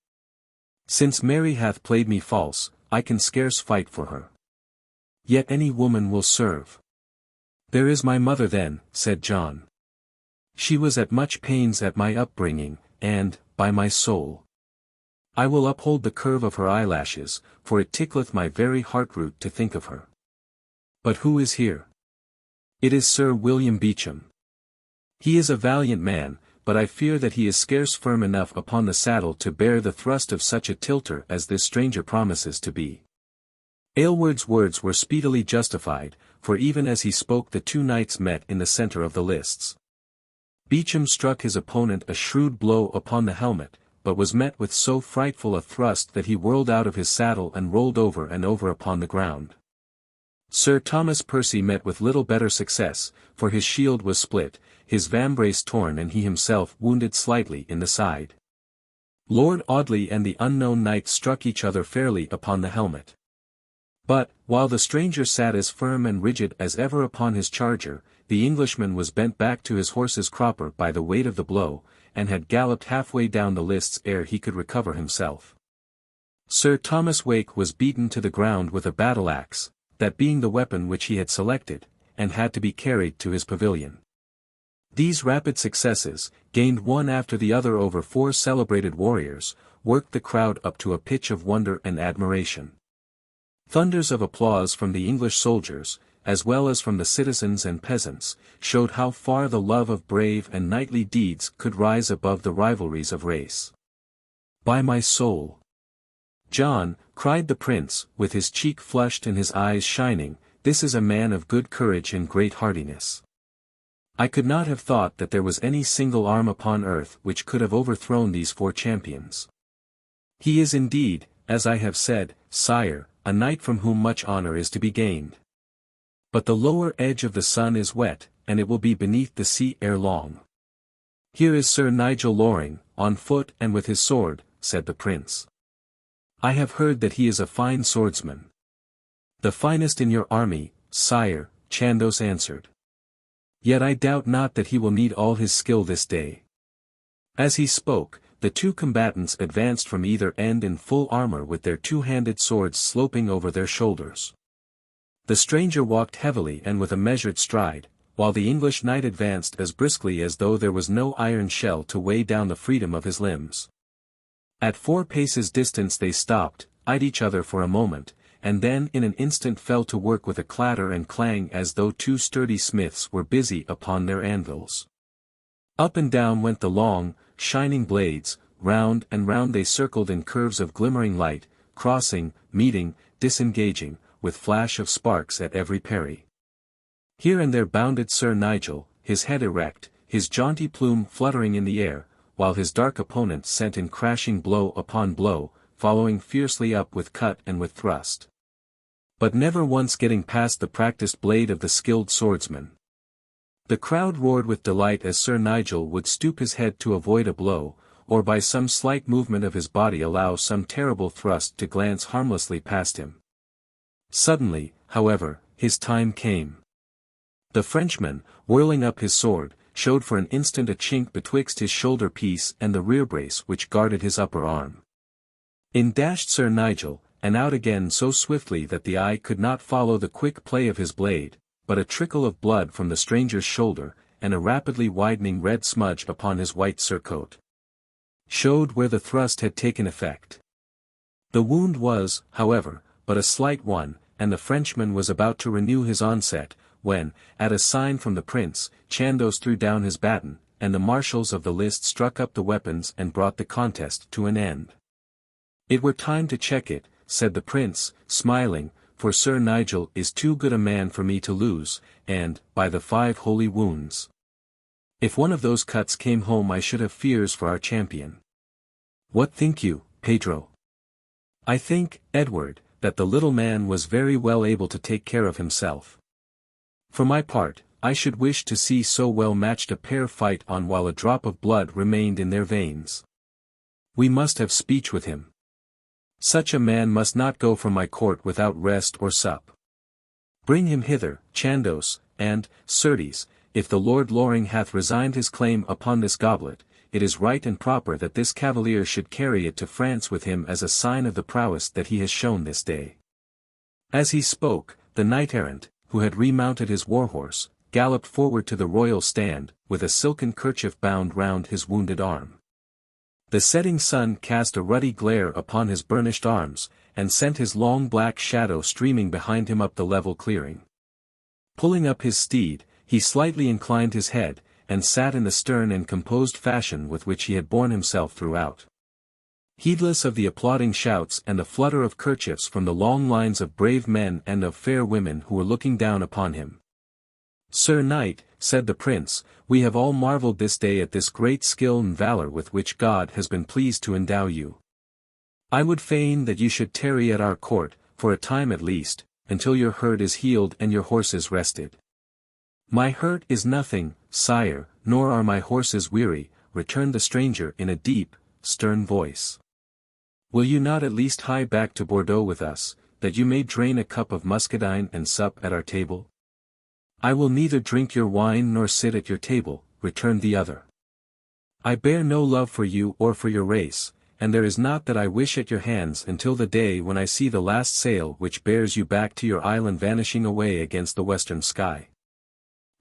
Since Mary hath played me false, I can scarce fight for her. Yet any woman will serve. There is my mother then, said John. She was at much pains at my upbringing, and, by my soul, I will uphold the curve of her eyelashes, for it tickleth my very heart-root to think of her. But who is here? It is Sir William Beauchamp. He is a valiant man, but I fear that he is scarce firm enough upon the saddle to bear the thrust of such a tilter as this stranger promises to be. Aylward's words were speedily justified, for even as he spoke the 2 knights met in the centre of the lists. Beauchamp struck his opponent a shrewd blow upon the helmet, but was met with so frightful a thrust that he whirled out of his saddle and rolled over and over upon the ground. Sir Thomas Percy met with little better success, for his shield was split, his vambrace torn and he himself wounded slightly in the side. Lord Audley and the unknown knight struck each other fairly upon the helmet. But, while the stranger sat as firm and rigid as ever upon his charger, the Englishman was bent back to his horse's crupper by the weight of the blow, and had galloped halfway down the lists ere he could recover himself. Sir Thomas Wake was beaten to the ground with a battle-axe, that being the weapon which he had selected, and had to be carried to his pavilion. These rapid successes, gained one after the other over 4 celebrated warriors, worked the crowd up to a pitch of wonder and admiration. Thunders of applause from the English soldiers, as well as from the citizens and peasants, showed how far the love of brave and knightly deeds could rise above the rivalries of race. "By my soul, John," cried the prince, with his cheek flushed and his eyes shining, "this is a man of good courage and great hardiness. I could not have thought that there was any single arm upon earth which could have overthrown these 4 champions. He is indeed, as I have said, sire, a knight from whom much honor is to be gained. But the lower edge of the sun is wet, and it will be beneath the sea ere long. Here is Sir Nigel Loring, on foot and with his sword," said the prince. "I have heard that he is a fine swordsman." "The finest in your army, sire," Chandos answered. "Yet I doubt not that he will need all his skill this day." As he spoke, the 2 combatants advanced from either end in full armor with their 2-handed swords sloping over their shoulders. The stranger walked heavily and with a measured stride, while the English knight advanced as briskly as though there was no iron shell to weigh down the freedom of his limbs. At 4 paces distance they stopped, eyed each other for a moment, and then in an instant fell to work with a clatter and clang as though 2 sturdy smiths were busy upon their anvils. Up and down went the long, shining blades, round and round they circled in curves of glimmering light, crossing, meeting, disengaging, with flash of sparks at every parry. Here and there bounded Sir Nigel, his head erect, his jaunty plume fluttering in the air, while his dark opponent sent in crashing blow upon blow, following fiercely up with cut and with thrust. But never once getting past the practiced blade of the skilled swordsman. The crowd roared with delight as Sir Nigel would stoop his head to avoid a blow, or by some slight movement of his body allow some terrible thrust to glance harmlessly past him. Suddenly, however, his time came. The Frenchman, whirling up his sword, showed for an instant a chink betwixt his shoulder piece and the rear brace which guarded his upper arm. In dashed Sir Nigel, and out again so swiftly that the eye could not follow the quick play of his blade, but a trickle of blood from the stranger's shoulder, and a rapidly widening red smudge upon his white surcoat, showed where the thrust had taken effect. The wound was, however, but a slight one, and the Frenchman was about to renew his onset, when, at a sign from the prince, Chandos threw down his baton, and the marshals of the list struck up the weapons and brought the contest to an end. "It were time to check it," said the prince, smiling, "for Sir Nigel is too good a man for me to lose, and, by the 5 holy wounds, if one of those cuts came home I should have fears for our champion. What think you, Pedro?" "I think, Edward, that the little man was very well able to take care of himself. For my part, I should wish to see so well matched a pair fight on while a drop of blood remained in their veins. We must have speech with him. Such a man must not go from my court without rest or sup. Bring him hither, Chandos, and, certes, if the Lord Loring hath resigned his claim upon this goblet, it is right and proper that this cavalier should carry it to France with him as a sign of the prowess that he has shown this day." As he spoke, the knight-errant, who had remounted his war-horse, galloped forward to the royal stand, with a silken kerchief bound round his wounded arm. The setting sun cast a ruddy glare upon his burnished arms, and sent his long black shadow streaming behind him up the level clearing. Pulling up his steed, he slightly inclined his head, and sat in the stern and composed fashion with which he had borne himself throughout. Heedless of the applauding shouts and the flutter of kerchiefs from the long lines of brave men and of fair women who were looking down upon him. "Sir Knight," said the prince, "we have all marveled this day at this great skill and valor with which God has been pleased to endow you. I would fain that you should tarry at our court, for a time at least, until your hurt is healed and your horses rested." "My hurt is nothing, sire, nor are my horses weary," returned the stranger in a deep, stern voice. "Will you not at least hie back to Bordeaux with us, that you may drain a cup of muscadine and sup at our table?" "I will neither drink your wine nor sit at your table," returned the other. "I bear no love for you or for your race, and there is naught that I wish at your hands until the day when I see the last sail which bears you back to your island vanishing away against the western sky."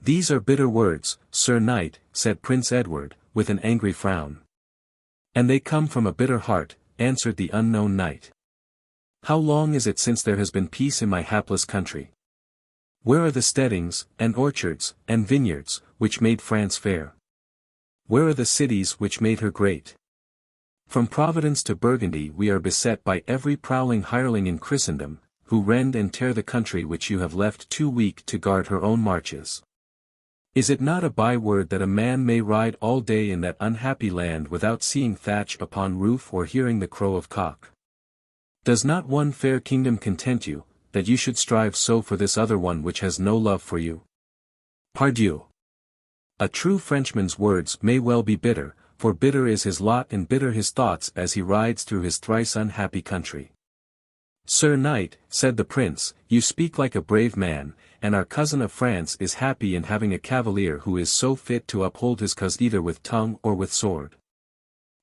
These are bitter words, Sir Knight, said Prince Edward, with an angry frown. And they come from a bitter heart, answered the unknown knight. How long is it since there has been peace in my hapless country? Where are the steadings, and orchards, and vineyards, which made France fair? Where are the cities which made her great? From Providence to Burgundy we are beset by every prowling hireling in Christendom, who rend and tear the country which you have left too weak to guard her own marches. Is it not a byword that a man may ride all day in that unhappy land without seeing thatch upon roof or hearing the crow of cock? Does not one fair kingdom content you, that you should strive so for this other one which has no love for you? Pardieu! A true Frenchman's words may well be bitter, for bitter is his lot and bitter his thoughts as he rides through his thrice unhappy country. Sir Knight, said the prince, you speak like a brave man, and our cousin of France is happy in having a cavalier who is so fit to uphold his cause either with tongue or with sword.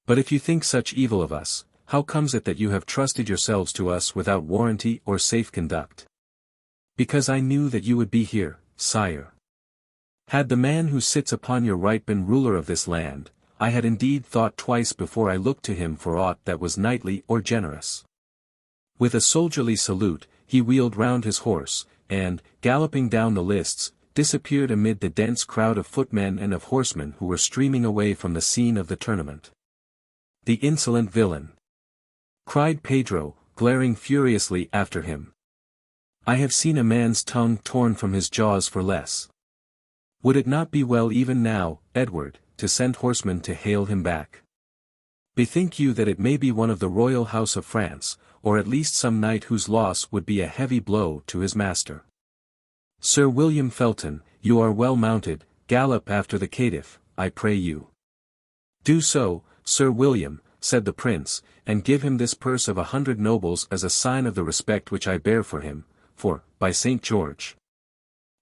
But if you think such evil of us, how comes it that you have trusted yourselves to us without warranty or safe conduct? Because I knew that you would be here, sire. Had the man who sits upon your right been ruler of this land, I had indeed thought twice before I looked to him for aught that was knightly or generous. With a soldierly salute, he wheeled round his horse, and, galloping down the lists, disappeared amid the dense crowd of footmen and of horsemen who were streaming away from the scene of the tournament. The insolent villain! Cried Pedro, glaring furiously after him. I have seen a man's tongue torn from his jaws for less. Would it not be well even now, Edward, to send horsemen to hale him back? Bethink you that it may be one of the royal house of France, or at least some knight whose loss would be a heavy blow to his master. Sir William Felton, you are well mounted, gallop after the caitiff, I pray you. Do so, Sir William, said the prince, and give him this purse of 100 nobles as a sign of the respect which I bear for him, for, by St. George,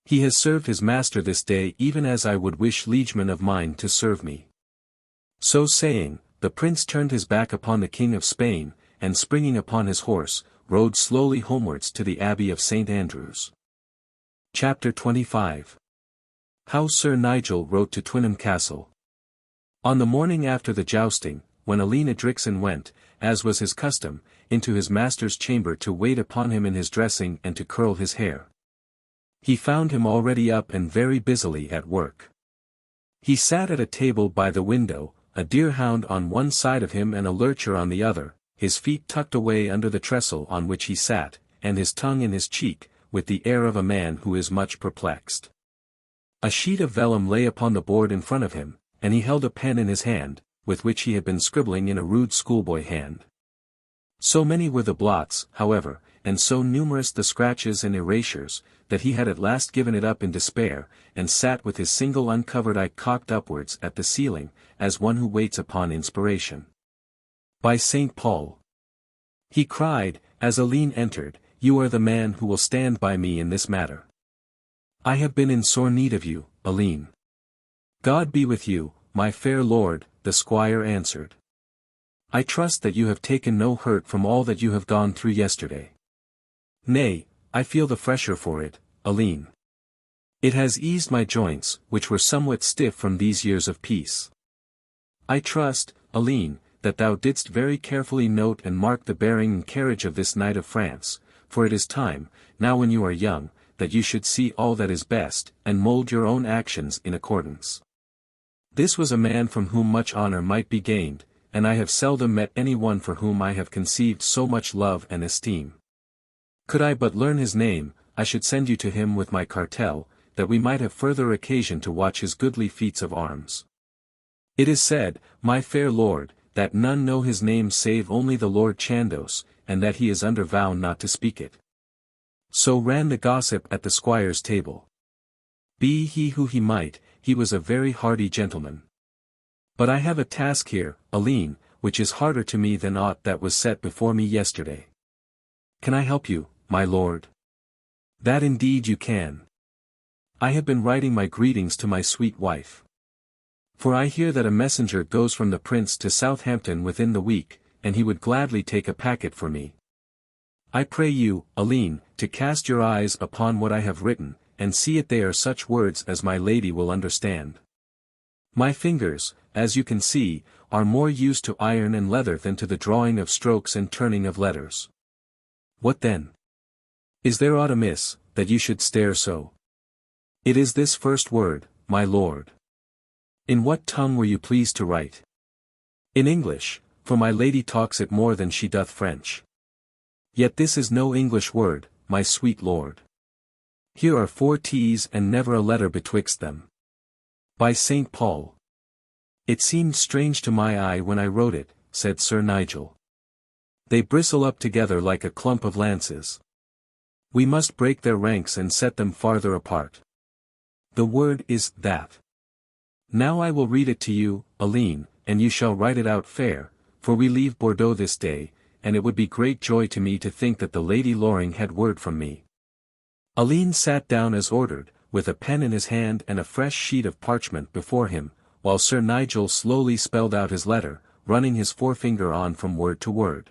he has served his master this day even as I would wish liegemen of mine to serve me. So saying, the prince turned his back upon the King of Spain, and springing upon his horse, rode slowly homewards to the Abbey of St. Andrews. Chapter 25. How Sir Nigel rode to Twynham Castle. On the morning after the jousting, when Alleyne Edricson went, as was his custom, into his master's chamber to wait upon him in his dressing and to curl his hair, he found him already up and very busily at work. He sat at a table by the window, a deerhound on one side of him and a lurcher on the other, his feet tucked away under the trestle on which he sat, and his tongue in his cheek, with the air of a man who is much perplexed. A sheet of vellum lay upon the board in front of him, and he held a pen in his hand, with which he had been scribbling in a rude schoolboy hand. So many were the blots, however, and so numerous the scratches and erasures, that he had at last given it up in despair, and sat with his single uncovered eye cocked upwards at the ceiling, as one who waits upon inspiration. By St. Paul! He cried, as Alleyne entered, you are the man who will stand by me in this matter. I have been in sore need of you, Alleyne. God be with you, my fair lord, the squire answered. I trust that you have taken no hurt from all that you have gone through yesterday. Nay, I feel the fresher for it, Alleyne. It has eased my joints, which were somewhat stiff from these years of peace. I trust, Alleyne, that thou didst very carefully note and mark the bearing and carriage of this knight of France, for it is time, now when you are young, that you should see all that is best, and mould your own actions in accordance. This was a man from whom much honor might be gained, and I have seldom met any one for whom I have conceived so much love and esteem. Could I but learn his name, I should send you to him with my cartel, that we might have further occasion to watch his goodly feats of arms. It is said, my fair lord, that none know his name save only the Lord Chandos, and that he is under vow not to speak it. So ran the gossip at the squire's table. Be he who he might, he was a very hardy gentleman. But I have a task here, Alleyne, which is harder to me than aught that was set before me yesterday. Can I help you, my lord? That indeed you can. I have been writing my greetings to my sweet wife. For I hear that a messenger goes from the prince to Southampton within the week, and he would gladly take a packet for me. I pray you, Alleyne, to cast your eyes upon what I have written, and see it they are such words as my lady will understand. My fingers, as you can see, are more used to iron and leather than to the drawing of strokes and turning of letters. What then? Is there aught amiss, that you should stare so? It is this first word, my lord. In what tongue were you pleased to write? In English, for my lady talks it more than she doth French. Yet this is no English word, my sweet lord. Here are 4 T's and never a letter betwixt them. By St. Paul. It seemed strange to my eye when I wrote it, said Sir Nigel. They bristle up together like a clump of lances. We must break their ranks and set them farther apart. The word is that. Now I will read it to you, Alleyne, and you shall write it out fair, for we leave Bordeaux this day, and it would be great joy to me to think that the Lady Loring had word from me. Alleyne sat down as ordered, with a pen in his hand and a fresh sheet of parchment before him, while Sir Nigel slowly spelled out his letter, running his forefinger on from word to word.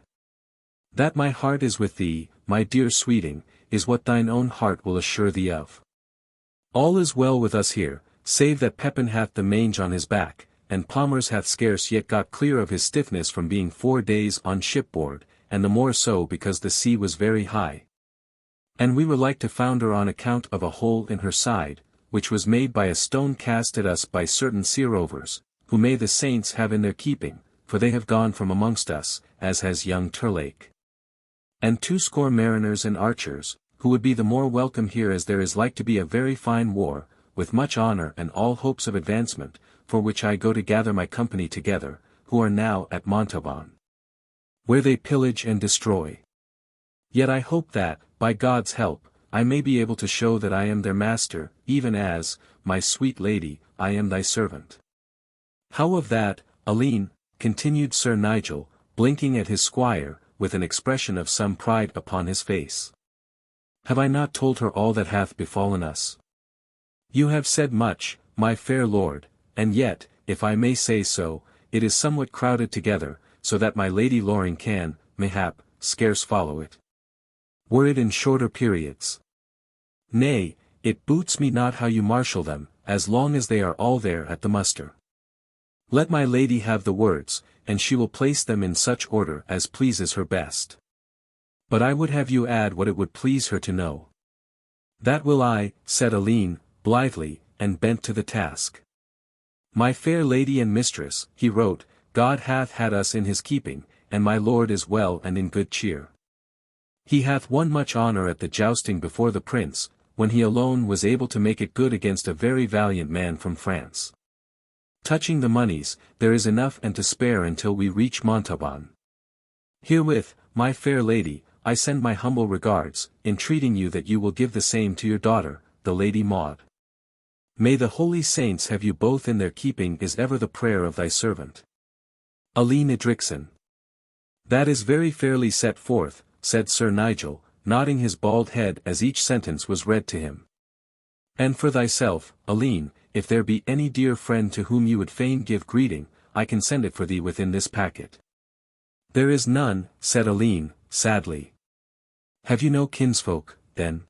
That my heart is with thee, my dear sweeting, is what thine own heart will assure thee of. All is well with us here, save that Pepin hath the mange on his back, and Palmers hath scarce yet got clear of his stiffness from being 4 days on shipboard, and the more so because the sea was very high. And we were like to founder on account of a hole in her side, which was made by a stone cast at us by certain sea rovers, who may the saints have in their keeping, for they have gone from amongst us, as has young Turlake. And 20 mariners and archers, who would be the more welcome here as there is like to be a very fine war, with much honour and all hopes of advancement, for which I go to gather my company together, who are now at Montauban, where they pillage and destroy. Yet I hope that, by God's help, I may be able to show that I am their master, even as, my sweet lady, I am thy servant. How of that, Alleyne, continued Sir Nigel, blinking at his squire, with an expression of some pride upon his face. Have I not told her all that hath befallen us? You have said much, my fair lord, and yet, if I may say so, it is somewhat crowded together, so that my Lady Loring can, mayhap, scarce follow it. Were it in shorter periods. Nay, it boots me not how you marshal them, as long as they are all there at the muster. Let my lady have the words, and she will place them in such order as pleases her best. But I would have you add what it would please her to know. That will I, said Alleyne, blithely, and bent to the task. My fair lady and mistress, he wrote, God hath had us in his keeping, and my lord is well and in good cheer. He hath won much honour at the jousting before the prince, when he alone was able to make it good against a very valiant man from France. Touching the moneys, there is enough and to spare until we reach Montauban. Herewith, my fair lady, I send my humble regards, entreating you that you will give the same to your daughter, the Lady Maude. May the holy saints have you both in their keeping is ever the prayer of thy servant. Alleyne Edricson. That is very fairly set forth, said Sir Nigel, nodding his bald head as each sentence was read to him. And for thyself, Alleyne, if there be any dear friend to whom you would fain give greeting, I can send it for thee within this packet. There is none, said Alleyne, sadly. Have you no kinsfolk, then?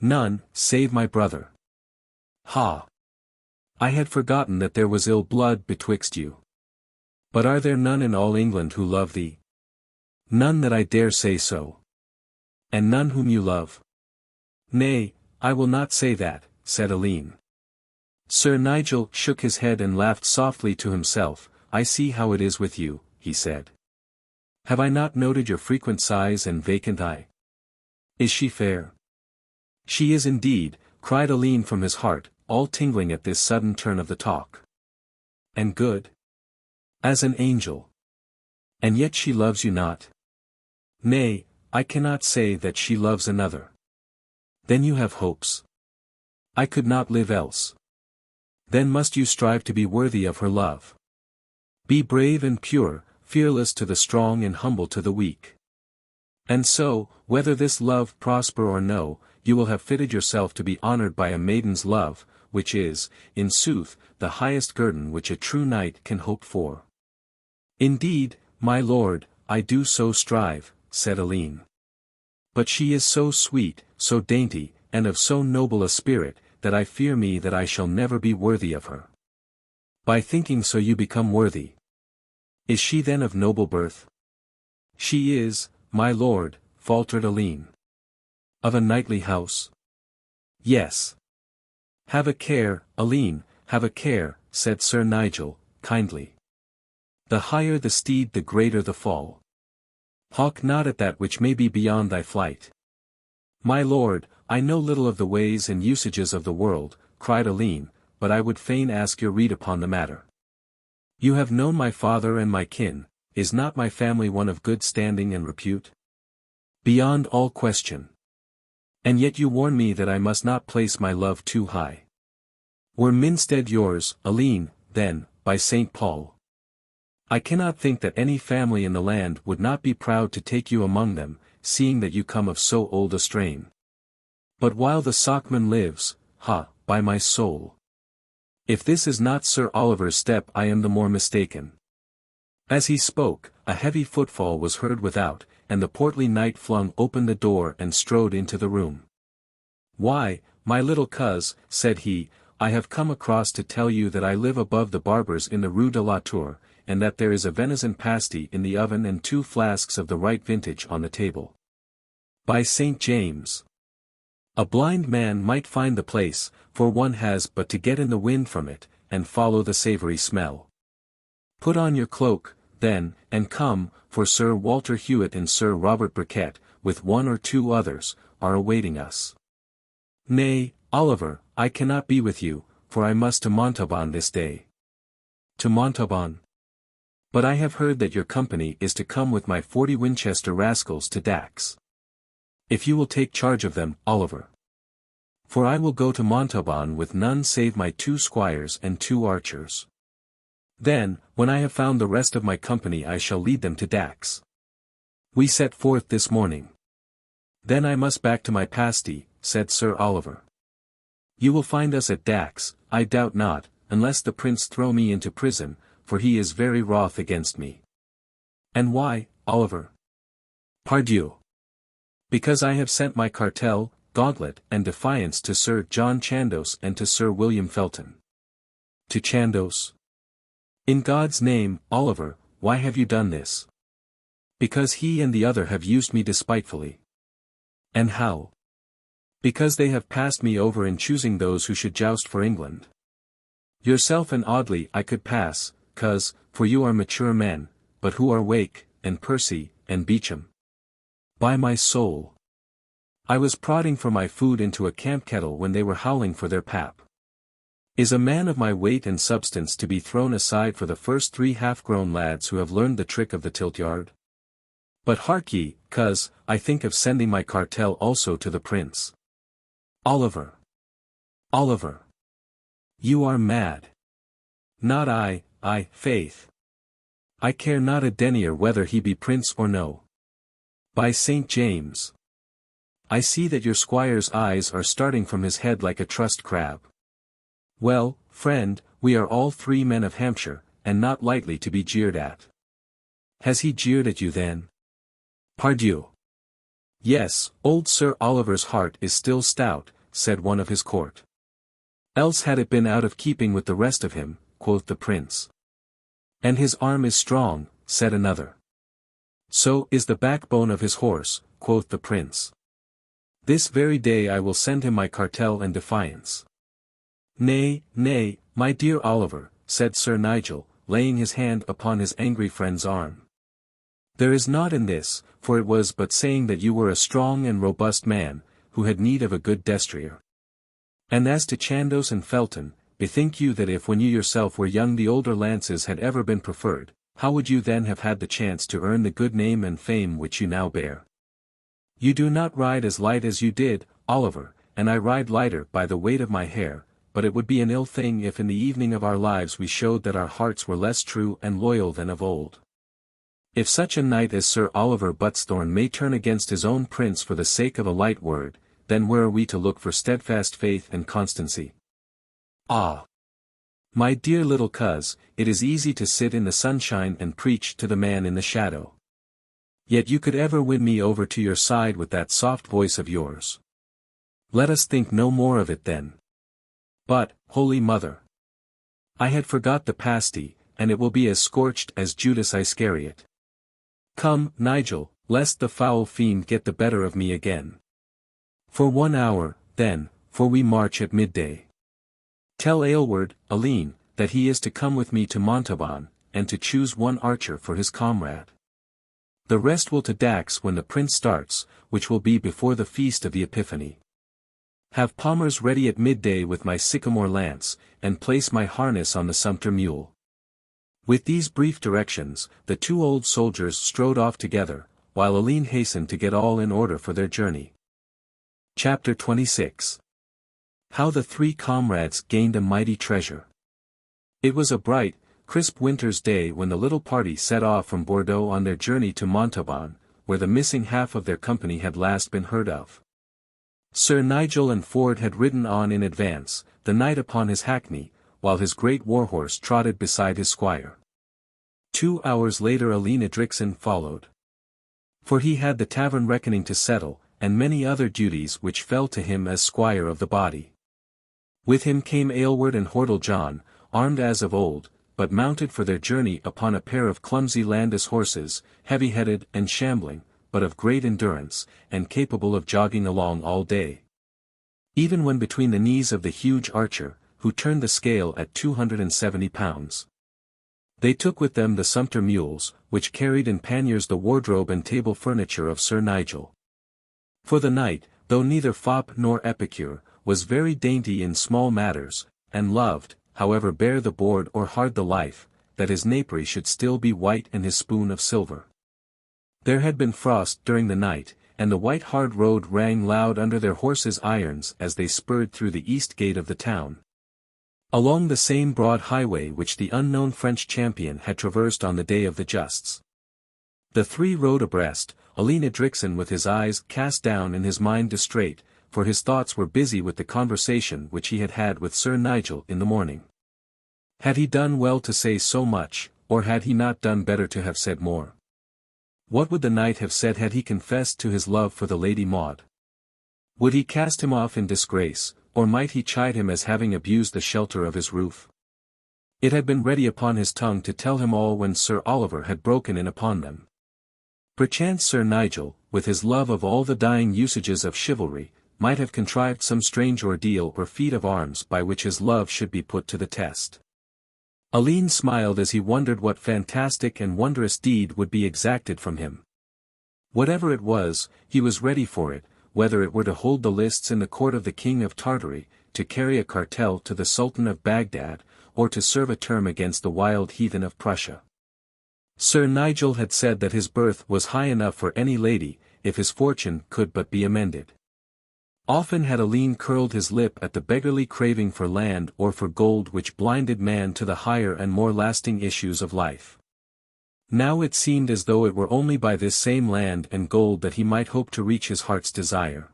None, save my brother. Ha! I had forgotten that there was ill blood betwixt you. But are there none in all England who love thee? None that I dare say so. And none whom you love? Nay, I will not say that, said Alleyne. Sir Nigel shook his head and laughed softly to himself. I see how it is with you, he said. Have I not noted your frequent sighs and vacant eye? Is she fair? She is indeed, cried Alleyne from his heart, all tingling at this sudden turn of the talk. And good? As an angel. And yet she loves you not? Nay, I cannot say that she loves another. Then you have hopes. I could not live else. Then must you strive to be worthy of her love. Be brave and pure, fearless to the strong and humble to the weak. And so, whether this love prosper or no, you will have fitted yourself to be honored by a maiden's love, which is, in sooth, the highest guerdon which a true knight can hope for. Indeed, my lord, I do so strive, said Alleyne. But she is so sweet, so dainty, and of so noble a spirit, that I fear me that I shall never be worthy of her. By thinking so you become worthy. Is she then of noble birth? She is, my lord, faltered Alleyne. Of a knightly house? Yes. Have a care, Alleyne, have a care, said Sir Nigel, kindly. The higher the steed the greater the fall. Hawk not at that which may be beyond thy flight. My lord, I know little of the ways and usages of the world, cried Alleyne, but I would fain ask your rede upon the matter. You have known my father and my kin, is not my family one of good standing and repute? Beyond all question. And yet you warn me that I must not place my love too high. Were Minstead yours, Alleyne, then, by St. Paul. I cannot think that any family in the land would not be proud to take you among them, seeing that you come of so old a strain. But while the socman lives, by my soul. If this is not Sir Oliver's step I am the more mistaken. As he spoke, a heavy footfall was heard without, and the portly knight flung open the door and strode into the room. Why, my little coz, said he, I have come across to tell you that I live above the barber's in the Rue de la Tour, and that there is a venison pasty in the oven and 2 flasks of the right vintage on the table. By St. James! A blind man might find the place, for one has but to get in the wind from it, and follow the savoury smell. Put on your cloak, then, and come, for Sir Walter Hewitt and Sir Robert Briquet, with 1 or 2 others, are awaiting us. Nay, Oliver, I cannot be with you, for I must to Montauban this day. To Montauban? But I have heard that your company is to come with my 40 Winchester rascals to Dax. If you will take charge of them, Oliver. For I will go to Montauban with none save my 2 squires and 2 archers. Then, when I have found the rest of my company I shall lead them to Dax. We set forth this morning. Then I must back to my pasty, said Sir Oliver. You will find us at Dax, I doubt not, unless the prince throw me into prison, for he is very wroth against me. And why, Oliver? Pardieu. Because I have sent my cartel, gauntlet and defiance to Sir John Chandos and to Sir William Felton. To Chandos? In God's name, Oliver, why have you done this? Because he and the other have used me despitefully. And how? Because they have passed me over in choosing those who should joust for England. Yourself and Audley I could pass, cos, for you are mature men, but who are Wake, and Percy, and Beauchamp? By my soul! I was prodding for my food into a camp kettle when they were howling for their pap. Is a man of my weight and substance to be thrown aside for the first 3 half-grown lads who have learned the trick of the tilt-yard? But hark ye, cos, I think of sending my cartel also to the prince. Oliver! Oliver! You are mad. Not I, faith. I care not a denier whether he be prince or no. By St. James! I see that your squire's eyes are starting from his head like a trussed crab. Well, friend, we are all 3 men of Hampshire, and not lightly to be jeered at. Has he jeered at you then? Pardieu! Yes, old Sir Oliver's heart is still stout, said one of his court. Else had it been out of keeping with the rest of him, quoth the prince. And his arm is strong, said another. So is the backbone of his horse, quoth the prince. This very day I will send him my cartel and defiance. Nay, nay, my dear Oliver, said Sir Nigel, laying his hand upon his angry friend's arm. There is naught in this, for it was but saying that you were a strong and robust man, who had need of a good destrier. And as to Chandos and Felton, bethink you that if when you yourself were young the older lances had ever been preferred, how would you then have had the chance to earn the good name and fame which you now bear? You do not ride as light as you did, Oliver, and I ride lighter by the weight of my hair, but it would be an ill thing if in the evening of our lives we showed that our hearts were less true and loyal than of old. If such a knight as Sir Oliver Buttesthorn may turn against his own prince for the sake of a light word, then where are we to look for steadfast faith and constancy? Ah! My dear little coz, it is easy to sit in the sunshine and preach to the man in the shadow. Yet you could ever win me over to your side with that soft voice of yours. Let us think no more of it then. But, Holy Mother, I had forgot the pasty, and it will be as scorched as Judas Iscariot. Come, Nigel, lest the foul fiend get the better of me again. For 1 hour, then, for we march at midday. Tell Aylward, Alleyne, that he is to come with me to Montauban, and to choose one archer for his comrade. The rest will to Dax when the prince starts, which will be before the feast of the Epiphany. Have palmers ready at midday with my sycamore lance, and place my harness on the sumpter mule. With these brief directions, the 2 old soldiers strode off together, while Alleyne hastened to get all in order for their journey. Chapter 26. How the 3 comrades gained a mighty treasure. It was a bright, crisp winter's day when the little party set off from Bordeaux on their journey to Montauban, where the missing half of their company had last been heard of. Sir Nigel and Ford had ridden on in advance, the knight upon his hackney, while his great war-horse trotted beside his squire. 2 hours later Alleyne Edricson followed. For he had the tavern reckoning to settle, and many other duties which fell to him as squire of the body. With him came Aylward and Hordle John, armed as of old, but mounted for their journey upon a pair of clumsy Landis horses, heavy-headed and shambling, but of great endurance, and capable of jogging along all day. Even when between the knees of the huge archer, who turned the scale at 270 pounds. They took with them the sumpter mules, which carried in panniers the wardrobe and table furniture of Sir Nigel. For the knight, though neither fop nor epicure, was very dainty in small matters, and loved, however bare the board or hard the life, that his napery should still be white and his spoon of silver. There had been frost during the night, and the white hard road rang loud under their horses' irons as they spurred through the east gate of the town. Along the same broad highway which the unknown French champion had traversed on the day of the justs. The 3 rode abreast, Alleyne Edricson with his eyes cast down and his mind distrait, for his thoughts were busy with the conversation which he had had with Sir Nigel in the morning. Had he done well to say so much, or had he not done better to have said more? What would the knight have said had he confessed to his love for the Lady Maude? Would he cast him off in disgrace, or might he chide him as having abused the shelter of his roof? It had been ready upon his tongue to tell him all when Sir Oliver had broken in upon them. Perchance Sir Nigel, with his love of all the dying usages of chivalry, might have contrived some strange ordeal or feat of arms by which his love should be put to the test. Alleyne smiled as he wondered what fantastic and wondrous deed would be exacted from him. Whatever it was, he was ready for it, whether it were to hold the lists in the court of the King of Tartary, to carry a cartel to the Sultan of Baghdad, or to serve a term against the wild heathen of Prussia. Sir Nigel had said that his birth was high enough for any lady, if his fortune could but be amended. Often had Alleyne curled his lip at the beggarly craving for land or for gold which blinded man to the higher and more lasting issues of life. Now it seemed as though it were only by this same land and gold that he might hope to reach his heart's desire.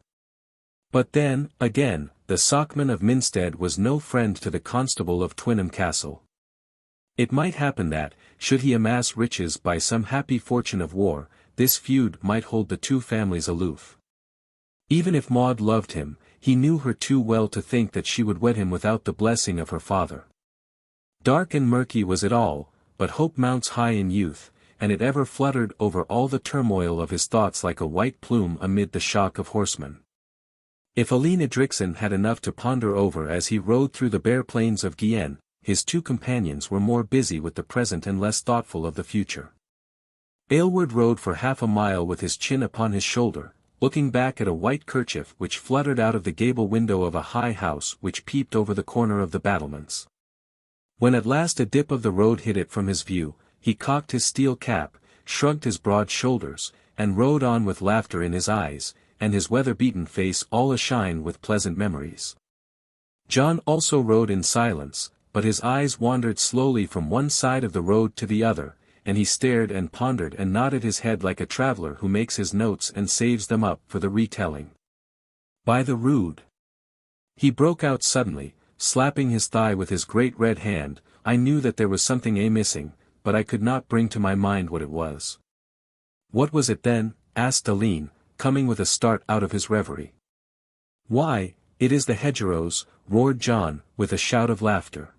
But then, again, the socman of Minstead was no friend to the constable of Twynham Castle. It might happen that, should he amass riches by some happy fortune of war, this feud might hold the 2 families aloof. Even if Maude loved him, he knew her too well to think that she would wed him without the blessing of her father. Dark and murky was it all, but hope mounts high in youth, and it ever fluttered over all the turmoil of his thoughts like a white plume amid the shock of horsemen. If Alleyne Edricson had enough to ponder over as he rode through the bare plains of Guienne, his 2 companions were more busy with the present and less thoughtful of the future. Aylward rode for half a mile with his chin upon his shoulder, looking back at a white kerchief which fluttered out of the gable window of a high house which peeped over the corner of the battlements. When at last a dip of the road hid it from his view, he cocked his steel cap, shrugged his broad shoulders, and rode on with laughter in his eyes, and his weather-beaten face all ashine with pleasant memories. John also rode in silence, but his eyes wandered slowly from one side of the road to the other, and he stared and pondered and nodded his head like a traveler who makes his notes and saves them up for the retelling. By the rood! He broke out suddenly, slapping his thigh with his great red hand. I knew that there was something missing, but I could not bring to my mind what it was. What was it then? Asked Alleyne, coming with a start out of his reverie. Why, it is the hedgerows, roared John, with a shout of laughter.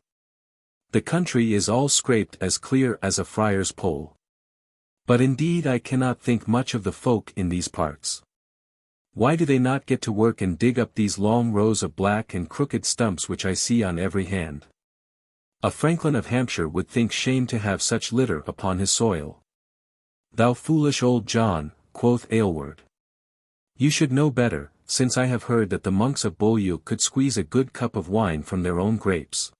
The country is all scraped as clear as a friar's pole. But indeed I cannot think much of the folk in these parts. Why do they not get to work and dig up these long rows of black and crooked stumps which I see on every hand? A Franklin of Hampshire would think shame to have such litter upon his soil. Thou foolish old John, quoth Aylward. You should know better, since I have heard that the monks of Beaulieu could squeeze a good cup of wine from their own grapes.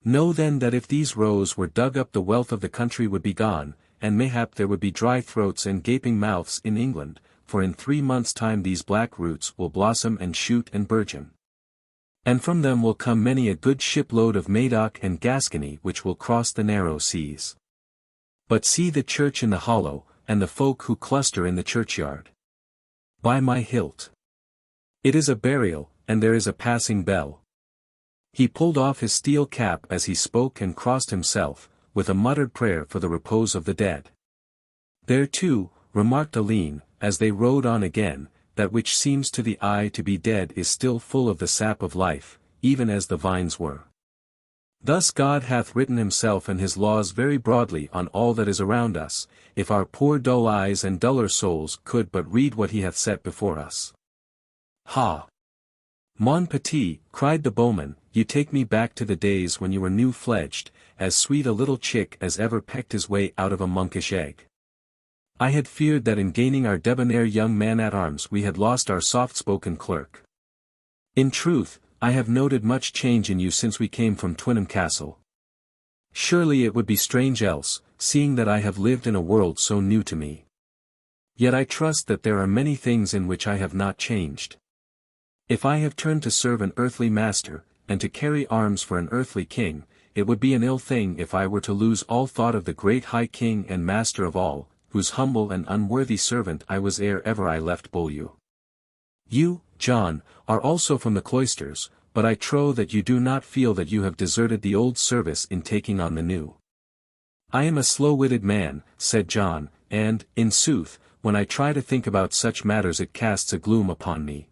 Know then that if these rows were dug up the wealth of the country would be gone, and mayhap there would be dry throats and gaping mouths in England, for in 3 months' time these black roots will blossom and shoot and burgeon. And from them will come many a good shipload of Medoc and Gascony which will cross the narrow seas. But see the church in the hollow, and the folk who cluster in the churchyard. By my hilt! It is a burial, and there is a passing bell. He pulled off his steel cap as he spoke and crossed himself, with a muttered prayer for the repose of the dead. There too, remarked Alleyne, as they rode on again, that which seems to the eye to be dead is still full of the sap of life, even as the vines were. Thus God hath written himself and his laws very broadly on all that is around us, if our poor dull eyes and duller souls could but read what he hath set before us. Ha! Mon petit, cried the bowman, you take me back to the days when you were new-fledged, as sweet a little chick as ever pecked his way out of a monkish egg. I had feared that in gaining our debonair young man-at-arms we had lost our soft-spoken clerk. In truth, I have noted much change in you since we came from Twynham Castle. Surely it would be strange else, seeing that I have lived in a world so new to me. Yet I trust that there are many things in which I have not changed. If I have turned to serve an earthly master, and to carry arms for an earthly king, it would be an ill thing if I were to lose all thought of the great high king and master of all, whose humble and unworthy servant I was ere ever I left Beaulieu. You, John, are also from the cloisters, but I trow that you do not feel that you have deserted the old service in taking on the new. I am a slow-witted man, said John, and, in sooth, when I try to think about such matters it casts a gloom upon me.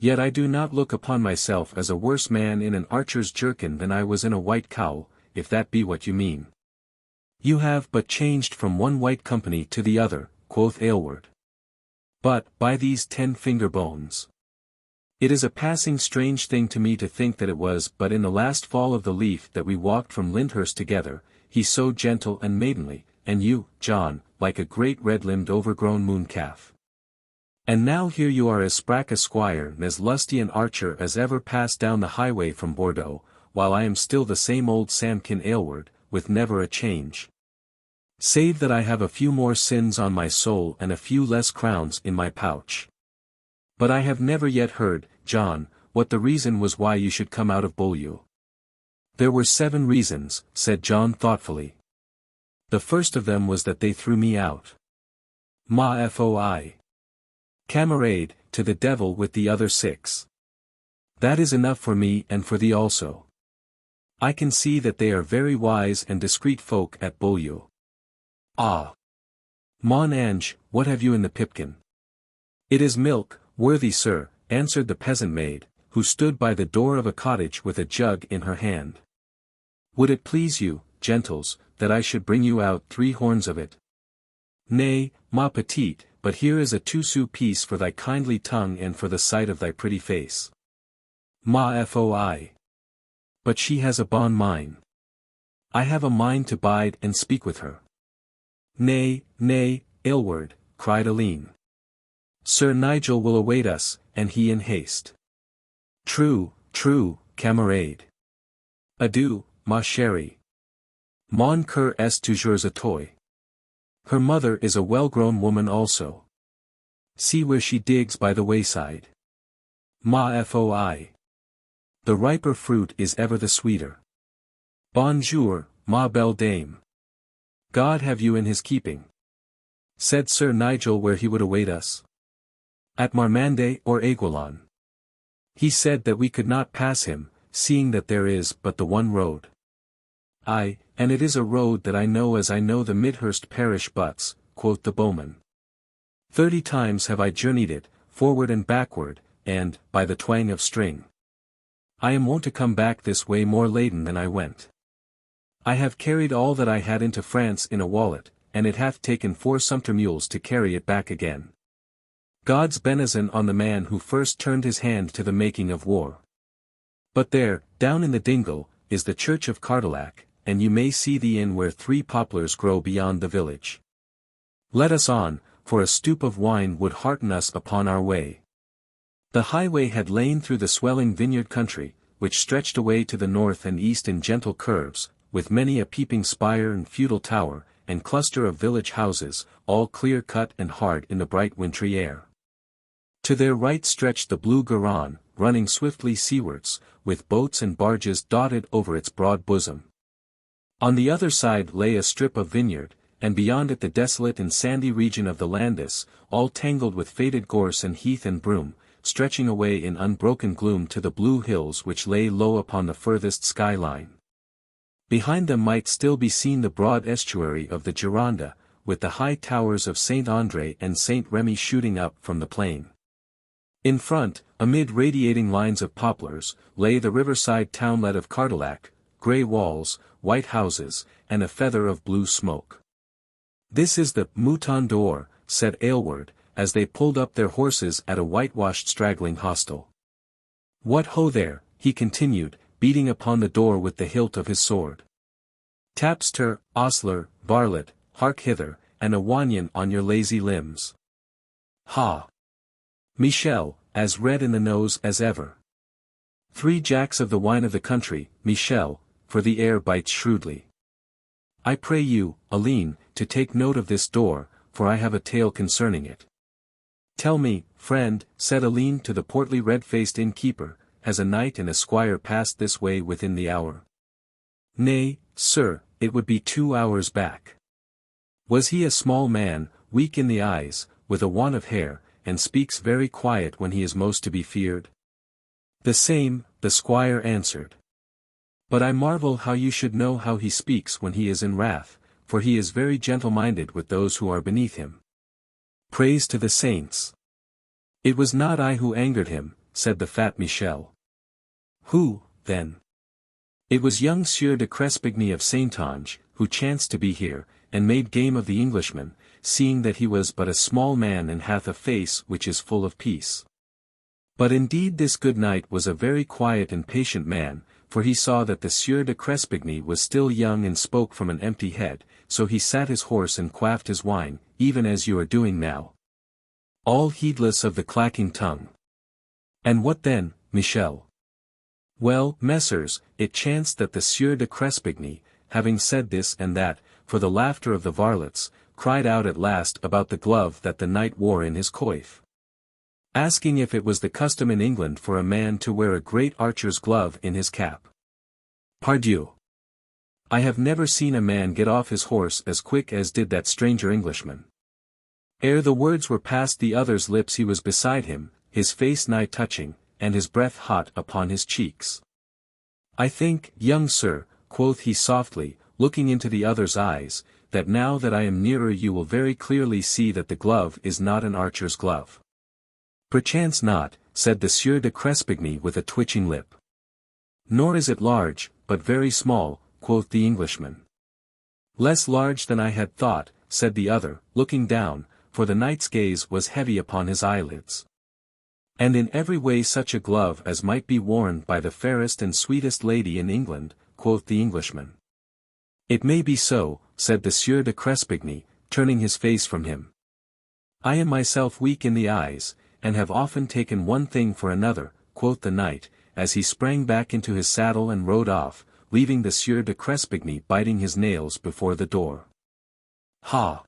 Yet I do not look upon myself as a worse man in an archer's jerkin than I was in a white cowl, if that be what you mean. You have but changed from one white company to the other, quoth Aylward. But, by these 10 finger bones. It is a passing strange thing to me to think that it was but in the last fall of the leaf that we walked from Lyndhurst together, he so gentle and maidenly, and you, John, like a great red-limbed overgrown mooncalf. And now here you are as sprack a squire and as lusty an archer as ever passed down the highway from Bordeaux, while I am still the same old Samkin Aylward, with never a change. Save that I have a few more sins on my soul and a few less crowns in my pouch. But I have never yet heard, John, what the reason was why you should come out of Beaulieu. There were 7 reasons, said John thoughtfully. The first of them was that they threw me out. Ma foi. Camarade, to the devil with the other 6. That is enough for me and for thee also. I can see that they are very wise and discreet folk at Beaulieu. Ah! Mon ange, what have you in the pipkin? It is milk, worthy sir, answered the peasant maid, who stood by the door of a cottage with a jug in her hand. Would it please you, gentles, that I should bring you out 3 horns of it? Nay, ma petite, but here is a 2-sou piece for thy kindly tongue and for the sight of thy pretty face. Ma foi. But she has a bon mine. I have a mind to bide and speak with her. Nay, nay, Aylward, cried Alleyne. Sir Nigel will await us, and he in haste. True, true, camarade. Adieu, ma chérie. Mon cœur est toujours à toi. Her mother is a well-grown woman also. See where she digs by the wayside. Ma foi. The riper fruit is ever the sweeter. Bonjour, ma belle dame. God have you in his keeping. Said Sir Nigel where he would await us. At Marmande or Aiguillon. He said that we could not pass him, seeing that there is but the one road. Aye, and it is a road that I know as I know the Midhurst parish butts, quoth the bowman. 30 times have I journeyed it, forward and backward, and, by the twang of string, I am wont to come back this way more laden than I went. I have carried all that I had into France in a wallet, and it hath taken 4 sumpter mules to carry it back again. God's benison on the man who first turned his hand to the making of war. But there, down in the dingle, is the church of Cardillac, and you may see the inn where 3 poplars grow beyond the village. Let us on, for a stoup of wine would hearten us upon our way. The highway had lain through the swelling vineyard country, which stretched away to the north and east in gentle curves, with many a peeping spire and feudal tower, and cluster of village houses, all clear-cut and hard in the bright wintry air. To their right stretched the blue Garonne, running swiftly seawards, with boats and barges dotted over its broad bosom. On the other side lay a strip of vineyard, and beyond it the desolate and sandy region of the Landis, all tangled with faded gorse and heath and broom, stretching away in unbroken gloom to the blue hills which lay low upon the furthest sky-line. Behind them might still be seen the broad estuary of the Gironde, with the high towers of Saint André and Saint Remy shooting up from the plain. In front, amid radiating lines of poplars, lay the riverside townlet of Cardillac, grey walls, white houses, and a feather of blue smoke. "This is the Mouton d'Or," said Aylward, as they pulled up their horses at a whitewashed straggling hostel. "What ho there," he continued, beating upon the door with the hilt of his sword. "Tapster, ostler, varlet, hark hither, and a wannion on your lazy limbs. Ha! Michel, as red in the nose as ever. 3 jacks of the wine of the country, Michel, for the air bites shrewdly. I pray you, Alleyne, to take note of this door, for I have a tale concerning it." "Tell me, friend," said Alleyne to the portly red-faced innkeeper, "has a knight and a squire passed this way within the hour?" "Nay, sir, it would be 2 hours back." "Was he a small man, weak in the eyes, with a want of hair, and speaks very quiet when he is most to be feared?" "The same," the squire answered. "But I marvel how you should know how he speaks when he is in wrath, for he is very gentle-minded with those who are beneath him." "Praise to the saints! It was not I who angered him," said the fat Michel. "Who, then?" "It was young Sieur de Crespigny of Saintonge, who chanced to be here, and made game of the Englishman, seeing that he was but a small man and hath a face which is full of peace. But indeed this good knight was a very quiet and patient man, for he saw that the Sieur de Crespigny was still young and spoke from an empty head, so he sat his horse and quaffed his wine, even as you are doing now, all heedless of the clacking tongue." "And what then, Michel?" "Well, messers, it chanced that the Sieur de Crespigny, having said this and that, for the laughter of the varlets, cried out at last about the glove that the knight wore in his coif, asking if it was the custom in England for a man to wear a great archer's glove in his cap. Pardieu! I have never seen a man get off his horse as quick as did that stranger Englishman. Ere the words were past the other's lips he was beside him, his face nigh touching, and his breath hot upon his cheeks. I think, young sir," quoth he softly, looking into the other's eyes, "that now that I am nearer you will very clearly see that the glove is not an archer's glove." "Perchance not," said the Sieur de Crespigny with a twitching lip. "Nor is it large, but very small," quoth the Englishman. "Less large than I had thought," said the other, looking down, for the knight's gaze was heavy upon his eyelids. "And in every way such a glove as might be worn by the fairest and sweetest lady in England," quoth the Englishman. "It may be so," said the Sieur de Crespigny, turning his face from him. "I am myself weak in the eyes, and have often taken one thing for another," quoth the knight, as he sprang back into his saddle and rode off, leaving the Sieur de Crespigny biting his nails before the door. "Ha!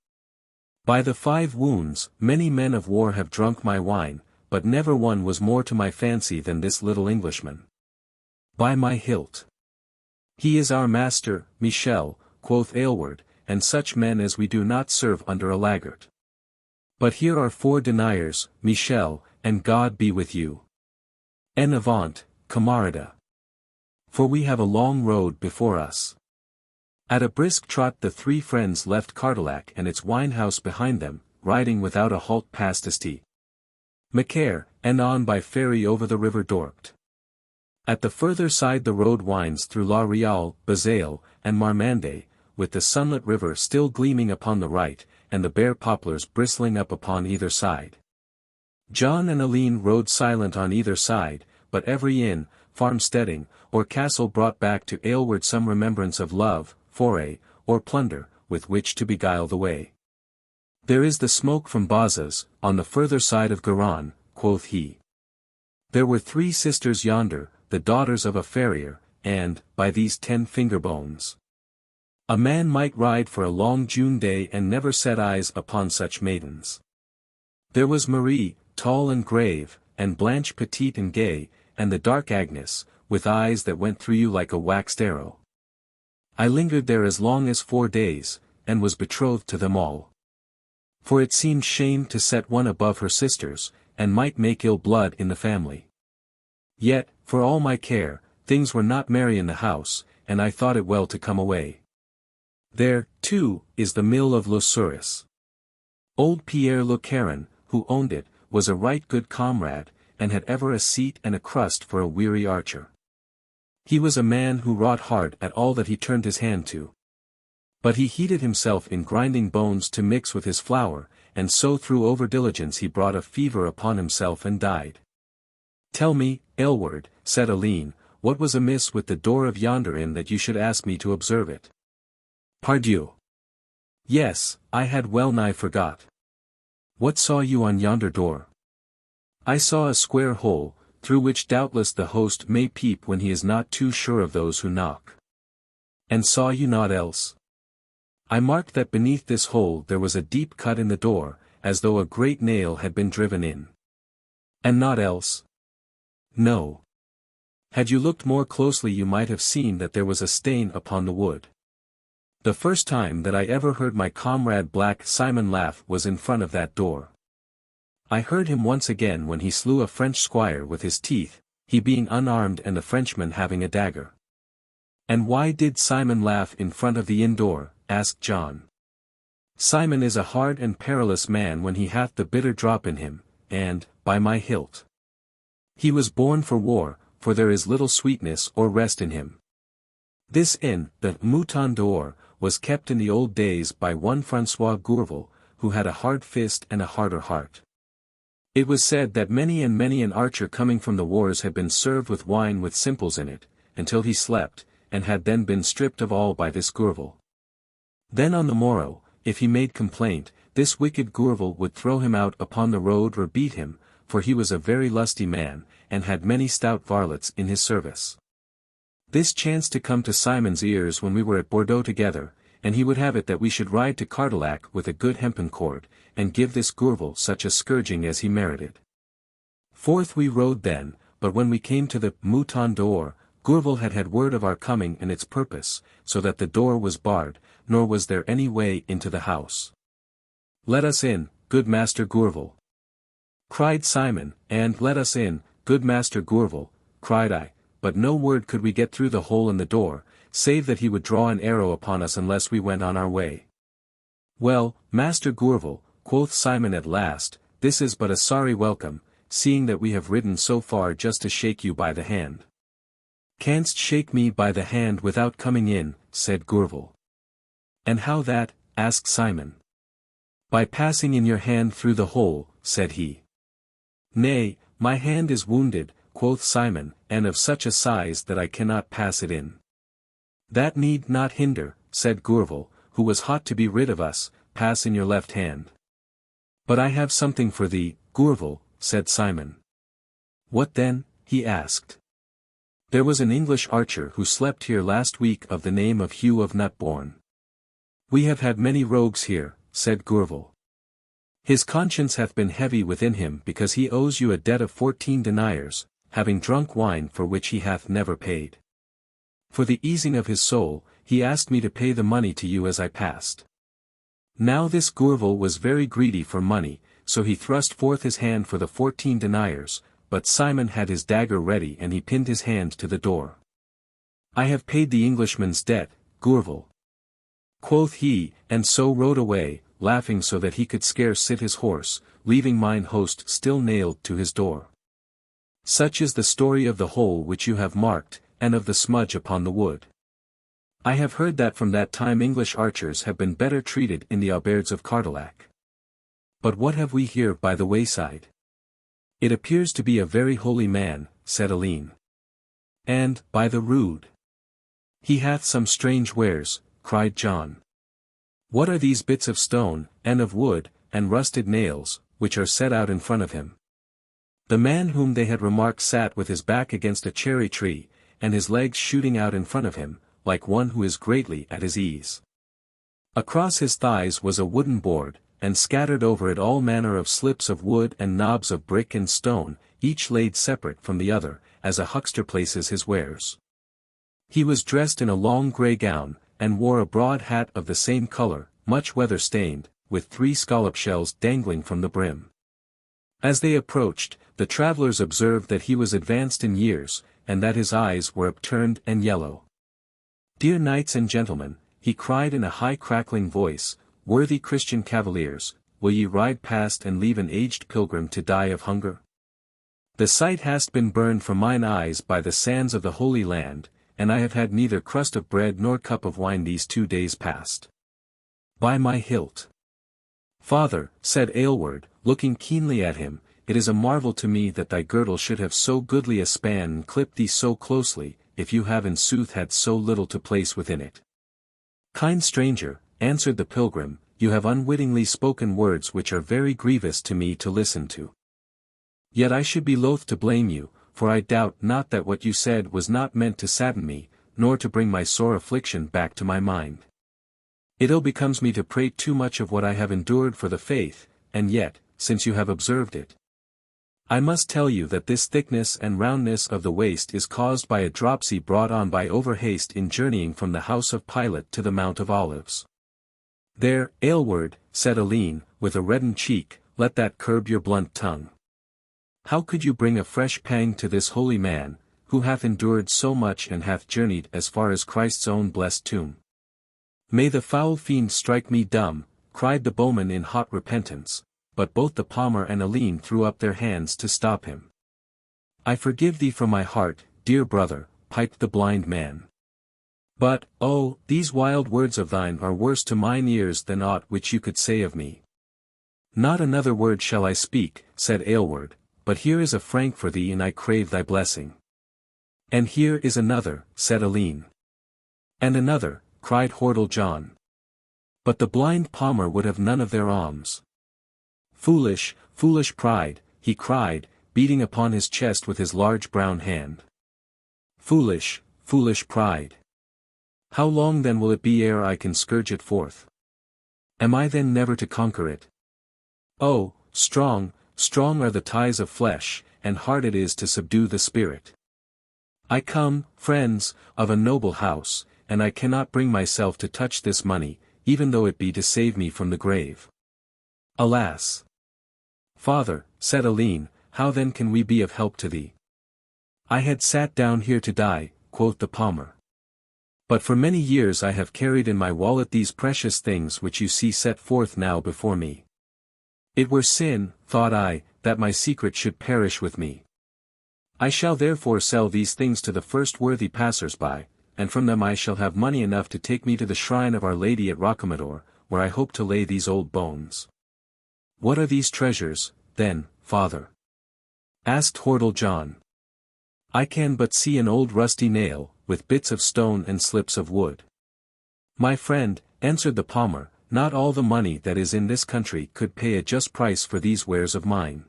By the 5 wounds, many men of war have drunk my wine, but never one was more to my fancy than this little Englishman. By my hilt! He is our master, Michel," quoth Aylward, "and such men as we do not serve under a laggart. But here are 4 deniers, Michel, and God be with you. En avant, camarada. For we have a long road before us." At a brisk trot the 3 friends left Cardillac and its wine-house behind them, riding without a halt past Asti. Macaire, and on by ferry over the river Dorpt. At the further side the road winds through La Real, Bazeille, and Marmande, with the sunlit river still gleaming upon the right, and the bare poplars bristling up upon either side. John and Alleyne rode silent on either side, but every inn, farmsteading, or castle brought back to Aylward some remembrance of love, foray, or plunder, with which to beguile the way. There is the smoke from Bazas, on the further side of Garonne, quoth he. There were 3 sisters yonder, the daughters of a farrier, and, by these 10 finger bones, a man might ride for a long June day and never set eyes upon such maidens. There was Marie, tall and grave, and Blanche petite and gay, and the dark Agnes, with eyes that went through you like a waxed arrow. I lingered there as long as 4 days, and was betrothed to them all. For it seemed shame to set one above her sisters, and might make ill blood in the family. Yet, for all my care, things were not merry in the house, and I thought it well to come away. There, too, is the mill of L'Ossuris. Old Pierre Le Caron, who owned it, was a right good comrade, and had ever a seat and a crust for a weary archer. He was a man who wrought hard at all that he turned his hand to. But he heated himself in grinding bones to mix with his flour, and so through over-diligence he brought a fever upon himself and died. Tell me, Aylward, said Alleyne, what was amiss with the door of yonder inn that you should ask me to observe it? Pardieu. Yes, I had well nigh forgot. What saw you on yonder door? I saw a square hole, through which doubtless the host may peep when he is not too sure of those who knock. And saw you naught else? I marked that beneath this hole there was a deep cut in the door, as though a great nail had been driven in. And naught else? No. Had you looked more closely you might have seen that there was a stain upon the wood. The first time that I ever heard my comrade Black Simon laugh was in front of that door. I heard him once again when he slew a French squire with his teeth, he being unarmed and the Frenchman having a dagger. And why did Simon laugh in front of the inn door? Asked John. Simon is a hard and perilous man when he hath the bitter drop in him, and, by my hilt, he was born for war, for there is little sweetness or rest in him. This inn, the Mouton d'Or, was kept in the old days by one François Gourvel, who had a hard fist and a harder heart. It was said that many an archer coming from the wars had been served with wine with simples in it, until he slept, and had then been stripped of all by this Gourvel. Then on the morrow, if he made complaint, this wicked Gourvel would throw him out upon the road or beat him, for he was a very lusty man, and had many stout varlets in his service. This chanced to come to Simon's ears when we were at Bordeaux together, and he would have it that we should ride to Cardillac with a good hempen cord, and give this Gourvel such a scourging as he merited. Forth we rode then, but when we came to the Mouton d'Or, Gourvel had had word of our coming and its purpose, so that the door was barred, nor was there any way into the house. Let us in, good Master Gourvel, cried Simon, and let us in, good Master Gourvel, cried I, but no word could we get through the hole in the door, save that he would draw an arrow upon us unless we went on our way. Well, Master Gourvel, quoth Simon at last, this is but a sorry welcome, seeing that we have ridden so far just to shake you by the hand. Canst shake me by the hand without coming in, said Gourvel. And how that? asked Simon. By passing in your hand through the hole, said he. Nay, my hand is wounded, quoth Simon, and of such a size that I cannot pass it in. That need not hinder, said Gourvel, who was hot to be rid of us, pass in your left hand. But I have something for thee, Gourvel, said Simon. What then? he asked. There was an English archer who slept here last week of the name of Hugh of Nutbourne. We have had many rogues here, said Gourvel. His conscience hath been heavy within him because he owes you a debt of 14 deniers, having drunk wine for which he hath never paid. For the easing of his soul, he asked me to pay the money to you as I passed. Now this Gourvel was very greedy for money, so he thrust forth his hand for the 14 deniers, but Simon had his dagger ready and he pinned his hand to the door. I have paid the Englishman's debt, Gourvel, quoth he, and so rode away, laughing so that he could scarce sit his horse, leaving mine host still nailed to his door. Such is the story of the hole which you have marked, and of the smudge upon the wood. I have heard that from that time English archers have been better treated in the auberges of Cardillac. But what have we here by the wayside? It appears to be a very holy man, said Alleyne. And, by the rood, he hath some strange wares, cried John. What are these bits of stone, and of wood, and rusted nails, which are set out in front of him? The man whom they had remarked sat with his back against a cherry tree, and his legs shooting out in front of him, like one who is greatly at his ease. Across his thighs was a wooden board, and scattered over it all manner of slips of wood and knobs of brick and stone, each laid separate from the other, as a huckster places his wares. He was dressed in a long grey gown, and wore a broad hat of the same colour, much weather-stained, with 3 scallop shells dangling from the brim. As they approached, the travellers observed that he was advanced in years, and that his eyes were upturned and yellow. Dear knights and gentlemen, he cried in a high crackling voice, worthy Christian cavaliers, will ye ride past and leave an aged pilgrim to die of hunger? The sight hast been burned from mine eyes by the sands of the Holy Land, and I have had neither crust of bread nor cup of wine these 2 days past. By my hilt! Father, said Aylward, looking keenly at him, it is a marvel to me that thy girdle should have so goodly a span and clipped thee so closely, if you have in sooth had so little to place within it. Kind stranger, answered the pilgrim, you have unwittingly spoken words which are very grievous to me to listen to. Yet I should be loath to blame you, for I doubt not that what you said was not meant to sadden me, nor to bring my sore affliction back to my mind. It ill becomes me to prate too much of what I have endured for the faith, and yet, since you have observed it, I must tell you that this thickness and roundness of the waist is caused by a dropsy brought on by overhaste in journeying from the house of Pilate to the Mount of Olives. There, Aylward, said Alleyne, with a reddened cheek, let that curb your blunt tongue. How could you bring a fresh pang to this holy man, who hath endured so much and hath journeyed as far as Christ's own blessed tomb? May the foul fiend strike me dumb, cried the bowman in hot repentance, but both the palmer and Alleyne threw up their hands to stop him. I forgive thee from my heart, dear brother, piped the blind man. But, oh, these wild words of thine are worse to mine ears than aught which you could say of me. Not another word shall I speak, said Aylward, but here is a franc for thee and I crave thy blessing. And here is another, said Alleyne. And another, cried Hordle John. But the blind palmer would have none of their alms. Foolish, foolish pride, he cried, beating upon his chest with his large brown hand. Foolish, foolish pride. How long then will it be ere I can scourge it forth? Am I then never to conquer it? Oh, strong, strong are the ties of flesh, and hard it is to subdue the spirit. I come, friends, of a noble house, and I cannot bring myself to touch this money, even though it be to save me from the grave. Alas! Father, said Alleyne, how then can we be of help to thee? I had sat down here to die, quoth the palmer. But for many years I have carried in my wallet these precious things which you see set forth now before me. It were sin, thought I, that my secret should perish with me. I shall therefore sell these things to the first worthy passers-by, and from them I shall have money enough to take me to the shrine of Our Lady at Rocamadour, where I hope to lay these old bones. What are these treasures, then, father? Asked Hordle John. I can but see an old rusty nail, with bits of stone and slips of wood. My friend, answered the palmer, not all the money that is in this country could pay a just price for these wares of mine.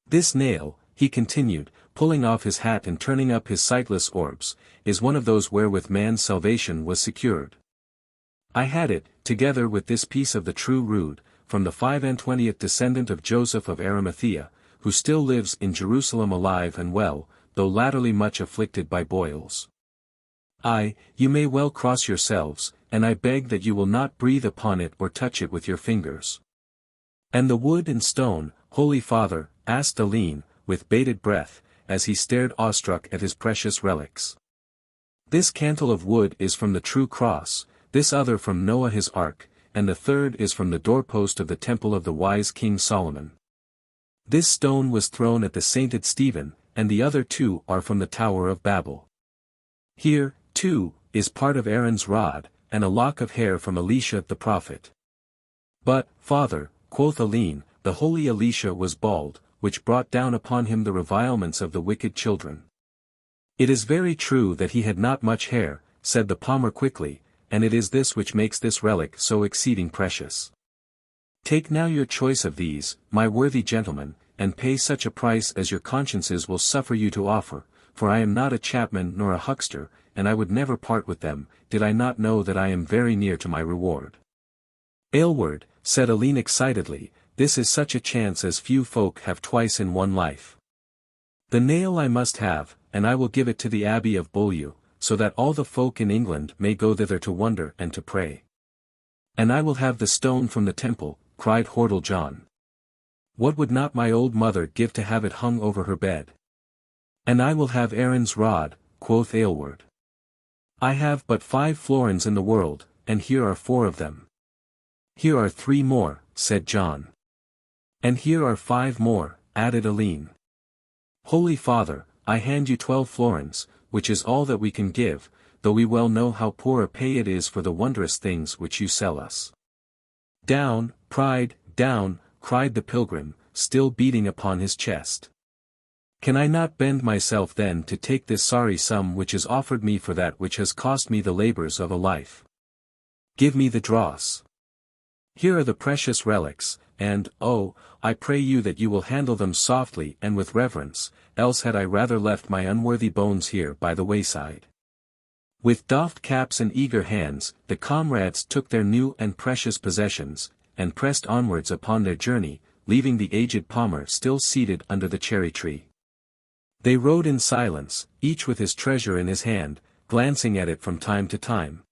This nail, he continued, pulling off his hat and turning up his sightless orbs, is one of those wherewith man's salvation was secured. I had it, together with this piece of the true rood, from the 25th descendant of Joseph of Arimathea, who still lives in Jerusalem alive and well, though latterly much afflicted by boils. Aye, you may well cross yourselves, and I beg that you will not breathe upon it or touch it with your fingers. And the wood and stone, holy father, asked Alleyne, with bated breath, as he stared awestruck at his precious relics. This cantle of wood is from the true cross, this other from Noah his ark, and the third is from the doorpost of the temple of the wise King Solomon. This stone was thrown at the sainted Stephen, and the other two are from the Tower of Babel. Here, too, is part of Aaron's rod, and a lock of hair from Elisha the prophet. But, father, quoth Alleyne, the holy Elisha was bald, which brought down upon him the revilements of the wicked children. It is very true that he had not much hair, said the palmer quickly, and it is this which makes this relic so exceeding precious. Take now your choice of these, my worthy gentlemen, and pay such a price as your consciences will suffer you to offer, for I am not a chapman nor a huckster, and I would never part with them, did I not know that I am very near to my reward. Aylward, said Alleyne excitedly, this is such a chance as few folk have twice in one life. The nail I must have, and I will give it to the Abbey of Beaulieu, so that all the folk in England may go thither to wonder and to pray. And I will have the stone from the temple, cried Hordle John. What would not my old mother give to have it hung over her bed? And I will have Aaron's rod, quoth Aylward. I have but 5 florins in the world, and here are 4 of them. Here are 3 more, said John. And here are 5 more, added Alleyne. Holy Father, I hand you 12 florins, which is all that we can give, though we well know how poor a pay it is for the wondrous things which you sell us. Down, pride, down, cried the pilgrim, still beating upon his chest. Can I not bend myself then to take this sorry sum which is offered me for that which has cost me the labors of a life? Give me the dross. Here are the precious relics, and, oh, I pray you that you will handle them softly and with reverence, else had I rather left my unworthy bones here by the wayside. With doffed caps and eager hands, the comrades took their new and precious possessions, and pressed onwards upon their journey, leaving the aged palmer still seated under the cherry tree. They rode in silence, each with his treasure in his hand, glancing at it from time to time,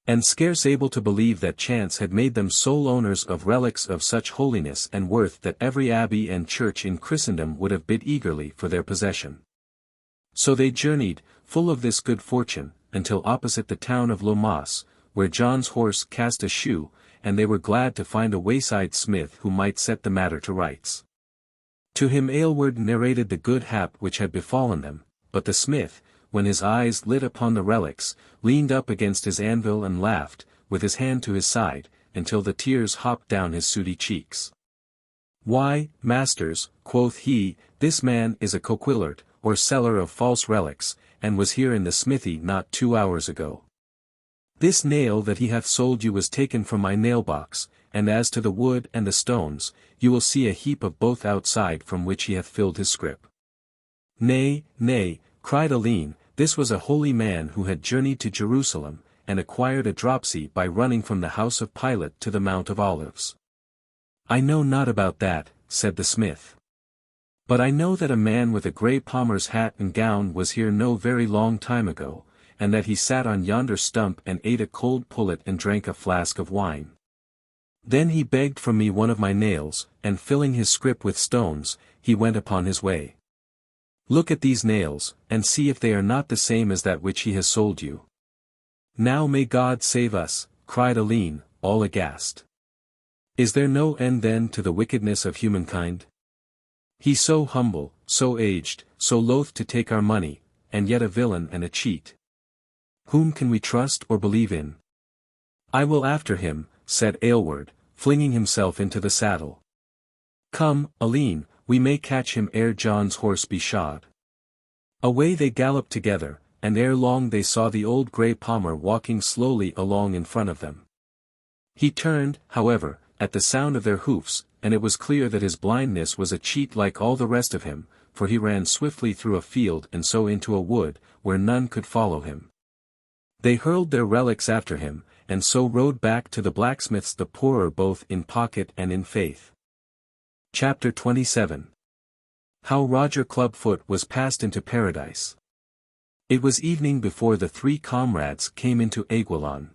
and scarce able to believe that chance had made them sole owners of relics of such holiness and worth that every abbey and church in Christendom would have bid eagerly for their possession. So they journeyed, full of this good fortune, until opposite the town of Lomas, where John's horse cast a shoe, and they were glad to find a wayside smith who might set the matter to rights. To him Aylward narrated the good hap which had befallen them, but the smith, when his eyes lit upon the relics, leaned up against his anvil and laughed, with his hand to his side, until the tears hopped down his sooty cheeks. Why, masters, quoth he, this man is a coquillart, or seller of false relics, and was here in the smithy not 2 hours ago. This nail that he hath sold you was taken from my nail-box, and as to the wood and the stones, you will see a heap of both outside from which he hath filled his scrip. Nay, nay, cried Alleyne, this was a holy man who had journeyed to Jerusalem, and acquired a dropsy by running from the house of Pilate to the Mount of Olives. I know not about that, said the smith. But I know that a man with a grey palmer's hat and gown was here no very long time ago, and that he sat on yonder stump and ate a cold pullet and drank a flask of wine. Then he begged from me one of my nails, and filling his scrip with stones, he went upon his way. Look at these nails, and see if they are not the same as that which he has sold you. Now may God save us, cried Alleyne, all aghast. Is there no end then to the wickedness of humankind? He so humble, so aged, so loath to take our money, and yet a villain and a cheat. Whom can we trust or believe in? I will after him, said Aylward, flinging himself into the saddle. Come, Alleyne, we may catch him ere John's horse be shod. Away they galloped together, and ere long they saw the old grey palmer walking slowly along in front of them. He turned, however, at the sound of their hoofs, and it was clear that his blindness was a cheat like all the rest of him, for he ran swiftly through a field and so into a wood, where none could follow him. They hurled their relics after him, and so rode back to the blacksmith's the poorer both in pocket and in faith. Chapter 27. How Roger Clubfoot was passed into paradise. It was evening before the 3 comrades came into Aiguillon.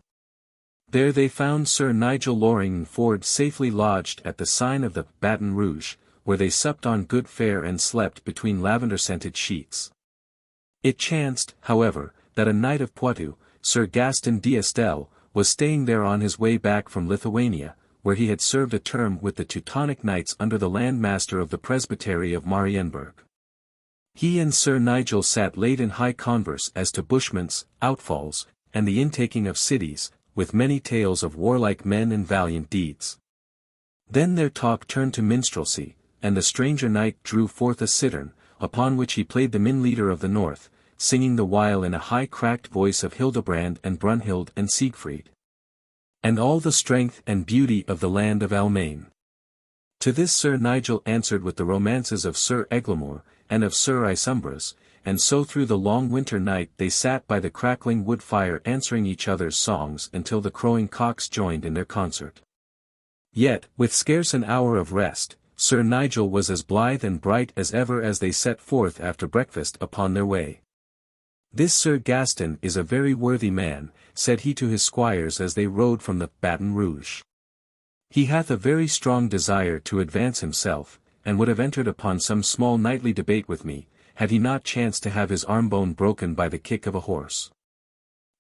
There they found Sir Nigel Loring and Ford safely lodged at the sign of the Baton Rouge, where they supped on good fare and slept between lavender-scented sheets. It chanced, however, that a knight of Poitou, Sir Gaston d'Estel, was staying there on his way back from Lithuania, where he had served a term with the Teutonic Knights under the landmaster of the Presbytery of Marienburg. He and Sir Nigel sat late in high converse as to bushments, outfalls, and the intaking of cities, with many tales of warlike men and valiant deeds. Then their talk turned to minstrelsy, and the stranger knight drew forth a cittern, upon which he played the min-leader of the north, singing the while in a high cracked voice of Hildebrand and Brunhild and Siegfried, and all the strength and beauty of the land of Almain. To this Sir Nigel answered with the romances of Sir Eglamour, and of Sir Isumbras, and so through the long winter night they sat by the crackling wood fire answering each other's songs until the crowing cocks joined in their concert. Yet, with scarce an hour of rest, Sir Nigel was as blithe and bright as ever as they set forth after breakfast upon their way. "This Sir Gaston is a very worthy man," said he to his squires as they rode from the Baton Rouge. "He hath a very strong desire to advance himself, and would have entered upon some small knightly debate with me, had he not chanced to have his arm-bone broken by the kick of a horse.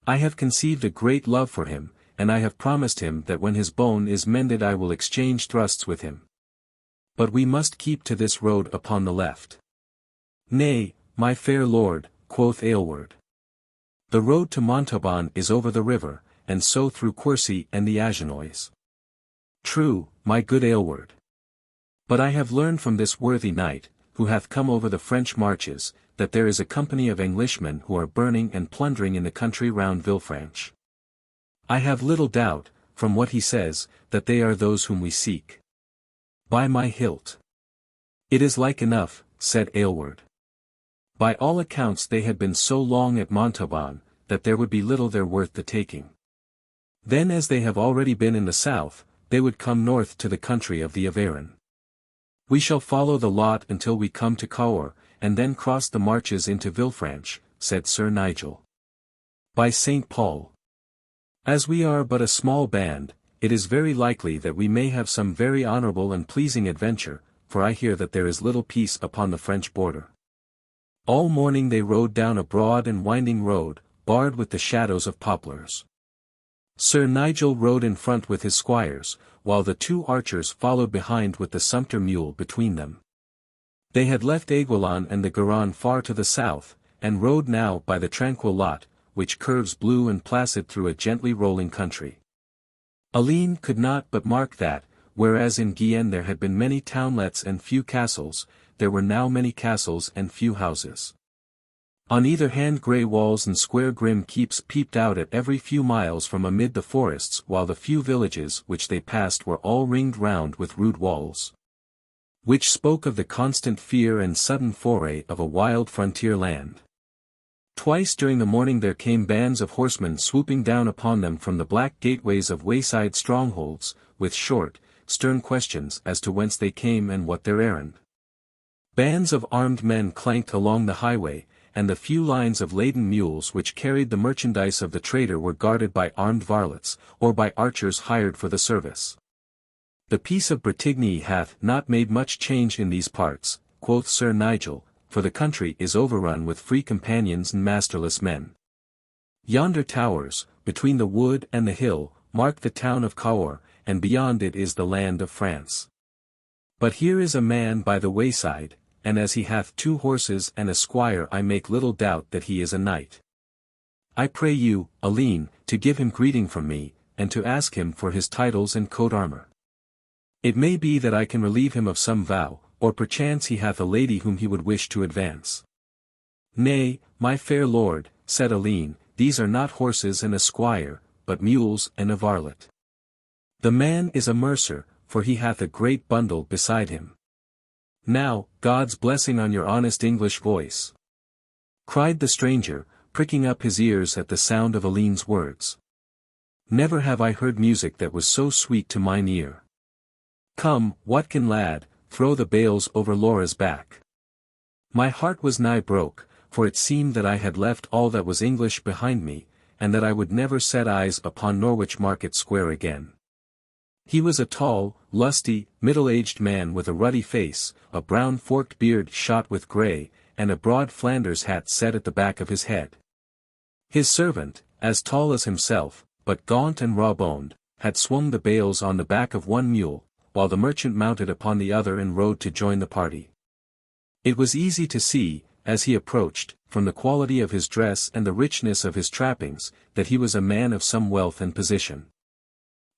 I have conceived a great love for him, and I have promised him that when his bone is mended I will exchange thrusts with him. But we must keep to this road upon the left." "Nay, my fair lord," quoth Aylward. "The road to Montauban is over the river, and so through Quercy and the Agenois." "True, my good Aylward. But I have learned from this worthy knight, who hath come over the French marches, that there is a company of Englishmen who are burning and plundering in the country round Villefranche. I have little doubt, from what he says, that they are those whom we seek." "By my hilt! It is like enough," said Aylward. By all accounts they had been so long at Montauban, that there would be little there worth the taking. Then as they have already been in the south, they would come north to the country of the Aveyron. "We shall follow the lot until we come to Cahors, and then cross the marches into Villefranche," said Sir Nigel. "By St. Paul! As we are but a small band, it is very likely that we may have some very honourable and pleasing adventure, for I hear that there is little peace upon the French border." All morning they rode down a broad and winding road, barred with the shadows of poplars. Sir Nigel rode in front with his squires, while the two archers followed behind with the sumpter mule between them. They had left Aiguillon and the Garonne far to the south, and rode now by the tranquil Lot, which curves blue and placid through a gently rolling country. Alleyne could not but mark that, whereas in Guyenne there had been many townlets and few castles, there were now many castles and few houses. On either hand grey walls and square grim keeps peeped out at every few miles from amid the forests, while the few villages which they passed were all ringed round with rude walls, which spoke of the constant fear and sudden foray of a wild frontier land. Twice during the morning there came bands of horsemen swooping down upon them from the black gateways of wayside strongholds, with short, stern questions as to whence they came and what their errand. Bands of armed men clanked along the highway, and the few lines of laden mules which carried the merchandise of the trader were guarded by armed varlets, or by archers hired for the service. "The peace of Bretigny hath not made much change in these parts," quoth Sir Nigel, "for the country is overrun with free companions and masterless men. Yonder towers, between the wood and the hill, mark the town of Cahors, and beyond it is the land of France. But here is a man by the wayside, and as he hath 2 horses and a squire I make little doubt that he is a knight. I pray you, Alleyne, to give him greeting from me, and to ask him for his titles and coat armour. It may be that I can relieve him of some vow, or perchance he hath a lady whom he would wish to advance." "Nay, my fair lord," said Alleyne, "these are not horses and a squire, but mules and a varlet. The man is a mercer, for he hath a great bundle beside him." "Now, God's blessing on your honest English voice!" cried the stranger, pricking up his ears at the sound of Alleyne's words. "Never have I heard music that was so sweet to mine ear. Come, Watkin lad, throw the bales over Laura's back." My heart was nigh broke, for it seemed that I had left all that was English behind me, and that I would never set eyes upon Norwich Market Square again. He was a tall, lusty, middle-aged man with a ruddy face, a brown forked beard shot with grey, and a broad Flanders hat set at the back of his head. His servant, as tall as himself, but gaunt and raw-boned, had swung the bales on the back of one mule, while the merchant mounted upon the other and rode to join the party. It was easy to see, as he approached, from the quality of his dress and the richness of his trappings, that he was a man of some wealth and position.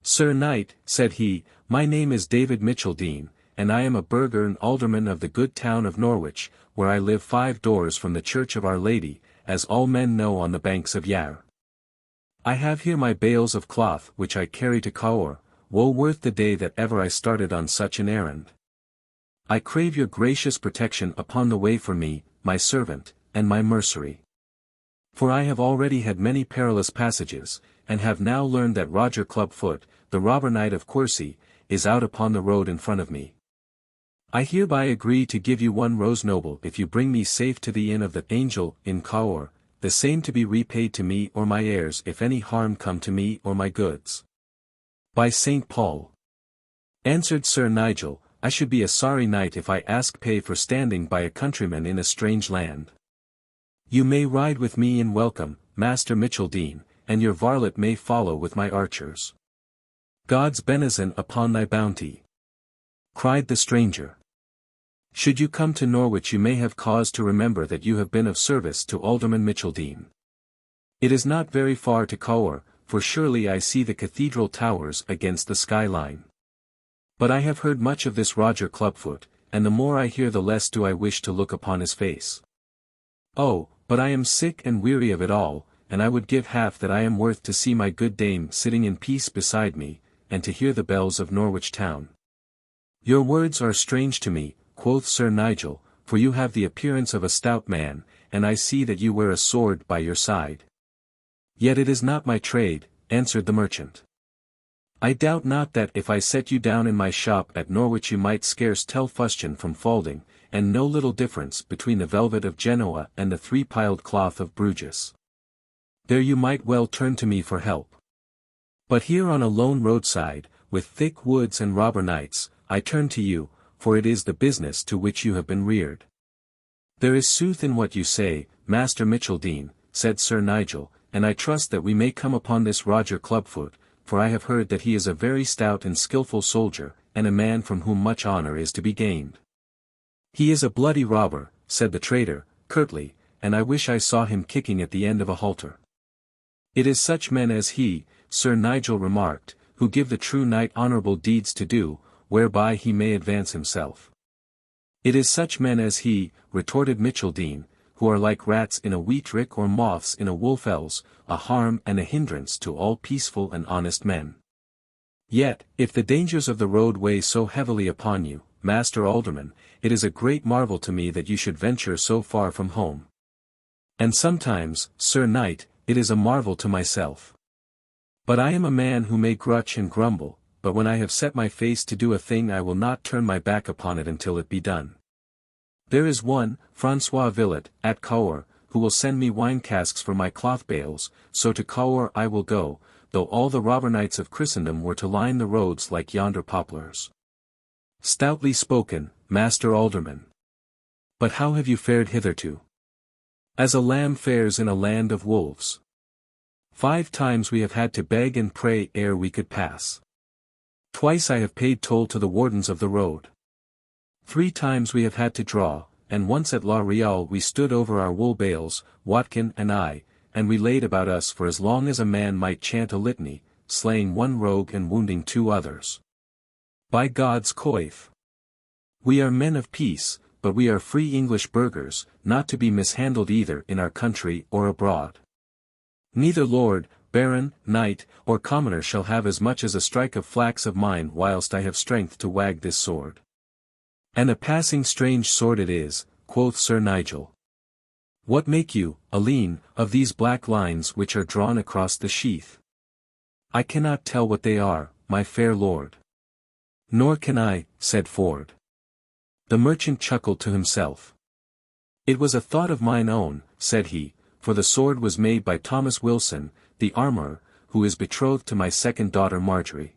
"Sir Knight," said he, "my name is David Micheldene, and I am a burgher and alderman of the good town of Norwich, where I live 5 doors from the church of Our Lady, as all men know on the banks of Yarra. I have here my bales of cloth which I carry to Cahors, woe worth the day that ever I started on such an errand. I crave your gracious protection upon the way for me, my servant, and my mercery. For I have already had many perilous passages, and have now learned that Roger Clubfoot, the robber knight of Quercy, is out upon the road in front of me. I hereby agree to give you 1 rose noble if you bring me safe to the inn of the Angel in Cahors, the same to be repaid to me or my heirs if any harm come to me or my goods." "By St. Paul," answered Sir Nigel, "I should be a sorry knight if I ask pay for standing by a countryman in a strange land. You may ride with me in welcome, Master Micheldene, and your varlet may follow with my archers." "God's benison upon thy bounty," cried the stranger. "Should you come to Norwich you may have cause to remember that you have been of service to Alderman Micheldene. It is not very far to Cahors, for surely I see the cathedral towers against the skyline. But I have heard much of this Roger Clubfoot, and the more I hear the less do I wish to look upon his face. Oh, but I am sick and weary of it all, and I would give half that I am worth to see my good dame sitting in peace beside me, and to hear the bells of Norwich town." "Your words are strange to me," quoth Sir Nigel, "for you have the appearance of a stout man, and I see that you wear a sword by your side." "Yet it is not my trade," answered the merchant. "I doubt not that if I set you down in my shop at Norwich you might scarce tell fustian from falding, and no little difference between the velvet of Genoa and the 3-piled cloth of Bruges. There you might well turn to me for help. But here on a lone roadside, with thick woods and robber knights, I turn to you, for it is the business to which you have been reared." "There is sooth in what you say, Master Micheldene," said Sir Nigel, "and I trust that we may come upon this Roger Clubfoot, for I have heard that he is a very stout and skilful soldier, and a man from whom much honour is to be gained." "He is a bloody robber," said the trader, curtly, "and I wish I saw him kicking at the end of a halter." "It is such men as he," Sir Nigel remarked, "who give the true knight honourable deeds to do, whereby he may advance himself." "It is such men as he," retorted Micheldene, "who are like rats in a wheat rick or moths in a wolf-ells, a harm and a hindrance to all peaceful and honest men. Yet, if the dangers of the road weigh so heavily upon you, Master Alderman, it is a great marvel to me that you should venture so far from home. And sometimes, Sir Knight, it is a marvel to myself. But I am a man who may grutch and grumble, but when I have set my face to do a thing I will not turn my back upon it until it be done. There is one, Francois Villet, at Cahors, who will send me wine casks for my cloth bales, so to Cahors I will go, though all the robber knights of Christendom were to line the roads like yonder poplars." "Stoutly spoken, Master Alderman. But how have you fared hitherto?" "As a lamb fares in a land of wolves. 5 times we have had to beg and pray ere we could pass. Twice I have paid toll to the wardens of the road. 3 times we have had to draw, and once at La Real we stood over our wool bales, Watkin and I, and we laid about us for as long as a man might chant a litany, slaying 1 rogue and wounding 2 others. By God's coif! We are men of peace, but we are free English burghers, not to be mishandled either in our country or abroad. Neither lord, baron, knight, or commoner shall have as much as a strike of flax of mine whilst I have strength to wag this sword." "And a passing strange sword it is," quoth Sir Nigel. "What make you, Alleyne, of these black lines which are drawn across the sheath?" "I cannot tell what they are, my fair lord." "Nor can I," said Ford. The merchant chuckled to himself. "It was a thought of mine own," said he, "for the sword was made by Thomas Wilson, the armourer, who is betrothed to my second daughter Marjorie.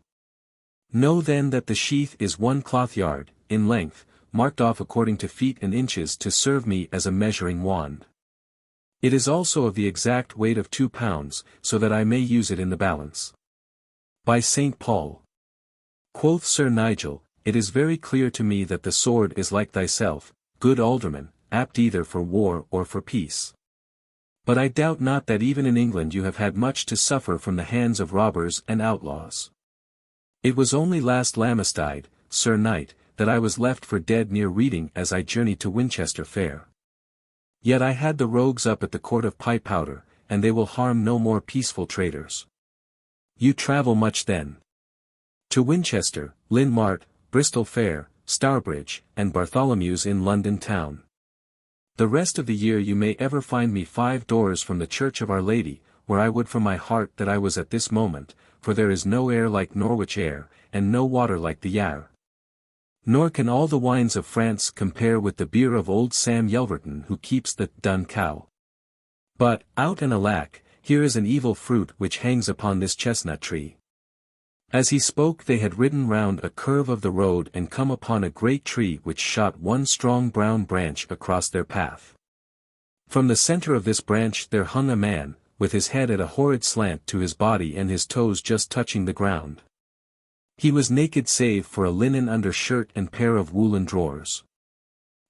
Know then that the sheath is 1 cloth yard, in length, marked off according to feet and inches to serve me as a measuring wand. It is also of the exact weight of 2 pounds, so that I may use it in the balance. By St. Paul. Quoth Sir Nigel, it is very clear to me that the sword is like thyself, good alderman, apt either for war or for peace. But I doubt not that even in England you have had much to suffer from the hands of robbers and outlaws. It was only last Lamistide, Sir Knight, that I was left for dead near Reading as I journeyed to Winchester fair. Yet I had the rogues up at the court of Piepowder, and they will harm no more peaceful traders. You travel much then. To Winchester, Lynn Mart, Bristol Fair, Stourbridge, and Bartholomew's in London town. The rest of the year you may ever find me 5 doors from the Church of Our Lady, where I would from my heart that I was at this moment, for there is no air like Norwich air, and no water like the Yare. Nor can all the wines of France compare with the beer of old Sam Yelverton who keeps the Dun Cow. But, out and alack, here is an evil fruit which hangs upon this chestnut tree. As he spoke they had ridden round a curve of the road and come upon a great tree which shot one strong brown branch across their path. From the centre of this branch there hung a man, with his head at a horrid slant to his body and his toes just touching the ground. He was naked save for a linen undershirt and pair of woolen drawers.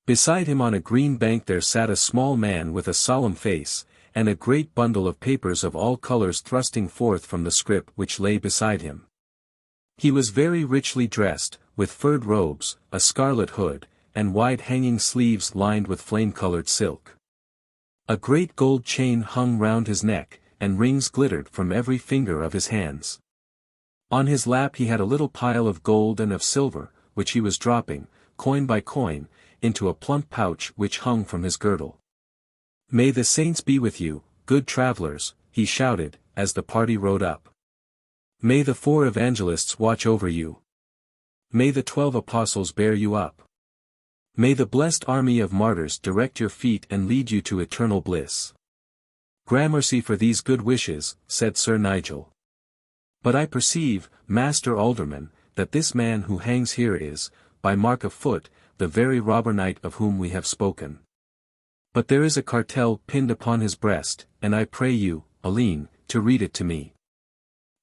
Beside him on a green bank there sat a small man with a solemn face, and a great bundle of papers of all colours thrusting forth from the scrip which lay beside him. He was very richly dressed, with furred robes, a scarlet hood, and wide hanging sleeves lined with flame-coloured silk. A great gold chain hung round his neck, and rings glittered from every finger of his hands. On his lap he had a little pile of gold and of silver, which he was dropping, coin by coin, into a plump pouch which hung from his girdle. May the saints be with you, good travellers, he shouted, as the party rode up. May the 4 evangelists watch over you. May the 12 apostles bear you up. May the blessed army of martyrs direct your feet and lead you to eternal bliss. Gramercy for these good wishes, said Sir Nigel. But I perceive, Master Alderman, that this man who hangs here is, by mark of foot, the very robber knight of whom we have spoken. But there is a cartel pinned upon his breast, and I pray you, Alleyne, to read it to me.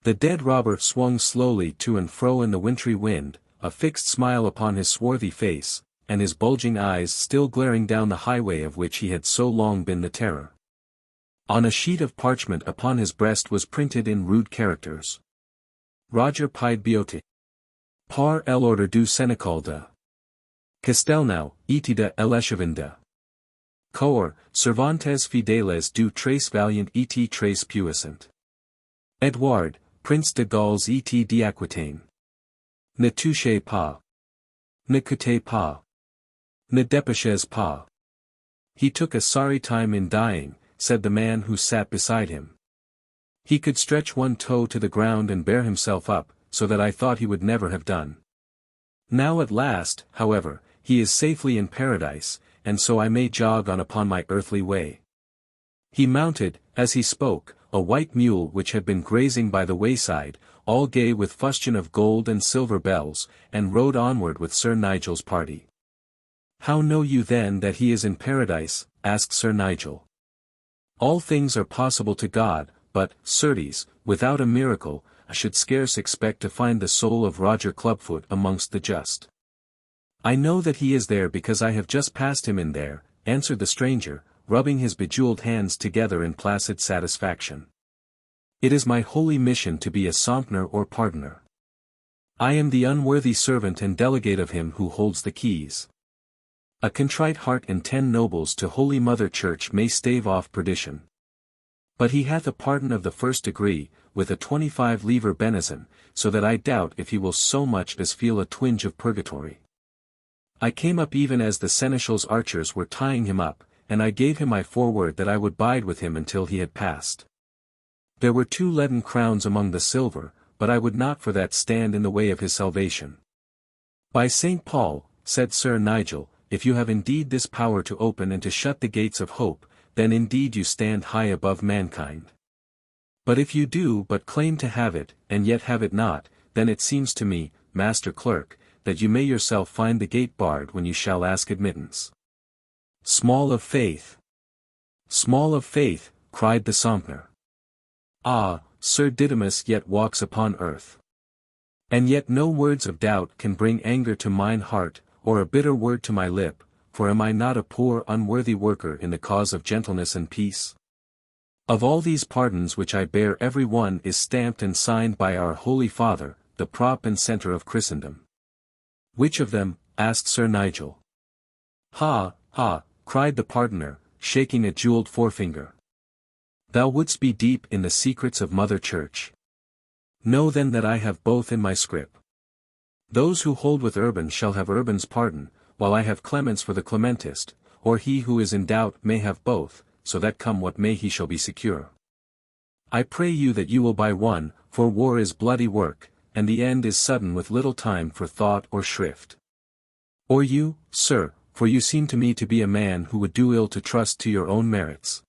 The dead robber swung slowly to and fro in the wintry wind, a fixed smile upon his swarthy face, and his bulging eyes still glaring down the highway of which he had so long been the terror. On a sheet of parchment upon his breast was printed in rude characters: Roger Pied Beote. Par l'ordre du Sénéchal de Castelnau, et de l'Échevinda. Cor, Cervantes Fideles du Trace Valiant et Trace Puissant. Edouard, Prince de Galles et d'Aquitaine. Ne touchez pas. Ne coûtez pas. Ne dépêchez pas. He took a sorry time in dying, said the man who sat beside him. He could stretch one toe to the ground and bear himself up, so that I thought he would never have done. Now at last, however, he is safely in paradise, and so I may jog on upon my earthly way. He mounted, as he spoke, a white mule which had been grazing by the wayside, all gay with fustian of gold and silver bells, and rode onward with Sir Nigel's party. How know you then that he is in paradise? asked Sir Nigel. All things are possible to God, but, certes, without a miracle, I should scarce expect to find the soul of Roger Clubfoot amongst the just. I know that he is there because I have just passed him in there, answered the stranger, rubbing his bejewelled hands together in placid satisfaction. It is my holy mission to be a Sompner or pardoner. I am the unworthy servant and delegate of him who holds the keys. A contrite heart and 10 nobles to Holy Mother Church may stave off perdition. But he hath a pardon of the first degree, with a 25-livre benison, so that I doubt if he will so much as feel a twinge of purgatory. I came up even as the seneschal's archers were tying him up, and I gave him my foreword that I would bide with him until he had passed. There were 2 leaden crowns among the silver, but I would not for that stand in the way of his salvation. By St. Paul, said Sir Nigel, if you have indeed this power to open and to shut the gates of hope, then indeed you stand high above mankind. But if you do but claim to have it, and yet have it not, then it seems to me, Master Clerk, that you may yourself find the gate barred when you shall ask admittance. Small of faith. Small of faith, cried the Sompnour. Ah, Sir Didymus yet walks upon earth. And yet no words of doubt can bring anger to mine heart, or a bitter word to my lip, for am I not a poor unworthy worker in the cause of gentleness and peace? Of all these pardons which I bear every one is stamped and signed by our Holy Father, the prop and centre of Christendom. Which of them? Asked Sir Nigel. Ha, ha, cried the pardoner, shaking a jewelled forefinger. Thou wouldst be deep in the secrets of Mother Church. Know then that I have both in my scrip. Those who hold with Urban shall have Urban's pardon, while I have Clemence for the Clementist, or he who is in doubt may have both, so that come what may he shall be secure. I pray you that you will buy one, for war is bloody work, and the end is sudden with little time for thought or shrift. Or you, sir, for you seem to me to be a man who would do ill to trust to your own merits.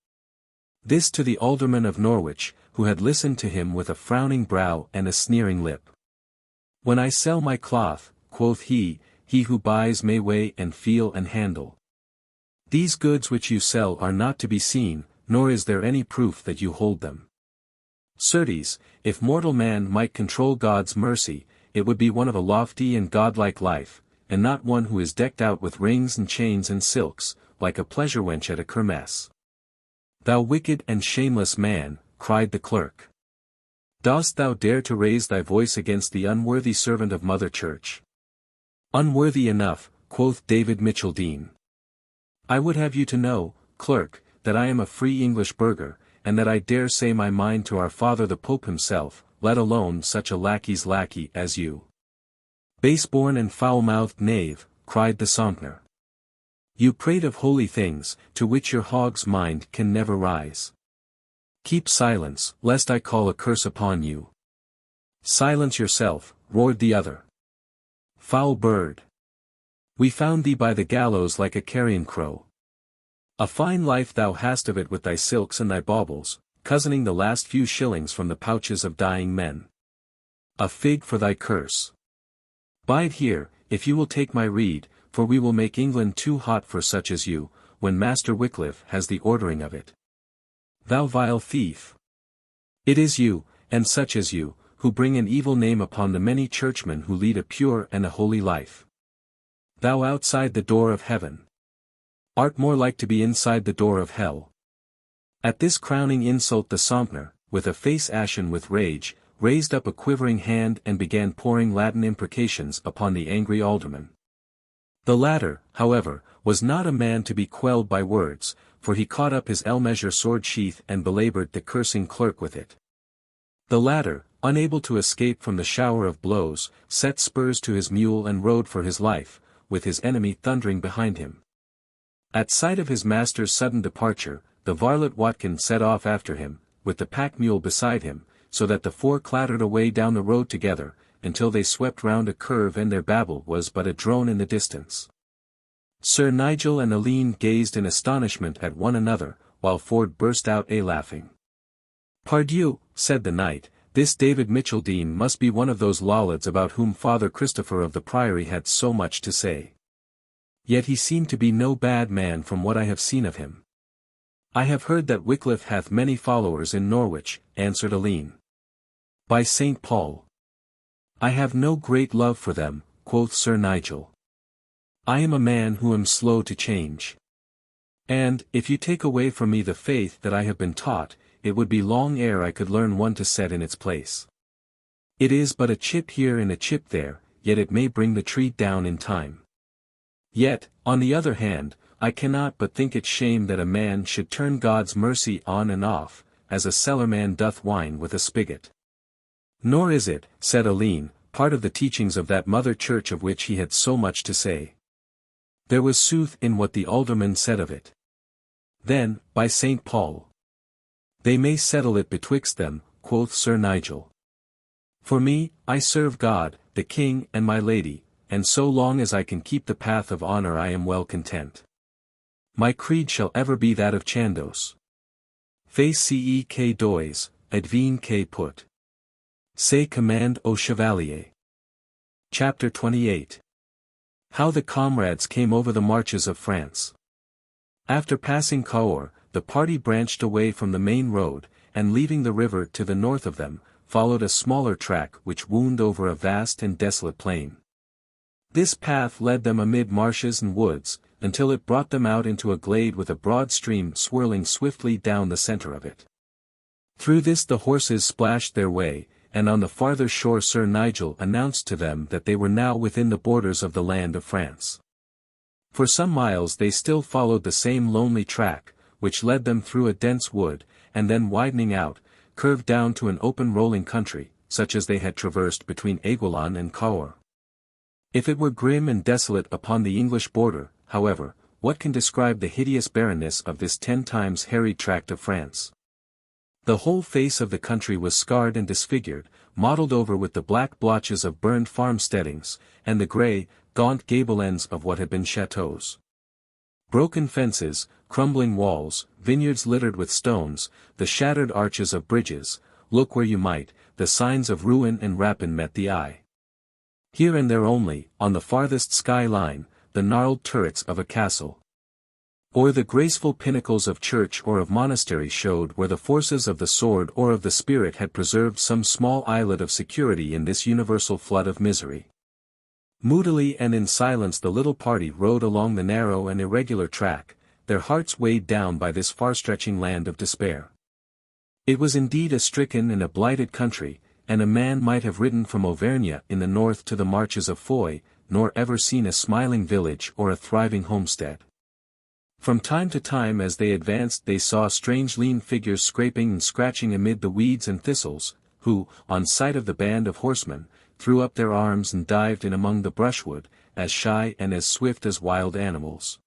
This to the alderman of Norwich, who had listened to him with a frowning brow and a sneering lip. When I sell my cloth, quoth he who buys may weigh and feel and handle. These goods which you sell are not to be seen, nor is there any proof that you hold them. Certes, if mortal man might control God's mercy, it would be one of a lofty and godlike life, and not one who is decked out with rings and chains and silks, like a pleasure wench at a kermesse. Thou wicked and shameless man, cried the clerk. Dost thou dare to raise thy voice against the unworthy servant of Mother Church? Unworthy enough, quoth David Micheldene. I would have you to know, clerk, that I am a free English burgher, and that I dare say my mind to our father the Pope himself, let alone such a lackey's lackey as you. Base-born and foul-mouthed knave, cried the Sompnour. You prate of holy things, to which your hog's mind can never rise. Keep silence, lest I call a curse upon you. Silence yourself, roared the other. Foul bird. We found thee by the gallows like a carrion crow. A fine life thou hast of it with thy silks and thy baubles, cozening the last few shillings from the pouches of dying men. A fig for thy curse. Bide here, if you will take my rede, for we will make England too hot for such as you, when Master Wycliffe has the ordering of it. Thou vile thief! It is you, and such as you, who bring an evil name upon the many churchmen who lead a pure and a holy life. Thou outside the door of heaven. Art more like to be inside the door of hell. At this crowning insult the Sompnour, with a face ashen with rage, raised up a quivering hand and began pouring Latin imprecations upon the angry alderman. The latter, however, was not a man to be quelled by words, for he caught up his ell-measure sword-sheath and belaboured the cursing clerk with it. The latter, unable to escape from the shower of blows, set spurs to his mule and rode for his life, with his enemy thundering behind him. At sight of his master's sudden departure, the varlet Watkin set off after him, with the pack-mule beside him, so that the four clattered away down the road together, until they swept round a curve and their babble was but a drone in the distance. Sir Nigel and Alleyne gazed in astonishment at one another, while Ford burst out a-laughing. Pardieu, said the knight, this David Micheldene must be one of those lollards about whom Father Christopher of the Priory had so much to say. Yet he seemed to be no bad man from what I have seen of him. I have heard that Wycliffe hath many followers in Norwich, answered Alleyne. By St. Paul! I have no great love for them, quoth Sir Nigel. I am a man who am slow to change. And, if you take away from me the faith that I have been taught, it would be long ere I could learn one to set in its place. It is but a chip here and a chip there, yet it may bring the tree down in time. Yet, on the other hand, I cannot but think it shame that a man should turn God's mercy on and off, as a cellarman doth wine with a spigot. Nor is it, said Alleyne, part of the teachings of that Mother Church of which he had so much to say. There was sooth in what the alderman said of it. Then, by St. Paul! They may settle it betwixt them, quoth Sir Nigel. For me, I serve God, the King and my lady, and so long as I can keep the path of honour I am well content. My creed shall ever be that of Chandos. Fais que dois, advienne que put. C'est command au chevalier. Chapter 28. How the comrades came over the marches of France. After passing Cahors, the party branched away from the main road, and leaving the river to the north of them, followed a smaller track which wound over a vast and desolate plain. This path led them amid marshes and woods, until it brought them out into a glade with a broad stream swirling swiftly down the center of it. Through this the horses splashed their way, and on the farther shore Sir Nigel announced to them that they were now within the borders of the land of France. For some miles they still followed the same lonely track, which led them through a dense wood, and then widening out, curved down to an open rolling country, such as they had traversed between Aiguillon and Cahors. If it were grim and desolate upon the English border, however, what can describe the hideous barrenness of this 10 times harried tract of France? The whole face of the country was scarred and disfigured, mottled over with the black blotches of burned farmsteadings, and the grey, gaunt gable ends of what had been chateaux. Broken fences, crumbling walls, vineyards littered with stones, the shattered arches of bridges, look where you might, the signs of ruin and rapine met the eye. Here and there only, on the farthest sky line, the gnarled turrets of a castle, or the graceful pinnacles of church or of monastery showed where the forces of the sword or of the spirit had preserved some small islet of security in this universal flood of misery. Moodily and in silence the little party rode along the narrow and irregular track, their hearts weighed down by this far-stretching land of despair. It was indeed a stricken and a blighted country, and a man might have ridden from Auvergne in the north to the marches of Foy, nor ever seen a smiling village or a thriving homestead. From time to time as they advanced they saw strange lean figures scraping and scratching amid the weeds and thistles, who, on sight of the band of horsemen, threw up their arms and dived in among the brushwood, as shy and as swift as wild animals.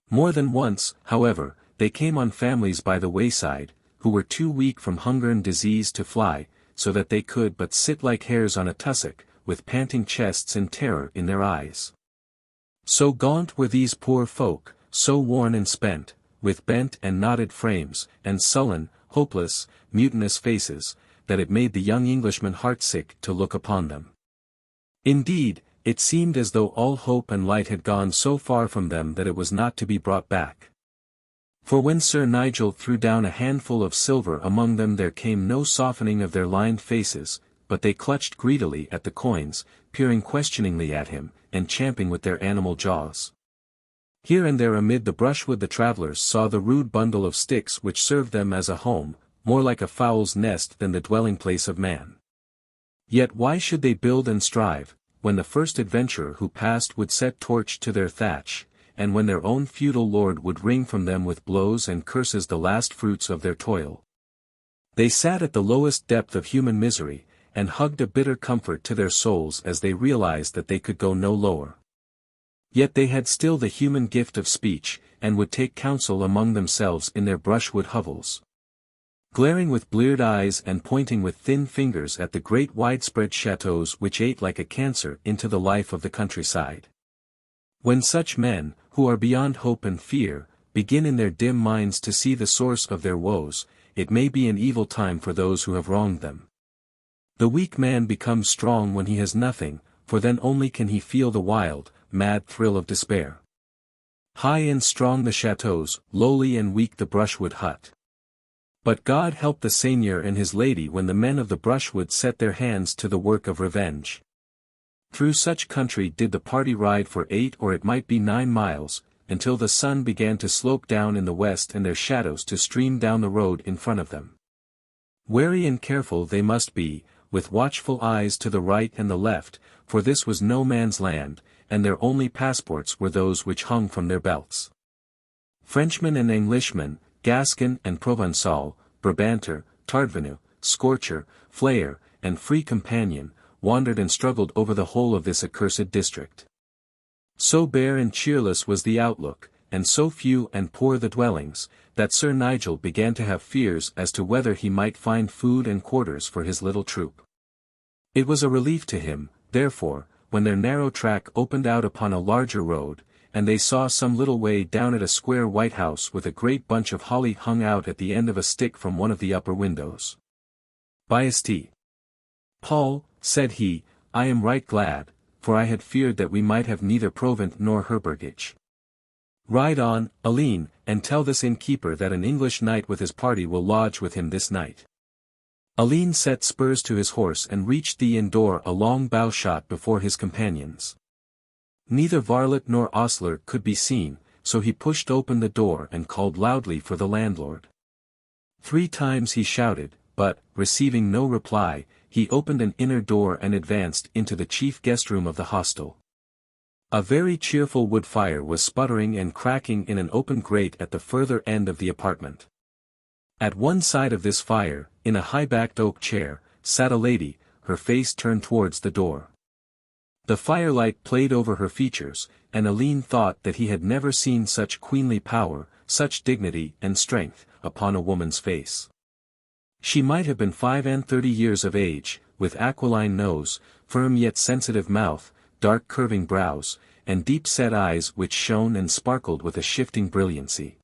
More than once, however, they came on families by the wayside, who were too weak from hunger and disease to fly, so that they could but sit like hares on a tussock, with panting chests and terror in their eyes. So gaunt were these poor folk, so worn and spent, with bent and knotted frames, and sullen, hopeless, mutinous faces, that it made the young Englishman heartsick to look upon them. Indeed, it seemed as though all hope and light had gone so far from them that it was not to be brought back. For when Sir Nigel threw down a handful of silver among them there came no softening of their lined faces, but they clutched greedily at the coins, peering questioningly at him, and champing with their animal jaws. Here and there amid the brushwood the travellers saw the rude bundle of sticks which served them as a home, more like a fowl's nest than the dwelling place of man. Yet why should they build and strive, when the first adventurer who passed would set torch to their thatch, and when their own feudal lord would wring from them with blows and curses the last fruits of their toil? They sat at the lowest depth of human misery, and hugged a bitter comfort to their souls as they realized that they could go no lower. Yet they had still the human gift of speech, and would take counsel among themselves in their brushwood hovels. Glaring with bleared eyes and pointing with thin fingers at the great widespread chateaux which ate like a cancer into the life of the countryside. When such men, who are beyond hope and fear, begin in their dim minds to see the source of their woes, it may be an evil time for those who have wronged them. The weak man becomes strong when he has nothing, for then only can he feel the wild, mad thrill of despair. High and strong the chateaux, lowly and weak the brushwood hut. But God help the seigneur and his lady when the men of the brushwood set their hands to the work of revenge. Through such country did the party ride for 8 or it might be 9 miles, until the sun began to slope down in the west and their shadows to stream down the road in front of them. Wary and careful they must be, with watchful eyes to the right and the left, for this was no man's land, and their only passports were those which hung from their belts. Frenchmen and Englishmen, Gascon and Provençal, Brabanter, Tardvenu, Scorcher, Flayer, and Free Companion, wandered and struggled over the whole of this accursed district. So bare and cheerless was the outlook, and so few and poor the dwellings, that Sir Nigel began to have fears as to whether he might find food and quarters for his little troop. It was a relief to him, therefore, when their narrow track opened out upon a larger road, and they saw some little way down at a square white house with a great bunch of holly hung out at the end of a stick from one of the upper windows. "By'st, Paul," said he, "I am right glad, for I had feared that we might have neither provant nor herbergage." Ride on, Alleyne, and tell this innkeeper that an English knight with his party will lodge with him this night. Alleyne set spurs to his horse and reached the inn door a long bow shot before his companions. Neither varlet nor ostler could be seen, so he pushed open the door and called loudly for the landlord. 3 times he shouted, but, receiving no reply, he opened an inner door and advanced into the chief guest room of the hostel. A very cheerful wood fire was sputtering and cracking in an open grate at the further end of the apartment. At one side of this fire, in a high-backed oak chair, sat a lady, her face turned towards the door. The firelight played over her features, and Alleyne thought that he had never seen such queenly power, such dignity and strength, upon a woman's face. She might have been 35 years of age, with aquiline nose, firm yet sensitive mouth, dark curving brows, and deep-set eyes which shone and sparkled with a shifting brilliancy.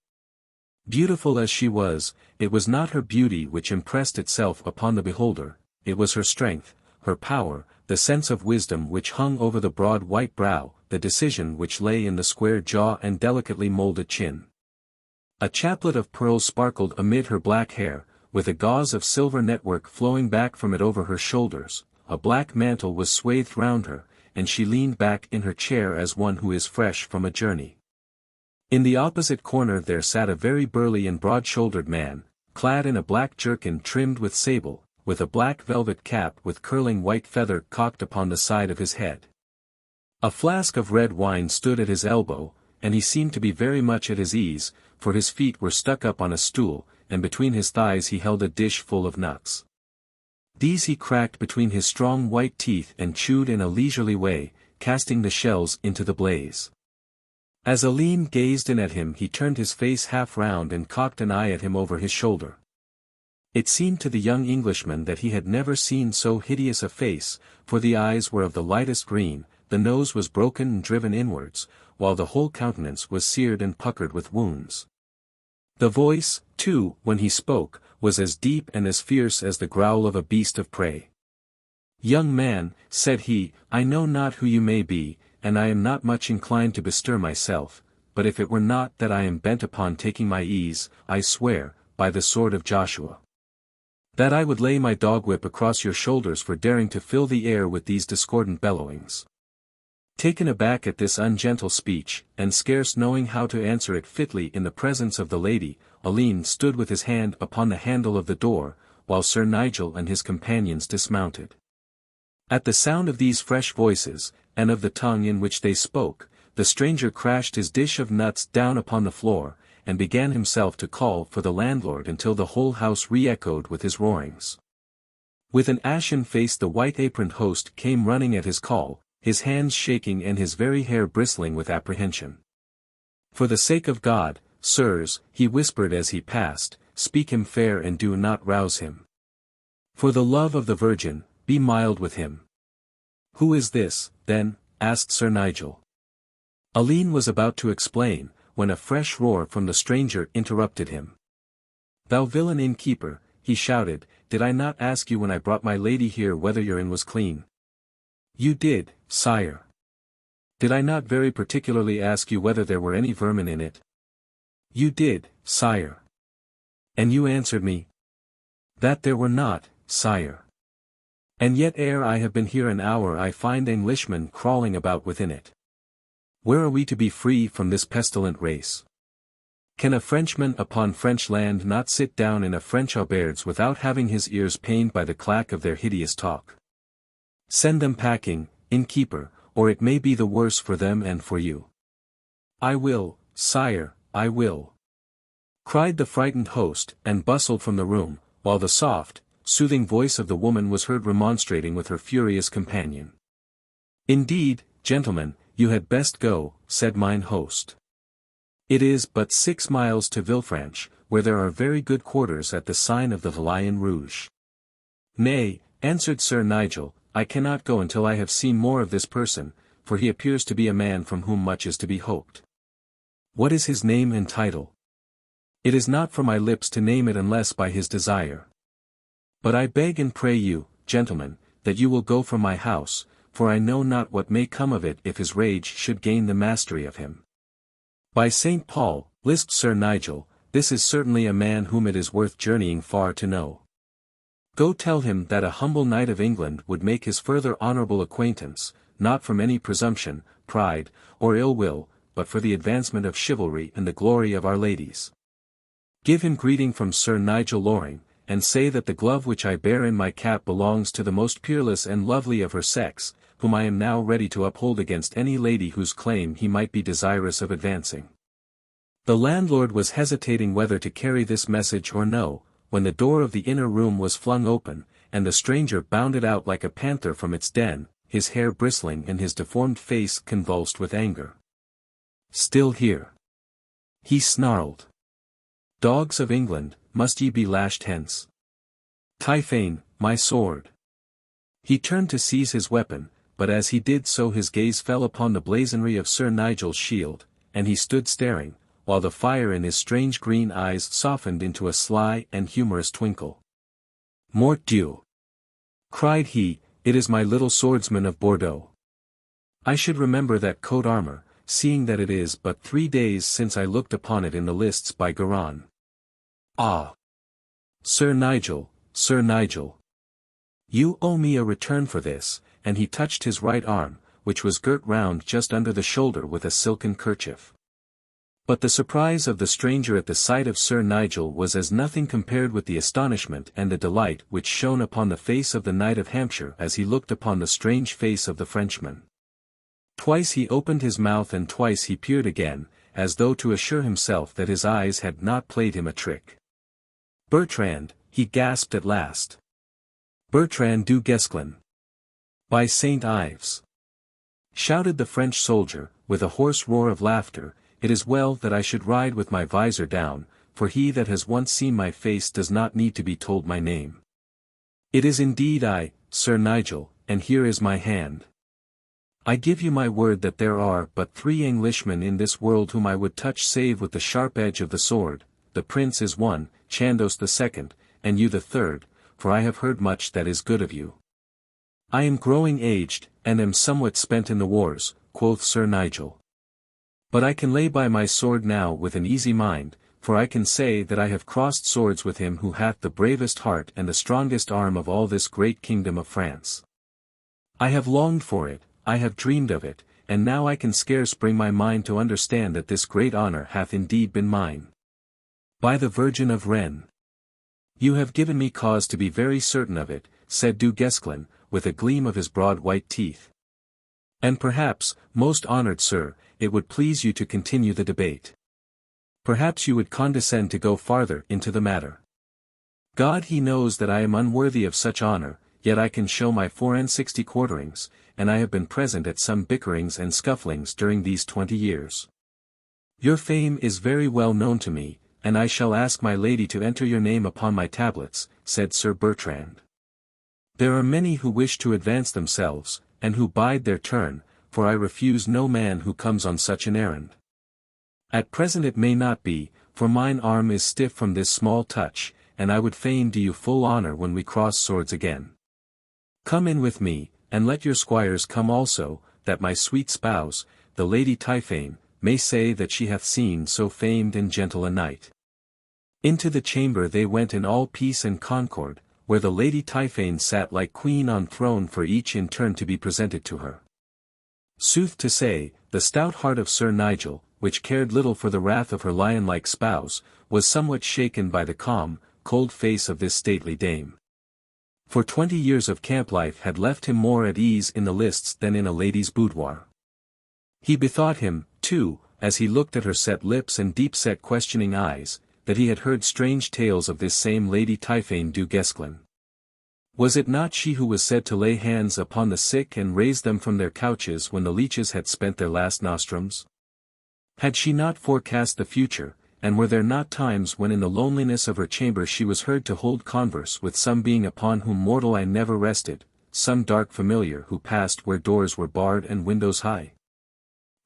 Beautiful as she was, it was not her beauty which impressed itself upon the beholder, it was her strength, her power, the sense of wisdom which hung over the broad white brow, the decision which lay in the square jaw and delicately molded chin. A chaplet of pearls sparkled amid her black hair, with a gauze of silver network flowing back from it over her shoulders, a black mantle was swathed round her, and she leaned back in her chair as one who is fresh from a journey. In the opposite corner there sat a very burly and broad-shouldered man, clad in a black jerkin trimmed with sable, with a black velvet cap with curling white feather cocked upon the side of his head. A flask of red wine stood at his elbow, and he seemed to be very much at his ease, for his feet were stuck up on a stool, and between his thighs he held a dish full of nuts. These he cracked between his strong white teeth and chewed in a leisurely way, casting the shells into the blaze. As Alleyne gazed in at him he turned his face half round and cocked an eye at him over his shoulder. It seemed to the young Englishman that he had never seen so hideous a face, for the eyes were of the lightest green, the nose was broken and driven inwards, while the whole countenance was seared and puckered with wounds. The voice, too, when he spoke, was as deep and as fierce as the growl of a beast of prey. "Young man," said he, "I know not who you may be, and I am not much inclined to bestir myself, but if it were not that I am bent upon taking my ease, I swear, by the sword of Joshua, that I would lay my dog-whip across your shoulders for daring to fill the air with these discordant bellowings." Taken aback at this ungentle speech, and scarce knowing how to answer it fitly in the presence of the lady, Alleyne stood with his hand upon the handle of the door, while Sir Nigel and his companions dismounted. At the sound of these fresh voices, and of the tongue in which they spoke, the stranger crashed his dish of nuts down upon the floor, and began himself to call for the landlord until the whole house re-echoed with his roarings. With an ashen face the white-aproned host came running at his call, his hands shaking and his very hair bristling with apprehension. "For the sake of God, sirs," he whispered as he passed, "speak him fair and do not rouse him. For the love of the Virgin, be mild with him." "Who is this, then?" asked Sir Nigel. Alleyne was about to explain, when a fresh roar from the stranger interrupted him. "Thou villain innkeeper," he shouted, "did I not ask you when I brought my lady here whether your inn was clean?" "You did, sire." "Did I not very particularly ask you whether there were any vermin in it?" "You did, sire." "And you answered me?" "That there were not, sire." "And yet ere I have been here an hour I find Englishmen crawling about within it. Where are we to be free from this pestilent race? Can a Frenchman upon French land not sit down in a French auberge without having his ears pained by the clack of their hideous talk? Send them packing, innkeeper, or it may be the worse for them and for you." "I will, sire, I will," cried the frightened host, and bustled from the room, while the soft, soothing voice of the woman was heard remonstrating with her furious companion. "Indeed, gentlemen, you had best go," said mine host. "It is but 6 miles to Villefranche, where there are very good quarters at the sign of the Lion Rouge." "Nay," answered Sir Nigel, "I cannot go until I have seen more of this person, for he appears to be a man from whom much is to be hoped." "What is his name and title?" "It is not for my lips to name it unless by his desire. But I beg and pray you, gentlemen, that you will go from my house, for I know not what may come of it if his rage should gain the mastery of him." By St. Paul, lisped Sir Nigel, this is certainly a man whom it is worth journeying far to know. Go tell him that a humble knight of England would make his further honourable acquaintance, not from any presumption, pride, or ill will, but for the advancement of chivalry and the glory of our ladies. Give him greeting from Sir Nigel Loring, and say that the glove which I bear in my cap belongs to the most peerless and lovely of her sex, whom I am now ready to uphold against any lady whose claim he might be desirous of advancing. The landlord was hesitating whether to carry this message or no, when the door of the inner room was flung open, and the stranger bounded out like a panther from its den, his hair bristling and his deformed face convulsed with anger. Still here? He snarled. Dogs of England, must ye be lashed hence? Typhane, my sword. He turned to seize his weapon, but as he did so his gaze fell upon the blazonry of Sir Nigel's shield, and he stood staring, while the fire in his strange green eyes softened into a sly and humorous twinkle. Mort Dieu! Cried he, it is my little swordsman of Bordeaux. I should remember that coat armour, seeing that it is but 3 days since I looked upon it in the lists by Garonne. Ah! Sir Nigel, Sir Nigel! You owe me a return for this, and he touched his right arm, which was girt round just under the shoulder with a silken kerchief. But the surprise of the stranger at the sight of Sir Nigel was as nothing compared with the astonishment and the delight which shone upon the face of the Knight of Hampshire as he looked upon the strange face of the Frenchman. Twice he opened his mouth and twice he peered again, as though to assure himself that his eyes had not played him a trick. Bertrand, he gasped at last. Bertrand du Guesclin. By St. Ives! Shouted the French soldier, with a hoarse roar of laughter, it is well that I should ride with my visor down, for he that has once seen my face does not need to be told my name. It is indeed I, Sir Nigel, and here is my hand. I give you my word that there are but 3 Englishmen in this world whom I would touch save with the sharp edge of the sword, the prince is one, Chandos the second, and you the third, for I have heard much that is good of you. I am growing aged, and am somewhat spent in the wars, quoth Sir Nigel. But I can lay by my sword now with an easy mind, for I can say that I have crossed swords with him who hath the bravest heart and the strongest arm of all this great kingdom of France. I have longed for it, I have dreamed of it, and now I can scarce bring my mind to understand that this great honour hath indeed been mine. By the Virgin of Rennes! You have given me cause to be very certain of it, said Du Guesclin, with a gleam of his broad white teeth. And perhaps, most honoured sir, it would please you to continue the debate. Perhaps you would condescend to go farther into the matter. God he knows that I am unworthy of such honour, yet I can show my 64 quarterings, and I have been present at some bickerings and scufflings during these 20 years. Your fame is very well known to me, and I shall ask my lady to enter your name upon my tablets, said Sir Bertrand. There are many who wish to advance themselves, and who bide their turn, for I refuse no man who comes on such an errand. At present it may not be, for mine arm is stiff from this small touch, and I would fain do you full honour when we cross swords again. Come in with me, and let your squires come also, that my sweet spouse, the Lady Typhane, may say that she hath seen so famed and gentle a knight. Into the chamber they went in all peace and concord, where the Lady Typhane sat like queen on throne for each in turn to be presented to her. Sooth to say, the stout heart of Sir Nigel, which cared little for the wrath of her lion-like spouse, was somewhat shaken by the calm, cold face of this stately dame. For 20 years of camp life had left him more at ease in the lists than in a lady's boudoir. He bethought him, too, as he looked at her set lips and deep-set questioning eyes, that he had heard strange tales of this same Lady Typhane du Guesclin. Was it not she who was said to lay hands upon the sick and raise them from their couches when the leeches had spent their last nostrums? Had she not forecast the future, and were there not times when in the loneliness of her chamber she was heard to hold converse with some being upon whom mortal eye never rested, some dark familiar who passed where doors were barred and windows high?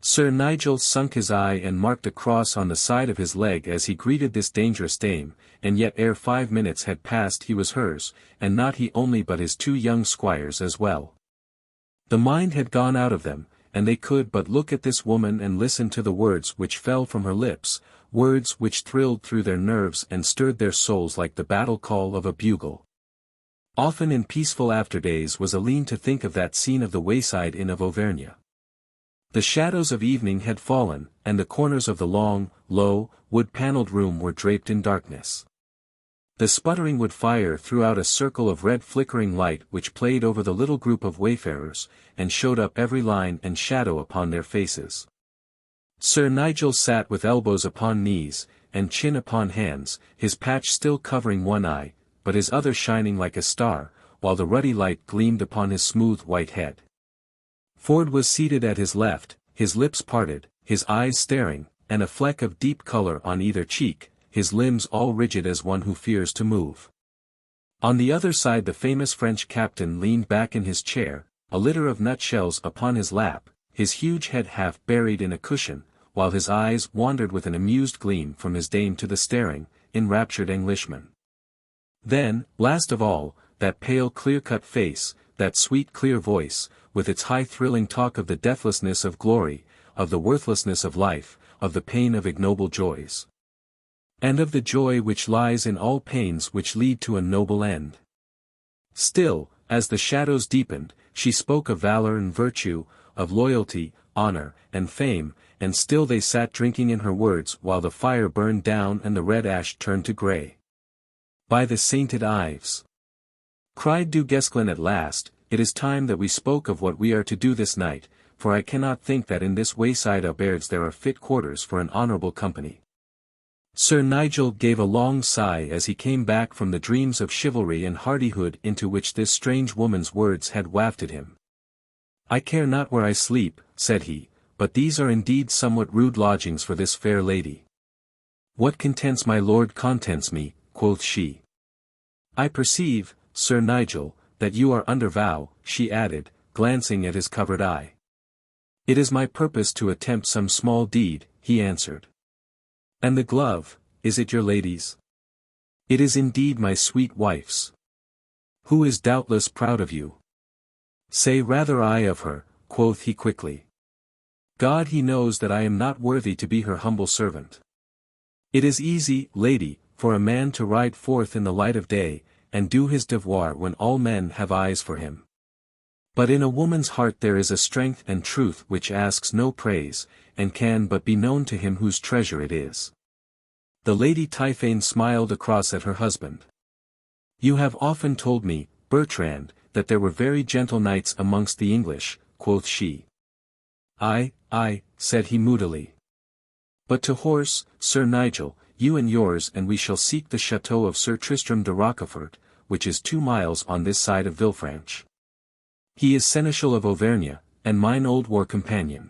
Sir Nigel sunk his eye and marked a cross on the side of his leg as he greeted this dangerous dame, and yet ere 5 minutes had passed he was hers, and not he only but his 2 young squires as well. The mind had gone out of them, and they could but look at this woman and listen to the words which fell from her lips, words which thrilled through their nerves and stirred their souls like the battle call of a bugle. Often in peaceful afterdays was Alleyne to think of that scene of the wayside inn of Auvergne. The shadows of evening had fallen, and the corners of the long, low, wood-panelled room were draped in darkness. The sputtering wood fire threw out a circle of red flickering light which played over the little group of wayfarers, and showed up every line and shadow upon their faces. Sir Nigel sat with elbows upon knees, and chin upon hands, his patch still covering one eye, but his other shining like a star, while the ruddy light gleamed upon his smooth white head. Ford was seated at his left, his lips parted, his eyes staring, and a fleck of deep color on either cheek, his limbs all rigid as one who fears to move. On the other side the famous French captain leaned back in his chair, a litter of nutshells upon his lap, his huge head half buried in a cushion, while his eyes wandered with an amused gleam from his dame to the staring, enraptured Englishman. Then, last of all, that pale clear-cut face, that sweet clear voice, with its high thrilling talk of the deathlessness of glory, of the worthlessness of life, of the pain of ignoble joys. And of the joy which lies in all pains which lead to a noble end. Still, as the shadows deepened, she spoke of valor and virtue, of loyalty, honor, and fame, and still they sat drinking in her words while the fire burned down and the red ash turned to grey. By the sainted Ives! Cried Du Guesclin at last, it is time that we spoke of what we are to do this night, for I cannot think that in this wayside auberge there are fit quarters for an honourable company. Sir Nigel gave a long sigh as he came back from the dreams of chivalry and hardihood into which this strange woman's words had wafted him. I care not where I sleep, said he, but these are indeed somewhat rude lodgings for this fair lady. What contents my lord contents me, quoth she. I perceive, Sir Nigel, that you are under vow, she added, glancing at his covered eye. It is my purpose to attempt some small deed, he answered. And the glove, is it your lady's? It is indeed my sweet wife's. Who is doubtless proud of you. Say rather I of her, quoth he quickly. God he knows that I am not worthy to be her humble servant. It is easy, lady, for a man to ride forth in the light of day, and do his devoir when all men have eyes for him. But in a woman's heart there is a strength and truth which asks no praise, and can but be known to him whose treasure it is. The Lady Typhane smiled across at her husband. You have often told me, Bertrand, that there were very gentle knights amongst the English, quoth she. Aye, said he moodily. But to horse, Sir Nigel, you and yours and we shall seek the chateau of Sir Tristram de Rochefort, which is 2 miles on this side of Villefranche. He is Seneschal of Auvergne, and mine old war companion.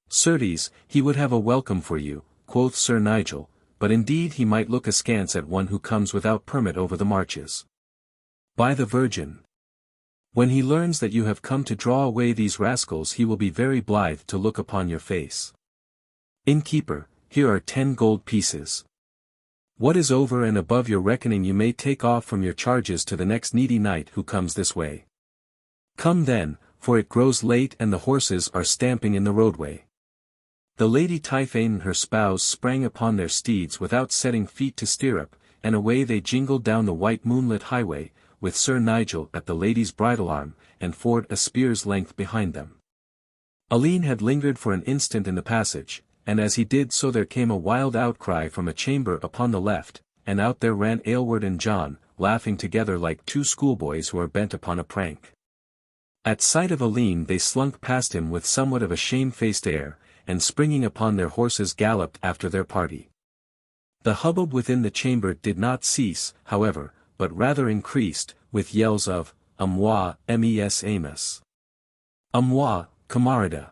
Certes, he would have a welcome for you, quoth Sir Nigel, but indeed he might look askance at one who comes without permit over the marches. By the Virgin! When he learns that you have come to draw away these rascals he will be very blithe to look upon your face. Innkeeper, here are 10 gold pieces. What is over and above your reckoning you may take off from your charges to the next needy knight who comes this way. Come then, for it grows late and the horses are stamping in the roadway. The Lady Typhane and her spouse sprang upon their steeds without setting feet to stirrup, and away they jingled down the white moonlit highway, with Sir Nigel at the lady's bridle arm, and Ford a spear's length behind them. Alleyne had lingered for an instant in the passage, and as he did so there came a wild outcry from a chamber upon the left, and out there ran Aylward and John, laughing together like 2 schoolboys who are bent upon a prank. At sight of Alleyne they slunk past him with somewhat of a shamefaced air, and springing upon their horses galloped after their party. The hubbub within the chamber did not cease, however, but rather increased, with yells of, "A moi, mes amis! A moi, camarade!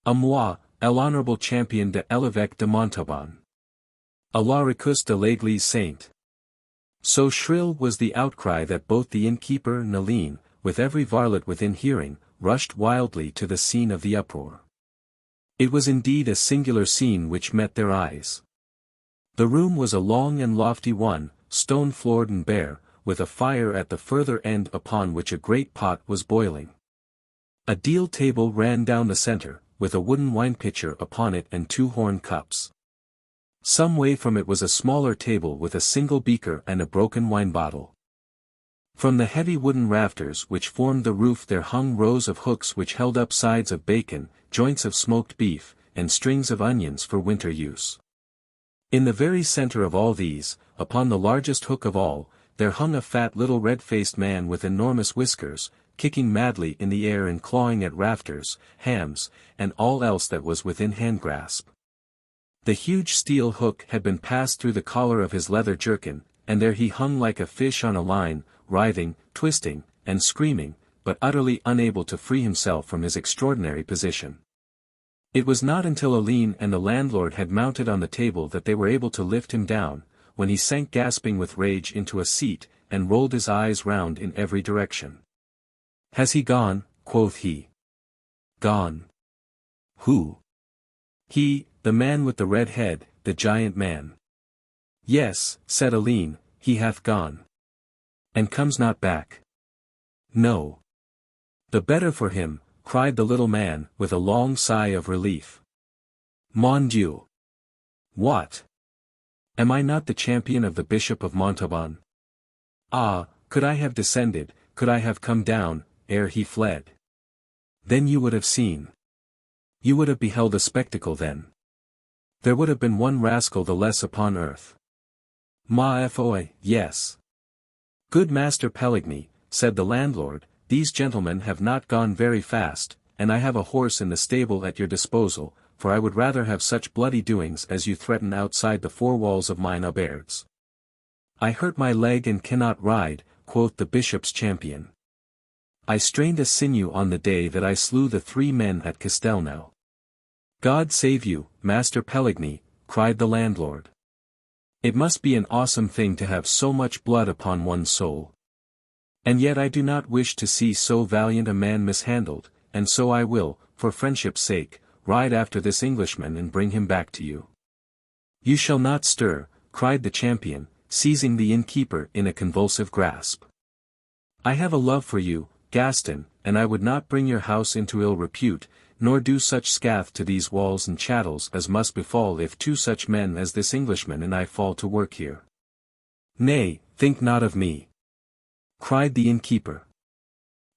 A moi, l'honorable champion de l'évêque de Montauban! A la recus de l'église sainte!" So shrill was the outcry that both the innkeeper and Alleyne, with every varlet within hearing, rushed wildly to the scene of the uproar. It was indeed a singular scene which met their eyes. The room was a long and lofty one, stone-floored and bare, with a fire at the further end upon which a great pot was boiling. A deal table ran down the centre, with a wooden wine pitcher upon it and 2 horn cups. Some way from it was a smaller table with a single beaker and a broken wine bottle. From the heavy wooden rafters which formed the roof there hung rows of hooks which held up sides of bacon, joints of smoked beef, and strings of onions for winter use. In the very centre of all these, upon the largest hook of all, there hung a fat little red-faced man with enormous whiskers, kicking madly in the air and clawing at rafters, hams, and all else that was within hand-grasp. The huge steel hook had been passed through the collar of his leather jerkin, and there he hung like a fish on a line, writhing, twisting, and screaming, but utterly unable to free himself from his extraordinary position. It was not until Alleyne and the landlord had mounted on the table that they were able to lift him down, when he sank gasping with rage into a seat, and rolled his eyes round in every direction. "Has he gone?" quoth he. "Gone? Who?" "He, the man with the red head, the giant man." "Yes," said Alleyne, "he hath gone." "And comes not back?" "No." "The better for him," cried the little man, with a long sigh of relief. "Mon Dieu! What? Am I not the champion of the Bishop of Montauban? Ah, could I have descended, could I have come down, ere he fled? Then you would have seen. You would have beheld a spectacle then. There would have been one rascal the less upon earth." "Ma foi, yes." "Good Master Pelligny," said the landlord, "these gentlemen have not gone very fast, and I have a horse in the stable at your disposal, for I would rather have such bloody doings as you threaten outside the 4 walls of mine auberges." "I hurt my leg and cannot ride," quoth the bishop's champion. "I strained a sinew on the day that I slew the 3 men at Castelnau." "God save you, Master Pelligny," cried the landlord. "It must be an awesome thing to have so much blood upon one's soul. And yet I do not wish to see so valiant a man mishandled, and so I will, for friendship's sake, ride after this Englishman and bring him back to you." "You shall not stir," cried the champion, seizing the innkeeper in a convulsive grasp. "I have a love for you, Gaston, and I would not bring your house into ill repute, nor do such scath to these walls and chattels as must befall if 2 such men as this Englishman and I fall to work here." "Nay, think not of me," cried the innkeeper.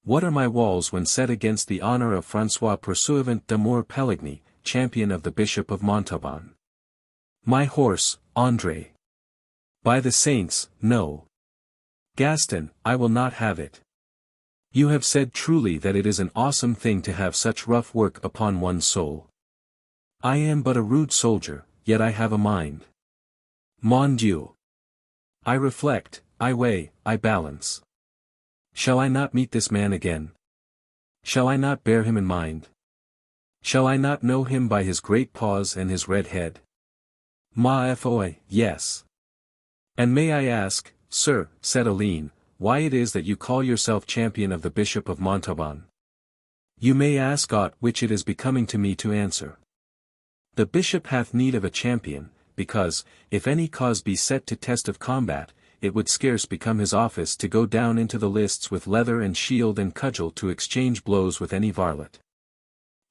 "What are my walls when set against the honour of François Pursuivant d'Amour Pelligny, champion of the Bishop of Montauban? My horse, André. By the saints, no. Gaston, I will not have it. You have said truly that it is an awesome thing to have such rough work upon one's soul. I am but a rude soldier, yet I have a mind. Mon Dieu! I reflect, I weigh, I balance. Shall I not meet this man again? Shall I not bear him in mind? Shall I not know him by his great paws and his red head? Ma foi, yes. And may I ask, sir, said Alleyne, why it is that you call yourself champion of the Bishop of Montauban? You may ask aught which it is becoming to me to answer. The bishop hath need of a champion, because, if any cause be set to test of combat, it would scarce become his office to go down into the lists with leather and shield and cudgel to exchange blows with any varlet.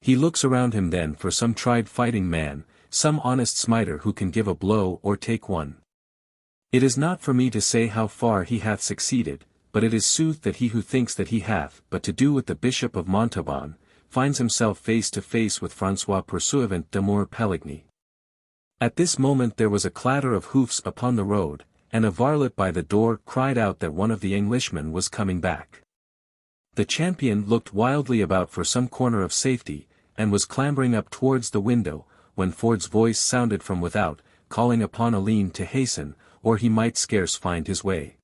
He looks around him then for some tried fighting man, some honest smiter who can give a blow or take one. It is not for me to say how far he hath succeeded, but it is sooth that he who thinks that he hath but to do with the Bishop of Montauban, finds himself face to face with François Pursuivant d'Amour Pelligny. At this moment there was a clatter of hoofs upon the road, and a varlet by the door cried out that one of the Englishmen was coming back. The champion looked wildly about for some corner of safety, and was clambering up towards the window, when Ford's voice sounded from without, calling upon Alleyne to hasten, or he might scarce find his way.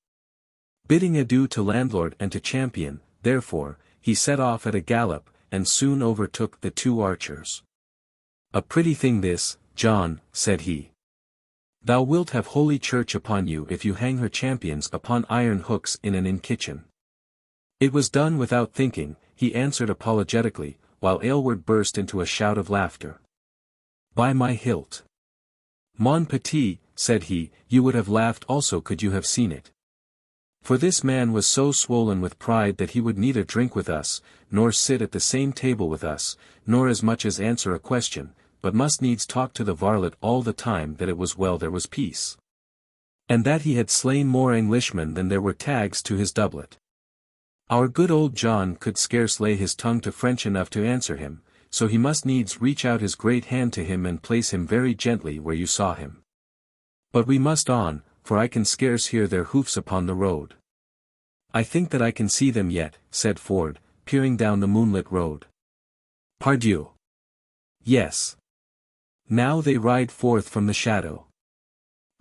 Bidding adieu to landlord and to champion, therefore, he set off at a gallop, and soon overtook the 2 archers. A pretty thing this, John, said he. Thou wilt have holy church upon you if you hang her champions upon iron hooks in an inn kitchen. It was done without thinking, he answered apologetically, while Aylward burst into a shout of laughter. By my hilt! Mon petit, said he, you would have laughed also could you have seen it. For this man was so swollen with pride that he would neither drink with us, nor sit at the same table with us, nor as much as answer a question, but must needs talk to the varlet all the time that it was well there was peace. And that he had slain more Englishmen than there were tags to his doublet. Our good old John could scarce lay his tongue to French enough to answer him, so he must needs reach out his great hand to him and place him very gently where you saw him. But we must on, for I can scarce hear their hoofs upon the road. I think that I can see them yet, said Ford, peering down the moonlit road. Pardieu! Yes. Now they ride forth from the shadow.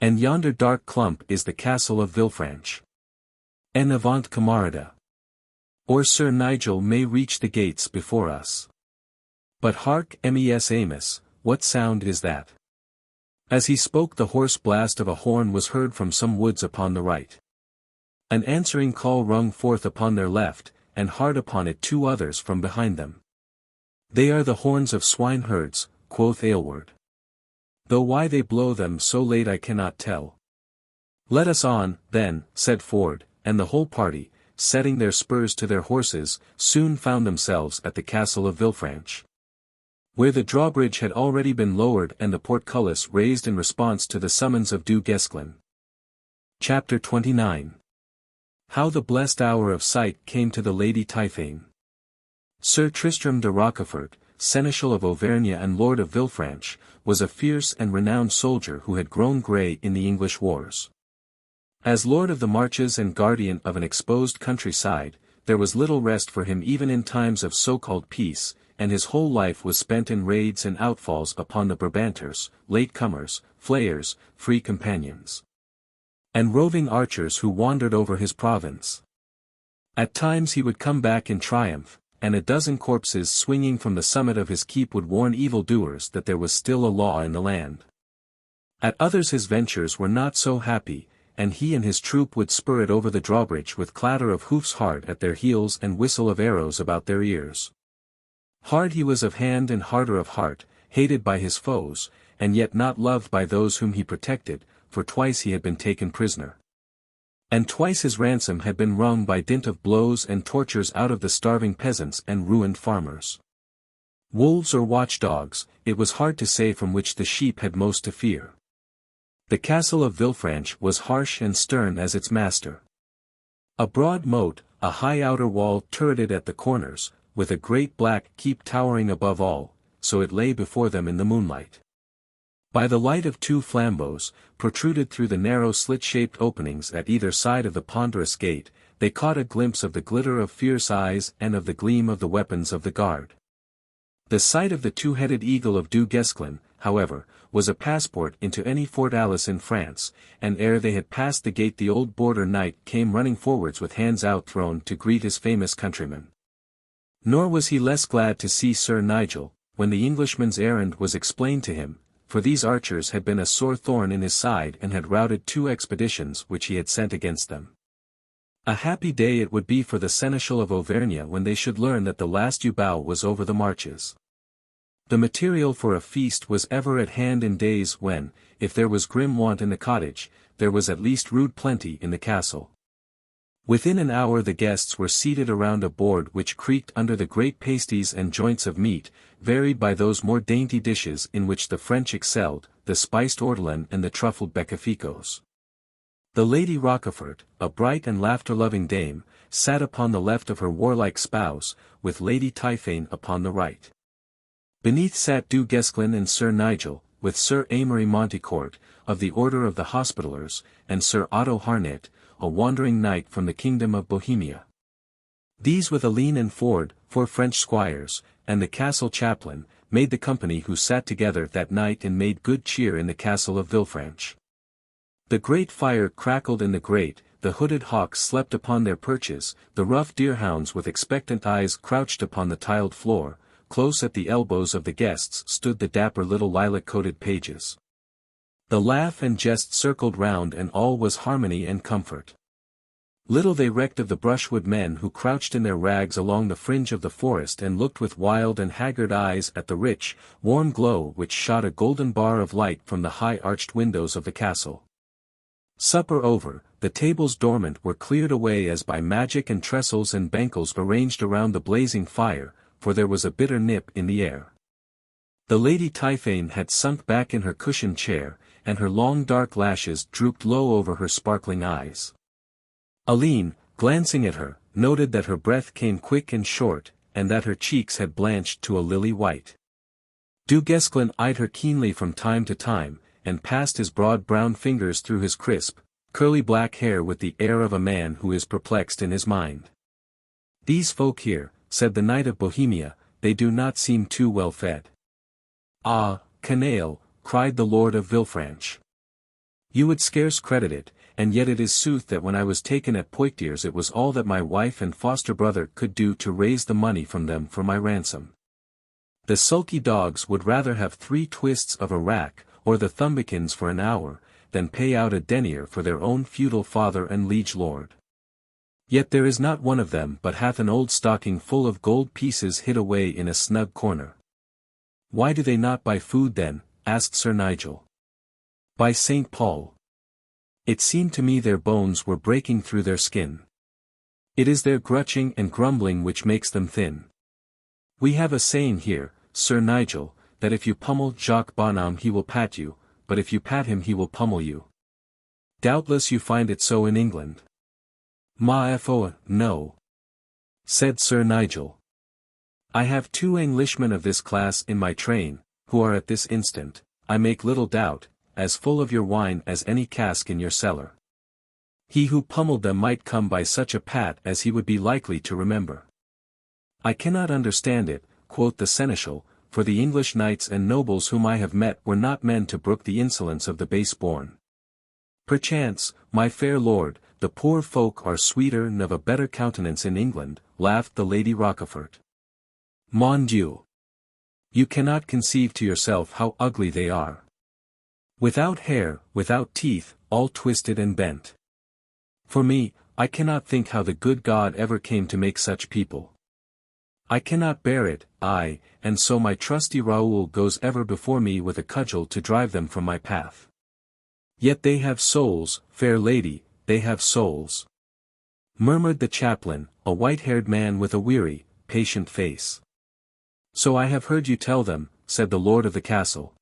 And yonder dark clump is the castle of Villefranche. En avant camarada. Or Sir Nigel may reach the gates before us. But hark, mes Amos, what sound is that? As he spoke the hoarse blast of a horn was heard from some woods upon the right. An answering call rung forth upon their left, and hard upon it two others from behind them. They are the horns of swineherds, quoth Aylward. Though why they blow them so late I cannot tell. Let us on, then, said Ford, and the whole party, setting their spurs to their horses, soon found themselves at the castle of Villefranche, where the drawbridge had already been lowered and the portcullis raised in response to the summons of Du Guesclin. Chapter 29. How the blessed hour of sight came to the Lady Typhane. Sir Tristram de Rochefort, Seneschal of Auvergne and Lord of Villefranche, was a fierce and renowned soldier who had grown grey in the English wars. As Lord of the Marches and guardian of an exposed countryside, there was little rest for him even in times of so-called peace, and his whole life was spent in raids and outfalls upon the Brabanters, late-comers, flayers, free companions, and roving archers who wandered over his province. At times he would come back in triumph, and a dozen corpses swinging from the summit of his keep would warn evildoers that there was still a law in the land. At others his ventures were not so happy, and he and his troop would spur it over the drawbridge with clatter of hoofs hard at their heels and whistle of arrows about their ears. Hard he was of hand and harder of heart, hated by his foes, and yet not loved by those whom he protected, for twice he had been taken prisoner. And twice his ransom had been wrung by dint of blows and tortures out of the starving peasants and ruined farmers. Wolves or watchdogs, it was hard to say from which the sheep had most to fear. The castle of Villefranche was harsh and stern as its master. A broad moat, a high outer wall turreted at the corners, with a great black keep towering above all, so it lay before them in the moonlight. By the light of two flambeaux, protruded through the narrow slit-shaped openings at either side of the ponderous gate, they caught a glimpse of the glitter of fierce eyes and of the gleam of the weapons of the guard. The sight of the two-headed eagle of Du Guesclin, however, was a passport into any fortalice in France, and ere they had passed the gate the old border knight came running forwards with hands outthrown to greet his famous countryman. Nor was he less glad to see Sir Nigel, when the Englishman's errand was explained to him, for these archers had been a sore thorn in his side and had routed 2 expeditions which he had sent against them. A happy day it would be for the Seneschal of Auvergne when they should learn that the last Ubao was over the marches. The material for a feast was ever at hand in days when, if there was grim want in the cottage, there was at least rude plenty in the castle. Within an hour the guests were seated around a board which creaked under the great pasties and joints of meat, varied by those more dainty dishes in which the French excelled, the spiced ortolan and the truffled beccaficos. The Lady Rochefort, a bright and laughter-loving dame, sat upon the left of her warlike spouse, with Lady Typhane upon the right. Beneath sat Du Guesclin and Sir Nigel, with Sir Amory Montecourt, of the Order of the Hospitallers, and Sir Otto Harnet, a wandering knight from the Kingdom of Bohemia. These with Alleyne and Ford, 4 French squires, and the castle chaplain, made the company who sat together that night and made good cheer in the castle of Villefranche. The great fire crackled in the grate, the hooded hawks slept upon their perches, the rough deerhounds with expectant eyes crouched upon the tiled floor, close at the elbows of the guests stood the dapper little lilac-coated pages. The laugh and jest circled round and all was harmony and comfort. Little they recked of the brushwood men who crouched in their rags along the fringe of the forest and looked with wild and haggard eyes at the rich, warm glow which shot a golden bar of light from the high arched windows of the castle. Supper over, the tables dormant were cleared away as by magic and trestles and bankels arranged around the blazing fire, for there was a bitter nip in the air. The Lady Typhane had sunk back in her cushioned chair, and her long dark lashes drooped low over her sparkling eyes. Alleyne, glancing at her, noted that her breath came quick and short, and that her cheeks had blanched to a lily white. Du Guesclin eyed her keenly from time to time, and passed his broad brown fingers through his crisp, curly black hair with the air of a man who is perplexed in his mind. "These folk here," said the Knight of Bohemia, "they do not seem too well fed." "Ah, canaille," cried the Lord of Villefranche. "You would scarce credit it, and yet it is sooth that when I was taken at Poictiers it was all that my wife and foster brother could do to raise the money from them for my ransom. The sulky dogs would rather have 3 twists of a rack, or the thumbikins for an hour, than pay out a denier for their own feudal father and liege lord. Yet there is not one of them but hath an old stocking full of gold pieces hid away in a snug corner." "Why do they not buy food then?" asked Sir Nigel. "By St. Paul! It seemed to me their bones were breaking through their skin. It is their grutching and grumbling which makes them thin. We have a saying here, Sir Nigel, that if you pummel Jacques Bonhomme he will pat you, but if you pat him he will pummel you. Doubtless you find it so in England." "Ma foi, no," said Sir Nigel. "I have 2 Englishmen of this class in my train, who are at this instant, I make little doubt, as full of your wine as any cask in your cellar. He who pummeled them might come by such a pat as he would be likely to remember." "I cannot understand it," quoth the seneschal, "for the English knights and nobles whom I have met were not men to brook the insolence of the base-born." "Perchance, my fair lord, the poor folk are sweeter and of a better countenance in England," laughed the Lady Rochefort. "Mon Dieu! You cannot conceive to yourself how ugly they are. Without hair, without teeth, all twisted and bent. For me, I cannot think how the good God ever came to make such people. I cannot bear it, and so my trusty Raoul goes ever before me with a cudgel to drive them from my path. Yet they have souls, fair lady, they have souls," murmured the chaplain, a white-haired man with a weary, patient face. "So I have heard you tell them," said the lord of the castle.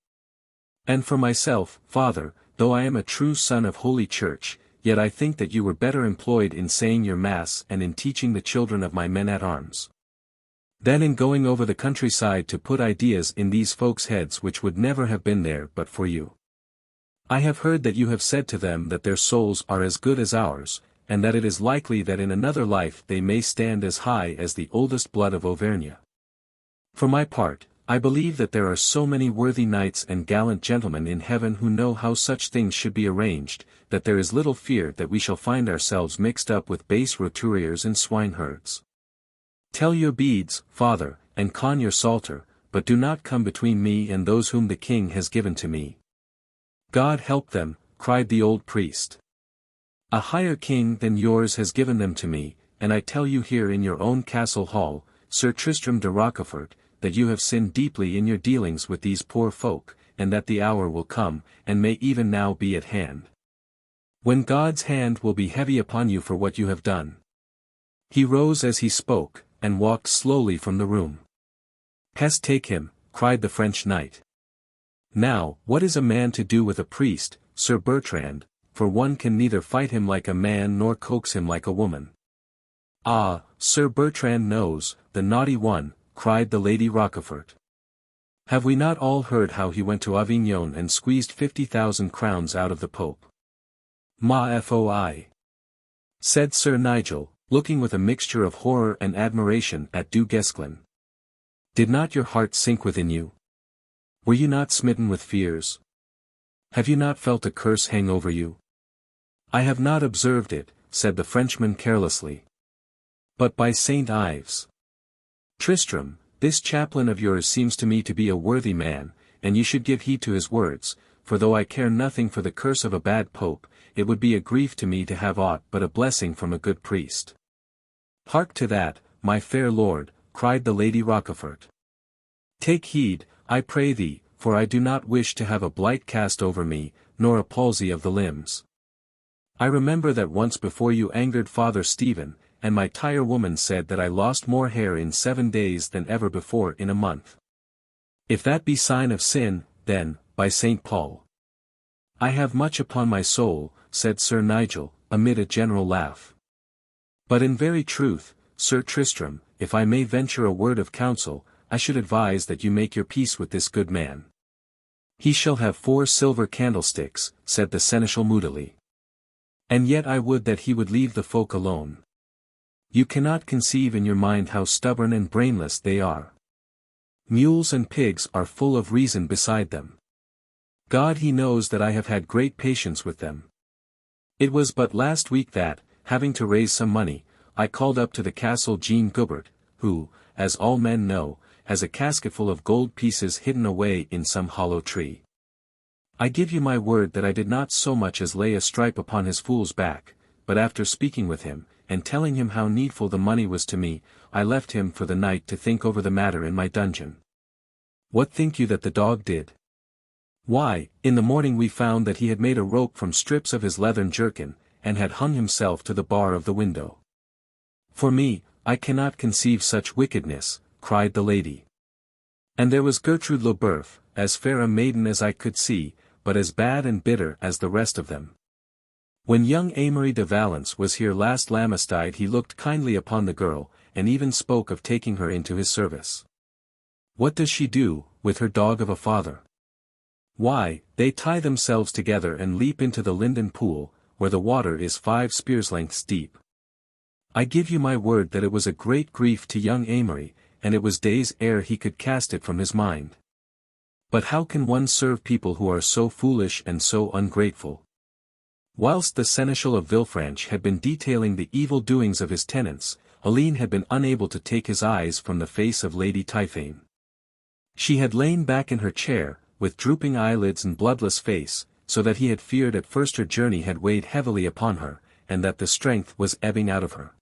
"And for myself, father, though I am a true son of Holy Church, yet I think that you were better employed in saying your mass and in teaching the children of my men-at-arms, than in going over the countryside to put ideas in these folks' heads which would never have been there but for you. I have heard that you have said to them that their souls are as good as ours, and that it is likely that in another life they may stand as high as the oldest blood of Auvergne. For my part, I believe that there are so many worthy knights and gallant gentlemen in heaven who know how such things should be arranged, that there is little fear that we shall find ourselves mixed up with base roturiers and swineherds. Tell your beads, father, and con your psalter, but do not come between me and those whom the king has given to me." "God help them," cried the old priest. "A higher king than yours has given them to me, and I tell you here in your own castle hall, Sir Tristram de Rochefort, that you have sinned deeply in your dealings with these poor folk, and that the hour will come, and may even now be at hand, when God's hand will be heavy upon you for what you have done." He rose as he spoke, and walked slowly from the room. "Pest take him," cried the French knight. "Now, what is a man to do with a priest, Sir Bertrand, for one can neither fight him like a man nor coax him like a woman." "Ah, Sir Bertrand knows, the naughty one," cried the Lady Rochefort. "Have we not all heard how he went to Avignon and squeezed 50,000 crowns out of the Pope?" "Ma foi," said Sir Nigel, looking with a mixture of horror and admiration at Du Guesclin. "Did not your heart sink within you? Were you not smitten with fears? Have you not felt a curse hang over you?" "I have not observed it," said the Frenchman carelessly. "But by St. Ives, Tristram, this chaplain of yours seems to me to be a worthy man, and you should give heed to his words, for though I care nothing for the curse of a bad pope, it would be a grief to me to have aught but a blessing from a good priest." "Hark to that, my fair lord," cried the Lady Rochefort. "Take heed, I pray thee, for I do not wish to have a blight cast over me, nor a palsy of the limbs." I remember that once before you angered Father Stephen, and my tire-woman said that I lost more hair in 7 days than ever before in a month. If that be sign of sin, then, by St. Paul. I have much upon my soul, said Sir Nigel, amid a general laugh. But in very truth, Sir Tristram, if I may venture a word of counsel, I should advise that you make your peace with this good man. He shall have 4 silver candlesticks, said the seneschal moodily. And yet I would that he would leave the folk alone. You cannot conceive in your mind how stubborn and brainless they are. Mules and pigs are full of reason beside them. God he knows that I have had great patience with them. It was but last week that, having to raise some money, I called up to the castle Jean Goubert, who, as all men know, has a casketful of gold pieces hidden away in some hollow tree. I give you my word that I did not so much as lay a stripe upon his fool's back, but after speaking with him, and telling him how needful the money was to me, I left him for the night to think over the matter in my dungeon. What think you that the dog did? Why, in the morning we found that he had made a rope from strips of his leathern jerkin, and had hung himself to the bar of the window. For me, I cannot conceive such wickedness, cried the lady. And there was Gertrude Lauberf, as fair a maiden as I could see, but as bad and bitter as the rest of them. When young Amory de Valence was here last Lamistide he looked kindly upon the girl, and even spoke of taking her into his service. What does she do, with her dog of a father? Why, they tie themselves together and leap into the Linden pool, where the water is 5 spears' lengths deep. I give you my word that it was a great grief to young Amory, and it was days ere he could cast it from his mind. But how can one serve people who are so foolish and so ungrateful? Whilst the Seneschal of Villefranche had been detailing the evil doings of his tenants, Alleyne had been unable to take his eyes from the face of Lady Typhane. She had lain back in her chair, with drooping eyelids and bloodless face, so that he had feared at first her journey had weighed heavily upon her, and that the strength was ebbing out of her.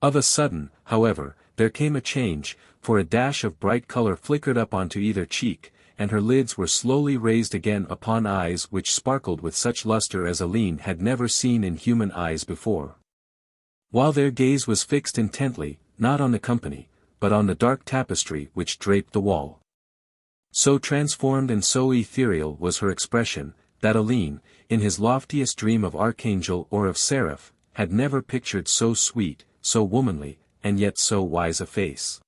Of a sudden, however, there came a change, for a dash of bright color flickered up onto either cheek, and her lids were slowly raised again upon eyes which sparkled with such luster as Alleyne had never seen in human eyes before. While their gaze was fixed intently, not on the company, but on the dark tapestry which draped the wall. So transformed and so ethereal was her expression, that Alleyne, in his loftiest dream of archangel or of seraph, had never pictured so sweet, so womanly, and yet so wise a face.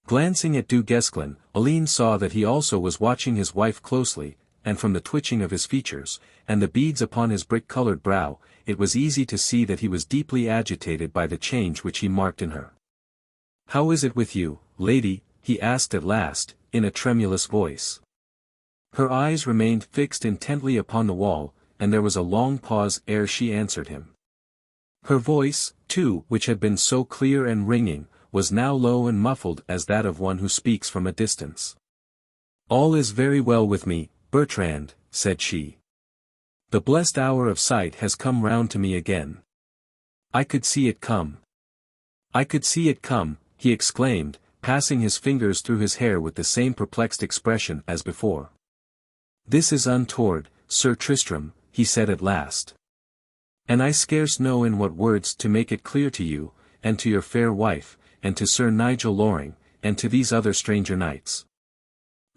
Glancing at Du Guesclin, Alleyne saw that he also was watching his wife closely, and from the twitching of his features, and the beads upon his brick-colored brow, it was easy to see that he was deeply agitated by the change which he marked in her. "How is it with you, lady?" he asked at last, in a tremulous voice. Her eyes remained fixed intently upon the wall, and there was a long pause ere she answered him. Her voice, too, which had been so clear and ringing, was now low and muffled as that of one who speaks from a distance. "All is very well with me, Bertrand," said she. "The blessed hour of sight has come round to me again. I could see it come. I could see it come," he exclaimed, passing his fingers through his hair with the same perplexed expression as before. "This is untoward, Sir Tristram," he said at last. "And I scarce know in what words to make it clear to you, and to your fair wife, and to Sir Nigel Loring, and to these other stranger knights.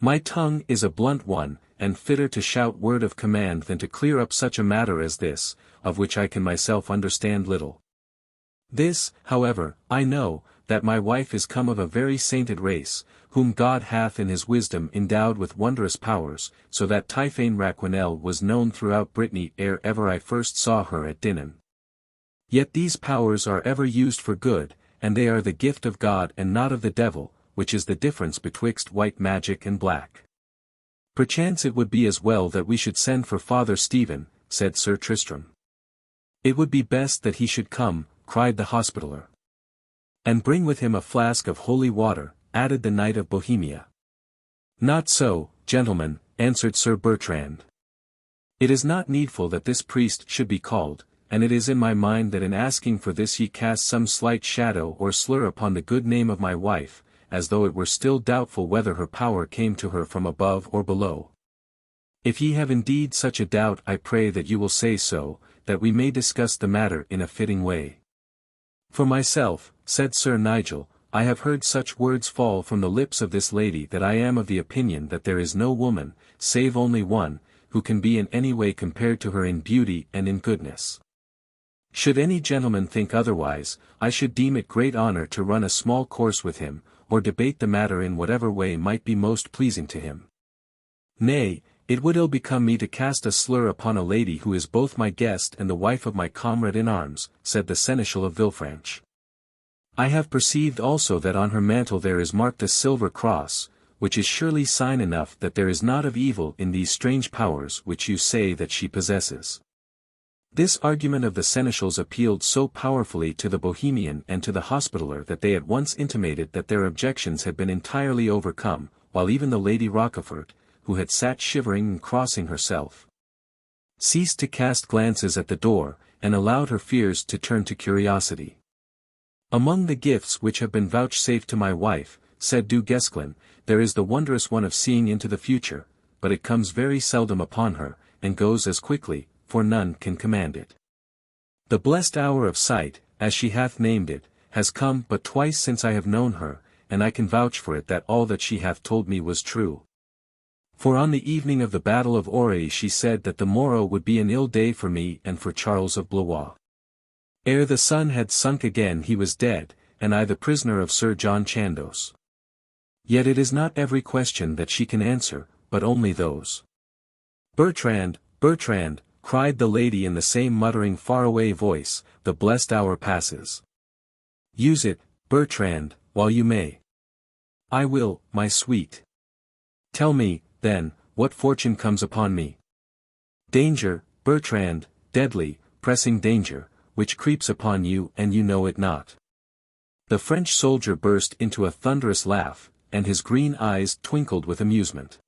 My tongue is a blunt one, and fitter to shout word of command than to clear up such a matter as this, of which I can myself understand little. This, however, I know, that my wife is come of a very sainted race, whom God hath in his wisdom endowed with wondrous powers, so that Typhane Raquenel was known throughout Brittany ere ever I first saw her at Dinan. Yet these powers are ever used for good, and they are the gift of God and not of the devil, which is the difference betwixt white magic and black. Perchance it would be as well that we should send for Father Stephen," said Sir Tristram. "It would be best that he should come," cried the Hospitaller. "And bring with him a flask of holy water," added the Knight of Bohemia. "Not so, gentlemen," answered Sir Bertrand. "It is not needful that this priest should be called, and it is in my mind that in asking for this ye cast some slight shadow or slur upon the good name of my wife, as though it were still doubtful whether her power came to her from above or below. If ye have indeed such a doubt I pray that you will say so, that we may discuss the matter in a fitting way. For myself, said Sir Nigel, I have heard such words fall from the lips of this lady that I am of the opinion that there is no woman, save only one, who can be in any way compared to her in beauty and in goodness. Should any gentleman think otherwise, I should deem it great honor to run a small course with him, or debate the matter in whatever way might be most pleasing to him. Nay, it would ill become me to cast a slur upon a lady who is both my guest and the wife of my comrade in arms, said the Seneschal of Villefranche. I have perceived also that on her mantle there is marked a silver cross, which is surely sign enough that there is naught of evil in these strange powers which you say that she possesses. This argument of the Seneschal's appealed so powerfully to the Bohemian and to the Hospitaller that they at once intimated that their objections had been entirely overcome, while even the Lady Rochefort, who had sat shivering and crossing herself, ceased to cast glances at the door, and allowed her fears to turn to curiosity. Among the gifts which have been vouchsafed to my wife, said Du Guesclin, there is the wondrous one of seeing into the future, but it comes very seldom upon her, and goes as quickly, for none can command it. The blessed hour of sight, as she hath named it, has come but twice since I have known her, and I can vouch for it that all that she hath told me was true. For on the evening of the Battle of Auray she said that the morrow would be an ill day for me and for Charles of Blois. Ere the sun had sunk again he was dead, and I the prisoner of Sir John Chandos. Yet it is not every question that she can answer, but only those. Bertrand, Bertrand, cried the lady in the same muttering far-away voice, the blessed hour passes. Use it, Bertrand, while you may. I will, my sweet. Tell me, then, what fortune comes upon me. Danger, Bertrand, deadly, pressing danger, which creeps upon you and you know it not. The French soldier burst into a thunderous laugh, and his green eyes twinkled with amusement.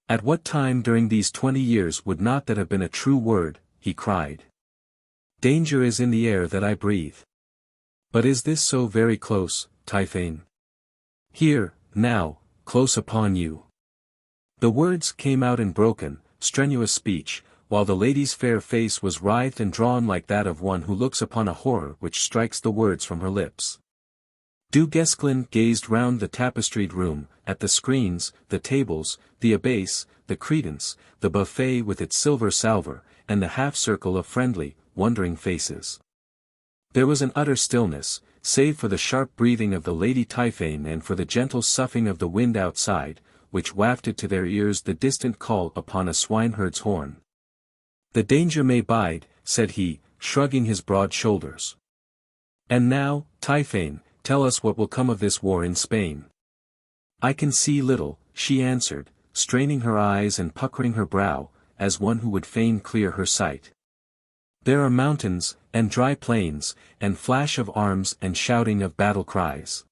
At what time during these 20 years would not that have been a true word, he cried. Danger is in the air that I breathe. But is this so very close, Typhane? Here, now, close upon you. The words came out in broken, strenuous speech, while the lady's fair face was writhed and drawn like that of one who looks upon a horror which strikes the words from her lips. Du Guesclin gazed round the tapestried room, at the screens, the tables, the abbase, the credence, the buffet with its silver salver, and the half-circle of friendly, wondering faces. There was an utter stillness, save for the sharp breathing of the Lady Typhane and for the gentle soughing of the wind outside, which wafted to their ears the distant call upon a swineherd's horn. The danger may bide, said he, shrugging his broad shoulders. And now, Typhane, tell us what will come of this war in Spain. I can see little, she answered, straining her eyes and puckering her brow, as one who would fain clear her sight. There are mountains, and dry plains, and flash of arms and shouting of battle cries.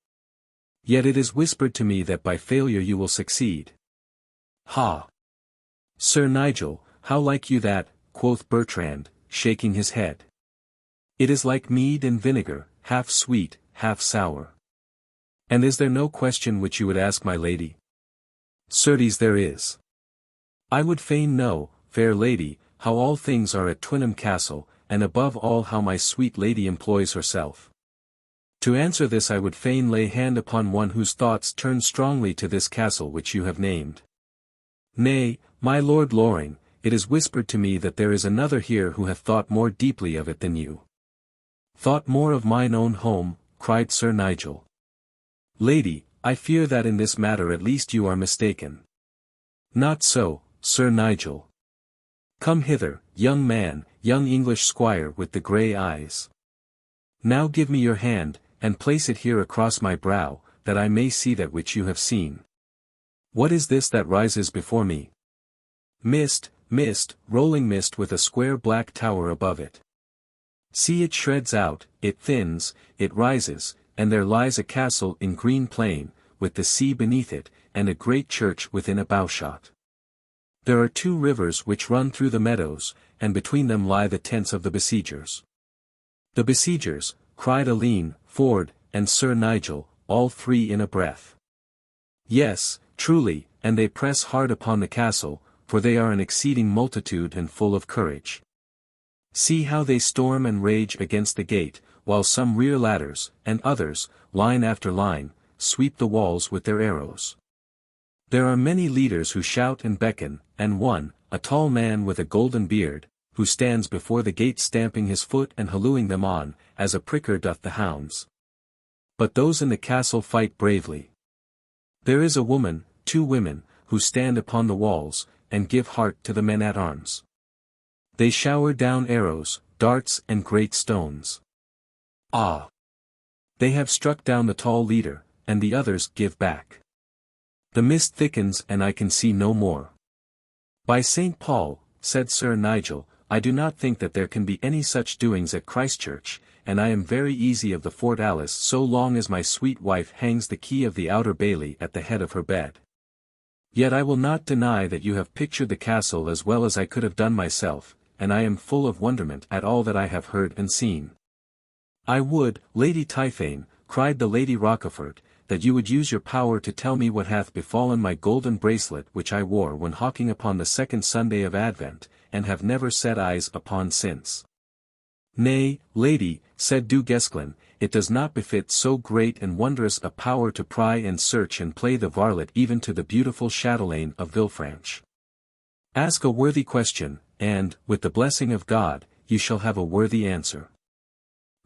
Yet it is whispered to me that by failure you will succeed. Ha! Sir Nigel, how like you that, quoth Bertrand, shaking his head. It is like mead and vinegar, half sweet, half sour. And is there no question which you would ask my lady? Certes there is. I would fain know, fair lady, how all things are at Twynham Castle, and above all how my sweet lady employs herself. To answer this I would fain lay hand upon one whose thoughts turn strongly to this castle which you have named. Nay, my Lord Loring, it is whispered to me that there is another here who hath thought more deeply of it than you. Thought more of mine own home, cried Sir Nigel. Lady, I fear that in this matter at least you are mistaken. Not so, Sir Nigel. Come hither, young man, young English squire with the grey eyes. Now give me your hand, and place it here across my brow, that I may see that which you have seen. What is this that rises before me? Mist, mist, rolling mist with a square black tower above it. See, it shreds out, it thins, it rises, and there lies a castle in green plain, with the sea beneath it, and a great church within a bowshot. There are 2 rivers which run through the meadows, and between them lie the tents of the besiegers. The besiegers, cried Alleyne, Ford, and Sir Nigel, all 3 in a breath. Yes, truly, and they press hard upon the castle, for they are an exceeding multitude and full of courage. See how they storm and rage against the gate, while some rear ladders, and others, line after line, sweep the walls with their arrows. There are many leaders who shout and beckon, and one, a tall man with a golden beard, who stands before the gate stamping his foot and hallooing them on, as a pricker doth the hounds. But those in the castle fight bravely. There is a woman, 2 women, who stand upon the walls, and give heart to the men-at-arms. They shower down arrows, darts and great stones. Ah! They have struck down the tall leader, and the others give back. The mist thickens and I can see no more. By St. Paul, said Sir Nigel, I do not think that there can be any such doings at Christchurch, and I am very easy of the Fort Alice so long as my sweet wife hangs the key of the outer bailey at the head of her bed. Yet I will not deny that you have pictured the castle as well as I could have done myself, and I am full of wonderment at all that I have heard and seen. I would, Lady Typhane, cried the Lady Rochefort, that you would use your power to tell me what hath befallen my golden bracelet which I wore when hawking upon the 2nd Sunday of Advent, and have never set eyes upon since. Nay, lady, said Du Guesclin, it does not befit so great and wondrous a power to pry and search and play the varlet even to the beautiful chatelaine of Villefranche. Ask a worthy question, and, with the blessing of God, you shall have a worthy answer.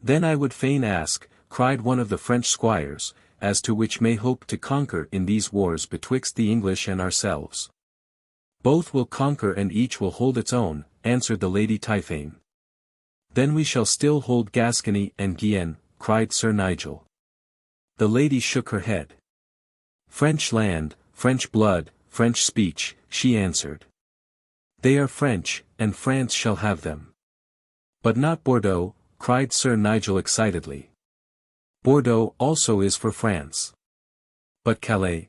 Then I would fain ask, cried one of the French squires, as to which may hope to conquer in these wars betwixt the English and ourselves. Both will conquer and each will hold its own, answered the Lady Typhane. Then we shall still hold Gascony and Guienne, cried Sir Nigel. The lady shook her head. French land, French blood, French speech, she answered. They are French, and France shall have them. But not Bordeaux, cried Sir Nigel excitedly. Bordeaux also is for France. But Calais?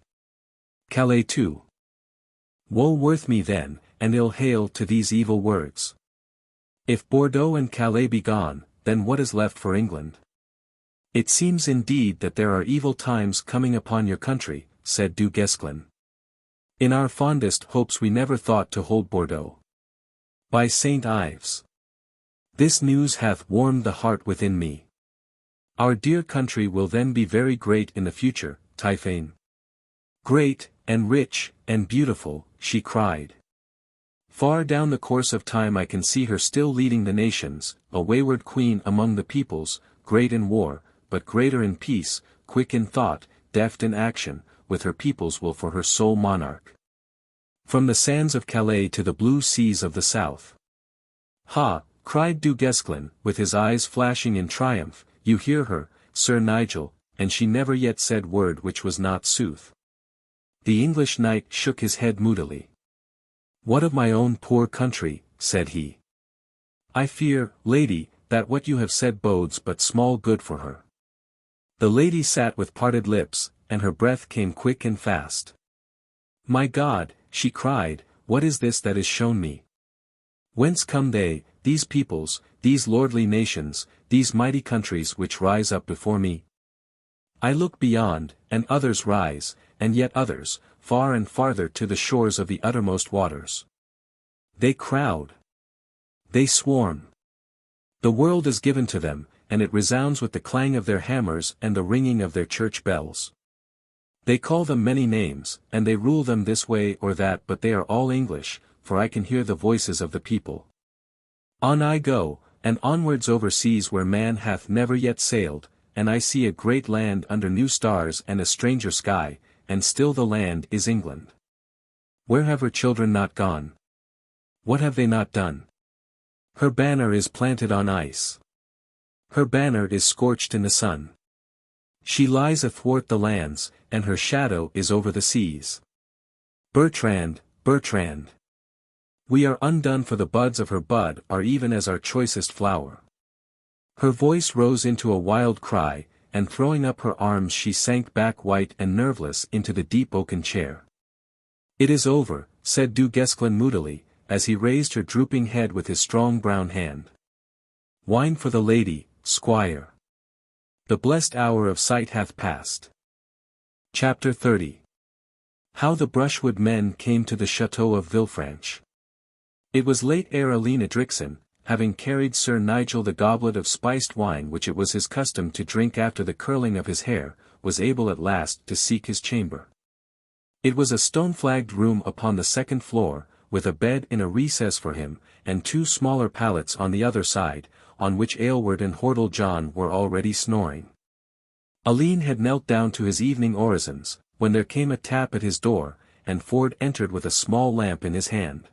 Calais too. Woe worth me then, and ill hail to these evil words. If Bordeaux and Calais be gone, then what is left for England? It seems indeed that there are evil times coming upon your country, said Du Guesclin. In our fondest hopes we never thought to hold Bordeaux. By St. Ives! This news hath warmed the heart within me. Our dear country will then be very great in the future, Typhane. Great, and rich, and beautiful, she cried. Far down the course of time I can see her still leading the nations, a wayward queen among the peoples, great in war, but greater in peace, quick in thought, deft in action, with her peoples will for her sole monarch. From the sands of Calais to the blue seas of the south. Ha! Cried Du Guesclin, with his eyes flashing in triumph, you hear her, Sir Nigel, and she never yet said word which was not sooth. The English knight shook his head moodily. What of my own poor country, said he. I fear, lady, that what you have said bodes but small good for her. The lady sat with parted lips, and her breath came quick and fast. My God, she cried, what is this that is shown me? Whence come they, these peoples, these lordly nations, these mighty countries which rise up before me? I look beyond, and others rise, and yet others, far and farther to the shores of the uttermost waters. They crowd. They swarm. The world is given to them, and it resounds with the clang of their hammers and the ringing of their church bells. They call them many names, and they rule them this way or that, but they are all English, for I can hear the voices of the people. On I go, and onwards over seas where man hath never yet sailed, and I see a great land under new stars and a stranger sky, and still the land is England. Where have her children not gone? What have they not done? Her banner is planted on ice. Her banner is scorched in the sun. She lies athwart the lands, and her shadow is over the seas. Bertrand, Bertrand! We are undone, for the buds of her bud are even as our choicest flower. Her voice rose into a wild cry, and throwing up her arms she sank back white and nerveless into the deep oaken chair. It is over, said Du Guesclin moodily, as he raised her drooping head with his strong brown hand. Wine for the lady, squire. The blessed hour of sight hath passed. Chapter 30. How the brushwood men came to the chateau of Villefranche. It was late ere Alleyne Edricson, having carried Sir Nigel the goblet of spiced wine which it was his custom to drink after the curling of his hair, was able at last to seek his chamber. It was a stone-flagged room upon the second floor, with a bed in a recess for him, and two smaller pallets on the other side, on which Aylward and Hordle John were already snoring. Alleyne had knelt down to his evening orisons, when there came a tap at his door, and Ford entered with a small lamp in his hand.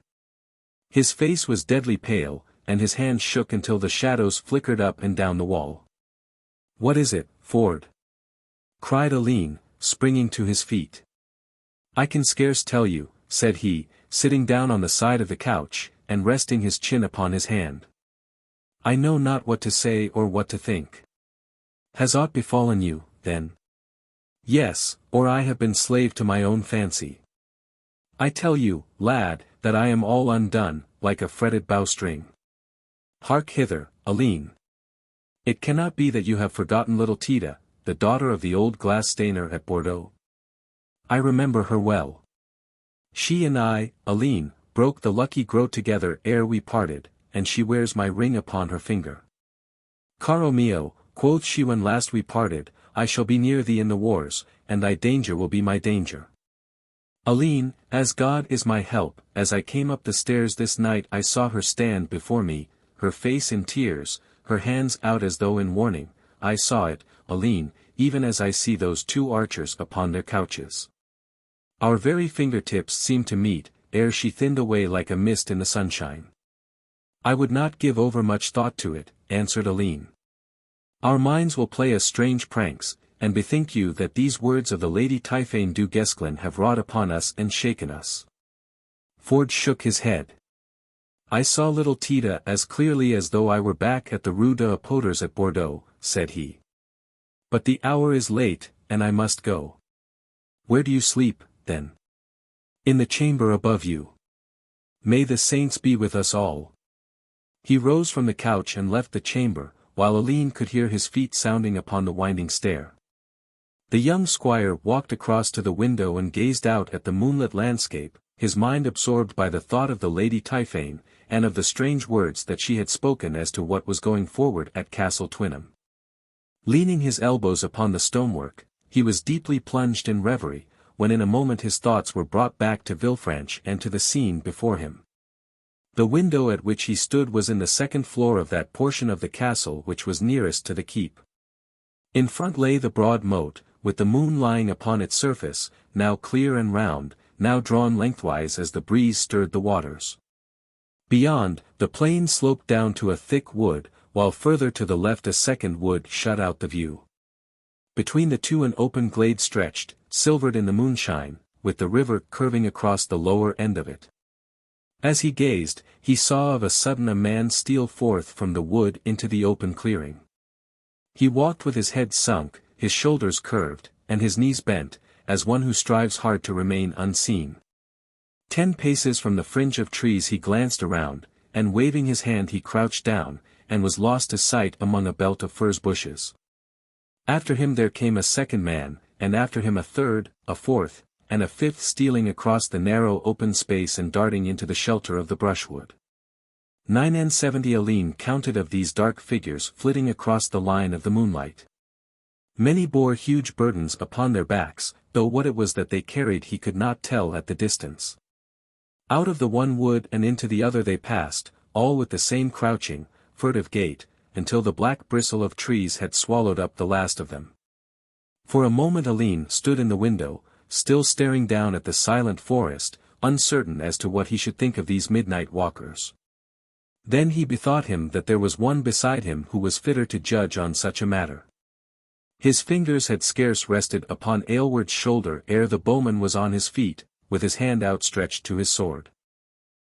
His face was deadly pale, and his hand shook until the shadows flickered up and down the wall. "What is it, Ford?" cried Alleyne, springing to his feet. "I can scarce tell you," said he, sitting down on the side of the couch, and resting his chin upon his hand. "I know not what to say or what to think. Has aught befallen you, then?" "Yes, or I have been slave to my own fancy. I tell you, lad, that I am all undone, like a fretted bowstring. Hark hither, Alleyne. It cannot be that you have forgotten little Tita, the daughter of the old glass stainer at Bordeaux. I remember her well. She and I, Alleyne, broke the lucky groat together ere we parted, and she wears my ring upon her finger. Caro mio, quoth she when last we parted, I shall be near thee in the wars, and thy danger will be my danger. Alleyne, as God is my help, as I came up the stairs this night I saw her stand before me, her face in tears, her hands out as though in warning. I saw it, Alleyne, even as I see those two archers upon their couches. Our very fingertips seemed to meet, ere she thinned away like a mist in the sunshine. I would not give over much thought to it, answered Alleyne. Our minds will play us strange pranks, and bethink you that these words of the Lady Typhane du Guesclin have wrought upon us and shaken us. Ford shook his head. I saw little Tita as clearly as though I were back at the Rue de Potters at Bordeaux, said he. But the hour is late, and I must go. Where do you sleep, then? In the chamber above you. May the saints be with us all. He rose from the couch and left the chamber, while Alleyne could hear his feet sounding upon the winding stair. The young squire walked across to the window and gazed out at the moonlit landscape, his mind absorbed by the thought of the Lady Typhane, and of the strange words that she had spoken as to what was going forward at Castle Twynham. Leaning his elbows upon the stonework, he was deeply plunged in reverie, when in a moment his thoughts were brought back to Villefranche and to the scene before him. The window at which he stood was in the second floor of that portion of the castle which was nearest to the keep. In front lay the broad moat, with the moon lying upon its surface, now clear and round, now drawn lengthwise as the breeze stirred the waters. Beyond, the plain sloped down to a thick wood, while further to the left a second wood shut out the view. Between the two an open glade stretched, silvered in the moonshine, with the river curving across the lower end of it. As he gazed, he saw of a sudden a man steal forth from the wood into the open clearing. He walked with his head sunk, his shoulders curved, and his knees bent, as one who strives hard to remain unseen. 10 paces from the fringe of trees he glanced around, and waving his hand he crouched down, and was lost to sight among a belt of furze bushes. After him there came a second man, and after him a third, a fourth, and a fifth stealing across the narrow open space and darting into the shelter of the brushwood. 970 Alleyne counted of these dark figures flitting across the line of the moonlight. Many bore huge burdens upon their backs, though what it was that they carried he could not tell at the distance. Out of the one wood and into the other they passed, all with the same crouching, furtive gait, until the black bristle of trees had swallowed up the last of them. For a moment Alleyne stood in the window, still staring down at the silent forest, uncertain as to what he should think of these midnight walkers. Then he bethought him that there was one beside him who was fitter to judge on such a matter. His fingers had scarce rested upon Aylward's shoulder ere the bowman was on his feet, with his hand outstretched to his sword.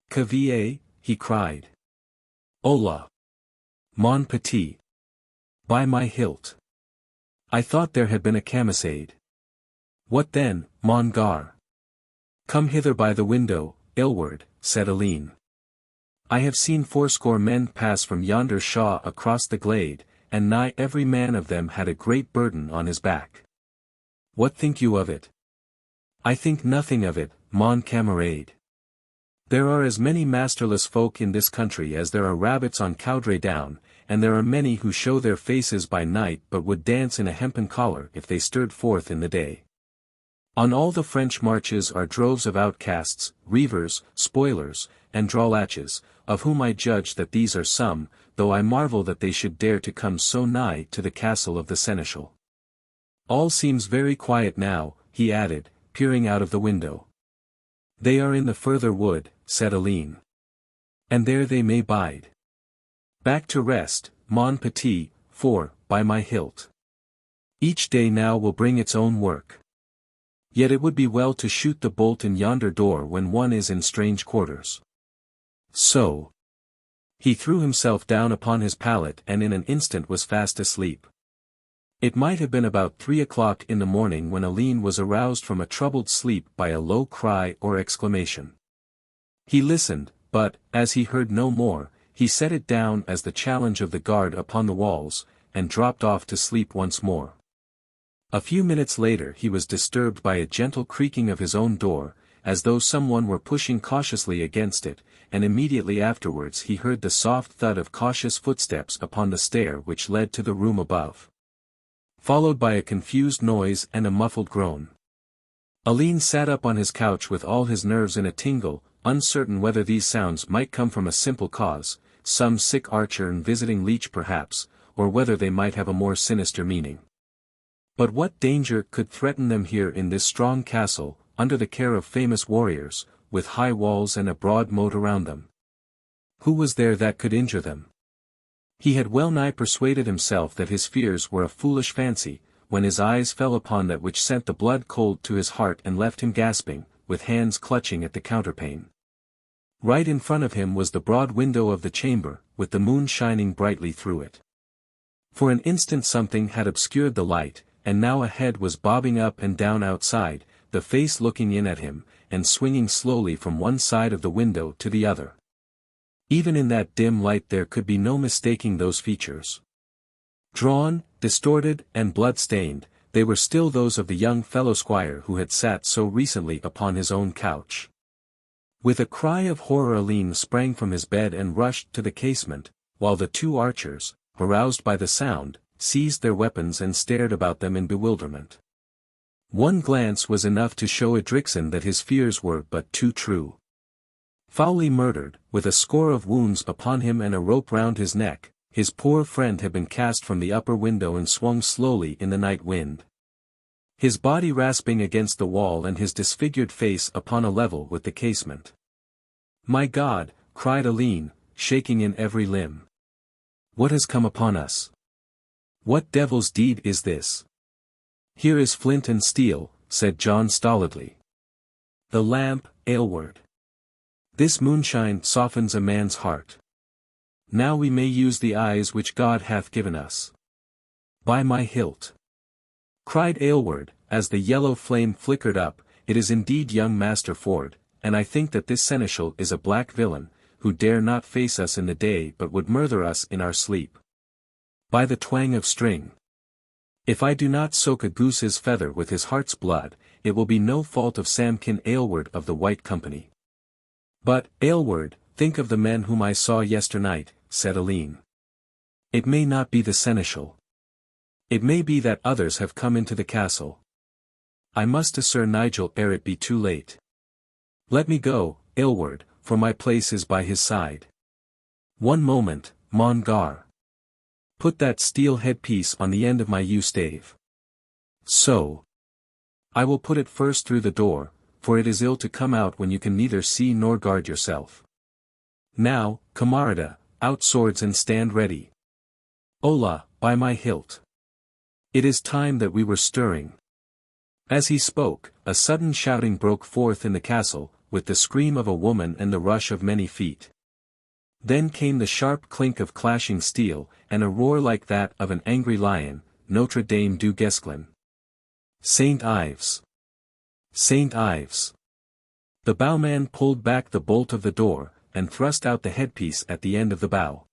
"Cavalier," he cried. "Hola! Mon petit! By my hilt! I thought there had been a camisade. What then, mon gar? Come hither by the window, Aylward," said Alleyne. "I have seen 80 men pass from yonder shaw across the glade, and nigh every man of them had a great burden on his back. What think you of it?" "I think nothing of it, mon camarade. There are as many masterless folk in this country as there are rabbits on Cowdray Down, and there are many who show their faces by night but would dance in a hempen collar if they stirred forth in the day. On all the French marches are droves of outcasts, reivers, spoilers, and drawlatches, of whom I judge that these are some, though I marvel that they should dare to come so nigh to the castle of the seneschal. All seems very quiet now, he added, peering out of the window. They are in the further wood, said Alleyne. And there they may bide. Back to rest, mon petit, for, by my hilt, each day now will bring its own work. Yet it would be well to shoot the bolt in yonder door when one is in strange quarters. So. He threw himself down upon his pallet and in an instant was fast asleep. It might have been about 3 o'clock in the morning when Alleyne was aroused from a troubled sleep by a low cry or exclamation. He listened, but, as he heard no more, he set it down as the challenge of the guard upon the walls, and dropped off to sleep once more. A few minutes later he was disturbed by a gentle creaking of his own door, as though someone were pushing cautiously against it, and immediately afterwards he heard the soft thud of cautious footsteps upon the stair which led to the room above, followed by a confused noise and a muffled groan. Alleyne sat up on his couch with all his nerves in a tingle, uncertain whether these sounds might come from a simple cause, some sick archer and visiting leech perhaps, or whether they might have a more sinister meaning. But what danger could threaten them here in this strong castle, under the care of famous warriors, with high walls and a broad moat around them? Who was there that could injure them? He had well nigh persuaded himself that his fears were a foolish fancy, when his eyes fell upon that which sent the blood cold to his heart and left him gasping, with hands clutching at the counterpane. Right in front of him was the broad window of the chamber, with the moon shining brightly through it. For an instant something had obscured the light, and now a head was bobbing up and down outside, the face looking in at him, and swinging slowly from one side of the window to the other. Even in that dim light there could be no mistaking those features. Drawn, distorted, and blood-stained, they were still those of the young fellow-squire who had sat so recently upon his own couch. With a cry of horror Alleyne sprang from his bed and rushed to the casement, while the two archers, aroused by the sound, seized their weapons and stared about them in bewilderment. One glance was enough to show Edricson that his fears were but too true. Foully murdered, with a score of wounds upon him and a rope round his neck, his poor friend had been cast from the upper window and swung slowly in the night wind, his body rasping against the wall and his disfigured face upon a level with the casement. "My God," cried Alleyne, shaking in every limb. "What has come upon us? What devil's deed is this?" "Here is flint and steel," said John stolidly. "The lamp, Aylward. This moonshine softens a man's heart. Now we may use the eyes which God hath given us." "By my hilt," cried Aylward, as the yellow flame flickered up, "it is indeed young Master Ford, and I think that this seneschal is a black villain, who dare not face us in the day but would murder us in our sleep. By the twang of string, if I do not soak a goose's feather with his heart's blood, it will be no fault of Samkin Aylward of the White Company." "But, Aylward, think of the men whom I saw yesternight," said Alleyne. "It may not be the seneschal. It may be that others have come into the castle. I must to Sir Nigel ere it be too late. Let me go, Aylward, for my place is by his side." "One moment, mon gar. Put that steel headpiece on the end of my yew-stave. So. I will put it first through the door, for it is ill to come out when you can neither see nor guard yourself. Now, camarada, out swords and stand ready. Hola, by my hilt. It is time that we were stirring." As he spoke, a sudden shouting broke forth in the castle, with the scream of a woman and the rush of many feet. Then came the sharp clink of clashing steel, and a roar like that of an angry lion, Notre Dame du Guesclin. "Saint Ives! Saint Ives!" The bowman pulled back the bolt of the door, and thrust out the headpiece at the end of the bow.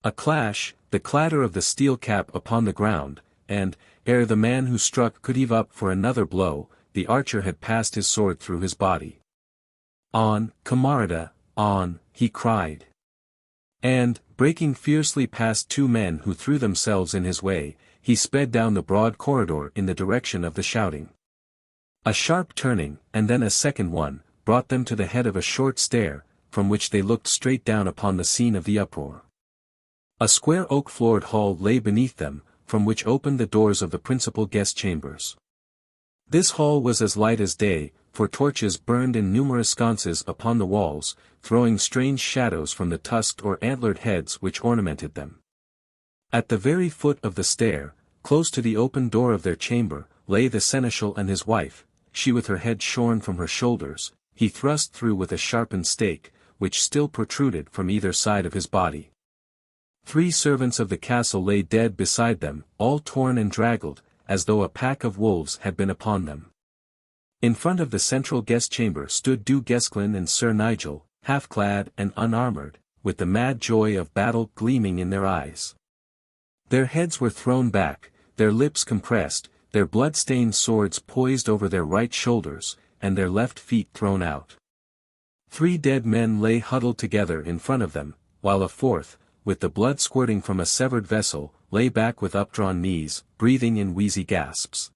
A clash, the clatter of the steel cap upon the ground, and, ere the man who struck could heave up for another blow, the archer had passed his sword through his body. On, camarada, on, he cried. And, breaking fiercely past two men who threw themselves in his way, he sped down the broad corridor in the direction of the shouting. A sharp turning, and then a second one, brought them to the head of a short stair, from which they looked straight down upon the scene of the uproar. A square oak-floored hall lay beneath them, from which opened the doors of the principal guest chambers. This hall was as light as day, for torches burned in numerous sconces upon the walls, throwing strange shadows from the tusked or antlered heads which ornamented them. At the very foot of the stair, close to the open door of their chamber, lay the seneschal and his wife, she with her head shorn from her shoulders, he thrust through with a sharpened stake, which still protruded from either side of his body. 3 servants of the castle lay dead beside them, all torn and draggled, as though a pack of wolves had been upon them. In front of the central guest chamber stood Du Guesclin and Sir Nigel, half-clad and unarmored, with the mad joy of battle gleaming in their eyes. Their heads were thrown back, their lips compressed, their blood-stained swords poised over their right shoulders, and their left feet thrown out. 3 dead men lay huddled together in front of them, while a fourth, with the blood squirting from a severed vessel, lay back with updrawn knees, breathing in wheezy gasps.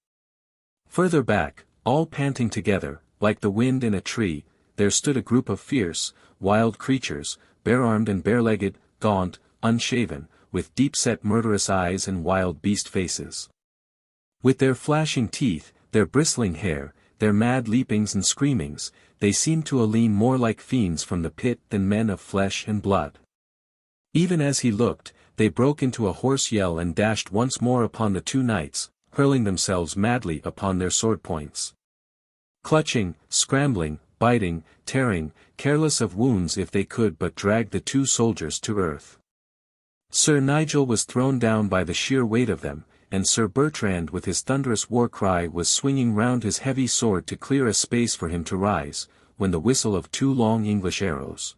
Further back, all panting together, like the wind in a tree, there stood a group of fierce, wild creatures, bare-armed and bare-legged, gaunt, unshaven, with deep-set murderous eyes and wild beast faces. With their flashing teeth, their bristling hair, their mad leapings and screamings, they seemed to Alleyne more like fiends from the pit than men of flesh and blood. Even as he looked, they broke into a hoarse yell and dashed once more upon the 2 knights, hurling themselves madly upon their sword points. Clutching, scrambling, biting, tearing, careless of wounds if they could but drag the 2 soldiers to earth. Sir Nigel was thrown down by the sheer weight of them, and Sir Bertrand with his thunderous war-cry was swinging round his heavy sword to clear a space for him to rise, when the whistle of 2 long English arrows,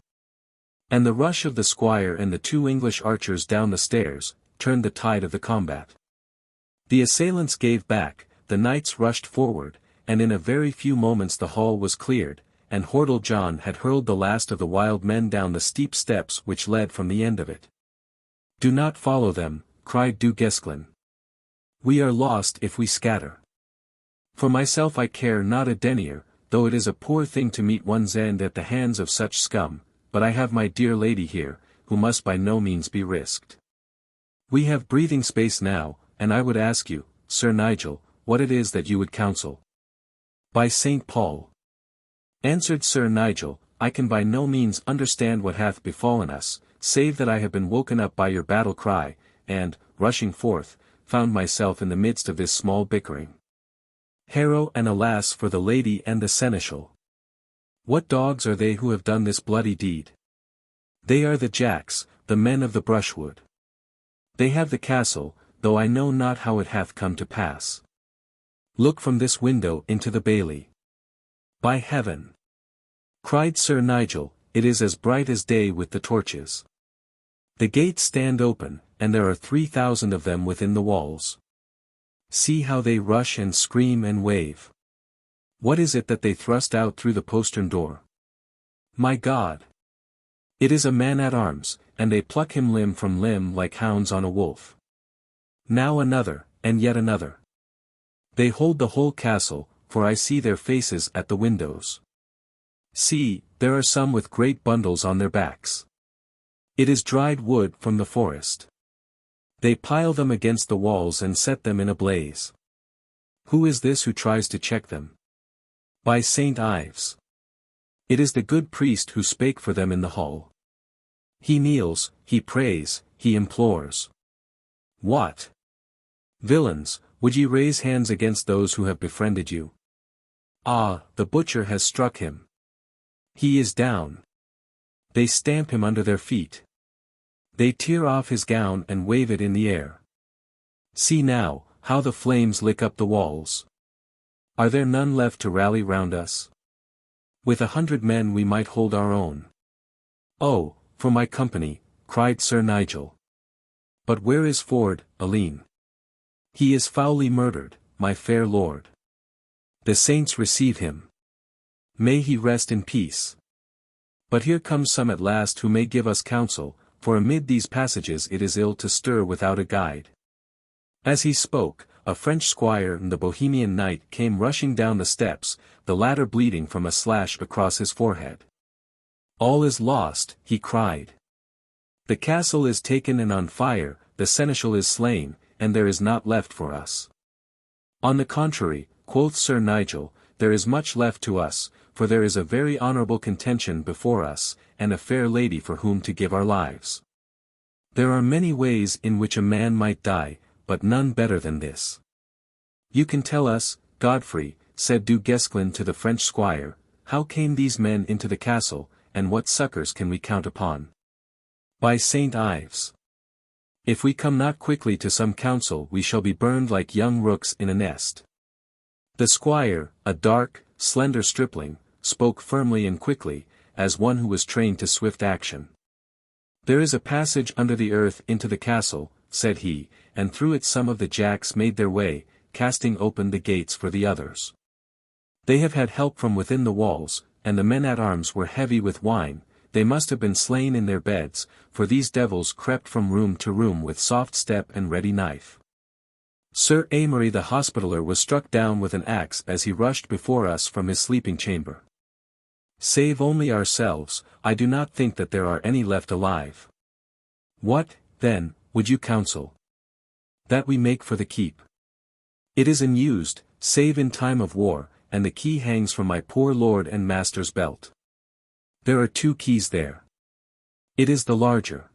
and the rush of the squire and the 2 English archers down the stairs, turned the tide of the combat. The assailants gave back, the knights rushed forward, and in a very few moments the hall was cleared, and Hordle John had hurled the last of the wild men down the steep steps which led from the end of it. "Do not follow them," cried Du Guesclin. "We are lost if we scatter. For myself I care not a denier, though it is a poor thing to meet one's end at the hands of such scum, but I have my dear lady here, who must by no means be risked. We have breathing space now, and I would ask you, Sir Nigel, what it is that you would counsel." "By St. Paul," answered Sir Nigel, "I can by no means understand what hath befallen us, save that I have been woken up by your battle cry, and, rushing forth, found myself in the midst of this small bickering. Harrow and alas for the lady and the seneschal. What dogs are they who have done this bloody deed? They are the Jacks, the men of the brushwood. They have the castle, though I know not how it hath come to pass. Look from this window into the bailey. By heaven!" cried Sir Nigel, "it is as bright as day with the torches. The gates stand open, and there are 3,000 of them within the walls. See how they rush and scream and wave. What is it that they thrust out through the postern door? My God! It is a man-at-arms, and they pluck him limb from limb like hounds on a wolf. Now another, and yet another. They hold the whole castle, for I see their faces at the windows. See, there are some with great bundles on their backs. It is dried wood from the forest. They pile them against the walls and set them in a blaze. Who is this who tries to check them? By St. Ives! It is the good priest who spake for them in the hall. He kneels, he prays, he implores. What? Villains, would ye raise hands against those who have befriended you? Ah, the butcher has struck him. He is down. They stamp him under their feet. They tear off his gown and wave it in the air. See now, how the flames lick up the walls. Are there none left to rally round us? With 100 men we might hold our own. Oh, for my company, cried Sir Nigel. But where is Ford, Alleyne? He is foully murdered, my fair lord. The saints receive him. May he rest in peace. But here comes some at last who may give us counsel, for amid these passages it is ill to stir without a guide. As he spoke, a French squire and the Bohemian knight came rushing down the steps, the latter bleeding from a slash across his forehead. "All is lost," he cried. "The castle is taken and on fire, the seneschal is slain, and there is naught left for us." "On the contrary," quoth Sir Nigel, "there is much left to us, for there is a very honourable contention before us, and a fair lady for whom to give our lives. There are many ways in which a man might die, but none better than this." "You can tell us, Godfrey," said Du Guesclin to the French squire, "how came these men into the castle, and what succours can we count upon?" "By St. Ives. If we come not quickly to some counsel we shall be burned like young rooks in a nest." The squire, a dark, slender stripling, spoke firmly and quickly, as one who was trained to swift action. "There is a passage under the earth into the castle," said he, and through it some of the Jacks made their way, casting open the gates for the others. "They have had help from within the walls, and the men-at-arms were heavy with wine, they must have been slain in their beds, for these devils crept from room to room with soft step and ready knife. Sir Amory the Hospitaller was struck down with an axe as he rushed before us from his sleeping chamber. Save only ourselves, I do not think that there are any left alive. What, then, would you counsel? That we make for the keep. It is unused, save in time of war, and the key hangs from my poor lord and master's belt. There are 2 keys there. It is the larger.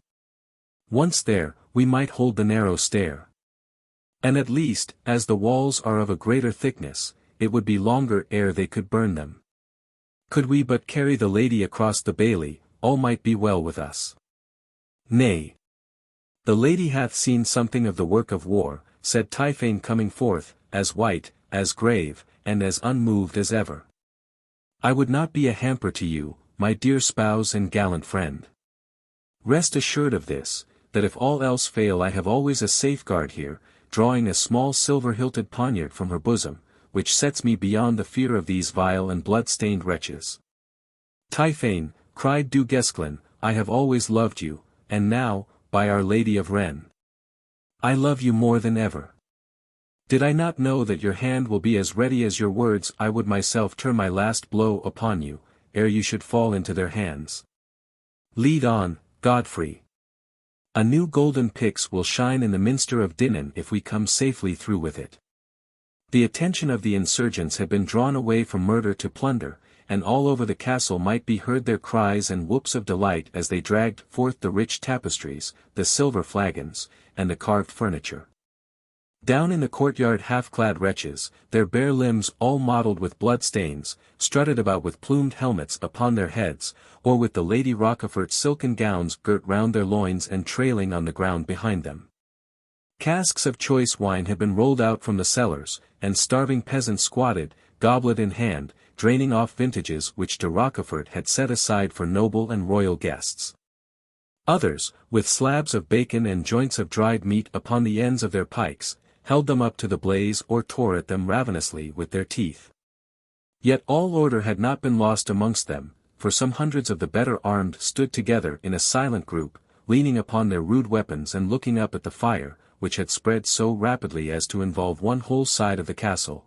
Once there, we might hold the narrow stair. And at least, as the walls are of a greater thickness, it would be longer ere they could burn them. Could we but carry the lady across the bailey, all might be well with us. Nay. The lady hath seen something of the work of war, said Typhane coming forth, as white, as grave, and as unmoved as ever. I would not be a hamper to you, my dear spouse and gallant friend. Rest assured of this, that if all else fail I have always a safeguard here, drawing a small silver-hilted poniard from her bosom, which sets me beyond the fear of these vile and blood-stained wretches. Typhane, cried Du Guesclin, I have always loved you, and now, by Our Lady of Rennes, I love you more than ever. Did I not know that your hand will be as ready as your words, I would myself turn my last blow upon you, ere you should fall into their hands. Lead on, Godfrey. A new golden pyx will shine in the minster of Dinan if we come safely through with it. The attention of the insurgents had been drawn away from murder to plunder, and all over the castle might be heard their cries and whoops of delight as they dragged forth the rich tapestries, the silver flagons, and the carved furniture. Down in the courtyard half-clad wretches, their bare limbs all mottled with blood-stains, strutted about with plumed helmets upon their heads, or with the Lady Rochefort's silken gowns girt round their loins and trailing on the ground behind them. Casks of choice wine had been rolled out from the cellars, and starving peasants squatted, goblet in hand, draining off vintages which de Rochefort had set aside for noble and royal guests. Others, with slabs of bacon and joints of dried meat upon the ends of their pikes, held them up to the blaze or tore at them ravenously with their teeth. Yet all order had not been lost amongst them, for some hundreds of the better armed stood together in a silent group, leaning upon their rude weapons and looking up at the fire, which had spread so rapidly as to involve one whole side of the castle.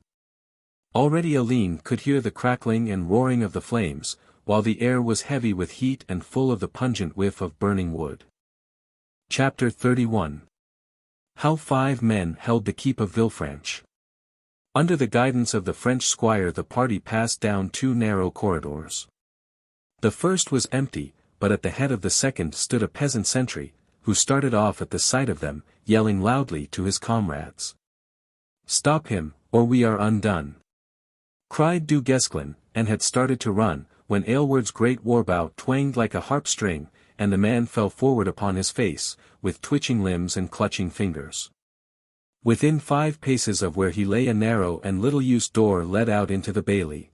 Already Alleyne could hear the crackling and roaring of the flames, while the air was heavy with heat and full of the pungent whiff of burning wood. Chapter 31. How 5 men held the keep of Villefranche. Under the guidance of the French squire the party passed down 2 narrow corridors. The first was empty, but at the head of the second stood a peasant sentry, who started off at the sight of them, yelling loudly to his comrades. Stop him, or we are undone. Cried Du Guesclin, and had started to run, when Aylward's great warbow twanged like a harp string, and the man fell forward upon his face, with twitching limbs and clutching fingers. Within 5 paces of where he lay a narrow and little-used door led out into the bailey.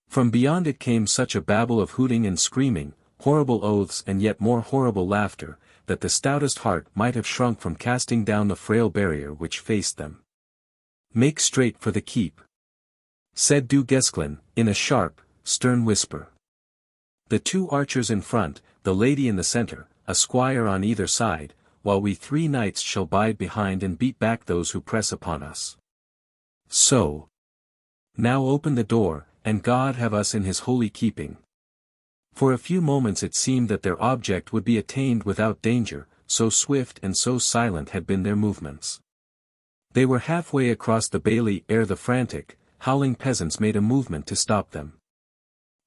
From beyond it came such a babel of hooting and screaming, horrible oaths and yet more horrible laughter, that the stoutest heart might have shrunk from casting down the frail barrier which faced them. Make straight for the keep, said Du Guesclin, in a sharp, stern whisper. The 2 archers in front, the lady in the centre, a squire on either side, while we 3 knights shall bide behind and beat back those who press upon us. So. Now open the door, and God have us in his holy keeping. For a few moments it seemed that their object would be attained without danger, so swift and so silent had been their movements. They were halfway across the bailey ere the frantic, howling peasants made a movement to stop them.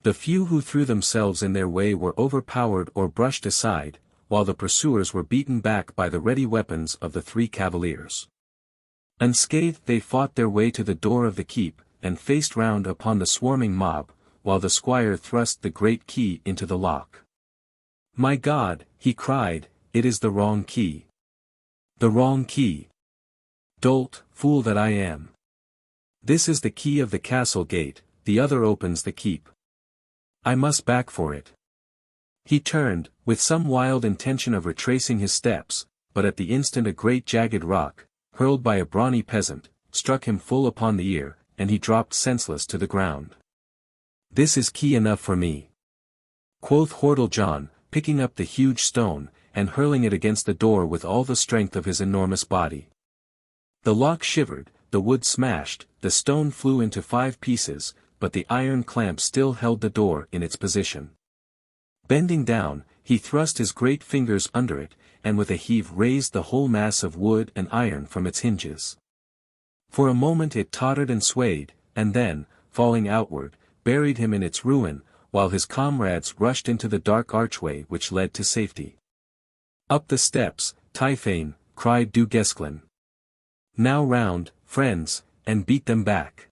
The few who threw themselves in their way were overpowered or brushed aside, while the pursuers were beaten back by the ready weapons of the 3 cavaliers. Unscathed they fought their way to the door of the keep, and faced round upon the swarming mob, while the squire thrust the great key into the lock. "My God," he cried, "it is the wrong key. The wrong key. Dolt, fool that I am. This is the key of the castle gate, the other opens the keep. I must back for it." He turned, with some wild intention of retracing his steps, but at the instant a great jagged rock, hurled by a brawny peasant, struck him full upon the ear, and he dropped senseless to the ground. "This is key enough for me," quoth Hordle John, picking up the huge stone, and hurling it against the door with all the strength of his enormous body. The lock shivered, the wood smashed, the stone flew into 5 pieces, but the iron clamp still held the door in its position. Bending down, he thrust his great fingers under it, and with a heave raised the whole mass of wood and iron from its hinges. For a moment it tottered and swayed, and then, falling outward, buried him in its ruin, while his comrades rushed into the dark archway which led to safety. "Up the steps, Typhane," cried Du Guesclin. "Now round, friends, and beat them back."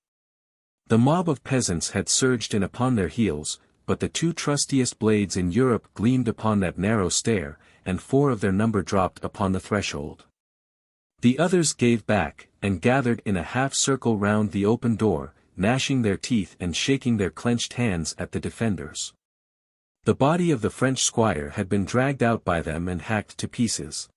The mob of peasants had surged in upon their heels, but the 2 trustiest blades in Europe gleamed upon that narrow stair, and 4 of their number dropped upon the threshold. The others gave back, and gathered in a half-circle round the open door, gnashing their teeth and shaking their clenched hands at the defenders. The body of the French squire had been dragged out by them and hacked to pieces.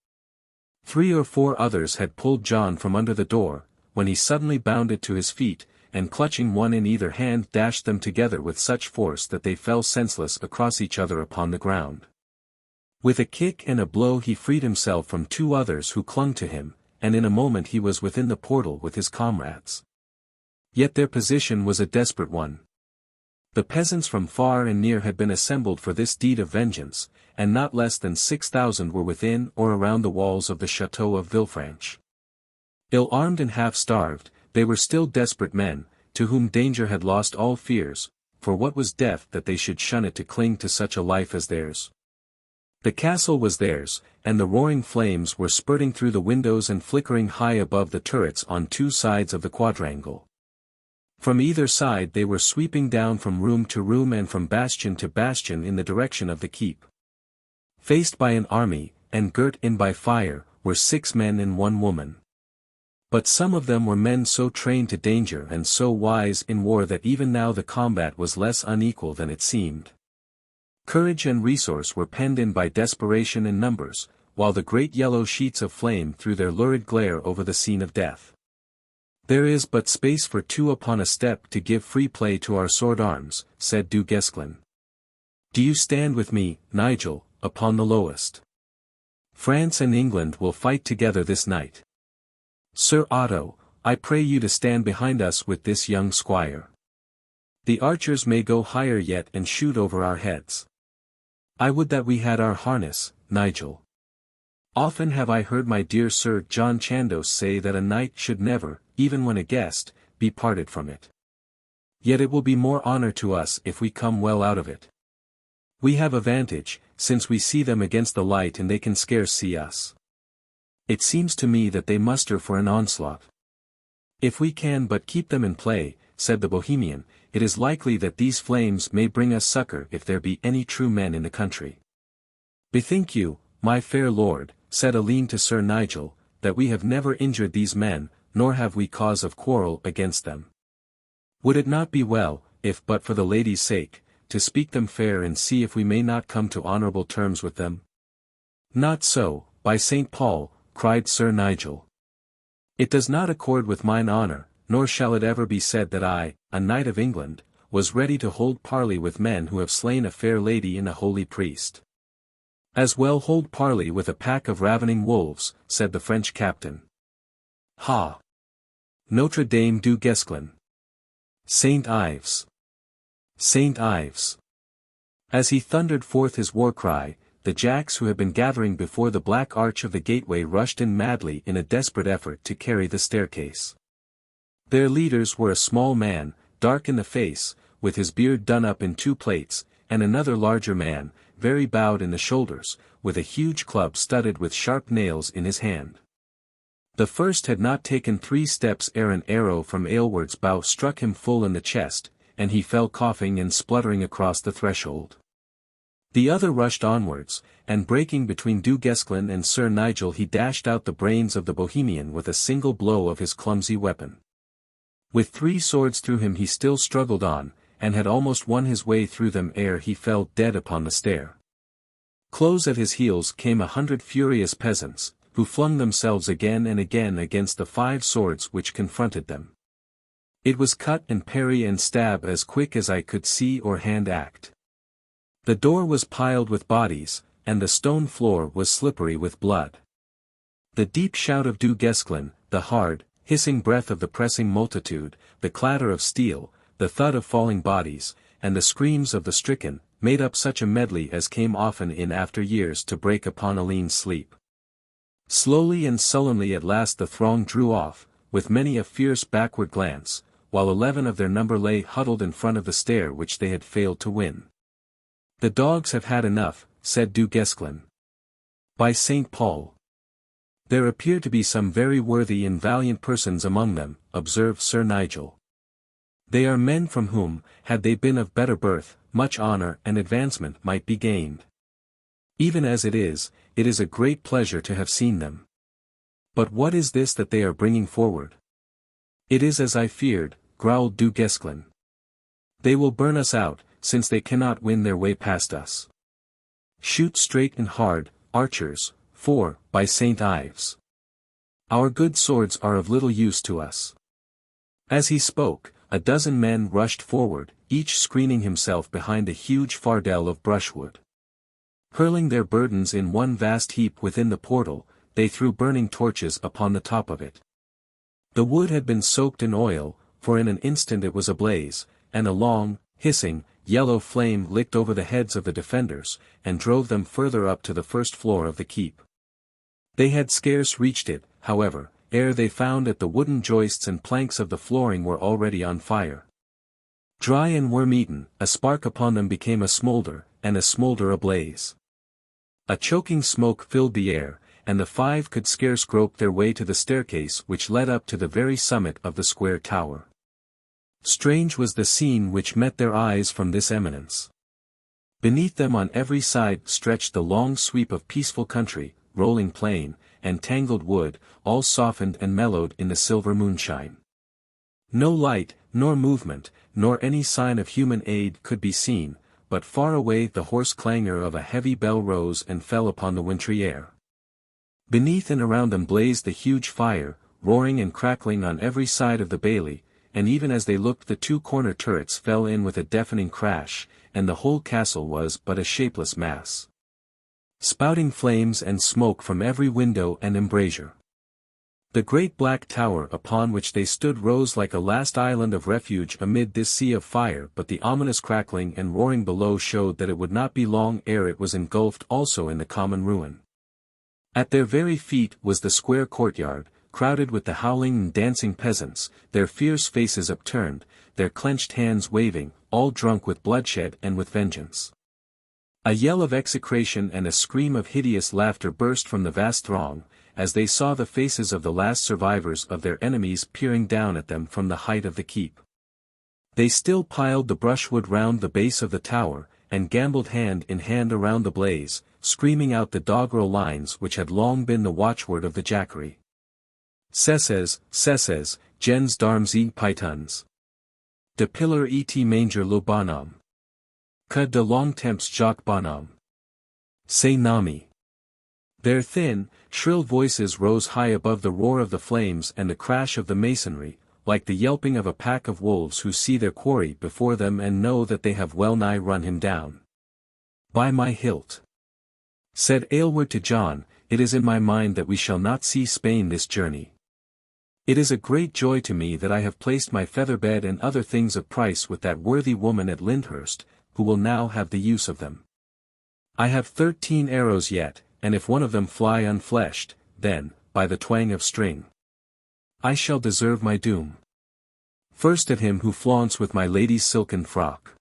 3 or 4 others had pulled John from under the door, when he suddenly bounded to his feet, and clutching one in either hand dashed them together with such force that they fell senseless across each other upon the ground. With a kick and a blow he freed himself from 2 others who clung to him, and in a moment he was within the portal with his comrades. Yet their position was a desperate one. The peasants from far and near had been assembled for this deed of vengeance, and not less than 6,000 were within or around the walls of the chateau of Villefranche. Ill-armed and half-starved, they were still desperate men, to whom danger had lost all fears, for what was death that they should shun it to cling to such a life as theirs? The castle was theirs, and the roaring flames were spurting through the windows and flickering high above the turrets on 2 sides of the quadrangle. From either side they were sweeping down from room to room and from bastion to bastion in the direction of the keep. Faced by an army, and girt in by fire, were 6 men and 1 woman. But some of them were men so trained to danger and so wise in war that even now the combat was less unequal than it seemed. Courage and resource were penned in by desperation and numbers, while the great yellow sheets of flame threw their lurid glare over the scene of death. "There is but space for 2 upon a step to give free play to our sword arms," said Du Guesclin. "Do you stand with me, Nigel, upon the lowest? France and England will fight together this night. Sir Otto, I pray you to stand behind us with this young squire. The archers may go higher yet and shoot over our heads. I would that we had our harness, Nigel. Often have I heard my dear Sir John Chandos say that a knight should never, even when a guest, be parted from it. Yet it will be more honor to us if we come well out of it. We have a vantage, since we see them against the light and they can scarce see us. It seems to me that they muster for an onslaught. If we can but keep them in play," said the Bohemian, "it is likely that these flames may bring us succor if there be any true men in the country." "Bethink you, my fair lord," said Alleyne to Sir Nigel, "that we have never injured these men, nor have we cause of quarrel against them. Would it not be well, if but for the lady's sake, to speak them fair and see if we may not come to honourable terms with them?" "Not so, by St. Paul," cried Sir Nigel. "It does not accord with mine honour, nor shall it ever be said that I, a knight of England, was ready to hold parley with men who have slain a fair lady and a holy priest. As well hold parley with a pack of ravening wolves, said the French captain. Ha! Notre Dame du Guesclin. Saint Ives. Saint Ives. As he thundered forth his war cry, the Jacks who had been gathering before the black arch of the gateway rushed in madly in a desperate effort to carry the staircase. Their leaders were a small man, dark in the face, with his beard done up in 2 plaits, and another larger man, very bowed in the shoulders, with a huge club studded with sharp nails in his hand. The first had not taken 3 steps ere an arrow from Aylward's bow struck him full in the chest, and he fell coughing and spluttering across the threshold. The other rushed onwards, and breaking between Du Guesclin and Sir Nigel he dashed out the brains of the Bohemian with a single blow of his clumsy weapon. With 3 swords through him he still struggled on, and had almost won his way through them ere he fell dead upon the stair. Close at his heels came 100 furious peasants, who flung themselves again and again against the 5 swords which confronted them. It was cut and parry and stab as quick as I could see or hand act. The door was piled with bodies, and the stone floor was slippery with blood. The deep shout of Du Guesclin, the hard, hissing breath of the pressing multitude, the clatter of steel, the thud of falling bodies, and the screams of the stricken, made up such a medley as came often in after years to break upon Alleyne's sleep. Slowly and sullenly at last the throng drew off, with many a fierce backward glance, while 11 of their number lay huddled in front of the stair which they had failed to win. "The dogs have had enough," said Du Guesclin. "By St. Paul! There appear to be some very worthy and valiant persons among them," observed Sir Nigel. "They are men from whom, had they been of better birth, much honour and advancement might be gained. Even as it is a great pleasure to have seen them. But what is this that they are bringing forward?" "It is as I feared," growled Du Guesclin. "They will burn us out, since they cannot win their way past us. Shoot straight and hard, archers, for, by St. Ives, our good swords are of little use to us." As he spoke, a dozen men rushed forward, each screening himself behind a huge fardel of brushwood. Hurling their burdens in one vast heap within the portal, they threw burning torches upon the top of it. The wood had been soaked in oil, for in an instant it was ablaze, and a long, hissing, yellow flame licked over the heads of the defenders, and drove them further up to the first floor of the keep. They had scarce reached it, however, ere they found that the wooden joists and planks of the flooring were already on fire. Dry and worm-eaten, a spark upon them became a smoulder, and a smoulder a blaze. A choking smoke filled the air, and the 5 could scarce grope their way to the staircase which led up to the very summit of the square tower. Strange was the scene which met their eyes from this eminence. Beneath them on every side stretched the long sweep of peaceful country, rolling plain, and tangled wood, all softened and mellowed in the silver moonshine. No light, nor movement, nor any sign of human aid could be seen, but far away the hoarse clangor of a heavy bell rose and fell upon the wintry air. Beneath and around them blazed the huge fire, roaring and crackling on every side of the bailey, and even as they looked the 2 corner turrets fell in with a deafening crash, and the whole castle was but a shapeless mass, spouting flames and smoke from every window and embrasure. The great black tower upon which they stood rose like a last island of refuge amid this sea of fire, but the ominous crackling and roaring below showed that it would not be long ere it was engulfed also in the common ruin. At their very feet was the square courtyard, crowded with the howling and dancing peasants, their fierce faces upturned, their clenched hands waving, all drunk with bloodshed and with vengeance. A yell of execration and a scream of hideous laughter burst from the vast throng, as they saw the faces of the last survivors of their enemies peering down at them from the height of the keep. They still piled the brushwood round the base of the tower, and gambled hand in hand around the blaze, screaming out the doggerel lines which had long been the watchword of the Jacquerie. Cesses, gens d'armes et pythons. De pillar et manger le bonhomme. Que de long temps Jacques bonhomme. C'est nami. Their thin, shrill voices rose high above the roar of the flames and the crash of the masonry, like the yelping of a pack of wolves who see their quarry before them and know that they have well nigh run him down. By my hilt, said Aylward to John, it is in my mind that we shall not see Spain this journey. It is a great joy to me that I have placed my feather bed and other things of price with that worthy woman at Lyndhurst, who will now have the use of them. I have 13 arrows yet, and if one of them fly unfleshed, then, by the twang of string, I shall deserve my doom. First at him who flaunts with my lady's silken frock.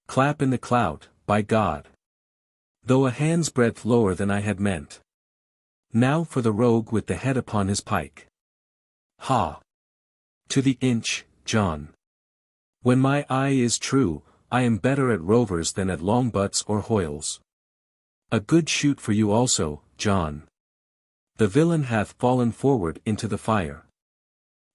Clap in the clout, by God! Though a hand's breadth lower than I had meant. Now for the rogue with the head upon his pike. Ha! To the inch, John. When my eye is true, I am better at rovers than at longbutts or hoyles. A good shoot for you also, John. The villain hath fallen forward into the fire.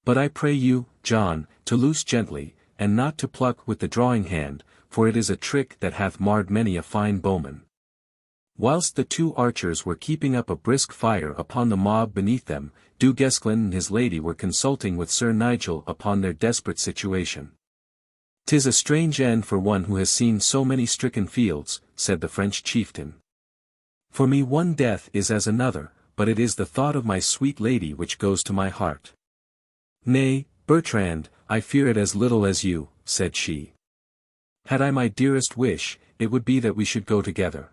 But I pray you, John, to loose gently, and not to pluck with the drawing hand, for it is a trick that hath marred many a fine bowman. Whilst the two archers were keeping up a brisk fire upon the mob beneath them, Du Guesclin and his lady were consulting with Sir Nigel upon their desperate situation. "'Tis a strange end for one who has seen so many stricken fields," said the French chieftain. "For me one death is as another, but it is the thought of my sweet lady which goes to my heart." "Nay, Bertrand, I fear it as little as you," said she. "Had I my dearest wish, it would be that we should go together."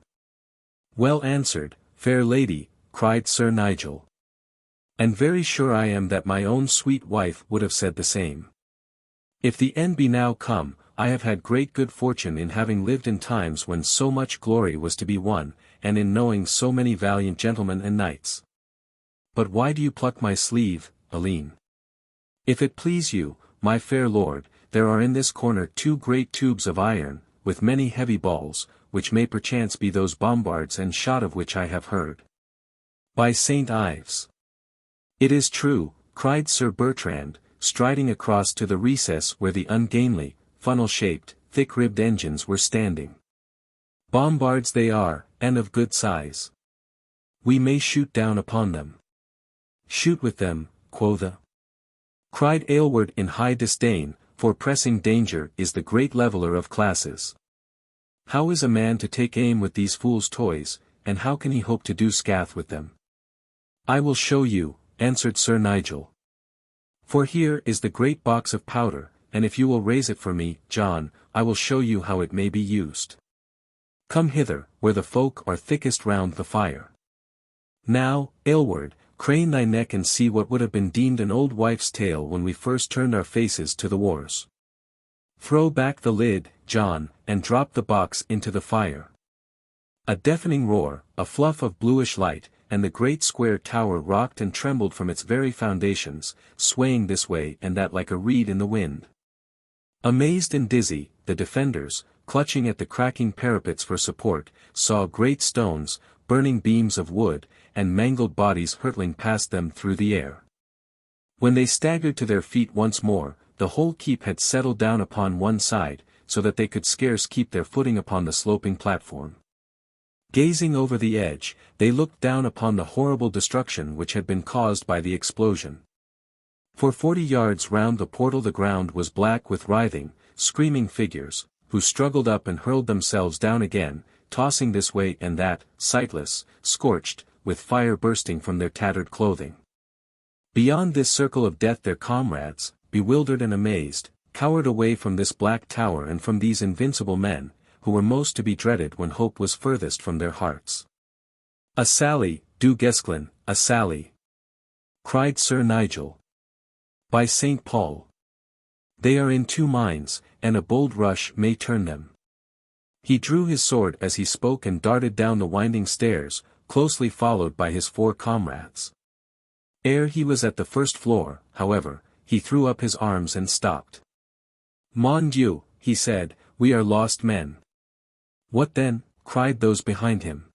"Well answered, fair lady," cried Sir Nigel. "And very sure I am that my own sweet wife would have said the same. If the end be now come, I have had great good fortune in having lived in times when so much glory was to be won, and in knowing so many valiant gentlemen and knights. But why do you pluck my sleeve, Alleyne? If it please you, my fair lord, there are in this corner 2 great tubes of iron, with many heavy balls, which may perchance be those bombards and shot of which I have heard. By St. Ives! It is true," cried Sir Bertrand, striding across to the recess where the ungainly, funnel-shaped, thick-ribbed engines were standing. "Bombards they are, and of good size. We may shoot down upon them." "Shoot with them, quotha!" cried Aylward in high disdain, for pressing danger is the great leveller of classes. "How is a man to take aim with these fools' toys, and how can he hope to do scath with them?" "I will show you," answered Sir Nigel. "For here is the great box of powder, and if you will raise it for me, John, I will show you how it may be used. Come hither, where the folk are thickest round the fire. Now, Aylward, crane thy neck and see what would have been deemed an old wife's tale when we first turned our faces to the wars. Throw back the lid, John, and drop the box into the fire." A deafening roar, a fluff of bluish light, and the great square tower rocked and trembled from its very foundations, swaying this way and that like a reed in the wind. Amazed and dizzy, the defenders, clutching at the cracking parapets for support, saw great stones, burning beams of wood, and mangled bodies hurtling past them through the air. When they staggered to their feet once more, the whole keep had settled down upon one side, so that they could scarce keep their footing upon the sloping platform. Gazing over the edge, they looked down upon the horrible destruction which had been caused by the explosion. For 40 yards round the portal the ground was black with writhing, screaming figures, who struggled up and hurled themselves down again, tossing this way and that, sightless, scorched, with fire bursting from their tattered clothing. Beyond this circle of death their comrades, bewildered and amazed, cowered away from this black tower and from these invincible men, who were most to be dreaded when hope was furthest from their hearts. "A sally, Du Guesclin, a sally!" cried Sir Nigel. "By St. Paul! They are in 2 minds, and a bold rush may turn them." He drew his sword as he spoke and darted down the winding stairs, closely followed by his 4 comrades. Ere he was at the first floor, however, he threw up his arms and stopped. "Mon Dieu," he said, "we are lost men." "What then?" cried those behind him.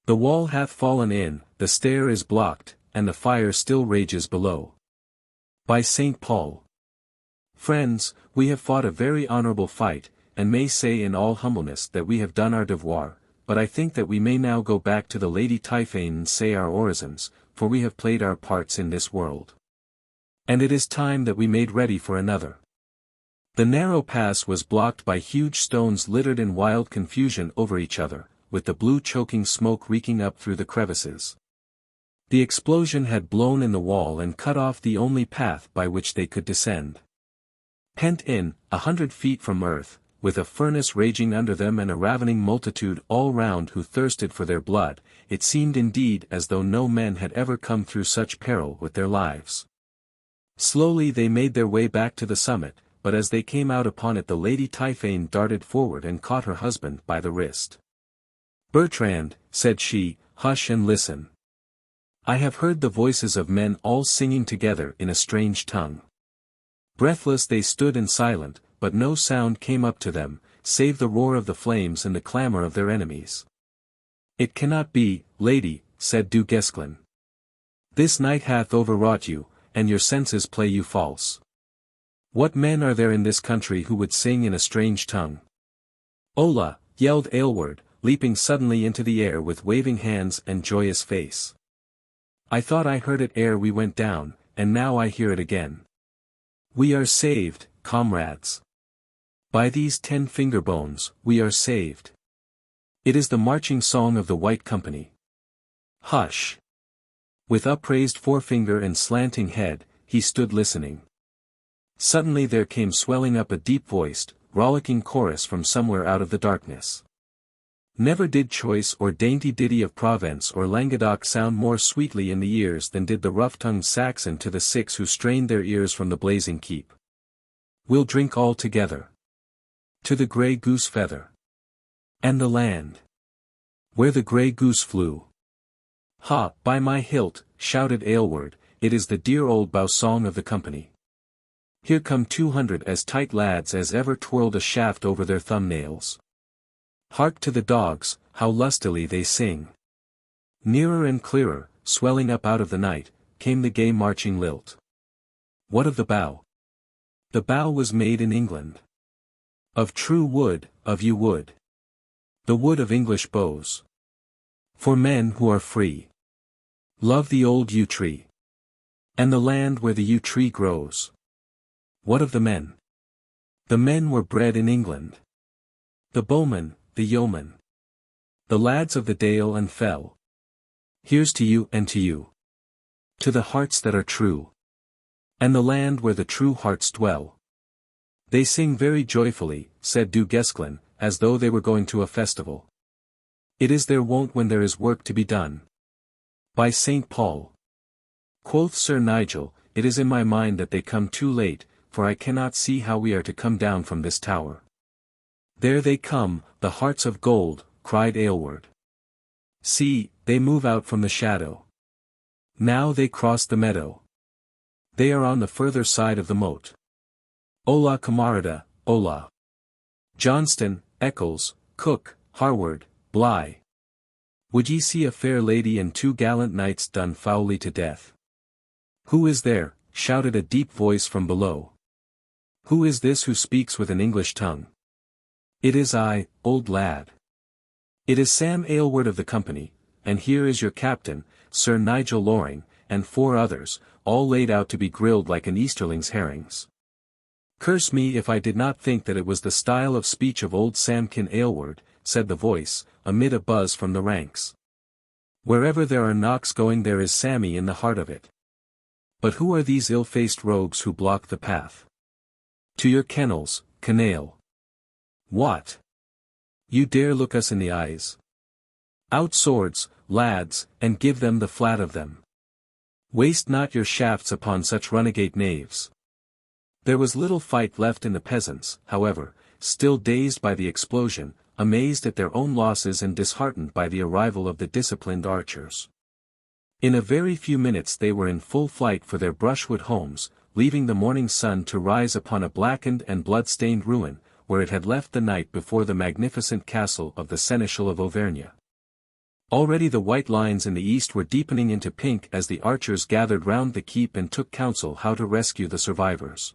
"The wall hath fallen in, the stair is blocked, and the fire still rages below." "By St. Paul! Friends, we have fought a very honorable fight, and may say in all humbleness that we have done our devoir, but I think that we may now go back to the Lady Typhane and say our orisons, for we have played our parts in this world. And it is time that we made ready for another. The narrow pass was blocked by huge stones littered in wild confusion over each other, with the blue choking smoke reeking up through the crevices. The explosion had blown in the wall and cut off the only path by which they could descend. Pent in, 100 feet from earth, with a furnace raging under them and a ravening multitude all round who thirsted for their blood, it seemed indeed as though no men had ever come through such peril with their lives. Slowly they made their way back to the summit, but as they came out upon it the Lady Typhane darted forward and caught her husband by the wrist. "Bertrand," said she, "hush and listen. I have heard the voices of men all singing together in a strange tongue." Breathless they stood and silent, but no sound came up to them, save the roar of the flames and the clamour of their enemies. "It cannot be, lady," said Du Guesclin. "This night hath overwrought you, and your senses play you false. What men are there in this country who would sing in a strange tongue?" "Hola!" yelled Aylward, leaping suddenly into the air with waving hands and joyous face. "I thought I heard it ere we went down, and now I hear it again. We are saved, comrades. By these 10 finger bones, we are saved. It is the marching song of the White Company. Hush!" With upraised forefinger and slanting head, he stood listening. Suddenly there came swelling up a deep-voiced, rollicking chorus from somewhere out of the darkness. Never did choice or dainty ditty of Provence or Languedoc sound more sweetly in the ears than did the rough-tongued Saxon to the 6 who strained their ears from the blazing keep. "We'll drink all together. To the grey goose feather. And the land. Where the grey goose flew." "Ha, by my hilt," shouted Aylward, "it is the dear old bow song of the company. Here come 200 as tight lads as ever twirled a shaft over their thumbnails. Hark to the dogs, how lustily they sing." Nearer and clearer, swelling up out of the night, came the gay marching lilt. What of the bow? The bow was made in England. Of true wood, of yew wood. The wood of English bows. For men who are free. Love the old yew tree. And the land where the yew tree grows. What of the men? The men were bred in England. The bowmen, the yeomen. The lads of the dale and fell. Here's to you and to you. To the hearts that are true. And the land where the true hearts dwell. They sing very joyfully, said Du Guesclin, as though they were going to a festival. It is their wont when there is work to be done. By St. Paul. Quoth Sir Nigel, it is in my mind that they come too late, for I cannot see how we are to come down from this tower. There they come, the hearts of gold, cried Aylward. See, they move out from the shadow. Now they cross the meadow. They are on the further side of the moat. Hola camarada, hola. Johnston, Eccles, Cook, Harward, Bligh. Would ye see a fair lady and 2 gallant knights done foully to death? Who is there? Shouted a deep voice from below. Who is this who speaks with an English tongue? It is I, old lad. It is Sam Aylward of the company, and here is your captain, Sir Nigel Loring, and 4 others, all laid out to be grilled like an Easterling's herrings. Curse me if I did not think that it was the style of speech of old Samkin Aylward, said the voice, amid a buzz from the ranks. Wherever there are knocks going there is Sammy in the heart of it. But who are these ill-faced rogues who block the path? To your kennels, canaille. What? You dare look us in the eyes? Out swords, lads, and give them the flat of them. Waste not your shafts upon such runagate knaves. There was little fight left in the peasants, however, still dazed by the explosion, amazed at their own losses and disheartened by the arrival of the disciplined archers. In a very few minutes they were in full flight for their brushwood homes, leaving the morning sun to rise upon a blackened and blood-stained ruin, where it had left the night before the magnificent castle of the Seneschal of Auvergne. Already the white lines in the east were deepening into pink as the archers gathered round the keep and took counsel how to rescue the survivors.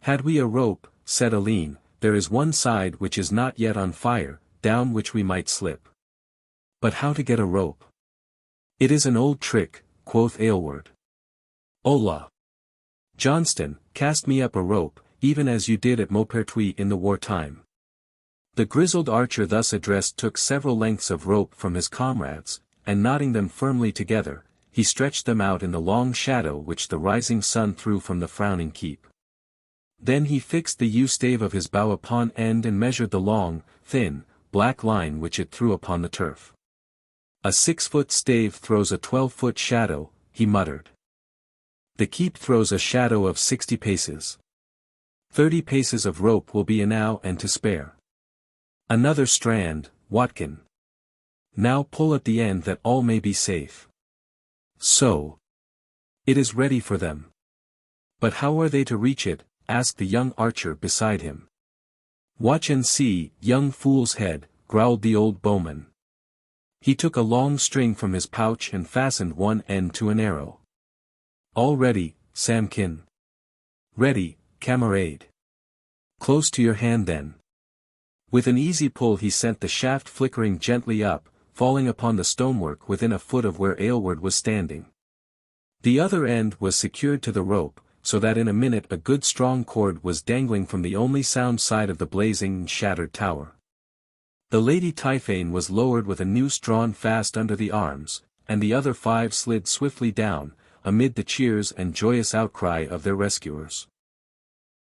Had we a rope, said Alleyne, there is one side which is not yet on fire, down which we might slip. But how to get a rope? It is an old trick, quoth Aylward. Hola! Johnston, cast me up a rope, even as you did at Maupertuis in the war-time. The grizzled archer thus addressed took several lengths of rope from his comrades, and knotting them firmly together, he stretched them out in the long shadow which the rising sun threw from the frowning keep. Then he fixed the yew-stave of his bow upon end and measured the long, thin, black line which it threw upon the turf. A 6-foot stave throws a 12-foot shadow, he muttered. The keep throws a shadow of 60 paces. 30 paces of rope will be enow and to spare. Another strand, Watkin. Now pull at the end that all may be safe. So. It is ready for them. But how are they to reach it? Asked the young archer beside him. Watch and see, young fool's head, growled the old bowman. He took a long string from his pouch and fastened one end to an arrow. All ready, Samkin. Ready, camarade. Close to your hand then. With an easy pull he sent the shaft flickering gently up, falling upon the stonework within a foot of where Aylward was standing. The other end was secured to the rope, so that in a minute a good strong cord was dangling from the only sound side of the blazing and shattered tower. The Lady Typhane was lowered with a noose drawn fast under the arms, and the other 5 slid swiftly down, amid the cheers and joyous outcry of their rescuers.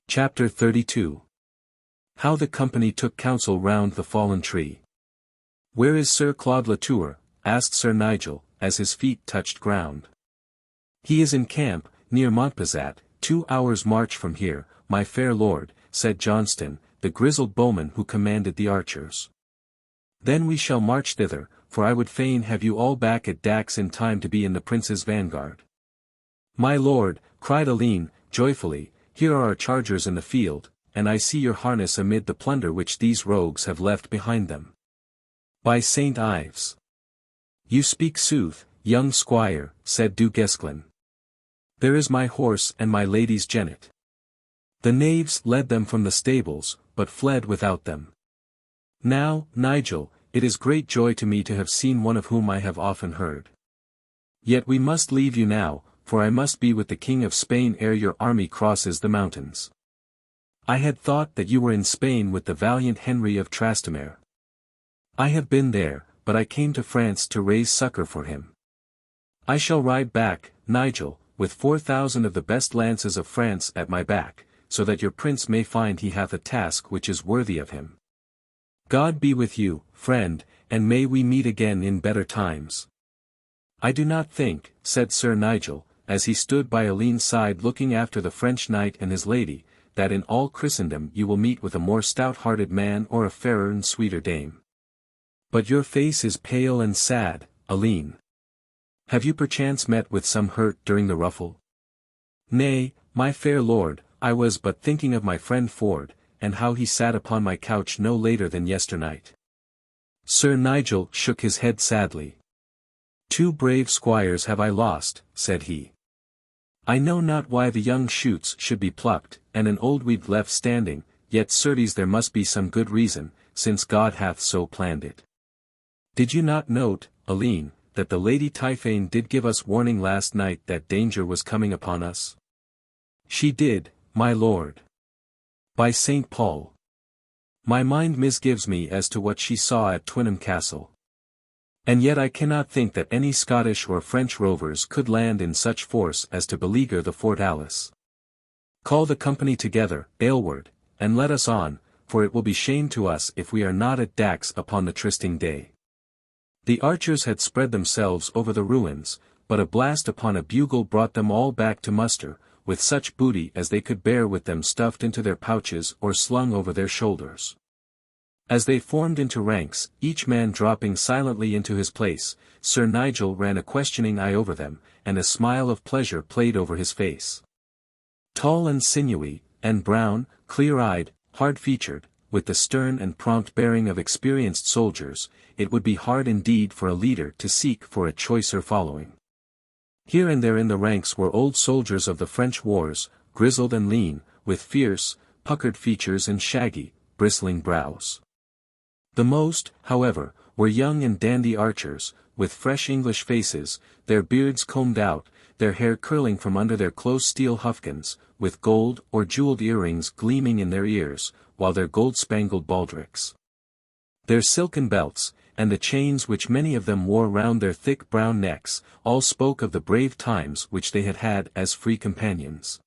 Chapter 32. How the company took counsel round the fallen tree. Where is Sir Claude Latour? Asked Sir Nigel, as his feet touched ground. He is in camp, near Montpezat, 2 hours' march from here, my fair lord, said Johnston, the grizzled bowman who commanded the archers. Then we shall march thither, for I would fain have you all back at Dax in time to be in the prince's vanguard. My lord, cried Alleyne, joyfully, here are our chargers in the field, and I see your harness amid the plunder which these rogues have left behind them. By St. Ives. You speak sooth, young squire, said Du Guesclin. There is my horse and my lady's jennet. The knaves led them from the stables, but fled without them. Now, Nigel, it is great joy to me to have seen one of whom I have often heard. Yet we must leave you now, for I must be with the King of Spain ere your army crosses the mountains. I had thought that you were in Spain with the valiant Henry of Trastamare. I have been there, but I came to France to raise succor for him. I shall ride back, Nigel, with 4,000 of the best lances of France at my back, so that your prince may find he hath a task which is worthy of him. God be with you, friend, and may we meet again in better times. I do not think, said Sir Nigel, as he stood by Alleyne's side looking after the French knight and his lady, that in all Christendom you will meet with a more stout-hearted man or a fairer and sweeter dame. But your face is pale and sad, Alleyne. Have you perchance met with some hurt during the ruffle? Nay, my fair lord, I was but thinking of my friend Ford, and how he sat upon my couch no later than yesternight. Sir Nigel shook his head sadly. 2 brave squires have I lost, said he. I know not why the young shoots should be plucked, and an old weed left standing, yet certes there must be some good reason, since God hath so planned it. Did you not note, Alleyne, that the Lady Typhane did give us warning last night that danger was coming upon us? She did, my lord. By St. Paul. My mind misgives me as to what she saw at Twynham Castle. And yet I cannot think that any Scottish or French rovers could land in such force as to beleaguer the Fort Alice. Call the company together, Aylward, and let us on, for it will be shame to us if we are not at Dax upon the trysting day. The archers had spread themselves over the ruins, but a blast upon a bugle brought them all back to muster, with such booty as they could bear with them stuffed into their pouches or slung over their shoulders. As they formed into ranks, each man dropping silently into his place, Sir Nigel ran a questioning eye over them, and a smile of pleasure played over his face. Tall and sinewy, and brown, clear-eyed, hard-featured, with the stern and prompt bearing of experienced soldiers, it would be hard indeed for a leader to seek for a choicer following. Here and there in the ranks were old soldiers of the French wars, grizzled and lean, with fierce, puckered features and shaggy, bristling brows. The most, however, were young and dandy archers, with fresh English faces, their beards combed out, their hair curling from under their close steel huffkins, with gold or jeweled earrings gleaming in their ears, while their gold-spangled baldricks, their silken belts, and the chains which many of them wore round their thick brown necks, all spoke of the brave times which they had had as free companions.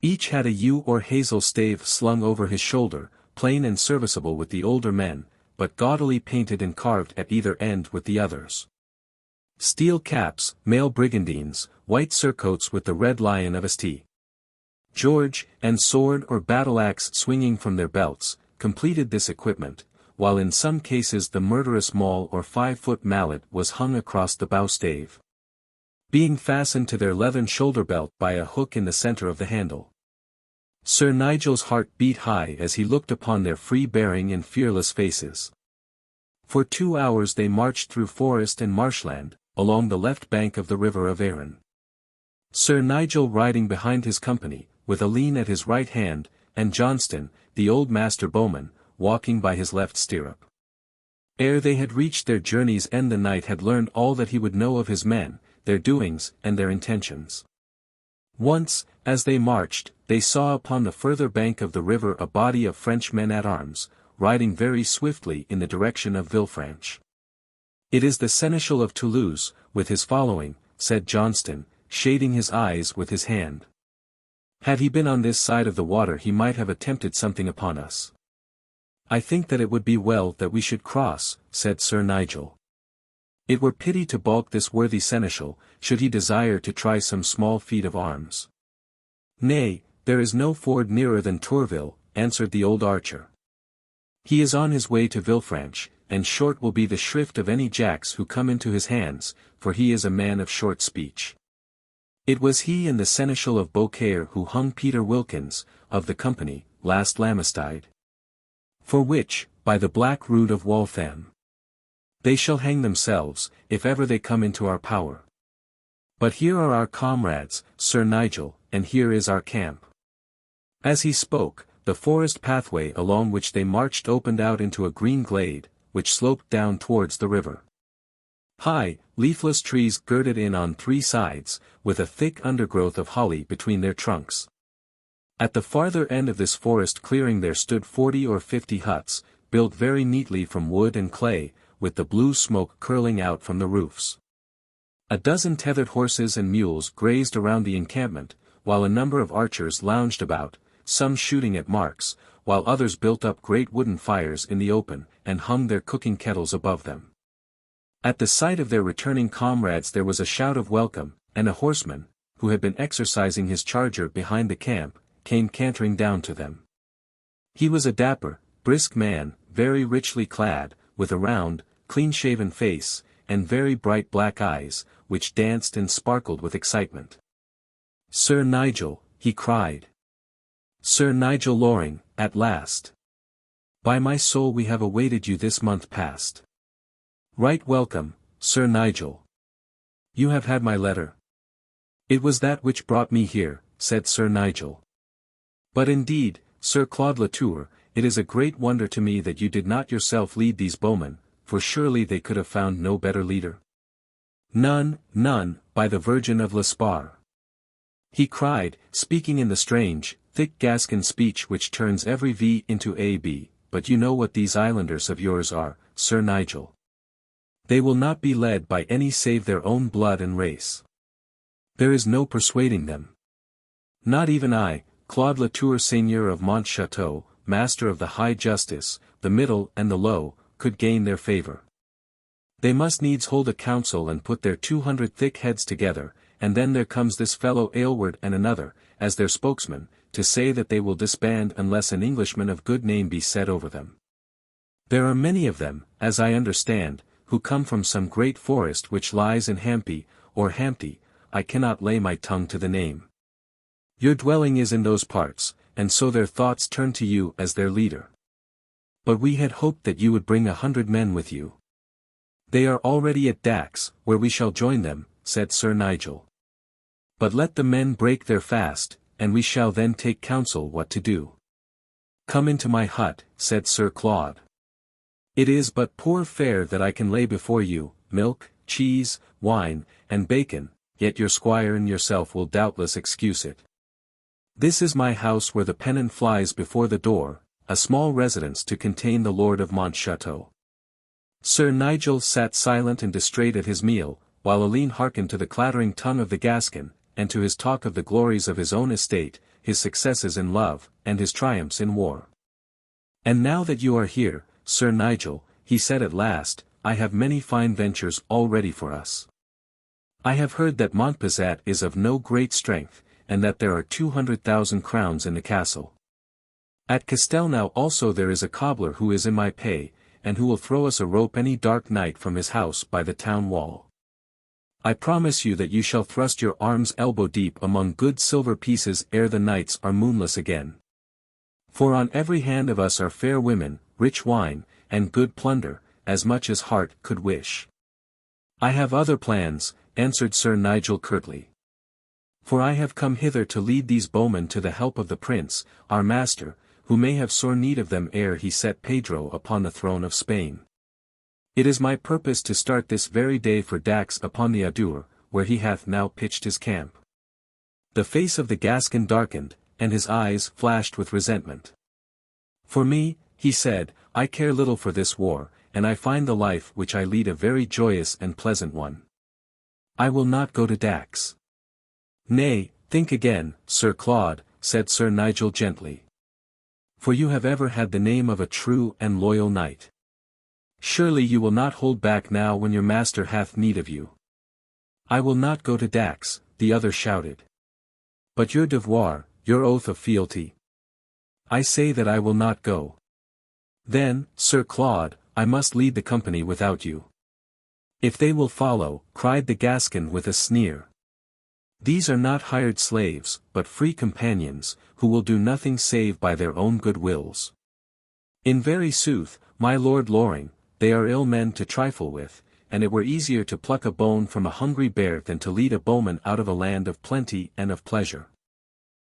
Each had a yew or hazel stave slung over his shoulder, plain and serviceable with the older men, but gaudily painted and carved at either end with the others. Steel caps, male brigandines, white surcoats with the red lion of St. George, and sword or battle-axe swinging from their belts, completed this equipment, while in some cases the murderous maul or 5-foot mallet was hung across the bow-stave, being fastened to their leathern shoulder-belt by a hook in the centre of the handle. Sir Nigel's heart beat high as he looked upon their free-bearing and fearless faces. For 2 hours they marched through forest and marshland, along the left bank of the river of Arun. Sir Nigel riding behind his company, with Alleyne at his right hand, and Johnston, the old master bowman, walking by his left stirrup. Ere they had reached their journey's end the knight had learned all that he would know of his men, their doings and their intentions. Once, as they marched, they saw upon the further bank of the river a body of French men-at-arms, riding very swiftly in the direction of Villefranche. "It is the Seneschal of Toulouse, with his following," said Johnston, shading his eyes with his hand. "Had he been on this side of the water he might have attempted something upon us." "I think that it would be well that we should cross," said Sir Nigel. "It were pity to balk this worthy seneschal, should he desire to try some small feat of arms." "Nay, there is no ford nearer than Tourville," answered the old archer. "He is on his way to Villefranche, and short will be the shrift of any jacks who come into his hands, for he is a man of short speech. It was he and the Seneschal of Beaucaire who hung Peter Wilkins, of the company, last Lamistide. For which, by the black rood of Waltham, they shall hang themselves, if ever they come into our power. But here are our comrades, Sir Nigel, and here is our camp." As he spoke, the forest pathway along which they marched opened out into a green glade, which sloped down towards the river. High, leafless trees girded in on 3 sides, with a thick undergrowth of holly between their trunks. At the farther end of this forest clearing there stood 40 or 50 huts, built very neatly from wood and clay, with the blue smoke curling out from the roofs. A dozen tethered horses and mules grazed around the encampment, while a number of archers lounged about, some shooting at marks, while others built up great wooden fires in the open, and hung their cooking kettles above them. At the sight of their returning comrades there was a shout of welcome, and a horseman, who had been exercising his charger behind the camp, came cantering down to them. He was a dapper, brisk man, very richly clad, with a round, clean-shaven face, and very bright black eyes, which danced and sparkled with excitement. "Sir Nigel," he cried. "Sir Nigel Loring, at last. By my soul we have awaited you this month past. Right welcome, Sir Nigel. You have had my letter." "It was that which brought me here," said Sir Nigel. "But indeed, Sir Claude Latour, it is a great wonder to me that you did not yourself lead these bowmen, for surely they could have found no better leader." "None, none, by the Virgin of L'Esparre," he cried, speaking in the strange, thick Gascon speech which turns every V into a B, "but you know what these islanders of yours are, Sir Nigel. They will not be led by any save their own blood and race. There is no persuading them. Not even I, Claude Latour Seigneur of Montchâteau, master of the high justice, the middle and the low, could gain their favour. They must needs hold a council and put their 200 thick heads together, and then there comes this fellow Aylward and another, as their spokesman, to say that they will disband unless an Englishman of good name be set over them. There are many of them, as I understand, who come from some great forest which lies in Hampy, or Hampty, I cannot lay my tongue to the name. Your dwelling is in those parts, and so their thoughts turn to you as their leader. But we had hoped that you would bring 100 men with you." "They are already at Dax, where we shall join them," said Sir Nigel. "But let the men break their fast, and we shall then take counsel what to do." "Come into my hut," said Sir Claude. "It is but poor fare that I can lay before you, milk, cheese, wine, and bacon, yet your squire and yourself will doubtless excuse it. This is my house where the pennon flies before the door, a small residence to contain the Lord of Montchateau. Sir Nigel sat silent and distrait at his meal, while Alleyne hearkened to the clattering tongue of the Gascon, and to his talk of the glories of his own estate, his successes in love, and his triumphs in war. "And now that you are here, Sir Nigel," he said at last, "I have many fine ventures all ready for us. I have heard that Montpezat is of no great strength, and that there are 200,000 crowns in the castle. At Castelnau also there is a cobbler who is in my pay, and who will throw us a rope any dark night from his house by the town wall. I promise you that you shall thrust your arms elbow deep among good silver pieces ere the nights are moonless again. For on every hand of us are fair women, rich wine, and good plunder, as much as heart could wish." "I have other plans," answered Sir Nigel curtly. "For I have come hither to lead these bowmen to the help of the prince, our master, who may have sore need of them ere he set Pedro upon the throne of Spain. It is my purpose to start this very day for Dax upon the Adour, where he hath now pitched his camp." The face of the Gascon darkened, and his eyes flashed with resentment. "For me," he said, "I care little for this war, and I find the life which I lead a very joyous and pleasant one. I will not go to Dax." "Nay, think again, Sir Claude," said Sir Nigel gently. "For you have ever had the name of a true and loyal knight. Surely you will not hold back now when your master hath need of you." "I will not go to Dax," the other shouted. "But your devoir, your oath of fealty?" "I say that I will not go." "Then, Sir Claude, I must lead the company without you." "If they will follow," cried the Gascon with a sneer. "These are not hired slaves, but free companions, who will do nothing save by their own good wills. In very sooth, my Lord Loring, they are ill men to trifle with, and it were easier to pluck a bone from a hungry bear than to lead a bowman out of a land of plenty and of pleasure."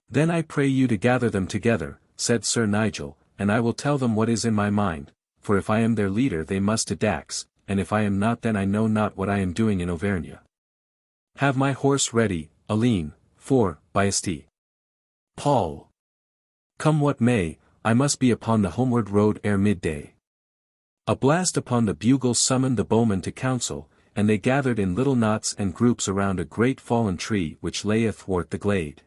"Then I pray you to gather them together," said Sir Nigel, "and I will tell them what is in my mind, for if I am their leader they must to Dax, and if I am not then I know not what I am doing in Auvergne. Have my horse ready, Alleyne, for, Baiste. Paul. Come what may, I must be upon the homeward road ere midday." A blast upon the bugle summoned the bowmen to council, and they gathered in little knots and groups around a great fallen tree which lay athwart the glade.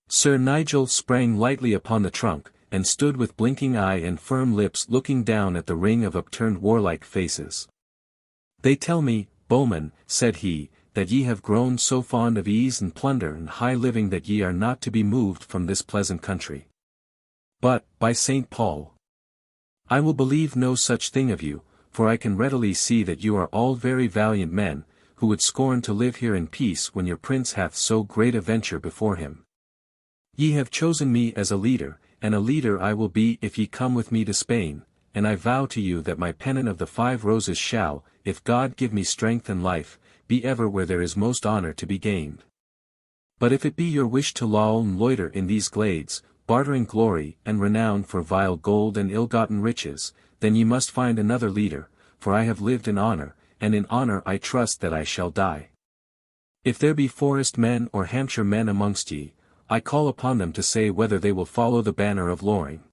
Sir Nigel sprang lightly upon the trunk, and stood with blinking eye and firm lips looking down at the ring of upturned warlike faces. "They tell me, bowmen," said he, "that ye have grown so fond of ease and plunder and high living that ye are not to be moved from this pleasant country. But, by St. Paul, I will believe no such thing of you, for I can readily see that you are all very valiant men, who would scorn to live here in peace when your prince hath so great a venture before him. Ye have chosen me as a leader, and a leader I will be if ye come with me to Spain, and I vow to you that my pennon of the 5 roses shall, if God give me strength and life, be ever where there is most honor to be gained. But if it be your wish to loll and loiter in these glades, bartering glory and renown for vile gold and ill-gotten riches, then ye must find another leader, for I have lived in honor, and in honor I trust that I shall die. If there be forest men or Hampshire men amongst ye, I call upon them to say whether they will follow the banner of Loring."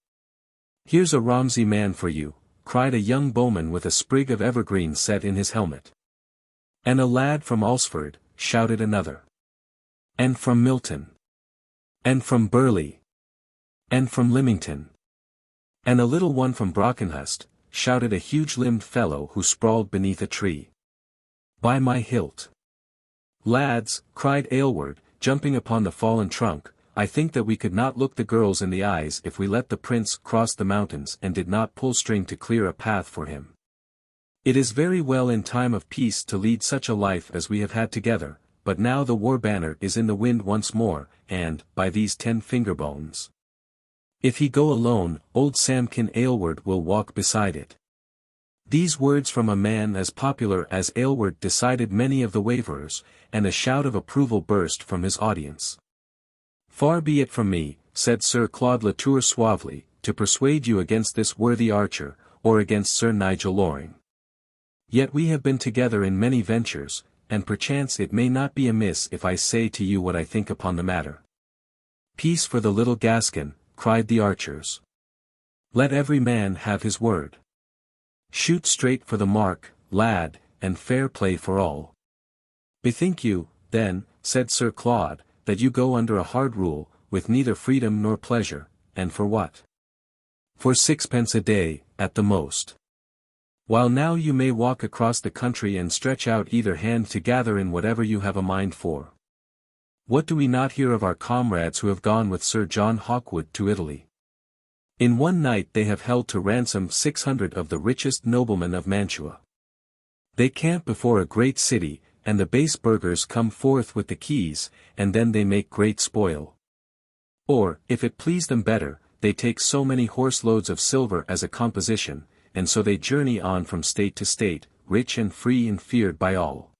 "Here's a Romsey man for you," cried a young bowman with a sprig of evergreen set in his helmet. "And a lad from Alresford," shouted another. "And from Milton." "And from Burley." "And from Lymington." "And a little one from Brockenhurst," shouted a huge-limbed fellow who sprawled beneath a tree. "By my hilt." "Lads," cried Aylward, jumping upon the fallen trunk, "I think that we could not look the girls in the eyes if we let the prince cross the mountains and did not pull string to clear a path for him. It is very well in time of peace to lead such a life as we have had together, but now the war banner is in the wind once more, and, by these 10 finger bones, if he go alone, old Samkin Aylward will walk beside it." These words from a man as popular as Aylward decided many of the waverers, and a shout of approval burst from his audience. "Far be it from me," said Sir Claude Latour suavely, "to persuade you against this worthy archer, or against Sir Nigel Loring. Yet we have been together in many ventures, and perchance it may not be amiss if I say to you what I think upon the matter. Peace for the little Gascon, cried the archers. Let every man have his word. Shoot straight for the mark, lad, and fair play for all. Bethink you, then, said Sir Claude, that you go under a hard rule, with neither freedom nor pleasure, and for what? For 6 pence a day, at the most. While now you may walk across the country and stretch out either hand to gather in whatever you have a mind for. What do we not hear of our comrades who have gone with Sir John Hawkwood to Italy? In one night they have held to ransom 600 of the richest noblemen of Mantua. They camp before a great city, and the base burghers come forth with the keys, and then they make great spoil. Or, if it please them better, they take so many horse-loads of silver as a composition, and so they journey on from state to state, rich and free and feared by all.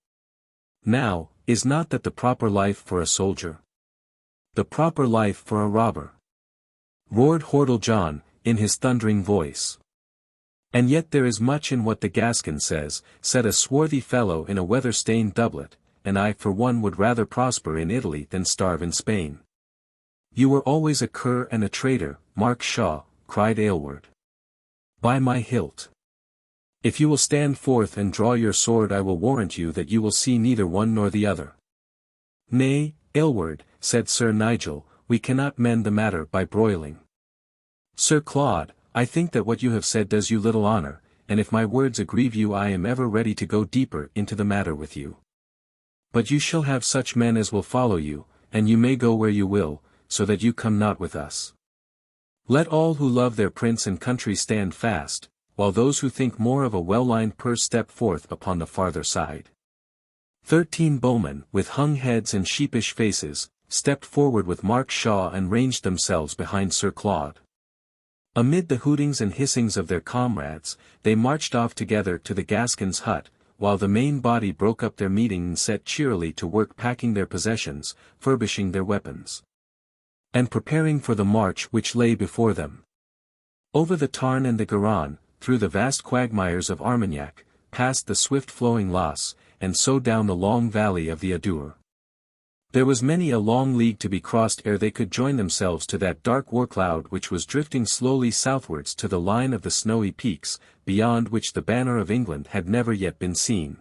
Now, is not that the proper life for a soldier? The proper life for a robber? Roared Hordle John, in his thundering voice. And yet there is much in what the Gascon says, said a swarthy fellow in a weather-stained doublet, and I for one would rather prosper in Italy than starve in Spain. You were always a cur and a traitor, Mark Shaw, cried Aylward. By my hilt! If you will stand forth and draw your sword I will warrant you that you will see neither one nor the other. Nay, Aylward, said Sir Nigel, we cannot mend the matter by broiling. Sir Claude, I think that what you have said does you little honor, and if my words aggrieve you I am ever ready to go deeper into the matter with you. But you shall have such men as will follow you, and you may go where you will, so that you come not with us. Let all who love their prince and country stand fast, while those who think more of a well-lined purse step forth upon the farther side. 13 bowmen, with hung heads and sheepish faces, stepped forward with Mark Shaw and ranged themselves behind Sir Claude. Amid the hootings and hissings of their comrades, they marched off together to the Gascon's hut, while the main body broke up their meeting and set cheerily to work packing their possessions, furbishing their weapons, and preparing for the march which lay before them. Over the Tarn and the Garonne, through the vast quagmires of Armagnac, past the swift-flowing Las, and so down the long valley of the Adour. There was many a long league to be crossed ere they could join themselves to that dark war-cloud which was drifting slowly southwards to the line of the snowy peaks, beyond which the banner of England had never yet been seen.